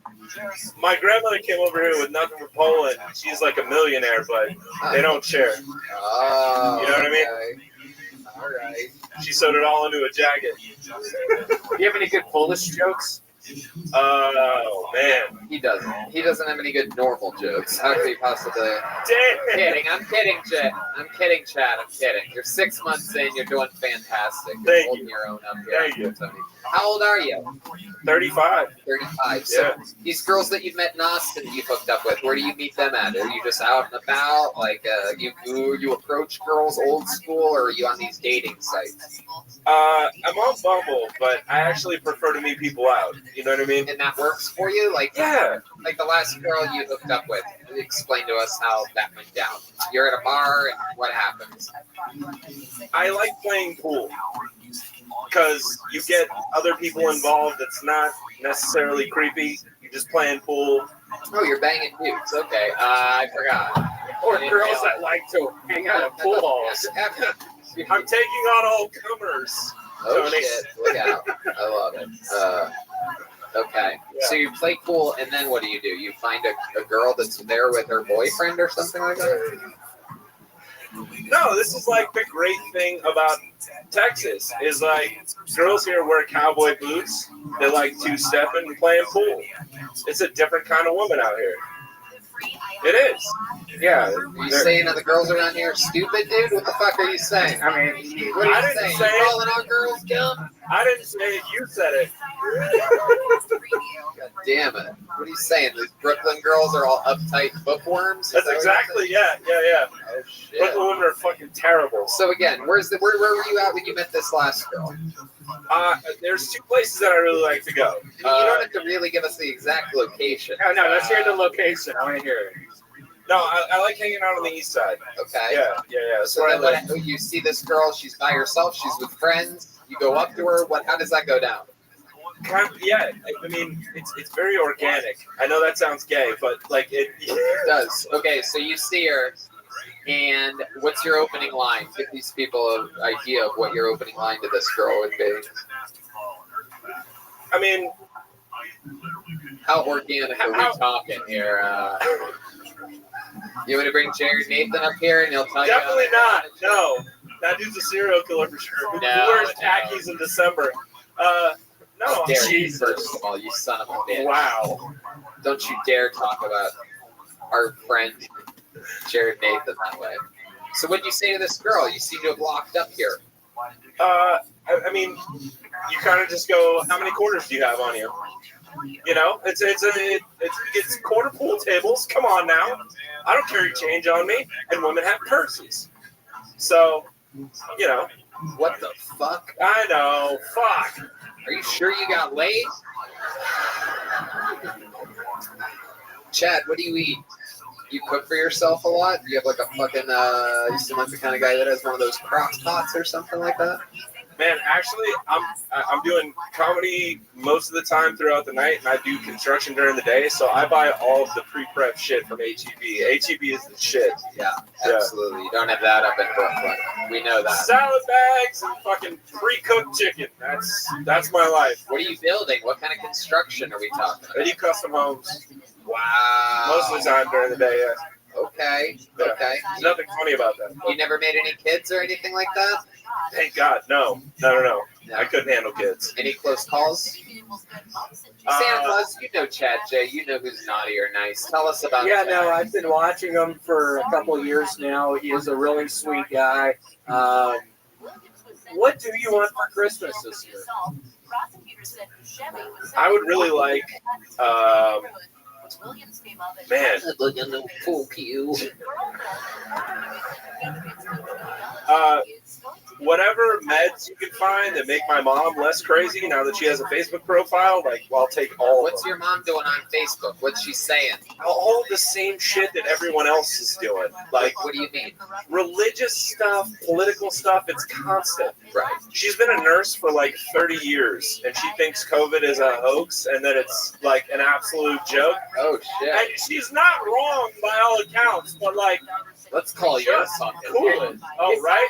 Speaker 2: my grandmother came over here with nothing from Poland. She's like a millionaire, but they don't share.
Speaker 14: Oh,
Speaker 2: you know what I mean?
Speaker 14: Okay. All right.
Speaker 2: She sewed it all into a jacket.
Speaker 8: Do you have any good Polish jokes?
Speaker 2: Oh, man.
Speaker 14: He doesn't. He doesn't have any good normal jokes. How could he possibly?
Speaker 2: Damn.
Speaker 14: I'm kidding, Chad. I'm kidding. You're 6 months in. You're doing fantastic. You're
Speaker 2: Thank
Speaker 14: holding
Speaker 2: you.
Speaker 14: your own up here.
Speaker 2: Thank you.
Speaker 14: How old are you?
Speaker 2: 35.
Speaker 14: 35. So these girls that you've met in Austin, you hooked up with, where do you meet them at? Are you just out and about? Like, you approach girls old school, or are you on these dating sites?
Speaker 2: I'm on Bumble, but I actually prefer to meet people out. You know what I mean?
Speaker 14: And that works for you? Like,
Speaker 2: yeah.
Speaker 14: Like the last girl you hooked up with. Explain to us how that went down. You're at a bar, and what happens?
Speaker 2: I like playing pool because you get other people involved. It's not necessarily creepy. You're just playing pool.
Speaker 14: Oh, you're banging dudes. Okay, I forgot.
Speaker 8: Or girls that like to hang out at pool halls.
Speaker 2: I'm taking on all comers.
Speaker 14: Oh
Speaker 2: Tony.
Speaker 14: shit! Look out! I love it. Okay, so you play pool, and then what do? You find a girl that's there with her boyfriend or something like that?
Speaker 2: No, this is like the great thing about Texas is like girls here wear cowboy boots. They like two-stepping and playing pool. It's a different kind of woman out here. It is. Yeah.
Speaker 14: Are you saying that the girls around here are stupid, dude? What the fuck are you saying?
Speaker 8: I mean,
Speaker 14: what are
Speaker 2: I
Speaker 14: you
Speaker 2: didn't
Speaker 14: saying?
Speaker 2: say
Speaker 14: You
Speaker 2: it.
Speaker 14: calling our girls dumb?
Speaker 2: I didn't say it. You said it.
Speaker 14: God damn it. What are you saying? These Brooklyn girls are all uptight bookworms? Is
Speaker 2: That's
Speaker 14: that what you're
Speaker 2: exactly, yeah.
Speaker 14: saying? shit.
Speaker 2: But the women are fucking terrible.
Speaker 14: So again, where were you at when you met this last girl?
Speaker 2: There's 2 places that I really like to go.
Speaker 14: You don't have to really give us the exact location.
Speaker 2: No, let's hear the location. I want to hear it. No, I like hanging out on the east side.
Speaker 14: Okay.
Speaker 2: Yeah. That's
Speaker 14: So
Speaker 2: where
Speaker 14: then
Speaker 2: I live.
Speaker 14: you see this girl, she's by herself, she's with friends, you go up to her, how does that go down?
Speaker 2: Yeah, I mean, it's very organic. I know that sounds gay, but like it
Speaker 14: does. Okay, so you see her, and what's your opening line? Give these people an idea of what your opening line to this girl would be.
Speaker 2: I mean,
Speaker 14: how organic are we talking here? You want to bring Jared Nathan up here, and he'll tell
Speaker 2: definitely
Speaker 14: you?
Speaker 2: Not. No, that dude's a serial killer for sure. Who wears khakis in December? No,
Speaker 14: Dare you,
Speaker 2: Jesus.
Speaker 14: first of all, you son of a bitch.
Speaker 2: Wow.
Speaker 14: Don't you dare talk about our friend Jared Nathan that way. So what did you say to this girl? You seem to have locked up here.
Speaker 2: I mean, you kind of just go, how many quarters do you have on you? You know, it's quarter pool tables. Come on now. I don't carry change on me, and women have purses. So, you know.
Speaker 14: What the fuck?
Speaker 2: I know. Fuck.
Speaker 14: Are you sure you got laid? Chad, what do you eat? You cook for yourself a lot? You have like a fucking, you seem like the kind of guy that has one of those crock pots or something like that?
Speaker 2: Man, actually, I'm doing comedy most of the time throughout the night, and I do construction during the day, so I buy all of the pre-prep shit from HEB. HEB is the shit.
Speaker 14: Yeah, absolutely. You don't have that up in Brooklyn. We know that.
Speaker 2: Salad bags and fucking pre-cooked chicken. That's my life.
Speaker 14: What are you building? What kind of construction are we talking about?
Speaker 2: I do custom homes.
Speaker 14: Wow.
Speaker 2: Most of the time during the day, yeah.
Speaker 14: Okay.
Speaker 2: Yeah.
Speaker 14: Okay.
Speaker 2: There's nothing funny about that.
Speaker 14: You never made any kids or anything like that?
Speaker 2: Thank God, no. I couldn't handle kids.
Speaker 14: Any close calls? Santa Claus, you know Chad J. You know who's naughty or nice. Tell us about
Speaker 8: Yeah,
Speaker 14: Chad.
Speaker 8: no, I've been watching him for a couple of years now. He is a really sweet guy. What do you want for Christmas this year?
Speaker 2: I would really like, man. Whatever meds you can find that make my mom less crazy now that she has a Facebook profile, like, I'll take all of
Speaker 14: What's
Speaker 2: them.
Speaker 14: your mom doing on Facebook? What's she saying?
Speaker 2: All the same shit that everyone else is doing. Like,
Speaker 14: what do you mean?
Speaker 2: Religious stuff, political stuff, it's constant.
Speaker 14: Right.
Speaker 2: She's been a nurse for like 30 years, and she thinks COVID is a hoax and that it's like an absolute joke.
Speaker 14: Oh, shit.
Speaker 2: And she's not wrong by all accounts, but like,
Speaker 14: let's call you
Speaker 2: just
Speaker 14: something.
Speaker 2: Cool it. Oh, right?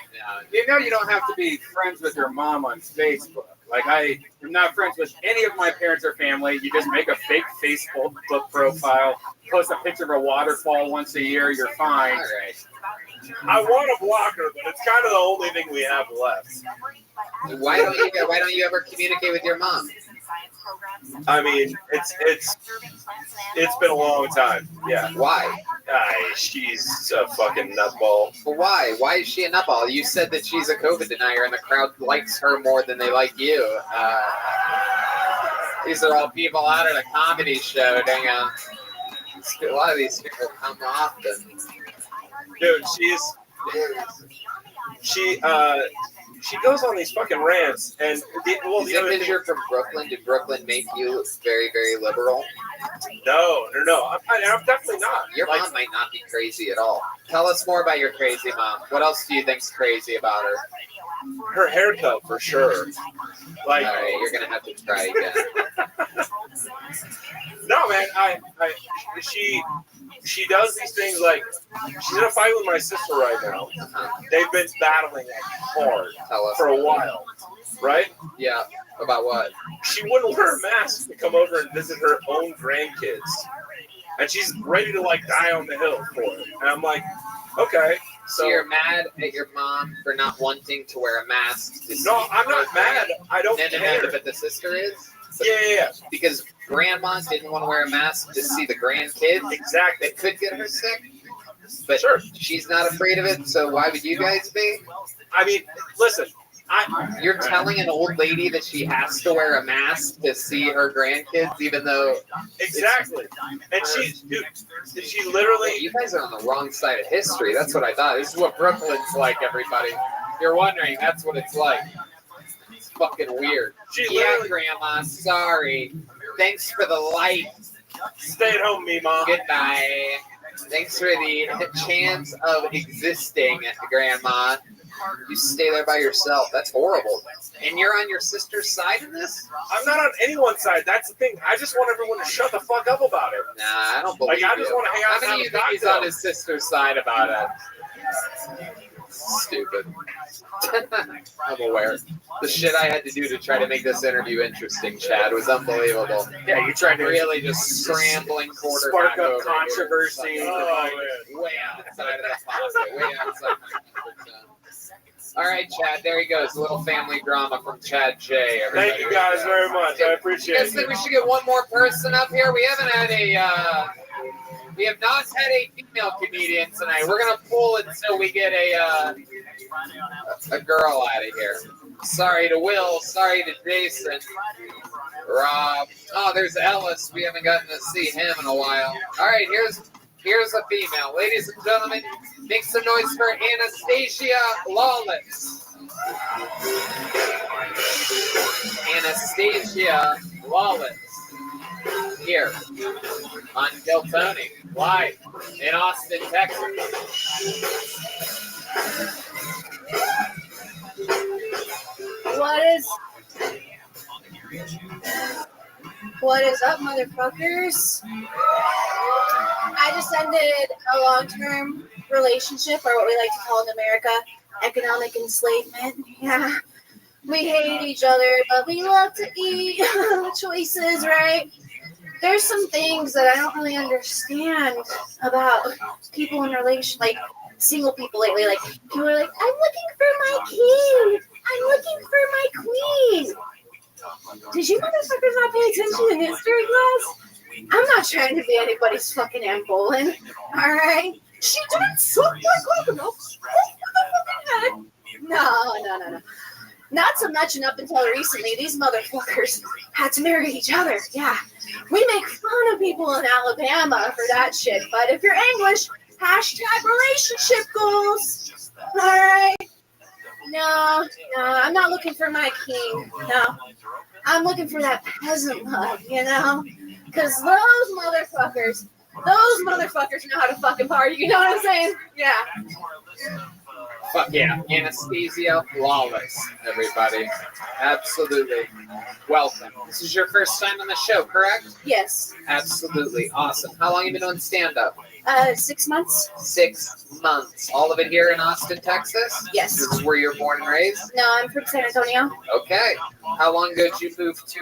Speaker 8: You know you don't have to be friends with your mom on Facebook. Like, I am not friends with any of my parents or family. You just make a fake Facebook profile, post a picture of a waterfall once a year, you're fine.
Speaker 14: All right.
Speaker 2: I want to block her, but it's kind of the only thing we have left.
Speaker 14: Why don't you ever communicate with your mom?
Speaker 2: I mean, it's been a long time. Yeah.
Speaker 14: Why?
Speaker 2: She's a fucking nutball.
Speaker 14: Well, why? Why is she a nutball? You said that she's a COVID denier and the crowd likes her more than they like you. These are all people out at a comedy show. Dang, a lot of these people come often.
Speaker 2: Dude, she goes on these fucking rants, and
Speaker 14: Because you're from Brooklyn, did Brooklyn make you very, very liberal?
Speaker 2: No. I'm definitely not.
Speaker 14: Your mom might not be crazy at all. Tell us more about your crazy mom. What else do you think's crazy about her?
Speaker 2: Her haircut, for sure. Like,
Speaker 14: all right, you're gonna have to try again.
Speaker 2: No, man. She does these things like she's in a fight with my sister right now. They've been battling hard for a while, right?
Speaker 14: Yeah. About what?
Speaker 2: She wouldn't wear a mask to come over and visit her own grandkids, and she's ready to like die on the hill for it. And I'm like, okay.
Speaker 14: So you're mad at your mom for not wanting to wear a mask?
Speaker 2: No, I'm not mad. I don't care.
Speaker 14: But the sister is?
Speaker 2: Yeah.
Speaker 14: Because grandma didn't want to wear a mask to see the grandkids.
Speaker 2: Exactly.
Speaker 14: It could get her sick. But she's not afraid of it, so why would you guys be?
Speaker 2: I mean, listen,
Speaker 14: You're telling an old lady that she has to wear a mask to see her grandkids, even though
Speaker 2: Exactly. And she literally.
Speaker 14: You guys are on the wrong side of history. That's what I thought. This is what Brooklyn's like, everybody. You're wondering, that's what it's like. It's fucking weird. Grandma, sorry. Thanks for the light.
Speaker 2: Stay at home, me mom.
Speaker 14: Goodbye. Thanks for the chance of existing, Grandma. You stay there by yourself. That's horrible. And you're on your sister's side in this?
Speaker 2: I'm not on anyone's side. That's the thing. I just want everyone to shut the fuck up about it.
Speaker 14: Nah, I don't believe
Speaker 2: I just want to hang out.
Speaker 14: How many of you think he's on his sister's side about it? Stupid. I'm aware. The shit I had to do to try to make this interview interesting, Chad, was unbelievable.
Speaker 2: Yeah, you tried to
Speaker 14: really just scrambling
Speaker 2: spark up
Speaker 14: over
Speaker 2: controversy.
Speaker 14: Here. Way outside of the pocket. Way outside my comfort zone. All right, Chad. There he goes. A little family drama from Chad J. Everybody.
Speaker 2: Thank you guys very much. I appreciate it.
Speaker 14: You guys think we should get one more person up here? We haven't had a. We have not had a female comedian tonight. We're gonna pull until we get a girl out of here. Sorry to Will. Sorry to Jason. Rob. Oh, there's Ellis. We haven't gotten to see him in a while. All right, here's a female. Ladies and gentlemen, make some noise for Anastasia Lawless. Anastasia Lawless. Here on Del Tony, live in Austin, Texas.
Speaker 3: What is up, motherfuckers? I just ended a long-term relationship, or what we like to call in America, economic enslavement. Yeah. We hate each other, but we love to eat. Choices, right? There's some things that I don't really understand about people in relation, like single people lately. Like people are like, I'm looking for my king. I'm looking for my queen. Did you motherfuckers not pay attention in history class? I'm not trying to be anybody's fucking Anne Boleyn. All right? She didn't suck my coconut. No. Not so much, and up until recently, these motherfuckers had to marry each other. Yeah. We make fun of people in Alabama for that shit, but if you're English, hashtag relationship goals. All right? No, I'm not looking for my king. No. I'm looking for that peasant love, you know? Because those motherfuckers know how to fucking party. You know what I'm saying? Yeah.
Speaker 14: Fuck yeah. Anastasia Lawless, everybody. Absolutely. Welcome. This is your first time on the show, correct?
Speaker 3: Yes.
Speaker 14: Absolutely. Awesome. How long have you been doing stand-up?
Speaker 3: 6 months.
Speaker 14: 6 months. All of it here in Austin, Texas?
Speaker 3: Yes.
Speaker 14: This is where you're born and raised?
Speaker 3: No, I'm from San Antonio.
Speaker 14: Okay. How long ago did you move to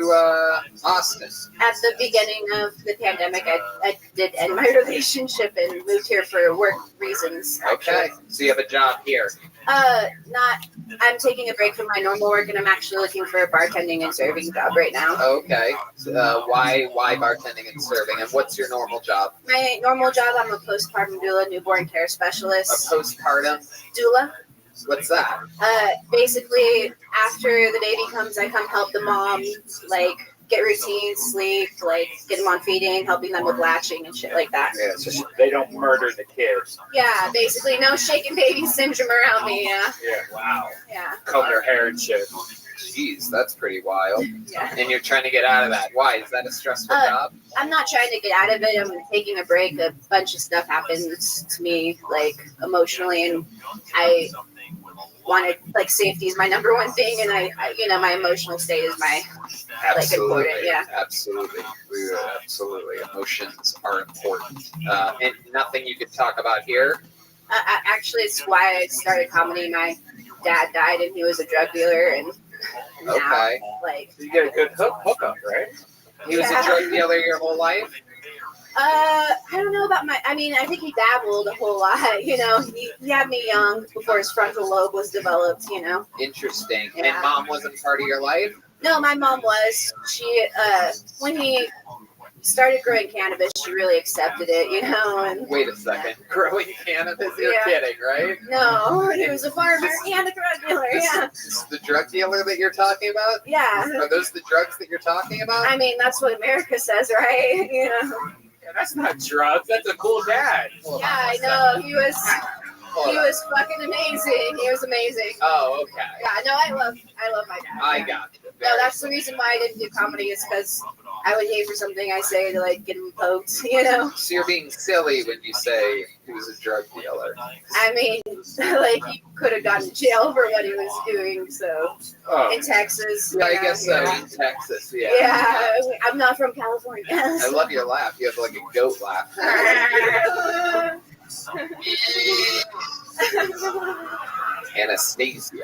Speaker 14: Austin?
Speaker 3: At the beginning of the pandemic, I did end my relationship and moved here for work reasons.
Speaker 14: Okay. So you have a job here?
Speaker 3: I'm taking a break from my normal work, and I'm actually looking for a bartending and serving job right now.
Speaker 14: Okay. Why bartending and serving? And what's your normal job?
Speaker 3: My normal job, I'm a postpartum doula, newborn care specialist.
Speaker 14: A postpartum
Speaker 3: doula?
Speaker 14: What's that?
Speaker 3: Basically, after the baby comes, I come help the mom, like, get routines, sleep, like, get them on feeding, helping them with latching and shit like that.
Speaker 13: Yeah, so they don't murder the kids.
Speaker 3: Yeah, basically, no shaken baby syndrome around me, yeah.
Speaker 13: Yeah, wow.
Speaker 3: Yeah.
Speaker 13: Comb their hair and shit.
Speaker 14: Jeez, that's pretty wild.
Speaker 3: Yeah.
Speaker 14: And you're trying to get out of that. Why? Is that a stressful job?
Speaker 3: I'm not trying to get out of it. I'm taking a break. A bunch of stuff happens to me, like, emotionally, and I wanted, like, safety is my number one thing, and I my emotional state is my, like, important, yeah.
Speaker 14: Absolutely. Absolutely. Emotions are important. And nothing you could talk about here?
Speaker 3: Actually, it's why I started comedy. My dad died, and he was a drug dealer, and now,
Speaker 14: okay.
Speaker 3: Like,
Speaker 13: you get a good hookup, right?
Speaker 14: He was a drug dealer your whole life?
Speaker 3: I don't know about I think he dabbled a whole lot, you know. He had me young before his frontal lobe was developed, you know.
Speaker 14: Interesting.
Speaker 3: Yeah.
Speaker 14: And mom wasn't part of your life?
Speaker 3: No, my mom was. She, when he started growing cannabis, she really accepted it, you know. And
Speaker 14: Wait a second. Growing cannabis? You're
Speaker 3: Yeah.
Speaker 14: kidding, right?
Speaker 3: no, he was a farmer and a drug dealer. Yeah,
Speaker 14: This is the drug dealer that you're talking about?
Speaker 3: yeah.
Speaker 14: Are those the drugs that you're talking about?
Speaker 3: I mean, that's what America says, right? You know.
Speaker 13: Yeah, that's not drugs. That's a cool dad.
Speaker 3: Yeah, I know. He was fucking amazing. He was amazing.
Speaker 14: Oh, okay.
Speaker 3: Yeah, no, I love my dad.
Speaker 14: I
Speaker 3: Yeah.
Speaker 14: got you.
Speaker 3: No, that's the reason why I didn't do comedy is because I would hate for something I say to like get him poked, you know.
Speaker 14: So you're being silly when you say he was a drug dealer.
Speaker 3: I mean, like he could have gotten in jail for what he was doing. So in Texas,
Speaker 14: Yeah, I
Speaker 3: yeah,
Speaker 14: guess so.
Speaker 3: yeah.
Speaker 14: In Texas, yeah.
Speaker 3: Yeah, I'm not from California.
Speaker 14: I love your laugh. You have like a goat laugh. Anastasia.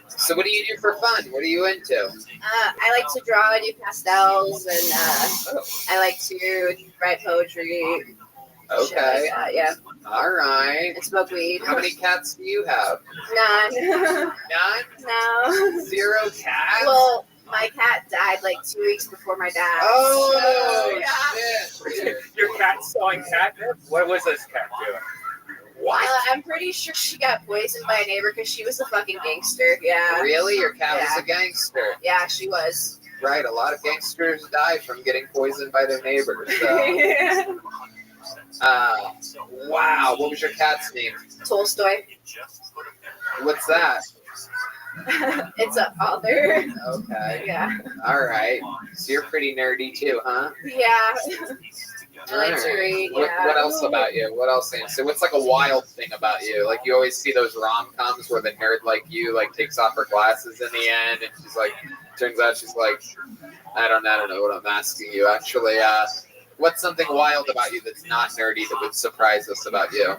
Speaker 14: So what do you do for fun? What are you into?
Speaker 3: I like to draw, do pastels, and I like to write poetry.
Speaker 14: Okay.
Speaker 3: Shit like that, yeah.
Speaker 14: All right.
Speaker 3: And smoke weed.
Speaker 14: How many cats do you have?
Speaker 3: None.
Speaker 14: None?
Speaker 3: No.
Speaker 14: 0 cats?
Speaker 3: Well, my cat died like 2 weeks before my dad.
Speaker 14: Oh,
Speaker 3: so, yeah.
Speaker 14: shit.
Speaker 13: Your cat's selling catnip? What was this cat doing?
Speaker 14: What?
Speaker 3: I'm pretty sure she got poisoned by a neighbor because she was a fucking gangster. Yeah.
Speaker 14: Really? Your cat
Speaker 3: Yeah.
Speaker 14: was a gangster?
Speaker 3: Yeah, she was.
Speaker 14: Right. A lot of gangsters die from getting poisoned by their neighbors. So. Wow. What was your cat's name?
Speaker 3: Tolstoy.
Speaker 14: What's that?
Speaker 3: It's an author.
Speaker 14: Okay.
Speaker 3: Yeah.
Speaker 14: All right. So you're pretty nerdy too, huh?
Speaker 3: Yeah. I like to
Speaker 14: Alright.
Speaker 3: read.
Speaker 14: What,
Speaker 3: Yeah.
Speaker 14: what else about you? What else? So what's like a wild thing about you? Like you always see those rom-coms where the nerd like you like takes off her glasses in the end, and she's like, turns out she's like, I don't know what I'm asking you. Actually, what's something wild about you that's not nerdy that would surprise us about you?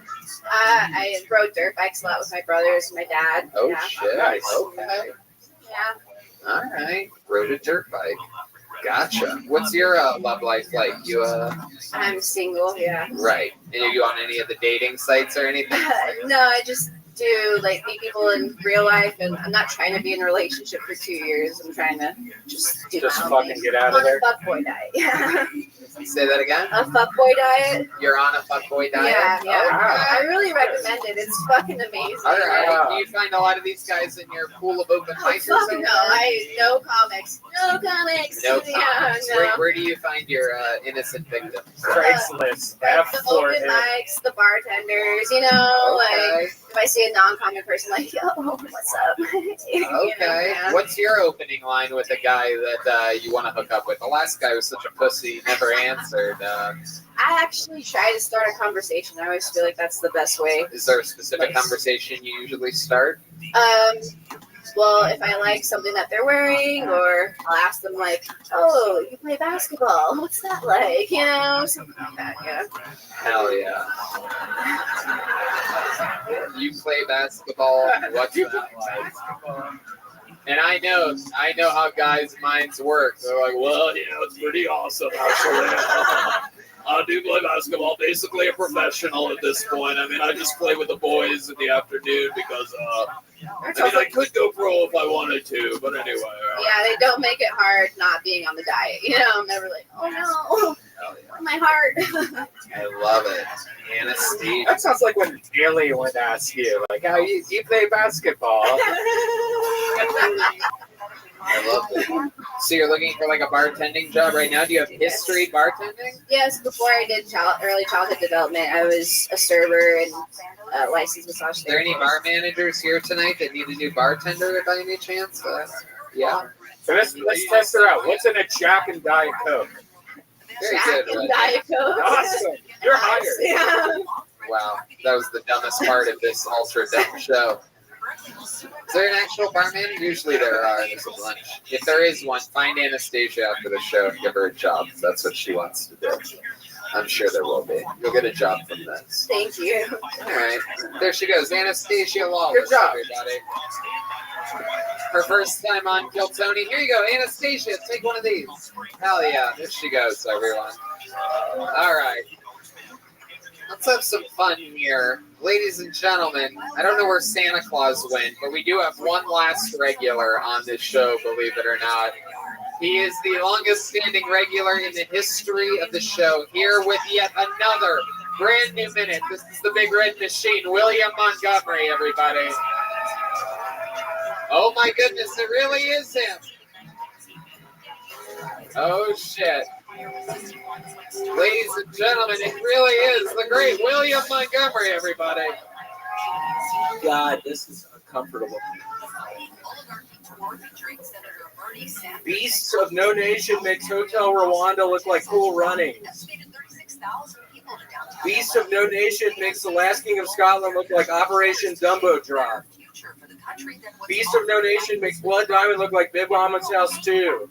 Speaker 3: I rode dirt bikes a lot with my brothers and my dad.
Speaker 14: Oh
Speaker 3: yeah.
Speaker 14: shit!
Speaker 13: Nice.
Speaker 14: Okay.
Speaker 3: Yeah.
Speaker 14: All right. Rode a dirt bike. Gotcha. What's your love life like? You
Speaker 3: I'm single. Yeah.
Speaker 14: right? And are you on any of the dating sites or anything?
Speaker 3: No, I just do like meet people in real life, and I'm not trying to be in a relationship for 2 years. I'm trying to just do
Speaker 13: Just
Speaker 3: my own
Speaker 13: fucking
Speaker 3: thing.
Speaker 13: get out
Speaker 3: I'm
Speaker 13: of there.
Speaker 3: on a fuckboy diet. Yeah.
Speaker 14: Say that again.
Speaker 3: A fuckboy diet.
Speaker 14: You're on a fuckboy diet?
Speaker 3: Yeah, yeah.
Speaker 14: Oh, wow.
Speaker 3: I really recommend it. It's fucking amazing.
Speaker 14: All right.
Speaker 13: Wow.
Speaker 14: Do you find a lot of these guys in your pool of open
Speaker 3: Oh,
Speaker 14: micers?
Speaker 3: fuck no. No comics. No comics.
Speaker 14: No
Speaker 3: Yeah,
Speaker 14: comments.
Speaker 3: no.
Speaker 14: Where do you find your innocent victims?
Speaker 13: Craigslist.
Speaker 3: Like
Speaker 13: F
Speaker 3: the
Speaker 13: for
Speaker 3: open
Speaker 13: him.
Speaker 3: mics, the bartenders, you know,
Speaker 14: Okay.
Speaker 3: like if I see a non-comic person, like, yo, what's up? You know,
Speaker 14: Okay.
Speaker 3: yeah.
Speaker 14: What's your opening line with a guy that you want to hook up with? The last guy was such a pussy, never answered.
Speaker 3: I actually try to start a conversation. I always feel like that's the best way.
Speaker 14: Is there a specific conversation you usually start?
Speaker 3: Well, if I like something that they're wearing, or I'll ask them like, "Oh, you play basketball? What's that like?" You know, something like that. Yeah.
Speaker 14: Hell yeah. You play basketball. What's that like? And I know how guys' minds work. They're like, well, you know, it's pretty awesome actually. I do play basketball, basically a professional at this point. I mean, I just play with the boys in the afternoon because, I could go pro if I wanted to, but anyway.
Speaker 3: Yeah, they don't make it hard not being on the diet. You know, I'm never like, "Oh no, my heart."
Speaker 14: I love it. Anastasia.
Speaker 13: That sounds like when Alien would ask you, like, "How you play basketball?"
Speaker 14: I love it. So you're looking for like a bartending job right now? Do you have history bartending?
Speaker 3: Yes, before I did early childhood development, I was a server and licensed massage
Speaker 14: Are there any
Speaker 3: therapist.
Speaker 14: bar managers here tonight that need a new bartender by any chance? Yeah.
Speaker 13: So let's test her out. What's in a Jack and Diet Coke?
Speaker 14: Very
Speaker 3: Jack
Speaker 14: good.
Speaker 3: and
Speaker 14: Right?
Speaker 3: Diet Coke.
Speaker 13: Awesome. You're hired.
Speaker 3: Yeah.
Speaker 14: Wow, that was the dumbest part of this ultra dumb show. Is there an actual barman? Usually there are. There's a bunch. If there is one, find Anastasia after the show and give her a job. That's what she wants to do. I'm sure there will be. You'll get a job from this.
Speaker 3: Thank you.
Speaker 14: All right. There she goes. Anastasia Lawless,
Speaker 13: Good job.
Speaker 14: everybody. Her first time on Kill Tony. Here you go, Anastasia. Take one of these. Hell yeah. There she goes, everyone. All right. Let's have some fun here. Ladies and gentlemen, I don't know where Santa Claus went, but we do have one last regular on this show, believe it or not.
Speaker 9: He is the longest standing regular in the history of the show, here with yet another brand new minute. This is the Big Red Machine, William Montgomery, everybody. Oh my goodness, it really is him. Oh shit. Ladies and gentlemen, it really is the great William Montgomery, everybody.
Speaker 8: God, this is uncomfortable. Beasts of No Nation makes Hotel Rwanda look like Cool Runnings. Beasts of No Nation makes The Last King of Scotland look like Operation Dumbo Drop. Beasts of No Nation makes Blood Diamond look like Big Mama's House 2.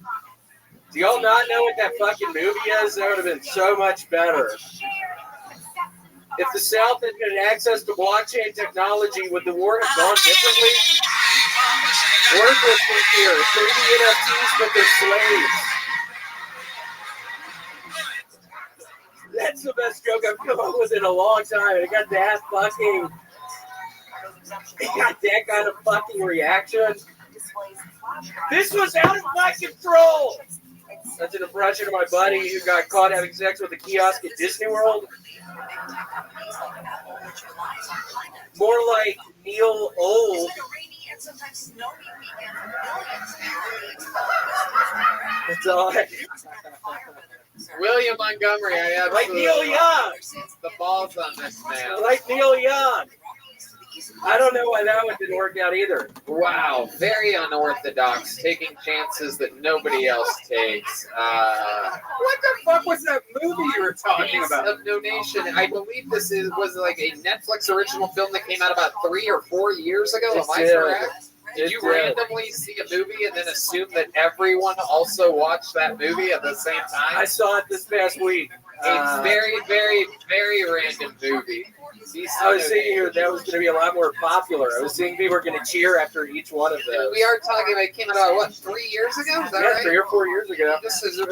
Speaker 8: Do y'all not know what that fucking movie is? That would have been so much better. If the South had had access to blockchain technology, would the war have gone differently? Worthlessness here. They're the NFTs, but they're slaves. That's the best joke I've come up with in a long time. It got that fucking... It got that kind of fucking reaction. This was out of my control! That's an impression of my buddy who got caught having sex with a kiosk at Disney World. More like Neil Old. That's all I
Speaker 9: William Montgomery, I have
Speaker 8: like Neil Young.
Speaker 9: The balls on this man.
Speaker 8: Like Neil Young. I don't know why that one didn't work out either.
Speaker 9: Wow, very unorthodox, taking chances that nobody else takes.
Speaker 8: What the fuck was that movie you were talking about?
Speaker 9: Of No Nation. I believe this was like a Netflix original film that came out about 3 or 4 years ago. Am I correct? Did you randomly see a movie and then assume that everyone also watched that movie at the same time?
Speaker 8: I saw it this past week.
Speaker 9: A very, very, very random movie.
Speaker 8: I was thinking that was going to be a lot more popular. I was thinking people were going to cheer after each one of those.
Speaker 9: We are talking about it came out, what, 3 years ago? Is that right?
Speaker 8: 3 or 4 years ago.
Speaker 9: This is a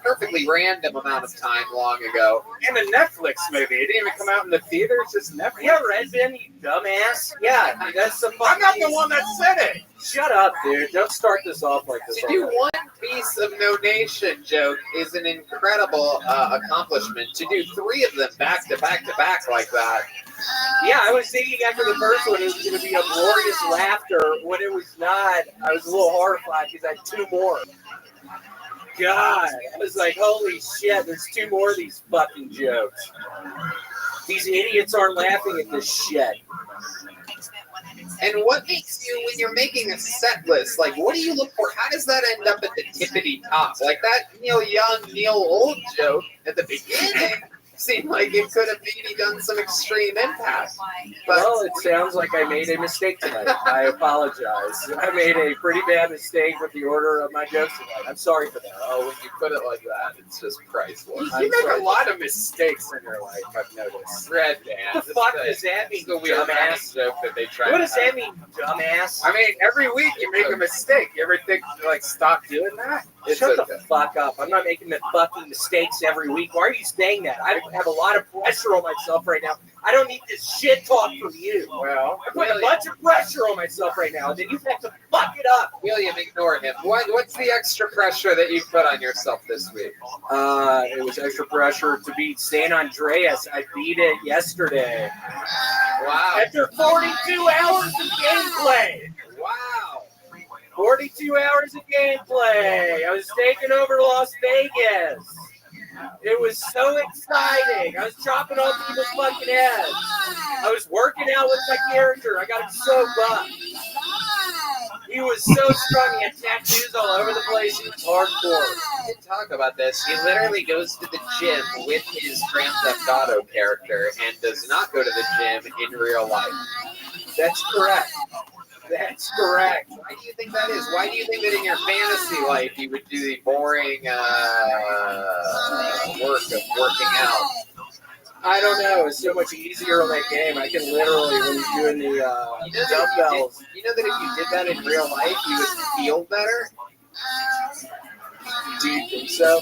Speaker 9: perfectly random amount of time long ago.
Speaker 8: And a Netflix movie. It didn't even come out in the theaters. Just Netflix. Yeah, Redbin, you dumbass. Yeah, that's the fucking... I'm not the one that said it. Shut up, dude. Don't start this off like this.
Speaker 9: To do one piece of No Nation joke is an incredible accomplishment. To do 3 of them back to back to back like that.
Speaker 8: Yeah, I was thinking after the first one it was going to be uproarious laughter. When it was not, I was a little horrified because I had 2 more. God, I was like, holy shit, there's 2 more of these fucking jokes. These idiots aren't laughing at this shit.
Speaker 9: And what makes you, when you're making a set list, like, what do you look for? How does that end up at the tippity top? Like that Neil Young, Neil Old joke at the beginning seemed like it could have maybe done some extreme impact. But,
Speaker 8: well, it sounds like I made a mistake tonight. I apologize. I made a pretty bad mistake with the order of my jokes tonight. I'm sorry for that.
Speaker 9: Oh, when you put it like that, it's just priceless.
Speaker 8: You make a lot of mistakes in your life, I've noticed.
Speaker 9: Red man.
Speaker 8: What the fuck does that mean, dumbass?
Speaker 9: Joke that they try.
Speaker 8: What does that mean, dumbass?
Speaker 9: I mean, every week you make a mistake. You ever think, like, stop doing that?
Speaker 8: Shut the fuck up. I'm not making the fucking mistakes every week. Why are you saying that? I have a lot of pressure on myself right now. I don't need this shit talk from you.
Speaker 9: Well,
Speaker 8: I put a bunch of pressure on myself right now, and then you have to fuck it up.
Speaker 9: William, ignore him. What's the extra pressure that you put on yourself this week?
Speaker 8: It was extra pressure to beat San Andreas. I beat it yesterday.
Speaker 9: Wow.
Speaker 8: After 42 hours of gameplay.
Speaker 9: Wow.
Speaker 8: 42 hours of gameplay. I was taking over Las Vegas. It was so exciting. I was chopping off people's fucking heads. I was working out with my character. I got him so buff. He was so strong. He had tattoos all over the place. He was hardcore.
Speaker 9: We talk about this. He literally goes to the gym with his Grand Theft Auto character and does not go to the gym in real life.
Speaker 8: That's correct. That's correct.
Speaker 9: Why do you think that is? Why do you think that in your fantasy life you would do the boring work of working out?
Speaker 8: I don't know. It's so much easier on that game. I can literally, when he's doing the dumbbells.
Speaker 9: You know that if you did that in real life, you would feel better?
Speaker 8: Do you think so?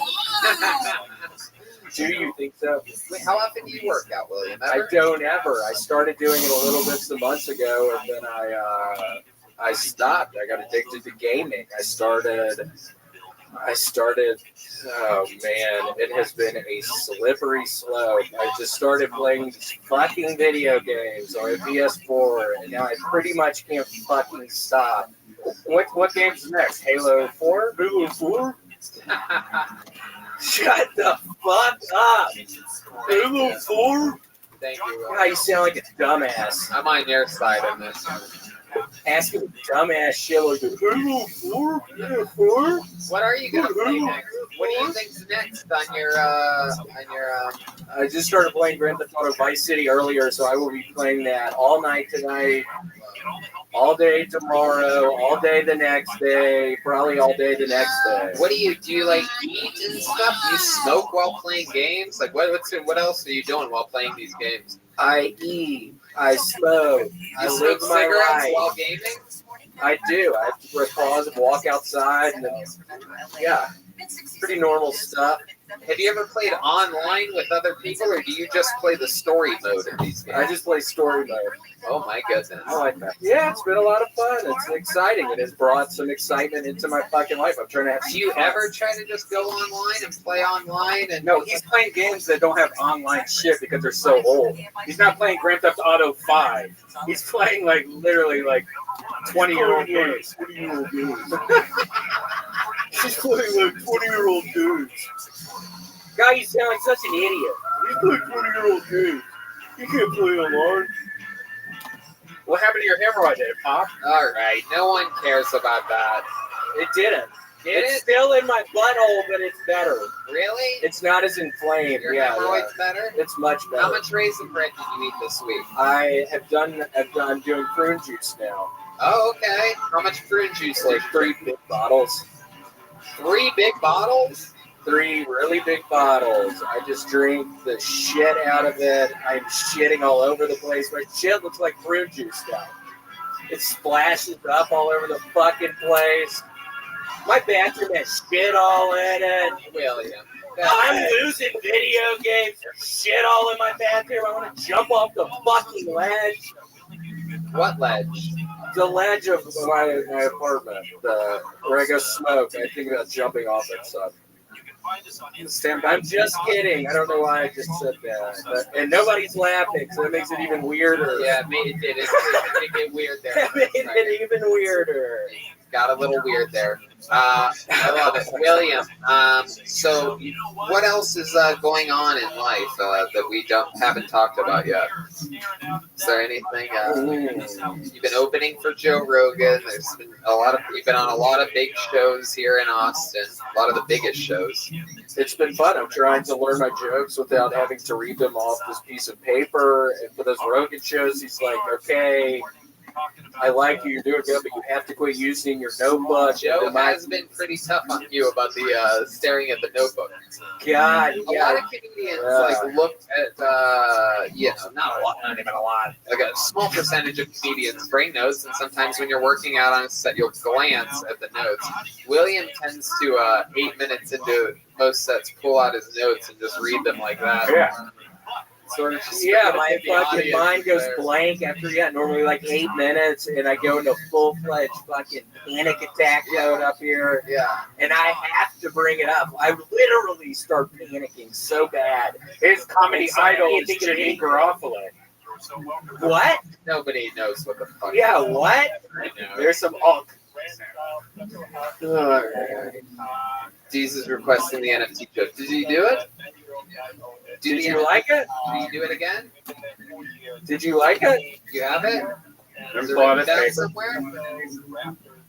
Speaker 8: Do you think so?
Speaker 9: Wait, how often do you work out, William?
Speaker 8: I don't ever. I started doing it a little bit some months ago, and then I stopped. I got addicted to gaming. I started I started, oh man, it has been a slippery slope. I just started playing these fucking video games on a PS4, and now I pretty much can't fucking stop. What game's next? Halo 4? Halo 4? Shut the fuck up! Halo 4?
Speaker 14: Thank you.
Speaker 8: God, you sound like a dumbass.
Speaker 14: I'm on your side on this.
Speaker 8: Asking dumbass shit like Halo 4? Halo 4?
Speaker 14: What are you gonna play next? What do you think's next on your
Speaker 8: I just started playing Grand Theft Auto Vice City earlier, so I will be playing that all night tonight, all day tomorrow, all day the next day, probably all day the next day.
Speaker 14: What do you like eat and stuff? Do you smoke while playing games? Like what else are you doing while playing these games?
Speaker 8: I eat, I smoke, I live my
Speaker 14: cigarettes
Speaker 8: life.
Speaker 14: while gaming?
Speaker 8: I do. I have to press pause and walk outside, and then, yeah, pretty normal stuff.
Speaker 14: Have you ever played online with other people, or do you just play the story mode of these games?
Speaker 8: I just play story mode.
Speaker 14: Oh my goodness.
Speaker 8: I like that. Yeah, it's been a lot of fun. It's exciting. It has brought some excitement into my fucking life. I'm trying to have.
Speaker 14: Do you ever try to just go online and play online? And
Speaker 8: no, he's playing games that don't have online shit because they're so old. He's not playing Grand Theft Auto 5. He's playing like literally like 20-year-old games. 20-year-old games. He's playing like 20-year-old games. Guy, you sound like such an idiot. He's playing 20-year-old games. You can't play online. What happened to your hemorrhoid? Did it pop?
Speaker 14: All right, no one cares about that.
Speaker 8: It didn't.
Speaker 14: Did
Speaker 8: It's
Speaker 14: it?
Speaker 8: still in my butthole, but it's better.
Speaker 14: Really?
Speaker 8: It's not as inflamed.
Speaker 14: Your
Speaker 8: yeah,
Speaker 14: hemorrhoid's better?
Speaker 8: It's much better.
Speaker 14: How much raisin bread did you eat this week?
Speaker 8: I'm doing prune juice now.
Speaker 14: Oh, okay. How much prune juice?
Speaker 8: Like 3 big bottles.
Speaker 14: 3 big bottles?
Speaker 8: 3 really big bottles. I just drink the shit out of it. I'm shitting all over the place. My shit looks like fruit juice now. It splashes up all over the fucking place. My bathroom has shit all in it.
Speaker 14: William.
Speaker 8: I'm losing video games. There's shit all in my bathroom. I want to jump off the fucking ledge.
Speaker 14: What ledge?
Speaker 8: The ledge of my apartment, where I go smoke. I think about jumping off it. So. I'm just kidding. I don't know why I just said that. And nobody's laughing, so that makes it even weirder.
Speaker 14: Yeah, it did. It made it weird there.
Speaker 8: It made it even weirder.
Speaker 14: Got a little weird there. I love it. William, so what else is going on in life that we haven't talked about yet? Is there anything? You've been opening for Joe Rogan. There's been you've been on a lot of big shows here in Austin. A lot of the biggest shows.
Speaker 8: It's been fun. I'm trying to learn my jokes without having to read them off this piece of paper. And for those Rogan shows, he's like, okay, I like you, you're doing good, but you have to quit using your notebook.
Speaker 14: Joe has been pretty tough on you about the staring at the notebook.
Speaker 8: God,
Speaker 14: a lot of comedians look at not a lot, not even a lot. Like a small percentage of comedians bring notes, and sometimes when you're working out on a set, you'll glance at the notes. William tends to 8 minutes into most sets pull out his notes and just read them like that.
Speaker 8: Yeah.
Speaker 14: Sort of just
Speaker 8: My fucking mind goes blank after normally like 8 minutes, and I go into full-fledged fucking panic attack mode up here.
Speaker 14: Yeah.
Speaker 8: And I have to bring it up. I literally start panicking so bad.
Speaker 2: His comedy idol is Jimmy Garofalo.
Speaker 8: What?
Speaker 14: Nobody knows what the fuck.
Speaker 8: Yeah, what?
Speaker 14: I know.
Speaker 8: There's some unk.
Speaker 14: Deez is requesting the NFT joke. Did you do it?
Speaker 8: Did you like it?
Speaker 14: Did you do it again?
Speaker 8: Did you like it?
Speaker 14: You have it?
Speaker 2: I'm
Speaker 14: Is it
Speaker 2: pulling
Speaker 14: written
Speaker 2: it
Speaker 14: down
Speaker 2: paper.
Speaker 14: somewhere?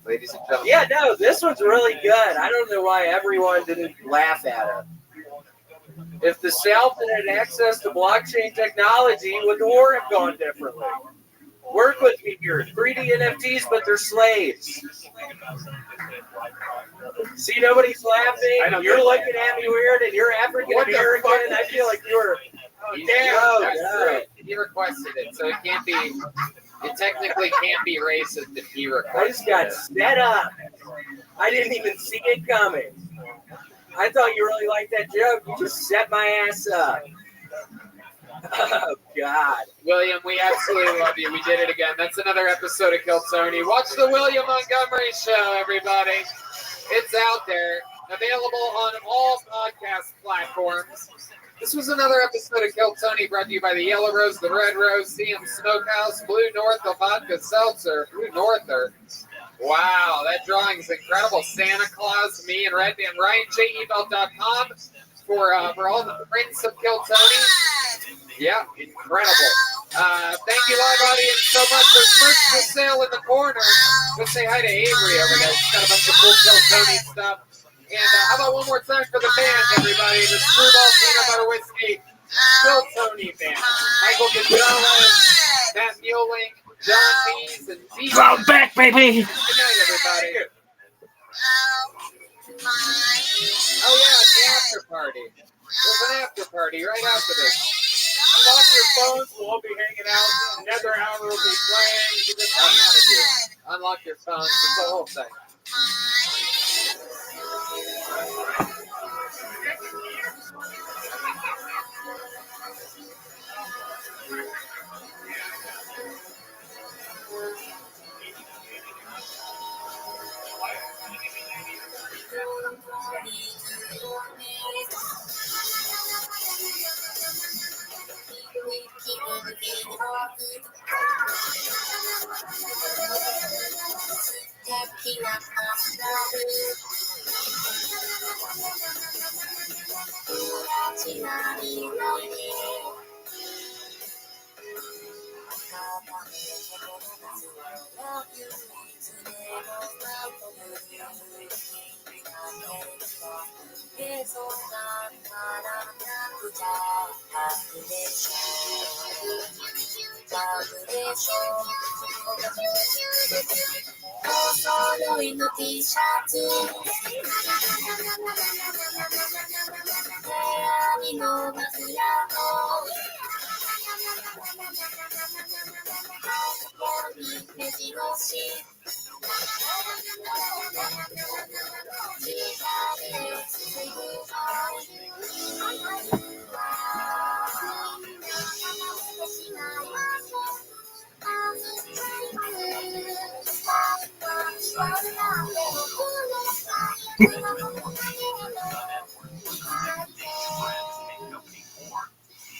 Speaker 14: Ladies and gentlemen.
Speaker 8: Yeah, no, this one's really good. I don't know why everyone didn't laugh at it. If the South had access to blockchain technology, would the war have gone differently? Work with me here. 3D NFTs, but they're slaves. See, nobody's laughing. You're looking at me weird, and you're African American. I feel like you're.
Speaker 14: He requested it, so it can't be. It technically can't be racist if he requested
Speaker 8: I just got set up. I didn't even see it coming. I thought you really liked that joke. You just set my ass up. Oh, God.
Speaker 14: William, we absolutely love you. We did it again. That's another episode of Kill Tony. Watch the William Montgomery Show, everybody. It's out there.
Speaker 9: Available on all podcast platforms. This was another episode of Kill Tony, brought to you by the Yellow Rose, the Red Rose, CM Smokehouse, Blue North, the Vodka Seltzer, Blue Norther. Wow, that drawing is incredible. Santa Claus, me, and Red Man. RyanJEbelt.com for all the prints of Kill Tony. Yeah, incredible. Thank you, live audience, so much. There's merch for sale in the corner. Let's say hi to Avery over there. She's got a bunch of cool Kill Tony stuff. And how about one more time for the band, everybody? The Screwball Peanut Butter Whiskey Kill Tony Band. Michael Gonzalez, Matt Mueling, John Mees, and D.
Speaker 2: Go back, baby!
Speaker 9: Good night, everybody. Oh, yeah, it's the after party. There's an after party right after this.
Speaker 2: Unlock your phones, we'll all be hanging out. Another hour will be playing. You just hang out of here.
Speaker 9: Unlock your phones. It's the whole thing.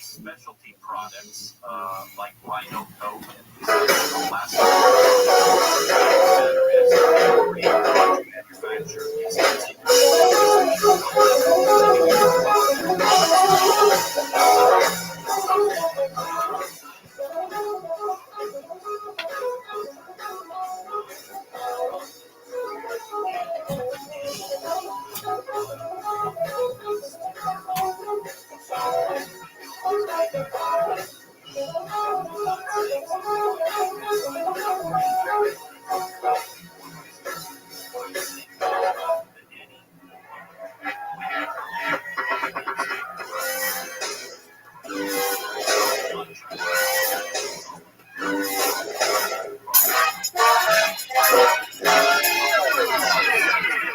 Speaker 1: Specialty products like Rhino Coat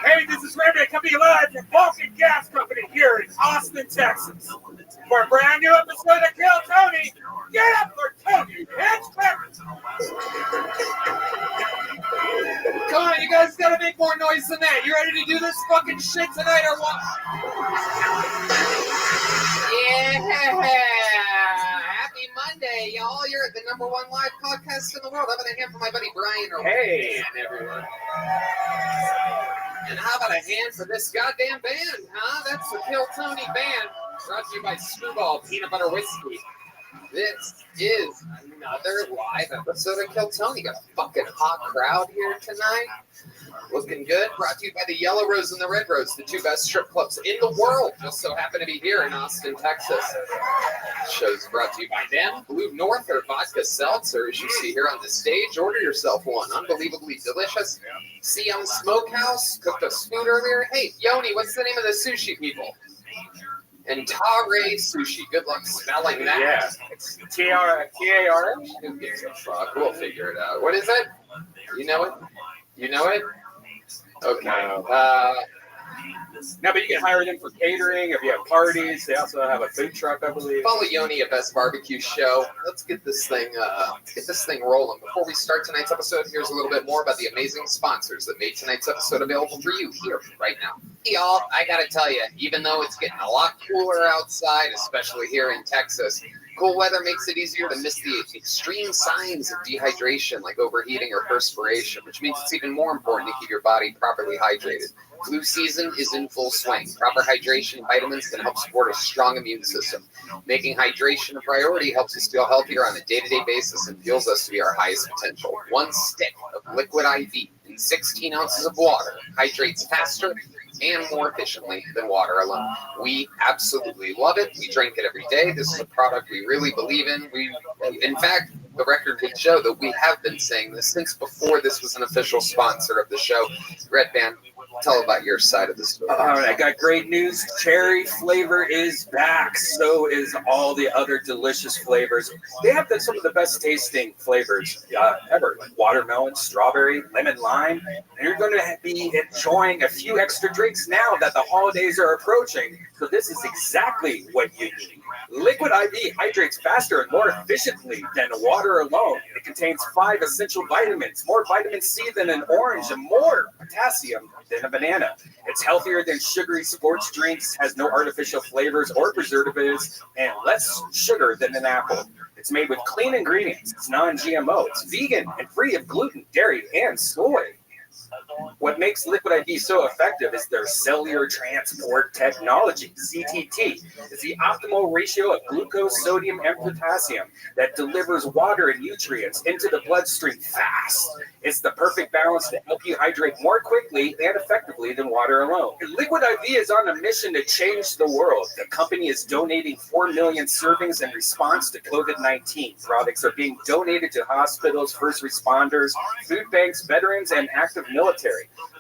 Speaker 2: Hey, this is Rabbi coming live from Vulcan Gas Company here in Austin, Texas. For a brand new episode of Kill Tony, get up for Tony, bitch!
Speaker 9: Come on, you guys gotta make more noise than that. You ready to do this fucking shit tonight or what? Yeah! Happy Monday, y'all. You're at the #1 live podcast in the world. How about a hand for my buddy Brian?
Speaker 2: Hey,
Speaker 9: everyone. And how about a hand for this goddamn band, huh? That's the Kill Tony Band, brought to you by Screwball Peanut Butter Whiskey. This is another live episode of Kill Tony. Got a fucking hot crowd here tonight. Looking good. Brought to you by the Yellow Rose and the Red Rose, the two best strip clubs in the world. Just so happen to be here in Austin, Texas. Show's brought to you by them. Blue North or Vodka Seltzer, as you see here on the stage. Order yourself one. Unbelievably delicious. CM Smokehouse cooked us food earlier. Hey, Yoni, what's the name of the sushi people? And Tare Sushi. Good luck spelling that.
Speaker 2: Yeah.
Speaker 9: It's T-A-R-H? Who gives a fuck? We'll figure it out. What is it? You know it? You know it? Okay.
Speaker 13: No, but you can hire them for catering if you have parties. They also have a food truck, I believe.
Speaker 14: Follow Yoni at Best Barbecue Show. Let's get this thing rolling. Before we start tonight's episode, here's a little bit more about the amazing sponsors that made tonight's episode available for you here right now. Hey, y'all, I gotta tell you, even though it's getting a lot cooler outside, especially here in Texas, cool weather makes it easier to miss the extreme signs of dehydration like overheating or perspiration, which means it's even more important to keep your body properly hydrated. Flu season is in full swing. Proper hydration and vitamins can help support a strong immune system. Making hydration a priority helps us feel healthier on a day-to-day basis and fuels us to be our highest potential. 1 stick of Liquid IV in 16 ounces of water hydrates faster and more efficiently than water alone. We absolutely love it. We drink it every day. This is a product we really believe in. In fact, the record would show that we have been saying this since before this was an official sponsor of the show. Red Band, tell about your side of the story.
Speaker 13: All right, I got great news. Cherry flavor is back. So is all the other delicious flavors. They have some of the best tasting flavors ever, like watermelon, strawberry, lemon, lime. And you're going to be enjoying a few extra drinks now that the holidays are approaching. So this is exactly what you need. Liquid IV hydrates faster and more efficiently than water alone. It contains 5 essential vitamins, more vitamin C than an orange, and more potassium than a banana. It's healthier than sugary sports drinks, has no artificial flavors or preservatives, and less sugar than an apple. It's made with clean ingredients. It's non-GMO. It's vegan and free of gluten, dairy, and soy. What makes Liquid IV so effective is their cellular transport technology, CTT. It's the optimal ratio of glucose, sodium, and potassium that delivers water and nutrients into the bloodstream fast. It's the perfect balance to help you hydrate more quickly and effectively than water alone. Liquid IV is on a mission to change the world. The company is donating 4 million servings in response to COVID-19. Products are being donated to hospitals, first responders, food banks, veterans, and active military.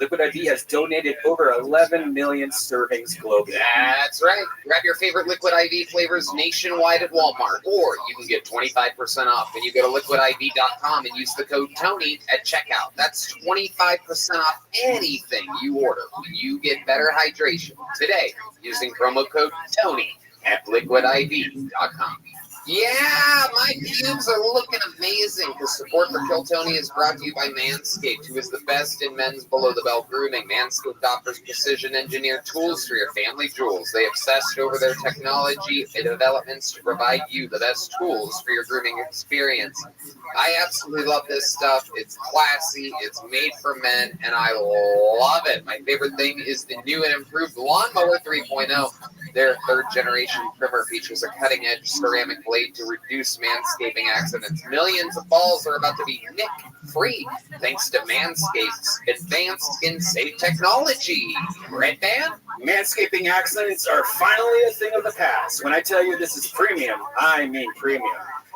Speaker 13: Liquid IV has donated over 11 million servings globally.
Speaker 14: That's right. Grab your favorite Liquid IV flavors nationwide at Walmart, or you can get 25% off when you go to liquidiv.com and use the code TONY at checkout. That's 25% off anything you order when you get better hydration today using promo code TONY at liquidiv.com. Yeah, my pubes are looking amazing. The support for Kill Tony is brought to you by Manscaped, who is the best in men's below-the-belt grooming. Manscaped offers precision-engineered tools for your family jewels. They obsessed over their technology and developments to provide you the best tools for your grooming experience. I absolutely love this stuff. It's classy, it's made for men, and I love it. My favorite thing is the new and improved Lawnmower 3.0. Their third-generation trimmer features a cutting-edge ceramic blade to reduce manscaping accidents. Millions of balls are about to be nick-free thanks to Manscaped's advanced skin-safe technology. Red Band?
Speaker 13: Manscaping accidents are finally a thing of the past. When I tell you this is premium, I mean premium.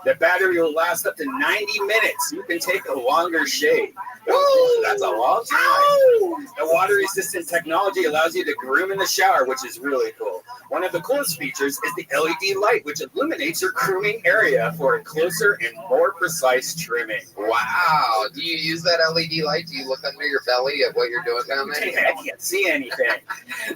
Speaker 13: The battery will last up to 90 minutes. You can take a longer shave. Ooh, that's a long time. The water-resistant technology allows you to groom in the shower, which is really cool. One of the coolest features is the LED light, which illuminates your grooming area for a closer and more precise trimming.
Speaker 14: Wow. Do you use that LED light? Do you look under your belly at what you're doing down there?
Speaker 13: I can't see anything.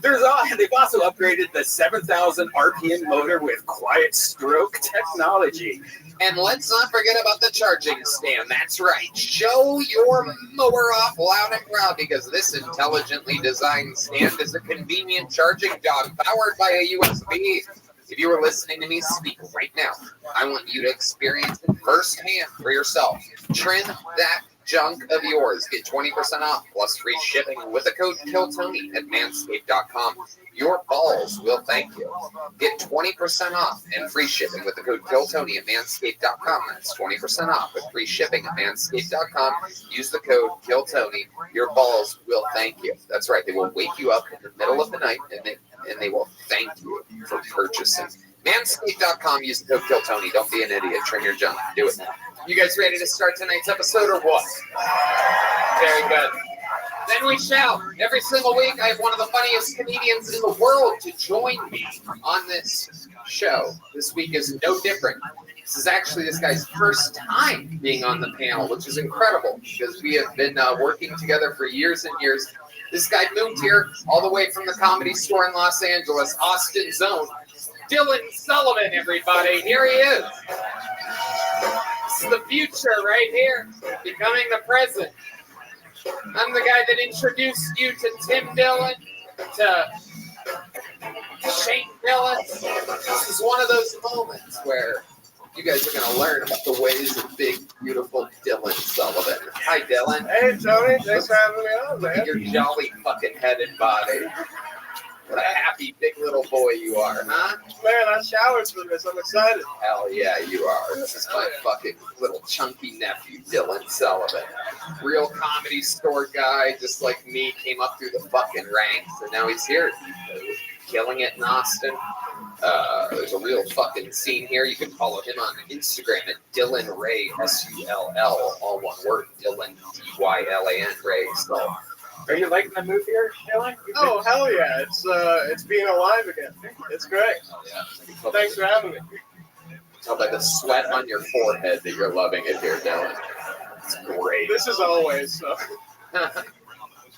Speaker 13: They've also upgraded the 7,000 RPM motor with quiet stroke technology.
Speaker 14: And let's not forget about the charging stand. That's right. Show your mower off loud and proud, because this intelligently designed stand is a convenient charging dock powered by a USB. If you are listening to me speak right now, I want you to experience it firsthand for yourself. Trim that junk of yours. Get 20% off plus free shipping with the code KILLTONY at manscaped.com. Your balls will thank you. Get 20% off and free shipping with the code KILLTONY at manscaped.com. That's 20% off with free shipping at manscaped.com. Use the code KILLTONY. Your balls will thank you. That's right. They will wake you up in the middle of the night and they will thank you for purchasing. Manscaped.com. Use the code KILLTONY. Don't be an idiot. Trim your junk. Do it now. You guys ready to start tonight's episode or what? Very good. Then we shall. Every single week, I have one of the funniest comedians in the world to join me on this show. This week is no different. This is actually this guy's first time being on the panel, which is incredible because we have been working together for years and years. This guy moved here all the way from the Comedy Store in Los Angeles, Austin Zone. Dylan Sullivan, everybody. Here he is. This is the future right here, becoming the present. I'm the guy that introduced you to Tim Dillon, to Shane Dillon. This is one of those moments where you guys are going to learn about the ways of big, beautiful Dylan Sullivan. Hi, Dylan.
Speaker 16: Hey, Tony. Thanks for having me on,
Speaker 14: Look
Speaker 16: man.
Speaker 14: at your jolly fucking head and body. What a happy big little boy you are, huh?
Speaker 16: Man, I showered for this. I'm excited.
Speaker 14: Hell yeah, you are. This is my fucking little chunky nephew, Dylan Sullivan. Real Comedy Store guy, just like me, came up through the fucking ranks, and now he's here, killing it in Austin. There's a real fucking scene here. You can follow him on Instagram at Dylan Ray, S-U-L-L, all one word, Dylan, D-Y-L-A-N, Ray. So,
Speaker 7: are you liking the move here, Dylan?
Speaker 16: Oh, hell yeah. It's being alive again. It's great.
Speaker 14: Oh, yeah.
Speaker 16: Thanks for having me.
Speaker 14: Tell by the sweat on your forehead that you're loving it here, Dylan. It's great.
Speaker 16: This is always so.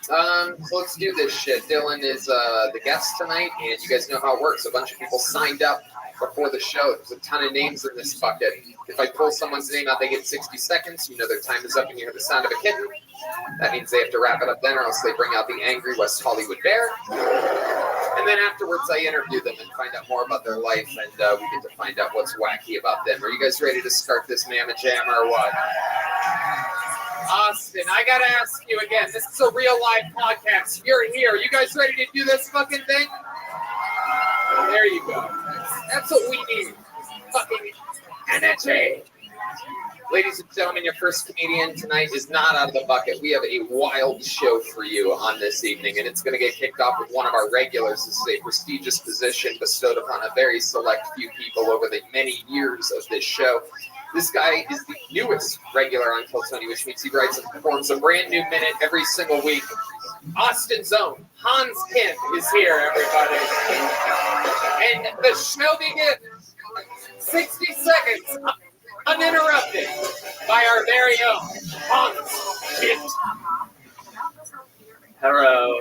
Speaker 14: So let's do this shit. Dylan is the guest tonight, and you guys know how it works. A bunch of people signed up before the show. There's a ton of names in this bucket. If I pull someone's name out, they get 60 seconds. You know their time is up, and you hear the sound of a kitten. That means they have to wrap it up then, or else they bring out the angry West Hollywood bear. And then afterwards, I interview them and find out more about their life, and we get to find out what's wacky about them. Are you guys ready to start this mamma jamma or what? Austin, I gotta ask you again. This is a real live podcast. You're here. You guys ready to do this fucking thing? There you go. That's what we need. Fucking energy. Ladies and gentlemen, your first comedian tonight is not out of the bucket. We have a wild show for you on this evening, and it's going to get kicked off with one of our regulars. This is a prestigious position bestowed upon a very select few people over the many years of this show. This guy is the newest regular on Kill Tony, which means he writes and performs a brand new minute every single week. Austin's own Hans Kim is here, everybody. And the show begins 60 seconds uninterrupted by our very own Hans Kim.
Speaker 15: Hello.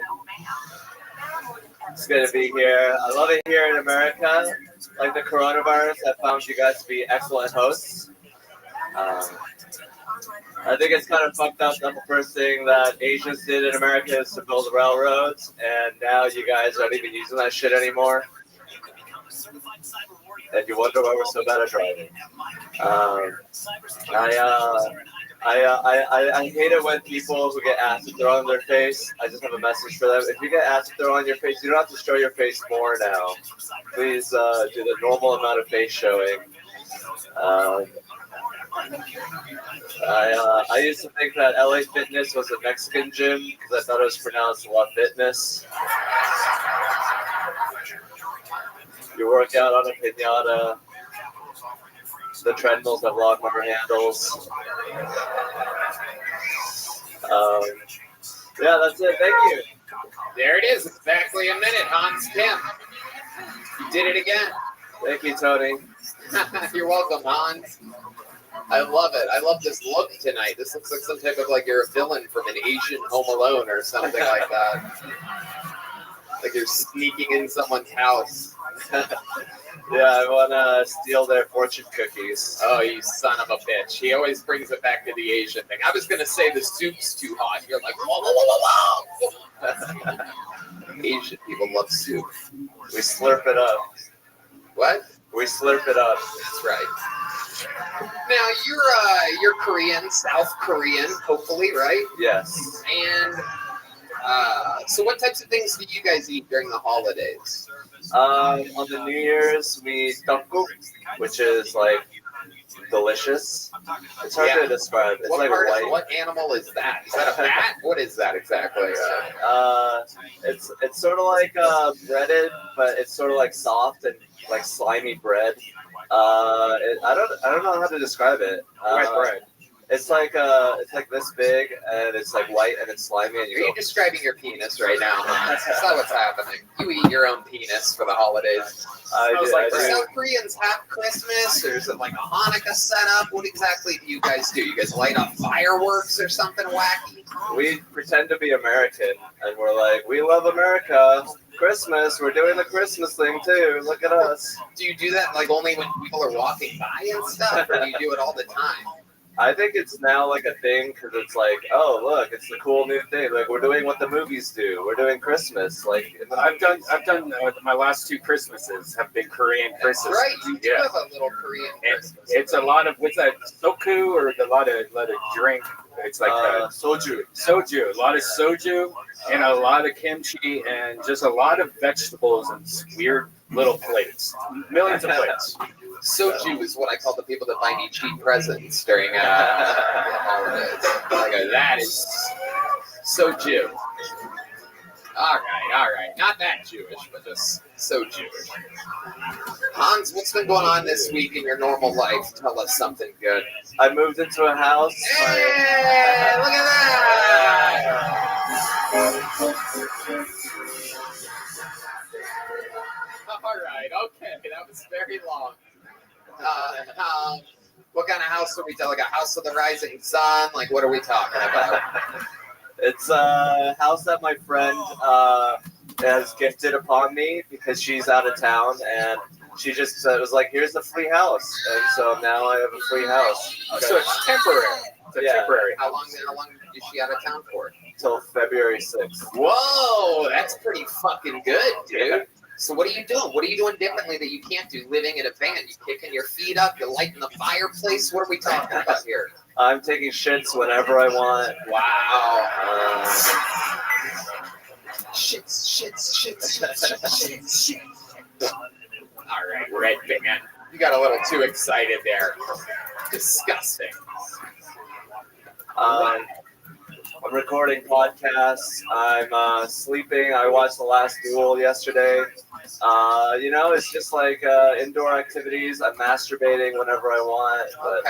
Speaker 15: It's good to be here. I love it here in America. Like the coronavirus, I found you guys to be excellent hosts. I think it's kind of fucked up that the first thing that Asians did in America is to build railroads, and now you guys aren't even using that shit anymore. And you wonder why we're so bad at driving. I hate it when people who get acid thrown on their face. I just have a message for them. If you get acid thrown on your face, you don't have to show your face more now. Please do the normal amount of face showing. I used to think that LA Fitness was a Mexican gym because I thought it was pronounced La Fitness. You work out on a piñata. The treadmills have lawnmower handles. Yeah, that's it. Thank you.
Speaker 14: There it is. Exactly a minute. Hans Kim. You did it again.
Speaker 15: Thank you, Tony.
Speaker 14: You're welcome, Hans. I love it. I love this look tonight. This looks like some type of like you're a villain from an Asian Home Alone or something like that. Like you're sneaking in someone's house.
Speaker 15: Yeah, I want to steal their fortune cookies.
Speaker 14: Oh, you son of a bitch. He always brings it back to the Asian thing. I was going to say the soup's too hot. You're like, whoa, whoa, whoa, whoa. Asian people love soup.
Speaker 15: We slurp it up.
Speaker 14: What?
Speaker 15: We slurp it up.
Speaker 14: That's right. Now, you're Korean, South Korean, hopefully, right?
Speaker 15: Yes.
Speaker 14: And so what types of things do you guys eat during the holidays?
Speaker 15: On the New Year's, we eat tteokguk, which is like delicious. It's hard to describe. It's
Speaker 14: What
Speaker 15: like
Speaker 14: part
Speaker 15: white.
Speaker 14: of, what animal is that? Is that a bat? What is that exactly?
Speaker 15: It's sort of like breaded, but it's sort of like soft and like slimy bread. I don't know how to describe it.
Speaker 14: White bread.
Speaker 15: It's like this big, and it's like white, and it's slimy, and
Speaker 14: Are you describing your penis right now? That's not what's happening. You eat your own penis for the holidays. Do South Koreans have Christmas, or is it like a Hanukkah setup? What exactly do you guys do? You guys light up fireworks or something wacky?
Speaker 15: We pretend to be American, and we're like, we love America. Christmas, we're doing the Christmas thing too. Look at us.
Speaker 14: Do you do that like only when people are walking by and stuff, or do you do it all the time?
Speaker 15: I think it's now like a thing because it's like, oh look, it's the cool new thing. Like we're doing what the movies do. We're doing Christmas. Like
Speaker 2: I've done my last 2 Christmases have been Korean Christmas.
Speaker 14: Right, you do have a little Korean Christmas.
Speaker 2: It's a lot of what's that, soku, or a lot of drink. It's like
Speaker 15: soju.
Speaker 2: Soju, a lot of soju, and a lot of kimchi, and just a lot of vegetables and weird little plates, millions of plates.
Speaker 14: Soju is what I call the people that buy me cheap presents during the holidays. Like that is soju. All right. Not that Jewish, but just so Jewish. Hans, what's been going on this week in your normal life? Tell us something good.
Speaker 15: I moved into a house.
Speaker 14: Hey, look at that! All right, okay, that was very long. What kind of house are we talking? Like a house with the rising sun? Like, what are we talking about?
Speaker 15: It's a house that my friend has gifted upon me because she's out of town, and she just was like, here's a free house. And so now I have a free house.
Speaker 2: So it's temporary. Temporary.
Speaker 14: How long is she out of town for?
Speaker 15: Till February 6th.
Speaker 14: Whoa, that's pretty fucking good, dude. So what are you doing? What are you doing differently that you can't do living in a van? You kicking your feet up? You're lighting the fireplace? What are we talking about here?
Speaker 15: I'm taking shits whenever I want.
Speaker 14: Wow. Shits. All right, Red Man. You got a little too excited there. Disgusting.
Speaker 15: I'm recording podcasts. I'm sleeping. I watched The Last Duel yesterday. It's just like indoor activities. I'm masturbating whenever I want. But...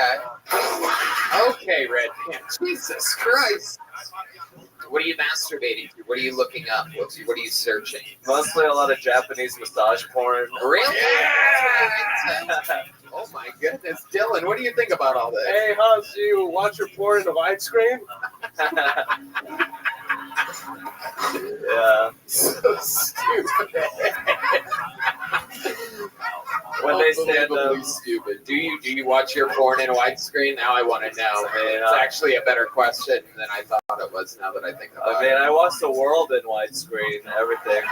Speaker 14: Okay, Red Man. Jesus Christ. What are you masturbating to? What are you looking up? What are you searching?
Speaker 15: Mostly a lot of Japanese massage porn.
Speaker 14: Really? Yeah. Oh my goodness. Dylan, what do you think about all this?
Speaker 7: Hey, Hans, do you watch your porn in a widescreen?
Speaker 15: Yeah.
Speaker 14: So stupid.
Speaker 15: When they say
Speaker 14: stupid. Do you watch your porn in widescreen? Now I want to know. It's actually a better question than I thought it was. Now that I think about it.
Speaker 15: I watch the world in widescreen. Everything.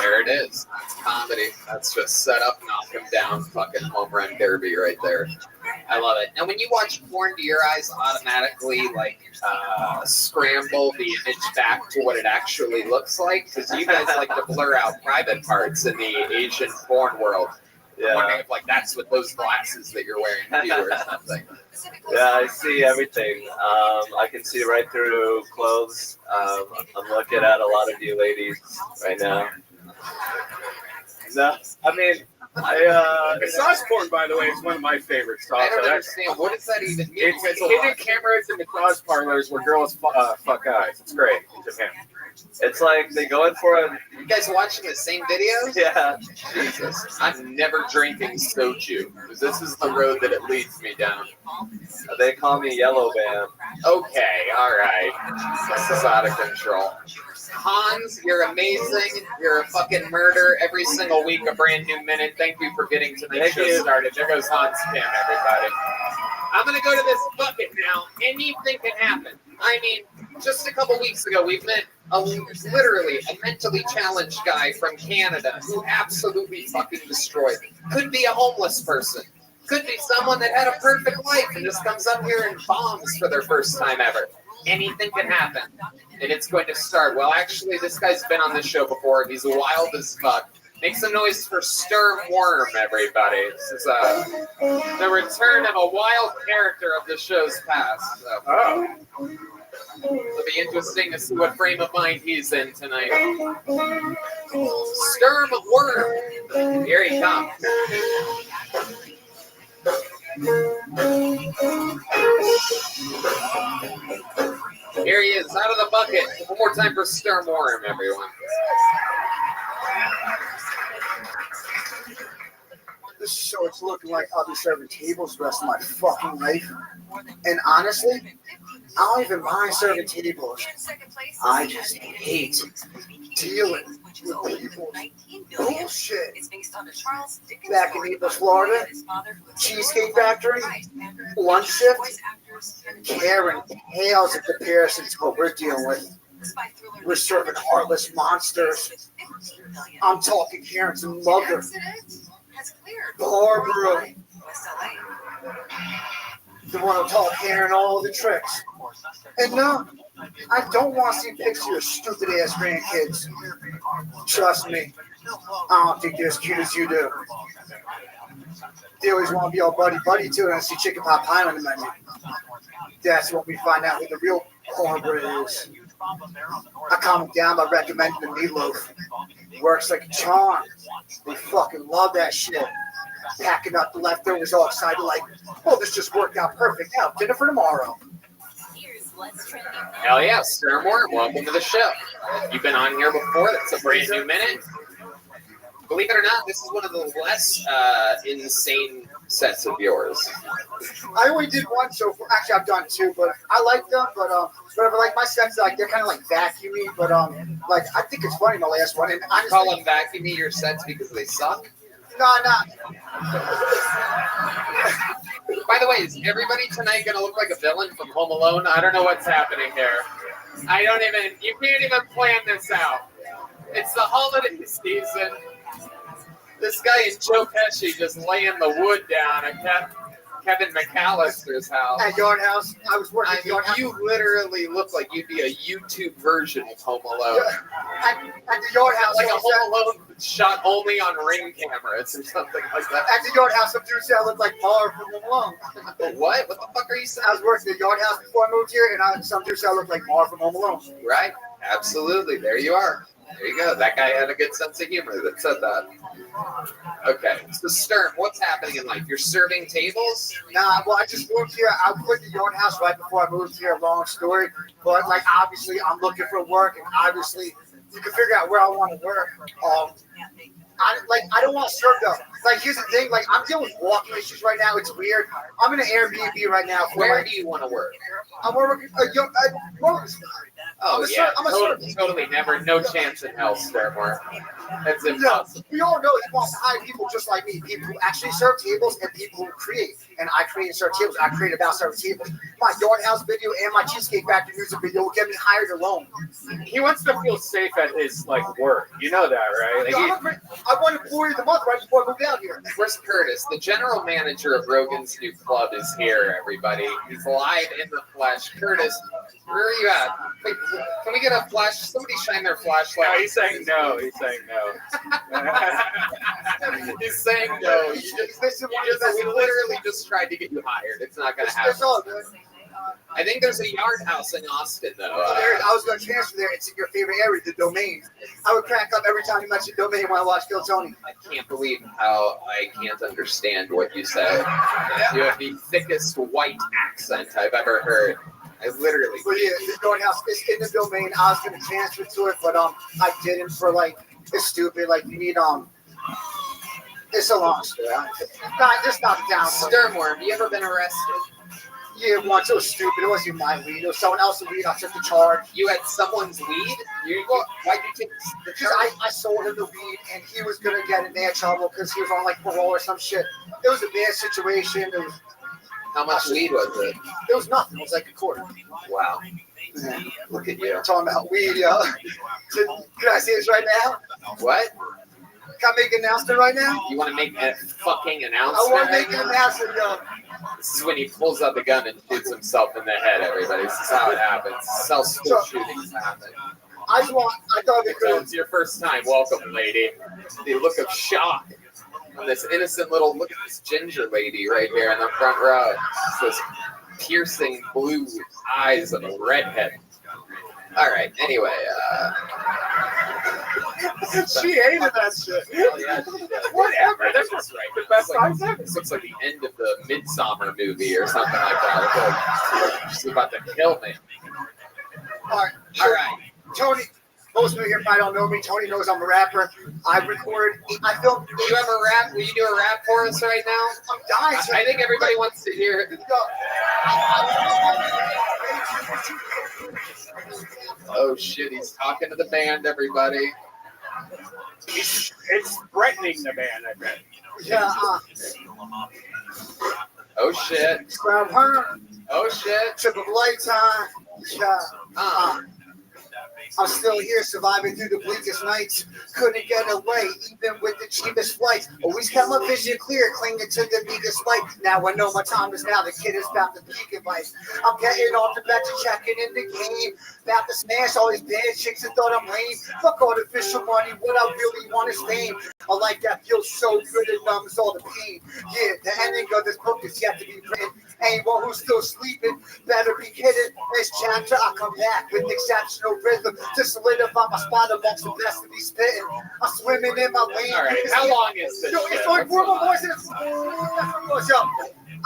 Speaker 14: There it is. That's comedy. That's just set up, knock him down, fucking home run derby right there. I love it. Now, when you watch porn, do your eyes automatically scramble the image back to what it actually looks like? Because you guys like to blur out private parts in the Asian porn world.
Speaker 15: Yeah.
Speaker 14: I'm wondering if that's what those glasses that you're wearing do or something.
Speaker 15: Yeah, I see everything. I can see right through clothes. I'm looking at a lot of you ladies right now. No,
Speaker 2: massage porn, by the way, is one of my favorites.
Speaker 14: I don't understand. What does that even mean?
Speaker 2: It's hidden cameras in massage parlors where girls fuck guys. It's great in Japan.
Speaker 15: It's like they go in for a...
Speaker 14: You guys watching the same videos?
Speaker 15: Yeah.
Speaker 14: Jesus. I'm never drinking soju. This is the road that it leads me down.
Speaker 15: They call me Yellow Bam.
Speaker 14: Okay, all right. This is out of control. Hans, you're amazing. You're a fucking murder. Every single week, a brand new minute. Thank you for getting tonight's show started. There goes Hans Kim, everybody. I'm going to go to this bucket now. Anything can happen. I mean, just a couple weeks ago, we met literally a mentally challenged guy from Canada who absolutely fucking destroyed it. Could be a homeless person. Could be someone that had a perfect life and just comes up here and bombs for their first time ever. Anything can happen. And it's going to start. Well, actually, this guy's been on this show before. He's wild as fuck. Make some noise for Sturm Worm, everybody. This is the return of a wild character of the show's past. So. It'll be interesting to see what frame of mind he's in tonight. Sturm Worm. Here he comes. is, out of the bucket. One more time for Sturm Warren, everyone.
Speaker 11: This is so it's looking like I'll be serving tables the rest of my fucking life. And honestly, I don't even mind serving tables. I just hate dealing with people's bullshit. Back in Naples, Florida, Cheesecake Factory, lunch shift, Karen pales in comparison to what we're dealing with. We're serving heartless monsters. I'm talking Karen's mother, Barbara, the one who taught Karen all the tricks. And no, I don't want to see pics of your stupid ass grandkids. Trust me, I don't think they're as cute as you do. They always want to be all buddy too, and I see chicken pot pie on the menu. That's when we find out who the real Barbara is. I calm them down by recommending the meatloaf. Works like a charm. They fucking love that shit. Packing up the leftovers all excited like, oh, this just worked out perfect. Now, dinner for tomorrow.
Speaker 14: Hell yeah, Sturm Warren, welcome to the show. You've been on here before. That's a brand new minute. Believe it or not, this is one of the less insane sets of yours.
Speaker 11: I only did one so far. Actually, I've done two, but I like them. But whatever, like my sets, like they're kind of like vacuumy. But like I think it's funny my last one. And
Speaker 14: I call them vacuumy your sets because they suck.
Speaker 11: No.
Speaker 14: By the way, is everybody tonight gonna look like a villain from Home Alone? I don't know what's happening here. You can't even plan this out. It's the holiday season. This guy and Joe Pesci just laying the wood down at Kevin McAllister's house.
Speaker 11: At Yard House, I was working at Yard House.
Speaker 14: You literally look like you'd be a YouTube version of Home Alone.
Speaker 11: At the Yard House,
Speaker 14: like a Home Alone shot only on Ring cameras or something like that.
Speaker 11: At the Yard House, some dude said I looked like Mar from Home Alone.
Speaker 14: What? What the fuck are you saying?
Speaker 11: I was working at the Yard House before I moved here, and some dude said I looked like Mar from Home Alone.
Speaker 14: Right? Absolutely. There you are. There you go. That guy had a good sense of humor that said that. Okay. So, Sturm, what's happening in life? You're serving tables?
Speaker 11: Nah, well, I just moved here. I quit the Yard House right before I moved here. Long story. But, like, obviously, I'm looking for work, and obviously, you can figure out where I want to work. I don't want to serve though. Like, here's the thing. Like, I'm dealing with walking issues right now. It's weird. I'm in an Airbnb right now.
Speaker 14: Where do you want to work?
Speaker 11: I'm working
Speaker 14: Oh, yeah. Totally never. No chance in hell, Sturmore. That's impossible.
Speaker 11: We all know he wants to hire people just like me. People who actually serve tables and people who create. And I create and serve tables. I create about serving tables. My Yard House video and my Cheesecake Factory music video will get me hired alone.
Speaker 4: He wants to feel safe at his work. You know that, right?
Speaker 11: I won Employee of the Month right before I moved out here.
Speaker 14: Chris Curtis, the general manager of Rogan's new club, is here, everybody. He's live in the flesh. Curtis, where are you at? Wait, can we get a flash? Somebody shine their flashlight.
Speaker 4: No, he's saying no. He's saying no.
Speaker 14: He's saying no. We literally just tried to get you hired. It's not going to happen.
Speaker 11: It's all good.
Speaker 14: I think there's a Yard House in Austin, though.
Speaker 11: I was going to transfer there. It's in your favorite area, the Domain. I would crack up every time you mentioned Domain when I watched Phil Tony.
Speaker 14: I can't believe how I can't understand what you said. You have the thickest white accent I've ever heard. I literally.
Speaker 11: But yeah, the Yard House is in the Domain. I was going to transfer to it, but I didn't for it's stupid. You need It's a long story. Just not down.
Speaker 14: Sturmworm, have you ever been arrested?
Speaker 11: Yeah, once. It was stupid. It wasn't my weed. It was someone else's weed. I took the charge.
Speaker 14: You had someone's weed? Why'd you take the charge?
Speaker 11: Because I sold him the weed, and he was going to get in bad trouble because he was on parole or some shit. It was a bad situation. It was.
Speaker 14: How much weed was it?
Speaker 11: It was nothing. It was like a quarter.
Speaker 14: Wow. Yeah. Look at you.
Speaker 11: Talking about weed, yo. Can I say this right now?
Speaker 14: What?
Speaker 11: Can I make an announcement right now?
Speaker 14: You want to make a fucking announcement?
Speaker 11: I want to make an announcement, yo.
Speaker 14: This is when he pulls out the gun and shoots himself in the head, everybody. This is how it happens. Self-school shootings happen.
Speaker 11: I thought it could.
Speaker 14: It's your first time. Welcome, lady. The look of shock on this innocent little, look at this ginger lady right here in the front row. It's this piercing blue eyes of a redhead. All right, anyway.
Speaker 2: She hated that shit.
Speaker 14: Oh, yeah, she did.
Speaker 2: Whatever.
Speaker 14: That's just right.
Speaker 2: The best times ever.
Speaker 14: This looks like the end of the Midsummer movie or something like that. She's about to kill me.
Speaker 11: All right.
Speaker 9: All right.
Speaker 11: Tony, most of you here probably don't know me. Tony knows I'm a rapper. I film.
Speaker 14: You have a rap? Will you do a rap for us right now?
Speaker 11: I'm dying.
Speaker 14: I think everybody wants to hear it. Oh shit, he's talking to the band, everybody.
Speaker 2: It's threatening the band, I bet.
Speaker 11: Yeah.
Speaker 14: Oh shit.
Speaker 11: Grab her.
Speaker 14: Oh shit.
Speaker 11: Trip of lifetime. Yeah. I'm still here surviving through the bleakest nights. Couldn't get away, even with the cheapest flights. Always kept my vision clear, clinging to the biggest light. Now I know my time is now. The kid is about to peak in life. I'm getting off the bench and checking in the game. About to smash all these bad chicks that thought I'm lame. Fuck artificial money, what I really want is fame. A life that feels so good it numbs all the pain. Yeah, the ending of this book is yet to be written. Anyone who's still sleeping better be kidding. Next chapter I come back with exceptional rhythm to solidify my spot amongst the best to be spitting. I'm swimming in my lane.
Speaker 14: All right, how long is this?
Speaker 11: It's like 4 more voices.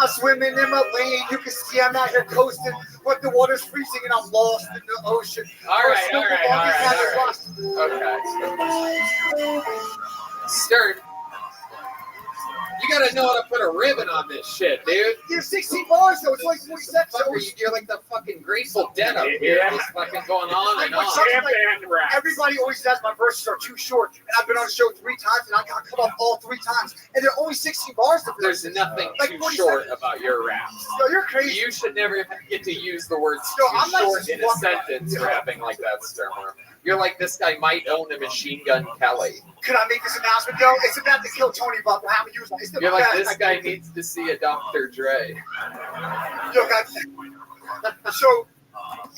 Speaker 11: I'm swimming in my lane. You can see I'm out here coasting, but the water's freezing and I'm lost in the ocean.
Speaker 14: All right. Okay. Stern, you gotta know how to put a ribbon on this shit, dude.
Speaker 11: You're 16 bars, though. It's like 40 seconds.
Speaker 14: You're like the fucking Grateful Dead up here. Just fucking going on and on.
Speaker 11: Everybody always says my verses are too short, and I've been on the show 3 times, and I got cut off all 3 times, and they're only 16 bars.
Speaker 14: There's nothing too short about your raps.
Speaker 11: Yo, you're crazy.
Speaker 14: You should never get to use the words
Speaker 11: I'm
Speaker 14: too
Speaker 11: not
Speaker 14: short
Speaker 11: just
Speaker 14: in a sentence rapping like that, Stermer. You're like, this guy might own a Machine Gun Kelly.
Speaker 11: Could I make this announcement, though? It's about to kill Tony Buck. How many use it?
Speaker 14: You're like, this guy needs to see a Dr. Dre.
Speaker 11: Yo, guys. So,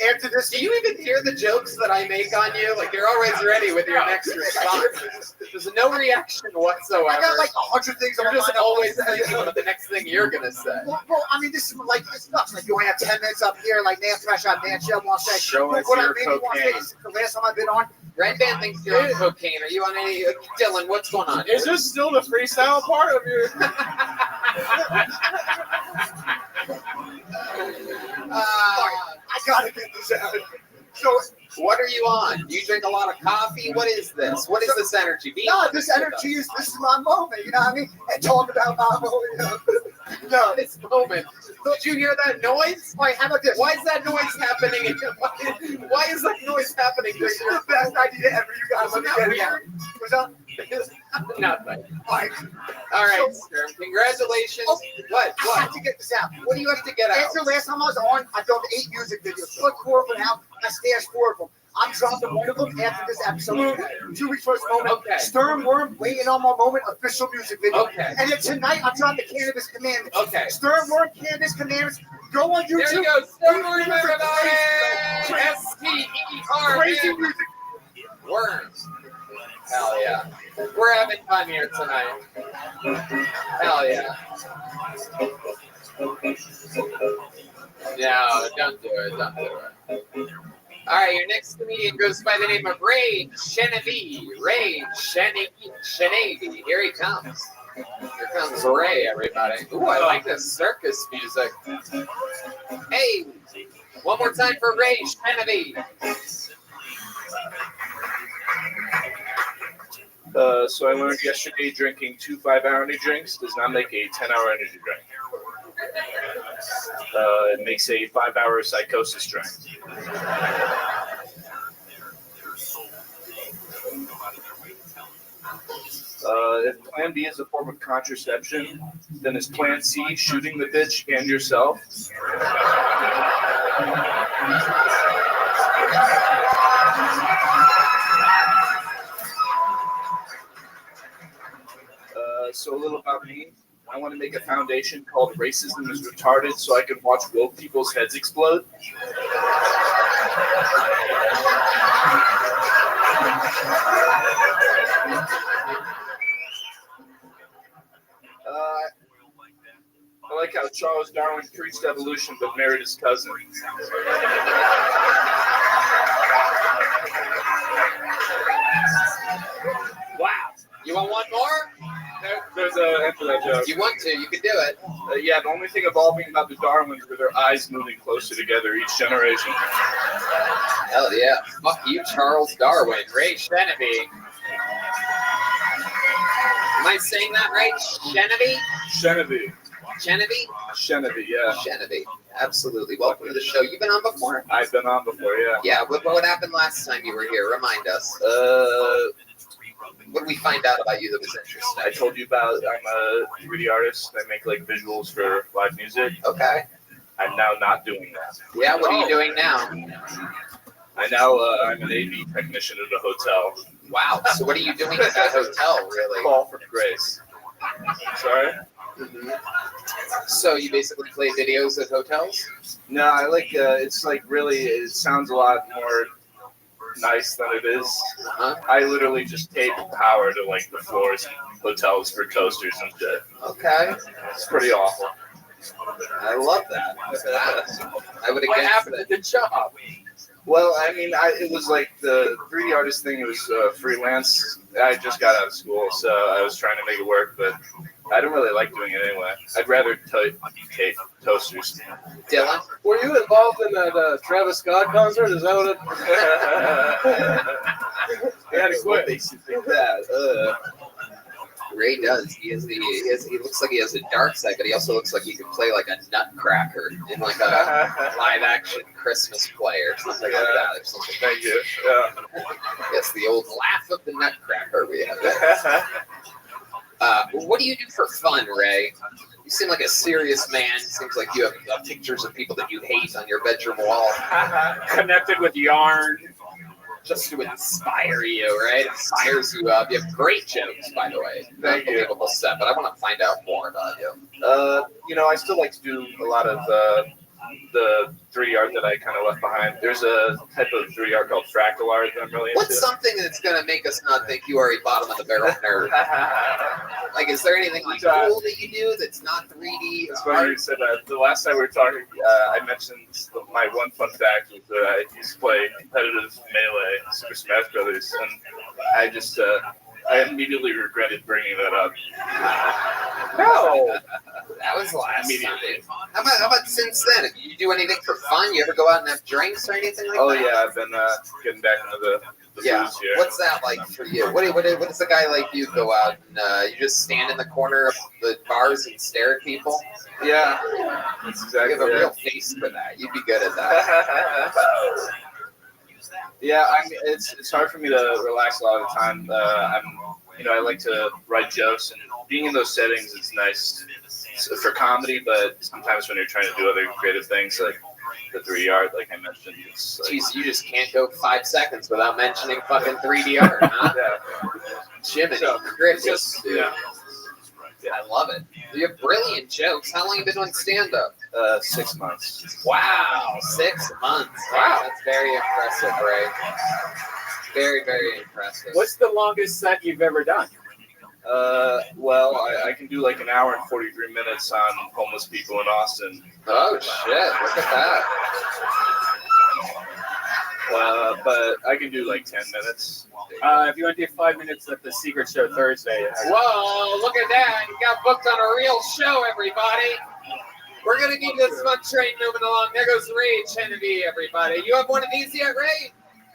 Speaker 11: after this,
Speaker 14: do you even hear the jokes that I make on you? Like, you're always ready with your next response. There's no reaction whatsoever.
Speaker 11: I got like 100 things.
Speaker 14: You're just always thinking about the next thing you're gonna say.
Speaker 11: Well, I mean, this is like it's nuts. Like you only have 10 minutes up here. Like man, fresh out man, chill. Want to say?
Speaker 14: Show us
Speaker 11: what
Speaker 14: your
Speaker 11: I really want to say is the last time I've been on.
Speaker 14: Red Band thinks you're on cocaine. Are you on any? Dylan, what's going on?
Speaker 2: Is this still the freestyle part of your?
Speaker 11: I gotta get this out. So,
Speaker 14: what are you on? Do you drink a lot of coffee? What is this? What is this energy?
Speaker 11: This energy is this is my moment. You know what I mean? And talk about my moment. No,
Speaker 14: this moment. Did you hear that noise?
Speaker 11: Wait, how about this?
Speaker 14: Why is that noise happening? Why is that noise happening?
Speaker 11: This is the best idea ever. You guys let me get it. What's up?
Speaker 14: Nothing.
Speaker 11: All right.
Speaker 14: All right, Sturm. Congratulations. What?
Speaker 11: I have to get this out.
Speaker 14: What do you have to get out?
Speaker 11: After last time I was on, I filmed 8 music videos. Put 4 of them out. I stashed 4 of them. I'm dropping one of them after this episode. 2 weeks first moment.
Speaker 14: Okay.
Speaker 11: Stern Worm, Waiting on My Moment, official music video.
Speaker 14: Okay.
Speaker 11: And then tonight, I'm dropping Cannabis Commandments.
Speaker 14: Okay.
Speaker 11: Stern Worm, Cannabis Commandments. Go on YouTube.
Speaker 14: There you go. Stern Worm, everybody. S-T-E-R.
Speaker 11: Crazy music.
Speaker 14: Worms. Hell yeah. We're having fun here tonight. Hell yeah. No, don't do it. Don't do it. All right, your next comedian goes by the name of Ray Chenevi. Ray Chenevi. Here he comes. Here comes Ray, everybody. Ooh, I like this circus music. Hey, one more time for Ray Chenevi.
Speaker 10: So I learned yesterday drinking 2 5-hour energy drinks does not make a 10-hour energy drink. It makes a 5-hour psychosis drink. If Plan B is a form of contraception, then is Plan C shooting the bitch and yourself? So a little about me. I want to make a foundation called Racism is Retarded so I can watch woke people's heads explode. I like how Charles Darwin preached evolution but married his cousin.
Speaker 14: Wow. You want one more?
Speaker 2: The
Speaker 10: guys answer that joke?
Speaker 14: If you want to, you can do it.
Speaker 10: Yeah, the only thing evolving about the Darwins were their eyes moving closer together each generation.
Speaker 14: Hell yeah. Fuck you, Charles Darwin. Ray Sheneby. Am I saying that right? Sheneby?
Speaker 10: Sheneby.
Speaker 14: Sheneby?
Speaker 10: Sheneby, yeah.
Speaker 14: Sheneby. Absolutely. Welcome to the show. You've been on before?
Speaker 10: I've been on before, yeah.
Speaker 14: Yeah, what happened last time you were here? Remind us. What did we find out about you that was interesting?
Speaker 10: I told you about I'm a 3D artist. I make like visuals for live music.
Speaker 14: Okay.
Speaker 10: I'm now not doing that.
Speaker 14: Yeah, what are you doing now?
Speaker 10: I'm an AV technician at a hotel.
Speaker 14: Wow. So what are you doing at that hotel, really?
Speaker 10: Call from Grace. Sorry?
Speaker 14: Mm-hmm. So you basically play videos at hotels?
Speaker 10: No, I like, it's like really, it sounds a lot more nice than it is.
Speaker 14: Uh-huh.
Speaker 10: I literally just tape power to like the floors in hotels for toasters and shit.
Speaker 14: Okay.
Speaker 10: It's pretty awful.
Speaker 14: I love that. I would have
Speaker 8: What
Speaker 14: guessed
Speaker 8: happened
Speaker 14: that.
Speaker 8: to the job?
Speaker 10: Well, I mean, it was like the 3D artist thing. It was freelance. I just got out of school, so I was trying to make it work, but I don't really like doing it anyway. I'd rather tape toasters.
Speaker 14: Dylan?
Speaker 7: Were you involved in that Travis Scott concert? Is that what it?
Speaker 10: He had to quit. Makes you think that.
Speaker 14: Ray does. He looks like he has a dark side, but he also looks like he could play like a nutcracker in like a live action Christmas play or something like that. Or something.
Speaker 10: Thank you. Yeah.
Speaker 14: Yes, the old laugh of the nutcracker we have. What do you do for fun, Ray? You seem like a serious man. It seems like you have pictures of people that you hate on your bedroom wall.
Speaker 8: Connected with yarn.
Speaker 14: Just to inspire you, right? Inspires you up. You have great jokes, by the way. Unbelievable set, but I want to find out more about you.
Speaker 10: I still like to do a lot of the 3D art that I kind of left behind. There's a type of 3D art called fractal art that I'm really into.
Speaker 14: What's something that's going to make us not think you are a bottom of the barrel nerd? Like, is there anything like cool that you do that's not 3D
Speaker 10: It's funny you said that. The last time we were talking, I mentioned my one fun fact was that I used to play competitive Melee, Super Smash Brothers, and I immediately regretted bringing that up.
Speaker 14: No, that was last time. How about since then? Do you do anything for fun? You ever go out and have drinks or anything like that?
Speaker 10: Oh yeah, I've been getting back into the booze here.
Speaker 14: What's that like for you? What does a guy like you go out and you just stand in the corner of the bars and stare at people?
Speaker 10: Yeah, that's exactly.
Speaker 14: You have a real face for that. You'd be good at that.
Speaker 10: Yeah, it's hard for me to relax a lot of the time. I like to write jokes, and being in those settings is nice for comedy. But sometimes when you're trying to do other creative things, like the 3D art, like I mentioned, it's like,
Speaker 14: Jeez, you just can't go 5 seconds without mentioning fucking 3D art, huh?
Speaker 10: Yeah.
Speaker 14: Jiminy Crickets, dude. Yeah, I love it. You have brilliant jokes. How long have you been doing stand-up?
Speaker 10: 6 months.
Speaker 14: Wow, 6 months. Wow, that's very impressive, Ray. Very, very impressive.
Speaker 8: What's the longest set you've ever done?
Speaker 10: Well, I can do like an hour and 43 minutes on homeless people in Austin.
Speaker 14: Oh shit! Look at that.
Speaker 10: But I can do like 10 minutes.
Speaker 8: If you want to do 5 minutes at the Secret Show Thursday.
Speaker 9: Whoa, look at that. You got booked on a real show, everybody. We're going to keep this fun train moving along. There goes Ray Chenevy, everybody. You have one of these yet, Ray?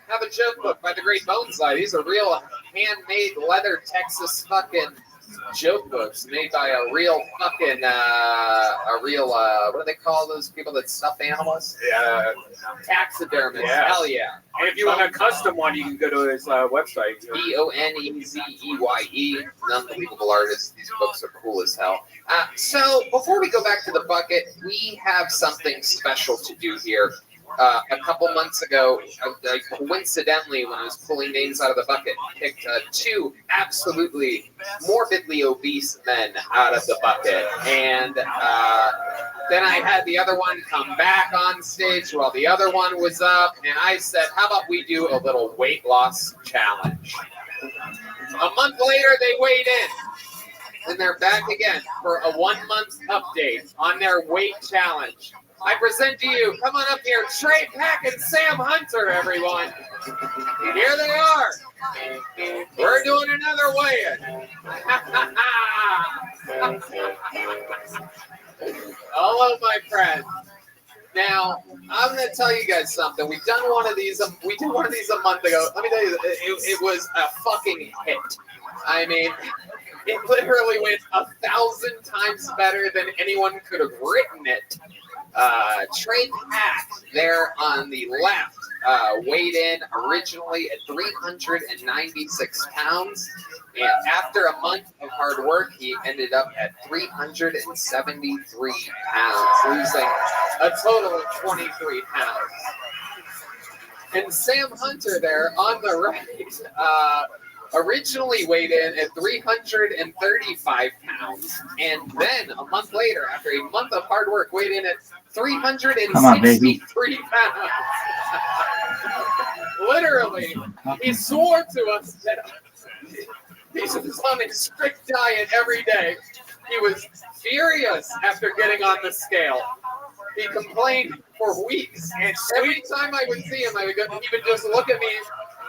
Speaker 9: Have a joke book by the Great Boneside. These are real handmade leather Texas fucking joke books made by a real fucking, what do they call those people that stuff animals?
Speaker 10: Yeah.
Speaker 14: Taxidermists.
Speaker 8: Yeah.
Speaker 14: Hell yeah.
Speaker 8: And if you want a custom one, you can go to his website.
Speaker 14: Bonezeye. Unbelievable artist. These books are cool as hell. So before we go back to the bucket, we have something special to do here. A couple months ago, I coincidentally, when I was pulling names out of the bucket, picked 2 absolutely morbidly obese men out of the bucket. And then I had the other one come back on stage while the other one was up. And I said, how about we do a little weight loss challenge? A month later, they weighed in. and they're back again for a 1-month update on their weight challenge. I present to you, come on up here, Trey Pack and Sam Hunter, everyone. Here they are. We're doing another weigh-in. Hello, my friend. Now, I'm going to tell you guys something. We've done one of these. We did one of these a month ago. Let me tell you, it was a fucking hit. I mean, it literally went 1,000 times better than anyone could have written it. Trey Pack there on the left weighed in originally at 396 pounds. And after a month of hard work, he ended up at 373 pounds, losing a total of 23 pounds. And Sam Hunter there on the right originally weighed in at 335 pounds. And then a month later, after a month of hard work, weighed in at 363 pounds. Literally, he swore to us that he was on a strict diet every day. He was furious after getting on the scale. He complained for weeks. And every time I would see him, he would just look at me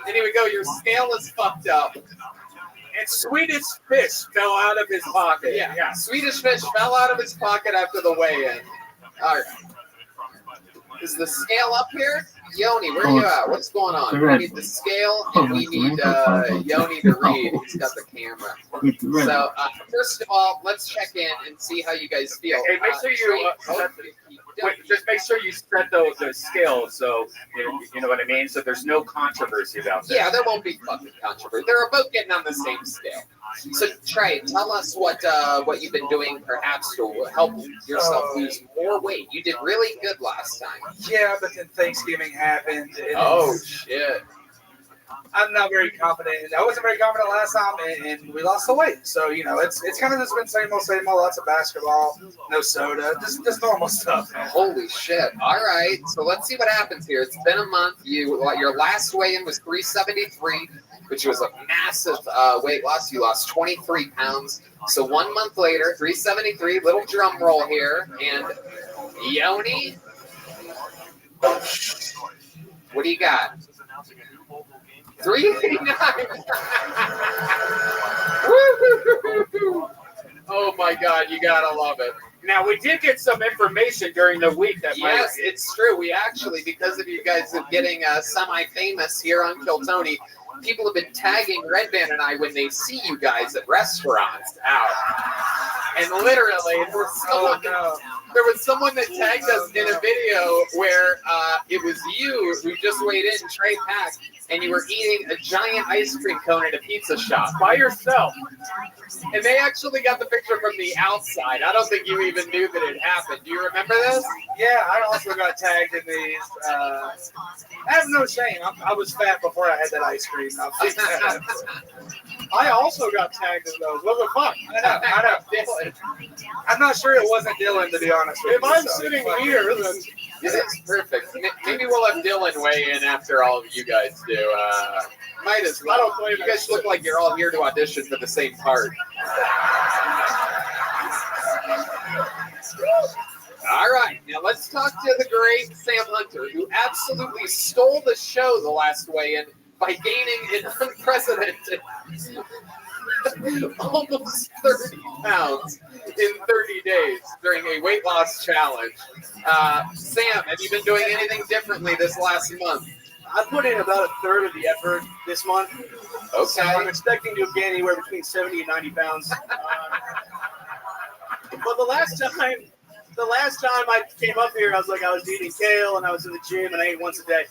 Speaker 14: and he would go, "Your scale is fucked up."
Speaker 2: And Swedish fish fell out of his pocket.
Speaker 14: Yeah. Swedish fish fell out of his pocket after the weigh-in. All right. Is the scale up here? Yoni, where are you at? What's going on? We need the scale, and we need Yoni to read. He's got the camera. So, first of all, let's check in and see how you guys feel.
Speaker 13: Hey, make sure you just make sure you set those scales, so you know what I mean. So there's no controversy about that.
Speaker 14: Yeah, there won't be fucking controversy. They're both getting on the same scale. So Trey, tell us what you've been doing, perhaps to help yourself lose more weight. You did really good last time.
Speaker 11: Yeah, but then Thanksgiving happened.
Speaker 14: Oh shit!
Speaker 11: I'm not very confident. I wasn't very confident last time, and we lost the weight. So it's kind of just been same old. Lots of basketball, no soda, just normal stuff.
Speaker 14: Holy shit! All right, so let's see what happens here. It's been a month. Your last weigh-in was 373, which was a massive weight loss. You lost 23 pounds. So 1 month later, 373. Little drum roll here, and Yoni, what do you got? 389. Oh my God, you gotta love it.
Speaker 2: Now, we did get some information during the week that
Speaker 14: Yes, it's true. We actually, because of you guys getting semi-famous here on Kill Tony, people have been tagging Red Band and I when they see you guys at restaurants out. And literally, there was someone that tagged us in a video where it was you who just weighed in, Trey Pack, and you were eating a giant ice cream cone at a pizza shop by yourself. And they actually got the picture from the outside. I don't think you even knew that it happened. Do you remember this?
Speaker 11: Yeah, I also got tagged in these. I have no shame. I was fat before I had that ice cream. I also got tagged in those. What the fuck? I know. I'm not sure it wasn't Dylan, to be honest with you.
Speaker 2: If I'm sitting here, then
Speaker 14: it's perfect. Maybe we'll have Dylan weigh in after all of you guys do. Might as well. I don't blame you guys. Look like you're all here to audition for the same part. All right, now let's talk to the great Sam Hunter, who absolutely stole the show the last weigh-in by gaining an unprecedented almost 30 pounds in 30 days during a weight loss challenge. Sam, have you been doing anything differently this last month?
Speaker 11: I put in about a third of the effort this month.
Speaker 14: Okay.
Speaker 11: So I'm expecting to gain anywhere between 70 and 90 pounds. But the last time I came up here, I was eating kale and I was in the gym and I ate once a day.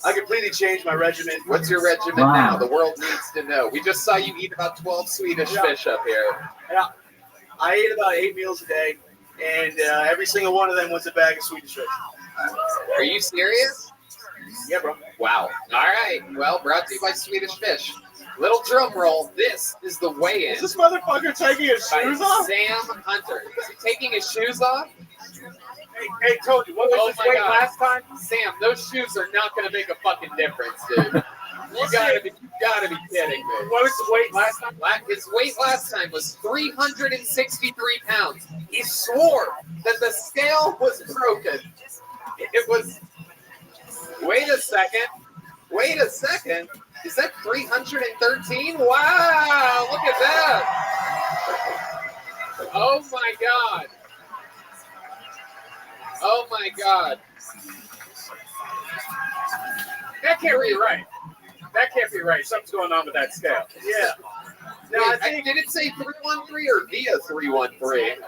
Speaker 11: I completely changed my regimen.
Speaker 14: What's your regimen now? The world needs to know. We just saw you eat about 12 Swedish fish up here.
Speaker 11: Yeah. I ate about 8 meals a day, and every single one of them was a bag of Swedish fish.
Speaker 14: Are you serious?
Speaker 11: Yeah, bro.
Speaker 14: Wow. All right. Well, brought to you by Swedish Fish. Little drum roll. This is the weigh-in.
Speaker 2: Is this motherfucker taking his shoes off?
Speaker 14: Sam Hunter. Is he taking his shoes off?
Speaker 2: Hey, Tony, what was his weight last time?
Speaker 14: Sam, those shoes are not going to make a fucking difference, dude. You gotta be
Speaker 9: Gotta be kidding me.
Speaker 8: What was his weight last time?
Speaker 9: His weight last time was 363 pounds. He swore that the scale was broken. It was. Wait a second. Is that 313? Wow, look at that. Oh my God. Oh my God.
Speaker 8: That can't be right. That can't be right. Something's going on with that scale.
Speaker 2: Yeah.
Speaker 9: No, I think, did it say 313 or via 313?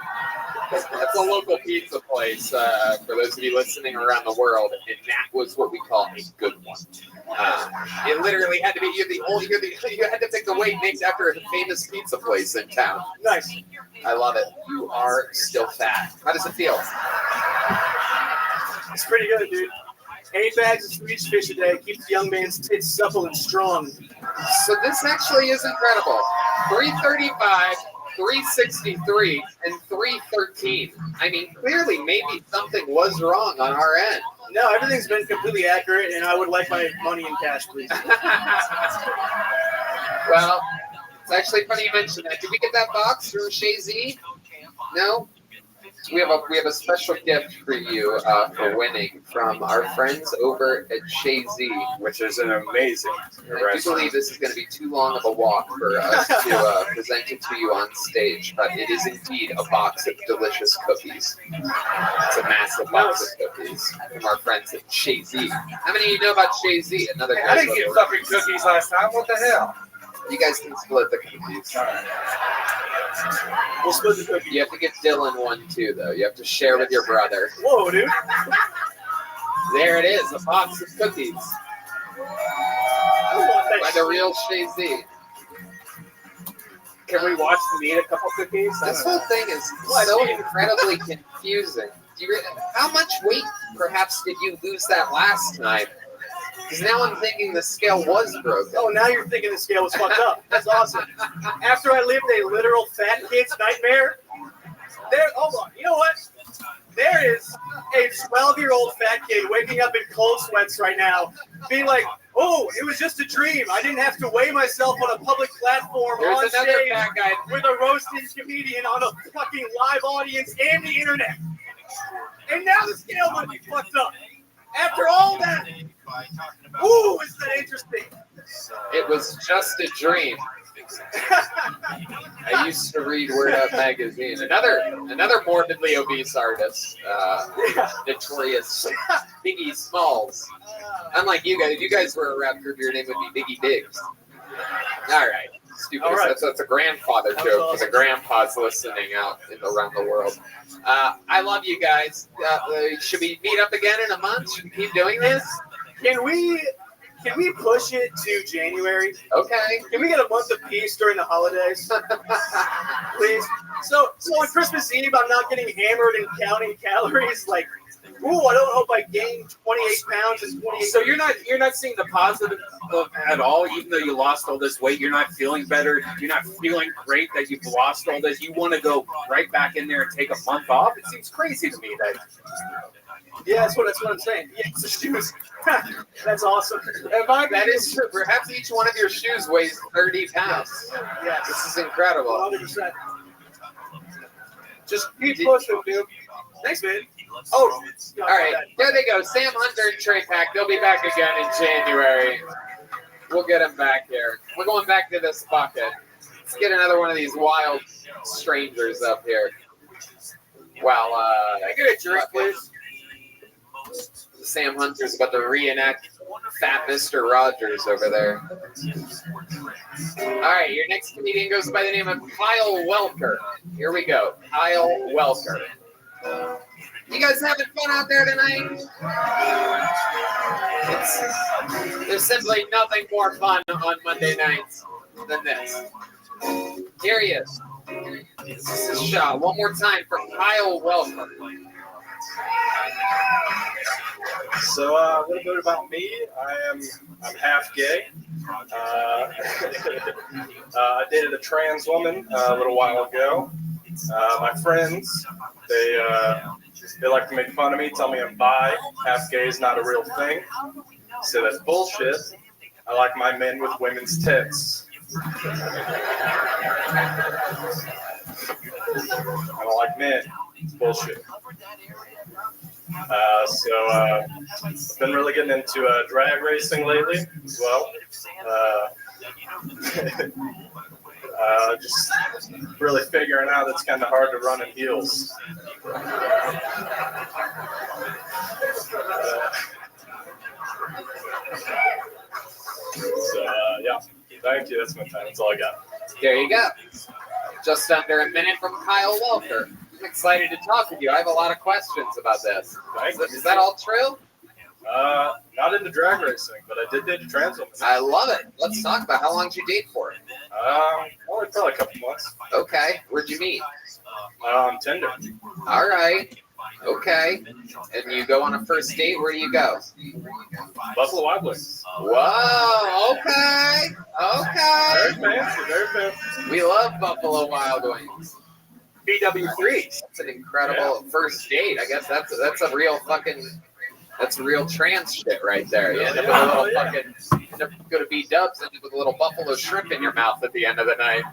Speaker 9: That's a local pizza place for those of you listening around the world, and that was what we call a good one. It literally had to be you had to pick the weight named after a famous pizza place in town.
Speaker 2: Nice.
Speaker 9: I love it. You are still fat. How does it feel?
Speaker 2: It's pretty good, dude. 8 bags of Swedish fish a day keeps the young man's tits supple and strong.
Speaker 9: So this actually is incredible. 335, 363, and 313. I mean, clearly maybe something was wrong on our end.
Speaker 2: No, everything's been completely accurate, and I would like my money in cash, please.
Speaker 9: Well, it's actually funny you mentioned that. Did we get that box from Shay Z? No? We have a special gift for you for winning from our friends over at Shay Z,
Speaker 13: which is an amazing
Speaker 9: I do believe this is going to be too long of a walk for us to present it to you on stage, but it is indeed a box of delicious cookies. It's a massive box of cookies from our friends at Shay Z. How many of you know about Shay Z? Another
Speaker 8: I didn't get fucking cookies last time. What the hell?
Speaker 9: You guys can split the cookies.
Speaker 2: We'll split the cookies.
Speaker 9: You have to give Dylan one too, though. You have to share with your brother.
Speaker 2: Whoa, dude.
Speaker 9: There it is, a box of cookies. By the real Shay Z.
Speaker 8: Can we watch them eat a couple cookies?
Speaker 9: This whole thing is so incredibly confusing. How much weight, perhaps, did you lose that last time? Because now I'm thinking the scale was broken.
Speaker 2: Oh, now you're thinking the scale was fucked up. That's awesome. After I lived a literal fat kid's nightmare, hold on. You know what? There is a 12-year-old fat kid waking up in cold sweats right now, being like, oh, it was just a dream. I didn't have to weigh myself on a public platform
Speaker 9: There's
Speaker 2: on
Speaker 9: another
Speaker 2: stage
Speaker 9: fat guy.
Speaker 2: with a roasting comedian on a fucking live audience and the internet. And now the scale might be fucked up. After all that, ooh, is that interesting?
Speaker 9: It was just a dream. I used to read Word Up magazine. Another morbidly obese artist, notorious Biggie Smalls. Unlike you guys were a rap group. Your name would be Biggie Biggs. All right, stupid.
Speaker 2: All right.
Speaker 9: That's a grandfather joke for the grandpas listening out around the world. I love you guys. Should we meet up again in a month? Should we keep doing this?
Speaker 2: Can we push it to January?
Speaker 9: Okay.
Speaker 2: Can we get a month of peace during the holidays? Please. So on Christmas Eve, I'm not getting hammered and counting calories. Like, ooh, I don't hope I gained 28 pounds in 28.
Speaker 13: So you're not seeing the positive at all, even though you lost all this weight. You're not feeling better. You're not feeling great that you've lost all this. You want to go right back in there and take a month off. It seems crazy to me that.
Speaker 2: Yeah, that's what I'm saying. Yeah, it's the shoes. That's awesome.
Speaker 9: That is true. Perhaps each one of your shoes weighs 30 pounds.
Speaker 2: Yes.
Speaker 9: This is incredible.
Speaker 2: 100%. Just keep pushing, dude. Thanks, man.
Speaker 9: Oh, all right. There they go. Sam Hunter and Trey Pack. They'll be back again in January. We'll get them back here. We're going back to this bucket. Let's get another one of these wild strangers up here. Well,
Speaker 8: Can I get a drink, please?
Speaker 9: Sam Hunter's about to reenact Fat Mr. Rogers over there. All right, your next comedian goes by the name of Kyle Welker. Here we go. Kyle Welker. You guys having fun out there tonight? There's simply nothing more fun on Monday nights than this. Here he is. This is his shot. One more time for Kyle Welker.
Speaker 20: So a little bit about me. I'm half gay. I dated a trans woman a little while ago. My friends, they like to make fun of me, tell me I'm bi. Half gay is not a real thing. So that's bullshit. I like my men with women's tits. I don't like men. It's bullshit. I've been really getting into drag racing lately as well. Just really figuring out it's kind of hard to run in heels. Yeah, thank you. That's my time. That's all I got.
Speaker 14: There you go. Just under a minute from Kyle Walker. I'm excited to talk with you. I have a lot of questions about this. Is that all true?
Speaker 20: Not into drag racing, but I did date a trans woman.
Speaker 14: I love it. Let's talk about how long did you date for?
Speaker 20: Only probably a couple months.
Speaker 14: Okay. Where'd you meet?
Speaker 20: Tinder.
Speaker 14: All right. Okay. And you go on a first date. Where do you go?
Speaker 20: Buffalo Wild Wings.
Speaker 14: Whoa. Okay. Okay.
Speaker 20: Very fancy. Very fancy.
Speaker 14: We love Buffalo Wild Wings.
Speaker 8: BW3.
Speaker 14: That's an incredible first date. I guess that's a real fucking. That's real trans shit right there. You end up with a little fucking. Go to B-dubs, end up with a little buffalo shrimp in your mouth at the end of the night.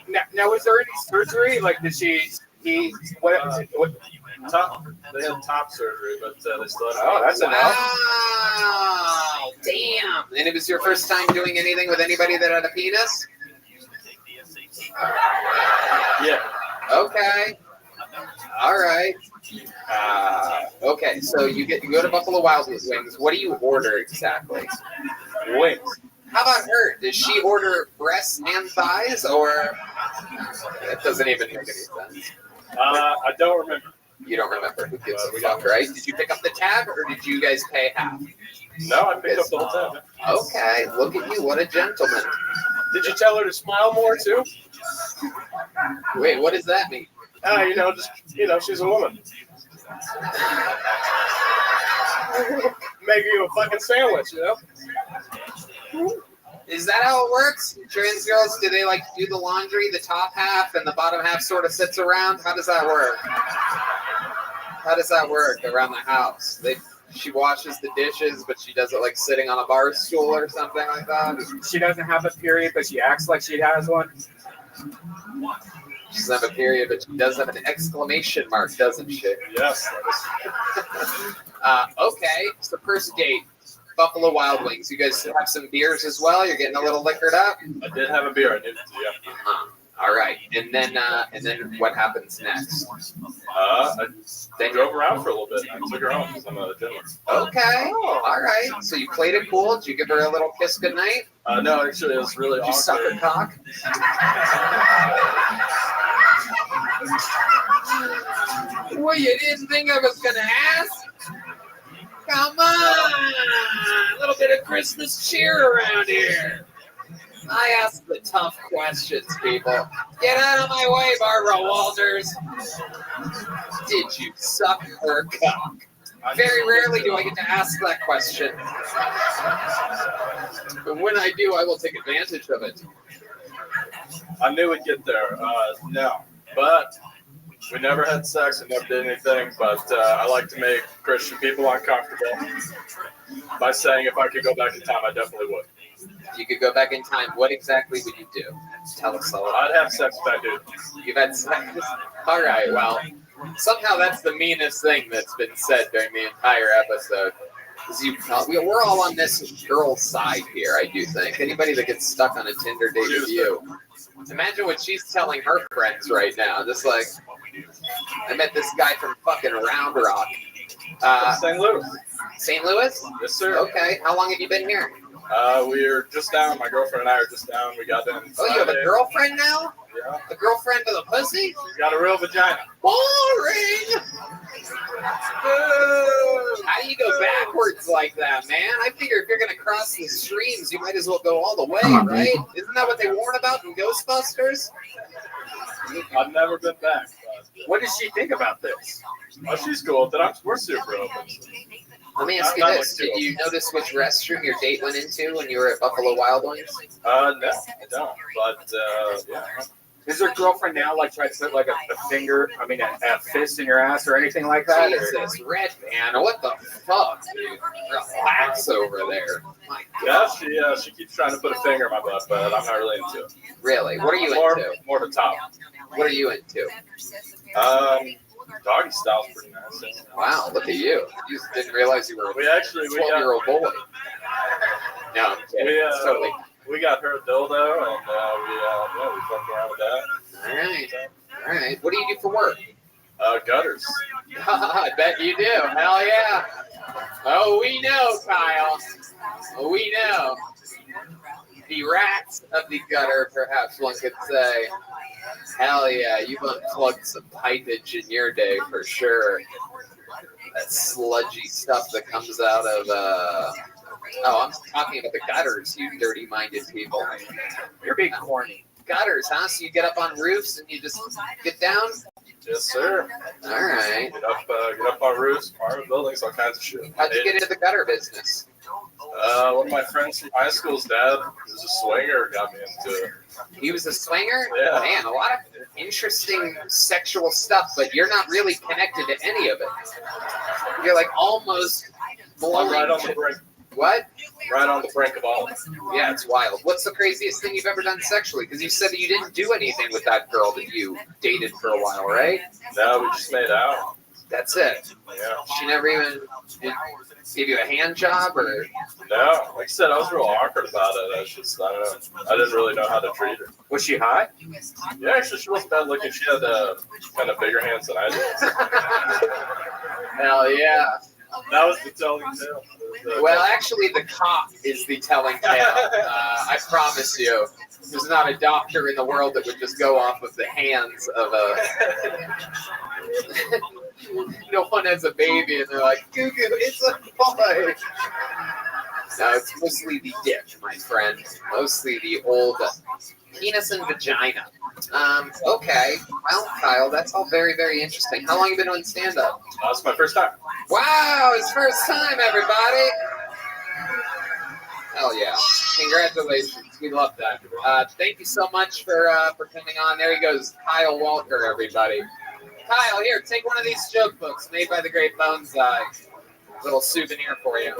Speaker 8: Now was there any surgery? Like, did she? What?
Speaker 20: Top. They had top surgery, but they still had.
Speaker 8: Oh, that's enough.
Speaker 14: Wow. Damn. And it was your first time doing anything with anybody that had a penis?
Speaker 20: Yeah.
Speaker 14: Okay. All right. Okay, so you go to Buffalo Wild Wings. What do you order exactly?
Speaker 20: Wings.
Speaker 14: How about her? Does she order breasts and thighs, or that doesn't even make any sense?
Speaker 20: I don't remember.
Speaker 14: You don't remember? Who gives a fuck, right? Did you pick up the tab, or did you guys pay half?
Speaker 20: No, I picked up the whole tab.
Speaker 14: Okay, look at you. What a gentleman.
Speaker 20: Did you tell her to smile more too?
Speaker 14: Wait, what does that mean?
Speaker 20: She's a woman. Make you a fucking sandwich,
Speaker 14: Is that how it works? Trans girls, do they like do the laundry, the top half, and the bottom half sort of sits around? How does that work? How does that work around the house? She washes the dishes, but she does it like sitting on a bar stool or something like that?
Speaker 8: She doesn't have a period, but she acts like she has one.
Speaker 14: She doesn't have a period, but she does have an exclamation mark, doesn't she?
Speaker 20: Yes.
Speaker 14: Okay, so first date, Buffalo Wild Wings. You guys have some beers as well? You're getting a little liquored up?
Speaker 20: I did have a beer. I did, yeah.
Speaker 14: All right, and then what happens next?
Speaker 20: I drove around for a little bit. And I took her home because I'm a gentleman.
Speaker 14: Okay, all right. So you played it cool. Did you give her a little kiss goodnight?
Speaker 20: No, actually, it was really awkward.
Speaker 14: Did you suck her cock? Well, you didn't think I was gonna ask? Come on, a little bit of Christmas cheer around here. I ask the tough questions, people. Get out of my way, Barbara Walters. Did you suck her cock? Very rarely do I get to ask that question. But when I do, I will take advantage of it.
Speaker 20: I knew we'd get there. No. But we never had sex and never did anything. But I like to make Christian people uncomfortable by saying if I could go back in time, I definitely would.
Speaker 14: If you could go back in time, what exactly would you do? Tell us all.
Speaker 20: I'd have sex if I did.
Speaker 14: You've had sex? All right, well, somehow that's the meanest thing that's been said during the entire episode. We're all on this girl's side here, I do think. Anybody that gets stuck on a Tinder date with you. Imagine what she's telling her friends right now. Just like, I met this guy from fucking Round Rock.
Speaker 20: St. Louis.
Speaker 14: St. Louis?
Speaker 20: Yes, sir.
Speaker 14: Okay, how long have you been here?
Speaker 20: We're just down. My girlfriend and I are just down. We got in.
Speaker 14: Oh, you have a girlfriend now?
Speaker 20: Yeah.
Speaker 14: A girlfriend with a pussy?
Speaker 20: Got a real vagina.
Speaker 14: Boring! How do you go backwards like that, man? I figure if you're going to cross the streams, you might as well go all the way, right? Isn't that what they warn about in Ghostbusters?
Speaker 20: I've never been back.
Speaker 8: What does she think about this?
Speaker 20: Oh, she's cool. We're super open.
Speaker 14: Let me ask you this. Did you notice which restroom your date went into when you were at Buffalo Wild Wings?
Speaker 20: No, I don't. But, yeah.
Speaker 13: Does your girlfriend now like try to put like a fist in your ass or anything like that?
Speaker 14: Jesus, Red Man, what the fuck, dude? Relax over there. My
Speaker 20: Yeah,
Speaker 14: God.
Speaker 20: she keeps trying to put a finger in my butt, but I'm not really into it.
Speaker 14: Really? What are you into?
Speaker 20: More the top.
Speaker 14: What are you into?
Speaker 20: Doggy style's pretty nice.
Speaker 14: Wow, look at you. You didn't realize you were a
Speaker 20: We
Speaker 14: 12-year-old boy. No, I'm kidding. It's totally.
Speaker 20: We got her a dildo, and we fucked around with that.
Speaker 14: All right. All right. What do you do for work?
Speaker 20: Gutters.
Speaker 14: I bet you do. Hell yeah. Oh, we know, Kyle. We know. The rats of the gutter, perhaps one could say. Hell yeah, you've unplugged some pipage in your day for sure. That sludgy stuff that comes out of, I'm talking about the gutters, you dirty-minded people.
Speaker 13: You're being corny.
Speaker 14: Gutters, huh? So you get up on roofs and you just get down?
Speaker 20: Yes, sir.
Speaker 14: All right.
Speaker 20: Get up on roofs, apartment buildings, all kinds of shit.
Speaker 14: How'd you get into the gutter business?
Speaker 20: One of my friends from high school's dad was a swinger, got me into it.
Speaker 14: He was a swinger?
Speaker 20: Yeah.
Speaker 14: Man, a lot of interesting sexual stuff, but you're not really connected to any of it. You're like almost blowing.
Speaker 20: I'm right on the brink.
Speaker 14: What?
Speaker 20: Right on the brink of all.
Speaker 14: Yeah, it's wild. What's the craziest thing you've ever done sexually? Because you said that you didn't do anything with that girl that you dated for a while, right?
Speaker 20: No, we just made out.
Speaker 14: That's it.
Speaker 20: Yeah.
Speaker 14: She never even give you a hand job, or?
Speaker 20: No, like I said, I was real awkward about it. I didn't really know how to treat her.
Speaker 13: Was she hot?
Speaker 20: Yeah, actually, she wasn't bad looking. She had kind of bigger hands than I did.
Speaker 14: Hell yeah.
Speaker 20: That was the telling tale.
Speaker 14: Well, actually, the cop is the telling tale. I promise you. There's not a doctor in the world that would just go off of the hands of a... No one has a baby and they're like, "Goo goo, it's a boy." No, it's mostly the dick, my friend. Mostly the old penis and vagina. Okay. Well, Kyle, that's all very, very interesting. How long have you been doing stand-up?
Speaker 20: That's my first time.
Speaker 14: Wow, it's first time, everybody. Hell yeah. Congratulations. We love that. Thank you so much for coming on. There he goes, Kyle Walker, everybody. Kyle, here, take one of these joke books made by the great Bonsai. Little souvenir for you.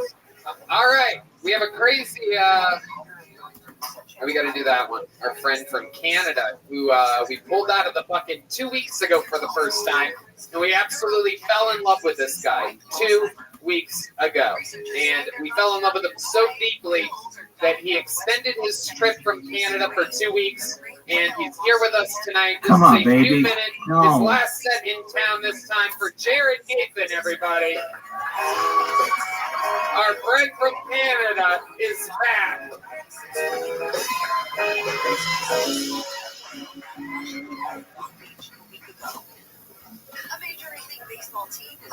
Speaker 14: All right. We have a crazy... we got to do that one. Our friend from Canada, who we pulled out of the bucket 2 weeks ago for the first time, and we absolutely fell in love with this guy 2 weeks ago. And we fell in love with him so deeply that he extended his trip from Canada for 2 weeks, and he's here with us tonight. This
Speaker 17: Come on,
Speaker 14: is a
Speaker 17: baby.
Speaker 14: few minute,
Speaker 17: No.
Speaker 14: his last set in town this time for Jared Gaithan, everybody. Our friend from Canada is back.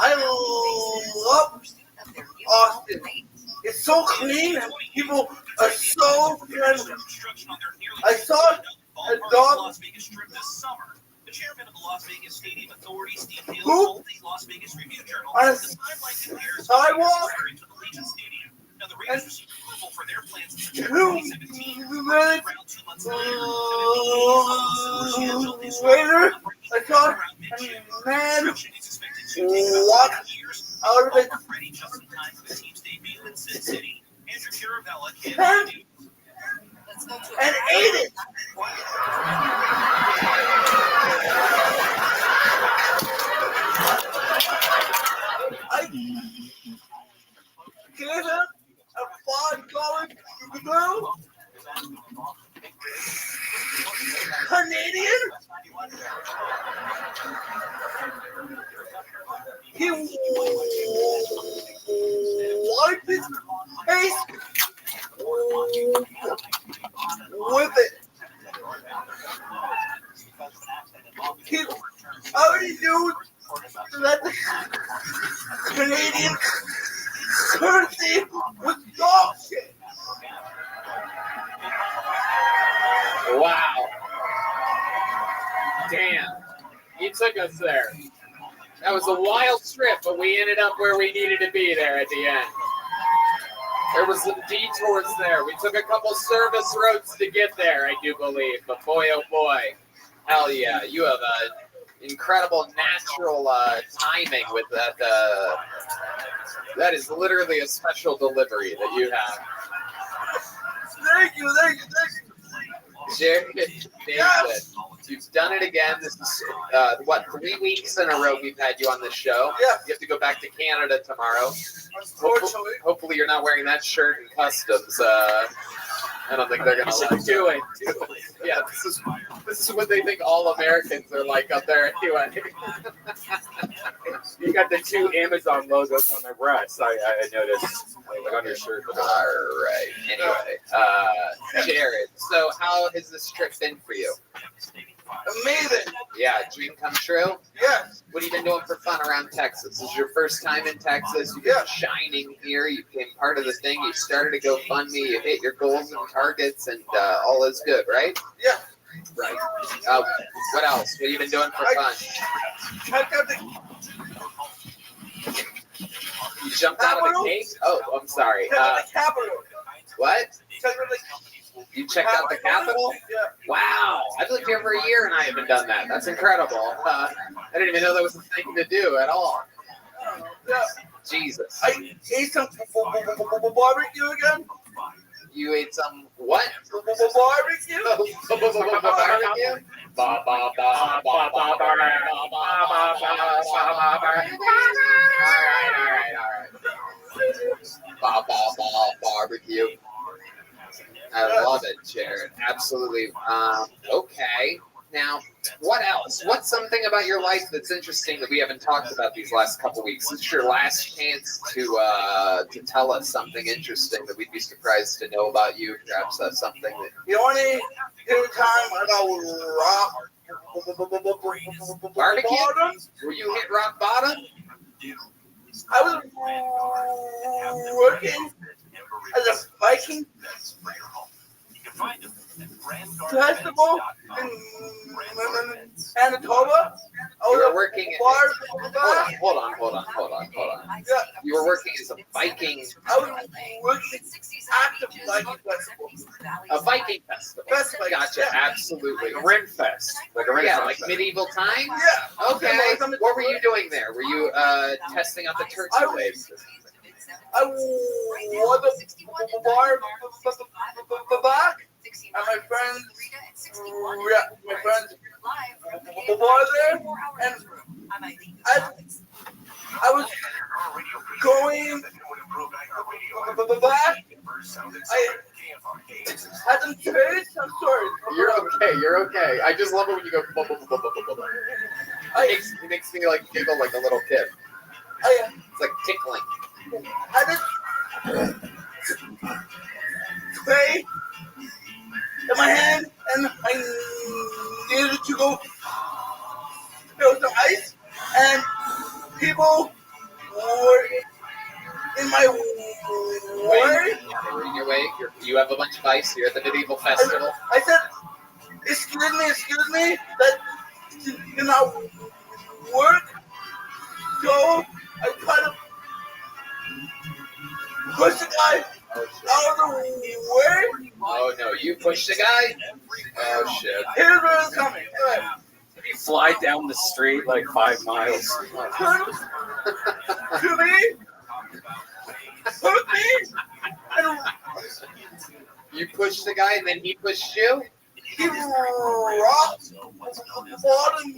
Speaker 6: I love Austin. It's so clean. People are so friendly. I saw a dog.
Speaker 22: The chairman of the Las Vegas Stadium Authority, Steve Hill,
Speaker 6: Who?
Speaker 22: told the Las Vegas Review Journal
Speaker 6: On a
Speaker 22: that the timeline compares
Speaker 6: sidewalk?
Speaker 22: to the Legion Stadium. Now, the Raiders received approval for their plans to return
Speaker 6: 2
Speaker 22: 2017.
Speaker 6: minutes
Speaker 22: Around 2 months later,
Speaker 6: later, I saw a man walk out of it
Speaker 22: ready just in time for the team's debut in Sin City. Andrew Caravella came
Speaker 6: and ate it. I gave him a $5 bill. Canadian. He wiped his face with it. He already knew that the Canadian currency was dog shit.
Speaker 14: Wow. Damn. You took us there. That was a wild trip, but we ended up where we needed to be there at the end. There was some detours there. We took a couple service roads to get there, I do believe. But boy, oh boy. Hell yeah, you have incredible natural timing with that. That is literally a special delivery that you have.
Speaker 16: Thank you.
Speaker 14: Jared, Nathan, you've done it again. This is, 3 weeks in a row we've had you on this show.
Speaker 16: Yeah.
Speaker 14: You have to go back to Canada tomorrow.
Speaker 16: Unfortunately.
Speaker 14: Hopefully you're not wearing that shirt in customs. I don't think they're going to like
Speaker 8: do it.
Speaker 14: Yeah, this is what they think all Americans are like up there anyway.
Speaker 8: You got the 2 Amazon logos on their breasts. I noticed on your shirt.
Speaker 14: All right. Anyway, Jared, so how has this trip been for you?
Speaker 16: Amazing.
Speaker 14: Yeah, dream come true?
Speaker 16: Yes.
Speaker 14: What have you been doing for fun around Texas? This is your first time in Texas. You've been shining here. You became part of the thing. You started a GoFundMe. You hit your goals and targets, and all is good, right?
Speaker 16: Yeah.
Speaker 14: Right. What else? What have you been doing for fun?
Speaker 16: Check out the
Speaker 14: You jumped out of the cake? Oh, I'm sorry.
Speaker 16: Capitol.
Speaker 14: What?
Speaker 16: Check out the
Speaker 14: You checked out the Capitol?
Speaker 16: Yeah.
Speaker 14: Wow. I've lived here for a year and I haven't done that. That's incredible. I didn't even know that was a thing to do at all.
Speaker 16: Yeah.
Speaker 14: Jesus.
Speaker 16: I ate some barbecue again.
Speaker 14: You ate some what?
Speaker 16: Barbecue.
Speaker 14: Barbecue? All right. Barbecue. I love it, Jared. Absolutely. Okay. Now, what else? What's something about your life that's interesting that we haven't talked about these last couple weeks? This is your last chance to tell us something interesting that we'd be surprised to know about you. Perhaps that's something that.
Speaker 16: The only time I got rock
Speaker 14: barbecue.
Speaker 16: bottom.
Speaker 14: Were you hit rock bottom?
Speaker 16: I was working as a Viking festival in Manitoba.
Speaker 14: You were working. Hold on.
Speaker 16: Yeah.
Speaker 14: You were working as a Viking.
Speaker 16: I was working at the Viking festival.
Speaker 14: A Viking festival. Gotcha.
Speaker 16: Yeah.
Speaker 14: Absolutely.
Speaker 8: Like a Ren Fest.
Speaker 14: Yeah, like medieval times?
Speaker 16: Yeah.
Speaker 14: Okay. What were you doing there? Were you testing out the turkey legs?
Speaker 16: I wore the bar back, and my friends were there, and I was going back. I had some taste. I'm sorry.
Speaker 14: You're okay. I just love it when you go. It makes me like giggle like a little kid. It's like tickling.
Speaker 16: I just spray in my hand, and I needed to go fill some ice, and people were in my way.
Speaker 14: They were in your way. You have a bunch of ice. You're at the medieval festival.
Speaker 16: I said, excuse me, that did not work. So I kind of pushed the guy out of the way.
Speaker 14: Oh no, you pushed the guy? Oh shit.
Speaker 16: Here's where it's coming.
Speaker 8: You fly down the street like 5 miles.
Speaker 16: To me, hurt me, and
Speaker 14: you pushed the guy and then he pushed you?
Speaker 16: he rock bottomed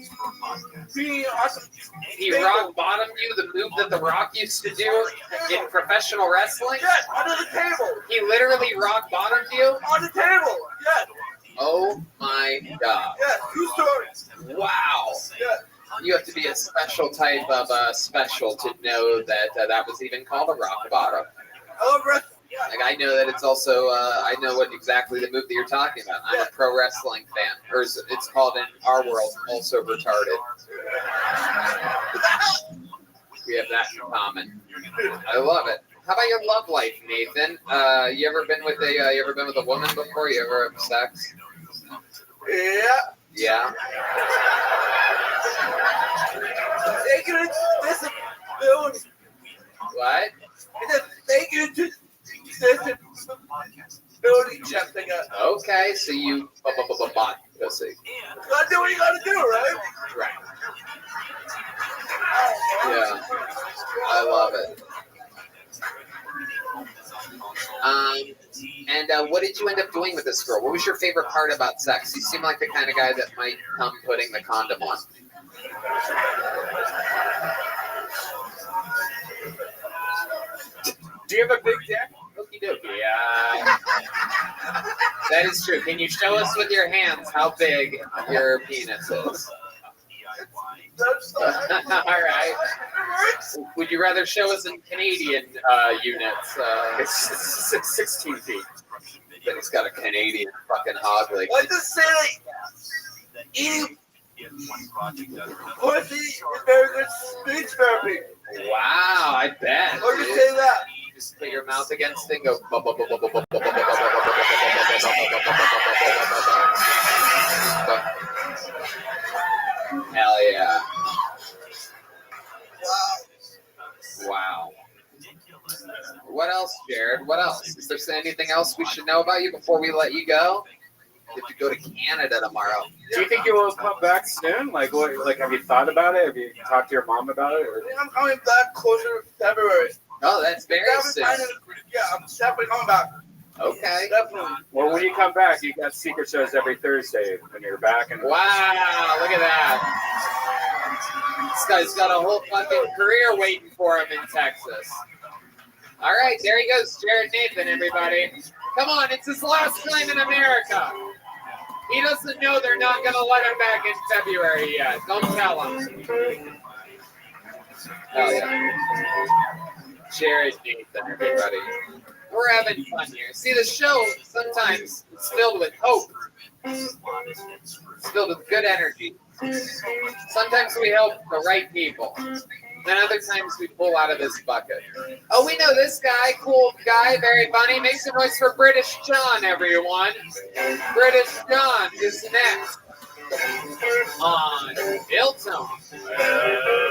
Speaker 16: me on some
Speaker 14: He rock bottomed you, the move that The Rock used to do in professional wrestling?
Speaker 16: Yes, under the table.
Speaker 14: He literally rock bottomed you?
Speaker 16: On the table, yes.
Speaker 14: Oh my god.
Speaker 16: Yes, true story.
Speaker 14: Wow.
Speaker 16: Yes.
Speaker 14: You have to be a special type of special to know that that was even called a rock bottom.
Speaker 16: I love wrestling.
Speaker 14: Like I know that it's also I know what exactly the move that you're talking about. I'm a pro wrestling fan, or it's called in our world also retarded. We have that in common. I love it. How about your love life, Nathan? You ever been with a woman before? You ever have sex?
Speaker 16: Yeah.
Speaker 14: Yeah.
Speaker 16: Thank you to this building.
Speaker 14: What?
Speaker 16: Thank you to this ability check thing.
Speaker 14: Okay, so you bought pussy.
Speaker 16: Gotta do what you gotta do, right?
Speaker 14: Right. Yeah. I love it. And what did you end up doing with this girl? What was your favorite part about sex? You seem like the kind of guy that might come putting the condom on.
Speaker 8: Do you have a big dick?
Speaker 14: Okie dokie. Yeah. That is true. Can you show us with your hands how big your penis is? All right. Would you rather show us in Canadian units?
Speaker 8: It's 16 feet.
Speaker 14: But it's got a Canadian fucking hog leg.
Speaker 16: Let's just say like eating pussy is very good speech therapy.
Speaker 14: Wow, I bet.
Speaker 16: Or just say that.
Speaker 14: You just put your mouth against it and go. Hell yeah. Wow. What else, Jared? What else? Is there anything else we should know about you before we let you go? You have to go to Canada tomorrow.
Speaker 2: Do you think you will come back soon? Like, what? Like, have you thought about it? Have you talked to your mom about it? Or?
Speaker 16: I'm coming back closer to February.
Speaker 14: Oh, that's very soon.
Speaker 16: Yeah, I'm definitely coming back.
Speaker 14: Okay.
Speaker 16: Definitely.
Speaker 2: Well, when you come back, you got secret shows every Thursday when you're back. And
Speaker 14: wow, look at that. This guy's got a whole fucking career waiting for him in Texas. All right, there he goes, Jared Nathan, everybody. Come on, it's his last time in America. He doesn't know they're not going to let him back in February yet. Don't tell him. Oh, yeah. Jared Nathan, everybody. We're having fun here. See, the show sometimes is filled with hope. It's filled with good energy. Sometimes we help the right people. Then other times we pull out of this bucket. Oh, we know this guy, cool guy, very funny. Make some noise for British John, everyone. British John is next on Hilltone.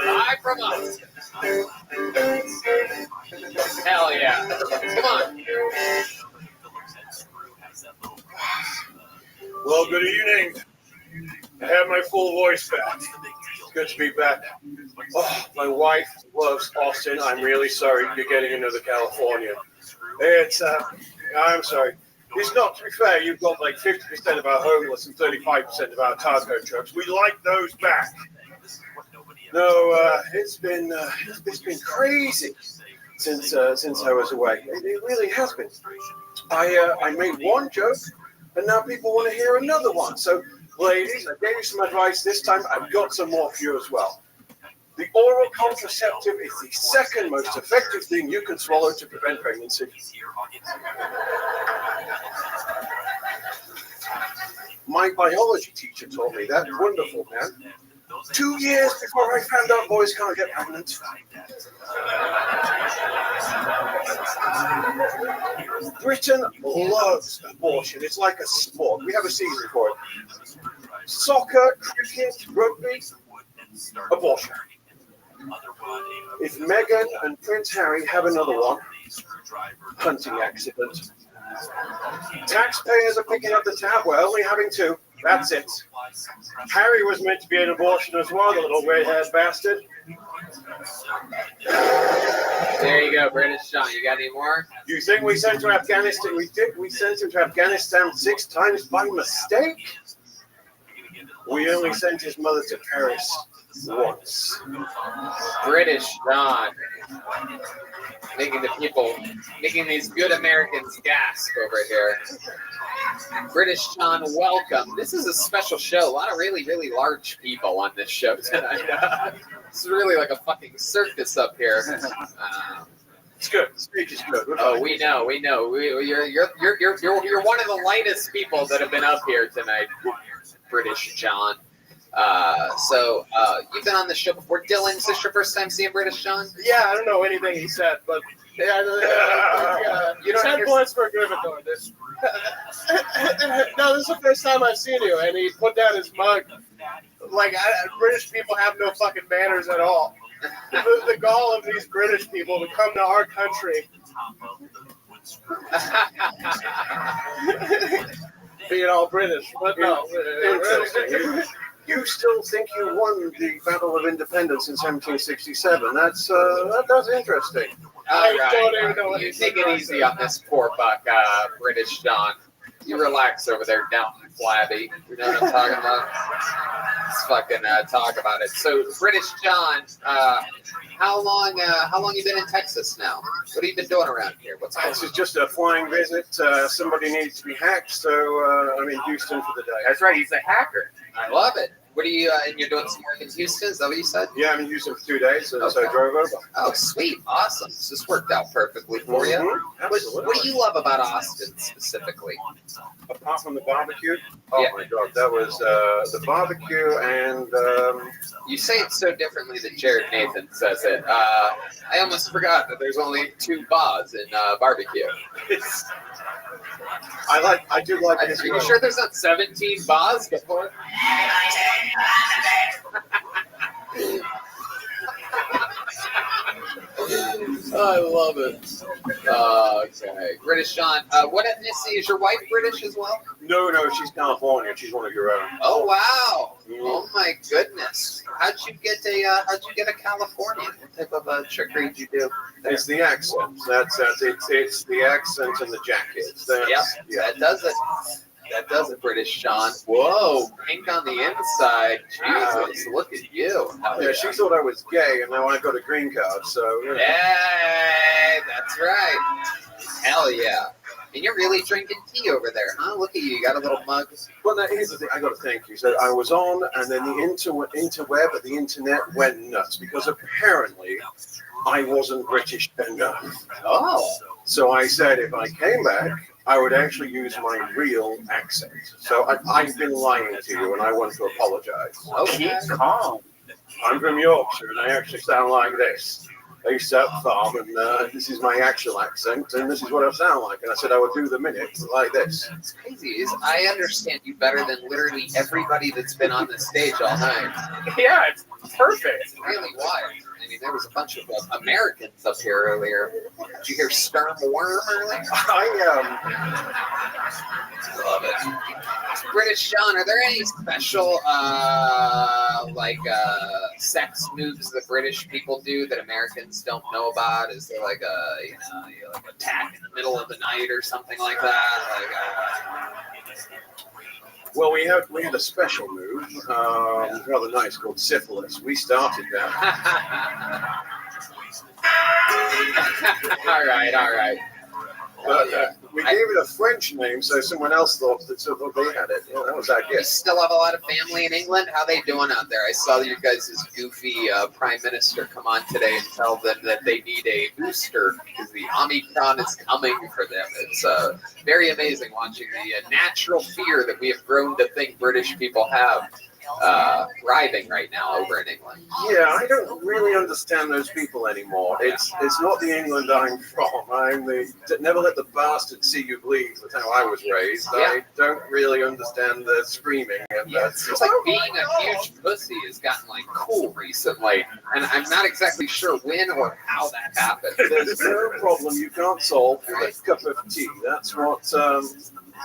Speaker 14: Live from us. Hell yeah. Come on.
Speaker 12: Well, good evening. I have my full voice back. It's good to be back. Oh, my wife loves Austin. I'm really sorry you're getting into California. It's, I'm sorry. It's not, to be fair, you've got like 50% of our homeless and 35% of our taco trucks. We like those back. No, it's been crazy since I was away. It really has been. I made one joke, and now people want to hear another one. So, ladies, I gave you some advice this time. I've got some more for you as well. The oral contraceptive is the second most effective thing you can swallow to prevent pregnancy. My biology teacher told me that. Wonderful, man. 2 years before I found out boys can't get pregnant. Britain loves abortion. It's like a sport. We have a season for it. Soccer, cricket, rugby, abortion. If Meghan and Prince Harry have another one, hunting accident. Taxpayers are picking up the tab. We're only having two. That's it. Harry was meant to be an abortion as well, the little red-haired bastard.
Speaker 14: There you go, British John. You got any more?
Speaker 12: You think we sent to Afghanistan? We did. We sent him to Afghanistan 6 times by mistake? We only sent his mother to Paris once.
Speaker 14: British John. Making these good Americans gasp over here. British John, welcome. This is a special show. A lot of really, really large people on this show tonight. It's really like a fucking circus up here.
Speaker 12: It's good. The stage is good.
Speaker 14: Oh, we know. You're one of the lightest people that have been up here tonight, British John. So you've been on the show before. Dylan, is this your first time seeing British John?
Speaker 17: Yeah, I don't know anything he said, but you don't 10 points for Gryffindor. No, this is the first time I've seen you, and he put down his mug. Like, British people have no fucking manners at all. The gall of these British people to come to our country Being all British, but no.
Speaker 12: Interesting. You still think you won the Battle of Independence in 1767? That's interesting.
Speaker 14: All
Speaker 17: don't even know
Speaker 14: right.
Speaker 17: what
Speaker 14: You
Speaker 17: he's
Speaker 14: take it easy on this poor buck, British John. You relax over there, down and flabby. You know what I'm talking about? Let's fucking talk about it. So, British John, how long you been in Texas now? What have you been doing around here? What's going
Speaker 12: This is
Speaker 14: on?
Speaker 12: just a flying visit. Somebody needs to be hacked, so I'm in Houston for the day.
Speaker 14: That's right. He's a hacker. I love it. What are you? And you're doing some work in Houston? Is that what you said?
Speaker 12: Yeah, I'm in Houston for 2 days, so
Speaker 14: Okay.
Speaker 12: I drove over.
Speaker 14: Oh, sweet. Awesome. So this worked out perfectly for you.
Speaker 12: Mhm.
Speaker 14: What do you love about Austin specifically?
Speaker 12: Apart from the barbecue, oh my God, that was the barbecue and
Speaker 14: You say it so differently than Jared Nathan says it. I almost forgot that there's only 2 bars in barbecue.
Speaker 12: I do like this.
Speaker 14: Are you sure there's not 17 bars before? I love it. Okay. British John. What ethnicity is your wife British as well?
Speaker 12: No, she's California. She's one of your own.
Speaker 14: Oh wow! Oh my goodness! How'd you get a Californian? What type of trickery did you do?
Speaker 12: It's the accent. It's the accent and the jackets.
Speaker 14: That does it. That does it, British John. Whoa, pink on the inside. Jesus, look at you.
Speaker 12: Yeah, she thought I was gay, and now I got a green card. So yeah.
Speaker 14: Hey, that's right. Hell yeah. And you're really drinking tea over there, huh? Look at you. You got a little mug.
Speaker 12: Well, now, here's the thing. I got to thank you. So I was on, and then the interweb, the internet went nuts because apparently I wasn't British enough.
Speaker 14: Oh.
Speaker 12: So I said if I came back, I would actually use my real accent. So I've been lying to you, and I want to apologize.
Speaker 14: Okay.
Speaker 12: Calm. I'm from Yorkshire, and I actually sound like this. I used to have a farm, and this is my actual accent, and this is what I sound like. And I said I would do the minute like this.
Speaker 14: What's crazy is I understand you better than literally everybody that's been on this stage all night.
Speaker 7: Yeah, it's perfect.
Speaker 14: It's really wild. I mean, there was a bunch of Americans up here earlier. Did you hear Sturm Worm earlier? Love it. British John, are there any special sex moves that British people do that Americans don't know about? Is there like a attack in the middle of the night or something like that?
Speaker 12: Well, we had a special move, rather nice, called syphilis. We started that.
Speaker 14: All right.
Speaker 12: But we gave it a French name, so someone else thought that they had it. Yeah, that was our
Speaker 14: You
Speaker 12: guess.
Speaker 14: still have a lot of family in England? How they doing out there? I saw you guys' goofy prime minister come on today and tell them that they need a booster because the Omicron is coming for them. It's very amazing watching the natural fear that we have grown to think British people have thriving right now over in England.
Speaker 12: Yeah, I don't really understand those people anymore. It's not the England I'm from. I'm the never let the bastard see you bleed. That's how I was raised.
Speaker 14: Yeah.
Speaker 12: I don't really understand the screaming. And
Speaker 14: It's like being a huge pussy has gotten like cool recently, and I'm not exactly sure when or how that happened.
Speaker 12: There's no problem you can't solve with a cup of tea. That's what.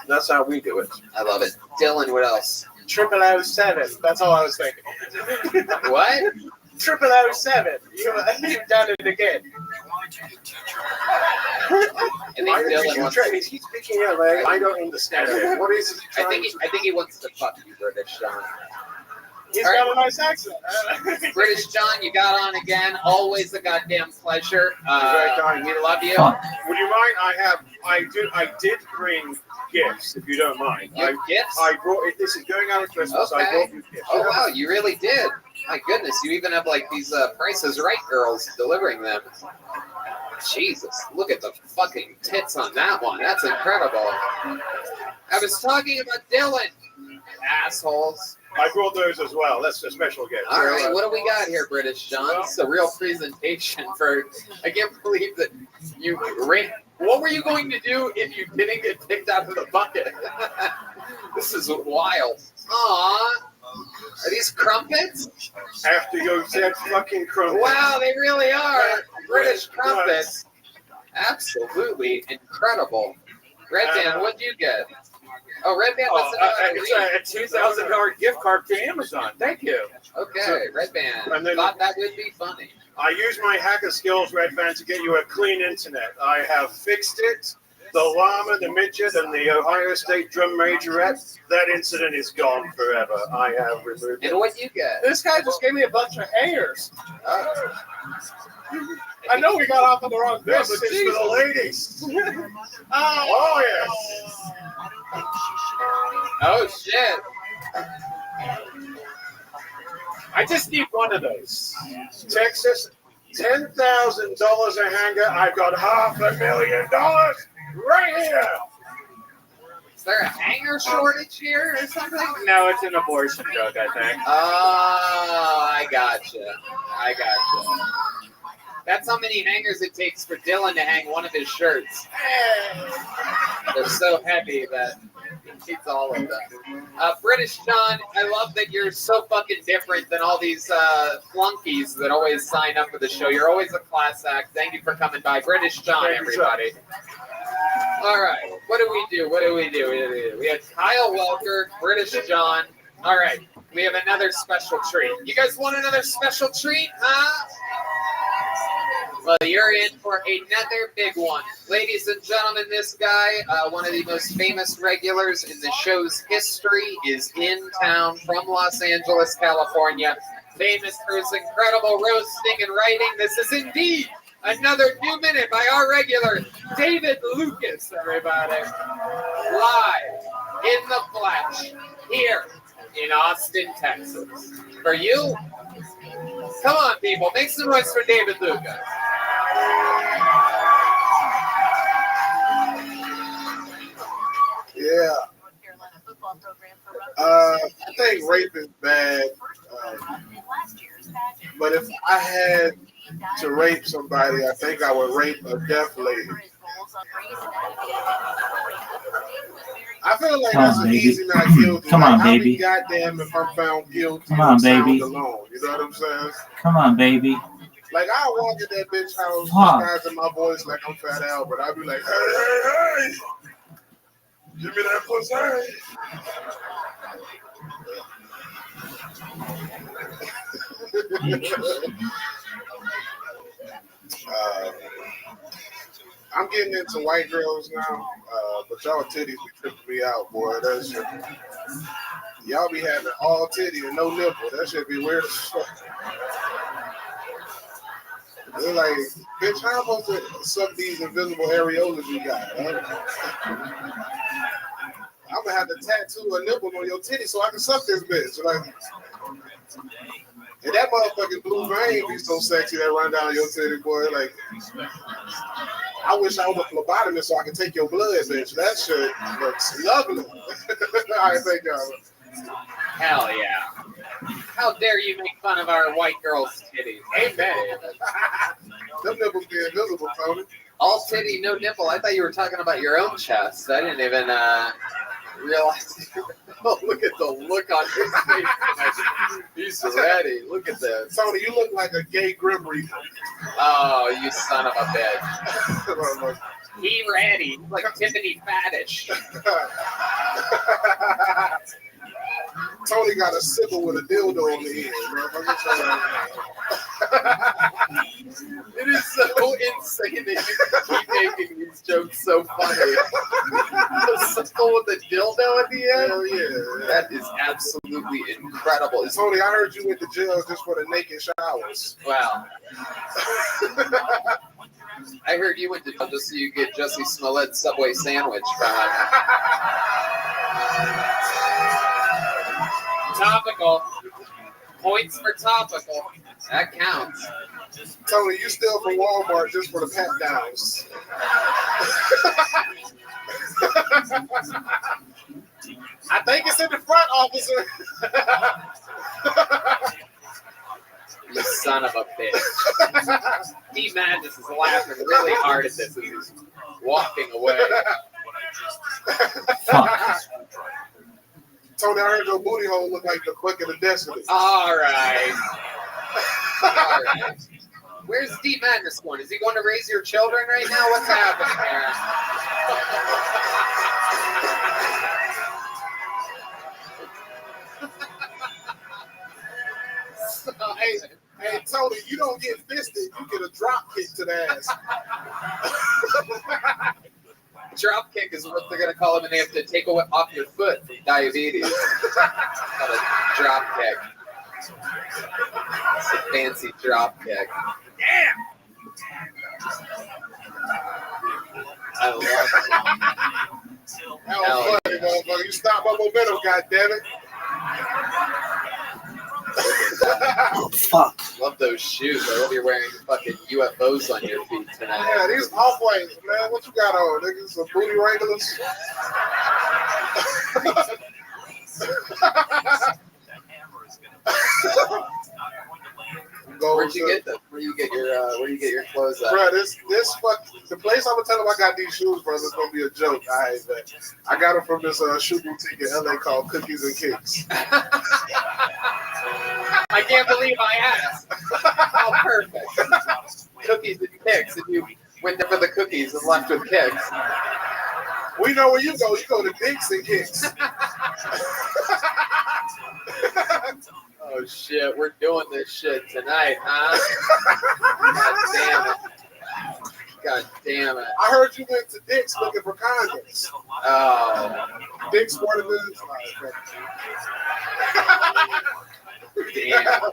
Speaker 12: That's how we do it.
Speaker 14: I love it. Dylan, what else?
Speaker 17: 007. That's all I was thinking.
Speaker 14: What?
Speaker 17: 007. You've done it again.
Speaker 12: He's speaking out loud. I don't understand it. What is it?
Speaker 14: I think he wants to fuck you, British John.
Speaker 17: He's
Speaker 14: All
Speaker 17: got
Speaker 14: right.
Speaker 17: a nice accent.
Speaker 14: British John, you got on again. Always a goddamn pleasure. We love you.
Speaker 12: Would you mind? I did bring gifts, if you don't mind.
Speaker 14: Gifts?
Speaker 12: I brought it. This is going out at Christmas. I brought you gifts.
Speaker 14: Oh wow, you really did. My goodness, you even have like these Price is Right girls delivering them. Jesus, look at the fucking tits on that one. That's incredible. I was talking about Dylan. Assholes.
Speaker 12: I brought those as well. That's a special gift.
Speaker 14: All right, what do we got here, British John? This is a real presentation for. I can't believe that you ran. What were you going to do if you didn't get picked out of the bucket? This is wild. Aw. Are these crumpets?
Speaker 12: After you said fucking crumpets.
Speaker 14: Wow, they really are. British crumpets. Absolutely incredible. Red Band, what'd you get? Oh, Red Band doesn't know how to read.
Speaker 2: It's a $2,000 gift card to Amazon. Thank you.
Speaker 14: Okay, Red Band.
Speaker 12: And then-
Speaker 14: Thought that would be funny.
Speaker 12: I use my hacker skills, Red Band, to get you a clean internet. I have fixed it. The llama, the midget, and the Ohio State drum majorette, that incident is gone forever. I have removed it.
Speaker 14: And what you get?
Speaker 17: This guy just gave me a bunch of hangers. I know we got off on the wrong foot,
Speaker 12: This
Speaker 17: but
Speaker 12: is
Speaker 17: Jesus.
Speaker 12: for the ladies.
Speaker 17: Oh,
Speaker 12: yes.
Speaker 14: Oh, shit.
Speaker 2: I just need one of those.
Speaker 12: Texas, $10,000 a hanger. I've got $500,000 right here.
Speaker 14: Is there a hanger shortage here or something?
Speaker 2: No, it's an abortion joke, I think.
Speaker 14: Oh, I gotcha. That's how many hangers it takes for Dylan to hang one of his shirts. They're so heavy that he needs all of them. British John, I love that you're so fucking different than all these flunkies that always sign up for the show. You're always a class act. Thank you for coming by. British John, everybody. All right, what do we do? We have Kyle Welker, British John. All right, we have another special treat. You guys want another special treat, huh? Well, you're in for another big one. Ladies and gentlemen, this guy, one of the most famous regulars in the show's history, is in town from Los Angeles, California. Famous for his incredible roasting and writing. This is indeed another new minute by our regular, David Lucas, everybody. Live in the flesh here in Austin, Texas. For you, come on, people, make some noise for David Lucas.
Speaker 11: Yeah. I think rape is bad. But if I had to rape somebody, I think I would rape a deaf lady. I feel like
Speaker 5: Come
Speaker 11: that's
Speaker 5: on,
Speaker 11: an
Speaker 5: baby.
Speaker 11: easy not guilty.
Speaker 5: Come
Speaker 11: Like,
Speaker 5: on,
Speaker 11: I'll be
Speaker 5: baby.
Speaker 11: goddamn if I'm found guilty.
Speaker 5: Come on,
Speaker 11: of sound
Speaker 5: baby.
Speaker 11: alone. You know what I'm saying?
Speaker 5: Come on, baby.
Speaker 11: Like, I walk in that bitch house,
Speaker 5: Huh.
Speaker 11: disguising my voice like I'm Fat Al, but I'll be like, hey, give me that pussy. I'm getting into white girls now, but y'all titties be tripping me out, boy. That shit. Y'all be having all titty and no nipple. That shit be weird as fuck. They're like, bitch, how am I supposed to suck these invisible areolas you got? I'm gonna have to tattoo a nipple on your titty so I can suck this bitch. Like, and that motherfucking blue vein be so sexy that run down your titty, boy. Like, I wish I was a phlebotomist so I could take your blood, bitch. That shit looks lovely. All right, thank y'all.
Speaker 14: Hell yeah. How dare you make fun of our white girl's titties? Amen.
Speaker 11: Them nipples be invisible, Tony.
Speaker 14: All titty, no nipple. I thought you were talking about your own chest. I didn't even realize. Oh, look at the look on his face. He's ready. Look at this.
Speaker 11: Tony, you look like a gay Grim Reaper.
Speaker 14: Oh, you son of a bitch. He ready. He's like Tiffany Faddish.
Speaker 11: Tony got a sybil with a dildo on the end,
Speaker 14: It is so insane that you keep making these jokes so funny. The symbol with the dildo at the end?
Speaker 11: Hell yeah.
Speaker 14: That is absolutely incredible.
Speaker 11: Tony, I heard you went to jail just for the naked showers.
Speaker 14: Wow. I heard you went to jail just so you get Jussie Smollett's Subway sandwich from him. Topical. Points for topical. That counts.
Speaker 11: Tony, you steal from Walmart just for the pat downs. I think it's in the front, officer.
Speaker 14: You son of a bitch. D Madness is laughing really hard at this as he's walking away.
Speaker 5: Fuck.
Speaker 11: Tony, I heard your booty hole look like the Quick of the Destiny.
Speaker 14: All right. All right. Where's Deep Madness going? Is he going to raise your children right now? What's happening here?
Speaker 17: Hey, Tony, you don't get fisted, you get a drop kick to the ass.
Speaker 14: Drop kick is what they're going to call it when they have to take off your foot from diabetes. Called a drop kick. It's a fancy drop kick.
Speaker 17: Damn!
Speaker 14: I love it.
Speaker 17: That was funny, motherfucker. You stopped my momentum, goddammit.
Speaker 11: Oh, fuck.
Speaker 14: Love those shoes. I hope you're wearing fucking UFOs on your feet tonight.
Speaker 17: Yeah, these off-whites, man. What you got on, nigga? Some booty wranglers?
Speaker 14: Where'd you get them? Where do you get your clothes at?
Speaker 17: Bro, the place I'm gonna tell them I got these shoes from is gonna be a joke. I got them from this shoe boutique in LA called Cookies and Kicks.
Speaker 14: I can't believe I asked. How perfect. Cookies and kicks. If you went there for the cookies and left with kicks.
Speaker 17: We know where you go. You go to Dicks and Kicks.
Speaker 14: Oh shit, we're doing this shit tonight, huh? God damn it.
Speaker 17: I heard you went to Dick's looking for condoms.
Speaker 14: Oh.
Speaker 17: Dick's Sporting
Speaker 14: Damn.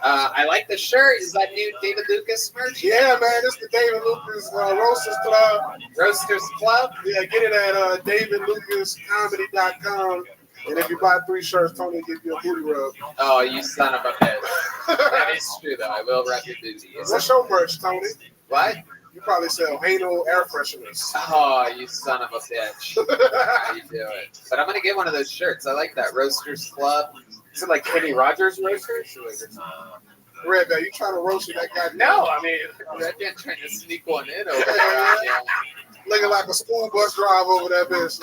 Speaker 14: I like the shirt. Is that new David Lucas merch?
Speaker 17: Yeah, man. It's the David Lucas Roasters Club.
Speaker 14: Roasters Club?
Speaker 17: Yeah, get it at davidlucascomedy.com. And if you buy 3 shirts, Tony will give you a booty rub.
Speaker 14: Oh, you son of a bitch. That is true, though. I will rub your booty.
Speaker 17: What's your merch, Tony?
Speaker 14: What?
Speaker 17: You probably sell anal air fresheners.
Speaker 14: Oh, you son of a bitch. How you do it? But I'm going to get one of those shirts. I like that. Roasters Club. Is it like Kenny Rogers Roasters?
Speaker 17: Red Bell, you trying to roast that guy?
Speaker 14: No, I mean, Red Bell trying to sneak one in over there.
Speaker 17: Looking like a school bus drive over that bitch.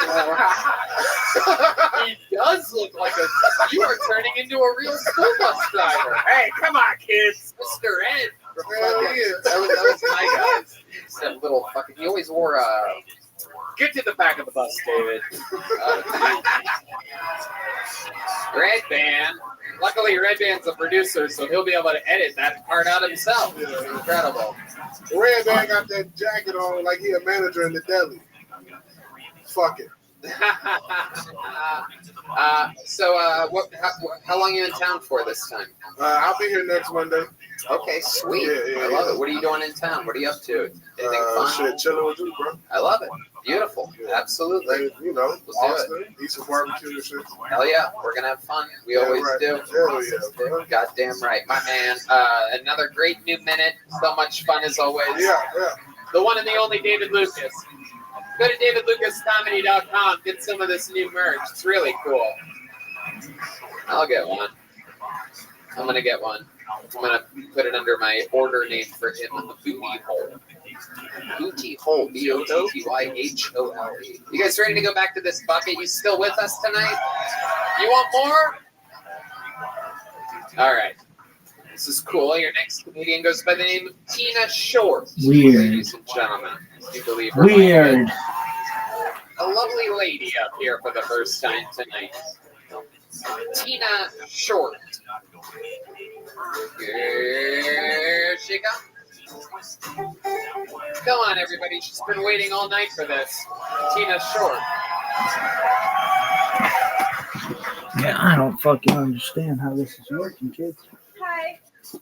Speaker 14: He does look like a. You are turning into a real school bus driver.
Speaker 2: Hey, come on, kids.
Speaker 14: Mr. Ed.
Speaker 17: Hell yeah.
Speaker 14: That was my guy. That little fucking. He always wore a.
Speaker 2: Get to the back of the bus, David.
Speaker 14: Red Band. Luckily, Red Band's a producer, so he'll be able to edit that part out himself. Incredible.
Speaker 17: Red Band got that jacket on like he a manager in the deli. Fuck it.
Speaker 14: How long are you in town for this time?
Speaker 17: I'll be here next Monday.
Speaker 14: Okay, sweet.
Speaker 17: Yeah,
Speaker 14: I love it. What are you doing in town? What are you up to? Anything fun?
Speaker 17: Shit, chilling with you, bro.
Speaker 14: I love it. Beautiful. Yeah. Absolutely.
Speaker 17: Like, you know,
Speaker 14: Let's
Speaker 17: Austin, eat some barbecue and shit.
Speaker 14: Hell yeah, we're gonna have fun. We always do.
Speaker 17: Hell yeah, bro.
Speaker 14: Goddamn right, my man. Another great new minute. So much fun as always.
Speaker 17: Yeah.
Speaker 14: The one and the only David Lucas. Go to davidlucascomedy.com. Get some of this new merch. It's really cool. I'll get one. I'm gonna get one. I'm gonna put it under my order name for him, the Booty Hole. Booty Hole, BOTTYHOLE. You guys ready to go back to this bucket? You still with us tonight? You want more? All right. This is cool. Your next comedian goes by the name of Tina Short.
Speaker 11: Weird.
Speaker 14: Ladies and gentlemen, you believe her?
Speaker 11: Weird.
Speaker 14: A lovely lady up here for the first time tonight. Tina Short. Here she comes. Come on, everybody. She's been waiting all night for this. Tina Short.
Speaker 11: Yeah, I don't fucking understand how this is working, kids.
Speaker 3: Hi. So,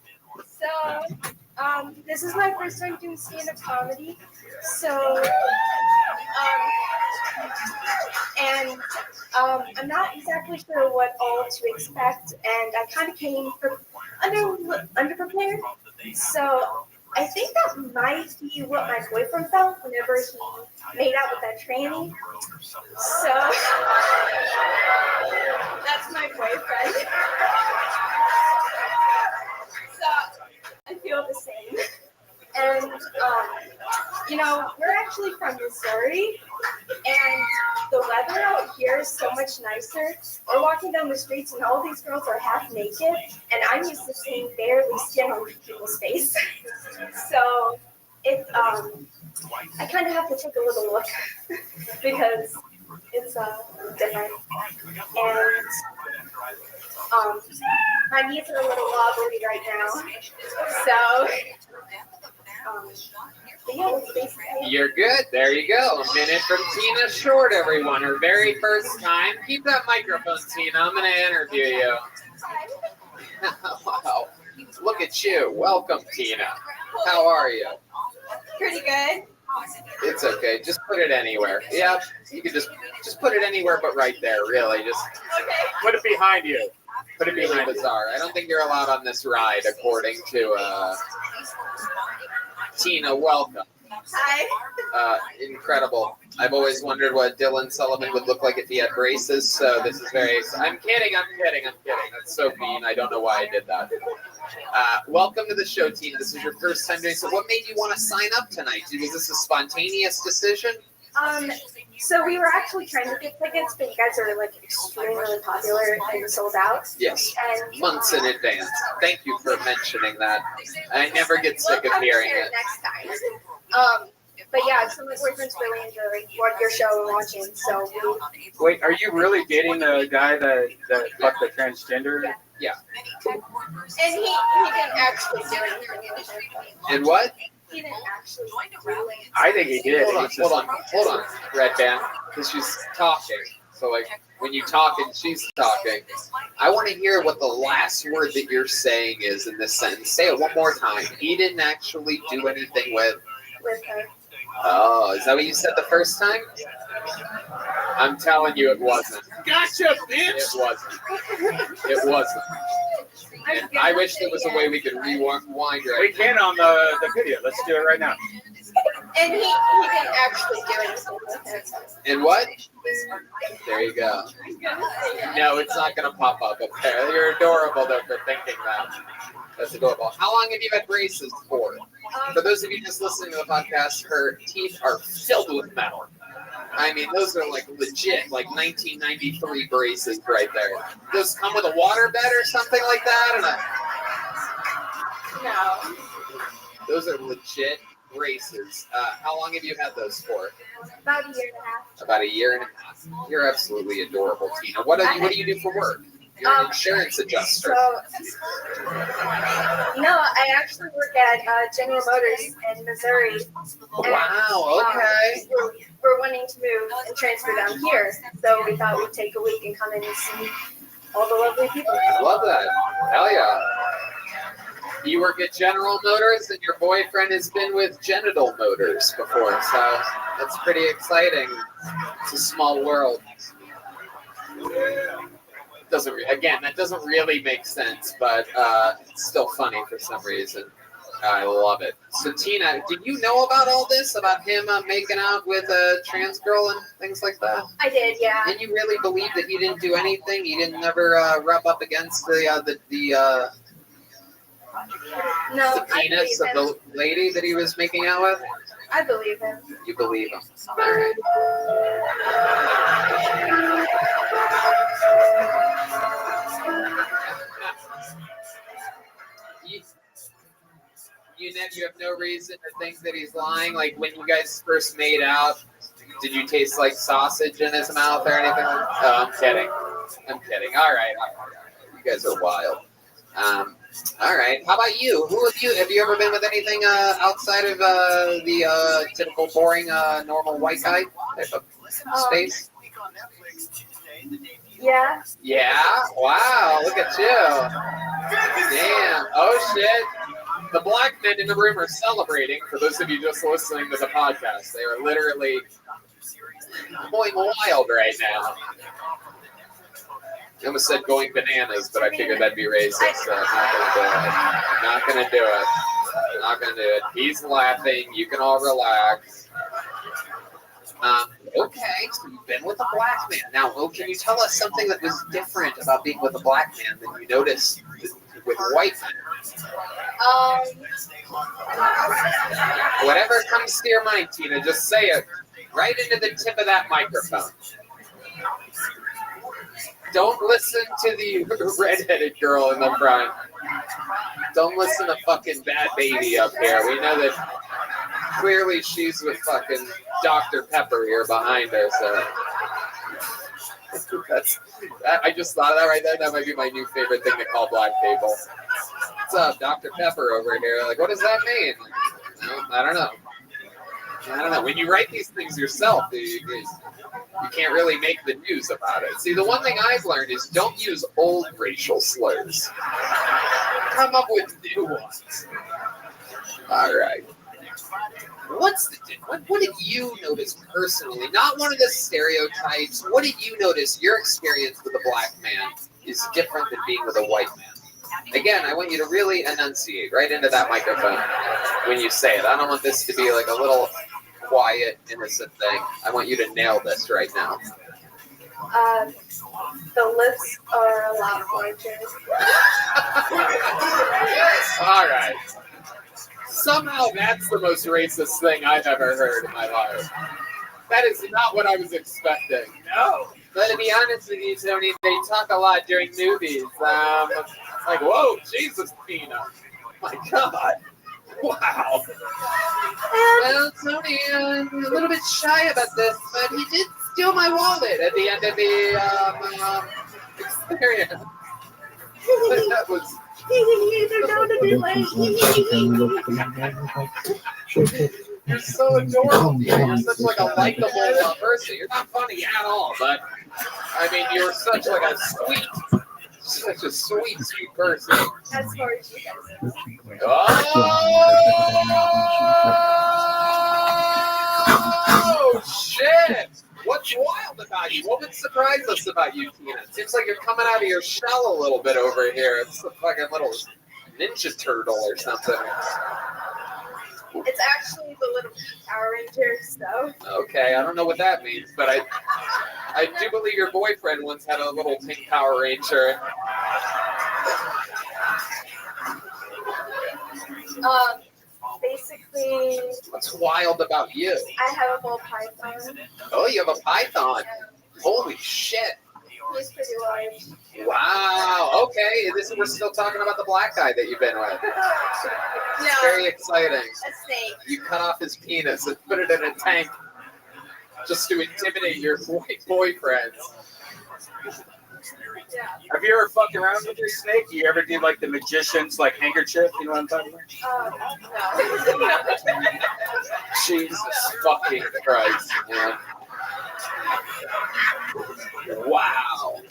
Speaker 3: this is my first time doing stand-up comedy. So, I'm not exactly sure what all to expect, and I kind of came underprepared. So, I think that might be what my boyfriend felt whenever he made out with that tranny. So, that's my boyfriend. So, I feel the same. And
Speaker 5: You know, we're actually from Missouri, and the weather out here is so much nicer. We're walking down the streets, and all these girls are half naked, and I'm used to seeing barely skin on people's face. So I kind of have to take a little look because it's different. And my knees are a little wobbly right now. So, but yeah, that's basically it.
Speaker 14: You're good. There you go. A minute from Tina Short, everyone. Her very first time. Keep that microphone, Tina. I'm going to interview you. Wow. Look at you. Welcome, Tina. How are you?
Speaker 5: Pretty good.
Speaker 14: It's okay. Just put it anywhere. Yeah, you can just put it anywhere but right there, really. Just
Speaker 2: Put it behind you.
Speaker 14: put it behind bizarre. I don't think you're allowed on this ride, according to Tina. Welcome.
Speaker 5: Hi.
Speaker 14: Incredible. I've always wondered what Dylan Sullivan would look like if he had braces, so this is very... I'm kidding. That's so mean. I don't know why I did that. Welcome to the show, Tina. This is your first time doing so. What made you want to sign up tonight? Was this a spontaneous decision?
Speaker 5: So we were actually trying to get tickets, but you guys are like extremely popular and sold out.
Speaker 14: Yes,
Speaker 5: And
Speaker 14: months in advance. Thank you for mentioning that. I never get sick of hearing it.
Speaker 5: Next time. But yeah, some of my boyfriends really enjoy your show and watching. So
Speaker 13: Wait, are you really dating the guy that fucked the transgender?
Speaker 14: Yeah.
Speaker 5: And he didn't actually do anything with it.
Speaker 14: And what?
Speaker 5: He didn't actually do anything.
Speaker 13: I think he did.
Speaker 14: Hold on, Red Band, because she's talking. So like when you talk and she's talking, I want to hear what the last word that you're saying is in this sentence. Say it one more time. He didn't actually do anything with
Speaker 5: her.
Speaker 14: Oh, is that what you said the first time? I'm telling you, it wasn't.
Speaker 2: Gotcha, bitch.
Speaker 14: It wasn't. And I wish there was a way we could rewind right
Speaker 13: We can on the video. Let's do it right now.
Speaker 5: And he didn't actually do anything with it.
Speaker 14: And what? There you go. No, it's not going to pop up up there. You're adorable, though, for thinking that. That's adorable. How long have you had braces for? For those of you just listening to the podcast, her teeth are filled with metal. I mean, those are like legit, like 1993 braces right there. Those come with a water bed or something like that?
Speaker 5: No.
Speaker 14: Those are legit braces. How long have you had those for?
Speaker 5: About a year and a half.
Speaker 14: About a year and a half. You're absolutely adorable, Tina. What do you do for work? You're an insurance adjuster.
Speaker 5: No, I actually work at General Motors in Missouri.
Speaker 14: Wow, okay.
Speaker 5: We're wanting to move and transfer down here, so we thought we'd take a week and come in and see all the lovely people.
Speaker 14: I love that. Hell yeah. You work at General Motors, and your boyfriend has been with Genital Motors before, so that's pretty exciting. It's a small world. That doesn't really make sense, but it's still funny for some reason. I love it. So Tina, did you know about all this, about him making out with a trans girl and things like that?
Speaker 5: I did, yeah.
Speaker 14: And you really believe that he didn't do anything? He didn't never rub up against the penis of the lady that he was making out with?
Speaker 5: I believe him.
Speaker 14: You believe him. All right. You have no reason to think that he's lying? Like, when you guys first made out, did you taste like sausage in his mouth or anything? Oh, I'm kidding. All right. You guys are wild. All right. How about you? Have you ever been with anything outside of the typical boring, normal white guy type of space?
Speaker 5: Yeah.
Speaker 14: Yeah? Wow, look at you. Damn. Oh, shit. The black men in the room are celebrating. For those of you just listening to the podcast, they are literally going wild right now. I almost said going bananas, but I figured that'd be racist, so I'm not going to do it. He's laughing. You can all relax. Okay, so you've been with a black man. Now, can you tell us something that was different about being with a black man that you noticed with white men? Whatever comes to your mind, Tina, just say it right into the tip of that microphone. Don't listen to the redheaded girl in the front. Don't listen to fucking Bad Baby up here. We know that clearly she's with fucking Dr. Pepper here behind us. I just thought of that right there. That might be my new favorite thing to call black people. What's up, Dr. Pepper over here? Like, what does that mean? No, I don't know. When you write these things yourself, you can't really make the news about it. See, the one thing I've learned is don't use old racial slurs. Come up with new ones. All right. What did you notice personally? Not one of the stereotypes. What did you notice your experience with a black man is different than being with a white man? Again, I want you to really enunciate right into that microphone when you say it. I don't want this to be like a little quiet, innocent thing. I want you to nail this right now.
Speaker 5: The lips are a lot larger.
Speaker 14: All right. Somehow that's the most racist thing I've ever heard in my life. That is not what I was expecting. No. But to be honest with you, Tony, they talk a lot during movies. Like, whoa, Jesus, Tina. My God. Wow. Well, Tony, I'm a little bit shy about this, but he did steal my wallet at the end of the experience. That was... You're so adorable. You're such like a likable person. You're not funny at all, but I mean, you're such like a such a sweet person.
Speaker 5: As far as you guys.
Speaker 14: Oh shit! What's wild about you? What would surprise us about you, Tina? It seems like you're coming out of your shell a little bit over here. It's a fucking little ninja turtle or something.
Speaker 5: It's actually the little Power Rangers, though.
Speaker 14: Okay, I don't know what that means, but I do believe your boyfriend once had a little pink Power Ranger.
Speaker 5: Basically...
Speaker 14: What's wild about you?
Speaker 5: I have a ball python.
Speaker 14: Oh, you have a python. Holy shit.
Speaker 5: He's pretty large.
Speaker 14: Wow. Okay. We're still talking about the black guy that you've been with.
Speaker 5: No.
Speaker 14: It's very exciting.
Speaker 5: A snake.
Speaker 14: You cut off his penis and put it in a tank just to intimidate your white boyfriends.
Speaker 5: Yeah.
Speaker 2: Have you ever fucked around with your snake? You ever do like the magician's like handkerchief? You know what I'm talking about?
Speaker 5: No.
Speaker 14: Jesus fucking Christ, man. Wow.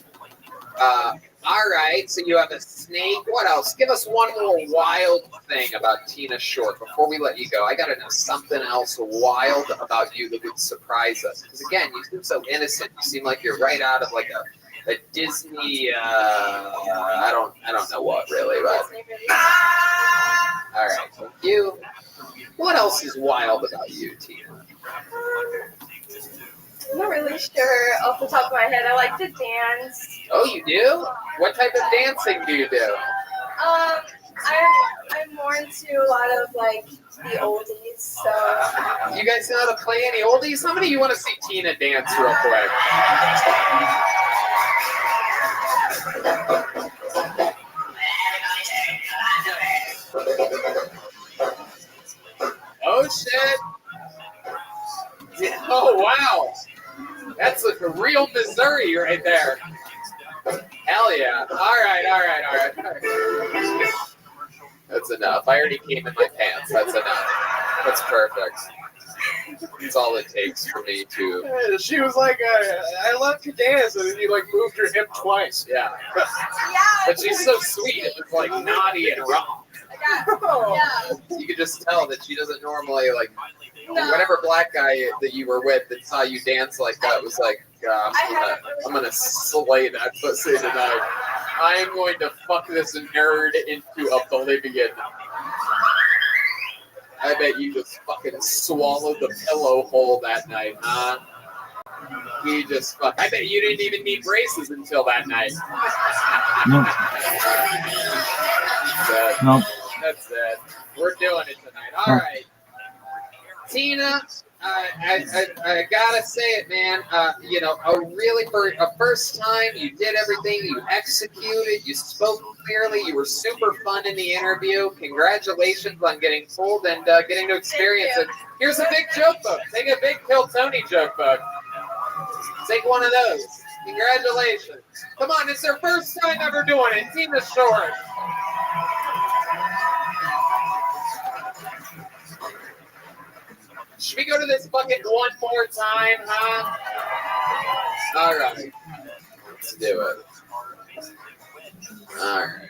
Speaker 14: All right, so you have a snake. What else? Give us one more wild thing about Tina Short before we let you go. I got to know something else wild about you that would surprise us. Because again, you seem so innocent. You seem like you're right out of like a Disney. I don't know what really, but all right. Thank you. What else is wild about you, Tina?
Speaker 5: I'm not really sure off the top of my head. I like to dance.
Speaker 14: Oh, you do? What type of dancing do you do?
Speaker 5: I'm more into a lot of like the oldies. So
Speaker 14: you guys know how to play any oldies? How many of you want to see Tina dance real quick? Oh shit! Oh wow! That's like a real Missouri right there. Hell yeah. All right. That's enough. I already came in my pants. That's enough. That's perfect. That's all it takes for me to...
Speaker 2: She was like, I love to dance, and then you like moved your hip twice.
Speaker 14: Yeah. But she's so sweet. It was like naughty and wrong.
Speaker 5: yeah.
Speaker 14: You could just tell that she doesn't normally like... Whatever black guy that you were with that saw you dance like that was like, I'm gonna slay that pussy tonight. I am going to fuck this nerd into oblivion. I bet you just fucking swallowed the pillow whole that night, huh? You just fuck. I bet you didn't even need braces until that night.
Speaker 18: Nope.
Speaker 14: That's it. We're doing it tonight. All right. Tina, I gotta say it, man. You know, for a first time, you did everything. You executed. You spoke clearly. You were super fun in the interview. Congratulations on getting pulled and getting to experience it. Here's a big joke book. Take a big Kill Tony joke book. Take one of those. Congratulations. Come on, it's their first time ever doing it. Tina Short. Should we go to this bucket one more time, huh? All right. Let's do it. All right.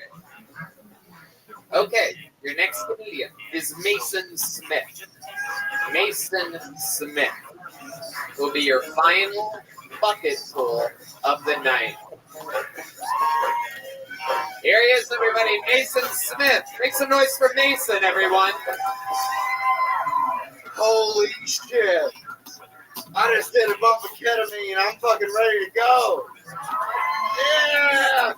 Speaker 14: Okay, your next comedian is Mason Smith. Mason Smith will be your final bucket full of the night. Here he is, everybody. Mason Smith. Make some noise for Mason, everyone.
Speaker 6: Holy shit. I just did a bump of ketamine. I'm fucking ready to go. Yeah.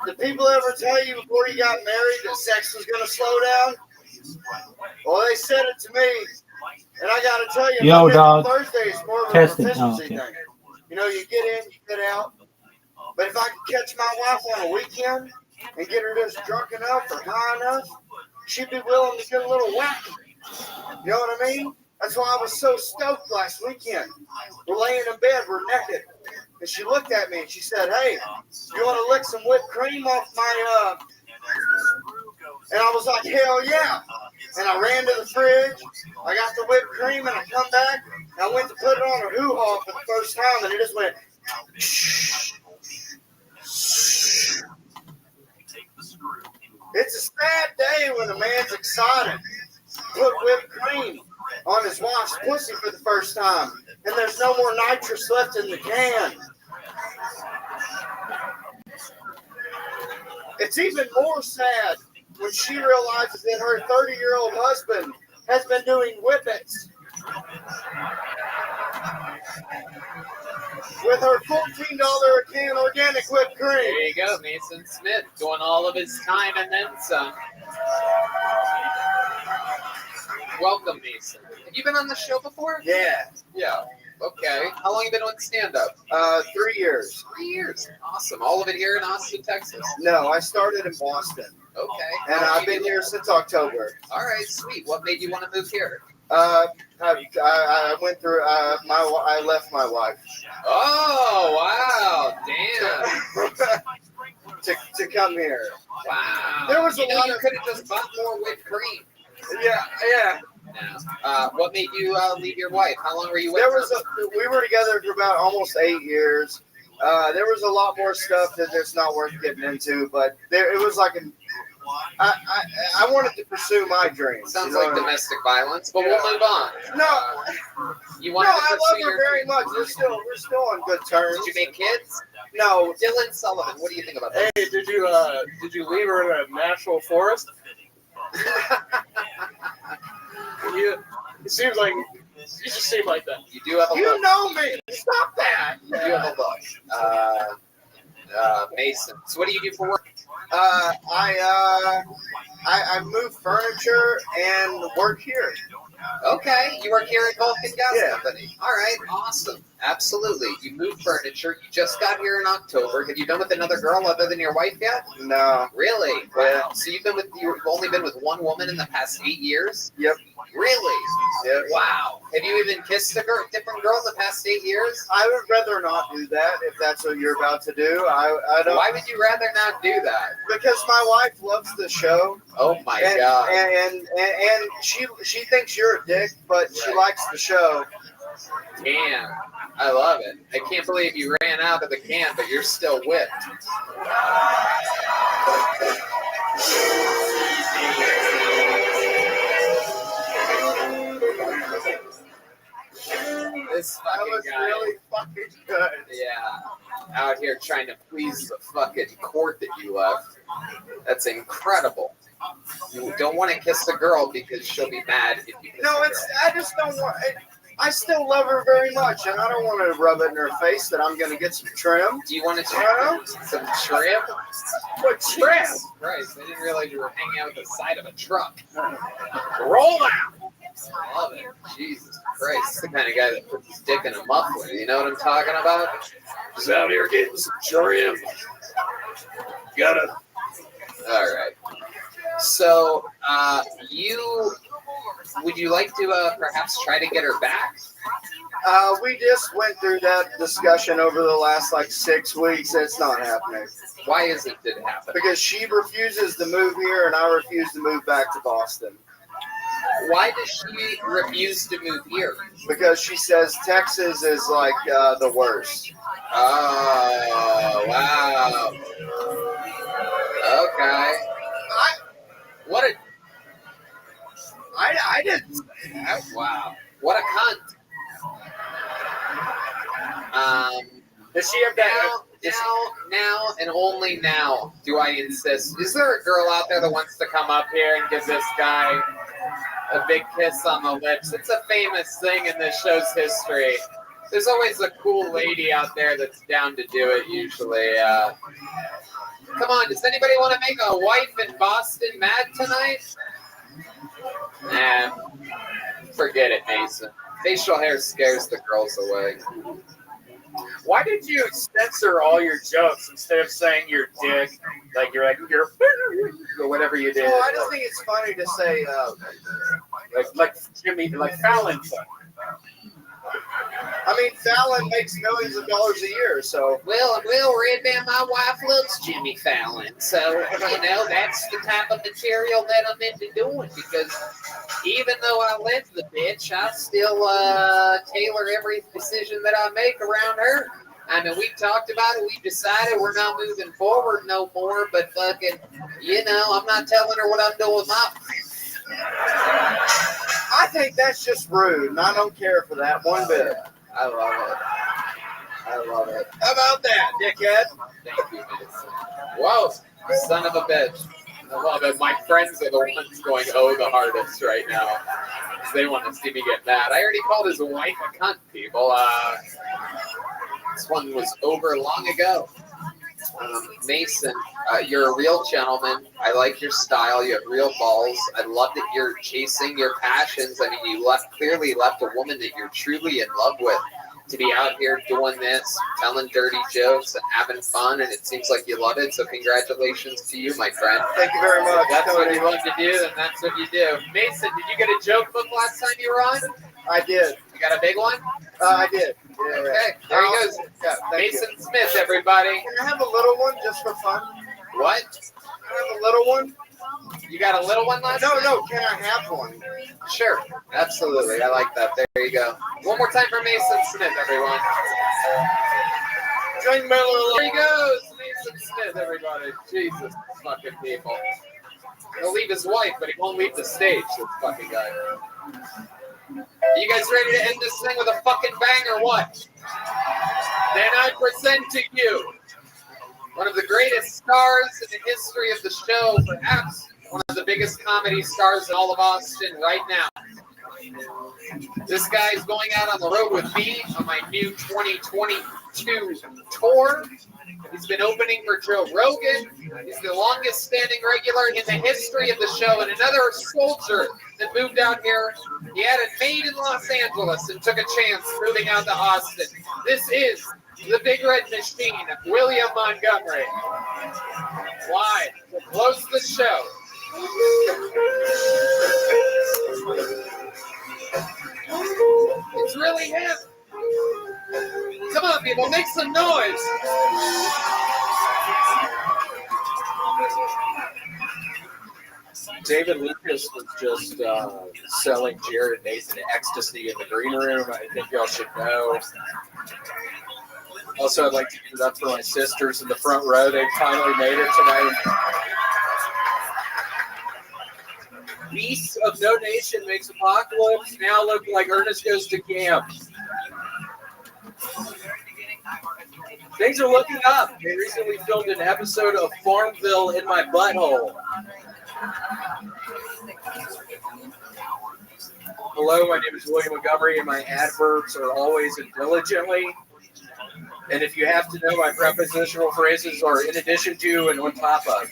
Speaker 6: Did people ever tell you before you got married that sex was going to slow down? Well, they said it to me. And I got to tell you,
Speaker 18: Yo, dog.
Speaker 6: Thursday is more of a
Speaker 18: Testing.
Speaker 6: proficiency
Speaker 18: Oh, okay.
Speaker 6: thing. You know, you get in, you get out. But if I could catch my wife on a weekend and get her just drunk enough or high enough, she'd be willing to get a little whack. You know what I mean? That's why I was so stoked last weekend. We're laying in bed, we're naked. And she looked at me and she said, hey, you want to lick some whipped cream off my, And I was like, hell yeah. And I ran to the fridge, I got the whipped cream, and I come back, and I went to put it on her hoo-ha for the first time, and it just went, It's a sad day when a man's excited. Put whipped cream on his wife's pussy for the first time, and there's no more nitrous left in the can. It's even more sad when she realizes that her 30-year-old husband has been doing whippets with her $14 a can organic whipped cream.
Speaker 14: There you go, Mason Smith, doing all of his time and then some. Welcome, Mason. Have you been on the show before?
Speaker 6: Yeah.
Speaker 14: Yeah. Okay. How long have you been on stand-up?
Speaker 6: 3 years.
Speaker 14: 3 years. Awesome. All of it here in Austin, Texas?
Speaker 6: No, I started in Boston.
Speaker 14: Okay.
Speaker 6: And I've been here since October.
Speaker 14: All right, sweet. What made you want to move here?
Speaker 6: I went through, I left my wife.
Speaker 14: Oh, wow. Damn.
Speaker 6: to come here.
Speaker 14: Wow.
Speaker 6: There was a lot
Speaker 14: you
Speaker 6: of...
Speaker 14: could have just bought more whipped cream.
Speaker 6: Yeah.
Speaker 14: What made you leave your wife? How long were you with her?
Speaker 6: We were together for about almost 8 years. There was a lot more stuff that it's not worth getting into, but it was like I wanted to pursue my dreams.
Speaker 14: Sounds like domestic violence, but we'll move on.
Speaker 6: No,
Speaker 14: you wanted to
Speaker 6: I
Speaker 14: pursue
Speaker 6: love her
Speaker 14: your
Speaker 6: very
Speaker 14: dreams.
Speaker 6: much. We're still on good terms.
Speaker 14: Did you make kids?
Speaker 6: No.
Speaker 14: Dylan Sullivan, what do you think about that?
Speaker 7: Hey, did you leave her in a national forest? It seems like you just seem like that.
Speaker 14: You do have a
Speaker 6: You
Speaker 14: look.
Speaker 6: know me. Stop that.
Speaker 14: You do have a look. Mason. So what do you do for work?
Speaker 6: I move furniture and work here.
Speaker 14: Okay, you work here at Vulcan Gas Company. All right, awesome. Absolutely. You moved furniture. You just got here in October. Have you been with another girl other than your wife yet?
Speaker 6: No.
Speaker 14: Really? Wow. So you've only been with one woman in the past 8 years?
Speaker 6: Yep.
Speaker 14: Really?
Speaker 6: Yep.
Speaker 14: Wow. Have you even kissed a different girl in the past 8 years?
Speaker 6: I would rather not do that if that's what you're about to do. I don't.
Speaker 14: Why would you rather not do that?
Speaker 6: Because my wife loves the show.
Speaker 14: Oh my God.
Speaker 6: And she thinks you're a dick, but she likes the show.
Speaker 14: Damn. I love it. I can't believe you ran out of the can, but you're still whipped. This fucking guy.
Speaker 6: Really fucking good.
Speaker 14: Yeah. Out here trying to please the fucking court that you left. That's incredible. You don't want to kiss the girl because she'll be mad if you kiss
Speaker 6: No,
Speaker 14: the girl.
Speaker 6: I just don't want. I still love her very much, and I don't want to rub it in her face that I'm going to get some trim.
Speaker 14: Do you want to some trim?
Speaker 6: What trim?
Speaker 14: Christ, I didn't realize you were hanging out at the side of a truck.
Speaker 6: Roll out!
Speaker 14: I love it. Jesus Christ. That's the kind of guy that puts his dick in a muffler. You know what I'm talking about?
Speaker 6: Just out here getting some trim. Gotta.
Speaker 14: All right. So, would you like to perhaps try to get her back?
Speaker 6: We just went through that discussion over the last 6 weeks. It's not happening.
Speaker 14: Why is it didn't happen?
Speaker 6: Because she refuses to move here, and I refuse to move back to Boston.
Speaker 14: Why does she refuse to move here?
Speaker 6: Because she says Texas is the worst.
Speaker 14: Oh, wow. Okay.
Speaker 6: I didn't.
Speaker 14: Wow. What a cunt.
Speaker 6: Does she have that?
Speaker 14: Now, and only now do I insist. Is there a girl out there that wants to come up here and give this guy a big kiss on the lips? It's a famous thing in this show's history. There's always a cool lady out there that's down to do it usually. Come on, does anybody want to make a wife in Boston mad tonight? Nah, forget it, Mason. Facial hair scares the girls away.
Speaker 2: Why did you censor all your jokes instead of saying your dick? You're or whatever you did.
Speaker 6: Well, I just think it's funny to say,
Speaker 2: like Jimmy, like Fallon.
Speaker 6: I mean, Fallon makes millions of dollars a year, so.
Speaker 14: Well, Red Man, my wife loves Jimmy Fallon, so that's the type of material that I'm into doing. Because even though I live the bitch, I still tailor every decision that I make around her. I mean, we talked about it. We decided we're not moving forward no more. But fucking, I'm not telling her what I'm doing with my.
Speaker 6: I think that's just rude, and I don't care for that one bit.
Speaker 14: I love it.
Speaker 6: How about that, dickhead?
Speaker 14: Thank you, Mason. Whoa, son of a bitch. I love it. My friends are the ones going, oh, the hardest right now. Because they want to see me get mad. I already called his wife a cunt, people. This one was over long ago. Mason, you're a real gentleman. I like your style. You have real balls. I love that you're chasing your passions. I mean, you clearly left a woman that you're truly in love with to be out here doing this, telling dirty jokes and having fun, and it seems like you love it. So congratulations to you, my friend.
Speaker 6: Thank you very much.
Speaker 14: That's what you love to do, and that's what you do. Mason, did you get a joke book last time you were on?
Speaker 6: I did.
Speaker 14: You got a big one?
Speaker 6: I did. Yeah,
Speaker 14: okay, there he goes.
Speaker 6: Yeah,
Speaker 14: Mason Smith, everybody.
Speaker 6: Can I have a little one just for fun?
Speaker 14: What?
Speaker 6: Can I have a little one?
Speaker 14: You got a little one last time?
Speaker 6: No, can I have one?
Speaker 14: Sure, absolutely. I like that. There you go. One more time for Mason Smith, everyone.
Speaker 6: Drink Miller.
Speaker 14: There he goes, Mason Smith, everybody. Jesus fucking people. He'll leave his wife, but he won't leave the stage, this fucking guy. You guys ready to end this thing with a fucking bang or what? Then I present to you one of the greatest stars in the history of the show, perhaps one of the biggest comedy stars in all of Austin right now. This guy is going out on the road with me on my new 2022 tour. He's been opening for Joe Rogan. He's the longest standing regular in the history of the show, and another soldier that moved out here. He had it made in Los Angeles and took a chance moving out to Austin. This is the Big Red Machine, William Montgomery. Live to close the show. It's really him. Come on, people, make some noise.
Speaker 7: David Lucas was just selling Jared and Nathan ecstasy in the green room. I think y'all should know. Also, I'd like to give it up for my sisters in the front row. They finally made it tonight. Beast of No Nation makes Apocalypse now look like Ernest Goes to Camp. Things are looking up. They recently filmed an episode of Farmville in My Butthole.
Speaker 8: Hello, my name is William Montgomery, and my adverbs are always and diligently. And if you have to know, my prepositional phrases are in addition to and on top of.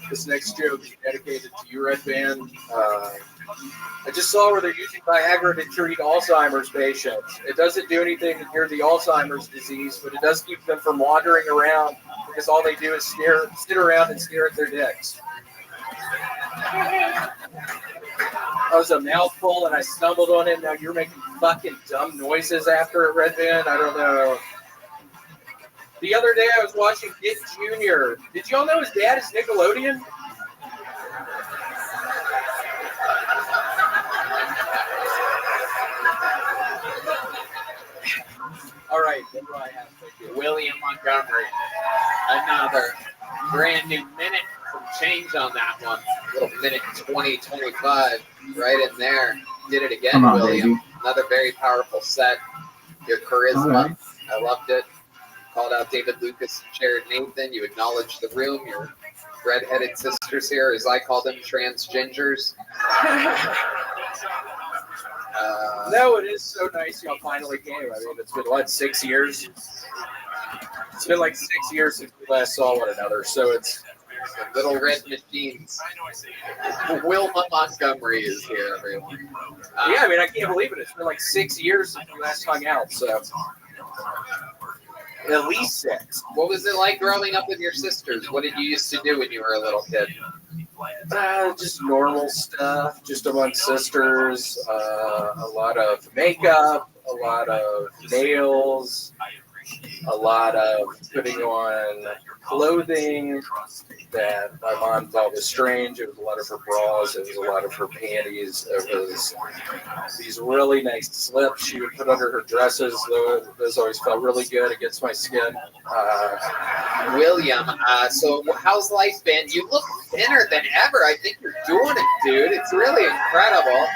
Speaker 8: This next joke is dedicated to you, Red Band. I just saw where they're using Viagra to treat Alzheimer's patients. It doesn't do anything to cure the Alzheimer's disease, but it does keep them from wandering around because all they do is sit around and stare at their dicks. That was a mouthful, and I stumbled on it. Now you're making fucking dumb noises after it, Red Band. I don't know. The other day I was watching Dick Jr. Did y'all know his dad is Nickelodeon? All right, what do I have for you?
Speaker 14: William Montgomery. Another brand new minute from change on that one. Little minute 20-25 right in there. Did it again,
Speaker 18: Come on,
Speaker 14: William.
Speaker 18: baby.
Speaker 14: Another very powerful set. Your charisma,
Speaker 18: All right.
Speaker 14: I loved it. Called out David Lucas and Jared Nathan. You acknowledged the room. Your redheaded sisters here, as I call them, transgingers.
Speaker 8: No, it is so nice y'all finally came. I mean, it's been, what, 6 years? It's been like 6 years since we last saw one another, so it's...
Speaker 14: The little red machines. Wilma Montgomery is here, everyone.
Speaker 8: Yeah, I mean, I can't believe it. It's been like 6 years since we last hung out, so... At least 6.
Speaker 14: What was it like growing up with your sisters? What did you used to do when you were a little kid?
Speaker 8: Just normal stuff, just among sisters, a lot of makeup, a lot of nails, a lot of putting on clothing that my mom thought was strange. It was a lot of her bras, it was a lot of her panties, it was these really nice slips she would put under her dresses. Those always felt really good against my skin.
Speaker 14: William, so how's life been? You look thinner than ever. I think you're doing it, dude. It's really incredible.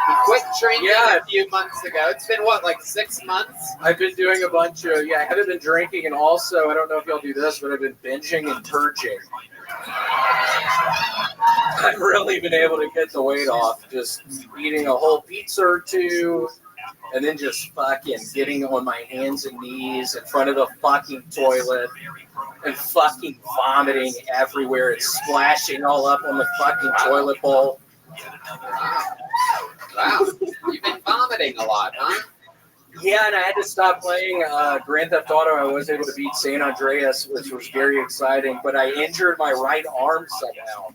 Speaker 14: You quit drinking a few months ago. It's been, what, like 6 months?
Speaker 8: I've been doing a bunch of, I haven't been drinking, and also, I don't know if y'all do this, but I've been binging and purging. I've really been able to get the weight off, just eating a whole pizza or two, and then just fucking getting on my hands and knees in front of the fucking toilet and fucking vomiting everywhere. It's splashing all up on the fucking toilet bowl.
Speaker 14: Wow, you've been vomiting a lot, huh?
Speaker 8: Yeah, and I had to stop playing Grand Theft Auto. I was able to beat San Andreas, which was very exciting, but I injured my right arm somehow.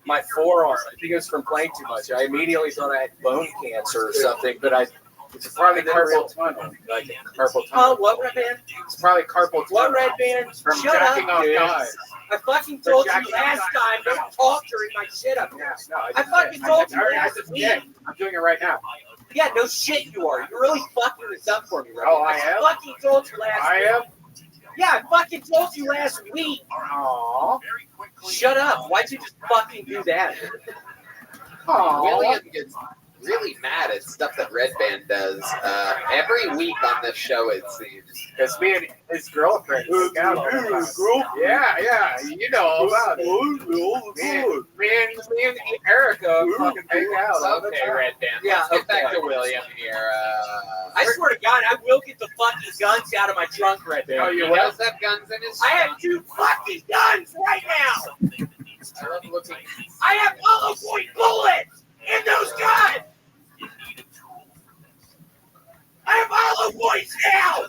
Speaker 8: My forearm. I think it was from playing too much. I immediately thought I had bone cancer or something, but it's probably carpal tunnel. Like carpal tunnel. Oh, what, Red Band? It's probably carpal tunnel. What, Red Band?
Speaker 12: From
Speaker 8: Shut
Speaker 12: jacking
Speaker 8: up,
Speaker 12: off
Speaker 8: dude.
Speaker 12: guys.
Speaker 8: I fucking told you last time, don't talk during my shit up here. I fucking told you last week.
Speaker 12: I'm doing it right now.
Speaker 8: Yeah, no shit you are. You're really fucking this up for me, right?
Speaker 12: Oh, I am?
Speaker 8: I fucking told you last week.
Speaker 12: I am?
Speaker 8: Yeah, I fucking told you last week.
Speaker 12: Aww.
Speaker 8: Shut up. Why'd you just fucking do that?
Speaker 14: William gets really mad at stuff that Red Band does every week on this show, it seems.
Speaker 12: Because me and his girlfriend hang out all the time. Yeah, you know all about it. Me and Erica fucking hang out all the
Speaker 14: Okay,
Speaker 12: time.
Speaker 14: Red Band.
Speaker 8: Yeah,
Speaker 14: Let's get back to William here.
Speaker 8: I swear to God, I will get the fucking guns out of my trunk, Red Band.
Speaker 14: Oh, you does have guns in his
Speaker 8: I
Speaker 14: trunk?
Speaker 8: have 2 fucking guns right now.
Speaker 14: I love looking.
Speaker 8: I have hollow point bullets in those guns. I have hollow points now.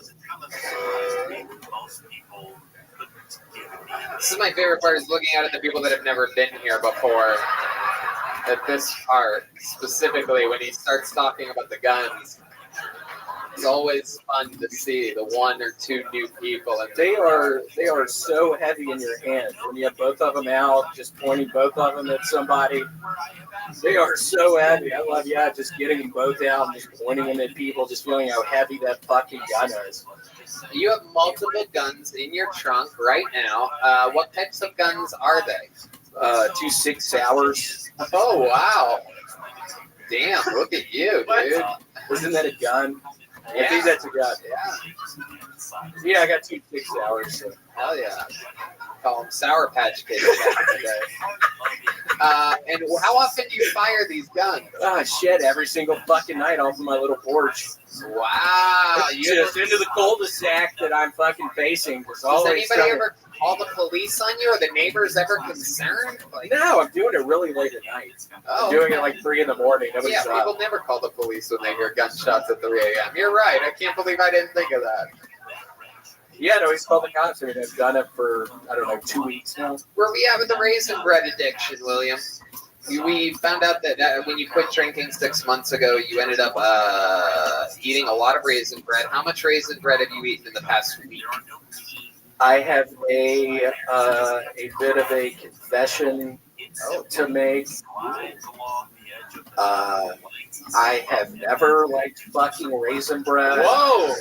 Speaker 14: This is my favorite part, is looking out at the people that have never been here before. At this part, specifically when he starts talking about the guns, it's always fun to see the 1 or 2 new people. And
Speaker 8: They are so heavy in your hand when you have both of them out, just pointing both of them at somebody. They are so heavy. I love just getting them both out and just pointing them at people, just feeling how heavy that fucking gun is.
Speaker 14: You have multiple guns in your trunk right now. What types of guns are they?
Speaker 8: 2 6 Sours.
Speaker 14: Oh, wow. Damn, look at you, dude.
Speaker 8: Isn't that a gun?
Speaker 14: Yeah.
Speaker 8: I think that's a gun.
Speaker 14: Yeah.
Speaker 8: Yeah, I got 2 6 Sours. So.
Speaker 14: Hell yeah. Call them Sour Patch Kids back in the day. And how often do you fire these guns?
Speaker 8: Ah, shit, every single fucking night off of my little porch.
Speaker 14: Wow.
Speaker 8: Just into the cul-de-sac that I'm fucking facing.
Speaker 14: Does anybody ever call the police on you? Are the neighbors ever concerned? Like,
Speaker 8: no, I'm doing it really late at night.
Speaker 14: Oh,
Speaker 8: I'm doing it like 3 in the morning. Nobody's
Speaker 14: yeah, people never call the police when they hear gunshots at 3 a.m. You're right. I can't believe I didn't think of that.
Speaker 8: Yeah, no, he's called the cops. I mean, I've done it for, I don't know, 2 weeks now.
Speaker 14: Where we at with the raisin bread addiction, William? We found out that when you quit drinking 6 months ago, you ended up eating a lot of raisin bread. How much raisin bread have you eaten in the past week?
Speaker 8: I have a bit of a confession to make. I have never liked fucking raisin bread.
Speaker 14: Whoa!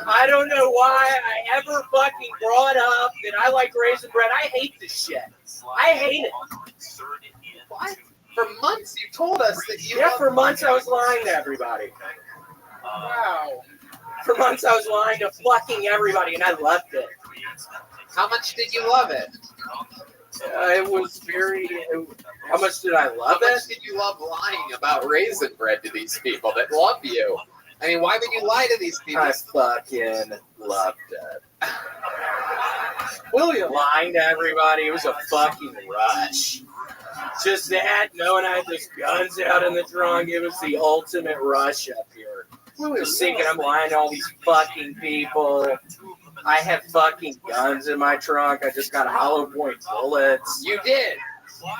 Speaker 8: I don't know why I ever fucking brought up that I like raisin bread. I hate this shit. I hate it.
Speaker 14: What? For months you told us that you...
Speaker 8: Yeah, for months I was lying to everybody.
Speaker 14: Wow.
Speaker 8: For months I was lying to fucking everybody, and I loved it.
Speaker 14: How much did you love it?
Speaker 8: It was very... How much did I love it?
Speaker 14: How much did you love lying about raisin bread to these people that love you? I mean, why would you lie to these people?
Speaker 8: I fucking loved it. William, lying to everybody, it was a fucking rush. Just that, knowing I had those guns out in the trunk, it was the ultimate rush up here. Just thinking I'm lying to all these fucking people. I have fucking guns in my trunk. I just got hollow point bullets.
Speaker 14: You did?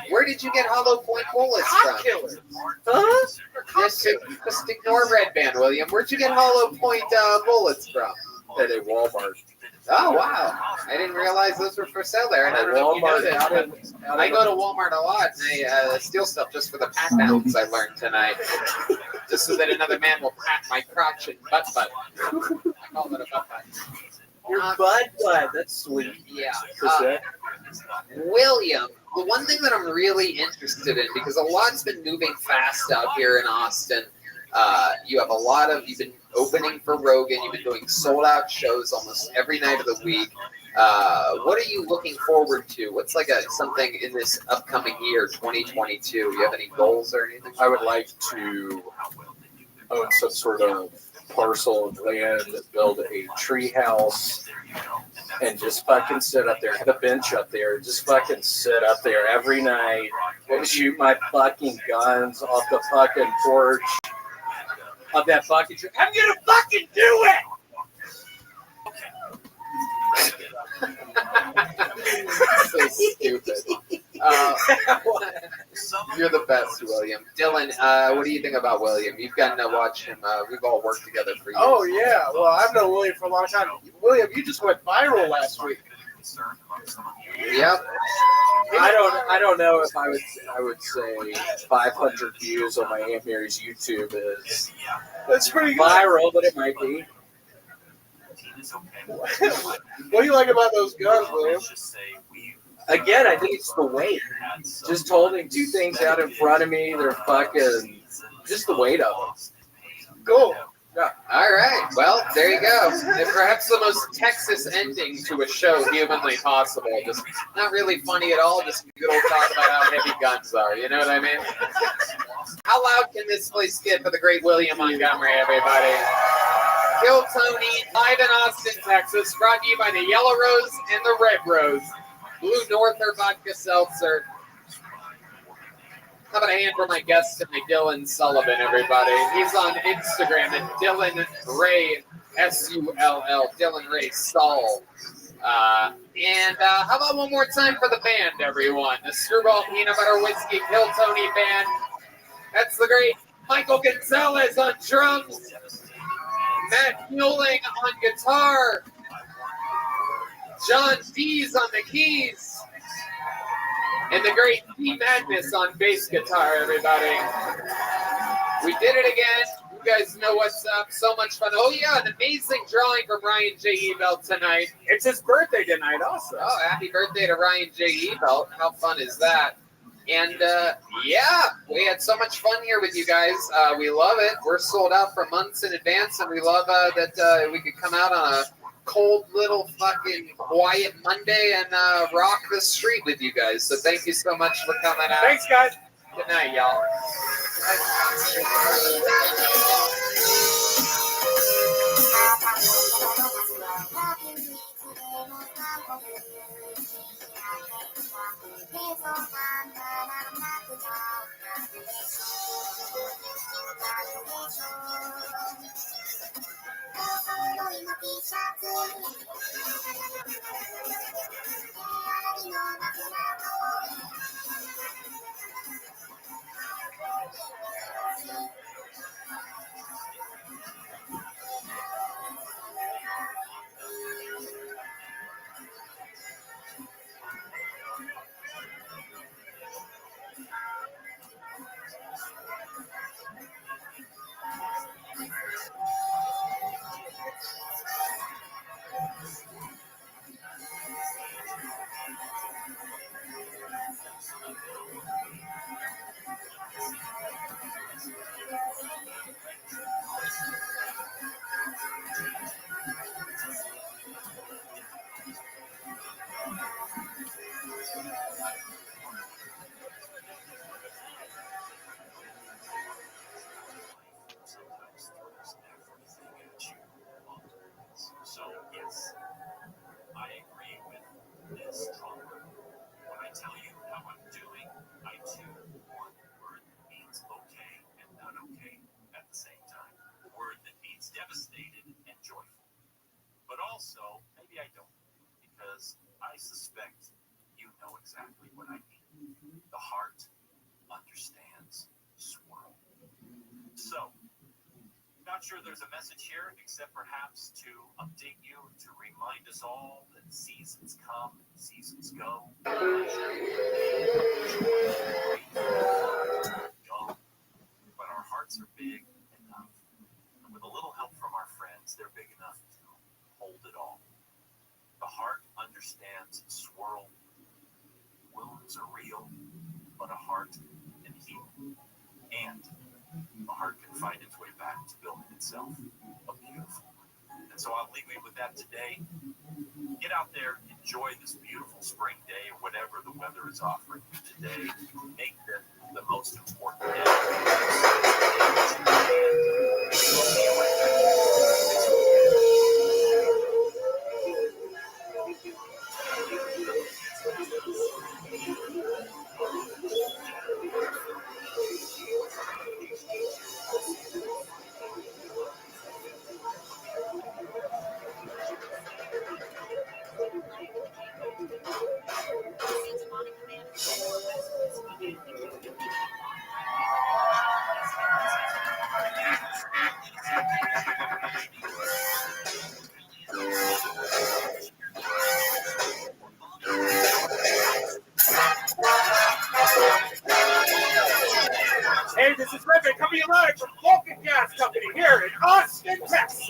Speaker 14: Where did you get hollow point bullets from?
Speaker 8: Killers.
Speaker 14: Huh? Just ignore Red Band, William. Where'd you get hollow point bullets from?
Speaker 8: At a Walmart.
Speaker 14: Oh, wow. I didn't realize those were for sale there. And I don't know if you know this, but I go to Walmart a lot, and I steal stuff just for the pat downs I learned tonight. Just so that another man will pat my crotch and butt. I call it a butt.
Speaker 8: Your butt? That's sweet.
Speaker 14: Yeah. William, the one thing that I'm really interested in, because a lot's been moving fast out here in Austin. You've been opening for Rogan. You've been doing sold out shows almost every night of the week. What are you looking forward to? What's like something in this upcoming year, 2022? Do you have any goals or anything?
Speaker 8: I would like to own some sort of parcel of land, build a tree house, and just fucking sit up there. Have a bench up there. Just fucking sit up there every night and shoot my fucking guns off the fucking porch of that fucking tree. I'm gonna fucking do it!
Speaker 14: So stupid. You're the best, William. Dylan, what do you think about William? You've gotten to watch him. We've all worked together for years.
Speaker 11: Oh, yeah. Well, I've known William for a long time. William, you just went viral last week.
Speaker 14: Yep.
Speaker 8: I don't know if I would say 500 views on my Aunt Mary's YouTube is
Speaker 11: That's pretty good.
Speaker 8: viral, but it might be.
Speaker 11: What do you like about those guns, William?
Speaker 8: Again, I think it's the weight. Just holding two things out in front of me, they're fucking just the weight of them.
Speaker 11: Cool.
Speaker 14: Yeah. All right. Well, there you go. And perhaps the most Texas ending to a show humanly possible. Just not really funny at all. Just good old talk about how heavy guns are. You know what I mean? How loud can this place get for the great William Montgomery, everybody? Kill Tony, live in Austin, Texas. Brought to you by the Yellow Rose and the Red Rose. Blue Norther Vodka Seltzer. How about a hand for my guest tonight, Dylan Sullivan, everybody. He's on Instagram at Dylan Ray, S-U-L-L, Dylan Ray Saul. And how about one more time for the band, everyone? The Screwball Peanut Butter Whiskey Kill Tony band. That's the great Michael Gonzalez on drums. Matt Muelling on guitar. John Dees on the keys. And the great P Madness on bass guitar, everybody. We did it again. You guys know what's up. So much fun. Oh, yeah, an amazing drawing from Ryan J. Ebelt tonight.
Speaker 8: It's his birthday tonight also.
Speaker 14: Oh, happy birthday to Ryan J. Ebelt. How fun is that? And, yeah, we had so much fun here with you guys. We love it. We're sold out for months in advance, and we love that we could come out on a cold little fucking quiet Monday and rock the street with you guys. So thank you so much for coming out.
Speaker 2: Thanks, guys.
Speaker 14: Good night, y'all.
Speaker 22: So yes, I agree with this talker. When I tell you how I'm doing, I too want a word that means okay and not okay at the same time. A word that means devastated and joyful. But also, maybe I don't, because I suspect you know exactly what I mean. The heart understands swirl. So, not sure there's a message here, except perhaps to update you, to remind us all that seasons come, seasons go. But our hearts are big enough, and with a little help from our friends, they're big enough to hold it all. The heart understands swirl. Wounds are real, but a heart can heal. And the heart can find its way back to building itself a beautiful one. And so I'll leave you with that today. Get out there, enjoy this beautiful spring day, or whatever the weather is offering you today. Make this the most important day.
Speaker 2: Hey, this is Rabbi coming live from Vulcan Gas Company here in Austin, Texas.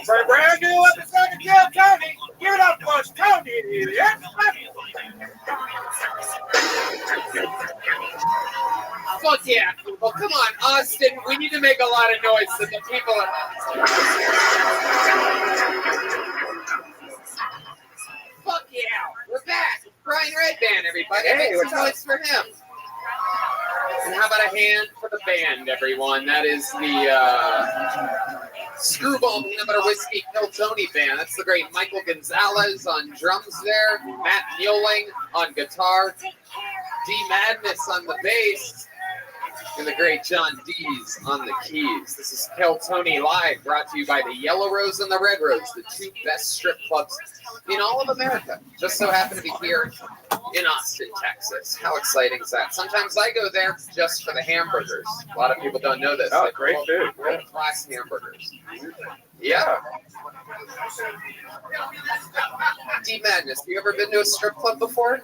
Speaker 2: For a brand new episode of Jail County, give it up for Tony. Yes,
Speaker 14: Fuck yeah, people. Come on, Austin. We need to make a lot of noise so the people are... Fuck yeah. We're back. Brian Red Band, everybody.
Speaker 8: Hey,
Speaker 14: Make some noise for him. And how about a hand for the band, everyone? That is the Screwball Peanut Butter Whiskey Kill Tony Band. That's the great Michael Gonzalez on drums there, Matt Mueling on guitar, D Madness on the bass, and the great John Dees on the keys. This is Kill Tony Live, brought to you by the Yellow Rose and the Red Rose, the two best strip clubs in all of America. Just so happen to be here in Austin, Texas. How exciting is that? Sometimes I go there just for the hamburgers. A lot of people don't know this.
Speaker 2: Oh, great food.
Speaker 14: World-class hamburgers. Yeah. D Madness, you ever been to a strip club before?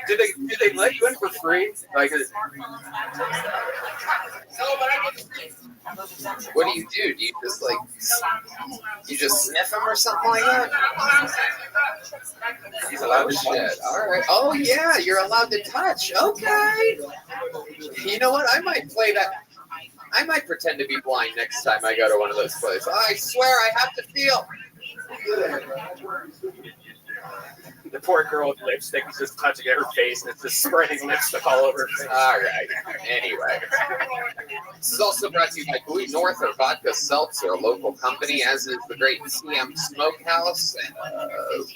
Speaker 8: Do they let you in for free? Like,
Speaker 14: what do? Do you just like, you just sniff them or something like that?
Speaker 8: he's allowed to
Speaker 14: Shit. All right. Oh yeah, you're allowed to touch. Okay. You know what? I might play that. I might pretend to be blind next time I go to one of those places. I swear I have to feel.
Speaker 4: The poor girl with lipstick is just touching her face and it's just spreading lipstick all over her face.
Speaker 14: All right. Anyway. This is also brought to you by Blue North or Vodka Seltzer, a local company, as is the great CM Smokehouse and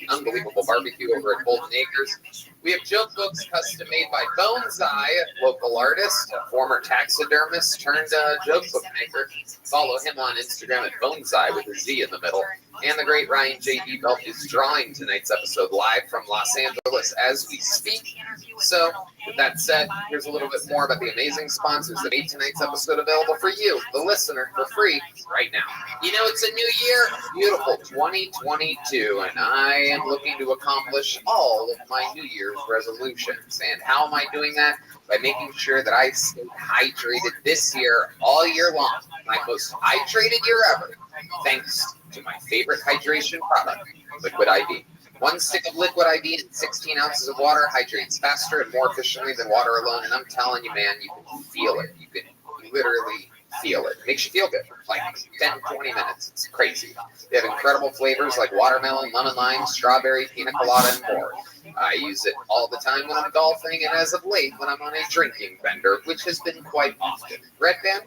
Speaker 14: unbelievable barbecue over at Bolton Acres. We have joke books custom made by Bone's Eye, local artist, a former taxidermist turned joke book maker. Follow him on Instagram at Bone's Eye with a Z in the middle. And the great Ryan J.D. Belt is drawing tonight's episode live from Los Angeles as we speak. So, with that said, here's a little bit more about the amazing sponsors that made tonight's episode available for you, the listener, for free right now. You know, it's a new year, beautiful 2022, and I am looking to accomplish all of my New Year's resolutions. And how am I doing that? By making sure that I stay hydrated this year, all year long. My most hydrated year ever, thanks to my favorite hydration product, Liquid IV. One stick of Liquid IV and 16 ounces of water hydrates faster and more efficiently than water alone. And I'm telling you, man, you can feel it. You can literally feel it. It makes you feel good for like 10, 20 minutes. It's crazy. They have incredible flavors like watermelon, lemon lime, strawberry, pina colada, and more. I use it all the time when I'm golfing and as of late when I'm on a drinking bender, which has been quite often. Red Band?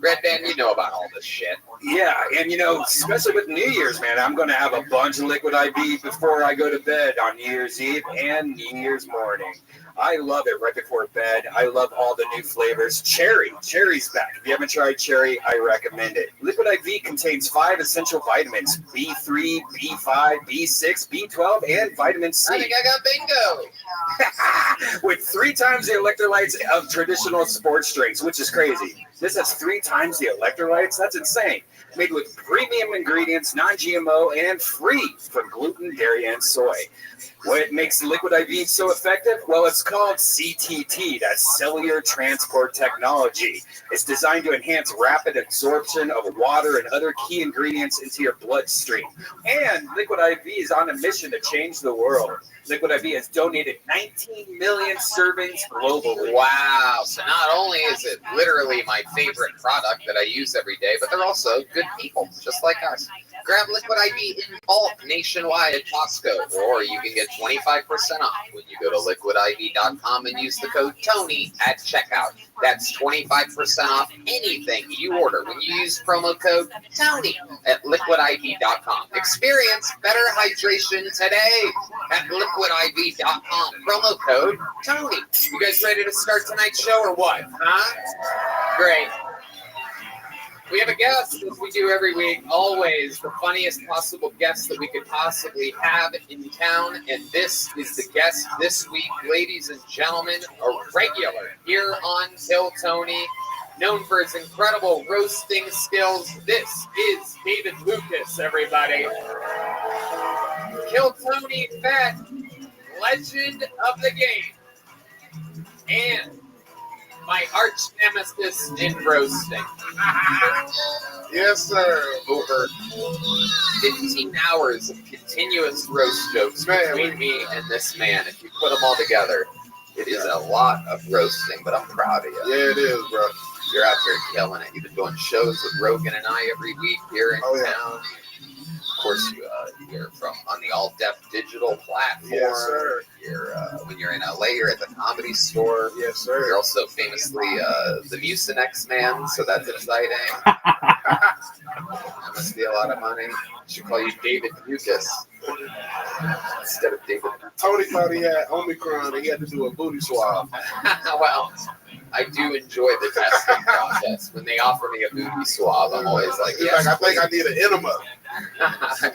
Speaker 14: Red Band, you know about all this shit.
Speaker 13: Yeah, and you know, especially with New Year's, man, I'm going to have a bunch of Liquid IV before I go to bed on New Year's Eve and New Year's morning. I love it right before bed. I love all the new flavors. Cherry's back. If you haven't tried cherry, I recommend it. Liquid IV contains 5 essential vitamins: B3, B5, B6, B12, and vitamin C.
Speaker 14: I think I got bingo.
Speaker 13: With 3 times the electrolytes of traditional sports drinks, which is crazy. This has 3 times the electrolytes. That's insane. Made with premium ingredients, non-GMO, and free from gluten, dairy, and soy. What makes Liquid IV so effective? Well, it's called CTT, that's Cellular Transport Technology. It's designed to enhance rapid absorption of water and other key ingredients into your bloodstream. And Liquid IV is on a mission to change the world. Liquid IV has donated 19 million servings globally.
Speaker 14: Wow. So not only is it literally my favorite product that I use every day, but they're also good people, just like us. Grab Liquid IV in bulk nationwide at Costco, or you can get 25% off when you go to liquidiv.com and use the code TONY at checkout. That's 25% off anything you order when you use promo code TONY at liquidiv.com. Experience better hydration today at liquidiv.com. Promo code TONY. You guys ready to start tonight's show or what? Huh? Great. We have a guest, as we do every week, always the funniest possible guest that we could possibly have in town. And this is the guest this week, ladies and gentlemen, a regular here on Kill Tony, known for his incredible roasting skills. This is David Lucas, everybody. Kill Tony Fat, legend of the game. And my arch nemesis in roasting.
Speaker 17: Yes, sir.
Speaker 14: Over 15 hours of continuous roast jokes between me and this man. If you put them all together, it is a lot of roasting, but I'm proud of you.
Speaker 17: Yeah, it is, bro.
Speaker 14: You're out there killing it. You've been doing shows with Rogan and I every week here in town. Of course, you're from on the All Deaf Digital platform.
Speaker 17: Yes, sir.
Speaker 14: When you're in LA, you're at the Comedy Store.
Speaker 17: Yes, sir.
Speaker 14: You're also famously the Mucinex man, so that's exciting. That must be a lot of money. I should call you David Lucas instead of David.
Speaker 17: Tony thought he had Omicron and he had to do a booty swab.
Speaker 14: Well, I do enjoy the testing process. When they offer me a booty swab, I'm always like,
Speaker 17: He's
Speaker 14: yes,
Speaker 17: like, I think I need an enema.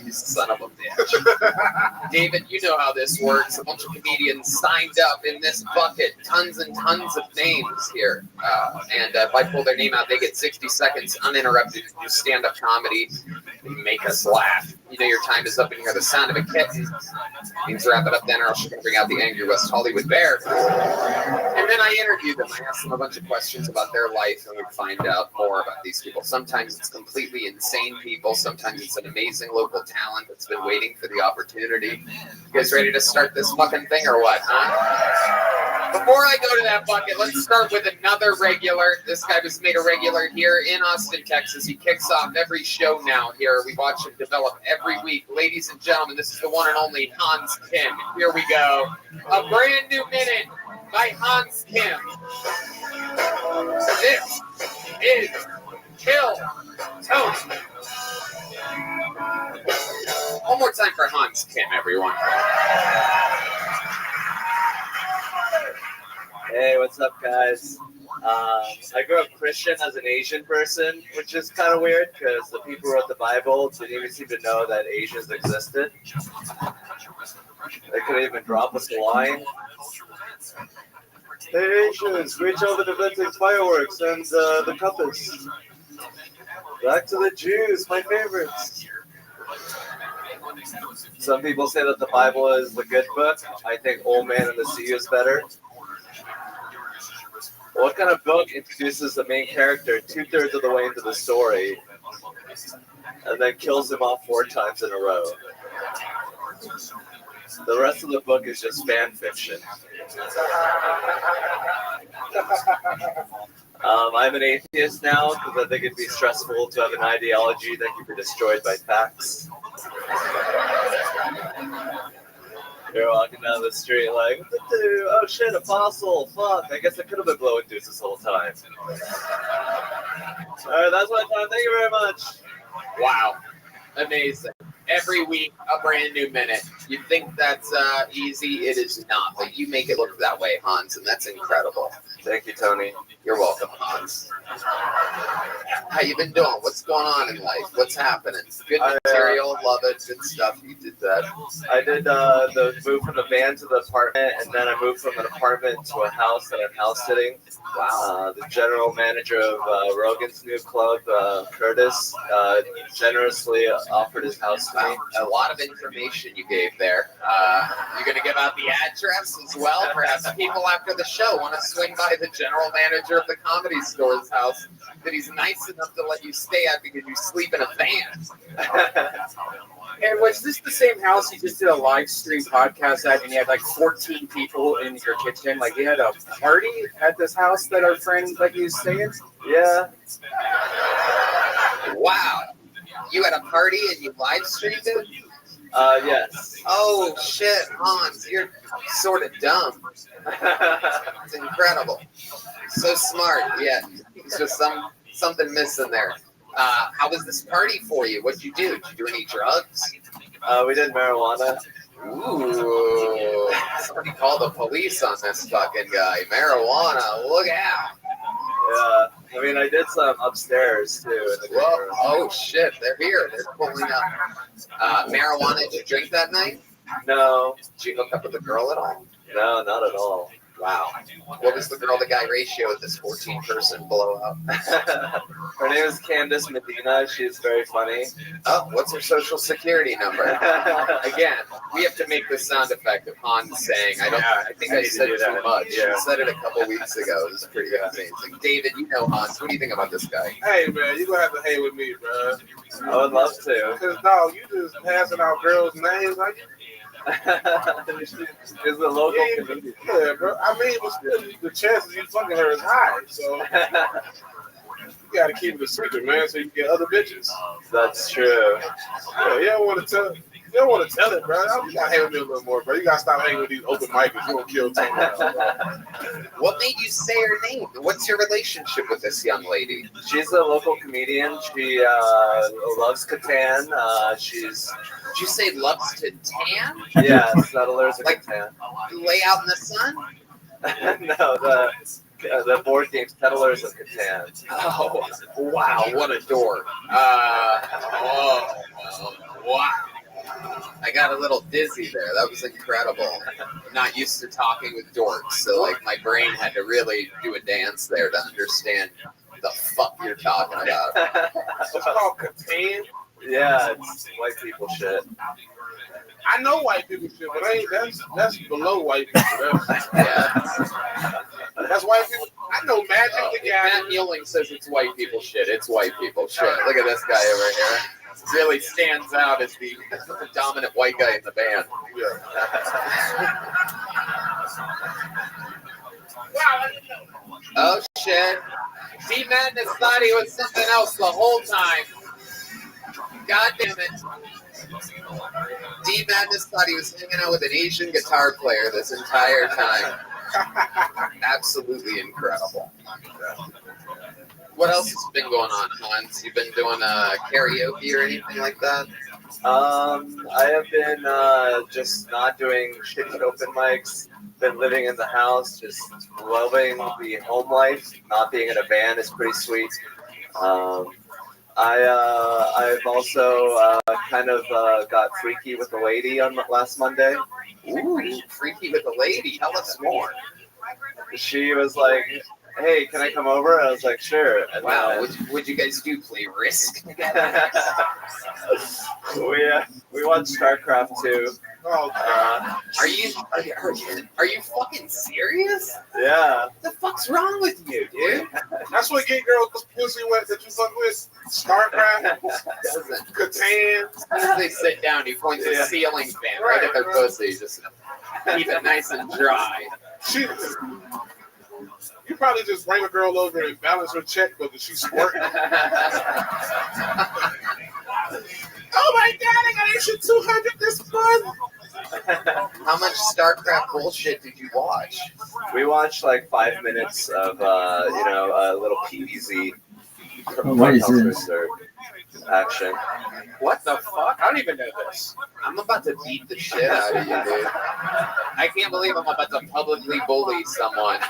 Speaker 14: You son of a bitch. David, you know how this works. A bunch of comedians signed up in this bucket. Tons and tons of names here. And if I pull their name out, they get 60 seconds uninterrupted to do stand-up comedy and make us laugh. You know your time is up and you hear the sound of a kitten. Means wrap it up then or else you're going to bring out the angry West Hollywood Bear. And then I interview them. I ask them a bunch of questions about their life and we find out more about these people. Sometimes it's completely insane people. Sometimes it's an amazing local talent that's been waiting for the opportunity. You guys ready to start this fucking thing or what, huh? Before I go to that bucket, let's start with another regular. This guy was made a regular here in Austin, Texas. He kicks off every show now here. We watch him develop every week. Ladies and gentlemen, this is the one and only Hans Kim. Here we go. A brand new minute by Hans Kim. This is Kill Tony. One more time for Hans Kim, everyone.
Speaker 15: Hey, what's up, guys? I grew up Christian as an Asian person, which is kind of weird because the people who wrote the Bible didn't even seem to know that Asians existed. They couldn't even drop us a line. Hey, Asians, reach over the venting fireworks and the compass. Back to the Jews, my favorites. Some people say that the Bible is the good book. I think Old Man and the Sea is better. What kind of book introduces the main character 2/3 of the way into the story and then kills him off 4 times in a row? The rest of the book is just fan fiction. I'm an atheist now because I think it'd be stressful to have an ideology that can be destroyed by facts. You're walking down the street like, oh shit, a fossil, fuck, I guess I could have been blowing dudes this whole time. Alright, that's my time, thank you very much.
Speaker 14: Wow. Amazing. Every week, a brand new minute. You'd think that's easy. It is not, but you make it look that way, Hans, and that's incredible.
Speaker 15: Thank you, Tony.
Speaker 14: You're welcome, Hans. How you been doing? What's going on in life? What's happening? Good material, love it, good stuff. You did that.
Speaker 15: I did the move from the van to the apartment, and then I moved from an apartment to a house that I'm house sitting. Wow. The general manager of Rogan's new club, Curtis, generously offered his house to me.
Speaker 14: A lot of information you gave there. You're going to give out the address as well. Perhaps people after the show want to swing by the general manager of the Comedy Store's house that he's nice enough to let you stay at because you sleep in a van.
Speaker 7: And was this the same house you just did a live stream podcast at, and you had like 14 people in your kitchen? Like you had a party at this house that our friend let you stay in?
Speaker 15: Yeah.
Speaker 14: Wow. You had a party and you live streamed it?
Speaker 15: Yes.
Speaker 14: Oh shit, Hans, you're sort of dumb. It's incredible. So smart, yeah. It's just something missing there. How was this party for you? What'd you do? Did you do any drugs?
Speaker 15: We did marijuana.
Speaker 14: Ooh. Somebody call the police on this fucking guy. Marijuana, look out.
Speaker 15: Yeah. I mean, I did some upstairs, too. In the
Speaker 14: Whoa. Oh, shit. They're here. They're pulling up. Marijuana, did you drink that night?
Speaker 15: No.
Speaker 14: Did you hook up with a girl at all?
Speaker 15: No, not at all.
Speaker 14: Wow. What was the girl-to-guy ratio at this 14-person blowout?
Speaker 15: Her name is Candace Medina. She's very funny.
Speaker 14: Oh, what's her social security number? Again, we have to make this sound effect of Hans saying, I think I said too much.
Speaker 15: Yeah.
Speaker 14: I said it a couple weeks ago. It was pretty amazing. David, you know Hans. What do you think about this guy?
Speaker 17: Hey, man, you're going to have to hang with me, bro.
Speaker 15: I would love to.
Speaker 17: Because, no, you just passing out girls' names like
Speaker 15: Is the local comedian.
Speaker 17: Yeah, bro. I mean, but still, the chances you fucking her is high. So you gotta keep it a secret, man, so you can get other bitches.
Speaker 15: That's true.
Speaker 17: Yeah, you don't want to tell. You don't want to tell it, bro. You gotta hang with me a little more, bro. You gotta stop hanging with these open micers. You gonna kill Tony.
Speaker 14: What made you say her name? What's your relationship with this young lady?
Speaker 15: She's a local comedian. She loves Catan.
Speaker 14: Did you say loves to tan?
Speaker 15: Yeah, settlers of Catan.
Speaker 14: Lay out in the sun?
Speaker 15: No, the board game Settlers of Catan.
Speaker 14: Oh, wow, what a dork. Wow. I got a little dizzy there. That was incredible. I'm not used to talking with dorks, so like my brain had to really do a dance there to understand the fuck you're talking about.
Speaker 17: It's called Catan.
Speaker 15: Yeah, it's white people shit.
Speaker 17: I know white people shit, but that's below white people. That's white people. I know Magic the
Speaker 14: Matt Mueling says it's white people shit. It's white people shit. Look at this guy over here. Really stands out as the dominant white guy in the band. Madness thought he was something else the whole time. God damn it. D Madness thought he was hanging out with an Asian guitar player this entire time. Absolutely incredible. What else has been going on, Hans? You've been doing karaoke or anything like that?
Speaker 15: I have been just not doing shitty open mics. Been living in the house, just loving the home life. Not being in a band is pretty sweet. I've also kind of got freaky with a lady on last Monday.
Speaker 14: Ooh, freaky with a lady. Tell us more.
Speaker 15: She was like, "Hey, can I come over?" I was like, "Sure." And
Speaker 14: wow, would you guys play Risk together?
Speaker 15: we watched StarCraft 2.
Speaker 14: Are you fucking serious?
Speaker 15: Yeah.
Speaker 14: What the fuck's wrong with you, dude?
Speaker 17: That's what get girls pussy wet that you fuck with. StarCraft, Catan.
Speaker 14: As soon as they sit down, he points a ceiling fan right at their pussy. Just keep it nice and dry.
Speaker 17: You probably just bring a girl over and balance her checkbook and she's squirting. Oh my God, I got extra 200 this month.
Speaker 14: How much StarCraft bullshit did you watch?
Speaker 15: We watched like 5 minutes of, a little PvZ.
Speaker 18: What is this?
Speaker 15: Action.
Speaker 8: What the fuck? I don't even know this.
Speaker 14: I'm about to beat the shit out of you, dude. I can't believe I'm about to publicly bully someone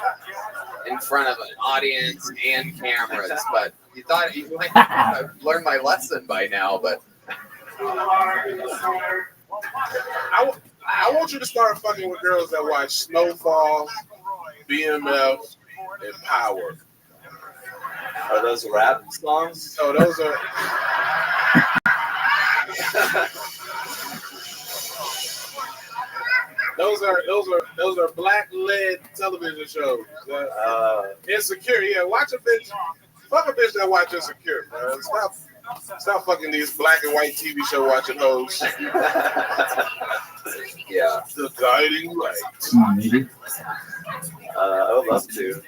Speaker 14: in front of an audience and cameras, but you thought you might have learned my lesson by now, but...
Speaker 17: I want you to start fucking with girls that watch Snowfall, BMF, and Power.
Speaker 15: Are those rap songs?
Speaker 17: No, those are. Those are black-led television shows. Insecure, yeah. Watch a bitch. Fuck a bitch that watch Insecure, bro. Stop fucking these black and white TV show watching hoes.
Speaker 15: Yeah.
Speaker 17: The guiding light.
Speaker 18: Come on, maybe.
Speaker 15: I would love to.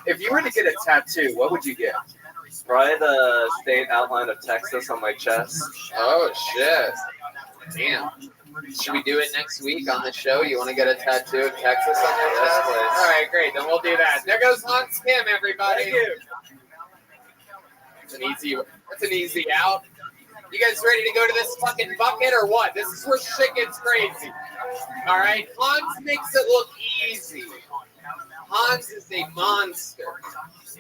Speaker 8: If you were to get a tattoo, what would you get?
Speaker 15: Probably the state outline of Texas on my chest.
Speaker 14: Oh, shit. Damn. Should we do it next week on the show? You want to get a tattoo of Texas on your chest? All right, great. Then we'll do that. There goes Hans Kim, everybody.
Speaker 8: Thank you.
Speaker 14: That's an easy out. You guys ready to go to this fucking bucket or what? This is where shit gets crazy. All right? Hans makes it look easy. Hans is a monster.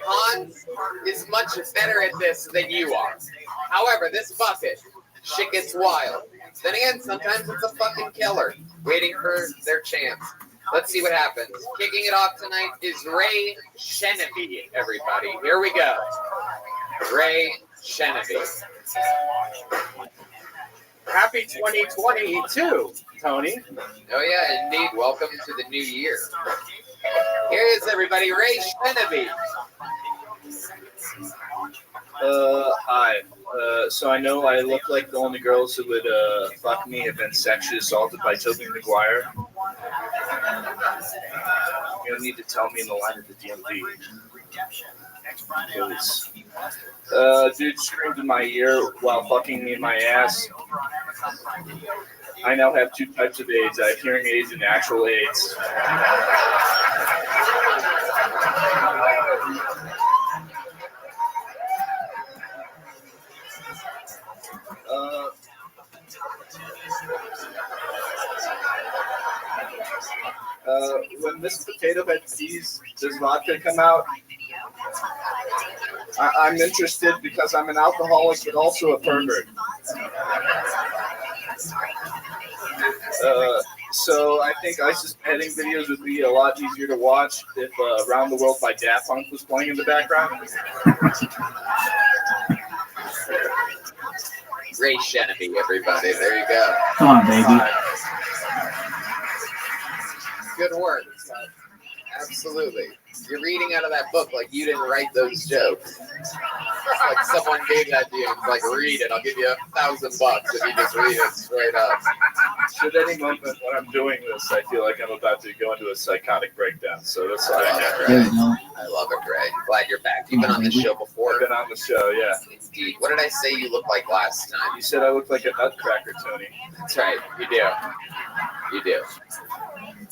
Speaker 14: Hans is much better at this than you are. However, this bucket, shit gets wild. Then again, sometimes it's a fucking killer waiting for their chance. Let's see what happens. Kicking it off tonight is Ray Sheneby, everybody. Here we go. Ray Sheneby.
Speaker 8: Happy 2022, Tony.
Speaker 14: Oh, yeah, indeed. Welcome to the new year. Here is everybody, Ray Sheneby.
Speaker 10: Hi. So I know I look like the only girls who would fuck me have been sexually assaulted by Toby McGuire. You don't need to tell me in the line of the DMV. Dude screamed in my ear while fucking me in my ass. I now have 2 types of AIDS. I have hearing aids and actual AIDS. When Miss Potato Head sees does vodka come out, I'm interested because I'm an alcoholic but also a pervert. So I think ISIS beheading videos would be a lot easier to watch if Around the World by Daft Punk was playing in the background.
Speaker 14: Ray Sheneby, everybody. There you go.
Speaker 18: Come on, baby.
Speaker 14: Good work. Absolutely. You're reading out of that book like you didn't write those jokes. Like someone gave that to you and was like, read it. I'll give you $1,000 if you just read it straight up.
Speaker 20: at any moment when I'm doing this, I feel like I'm about to go into a psychotic breakdown. So that's why
Speaker 14: I love it, Ray. Glad you're back. You've been on the show before.
Speaker 20: I've been on the show, yeah.
Speaker 14: Indeed. What did I say you looked like last time?
Speaker 20: You said I looked like a nutcracker, Tony.
Speaker 14: That's right. You do. You do.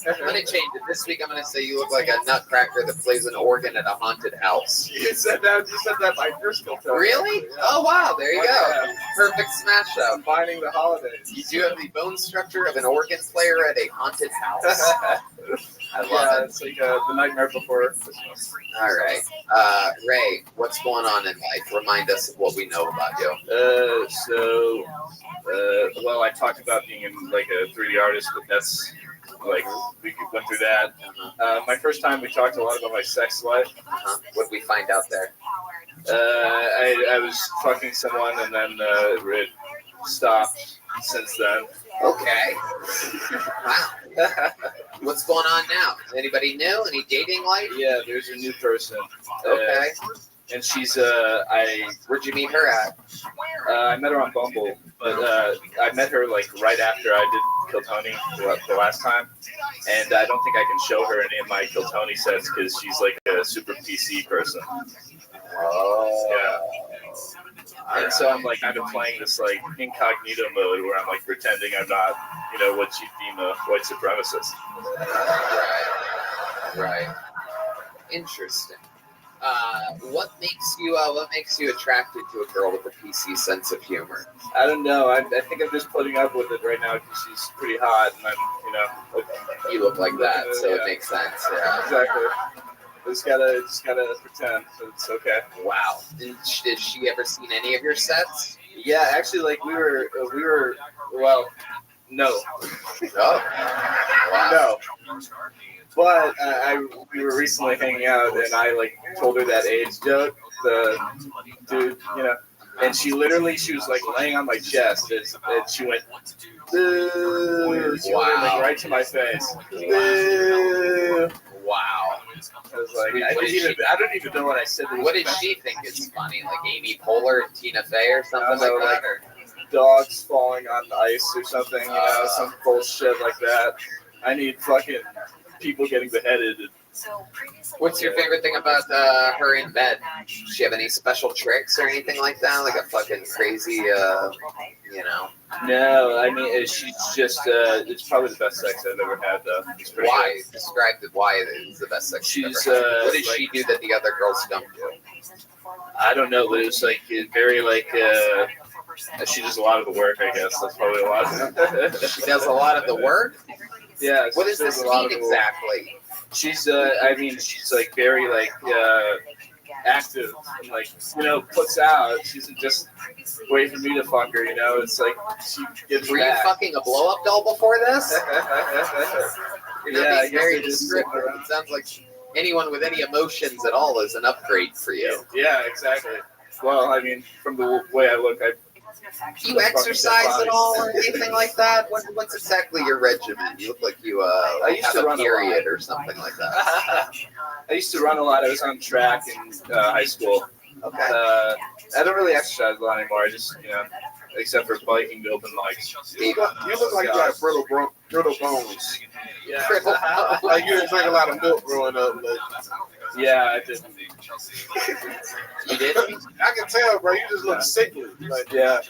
Speaker 14: I'm going to change it. This week I'm going to say you look like a nutcracker that plays an organ at a haunted house.
Speaker 20: You said that my first Tony.
Speaker 14: Really? Oh, wow. There you go. Perfect smash up.
Speaker 20: Combining the holidays.
Speaker 14: You do have the bone structure of an organ player at a haunted house. I love it.
Speaker 20: It's like the nightmare before Christmas.
Speaker 14: All right. Ray, what's going on in life? Remind us of what we know about you.
Speaker 20: Well, I talked about being like a 3D artist, but that's like we went through that. My first time, we talked a lot about my sex life.
Speaker 14: What did we find out there?
Speaker 20: I was fucking someone, and then it stopped since then.
Speaker 14: Okay. Wow. What's going on now? Anybody new? Any dating life?
Speaker 20: Yeah, there's a new person.
Speaker 14: Okay.
Speaker 20: And she's
Speaker 14: where'd you meet her at?
Speaker 20: I met her on Bumble, but I met her like right after I did Kill Tony the last time, and I don't think I can show her any of my Kill Tony sets because she's like a super PC person.
Speaker 14: Oh.
Speaker 20: Yeah. And so I'm like kind of playing this like incognito mode where I'm like pretending I'm not, what you deem a white supremacist.
Speaker 14: Right. Interesting. What makes you attracted to a girl with a PC sense of humor?
Speaker 20: I don't know. I think I'm just putting up with it right now because she's pretty hot, and I'm,
Speaker 14: You look like that, so it makes sense. Yeah.
Speaker 20: Exactly. Just gotta pretend that it's okay.
Speaker 14: Wow. Did she ever seen any of your sets?
Speaker 20: Yeah, actually, like we were. Well, no.
Speaker 14: Oh. Wow.
Speaker 20: No. But we were recently hanging out, and I like told her that AIDS joke. The dude, and she was like laying on my chest, and she went, "Boo!" She went like right to my face. Boo!
Speaker 14: Wow.
Speaker 20: I was like, I don't even know what I said.
Speaker 14: What did she think is funny? Like Amy Poehler and Tina Fey or something like that? Or?
Speaker 20: Dogs falling on the ice or something, some bullshit like that. I need fucking people getting beheaded.
Speaker 14: What's your favorite thing about her in bed? Does she have any special tricks or anything like that? Like a fucking crazy,
Speaker 20: No, I mean, she's just, it's probably the best sex I've ever had, though.
Speaker 14: Why? Good. Describe why it's the best sex you've ever had. What did she do that the other girls don't do?
Speaker 20: I don't know, but it was like very like, she does a lot of the work, I guess. That's probably a lot of it.
Speaker 14: She does a lot of the work?
Speaker 20: Yeah.
Speaker 14: What is this feat exactly?
Speaker 20: She's, she's like very like active and like, puts out. She's just wait for me to fuck her, It's like she gives
Speaker 14: Were
Speaker 20: back.
Speaker 14: you fucking a blow-up doll before this? You're not being very descriptive. It sounds like anyone with any emotions at all is an upgrade for you.
Speaker 20: Yeah, exactly. Well, I mean, from the way I look,
Speaker 14: Do you exercise at all or anything like that? What's exactly your regimen? You look like you have a period or something like that.
Speaker 20: I used to run a lot. I was on track in high school.
Speaker 14: Okay.
Speaker 20: I don't really exercise a lot anymore. I just, except for biking to open mics.
Speaker 17: You look like you got brittle bones.
Speaker 20: Yeah.
Speaker 17: Like you didn't drink a lot of milk growing up. Like.
Speaker 20: Yeah, I didn't.
Speaker 14: You did?
Speaker 17: I can tell, bro. You just look sickly. Like,
Speaker 20: yeah.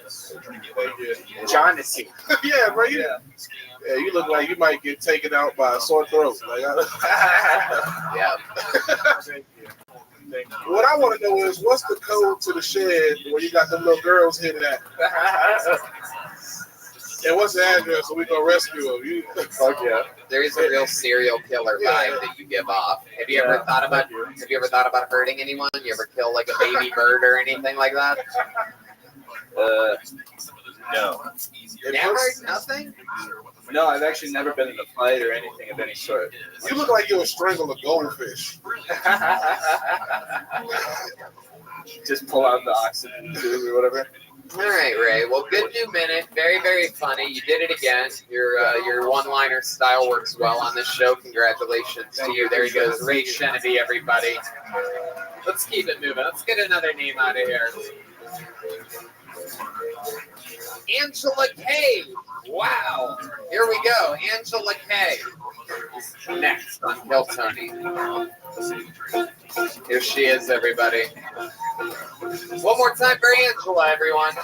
Speaker 14: Jaundice.
Speaker 17: Yeah, bro. Yeah, you look like you might get taken out by a sore throat. Like,
Speaker 14: yeah.
Speaker 17: What I want to know is, what's the code to the shed where you got them little girls hidden at? And what's the address so we can rescue them?
Speaker 20: Fuck yeah.
Speaker 14: There is a real serial killer vibe that you give off. Have you ever thought about hurting anyone? You ever kill like a baby bird or anything like that?
Speaker 20: No.
Speaker 14: Never? Nothing?
Speaker 20: No, I've actually never been in a fight or anything of any sort.
Speaker 17: You look like you would strangle a goldfish.
Speaker 20: Just pull out the oxygen tube or whatever.
Speaker 14: All right, Ray. Well, good new minute. Very, very funny. You did it again. Your one-liner style works well on this show. Congratulations to you. There he goes, Ray Sheneby, everybody. Let's keep it moving. Let's get another name out of here. Angela K. Wow. Here we go. Angela K. is next on Kill Tony. Here she is, everybody. One more time for Angela, everyone.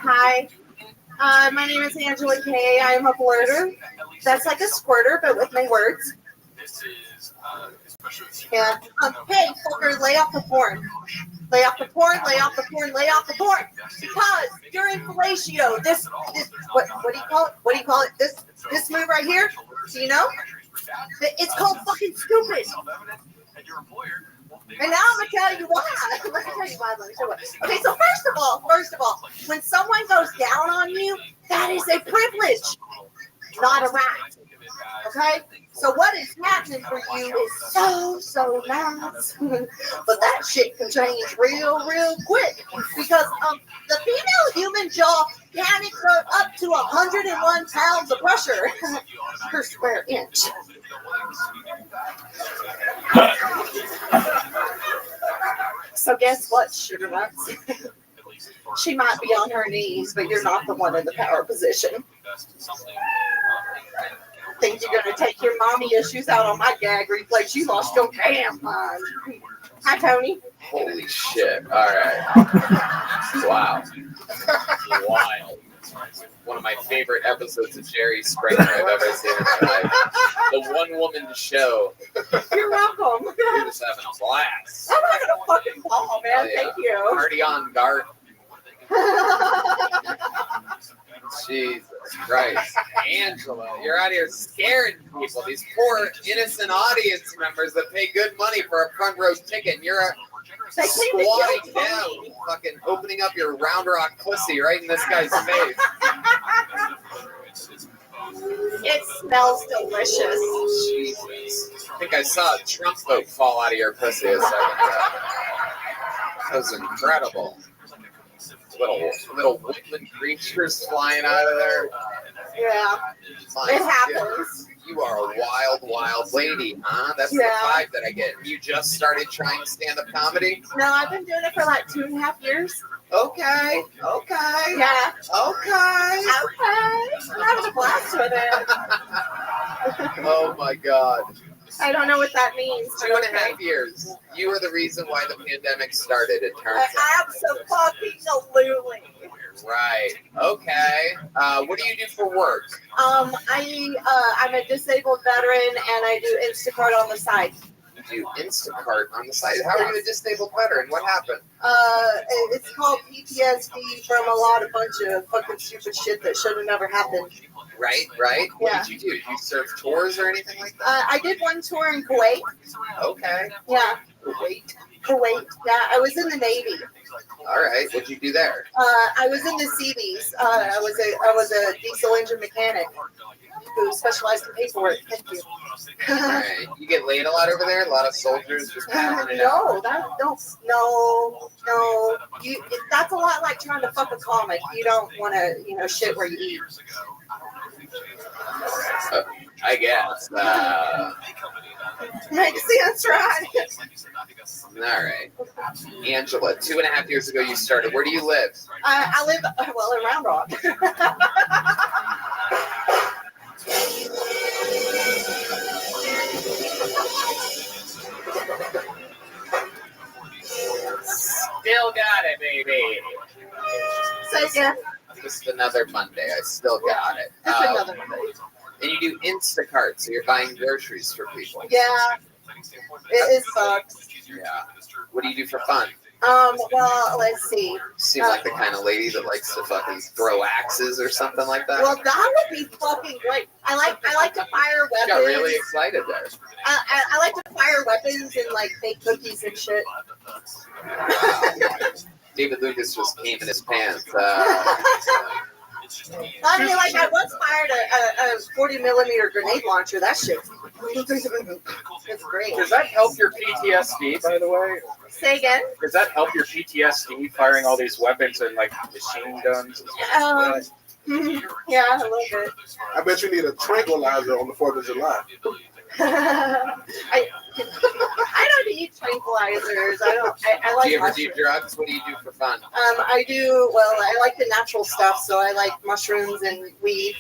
Speaker 3: Hi. My name is Angela Kay. I am a blurter. That's like a squirter, but with my words. Yeah. Hey, fucker, lay off the porn. Lay off the porn, lay off the porn, lay off the porn. Because during fellatio, this what do you call it? What do you call it? This move right here? Do you know? It's called fucking stupid. And now I'm gonna tell you why. Let me tell you why. Okay, so first of all, when someone goes down on you, that is a privilege, not a right. Okay? So what is happening for you is so nice. But that shit can change real quick. Because the female human jaw can exert up to 101 pounds of pressure per square inch. So guess what, sugar nuts? She might be on her knees, but you're not the one in the power position. Think you're gonna take your mommy issues out on my gag reflex? You lost your damn mind. Hi, Tony.
Speaker 14: Holy shit. All right. Wow. Wild. One of my favorite episodes of Jerry Springer I've ever seen in my life. The one-woman show.
Speaker 3: You're welcome.
Speaker 14: You're just having a blast.
Speaker 3: I'm having a fucking ball, man.
Speaker 14: Oh, yeah.
Speaker 3: Thank you.
Speaker 14: Party on, Garth. Jesus Christ. Angela, you're out here scaring people. These poor, innocent audience members that pay good money for a front row ticket. And you're squatting down, fucking opening up your round rock pussy right in this guy's face.
Speaker 3: It smells delicious.
Speaker 14: Jesus. I think I saw a Trump vote fall out of your pussy a second ago. That was incredible. Little woodland creatures flying out of there.
Speaker 3: Yeah, it happens.
Speaker 14: You are a wild lady, huh? That's the vibe that I get. You just started trying stand-up comedy?
Speaker 3: No, I've been doing it for like 2.5 years.
Speaker 14: Okay.
Speaker 3: Yeah.
Speaker 14: Okay.
Speaker 3: I'm having a blast with it.
Speaker 14: Oh my God.
Speaker 3: I don't know what that means.
Speaker 14: 2.5 years. You are the reson why the pandemic started, it turns out.
Speaker 3: Absolutely.
Speaker 14: Right. Okay. What do you do for work?
Speaker 3: I'm a disabled veteran and I do Instacart on the side.
Speaker 14: You do Instacart on the side. How are you a disabled veteran? What happened?
Speaker 3: It's called PTSD from a bunch of fucking stupid shit that should have never happened.
Speaker 14: Right. What did you do? Did you serve tours or anything like that?
Speaker 3: I did one tour in Kuwait.
Speaker 14: Okay.
Speaker 3: Yeah. Kuwait. Yeah, I was in the Navy.
Speaker 14: All right. What'd you do there?
Speaker 3: I was in the Seabees. I was a diesel engine mechanic who specialized in paperwork. Thank you.
Speaker 14: All right. You get laid a lot over there? A lot of soldiers just pounding it out?
Speaker 3: No. That's a lot like trying to fuck a comic. You don't want to, shit where you eat.
Speaker 14: I guess.
Speaker 3: Makes sense, right?
Speaker 14: All right. Angela, 2.5 years ago you started. Where do you live?
Speaker 3: I live, in Round Rock.
Speaker 14: Still got it, baby.
Speaker 3: Say again.
Speaker 14: Just another Monday. I still got it.
Speaker 3: Just another Monday.
Speaker 14: And you do Instacart, so you're buying groceries for people.
Speaker 3: Yeah. It sucks.
Speaker 14: Yeah. What do you do for fun?
Speaker 3: Well, let's see.
Speaker 14: You seem like the kind of lady that likes to fucking throw axes or something like that.
Speaker 3: Well, that would be fucking great. I like to fire weapons.
Speaker 14: You got really excited there.
Speaker 3: I like to fire weapons and like bake cookies and shit.
Speaker 14: David Lucas just came in his pants.
Speaker 3: I mean, like I once fired a 40 millimeter grenade launcher. That shit. It's great.
Speaker 4: Does that help your PTSD, by the way?
Speaker 3: Say again?
Speaker 4: Does that help your PTSD, firing all these weapons and like machine guns?
Speaker 3: Yeah, a little bit.
Speaker 17: I bet you need a tranquilizer on the 4th of July.
Speaker 19: I don't eat tranquilizers. I like
Speaker 14: Do you ever do
Speaker 19: mushrooms.
Speaker 14: drugs? What do you do for fun?
Speaker 19: I do, well, I like the natural stuff, so I like mushrooms and weed.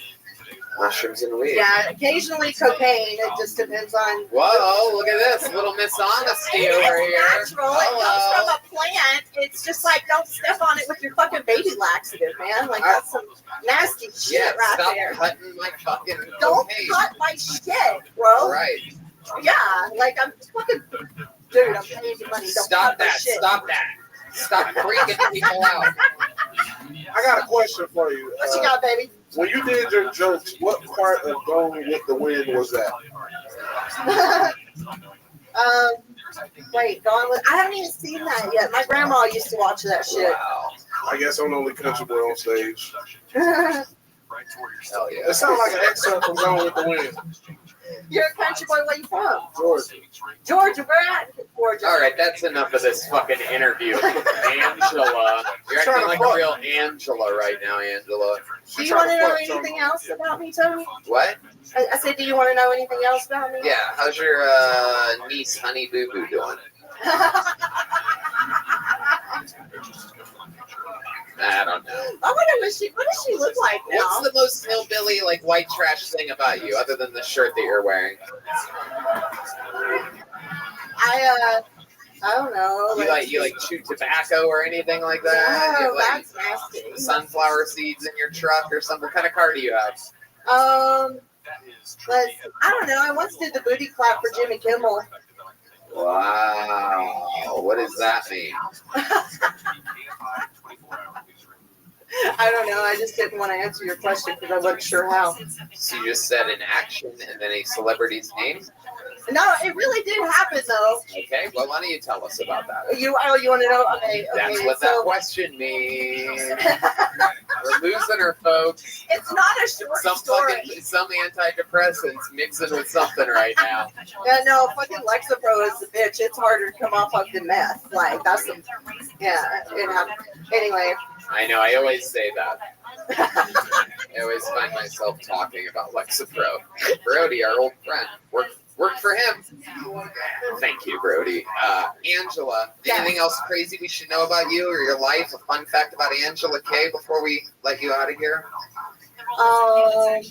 Speaker 14: Mushrooms and weed.
Speaker 19: Yeah, occasionally cocaine. It just depends on.
Speaker 14: Whoa, look at this. Little Miss Honesty over here.
Speaker 19: It's natural. It comes from a plant. It's just like, don't step on it with your fucking baby laxative, man. Like, that's some nasty shit
Speaker 14: Yeah,
Speaker 19: right
Speaker 14: stop
Speaker 19: there.
Speaker 14: cutting my fucking
Speaker 19: Don't
Speaker 14: cocaine.
Speaker 19: cut my shit, bro.
Speaker 14: Right.
Speaker 19: Yeah, like, I'm fucking. Dude, I'm paying you money. Don't
Speaker 14: Stop
Speaker 19: cut my
Speaker 14: that.
Speaker 19: shit.
Speaker 14: Stop that. Stop freaking people out.
Speaker 17: I got a question for you.
Speaker 19: What you got, baby?
Speaker 17: When you did your jokes, what part of Gone with the Wind was that?
Speaker 19: Wait, Gone with. I haven't even seen that yet. My grandma used to watch that shit.
Speaker 14: Wow.
Speaker 17: I guess I'm the only country boy on stage.
Speaker 14: Hell yeah.
Speaker 17: It sounds like an excerpt from Gone with the Wind.
Speaker 19: You're a country boy. Where you from?
Speaker 17: Georgia.
Speaker 19: Georgia, where at? Georgia.
Speaker 14: All right, that's enough of this fucking interview. Angela. You're acting like a real Angela right now, Angela.
Speaker 19: Do you want to know anything else about me, Tony?
Speaker 14: What?
Speaker 19: I said, do you want to know anything else about me?
Speaker 14: Yeah, how's your niece, Honey Boo Boo, doing? I don't know.
Speaker 19: I wonder what does she look like now?
Speaker 14: What's the most hillbilly, like, white trash thing about you, other than the shirt that you're wearing?
Speaker 19: I don't know.
Speaker 14: You like chew tobacco or anything like that?
Speaker 19: No,
Speaker 14: You have, like,
Speaker 19: that's nasty.
Speaker 14: sunflower seeds in your truck or something? What kind of car do you have?
Speaker 19: I don't know. I once did the booty clap for Jimmy Kimmel.
Speaker 14: Wow. What does that mean?
Speaker 19: I don't know. I just didn't want to answer your question because I wasn't sure how.
Speaker 14: So you just said an action and then a celebrity's name?
Speaker 19: No, it really did happen though.
Speaker 14: Okay, well, why don't you tell us about that?
Speaker 19: You want to know? Okay,
Speaker 14: That's
Speaker 19: okay.
Speaker 14: what that question means. We're losing her, folks.
Speaker 19: It's not a short story.
Speaker 14: Some antidepressants mixing with something right now.
Speaker 19: Yeah, no, fucking Lexapro is a bitch. It's harder to come off of the meth. Like, that's the, yeah, it happened. Anyway.
Speaker 14: I know, I always say that. I always find myself talking about Lexapro. Brody, our old friend, worked for him. Thank you, Brody. Angela, anything else crazy we should know about you or your life? A fun fact about Angela Kay before we let you out of here?
Speaker 19: I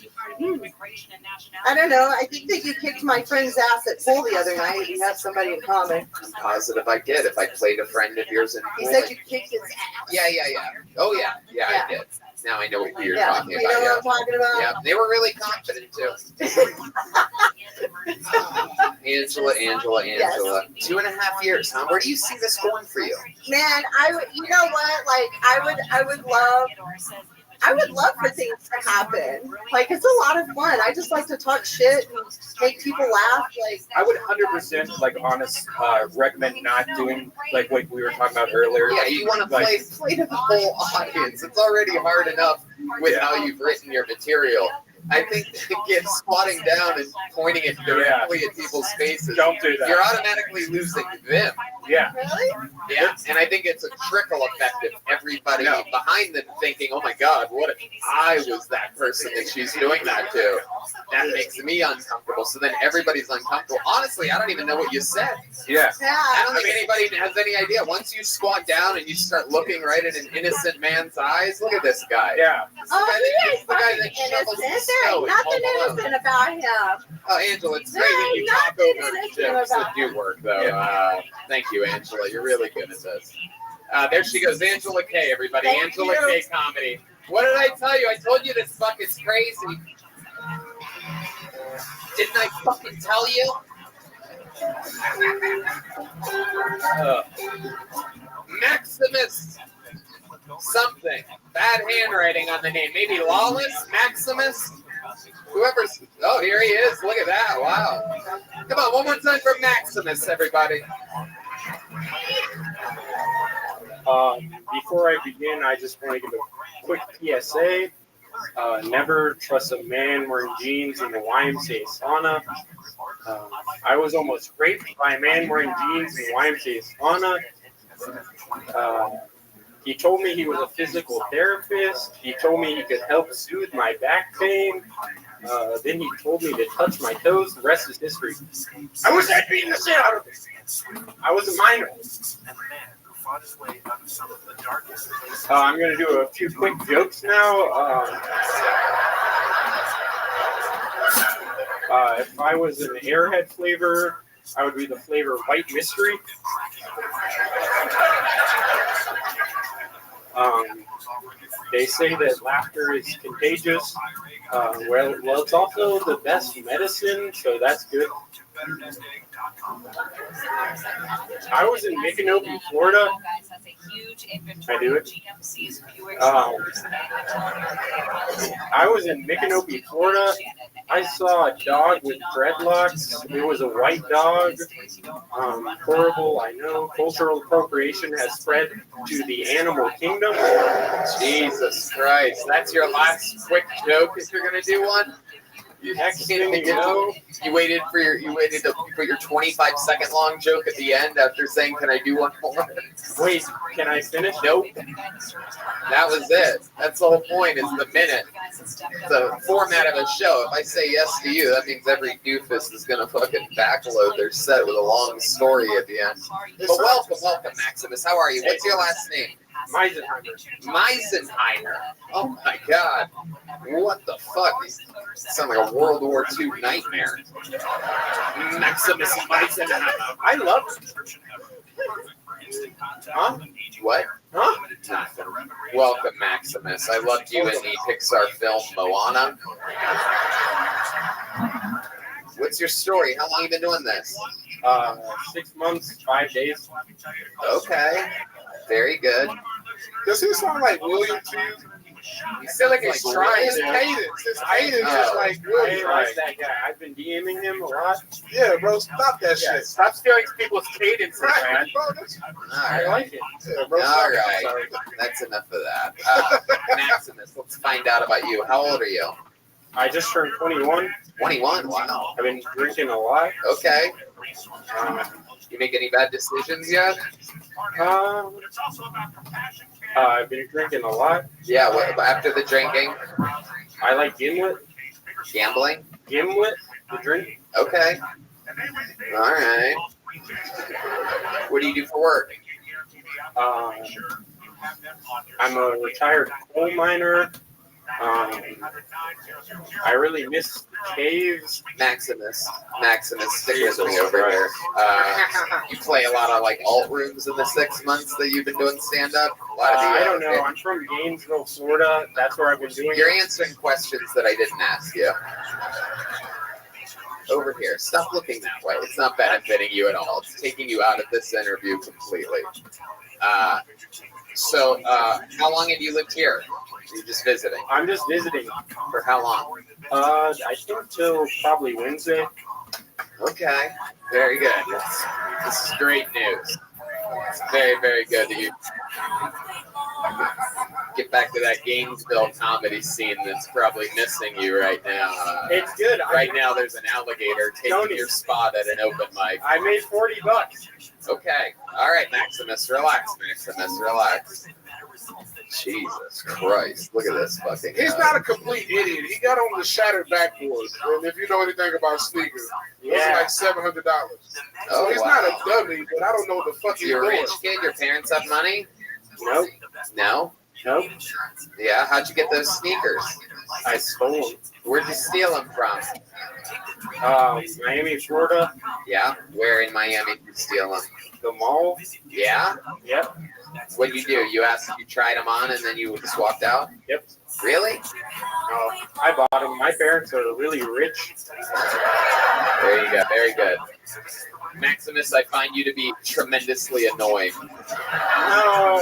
Speaker 19: don't know. I think that you kicked my friend's ass at pool the other night. You have somebody in common.
Speaker 14: I'm positive I did. If I played a friend of yours in
Speaker 19: He
Speaker 14: pool.
Speaker 19: said you kicked his ass.
Speaker 14: Yeah. Oh, yeah, I did. Now I know what you're talking
Speaker 19: You
Speaker 14: about.
Speaker 19: know what I'm talking about?
Speaker 14: Yeah, they were really confident too. Angela.
Speaker 19: Yes.
Speaker 14: 2.5 years, huh? Where do you see this going for you?
Speaker 19: Man, you know what? Like, I would love for things to happen. Like, it's a lot of fun. I just like to talk shit and make people laugh. Like,
Speaker 13: I would 100% like honest recommend not doing like what we were talking about earlier.
Speaker 14: Yeah, you want to play to the whole audience. It's already hard enough with how you've written your material. I think get squatting down and pointing it directly at people's faces.
Speaker 13: Don't do that.
Speaker 14: You're automatically losing them.
Speaker 13: Yeah.
Speaker 19: Really?
Speaker 14: Yeah, and I think it's a trickle effect of everybody behind them thinking, oh my God, what if I was that person that she's doing that to? That makes me uncomfortable. So then everybody's uncomfortable. Honestly, I don't even know what you said.
Speaker 13: Yeah.
Speaker 14: I don't think anybody has any idea. Once you squat down and you start looking right at an innocent man's eyes, look at this guy.
Speaker 13: Yeah.
Speaker 19: he is
Speaker 14: the guy
Speaker 19: fucking
Speaker 14: that shovels the
Speaker 19: innocent.
Speaker 14: snow
Speaker 19: There ain't
Speaker 14: in
Speaker 19: nothing
Speaker 14: Home Alone.
Speaker 19: innocent about him.
Speaker 14: Oh, Angela, it's great
Speaker 19: There
Speaker 14: when you
Speaker 19: ain't
Speaker 14: talk
Speaker 19: nothing
Speaker 14: over
Speaker 19: innocent
Speaker 14: jokes that
Speaker 19: about
Speaker 14: do work, though. Thank you, Angela. You're really good at this. There she goes, Angela Kay, everybody.
Speaker 19: Thank
Speaker 14: Angela
Speaker 19: you.
Speaker 14: Kay comedy. What did I tell you? I told you this bucket's crazy. Didn't I fucking tell you? Maximus something. Bad handwriting on the name. Maybe Lawless? Maximus? Whoever's... Oh, here he is. Look at that. Wow. Come on, one more time for Maximus, everybody.
Speaker 2: Before I begin, I just want to give a quick PSA. Never trust a man wearing jeans in the YMCA sauna. I was almost raped by a man wearing jeans in the YMCA sauna. He told me he was a physical therapist. He told me he could help soothe my back pain.
Speaker 7: Then he told me to touch my toes. The rest is history.
Speaker 2: I wish I'd beaten the shit out of him.
Speaker 7: I was a minor. I'm going to do a few quick jokes now. If I was an Airhead flavor, I would be the flavor White Mystery. They say that laughter is contagious. Well, it's also the best medicine, so that's good. I was in Micanopy, Florida. I do it. I was in Micanopy, Florida. I saw a dog with dreadlocks. It was a white dog. Horrible, I know. Cultural appropriation has spread to the animal kingdom.
Speaker 14: Jesus Christ. That's your last quick joke if you're going to do one? You waited for your 25-second long joke at the end after saying, "Can I do one more?"
Speaker 7: Wait, can I finish?
Speaker 14: Nope. That was it. That's the whole point. Is the minute. The format of a show. If I say yes to you, that means every doofus is gonna fucking backload their set with a long story at the end. But welcome, Maximus. How are you? What's your last name? Meisenheimer. Oh my God. What the fuck? You sound like a World War II nightmare. Maximus Meisenheimer. I love it. Huh? What? Huh? Nothing. Welcome, Maximus. I loved you in the Pixar film Moana. What's your story? How long have you been doing this?
Speaker 7: 6 months, 5 days.
Speaker 14: Okay. Very good.
Speaker 17: Does he sound like William to you?
Speaker 14: You sound like he's trying.
Speaker 17: His cadence is like William.
Speaker 7: I like that guy. I've been DMing him a lot.
Speaker 17: Yeah, bro, stop that shit.
Speaker 7: Stop stealing people's cadences, man.
Speaker 17: Bro,
Speaker 14: I
Speaker 7: like it.
Speaker 17: Yeah, bro,
Speaker 14: all right. That's enough of that. Maximus, let's find out about you. How old are you?
Speaker 7: I just turned 21.
Speaker 14: 21? Wow.
Speaker 7: I've been drinking a lot.
Speaker 14: Okay. You make any bad decisions yet?
Speaker 7: I've been drinking a lot.
Speaker 14: Yeah, what, after the drinking?
Speaker 7: I like gimlet.
Speaker 14: Gambling?
Speaker 7: Gimlet, the drink.
Speaker 14: Okay. All right. What do you do for work?
Speaker 7: I'm a retired coal miner. I really miss the caves.
Speaker 14: Maximus, stick with me over here. You play a lot of like alt rooms in the 6 months that you've been doing stand up.
Speaker 7: I don't know. I'm from Gainesville, Florida. That's where I've been doing.
Speaker 14: You're answering questions that I didn't ask you. Over here. Stop looking that way. It's not benefiting you at all. It's taking you out of this interview completely. So, how long have you lived here? You're just visiting.
Speaker 7: I'm just visiting.
Speaker 14: For how long?
Speaker 7: I think till probably Wednesday.
Speaker 14: Okay. Very good. This is great news. It's very, very good that you get back to that Gainesville comedy scene that's probably missing you right now.
Speaker 7: It's good.
Speaker 14: Right now, there's an alligator taking your spot at an open mic.
Speaker 7: I made $40.
Speaker 14: Okay. All right, Maximus. Relax, Maximus. Relax. Jesus Christ. Look at this fucking
Speaker 17: He's not a complete idiot. He got on the shattered backboard. And if you know anything about sneakers, it was like $700. So he's not a dummy, but I don't know what the fuck he's
Speaker 14: You're
Speaker 17: doing.
Speaker 14: rich kid? Your parents have money?
Speaker 7: Nope.
Speaker 14: No?
Speaker 7: Nope.
Speaker 14: Yeah? How'd you get those sneakers?
Speaker 7: I stole them.
Speaker 14: Where'd you steal them from?
Speaker 7: Miami, Florida.
Speaker 14: Yeah? Where in Miami did you steal them?
Speaker 7: The mall.
Speaker 14: Yeah?
Speaker 7: Yep.
Speaker 14: What'd you do? You asked if you tried them on and then you just walked out?
Speaker 7: Yep.
Speaker 14: Really?
Speaker 7: No, I bought them. My parents are really rich.
Speaker 14: There you go. Very good. Maximus, I find you to be tremendously annoying.
Speaker 7: No.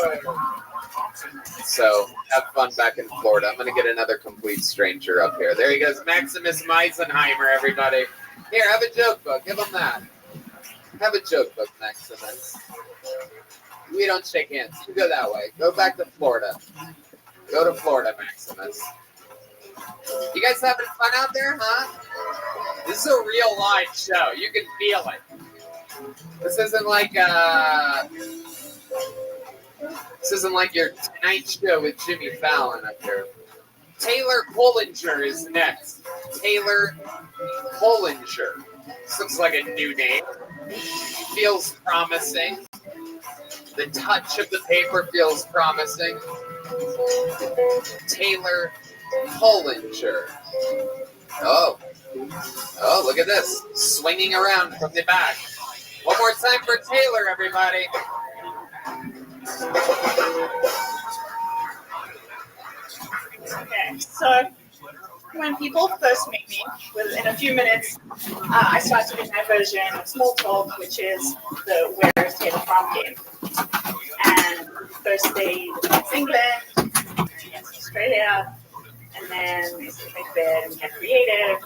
Speaker 14: So have fun back in Florida. I'm going to get another complete stranger up here. There he goes. Maximus Meisenheimer, everybody. Here, have a joke book. Give him that. Have a joke book, Maximus. We don't shake hands. You go that way. Go back to Florida. Go to Florida, Maximus. You guys having fun out there, huh? This is a real live show. You can feel it. This isn't like your Tonight Show with Jimmy Fallon up here. Taylor Pullinger is next. Taylor Pullinger. This looks like a new name. Feels promising. The touch of the paper feels promising. Taylor Pullinger. Oh, look at this. Swinging around from the back. One more time for Taylor, everybody.
Speaker 19: Okay, so when people first meet me, within a few minutes, I start to do my version of small talk, which is the "Where is Taylor from" game. And first they discuss England, yes, Australia, and then they sort of make bed and get creative,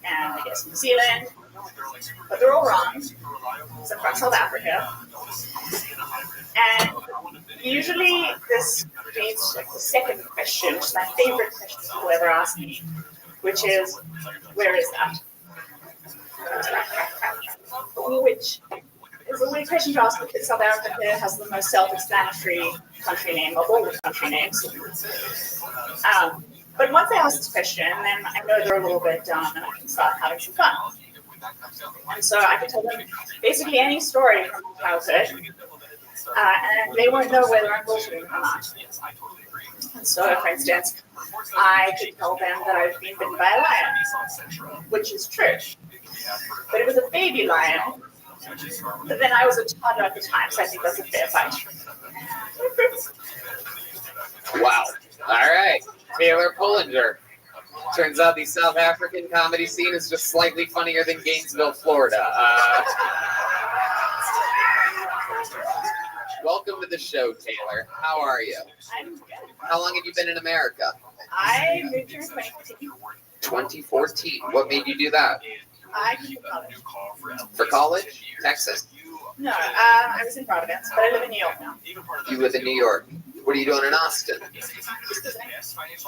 Speaker 19: and I guess New Zealand, but they're all wrong. So from South Africa, and usually this creates like the second question, which is my favorite question people ever ask me, which is, where is that? Which is a weird question to ask because South Africa has the most self-explanatory country name of all the country names. But once I ask this question, then I know they're a little bit dumb and I can start having some fun. And so I can tell them basically any story from my childhood, and they won't know whether I'm bullshitting or not. And so, for instance, I could tell them that I've been bitten by a lion, which is true. But it was a baby lion, but then I was a toddler at the time, so I think that's a fair fight.
Speaker 14: Wow. All right. Taylor Pullinger. Turns out the South African comedy scene is just slightly funnier than Gainesville, Florida. Welcome to the show, Taylor. How are you?
Speaker 19: I'm good.
Speaker 14: How long have you been in America?
Speaker 19: I moved here in 2014.
Speaker 14: 2014. What made you do that?
Speaker 19: I came to college.
Speaker 14: For college? Texas?
Speaker 19: No, I was in Providence, but I live in New York now.
Speaker 14: You live in New York. What are you doing in Austin?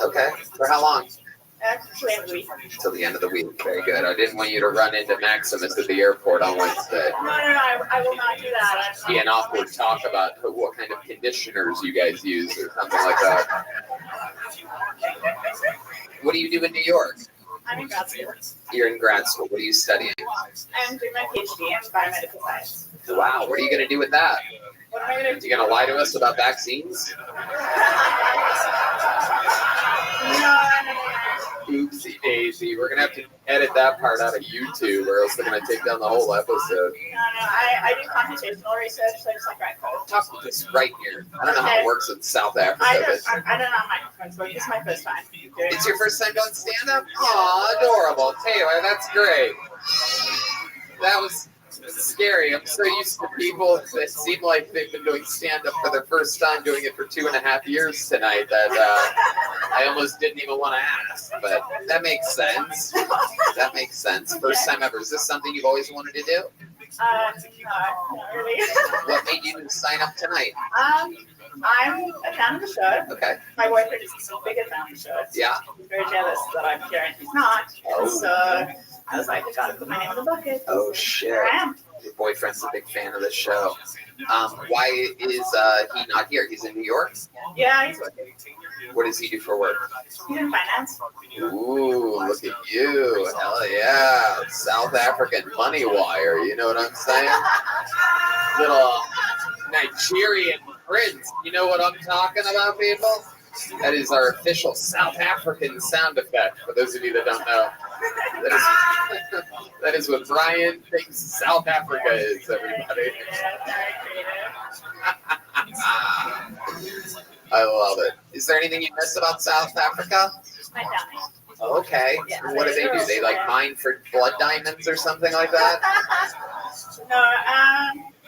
Speaker 14: Okay. For how long?
Speaker 19: Actually, end of the week.
Speaker 14: Till the end of the week. Very good. I didn't want you to run into Maximus at the airport on Wednesday.
Speaker 19: No, I will not do that.
Speaker 14: Be an awkward talk about what kind of conditioners you guys use or something like that. What do you do in New York?
Speaker 19: I'm in grad school.
Speaker 14: You're in grad school. What are you studying?
Speaker 19: I'm doing my PhD in biomedical science.
Speaker 14: Wow. What are you going to do with that?
Speaker 19: What am I going to do?
Speaker 14: You going to lie to us about vaccines?
Speaker 19: No.
Speaker 14: Oopsie daisy. We're going to have to edit that part out of YouTube or else they're going to take down the whole episode.
Speaker 19: No, I do computational research, so I just like write code.
Speaker 14: Talk to this right here. I don't know how it works in South Africa.
Speaker 19: I don't know how microphones work. This is my first time.
Speaker 14: It's your first time doing stand-up? Aw, adorable. Taylor, that's great. That was scary. I'm so used to people that seem like they've been doing stand-up for their first time, doing it for 2.5 years tonight, that I almost didn't even want to ask. But that makes sense. That makes sense. First time ever. Is this something you've always wanted to do?
Speaker 19: No, not really.
Speaker 14: What made you sign up tonight?
Speaker 19: I'm a fan of the show.
Speaker 14: Okay.
Speaker 19: My boyfriend is a bigger fan of the show.
Speaker 14: Yeah.
Speaker 19: He's very jealous that I'm here and he's not.
Speaker 14: Oh.
Speaker 19: So I was like, I gotta put my name in the bucket.
Speaker 14: Oh, shit.
Speaker 19: Here I am.
Speaker 14: Your boyfriend's a big fan of the show. Why is he not here? He's in New York?
Speaker 19: Yeah, he's working.
Speaker 14: What does he do for work?
Speaker 19: He's in finance.
Speaker 14: Ooh, look at you. Hell yeah. South African money wire. You know what I'm saying? Little Nigerian prince. You know what I'm talking about, people? That is our official South African sound effect, for those of you that don't know. That is what Brian thinks South Africa is, everybody. I love it. Is there anything you miss about South Africa?
Speaker 19: My family.
Speaker 14: Okay.
Speaker 19: Yeah,
Speaker 14: What do? They like mine for blood diamonds or something like that?
Speaker 19: No,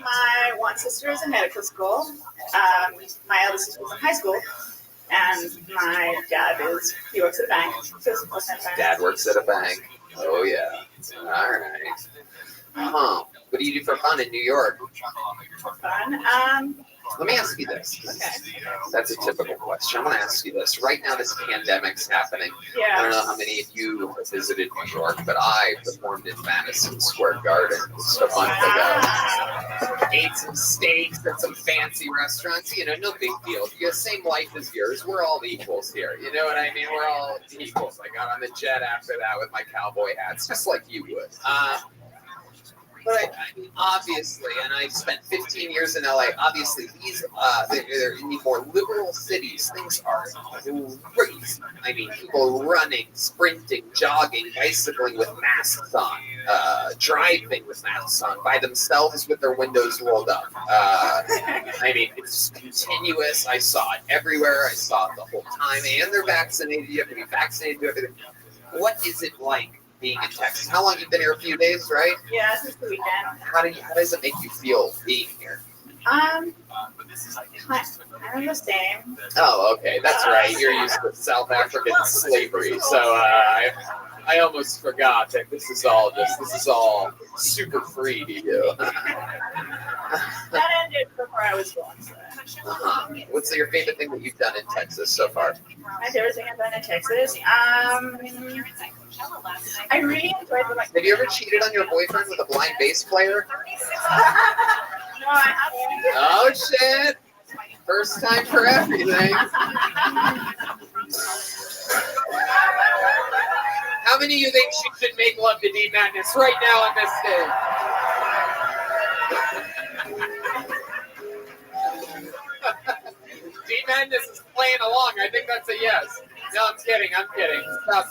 Speaker 19: my one sister is in medical school. My other sister is in high school. And my dad he works at a bank. So
Speaker 14: Dad works at a bank. Oh, yeah. All right. Huh. What do you do for fun in New York?
Speaker 19: For fun?
Speaker 14: Let me ask you this. That's a typical question. I'm going to ask you this. Right now, this pandemic's happening. I don't know how many of you have visited New York, but I performed in Madison Square Garden just a month ago. Ate some steaks at some fancy restaurants. You know, no big deal. You have the same life as yours. We're all equals here. You know what I mean? We're all equals. I got on the jet after that with my cowboy hats, just like you would. But I mean, obviously, and I spent 15 years in LA. Obviously, these they're in the more liberal cities. Things are crazy. I mean, people running, sprinting, jogging, bicycling with masks on, driving with masks on by themselves with their windows rolled up. I mean, it's continuous. I saw it everywhere. I saw it the whole time. And they're vaccinated. You have to be vaccinated. Everything. What is it like being in Texas? How long you've been here? A few days, right?
Speaker 19: Yeah, since the weekend.
Speaker 14: How does it make you feel being here?
Speaker 19: I'm the same.
Speaker 14: Oh, okay, that's right. You're used to South African slavery, so I almost forgot that this is all super free to you.
Speaker 19: That ended before I was born. So.
Speaker 14: What's your favorite thing that you've done in Texas so far?
Speaker 19: My favorite thing I've done in Texas. I really enjoyed the
Speaker 14: Have you ever cheated on your boyfriend with a blind bass player?
Speaker 19: No, I haven't.
Speaker 14: Oh shit! First time for everything. How many of you think she should make love to D Madness right now on this stage? D Madness is playing along. I think that's a yes. No, I'm kidding.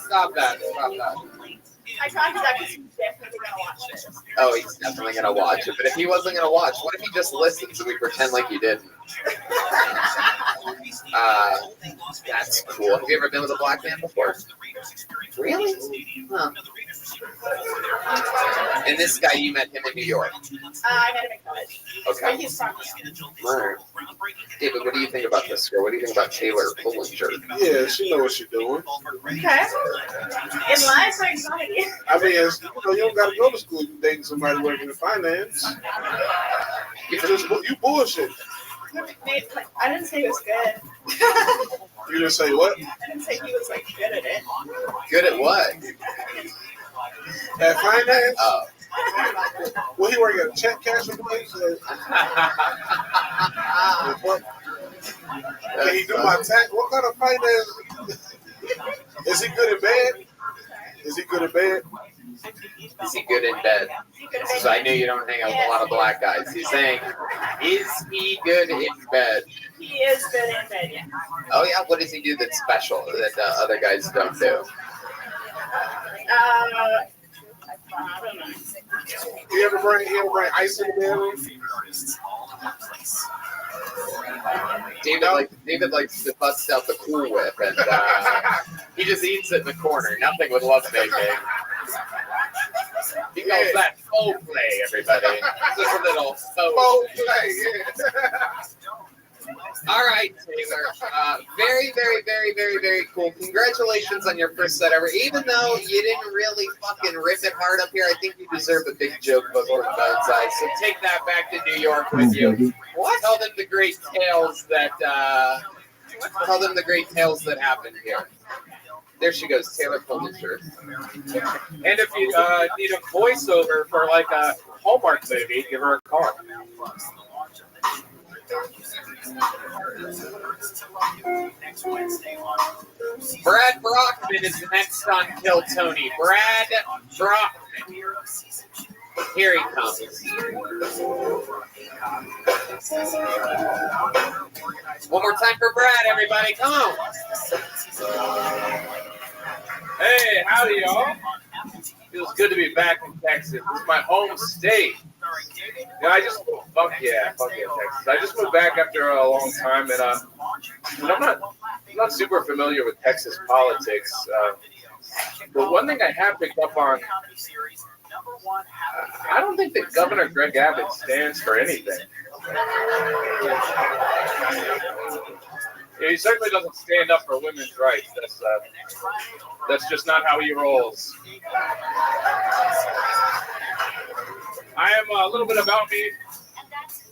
Speaker 14: Stop that.
Speaker 19: I tried that because he's definitely going to watch it.
Speaker 14: Oh, he's definitely going to watch it. But if he wasn't going to watch, what if he just listens and we pretend like he didn't? That's cool. Have you ever been with a black man before? Really? Huh. And this guy, you met him in New York?
Speaker 19: I met him in college.
Speaker 14: Okay.
Speaker 19: But he's from
Speaker 14: Right. David, what do you think about this girl? What do you think about Taylor Pullinger?
Speaker 17: Yeah, she knows what she's doing.
Speaker 19: Okay. In life, so exciting.
Speaker 17: I mean, you don't got to go to school. You dating somebody working in finance. You bullshit.
Speaker 19: I didn't say he was good.
Speaker 17: You didn't say what?
Speaker 19: I didn't say he was like good at it.
Speaker 14: Good at what?
Speaker 17: At finance?
Speaker 14: Oh.
Speaker 17: Well, he working at a check cashing place. What? Can he do my tax? What kind of finance? Is he good at bed? Is he good at bed?
Speaker 14: Is he good in bed? So I knew you don't hang out with a lot of black guys. He's saying, is he good in bed?
Speaker 19: He is good in bed, yeah.
Speaker 14: Oh yeah, what does he do that's special that other guys don't do?
Speaker 19: I don't know.
Speaker 17: You ever bring ice in the bedroom?
Speaker 14: David likes to bust out the Cool Whip, and he just eats it in the corner. Nothing with love making. He calls that faux play, everybody. Just a little faux play. All right, Taylor. Very, very, very, very, very cool. Congratulations on your first set ever. Even though you didn't really fucking rip it hard up here, I think you deserve a big joke before Bone's Eyes. So take that back to New York with you. What? Tell them the great tales that happened here. There she goes, Taylor Pullinger.
Speaker 7: And if you need a voiceover for like a Hallmark movie, give her a call.
Speaker 14: Brad Brockman is next on Kill Tony. Brad Brockman. Here he comes. One more time for Brad, everybody. Come on.
Speaker 7: Hey, howdy, y'all. Feels good to be back in Texas. This is my home state. I just fuck yeah, Texas. I just moved back after a long time, and I'm not super familiar with Texas politics. But one thing I have picked up on, I don't think that Governor Greg Abbott stands for anything. He certainly doesn't stand up for women's rights. That's just not how he rolls. I am a little bit about me.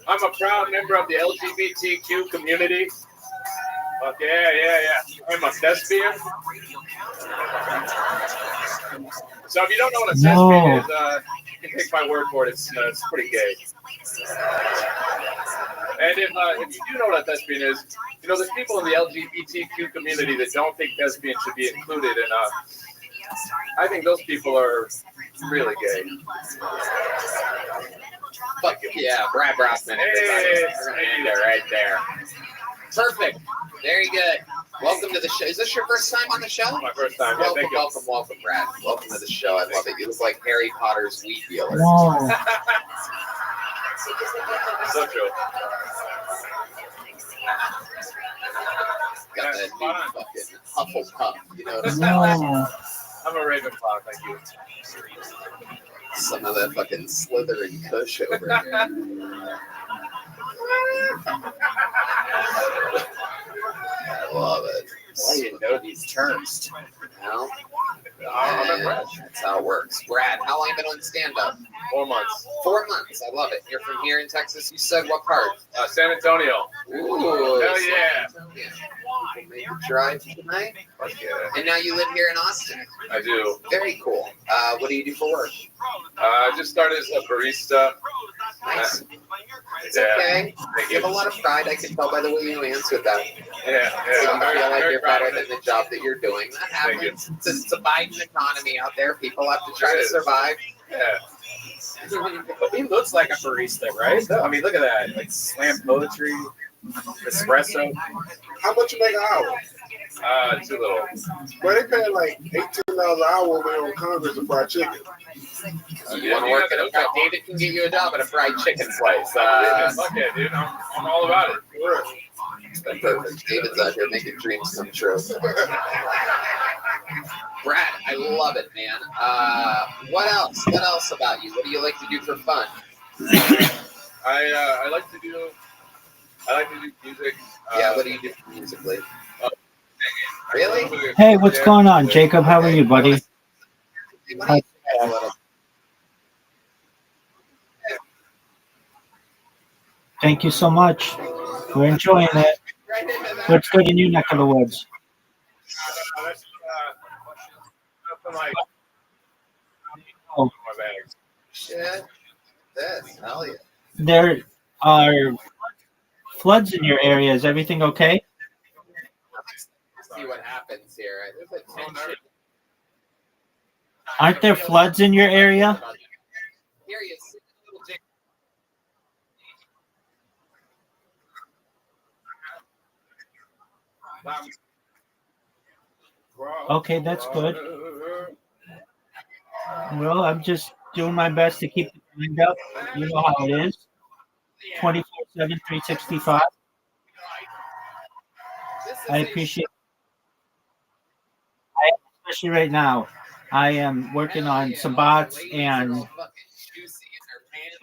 Speaker 20: I'm a proud member of the LGBTQ community. Fuck yeah. I'm a thespian. So if you don't know what a thespian is, you can take my word for it. It's pretty gay. And if you do know what a thespian is, you know, there's people in the LGBTQ community that don't think thespians should be included, and I think those people are really gay.
Speaker 14: Fuck yeah, Brad Brockman, everybody. We're gonna end it right there. Perfect. Very good. Welcome to the show. Is this your first time on the show?
Speaker 20: My first time. Yeah,
Speaker 14: Welcome, Brad. Welcome to the show. I love it. You look like Harry Potter's weed dealer.
Speaker 18: Whoa.
Speaker 20: So true.
Speaker 14: Got that new fucking Hufflepuff. You know what I'm saying?
Speaker 18: Whoa.
Speaker 20: I'm a Ravenclaw, thank you.
Speaker 14: Some of that fucking Slytherin Kush over here. I love it.
Speaker 8: Why do you know these terms?
Speaker 14: Well, that's how it works. Brad, how long have you been on stand-up?
Speaker 20: 4 months.
Speaker 14: 4 months. I love it. You're from here in Texas. You said what part?
Speaker 20: San Antonio.
Speaker 14: Ooh.
Speaker 20: Hell yeah.
Speaker 14: People made the drive tonight. And now you live here in Austin.
Speaker 20: I do.
Speaker 14: Very cool. What do you do for work?
Speaker 20: I just started as a barista.
Speaker 14: Nice. It's okay. You have a lot of pride. I can tell by the way you answered that.
Speaker 20: Yeah.
Speaker 14: You feel like you're better than the job that you're doing. That happens. It's a Biden economy out there. People have to try to survive.
Speaker 20: Yeah.
Speaker 8: He looks like a barista, right? I mean, look at that. Like slam poetry, espresso.
Speaker 17: How much you make an hour?
Speaker 20: Too little.
Speaker 17: Well, they pay like $18 an hour over there on Congress for fried chicken.
Speaker 14: You want to work at a fried? David can get you a job at a fried chicken place.
Speaker 20: Fuck yeah, dude. I'm all about it.
Speaker 14: Perfect. David's out here making dreams come true. Brad, I love it, man. What else? What else about you? What do you like to do for fun?
Speaker 20: I like to do music.
Speaker 14: Yeah, what do you do musically? Really?
Speaker 18: Hey, what's going on, Jacob? How are you, buddy? Hi. Thank you so much. We're enjoying it. What's good in your neck of the woods? Oh,
Speaker 14: Shit. Hell yeah.
Speaker 18: there are floods in your area. Is everything okay?
Speaker 14: See what happens here. There's a tension.
Speaker 18: Aren't there floods in your area?
Speaker 14: Here you see a little jig.
Speaker 18: Okay, that's good. Well, I'm just doing my best to keep the mind up. You know how it is. 24/7, 365. I appreciate especially right now. I am working on some bots and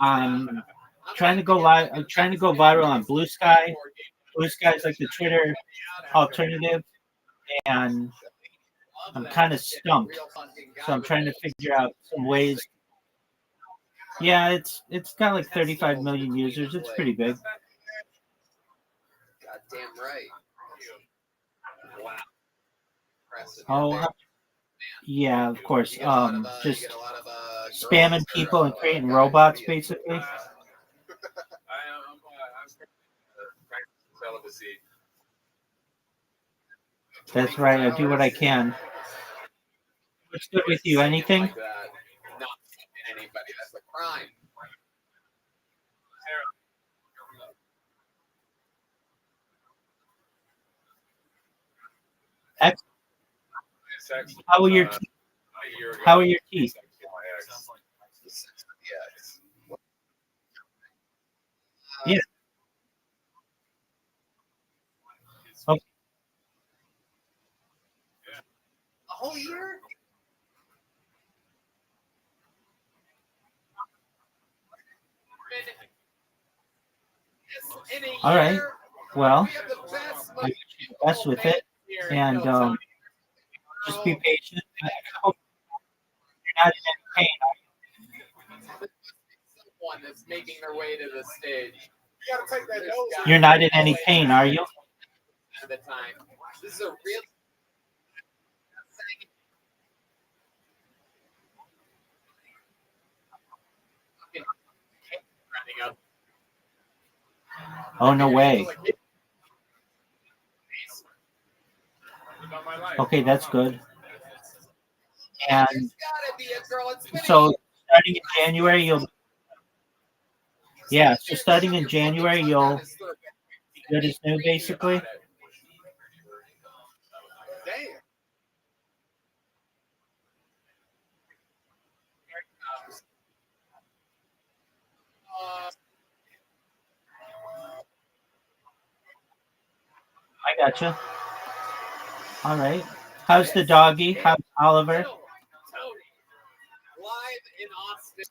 Speaker 18: I'm trying to go live. I'm trying to go viral on Blue Sky. Blue Sky is like the Twitter alternative, and I'm kind of stumped. So I'm trying to figure out some ways. Yeah, it's got like 35 million users. It's pretty big.
Speaker 14: Goddamn right. Wow.
Speaker 18: Oh, yeah, of course. Just spamming people and creating robots, basically. That's right. I do what I can. What's good with you? Anything?
Speaker 14: Not anybody. That's a crime.
Speaker 18: How are your teeth? How are your teeth? Yeah. Okay.
Speaker 14: A whole year?
Speaker 18: All right. Well, I wish you the best with it, and just be patient. I hope you're not in any pain.
Speaker 14: Someone that's making their way to the stage.
Speaker 17: You gotta take that nose.
Speaker 18: You're not in any pain, are you?
Speaker 14: At the time. This is a real. Running up.
Speaker 18: Oh, no way. Okay, that's good. And so starting in January, you'll so starting in January, you'll be good as new, basically. I gotcha. All right. How's the doggy? How's Oliver?
Speaker 14: Live in Austin.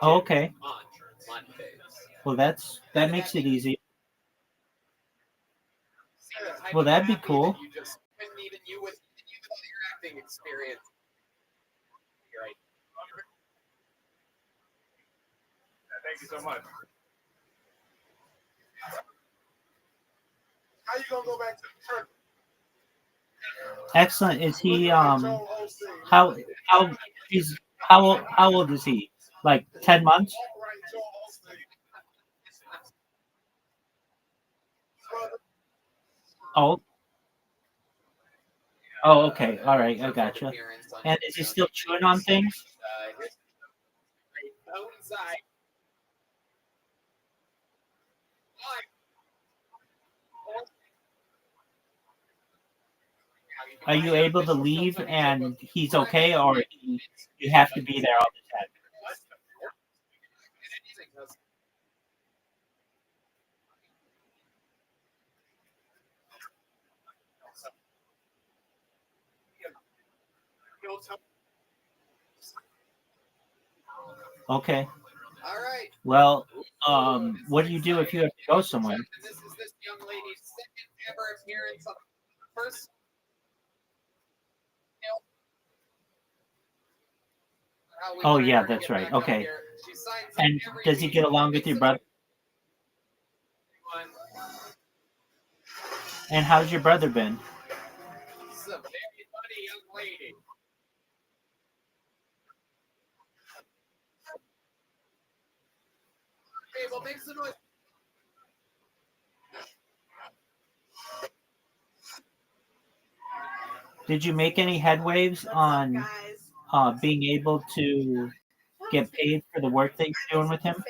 Speaker 18: Oh, okay.
Speaker 14: On Mondays.
Speaker 18: Well, that makes it easy. Well, that'd be cool.
Speaker 14: You just couldn't even you with all your acting experience. Right.
Speaker 17: Thank you so much. How you gonna go back to the church?
Speaker 18: Excellent. Is he how he's how old is he? Like 10 months? Oh. Oh, okay. All right. I gotcha. And is he still chewing on things? Are you able to leave and he's okay, or you have to be there all the time? Okay.
Speaker 14: All right.
Speaker 18: Well, what do you do if you have to go somewhere?
Speaker 14: This is this young lady's second ever appearance on the first.
Speaker 18: Oh yeah, that's right. Okay. And does he get along with your brother? And how's your brother been?
Speaker 14: This is a very funny young lady. Okay, well, make some noise.
Speaker 18: Did you make any headwaves on being able to get paid for the work that you're doing with him?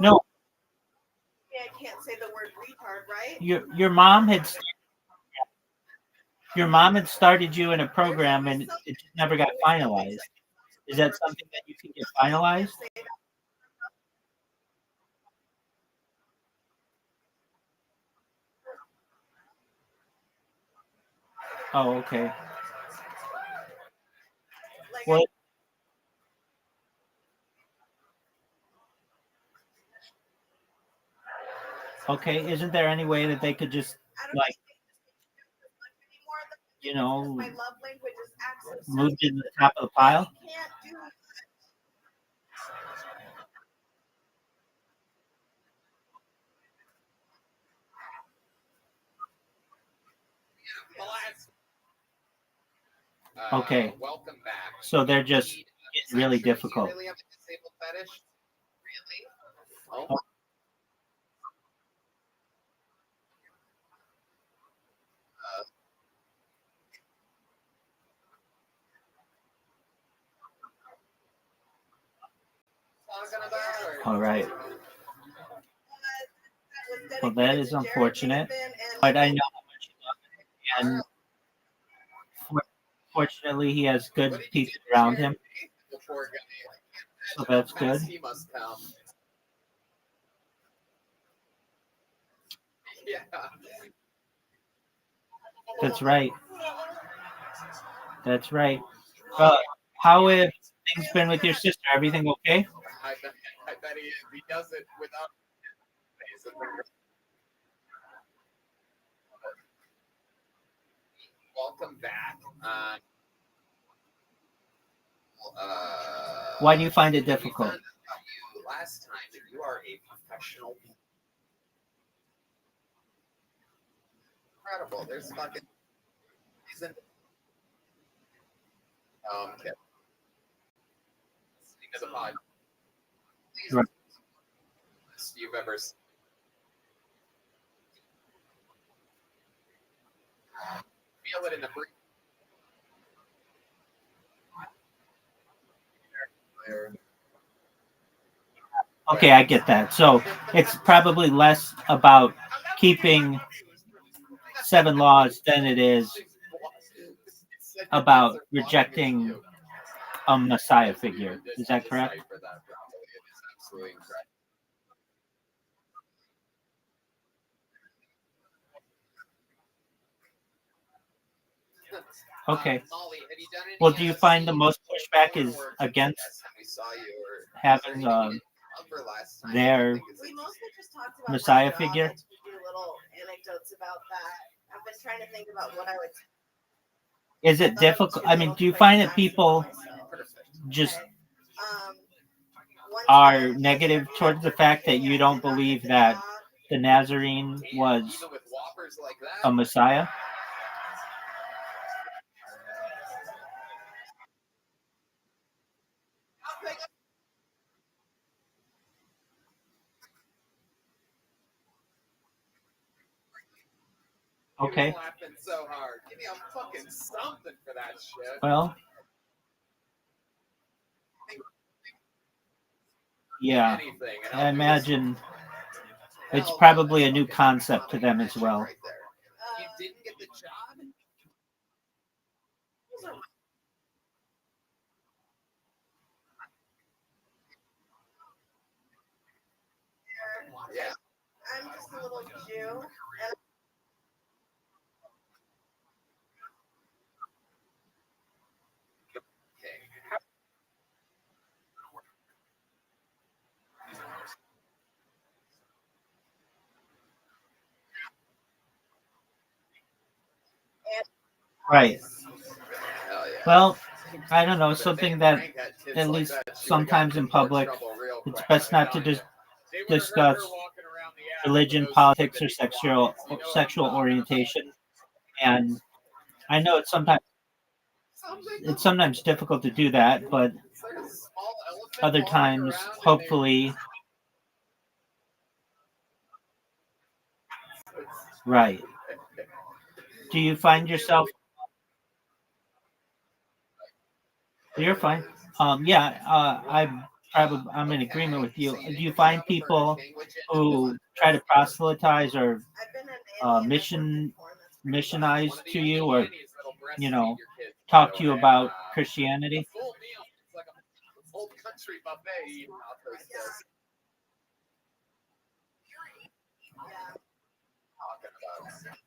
Speaker 18: No.
Speaker 1: I can't say the word retard, right?
Speaker 18: Your mom had started you in a program and it just never got finalized. Is that something that you can get finalized? Oh, okay. Well, okay, isn't there any way that they could just like move to the top of the pile? Okay.
Speaker 14: Welcome back.
Speaker 18: So they're just getting really difficult.
Speaker 14: You really have a disabled fetish? Really? Oh.
Speaker 18: All right. Well, that is unfortunate, but I know how much you love him, and fortunately, he has good people around him, so that's good.
Speaker 14: He must come. Yeah.
Speaker 18: That's right. That's right. How have things been with your sister? Everything okay?
Speaker 14: I bet he does it without. Welcome back.
Speaker 18: Why do you find it difficult?
Speaker 14: Last time that you are a professional. Incredible. There's fucking. Okay. Speaking of the pod.
Speaker 18: Right.
Speaker 14: You've ever seen. Feel it in the breeze.
Speaker 18: Okay, I get that. So it's probably less about keeping 7 laws than it is about rejecting a Messiah figure. Is that correct? Okay. Well, do you find the most pushback is against having their
Speaker 1: We mostly just talked about
Speaker 18: Messiah
Speaker 1: my job
Speaker 18: figure?
Speaker 1: and do little anecdotes about that. I've been trying to think about what I would.
Speaker 18: Is it difficult? I mean, do you find that people just are negative towards the fact that you don't believe that the Nazarene was a Messiah? Okay.
Speaker 14: Laughing so hard. Give me a fucking something for that shit.
Speaker 18: Well, yeah, I imagine it's probably a new concept to them as well.
Speaker 14: You didn't get the job?
Speaker 1: Yeah. I'm just a little Jew. And
Speaker 18: Right. Well, I don't know, something that at least sometimes in public, it's best not to just discuss religion, politics, or sexual orientation. And I know it's sometimes difficult to do that, but other times, hopefully, right. Do you find yourself? You're fine. Yeah, I'm in agreement with you. Do you find people who try to proselytize or missionize to you, or talk to you about Christianity?
Speaker 14: Old country buffet eating off those days. Talking about.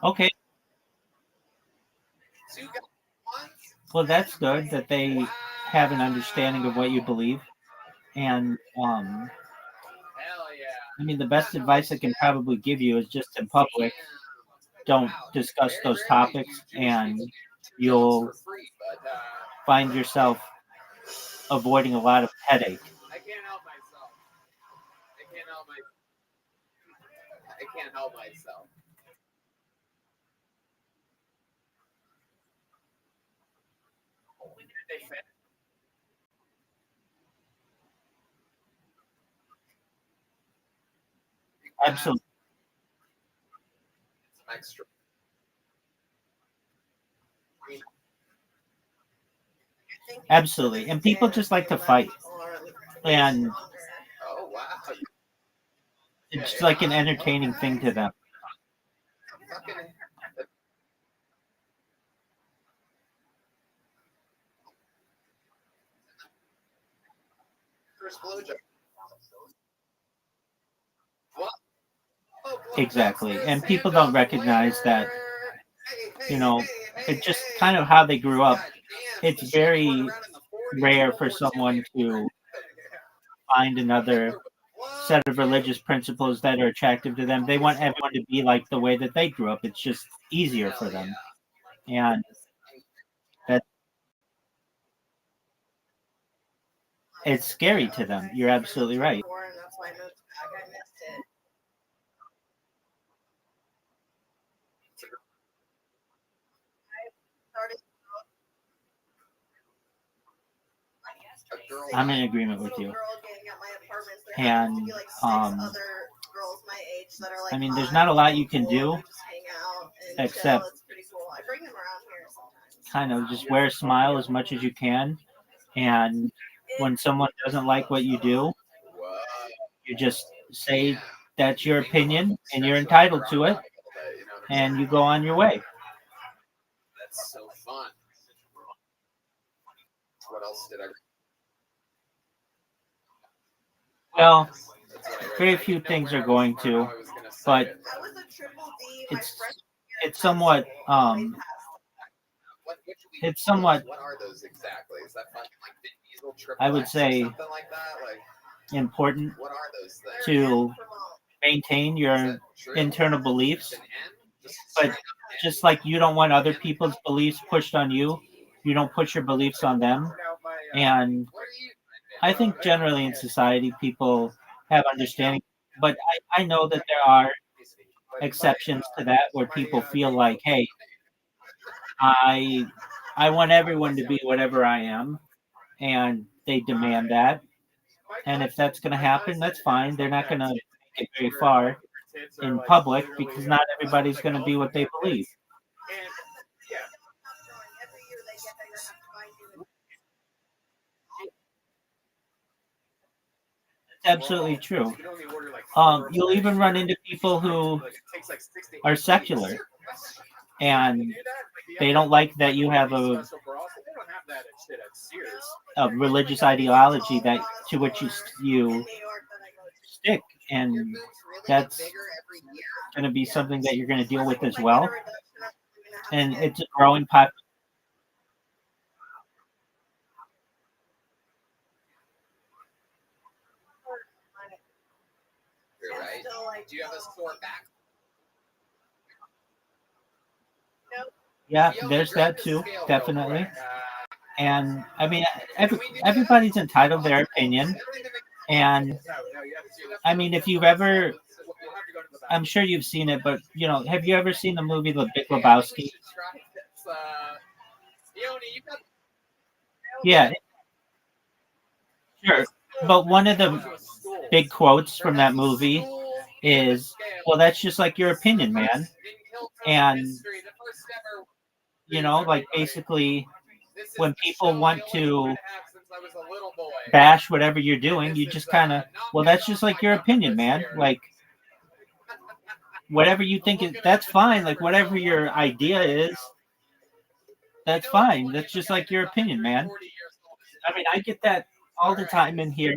Speaker 18: Okay. Well, that's good that they have an understanding of what you believe. And I mean, the best advice I can probably give you is just in public, don't discuss those topics, and you'll find yourself avoiding a lot of headache.
Speaker 14: I can't help myself. I can't help myself.
Speaker 18: Absolutely.
Speaker 14: Some extra.
Speaker 18: Absolutely. And people just like to fight. And
Speaker 14: Oh wow.
Speaker 18: it's like an entertaining thing to them.
Speaker 14: first blowjob. What?
Speaker 18: Exactly. And people don't recognize that, it's just kind of how they grew up. It's very rare for someone to find another set of religious principles that are attractive to them. They want everyone to be like the way that they grew up. It's just easier for them. And that it's scary to them. You're absolutely right.
Speaker 1: That's why I moved back. I missed it.
Speaker 18: I'm in agreement with you. And I mean, there's not a lot you can do except kind of just wear a smile as much as you can. And when someone doesn't like what you do, you just say that's your opinion and you're entitled to it, and you go on your way.
Speaker 14: That's so fun. What else did I?
Speaker 18: Well, very few things are going to, but it's somewhat it's somewhat.
Speaker 14: What are those exactly? Is that fucking like Vin Diesel triple
Speaker 18: I would
Speaker 14: X or
Speaker 18: say
Speaker 14: something like that? Like,
Speaker 18: important
Speaker 14: what are those things?
Speaker 18: to maintain your internal beliefs, but just like you don't want other people's beliefs pushed on you, you don't push your beliefs on them. And I think generally in society people have understanding, but I know that there are exceptions to that where people feel like, hey, I want everyone to be whatever I am, and they demand that. And if that's going to happen, that's fine. They're not going to get very far in public because not everybody's going to be what they believe. It's absolutely true. You'll even run into people who are secular, and they don't like that you have a religious ideology that to which you stick, and that's going to be something that you're going to deal with as well. And it's a growing population.
Speaker 14: You're right. Do you have a sore back?
Speaker 18: Yeah, there's that too, definitely. And I mean, everybody's entitled to their opinion. And I mean, if you've ever, I'm sure you've seen it, but have you ever seen the movie The Big Lebowski? Yeah, sure. But one of the big quotes from that movie is, "Well, that's just like your opinion, man." And like basically, when people want to bash whatever you're doing, you just kind of, well, that's just like your opinion, man. Like, whatever you think that's fine. Like, whatever your idea is, that's fine. That's just like your opinion, man. I mean, I get that all the time in here.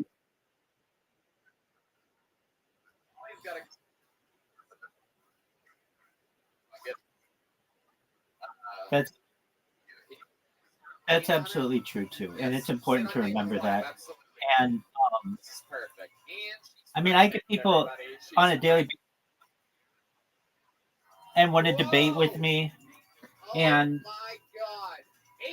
Speaker 18: That's absolutely true too, and it's important to remember that. And I mean, I get people on a daily basis and want to debate with me, and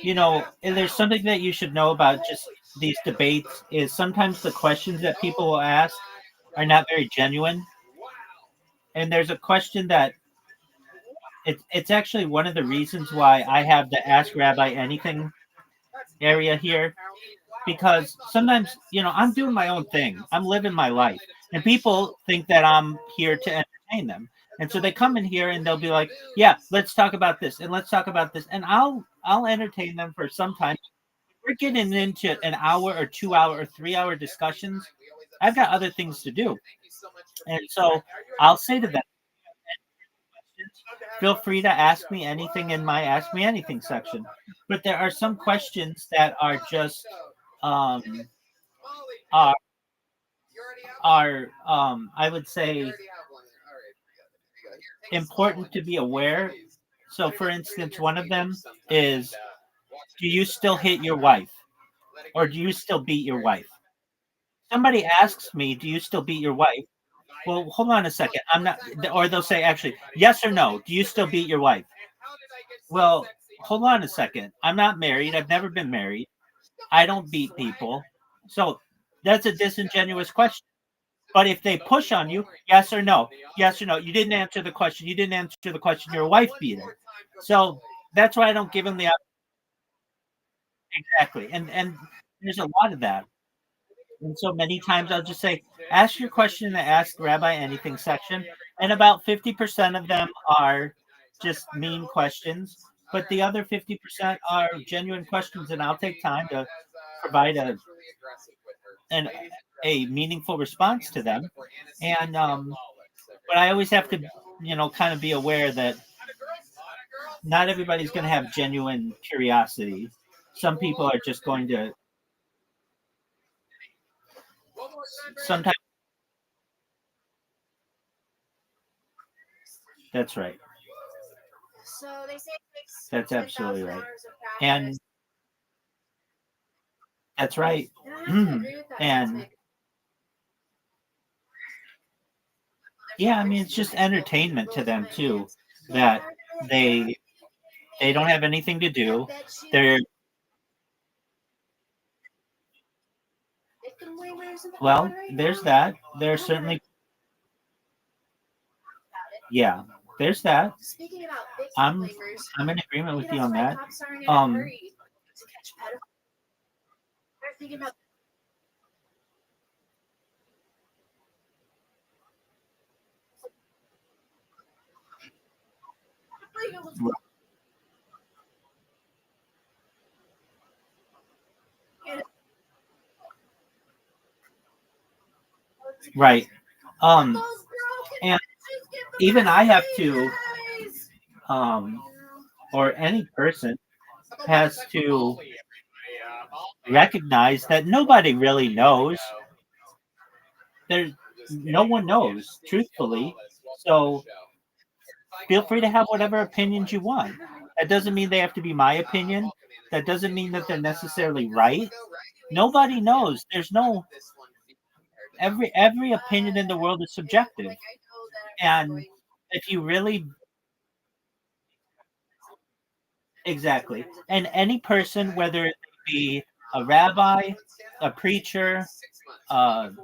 Speaker 18: and there's something that you should know about just these debates is sometimes the questions that people will ask are not very genuine. And there's a question that it's actually one of the reasons why I have the Ask Rabbi Anything area here, because sometimes I'm doing my own thing, I'm living my life, and people think that I'm here to entertain them, and so they come in here and they'll be like, yeah, let's talk about this and let's talk about this, and I'll entertain them for some time. We're getting into an hour or 2 hour or 3 hour discussions. I've got other things to do, and so I'll say to them, feel free to ask me anything in my Ask Me Anything section. But there are some questions that are just are are, I would say, important to be aware. So, for instance, one of them is, do you still hit your wife? Or do you still beat your wife? Somebody asks me, do you still beat your wife? Well, hold on a second. I'm not, or they'll say, actually, yes or no, do you still beat your wife? Well, hold on a second. I'm not married. I've never been married. I don't beat people. So that's a disingenuous question. But if they push on you, yes or no, yes or no, you didn't answer the question. You didn't answer the question. Your wife beat her. So that's why I don't give them the exactly. And there's a lot of that. And so many times I'll just say, ask your question in the Ask Rabbi Anything section. And about 50% of them are just mean questions. But the other 50% are genuine questions. And I'll take time to provide an, a meaningful response to them. And, but I always have to, kind of be aware that not everybody's going to have genuine curiosity. Some people are just going to sometimes. That's right.
Speaker 3: So they say it takes
Speaker 18: That's absolutely
Speaker 3: 10,000
Speaker 18: right.
Speaker 3: hours of practice.
Speaker 18: And that's right.
Speaker 3: And I have to agree with that
Speaker 18: And
Speaker 3: sentiment.
Speaker 18: yeah, I mean, it's just entertainment to them too, that they don't have anything to do. They're
Speaker 3: Victim blamers in the
Speaker 18: well,
Speaker 3: corner right
Speaker 18: there's
Speaker 3: now.
Speaker 18: that. There's certainly yeah, there's that.
Speaker 3: Speaking about victim
Speaker 18: I'm
Speaker 3: blamers,
Speaker 18: I'm in agreement with
Speaker 3: maybe
Speaker 18: you
Speaker 3: that's
Speaker 18: on
Speaker 3: why
Speaker 18: that.
Speaker 3: cops aren't in a hurry to catch pedophiles. They're thinking about
Speaker 18: Right. And even I have to, um, or any person has to recognize that nobody really knows. There's no one knows, truthfully. So feel free to have whatever opinions you want. That doesn't mean they have to be my opinion. That doesn't mean that they're necessarily right. Nobody knows. There's no every opinion in the world is subjective. And if you really exactly, and any person, whether it be a rabbi, a preacher, an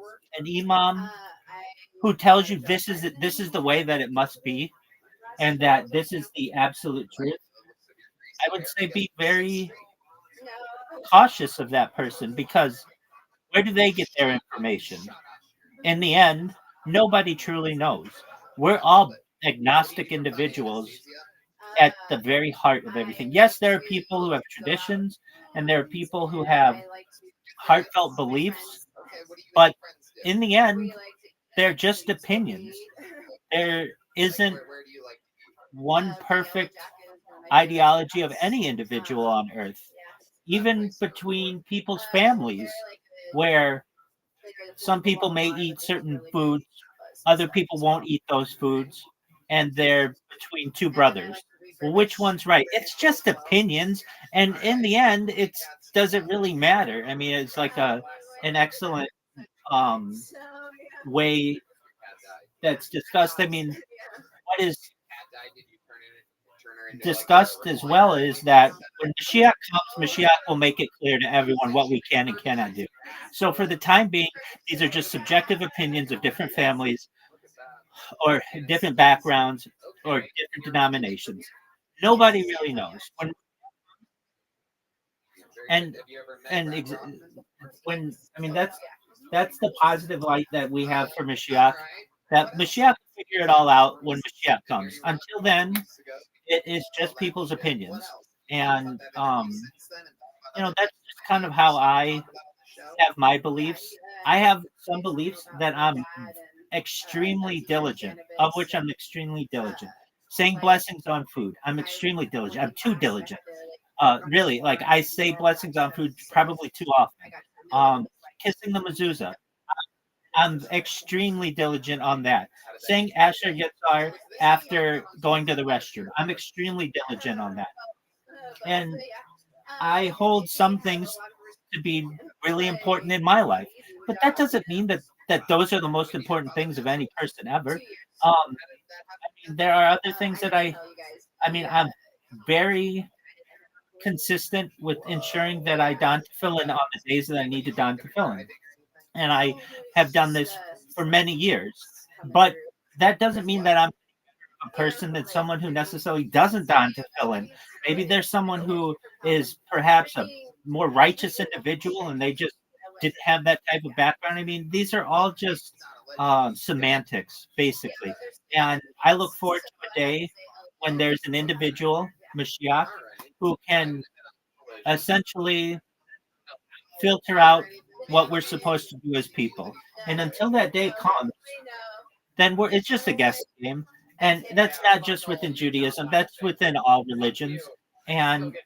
Speaker 18: imam, who tells you this is the way that it must be, and that this is the absolute truth, I would say be very cautious of that person, because where do they get their information? In the end, nobody truly knows. We're all agnostic individuals at the very heart of everything. Yes, there are people who have traditions and there are people who have heartfelt beliefs, but in the end, they're just opinions. There isn't one perfect ideology of any individual on earth, even between people's families, where some people may eat certain foods, other people won't eat those foods, and they're between two brothers. Well, which one's right? It's just opinions, and in the end, it's does it really matter? I mean, it's like an excellent um, way that's discussed. I mean, what is discussed as well is that when Mashiach comes, Mashiach will make it clear to everyone what we can and cannot do. So for the time being, these are just subjective opinions of different families or different backgrounds or different denominations. Nobody really knows. And when I mean that's the positive light that we have for Mashiach. That Mashiach will figure it all out when Mashiach comes. Until then, it is just people's opinions, and that's just kind of how I have my beliefs. I have some beliefs that I'm extremely diligent, of which I'm extremely diligent. Saying blessings on food, I'm extremely diligent. I'm too diligent. Really, like I say blessings on food probably too often. Kissing the mezuzah, I'm extremely diligent on that. Saying Asher Yitzhar after going to the restroom. I'm extremely diligent on that. And I hold some things to be really important in my life. But that doesn't mean that those are the most important things of any person ever. There are other things that I'm very consistent with ensuring that I don tefillin on the days that I need to don tefillin. And I have done this for many years. But that doesn't mean that I'm a person that's someone who necessarily doesn't don tefillin. Maybe there's someone who is perhaps a more righteous individual and they just didn't have that type of background. I mean, these are all just semantics, basically. And I look forward to a day when there's an individual, Mashiach, who can essentially filter out what we're supposed to do as people. And until that day comes, then it's just a guess game. And that's not just within Judaism, that's within all religions. And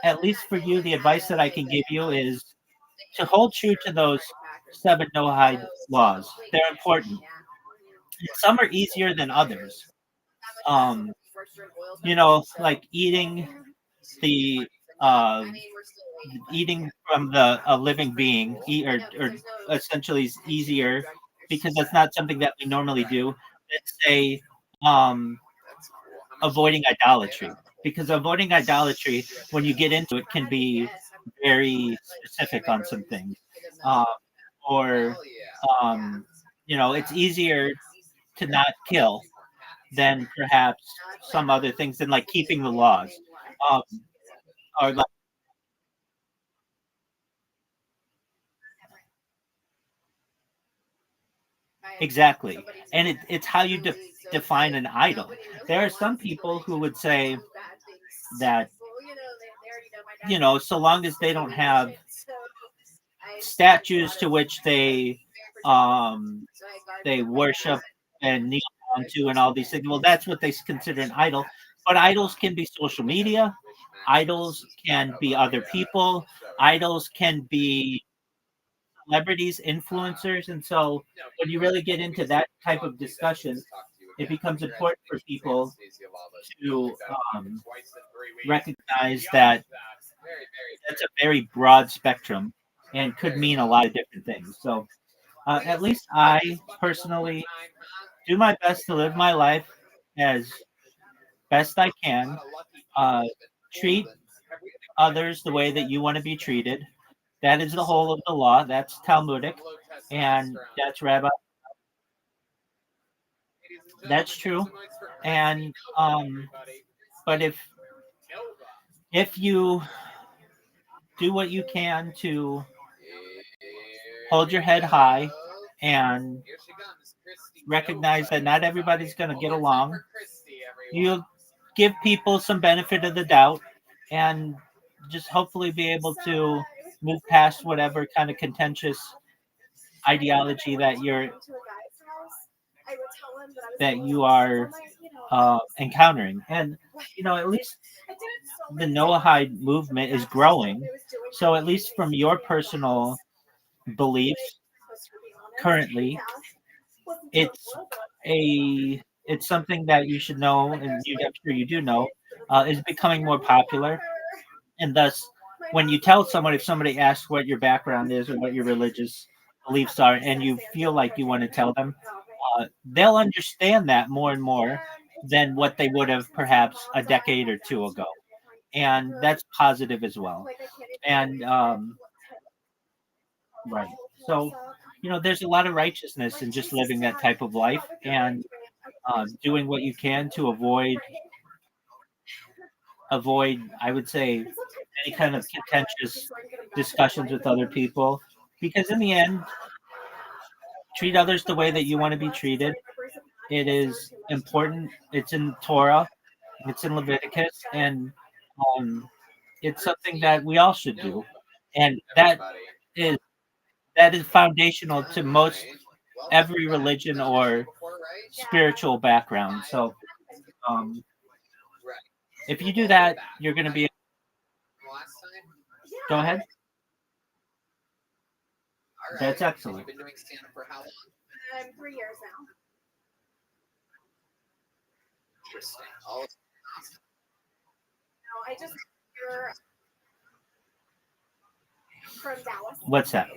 Speaker 18: at least for you, the advice that I can give you is to hold true to those 7 Noahide laws. They're important. Some are easier than others. Like the uh, eating from a living being, or essentially is easier because that's not something that we normally do. Let's say avoiding idolatry, because avoiding idolatry, when you get into it, can be very specific on some things, or it's easier to not kill than perhaps some other things than like keeping the laws, um, or like. Exactly. And it's how you define an idol. There are some people who would say that, so long as they don't have statues to which they worship and kneel down to and all these things, well, that's what they consider an idol. But idols can be social media, idols can be other people, idols can be celebrities, influencers. And so when you really get into that type of discussion, it becomes important for people to recognize that that's a very broad spectrum and could mean a lot of different things. So at least I personally do my best to live my life as best I can. Treat others the way that you want to be treated. That is the whole of the law. That's Talmudic, and that's Rabbi. That's true. And but if you do what you can to hold your head high and recognize that not everybody's going to get along, you give people some benefit of the doubt and just hopefully be able to move past whatever kind of contentious ideology that you are encountering. And at least the Noahide movement is growing. So at least from your personal beliefs currently, it's something that you should know, and I'm sure you do know, is becoming more popular. And thus, when you tell someone, if somebody asks what your background is or what your religious beliefs are, and you feel like you want to tell them, they'll understand that more and more than what they would have perhaps a decade or two ago. And that's positive as well. And right. So, there's a lot of righteousness in just living that type of life and doing what you can to avoid, I would say, any kind of contentious discussions with other people. Because in the end, treat others the way that you want to be treated. It is important. It's in Torah. It's in Leviticus, and it's something that we all should do. And is that is foundational to most every religion or spiritual background. So if you do that, you're going to be. Go ahead. That's excellent.
Speaker 14: You've been doing stand-up for how long?
Speaker 5: 3 years now.
Speaker 14: Interesting.
Speaker 5: No, I just here from Dallas.
Speaker 18: What's that?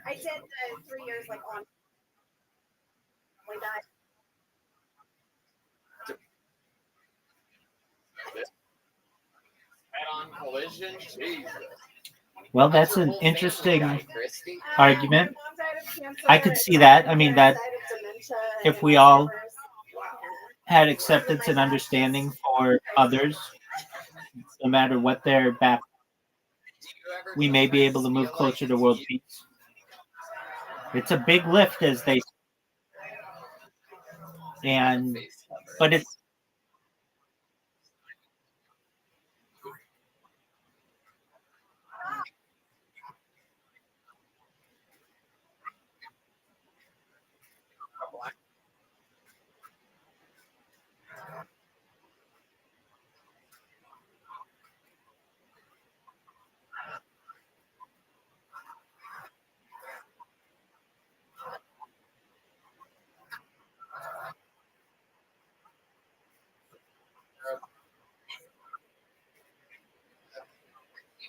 Speaker 5: I did the 3 years like on like that.
Speaker 14: Head-on collision. Jesus.
Speaker 18: Well, that's an interesting argument. I could see that. I mean, that if we all had acceptance and understanding for others, no matter what their background, we may be able to move closer to world peace. It's a big lift, as they say. But it's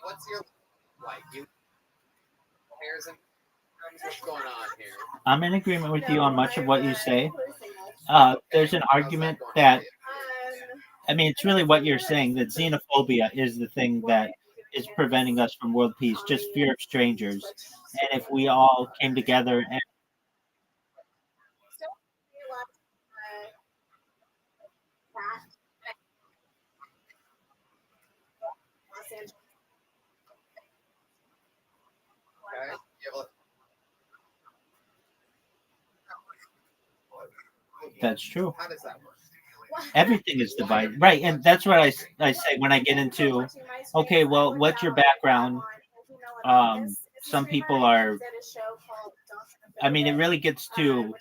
Speaker 14: What's your like? You hairs and what's going on here?
Speaker 18: I'm in agreement with you on much of what you say. There's an argument that, I mean, it's really what you're saying, that xenophobia is the thing that is preventing us from world peace, just fear of strangers. And if we all came together and that's true.
Speaker 14: How does that work?
Speaker 18: Everything is divided, right? And that's what I say when I get into, okay, well, what's your background? Some people are, I mean, it really gets to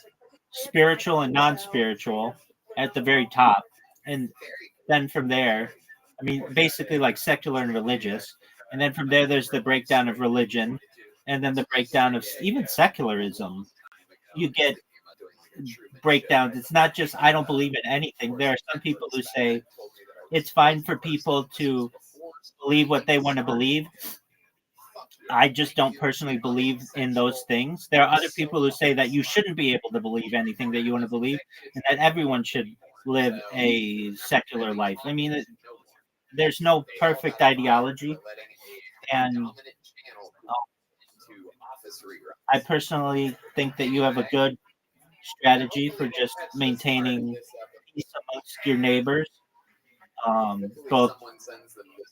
Speaker 18: spiritual and non-spiritual at the very top, and then from there, I mean, basically like secular and religious, and then from there there's the breakdown of religion, and then the breakdown of even secularism. You get breakdowns. It's not just I don't believe in anything. There are some people who say it's fine for people to believe what they want to believe. I just don't personally believe in those things. There are other people who say that you shouldn't be able to believe anything that you want to believe, and that everyone should live a secular life. I mean, there's no perfect ideology, and I personally think that you have a good strategy for just maintaining peace amongst your neighbors, both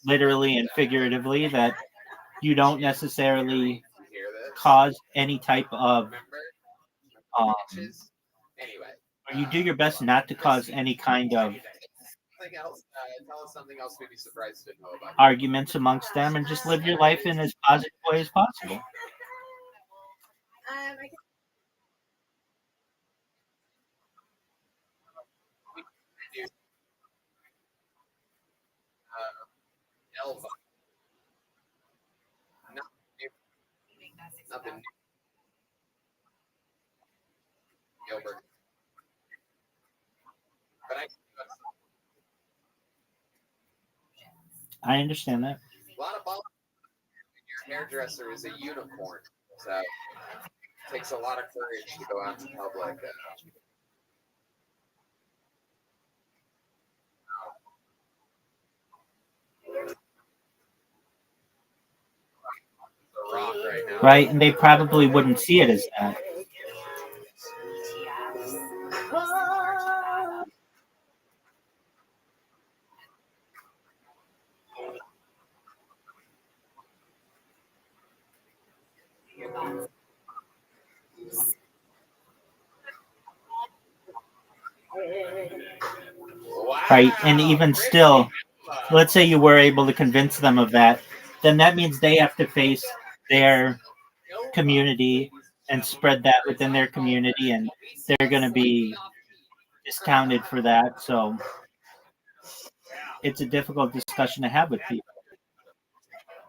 Speaker 18: literally and figuratively, that you don't necessarily cause any type of you do your best not to cause any kind of
Speaker 14: Tell us something else we'd be surprised to know about.
Speaker 18: arguments amongst them, and just live your life in as positive way as possible.
Speaker 14: Elva. Nothing new. Gilbert. But
Speaker 18: I understand that.
Speaker 14: a lot of your hairdresser is a unicorn, so it takes a lot of courage to go out in public. Rock right now.
Speaker 18: Right, and they probably wouldn't see it as that. Right, and even still, let's say you were able to convince them of that, then that means they have to face their community and spread that within their community, and they're going to be discounted for that. So it's a difficult discussion to have with people.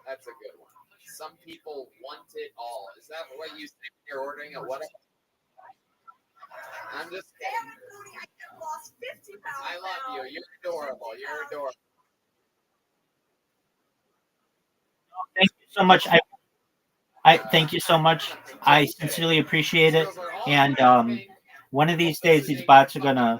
Speaker 14: That's a good one. some people want it all. Is that what you think you're ordering at what? I'm just kidding.
Speaker 5: I lost 50 pounds.
Speaker 14: I love you. You're adorable. You're adorable.
Speaker 18: Thank you so much. I thank you so much. I sincerely appreciate it. And one of these days, these bots are gonna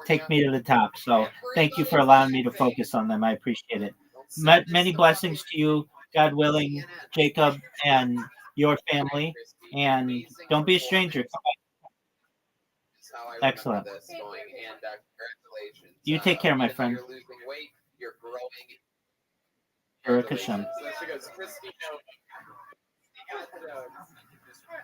Speaker 18: take me to the top. So thank you for allowing me to focus on them. I appreciate it. Many blessings to you, God willing, Jacob, and your family. And don't be a stranger. Come back. Excellent. You take care, my friend.
Speaker 14: You're losing weight. You're growing.
Speaker 18: Baruch Hashem.
Speaker 14: So she goes, Christine,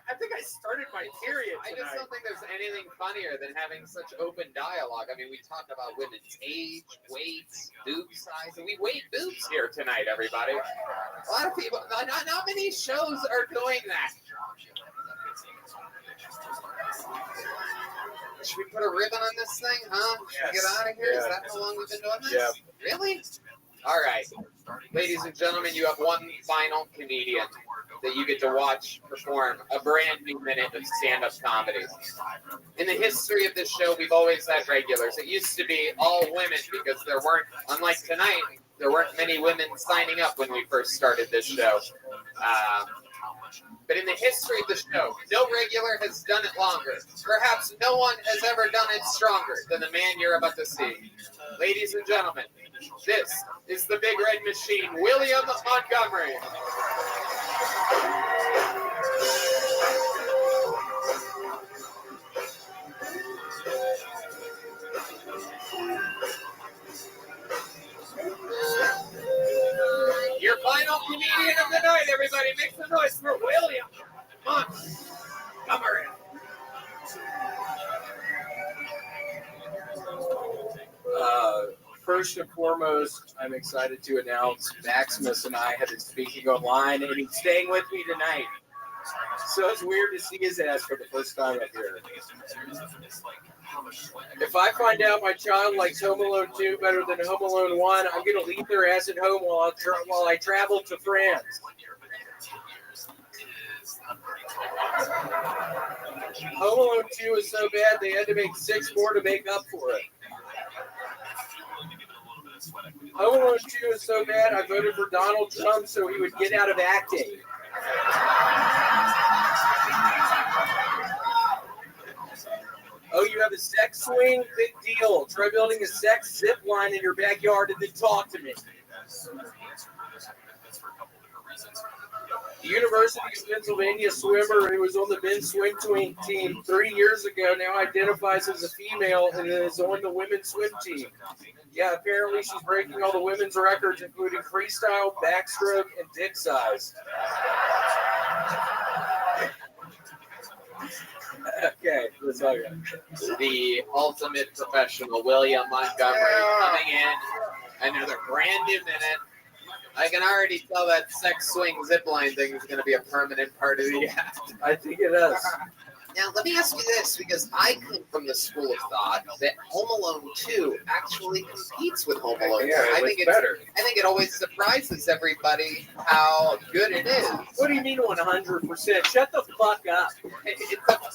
Speaker 14: I think I started my period tonight. I just don't think there's anything funnier than having such open dialogue. I mean, we talked about women's age, weights, boob size, and we weighed boobs here tonight, everybody. A lot of people, not many shows are doing that. Should we put a ribbon on this thing, huh? Should we get out of here? Is that how long we've been doing this? Yeah. Really? All right. Ladies and gentlemen, you have one final comedian that you get to watch perform a brand new minute of stand-up comedy. In the history of this show, we've always had regulars. It used to be all women because there weren't, unlike tonight, there weren't many women signing up when we first started this show. But in the history of the show, no regular has done it longer. Perhaps no one has ever done it stronger than the man you're about to see. Ladies and gentlemen, this is the Big Red Machine, William Montgomery. Your final comedian of the night, everybody. Make some noise for William Montgomery.
Speaker 7: First and foremost, I'm excited to announce Maximus and I have been speaking online, and he's staying with me tonight. So it's weird to see his ass for the first time up here. If I find out my child likes Home Alone 2 better than Home Alone 1, I'm going to leave their ass at home while I travel to France. Home Alone 2 is so bad they had to make 6 more to make up for it. Home Alone 2 is so bad I voted for Donald Trump so he would get out of acting. Oh, you have a sex swing? Big deal. Try building a sex zip line in your backyard and then talk to me. The University of Pennsylvania swimmer who was on the men's swim team 3 years ago now identifies as a female and is on the women's swim team. Yeah, apparently she's breaking all the women's records, including freestyle, backstroke, and dick size. Okay, let's go.
Speaker 14: The ultimate professional, William Montgomery, coming in. Another brand new minute. I can already tell that sex swing zipline thing is going to be a permanent part of the act.
Speaker 7: I think it is.
Speaker 14: Now, let me ask you this, because I come from the school of thought that Home Alone 2 actually competes with Home Alone 2.
Speaker 7: Yeah,
Speaker 14: I think
Speaker 7: better.
Speaker 14: I think it always surprises everybody how good it is.
Speaker 7: What do you mean 100%? Shut the fuck up.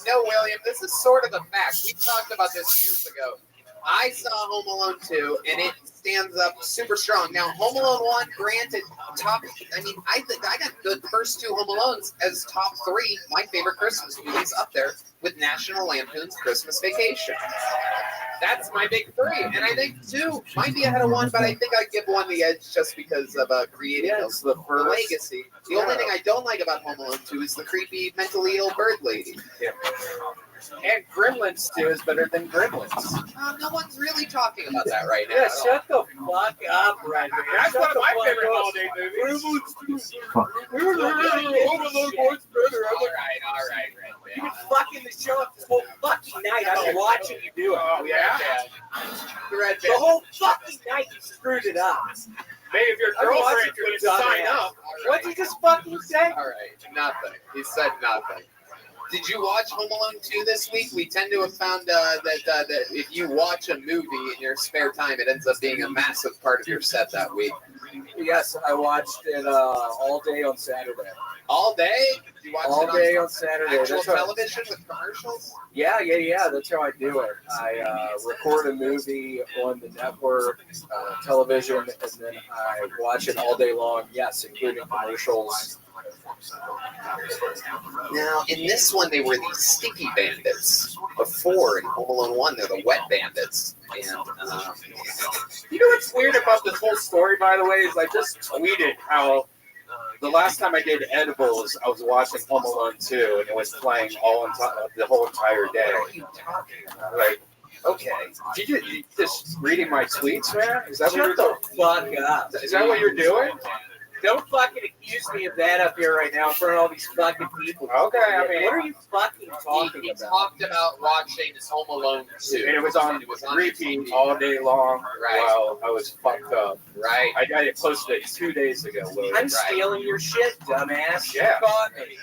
Speaker 14: No, William, this is sort of a fact. We talked about this years ago. I saw Home Alone 2, and it stands up super strong. Now, Home Alone 1, granted, I think I got the first 2 Home Alones as top 3, my favorite Christmas movies up there with National Lampoon's Christmas Vacation. That's my big 3, and I think 2 might be ahead of 1, but I think I'd give 1 the edge just because of creating the legacy. The only thing I don't like about Home Alone 2 is the creepy, mentally ill bird lady.
Speaker 7: Yeah. And Gremlins 2 is better than Gremlins.
Speaker 14: No one's really talking about that right now.
Speaker 7: Yeah, shut the fuck up, right now.
Speaker 2: That's one of my favorite holiday movies.
Speaker 7: Home Alone one's better.
Speaker 14: All right.
Speaker 7: You've been fucking the show up this whole fucking night. I've been watching you do it.
Speaker 2: Oh, yeah?
Speaker 7: The whole fucking night you screwed it up.
Speaker 2: Maybe if your girlfriend could sign up.
Speaker 7: What'd you just fucking say?
Speaker 14: All right, nothing. He said nothing. Did you watch Home Alone 2 this week? We tend to have found that if you watch a movie in your spare time, it ends up being a massive part of your set that week.
Speaker 7: Yes, I watched it all day on Saturday.
Speaker 14: All day? You watched
Speaker 7: all
Speaker 14: it
Speaker 7: day on Saturday.
Speaker 14: Actual
Speaker 7: That's how-
Speaker 14: television with commercials?
Speaker 7: Yeah. That's how I do it. I record a movie on the network television, and then I watch it all day long. Yes, including commercials.
Speaker 14: Now, in this one, they were these sticky bandits. Before, in Home Alone 1, they're the wet bandits. And,
Speaker 7: You know what's weird about this whole story, by the way, is I just tweeted how the last time I did edibles, I was watching Home Alone 2, and it was playing the whole entire day. Like, okay, you just reading my tweets, man? Is that
Speaker 8: Shut the fuck up.
Speaker 7: Is that what you're doing?
Speaker 8: Don't fucking accuse me of that up here right now in front of all these fucking people.
Speaker 7: Okay, I mean,
Speaker 8: what are you fucking talking
Speaker 14: he
Speaker 8: about?
Speaker 14: talked about watching Home Alone 2.
Speaker 7: And it was on repeat all day long while I was fucked up.
Speaker 14: Right.
Speaker 7: I posted it 2 days ago. Lou.
Speaker 8: I'm stealing your shit, dumbass.
Speaker 7: Yeah.
Speaker 8: You caught me.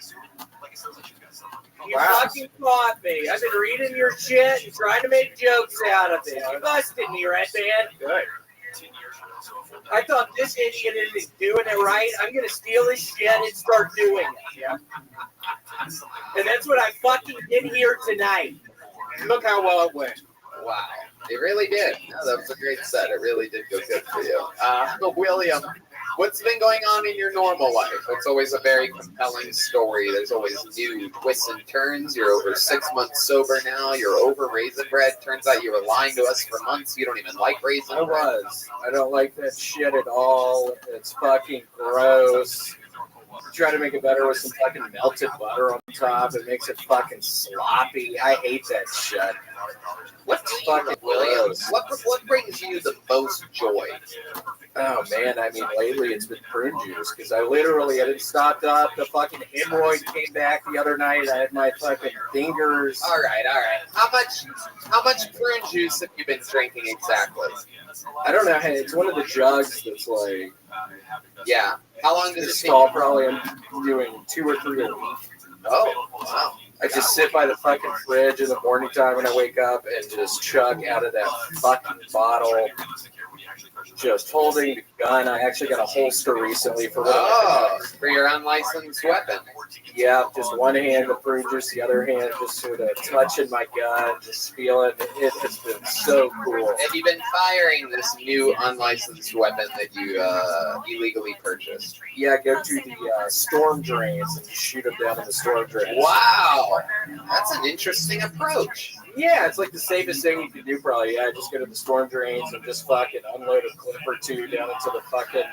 Speaker 8: You fucking caught me. I've been reading your shit and trying to make jokes out of it. You busted me, right, man?
Speaker 7: Good.
Speaker 8: I thought this idiot is doing it right. I'm gonna steal his shit and start doing it.
Speaker 7: Yeah.
Speaker 8: And that's what I fucking did here tonight.
Speaker 7: Look how well it went.
Speaker 14: Wow. It really did. No, that was a great set. It really did go good for you. William, what's been going on in your normal life? It's always a very compelling story. There's always new twists and turns. You're over 6 months sober now. You're over raisin bread. Turns out you were lying to us for months. You don't even like raisin bread.
Speaker 7: I was. I don't like that shit at all. It's fucking gross. Try to make it better with some fucking melted butter on top. It makes it fucking sloppy. I hate that shit.
Speaker 14: What
Speaker 7: fucking
Speaker 14: Williams? What brings you the most joy?
Speaker 7: Oh man, I mean lately it's been prune juice because I didn't stocked up. The fucking hemorrhoid came back the other night. I had my fucking fingers.
Speaker 14: All right. How much prune juice have you been drinking exactly?
Speaker 7: I don't know. Hey, it's one of the jugs that's like.
Speaker 14: Yeah. How long does it take?
Speaker 7: Probably I'm doing 2 or 3 a week.
Speaker 14: Oh, wow.
Speaker 7: I just sit by the fucking fridge in the morning time when I wake up and just chug out of that fucking bottle. Just holding the gun. I actually got a holster recently for
Speaker 14: for your unlicensed weapon.
Speaker 7: Yeah, just one hand the prune juice, the other hand just sort of touching my gun, just feeling it has been so cool.
Speaker 14: Have you been firing this new unlicensed weapon that you illegally purchased?
Speaker 7: Yeah, go to the storm drains and shoot them down in the storm drains.
Speaker 14: Wow, that's an interesting approach.
Speaker 7: Yeah, it's like the safest thing you can do probably. Yeah, just go to the storm drains and just fucking unload a clip or two down into the fucking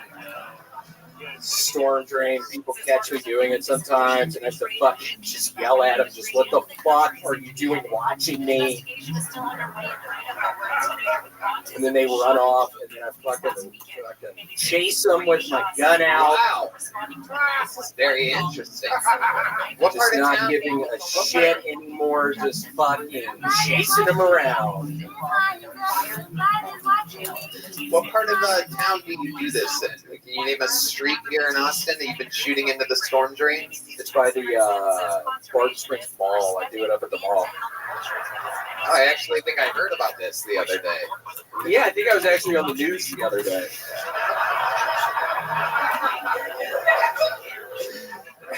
Speaker 7: storm drain. People catch me doing it sometimes, and I have to fucking just yell at them, just what the fuck are you doing watching me? And then they run off, and then I fucking chase them with my gun out.
Speaker 14: Wow, this is very interesting.
Speaker 7: What part not of giving a shit anymore, just fucking chasing them around.
Speaker 14: What part of town do you do this in? Can you name a street here in Austin that you've been shooting into the storm drain?
Speaker 7: It's by the Barton Springs Mall. I do it up at the mall.
Speaker 14: Oh, I actually think I heard about this the other day.
Speaker 7: Yeah, I think I was actually on the news the other day.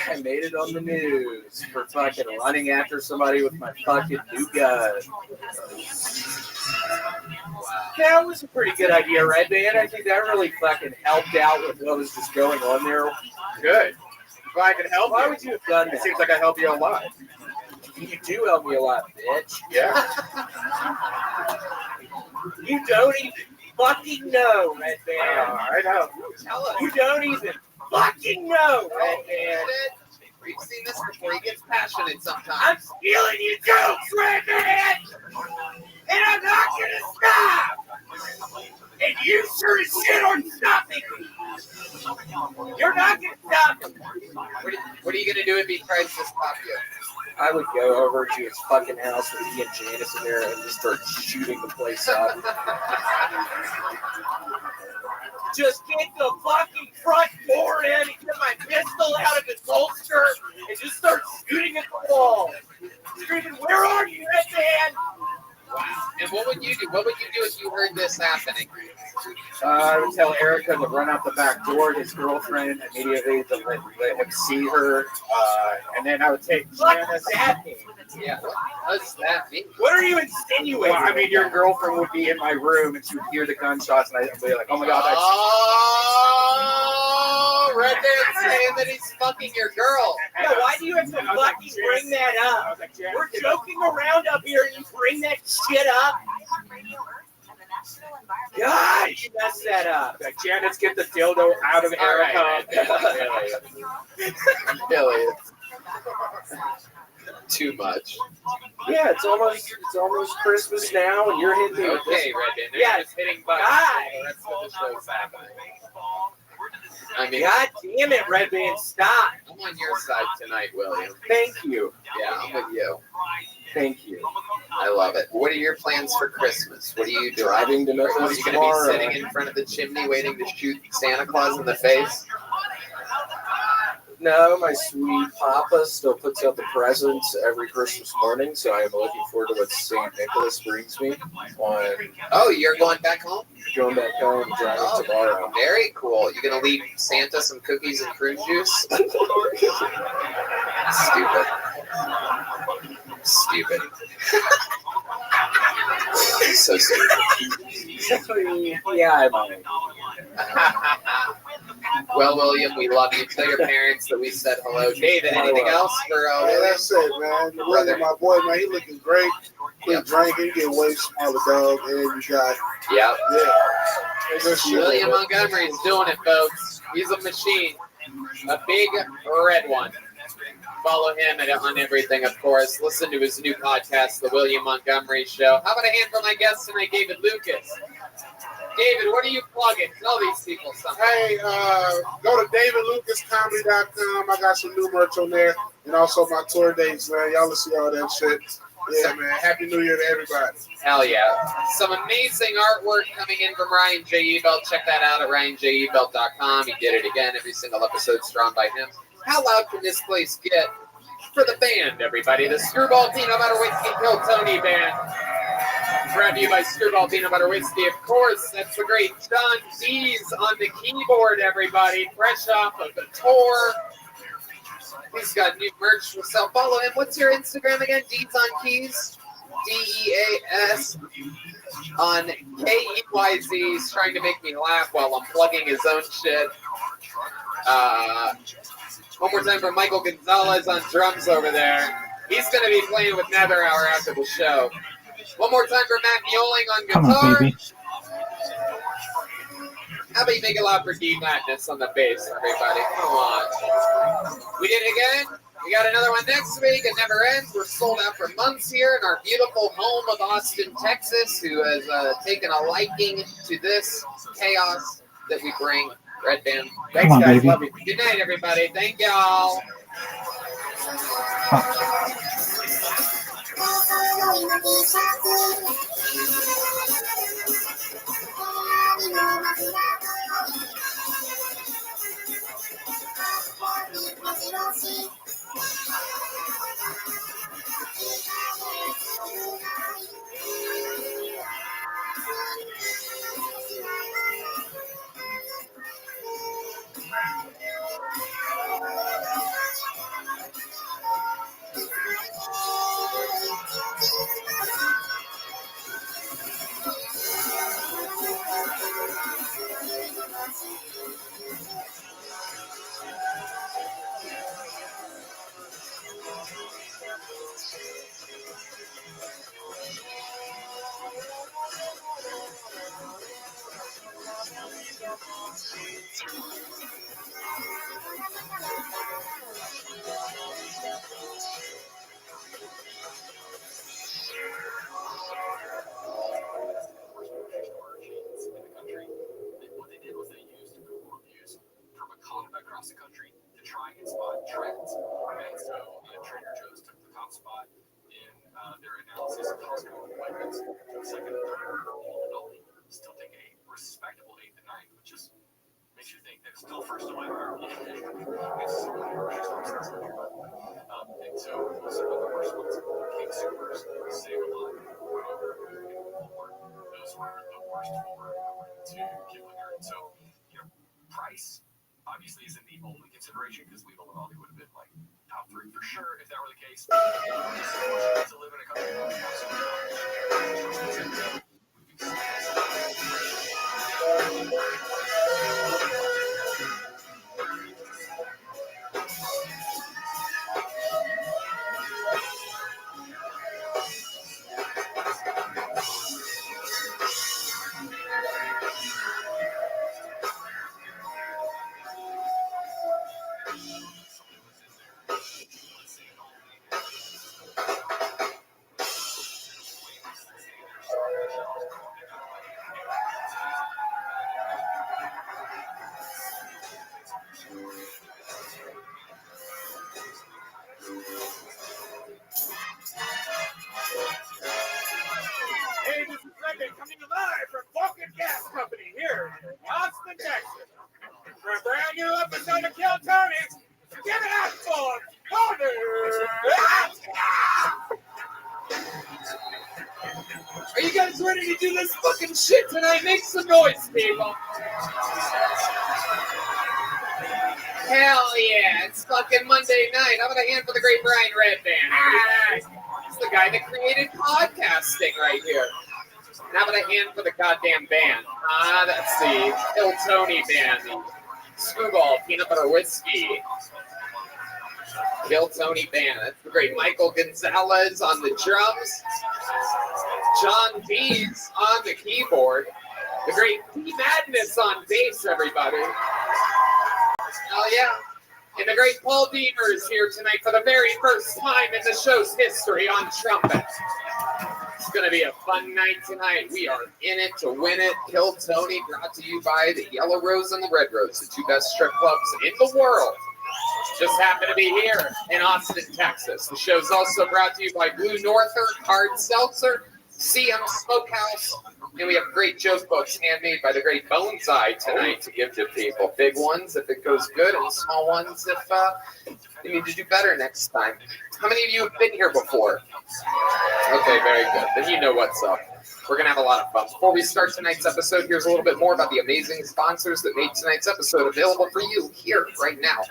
Speaker 7: I made it on the news for fucking running after somebody with my fucking new gun. That was a pretty good idea, right, man? I think that really fucking helped out with what was just going on there. Good. If I can help, why would you have done that? It seems like I help you a lot. You do help me a lot, bitch. Yeah.
Speaker 8: You don't even fucking know, Red Man.
Speaker 7: I know.
Speaker 14: Tell us.
Speaker 8: You don't even fucking know, Red Man.
Speaker 14: We've seen this before. He gets passionate sometimes.
Speaker 8: I'm stealing your jokes, Red Man! And I'm not gonna stop! And you sure as shit aren't stopping me! You're not gonna stop me!
Speaker 14: What are you gonna do if he tries to stop you?
Speaker 7: I would go over to his fucking house with he and Janice in there and just start shooting the place up.
Speaker 8: Just get the fucking front door in and get my pistol out of its holster and just start shooting at the wall.
Speaker 14: What would you do? What would you do if you heard this happening?
Speaker 7: I would tell Erica to run out the back door, his girlfriend, immediately to let him see her. And then I would take Janice.
Speaker 14: Yeah, what does that mean?
Speaker 7: What are you insinuating? Well, I mean, your girlfriend would be in my room and she would hear the gunshots, and I'd be like, oh my God, that's.
Speaker 14: Oh, Red Man's saying that he's fucking your girl.
Speaker 8: Yeah, why do you have to fucking bring that up? We're joking around up here and you bring that shit up? God, you messed that up.
Speaker 7: Like, Janice, get the dildo out of Erica.
Speaker 14: Really, too much.
Speaker 7: Yeah, it's almost Christmas now, and you're hitting.
Speaker 14: Okay, Redden.
Speaker 7: Yeah,
Speaker 14: just hitting buttons.
Speaker 7: God.
Speaker 14: The rest of the show's happening. I mean,
Speaker 8: God damn it, Red Band, stop.
Speaker 14: I'm on your side tonight, William.
Speaker 7: Thank you.
Speaker 14: Yeah, I'm with you.
Speaker 7: Thank you.
Speaker 14: I love it. What are your plans for Christmas? What are you doing?
Speaker 7: Driving to Memphis
Speaker 14: Are you going to be sitting in front of the chimney waiting to shoot Santa Claus in the face?
Speaker 7: No, my sweet Papa still puts out the presents every Christmas morning, so I am looking forward to what St. Nicholas brings me.
Speaker 14: Oh, you're going back home?
Speaker 7: Going back home, driving tomorrow.
Speaker 14: Very cool. You going to leave Santa some cookies and prune juice? Stupid. So stupid.
Speaker 7: Yeah, I might.
Speaker 14: Well, William, we love you. Tell your parents that we said hello. David, anything else for
Speaker 17: Yeah, that's it, man. Brother, my boy, man, he looking great. Quit drinking, get way smaller, dog. And you got,
Speaker 14: yeah.
Speaker 17: Good shit,
Speaker 14: William
Speaker 17: man.
Speaker 14: Montgomery's doing it, folks. He's a machine. A big red one. Follow him on everything, of course. Listen to his new podcast, The William Montgomery Show. How about a hand for my guest tonight, David Lucas? David, what are you plugging? Tell these people something.
Speaker 17: Hey, go to davidlucascomedy.com. I got some new merch on there. And also my tour dates, man. Y'all will see all that shit. Yeah, man. Happy New Year to everybody.
Speaker 14: Hell yeah. Some amazing artwork coming in from Ryan J. Ebelt. Check that out at ryanjebelt.com. He did it again. Every single episode's drawn by him. How loud can this place get? For the band, everybody. The Screwball Peanut Butter Whiskey Kill Tony Band. Brought to you by Screwball Peanut Butter Whiskey, of course. That's the great John Dees on the keyboard, everybody. Fresh off of the tour. He's got new merch for sale. Follow him. What's your Instagram again? Dees on Keys? DEAS on KEYZ. He's trying to make me laugh while I'm plugging his own shit. One more time for Michael Gonzalez on drums over there. He's going to be playing with Nether Hour after the show. One more time for Matt Mioling on guitar.
Speaker 18: Come on, baby.
Speaker 14: How about you make it loud for D Madness on the bass, everybody? Come on. We did it again. We got another one next week. It never ends. We're sold out for months here in our beautiful home of Austin, Texas, who has taken a liking to this chaos that we bring. Red Band. Thanks,
Speaker 18: Come on,
Speaker 14: guys.
Speaker 18: baby.
Speaker 14: Love you. Good night, everybody. Thank y'all.
Speaker 22: Across the country to try and spot trends. And so Trader Joe's took the top spot in their analysis of Costco appointments. Second and third, Aldi still take a respectable 8th and 9th, which just makes you think they're still first to whatever. It's so many grocery stores. And so most of the worst ones, King Supers, save a lot. So, price obviously isn't the only consideration because Lethal and Aldi would have been like top 3 for sure if that were the case. To live in a country.
Speaker 2: Hey, this is Rabbi coming live from Vulcan Gas Company here in Austin, Texas. For a brand new episode of Kill Tony, give it up for Connor!
Speaker 14: Are you guys ready to do this fucking shit tonight? Make some noise, people. Hell yeah, it's fucking Monday night. I'm gonna hand for the great Brian Redband. He's the guy that created podcasting right here. And I'm gonna hand for the goddamn band. That's the Kill Tony band. Screwball, Peanut Butter Whiskey. Kill Tony band. That's the great Michael Gonzalez on the drums. John Dees on the keyboard. The great P Madness on bass, everybody. Oh yeah. And the great Paul Deemer is here tonight for the very first time in the show's history on trumpet. It's going to be a fun night tonight. We are in it to win it. Kill Tony, brought to you by the Yellow Rose and the Red Rose, the 2 best strip clubs in the world. Just happen to be here in Austin, Texas. The show's also brought to you by Blue Norther, Hard Seltzer, CM Smokehouse, and we have great joke books handmade by the great Boneseye tonight to give to people. Big ones if it goes good, and small ones if you need to do better next time. How many of you have been here before? Okay, very good. Then you know what's up. We're going to have a lot of fun. Before we start tonight's episode, here's a little bit more about the amazing sponsors that made tonight's episode available for you here right now.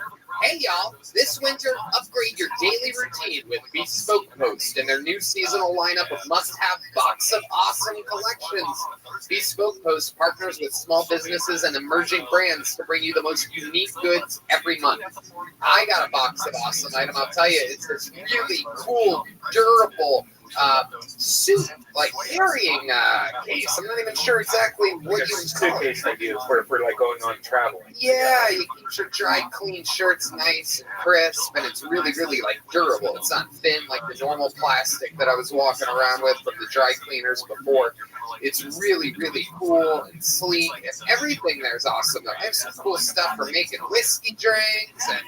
Speaker 14: Hey y'all, this winter, upgrade your daily routine with Bespoke Post and their new seasonal lineup of must-have Box of Awesome collections. Bespoke Post partners with small businesses and emerging brands to bring you the most unique goods every month. I got a Box of Awesome item, I'll tell you, it's this really cool, durable suit, like carrying case. I'm not even sure exactly what you
Speaker 13: suitcase I use for like going on travel.
Speaker 14: Yeah, you keep your dry, clean shirts nice and crisp, and it's really, really like durable. It's not thin like the normal plastic that I was walking around with from the dry cleaners before. It's really, really cool and sleek, and everything there's awesome. I have some cool stuff for making whiskey drinks and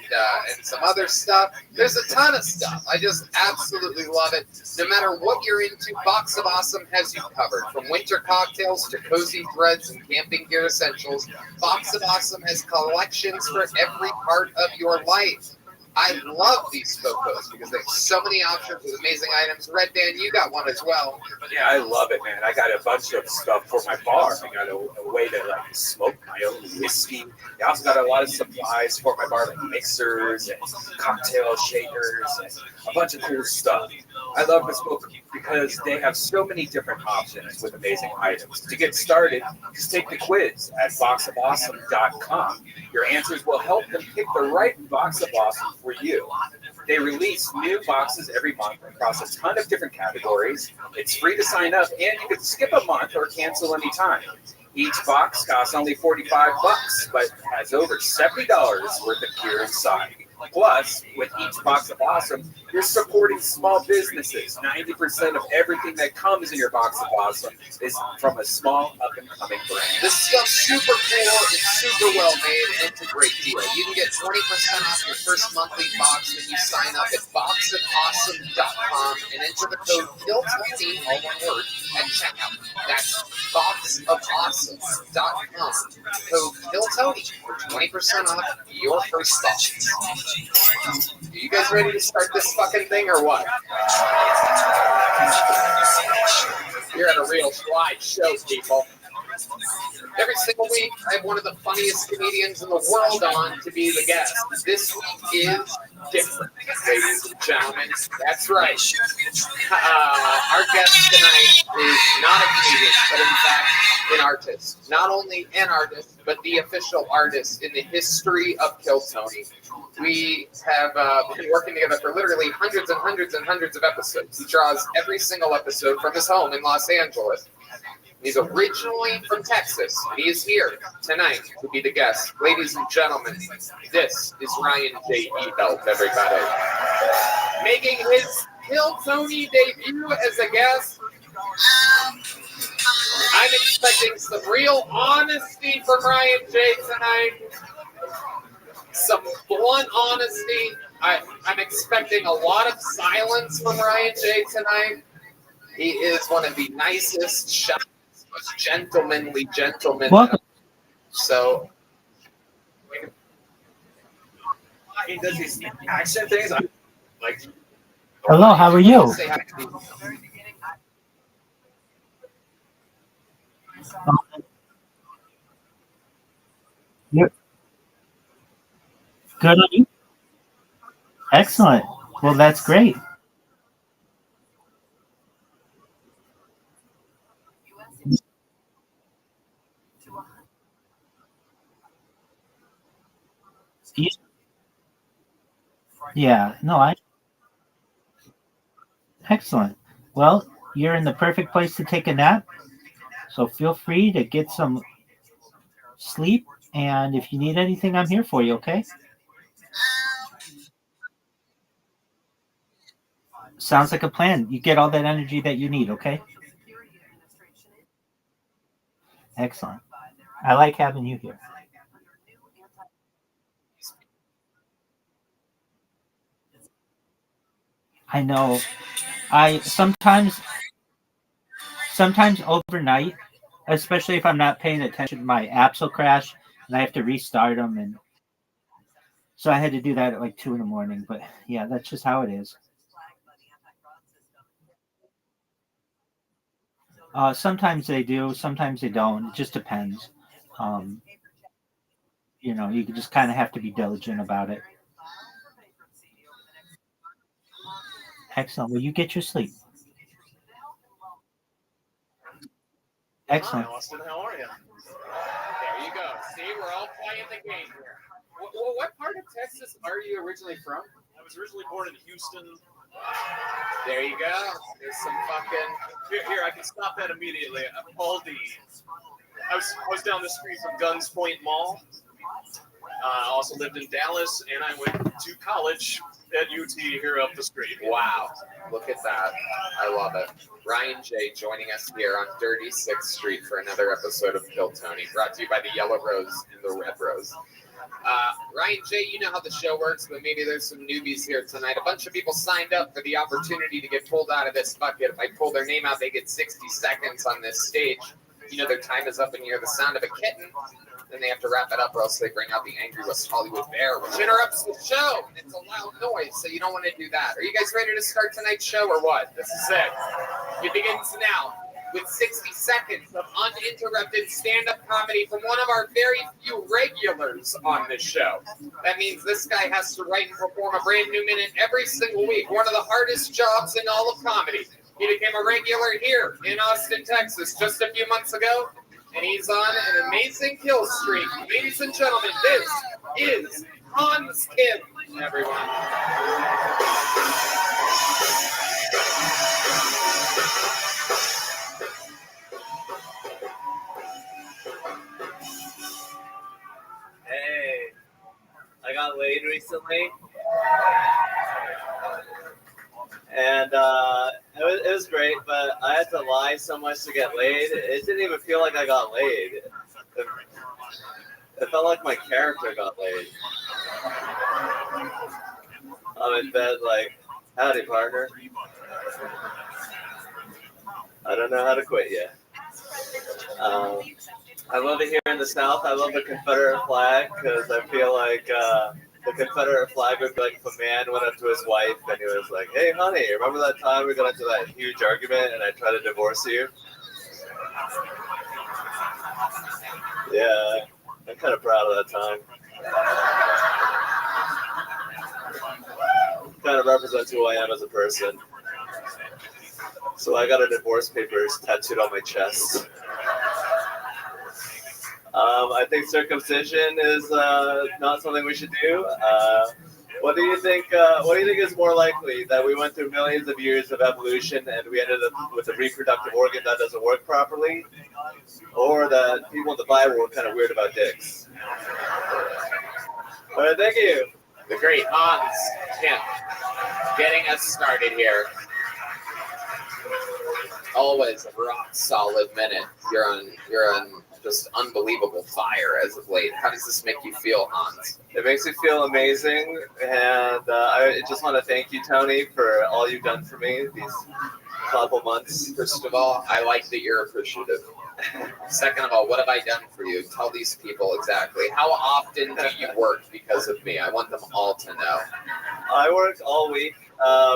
Speaker 14: some other stuff. There's a ton of stuff. I just absolutely love it. No matter what you're into, Box of Awesome has you covered. From winter cocktails to cozy threads and camping gear essentials, Box of Awesome has collections for every part of your life. I love these photos because they have so many options with amazing items. Red Dan, you got one as well.
Speaker 13: Yeah, I love it, man. I got a bunch of stuff for my bar. I got a way to like smoke my own whiskey. I also got a lot of supplies for my bar, like mixers and cocktail shakers and a bunch of cool stuff. I love Bespoke because they have so many different options with amazing items. To get started, just take the quiz at boxofawesome.com. Your answers will help them pick the right Box of Awesome for you. They release new boxes every month across a ton of different categories. It's free to sign up, and you can skip a month or cancel anytime. Each box costs only $45, but has over $70 worth of gear inside. Plus, with each Box of Awesome, you're supporting small businesses. 90% of everything that comes in your Box of Awesome is from a small up-and-coming brand.
Speaker 14: This stuff's super cool, it's super well made, and it's a great deal. You can get 20% off your first monthly box when you sign up at boxofawesome.com and enter the code KILLTONY, all one word, at checkout. That's boxofawesome.com. Code KILLTONY for 20% off your first box. Are you guys ready to start this fucking thing or what? You're here at a real live show, people. Every single week, I have one of the funniest comedians in the world on to be the guest. This week is different, ladies and gentlemen. That's right. Our guest tonight is not a comedian, but in fact, an artist. Not only an artist, but the official artist in the history of Kill Tony. We have been working together for literally hundreds and hundreds and hundreds of episodes. He draws every single episode from his home in Los Angeles. He's originally from Texas, and he is here tonight to be the guest. Ladies and gentlemen, this is Ryan J. Ebelt, everybody. Making his Kill Tony debut as a guest. I'm expecting some real honesty from Ryan J. tonight. Some blunt honesty. I'm expecting a lot of silence from Ryan J. tonight. He is one of the nicest, shyest, most gentlemanly gentlemen.
Speaker 18: Welcome.
Speaker 14: So
Speaker 8: he does these accent things. I like.
Speaker 18: Hello, how are you? Yep. Good on you. Excellent. Well, that's great. Yeah, no, excellent. Well, you're in the perfect place to take a nap. So feel free to get some sleep. And if you need anything, I'm here for you, okay? Sounds like a plan. You get all that energy that you need, okay? Excellent. I like having you here. I know. I sometimes overnight, especially if I'm not paying attention, my apps will crash and I have to restart them. And so I had to do that at like 2 a.m. But yeah, that's just how it is. Sometimes they do, sometimes they don't. It just depends. You just kind of have to be diligent about it. Excellent. Well, you get your sleep. Excellent.
Speaker 14: Hi, Austin. How are you? There you go. See, we're all playing the game here. What part of Texas are you originally from?
Speaker 2: I was originally born in Houston.
Speaker 14: There you go. There's some fucking.
Speaker 2: Here, I can stop that immediately. Baldy. I was down the street from Guns Point Mall. I also lived in Dallas, and I went to college at UT here up the street.
Speaker 14: Wow. Look at that. I love it. Ryan J. joining us here on Dirty 6th Street for another episode of Kill Tony, brought to you by the Yellow Rose and the Red Rose. Ryan J., you know how the show works, but maybe there's some newbies here tonight. A bunch of people signed up for the opportunity to get pulled out of this bucket. If I pull their name out, they get 60 seconds on this stage. You know their time is up and you hear the sound of a kitten. Then they have to wrap it up or else they bring out the angry West Hollywood bear, which interrupts the show. It's a loud noise, so you don't want to do that. Are you guys ready to start tonight's show or what? This is it. It begins now with 60 seconds of uninterrupted stand-up comedy from one of our very few regulars on this show. That means this guy has to write and perform a brand new minute every single week. One of the hardest jobs in all of comedy. He became a regular here in Austin, Texas just a few months ago. And he's on an amazing kill streak. Ladies and gentlemen, this is Hans Kim, everyone.
Speaker 15: Hey, I got laid recently. And it was great, but I had to lie so much to get laid. It didn't even feel like I got laid. It felt like my character got laid. I'm in bed like, howdy, partner. I don't know how to quit yet. I love it here in the South. I love the Confederate flag because I feel like the Confederate flag would be like if a man went up to his wife and he was like, hey, honey, remember that time we got into that huge argument and I tried to divorce you? Yeah, I'm kind of proud of that time. Kind of represents who I am as a person. So I got a divorce papers tattooed on my chest. I think circumcision is not something we should do. What do you think? What do you think is more likely, that we went through millions of years of evolution and we ended up with a reproductive organ that doesn't work properly, or that people in the Bible were kind of weird about dicks? All right, thank you.
Speaker 14: The great Hans Kemp getting us started here. Always a rock solid minute. You're on just unbelievable fire as of late. How does this make you feel, Hans?
Speaker 15: It makes me feel amazing, and I just want to thank you, Tony, for all you've done for me these couple months.
Speaker 14: First of all, I like that you're appreciative. Second of all, what have I done for you? Tell these people exactly. How often do you work because of me? I want them all to know.
Speaker 15: I work all week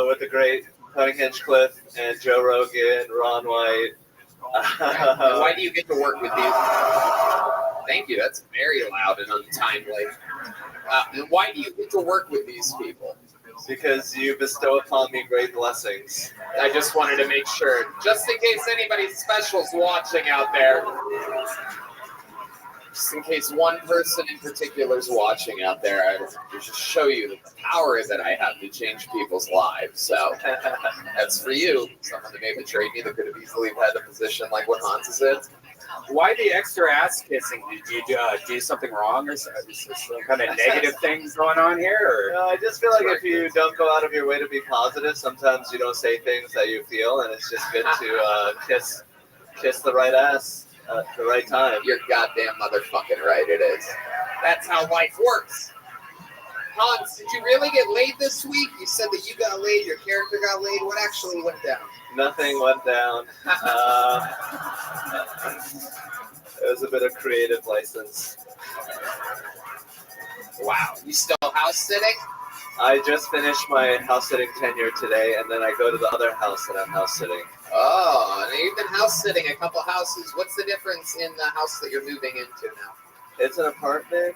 Speaker 15: with the great Tony Hinchcliffe and Joe Rogan, Ron White.
Speaker 14: And why do you get to work with these? Thank you. That's very loud and untimely. And why do you get to work with these people?
Speaker 15: Because you bestow upon me great blessings.
Speaker 14: I just wanted to make sure, just in case anybody special's watching out there, just in case one person in particular is watching out there, I just show you the power that I have to change people's lives. So that's for you. Someone that may have betrayed me that could have easily had a position like what Hans is in.
Speaker 13: Why the extra ass kissing? Did you do something wrong, or is there some kind of negative things going on here? Or?
Speaker 15: No, I just feel like if you don't go out of your way to be positive, sometimes you don't say things that you feel, and it's just good to kiss the right ass at the right time.
Speaker 14: You're goddamn motherfucking right, it is. That's how life works. Hans, did you really get laid this week? You said that you got laid, your character got laid. What actually went down?
Speaker 15: Nothing went down. It was a bit of creative license.
Speaker 14: Wow. You still house sitting?
Speaker 15: I just finished my house sitting tenure today, and then I go to the other house that I'm house sitting.
Speaker 14: Oh, and you've been house sitting a couple houses. What's the difference in the house that you're moving into now?
Speaker 15: It's an apartment.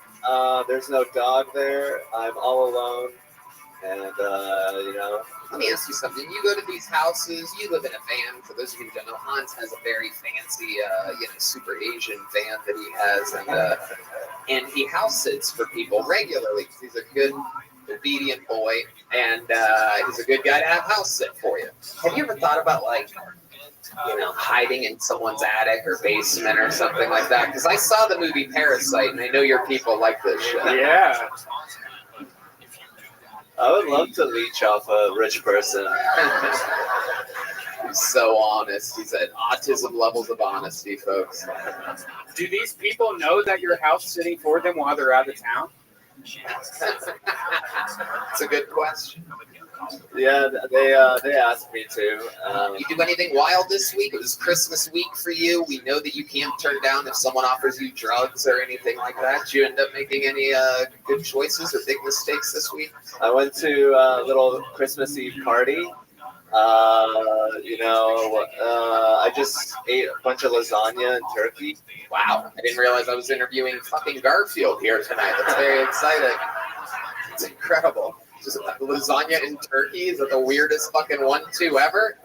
Speaker 15: There's no dog there. I'm all alone. And,
Speaker 14: Let me ask you something. You go to these houses, you live in a van. For those of you who don't know, Hans has a very fancy, super Asian van that he has. And he house sits for people regularly because he's a good, obedient boy. And he's a good guy to have house sit for you. Have you ever thought about, hiding in someone's attic or basement or something like that? Because I saw the movie Parasite, and I know your people like this shit.
Speaker 15: Yeah. I would love to leech off a rich person.
Speaker 14: He's so honest. He's at autism levels of honesty, folks.
Speaker 13: Do these people know that you're house sitting for them while they're out of town?
Speaker 14: It's a good question.
Speaker 15: Yeah, they asked me to.
Speaker 14: You do anything wild this week? It was Christmas week for you. We know that you can't turn down if someone offers you drugs or anything like that. Did you end up making any good choices or big mistakes this week?
Speaker 15: I went to a little Christmas Eve party. I just ate a bunch of lasagna and turkey.
Speaker 14: Wow, I didn't realize I was interviewing fucking Garfield here tonight. That's very exciting. It's incredible. Just lasagna and turkey? Is that the weirdest fucking 1-2 ever?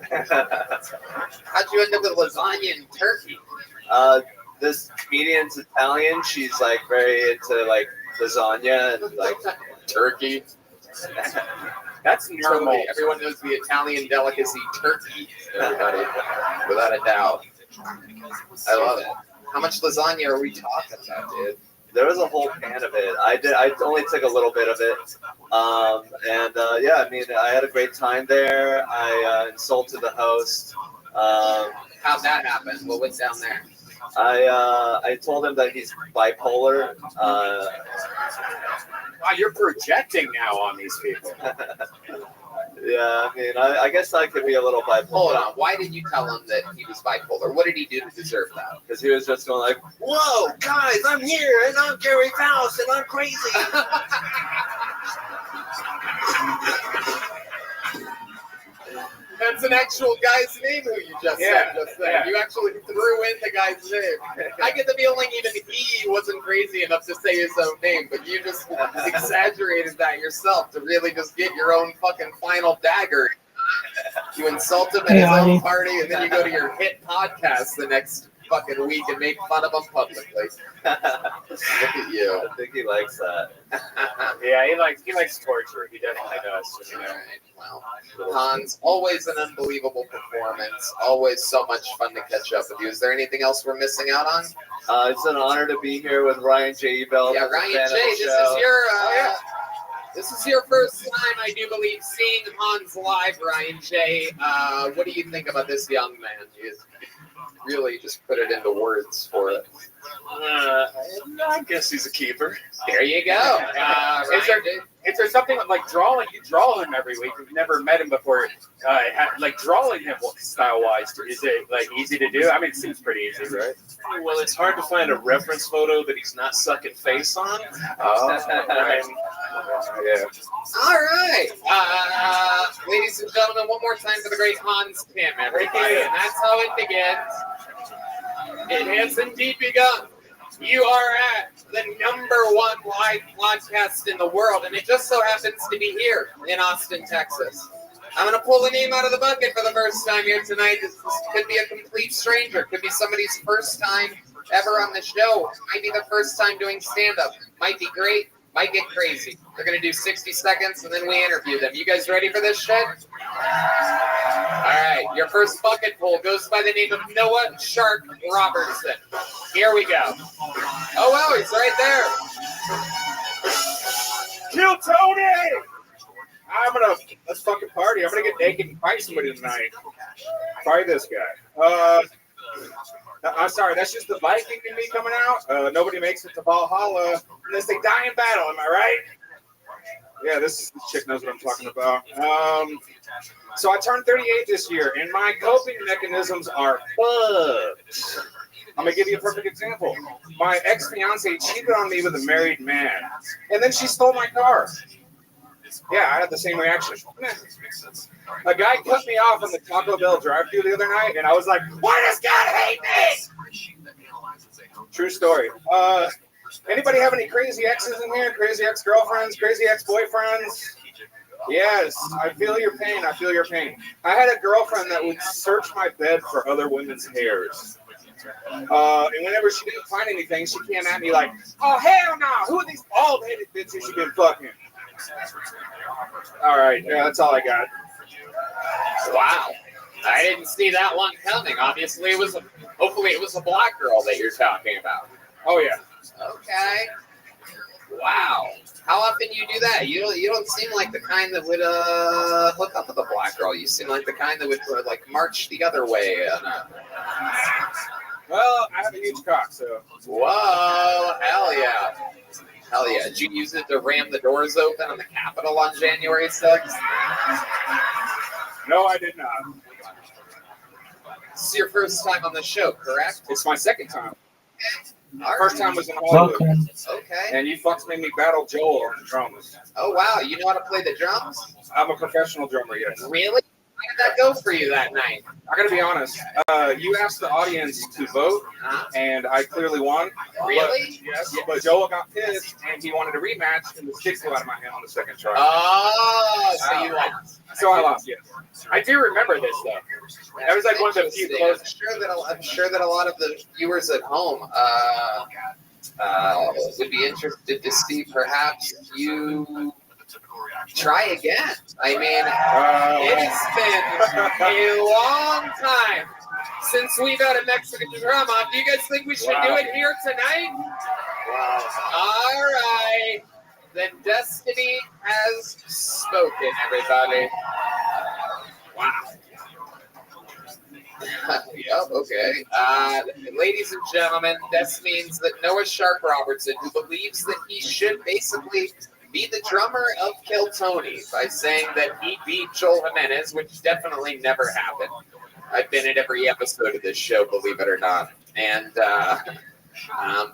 Speaker 14: How'd you end up with lasagna and turkey?
Speaker 15: This comedian's Italian. She's very into lasagna and
Speaker 14: turkey.
Speaker 15: That's normal.
Speaker 14: Totally. Everyone knows the Italian delicacy turkey. Everybody, without a doubt. I love it. How much lasagna are we talking about, dude?
Speaker 15: There was a whole pan of it. I only took a little bit of it. I had a great time there. I insulted the host.
Speaker 14: How'd that happen? What went down there?
Speaker 15: I told him that he's bipolar.
Speaker 13: Wow, you're projecting now on these people.
Speaker 15: Yeah, I guess I could be a little bipolar.
Speaker 14: Hold on. Why did you tell him that he was bipolar? What did he do to deserve that?
Speaker 15: Because he was just going
Speaker 6: "Whoa, guys, I'm here, and I'm Gary Faust, and I'm crazy."
Speaker 14: That's an actual guy's name who you just said just then.
Speaker 2: Yeah.
Speaker 14: You actually threw in the guy's name. I get the feeling even he wasn't crazy enough to say his own name, but you just exaggerated that yourself to really just get your own fucking final dagger. You insult him at his own party, and then you go to your hit podcast the next fucking week and make fun of him publicly. Look at you.
Speaker 15: I think he likes that.
Speaker 8: Yeah, he likes torture. He definitely does. You know.
Speaker 14: Well, Hans, always an unbelievable performance. Always so much fun to catch up with you. Is there anything else we're missing out on?
Speaker 15: It's an honor to be here with Ryan J. Ebel.
Speaker 14: Yeah, Ryan J. This is your first time, I do believe, seeing Hans live, Ryan J. What do you think about this young man? You really just put it into words for it.
Speaker 10: I guess he's a keeper.
Speaker 14: There you go.
Speaker 8: Is there something like drawing? You draw him every week. You've never met him before. Like drawing him style-wise, is it like easy to do? I mean, it seems pretty easy, right?
Speaker 10: Well, it's hard to find a reference photo that he's not sucking face on.
Speaker 8: Right.
Speaker 10: Yeah.
Speaker 14: All right. Ladies and gentlemen, one more time for the great Hans Kim, everybody. And that's how it begins. It has indeed begun. You are at the #1 live podcast in the world, and it just so happens to be here in Austin, Texas. I'm going to pull a name out of the bucket for the first time here tonight. This could be a complete stranger. Could be somebody's first time ever on the show. Might be the first time doing stand-up. Might be great. Might get crazy. They're going to do 60 seconds, and then we interview them. You guys ready for this shit? All right. Your first bucket pull goes by the name of Noah Shark Robertson. Here we go. Oh, wow. He's right there.
Speaker 2: Kill Tony! Let's fucking party. I'm gonna get naked and fight somebody tonight. Fight this guy. I'm sorry, that's just the Viking in me coming out. Nobody makes it to Valhalla unless they die in battle, am I right? Yeah, this chick knows what I'm talking about. So I turned 38 this year, and my coping mechanisms are fucked. I'm gonna give you a perfect example. My ex-fiance cheated on me with a married man, and then she stole my car. Yeah, I had the same reaction. A guy cut me off on the Taco Bell drive-thru the other night, and I was like, "Why does God hate me?" True story. Anybody have any crazy exes in here? Crazy ex-girlfriends? Crazy ex-boyfriends? Yes, I feel your pain. I feel your pain. I had a girlfriend that would search my bed for other women's hairs. And whenever she didn't find anything, she came at me like, "Oh, hell no. Who are these bald-headed bitches you been fucking?" All right, yeah, that's all I got.
Speaker 14: Wow. I didn't see that one coming. Obviously, hopefully it was a black girl that you're talking about.
Speaker 2: Oh, yeah.
Speaker 14: Okay. Wow. How often you do that? You don't seem like the kind that would hook up with a black girl. You seem like the kind that would like march the other way.
Speaker 2: Well, I have a huge cock, so.
Speaker 14: Whoa! Hell yeah! Hell yeah! Did you use it to ram the doors open on the Capitol on January 6th?
Speaker 2: No, I did not.
Speaker 14: This is your first time on the show, correct?
Speaker 2: It's my second time.
Speaker 14: All
Speaker 2: First
Speaker 14: right.
Speaker 2: time was in Hollywood.
Speaker 18: Welcome.
Speaker 14: Okay.
Speaker 2: And you fucks made me battle Joel on the drums.
Speaker 14: Oh wow! You know how to play the drums?
Speaker 2: I'm a professional drummer, yes.
Speaker 14: Really? How did that go for you that night?
Speaker 2: I gotta be honest. You asked the audience to vote, and I clearly won.
Speaker 14: Really?
Speaker 2: Yes. But Joel got pissed, and he wanted a rematch, and the stick flew out of my hand on the second try.
Speaker 14: Oh, so you lost.
Speaker 2: So I lost, yes.
Speaker 8: I do remember this though. That was like one of the few close.
Speaker 14: I'm sure that a lot of the viewers at home would be interested to see perhaps you try again. I mean, it has been a long time since we've had a Mexican drum off. Do you guys think we should do it here tonight? Wow. All right. Then destiny has spoken, everybody. Wow. Yep, okay. Ladies and gentlemen, this means that Noah Shark Robertson, who believes that he should basically be the drummer of Kill Tony by saying that he beat Joel Jimenez, which definitely never happened. I've been at every episode of this show, believe it or not. And,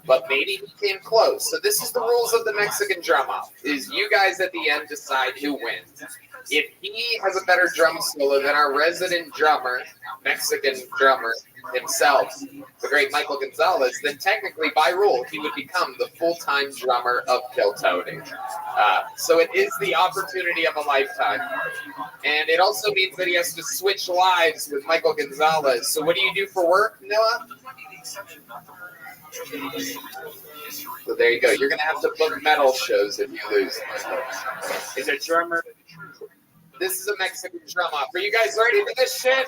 Speaker 14: but maybe he came close. So this is the rules of the Mexican drum off, is you guys at the end decide who wins. If he has a better drum solo than our resident drummer, Mexican drummer himself, the great Michael Gonzalez, then technically, by rule, he would become the full-time drummer of Kill Tony. So it is the opportunity of a lifetime. And it also means that he has to switch lives with Michael Gonzalez. So what do you do for work, Noah? So there you go. You're going to have to book metal shows if you lose.
Speaker 8: Is a drummer?
Speaker 14: This is a Mexican drum off. Are you guys ready for this shit?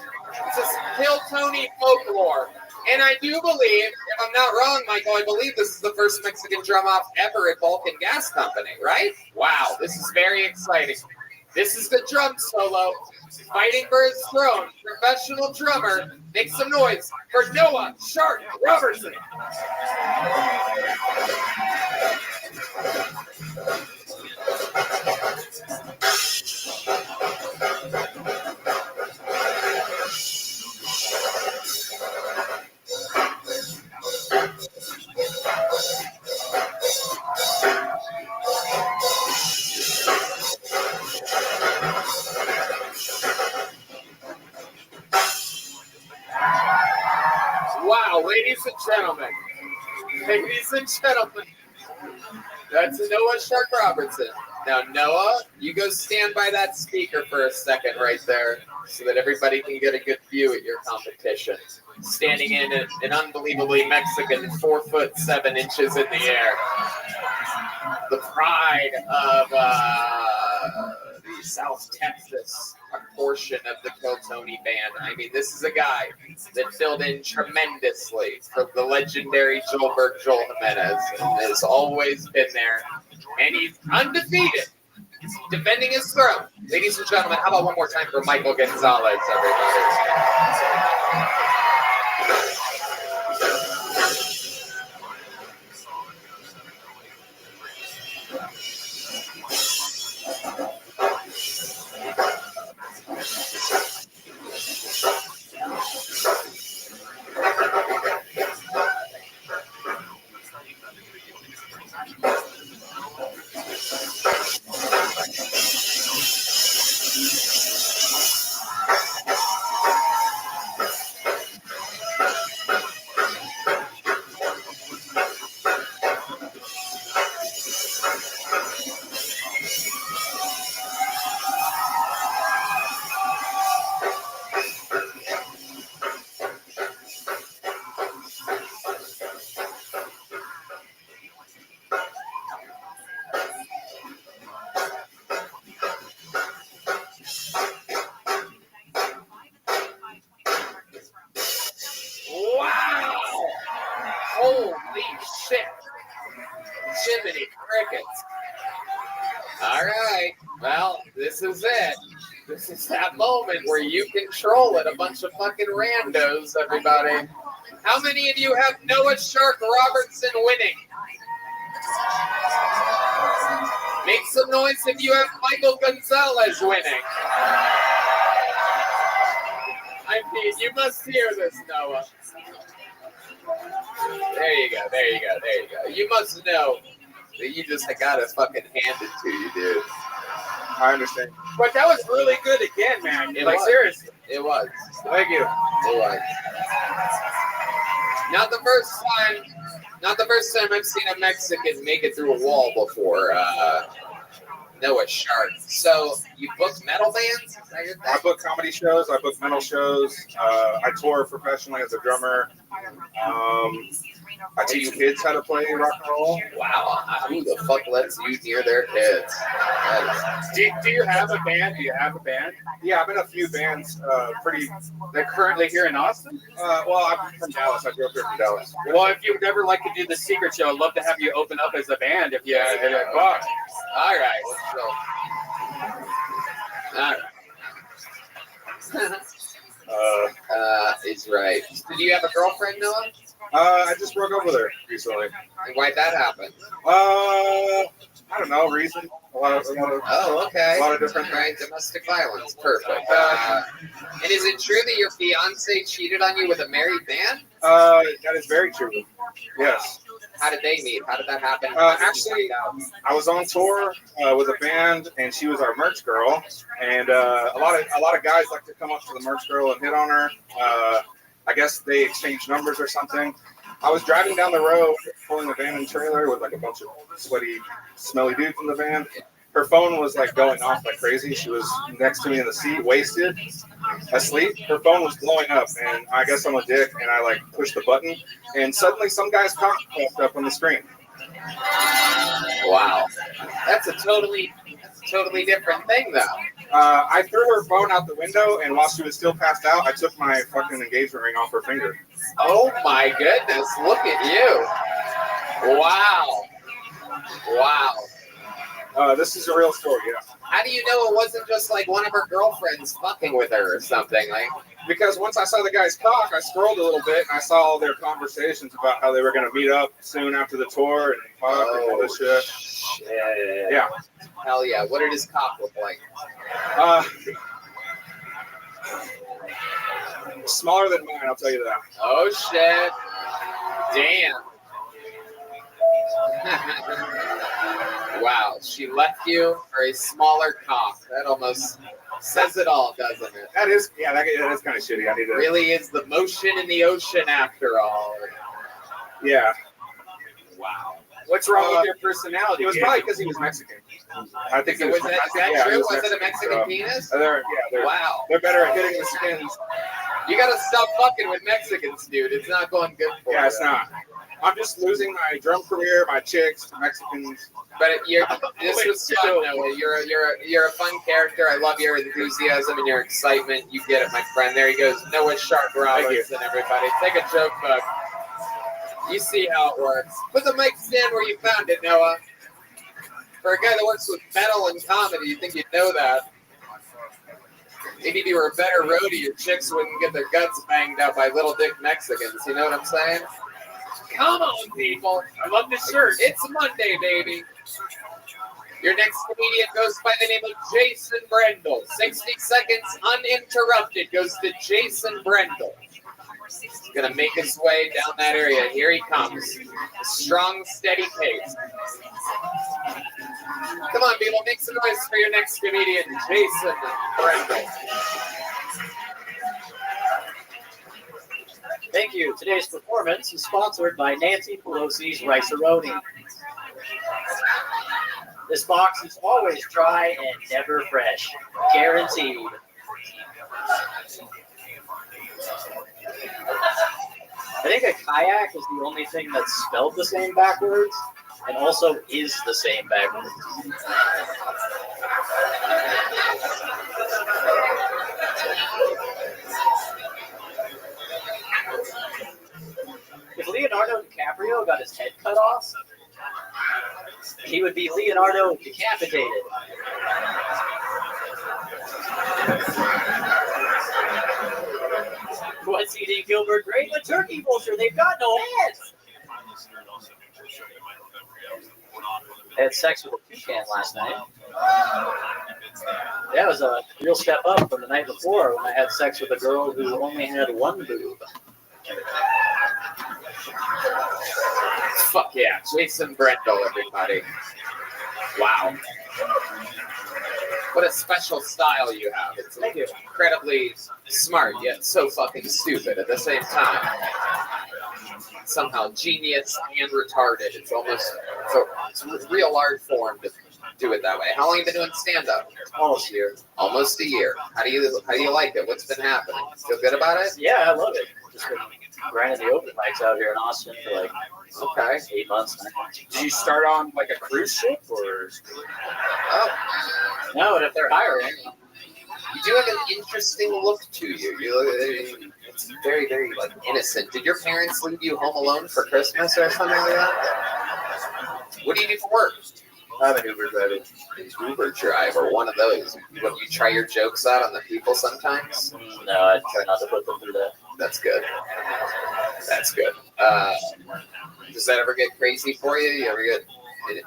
Speaker 14: This is Kill Tony folklore. And I do believe, if I'm not wrong, Michael, I believe this is the first Mexican drum off ever at Vulcan Gas Company, right? Wow, this is very exciting. This is the drum solo. Fighting for his throne, professional drummer. Make some noise for Noah Shark Robertson. Wow, ladies and gentlemen. Ladies and gentlemen. That's Noah Shark Robertson. Now, Noah, you go stand by that speaker for a second right there so that everybody can get a good view at your competition. Standing in an unbelievably Mexican 4'7" in the air. The pride of the South Texas portion of the Kill Tony band. I mean, this is a guy that filled in tremendously for the legendary Joel Jimenez, and has always been there. And he's undefeated, defending his throne. Ladies and gentlemen, how about one more time for Michael Gonzalez, everybody? Holy shit. Jiminy crickets. All right. Well, this is it. This is that moment where you control it. A bunch of fucking randos, everybody. How many of you have Noah Shark Robertson winning? Make some noise if you have Michael Gonzalez winning. I mean, you must hear this, Noah. There you go, there you go, there you go. You must know that you just got it fucking handed to you, dude.
Speaker 2: I understand.
Speaker 8: But that was really good again, man. Like, seriously.
Speaker 14: It was.
Speaker 8: Thank you.
Speaker 14: It was. Not the first time I've seen a Mexican make it through a wall before. Noah Shark. So you book metal bands? Is that your thing?
Speaker 2: I book comedy shows. I book metal shows. I tour professionally as a drummer. I teach kids how to play rock and roll.
Speaker 14: Wow. Who the fuck lets you near their kids?
Speaker 8: Do you have a band? Do you have a band?
Speaker 2: Yeah, I'm in a few bands.
Speaker 8: They're currently here in Austin?
Speaker 2: Well, I'm from Dallas. I grew up here from Dallas.
Speaker 8: Well, if you would ever like to do the secret show, I'd love to have you open up as a band if you had a book.
Speaker 14: All right. So, all right. He's right. Did you have a girlfriend, Noah?
Speaker 2: I just broke up with her recently.
Speaker 14: And why'd that happen?
Speaker 2: I don't know, reason. A lot of
Speaker 14: okay.
Speaker 2: A lot of different
Speaker 14: things. Right, domestic violence. Perfect. And is it true that your fiance cheated on you with a married man?
Speaker 2: That is very true. Yes.
Speaker 14: How did they meet? How did that happen?
Speaker 2: Actually, I was on tour with a band, and she was our merch girl. And a lot of guys like to come up to the merch girl and hit on her. I guess they exchanged numbers or something. I was driving down the road, pulling a van and trailer with like a bunch of sweaty, smelly dudes in the van. Her phone was like going off like crazy. She was next to me in the seat, wasted, asleep. Her phone was blowing up, and I guess I'm a dick, and I like pushed the button, and suddenly some guy's cock popped up on the screen.
Speaker 14: Wow, that's a totally different thing, though.
Speaker 2: I threw her phone out the window, and while she was still passed out, I took my fucking engagement ring off her finger.
Speaker 14: Oh my goodness! Look at you! Wow!
Speaker 2: This is a real story, yeah.
Speaker 14: How do you know it wasn't just like one of her girlfriends fucking with her or something? Like,
Speaker 2: because once I saw the guy's cock, I scrolled a little bit and I saw all their conversations about how they were going to meet up soon after the tour and fuck and all this shit. Yeah.
Speaker 14: Hell yeah! What did his cock look like?
Speaker 2: Smaller than mine, I'll tell you that.
Speaker 14: Oh shit! Damn. Wow, she left you for a smaller cock. That almost says it all, doesn't it?
Speaker 2: That is kind of shitty. I need to.
Speaker 14: Really is the motion in the ocean after all.
Speaker 2: Yeah.
Speaker 14: Wow.
Speaker 2: What's wrong with your personality? It was probably because he was Mexican. I think
Speaker 14: was that true? Was it a Mexican penis? Wow.
Speaker 2: They're better at hitting the skins.
Speaker 14: You gotta stop fucking with Mexicans, dude. It's not going good for you.
Speaker 2: Yeah, it's not. I'm just losing my drum career, my chicks, Mexicans.
Speaker 14: But this was fun, Noah. You're a fun character. I love your enthusiasm and your excitement. You get it, my friend. There he goes. Noah Sharp Roberts and everybody. Take a joke book. You see how it works. Put the mic stand where you found it, Noah. For a guy that works with metal and comedy, you think you'd know that. Maybe if you were a better roadie, your chicks wouldn't get their guts banged out by little dick Mexicans. You know what I'm saying? Come on, people. I love this shirt. It's Monday, baby. Your next comedian goes by the name of Jason Brendel. 60 seconds uninterrupted goes to Jason Brendel. He's going to make his way down that area. Here he comes. A strong, steady pace. Come on, people. Make some noise for your next comedian, Jason Brendel.
Speaker 9: Thank you. Today's performance is sponsored by Nancy Pelosi's Rice-A-Roni. This box is always dry and never fresh. Guaranteed. I think a kayak is the only thing that's spelled the same backwards and also is the same backwards. If Leonardo DiCaprio got his head cut off, he would be Leonardo decapitated. Quincy D. Gilbert, great with turkey vulture. They've got no heads. I had sex with a toucan last night. That was a real step up from the night before when I had sex with a girl who only had one boob.
Speaker 14: Fuck yeah. Jason Brendel, everybody. Wow. What a special style you have. It's incredibly smart, yet so fucking stupid at the same time. Somehow genius and retarded. It's a real art form to do it that way. How long have you been doing stand-up?
Speaker 9: Almost a year.
Speaker 14: Almost a year. How do you like it? What's been happening? Feel good about it?
Speaker 9: Yeah, I love it. Just been grinding the open mics out here in Austin for like 8 months now.
Speaker 2: Did you start on like a cruise ship or?
Speaker 14: Oh.
Speaker 9: No, and if they're hiring.
Speaker 14: You do have an interesting look to you. It's very, very like innocent. Did your parents leave you home alone for Christmas or something like that? What do you do for work?
Speaker 9: I'm an Uber driver.
Speaker 14: Uber driver, one of those. What, you try your jokes out on the people sometimes?
Speaker 9: No, I try not to put them through that.
Speaker 14: That's good. That's good. Does that ever get crazy for you? You ever get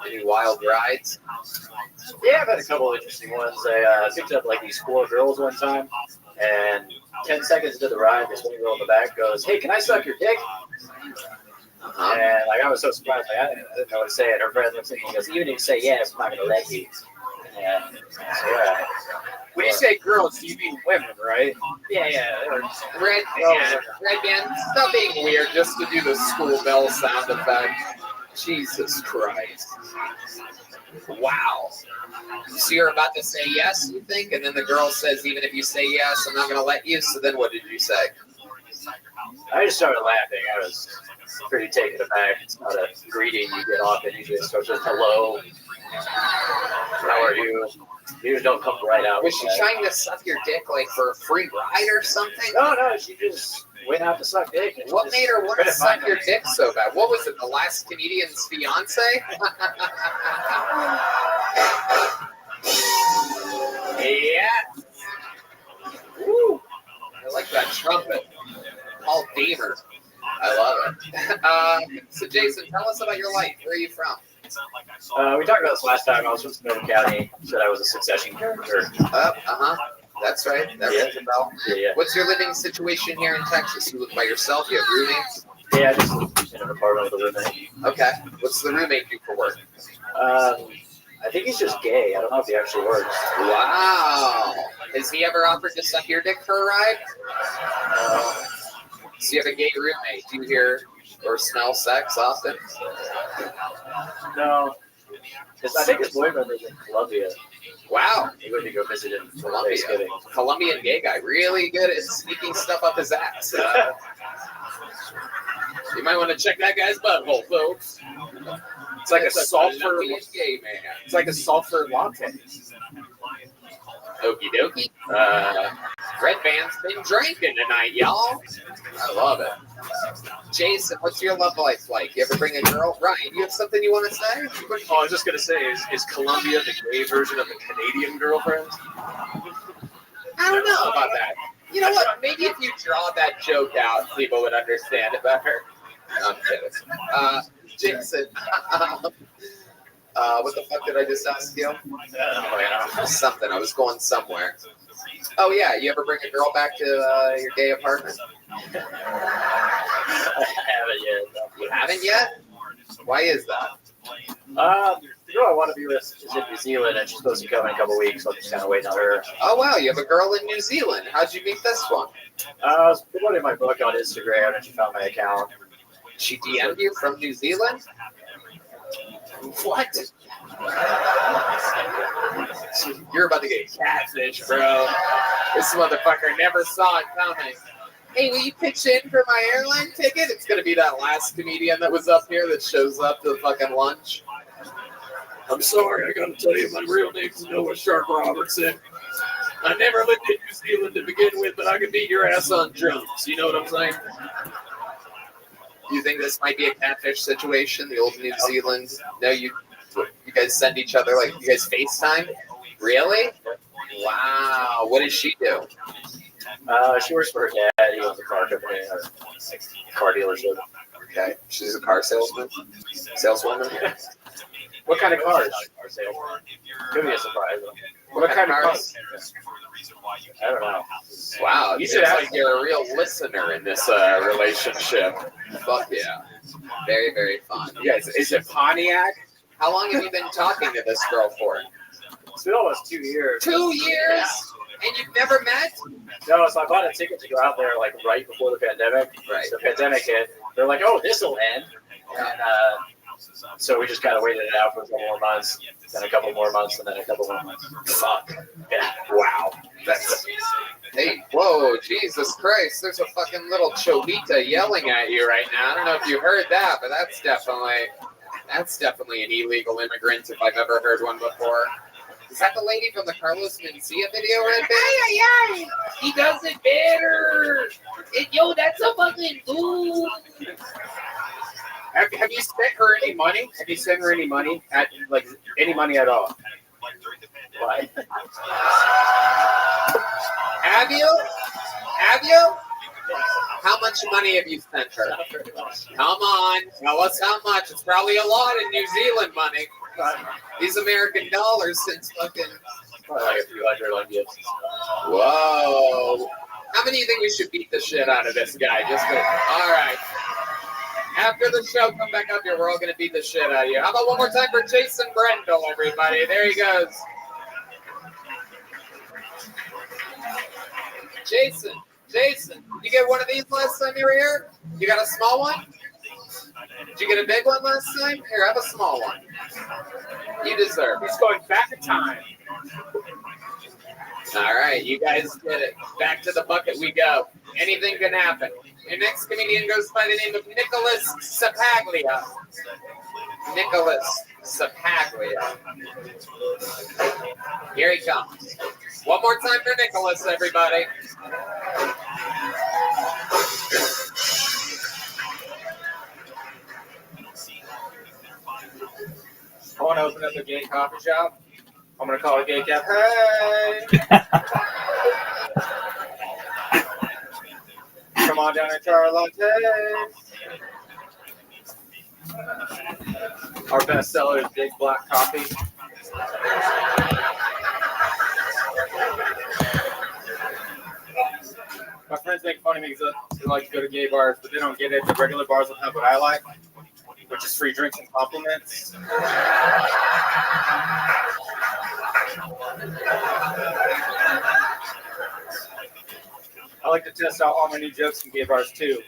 Speaker 14: any wild rides?
Speaker 9: Yeah, I've had a couple of interesting ones. I picked up like these 4 girls one time, and 10 seconds into the ride, this one girl in the back goes, "Hey, can I suck your dick?" And I I was so surprised. Like, I didn't know what to say. And her friend looks at me and goes, even if you say yes, I'm not going to let you. Yeah. So, yeah.
Speaker 7: When you say girls, you mean women, right?
Speaker 9: Yeah.
Speaker 14: Red band, stop being weird just to do the school bell sound effect. Jesus Christ. Wow. So you're about to say yes, you think? And then the girl says, even if you say yes, I'm not going to let you. So then what did you say?
Speaker 9: I just started laughing. I was pretty taken aback. It's not a greeting you get off. It usually starts with hello. How are you? You just don't come right out.
Speaker 14: Was she trying to suck your dick like for a free ride or something?
Speaker 9: No, she just went out to suck dick.
Speaker 14: What made her want to suck your dick so bad? What was it, the last comedian's fiance? Yeah. Woo. I like that trumpet. Paul Deaver. I love it. So Jason, tell us about your life. Where are you from?
Speaker 9: We talked about this last time. I was from Sonoma County. Said I was a Succession character.
Speaker 14: That's right. That rings a bell.
Speaker 9: Yeah.
Speaker 14: What's your living situation here in Texas? You live by yourself? You have roommates?
Speaker 9: Yeah, I just live in an apartment with a roommate.
Speaker 14: Okay. What's the roommate do for work?
Speaker 9: I think he's just gay. I don't know if he actually works.
Speaker 14: Wow. Has he ever offered to suck your dick for a ride? So you have a gay roommate. Do you hear or smell sex often?
Speaker 9: No. I think his boyfriend lives in Colombia.
Speaker 14: Wow.
Speaker 9: He went to go visit him for
Speaker 14: Colombia.
Speaker 9: Thanksgiving.
Speaker 14: Colombian gay guy. Really good at sneaking stuff up his ass. You might want to check that guy's butthole, folks.
Speaker 7: It's like a sulfur.
Speaker 14: Gay man.
Speaker 7: It's like a sulfur latte.
Speaker 14: Okie dokie. Red Band's been drinking tonight, y'all. I love it. Jason, what's your love life like? You ever bring a girl? Ryan, you have something you want to say?
Speaker 4: Oh, I was just going to say, is Colombia the gay version of the Canadian girlfriend?
Speaker 14: I don't know about that. You know what? Maybe if you draw that joke out, people would understand it better. No, I'm kidding. Jason, what the fuck did I just ask you? Something. I was going somewhere. Oh, yeah. You ever bring a girl back to your gay apartment?
Speaker 9: I haven't yet.
Speaker 14: You haven't yet? Why is that?
Speaker 9: The girl I want to be with is in New Zealand, and she's supposed to come in a couple weeks, so I'm just kind of waiting on her.
Speaker 14: Oh, wow. You have a girl in New Zealand. How'd you meet this one?
Speaker 9: I was promoting my book on Instagram, and she found my account.
Speaker 14: She DM'd you from New Zealand? What? You're about to get catfish, bro. This motherfucker never saw it coming. Hey, will you pitch in for my airline ticket? It's going to be that last comedian that was up here that shows up to the fucking lunch.
Speaker 7: I'm sorry, I gotta tell you, my real name's Noah Sharp Robertson. I never lived in New Zealand to begin with, but I can beat your ass on drums. You know what I'm saying?
Speaker 14: Do you think this might be a catfish situation? The old New Zealand? No, you guys send each other, like, you guys FaceTime? Really? Wow. What does she do?
Speaker 9: She works for her dad. He owns a car company, or car dealership.
Speaker 14: Okay. She's a car saleswoman?
Speaker 9: What kind of cars are salesmen? Could be a surprise.
Speaker 14: What kind of cars?
Speaker 9: I don't know.
Speaker 14: Wow, you should ask. Like you're a real listener in this relationship. Fuck yeah. Very, very fun.
Speaker 7: You guys, is it Pontiac?
Speaker 14: How long have you been talking to this girl for?
Speaker 9: It's been almost 2 years.
Speaker 14: 2 years? Yeah. And you've never met?
Speaker 9: No, so I bought a ticket to go out there like right before the pandemic.
Speaker 14: Right.
Speaker 9: The pandemic hit. They're like, oh, this will end. And so we just kind of waited it out for a couple more months, then a couple more months, and then a couple more months. Fuck. Yeah. Wow.
Speaker 14: That's. Hey, whoa, Jesus Christ. There's a fucking little cholita yelling at you right now. I don't know if you heard that, but that's definitely an illegal immigrant if I've ever heard one before. Is that the lady from the Carlos Mencia video, Red Band?
Speaker 16: Ay, he does it better. Yo, that's a fucking dude.
Speaker 7: Have you sent her any money? Have you sent her any money? Any money at all?
Speaker 9: Why?
Speaker 14: Have you? Have you? How much money have you sent her? Come on, tell us how much. It's probably a lot in New Zealand money. These American dollars since fucking.
Speaker 9: Probably like a few hundred on gifts.
Speaker 14: Whoa. How many do you think we should beat the shit out of this guy? All right. After the show, come back up here. We're all going to beat the shit out of you. How about one more time for Jason Brendel, everybody? There he goes. Jason, you get one of these last time you were here? You got a small one? Did you get a big one last time? Here, have a small one. You deserve it.
Speaker 7: He's going back in time.
Speaker 14: All right, you guys did it. Back to the bucket we go. Anything can happen. Your next comedian goes by the name of Nicholas Sapaglia. Nicholas Sapaglia. Here he comes. One more time for Nicholas, everybody.
Speaker 8: I want to open up a gay coffee shop. I'm going to call it Gay Cap. Hey! Come on down and try our lattes. Our best seller is Big Black Coffee. My friends make fun of me because they like to go to gay bars, but they don't get it. The regular bars don't have what I like, which is free drinks and compliments. I like to test out all my new jokes in gay bars too.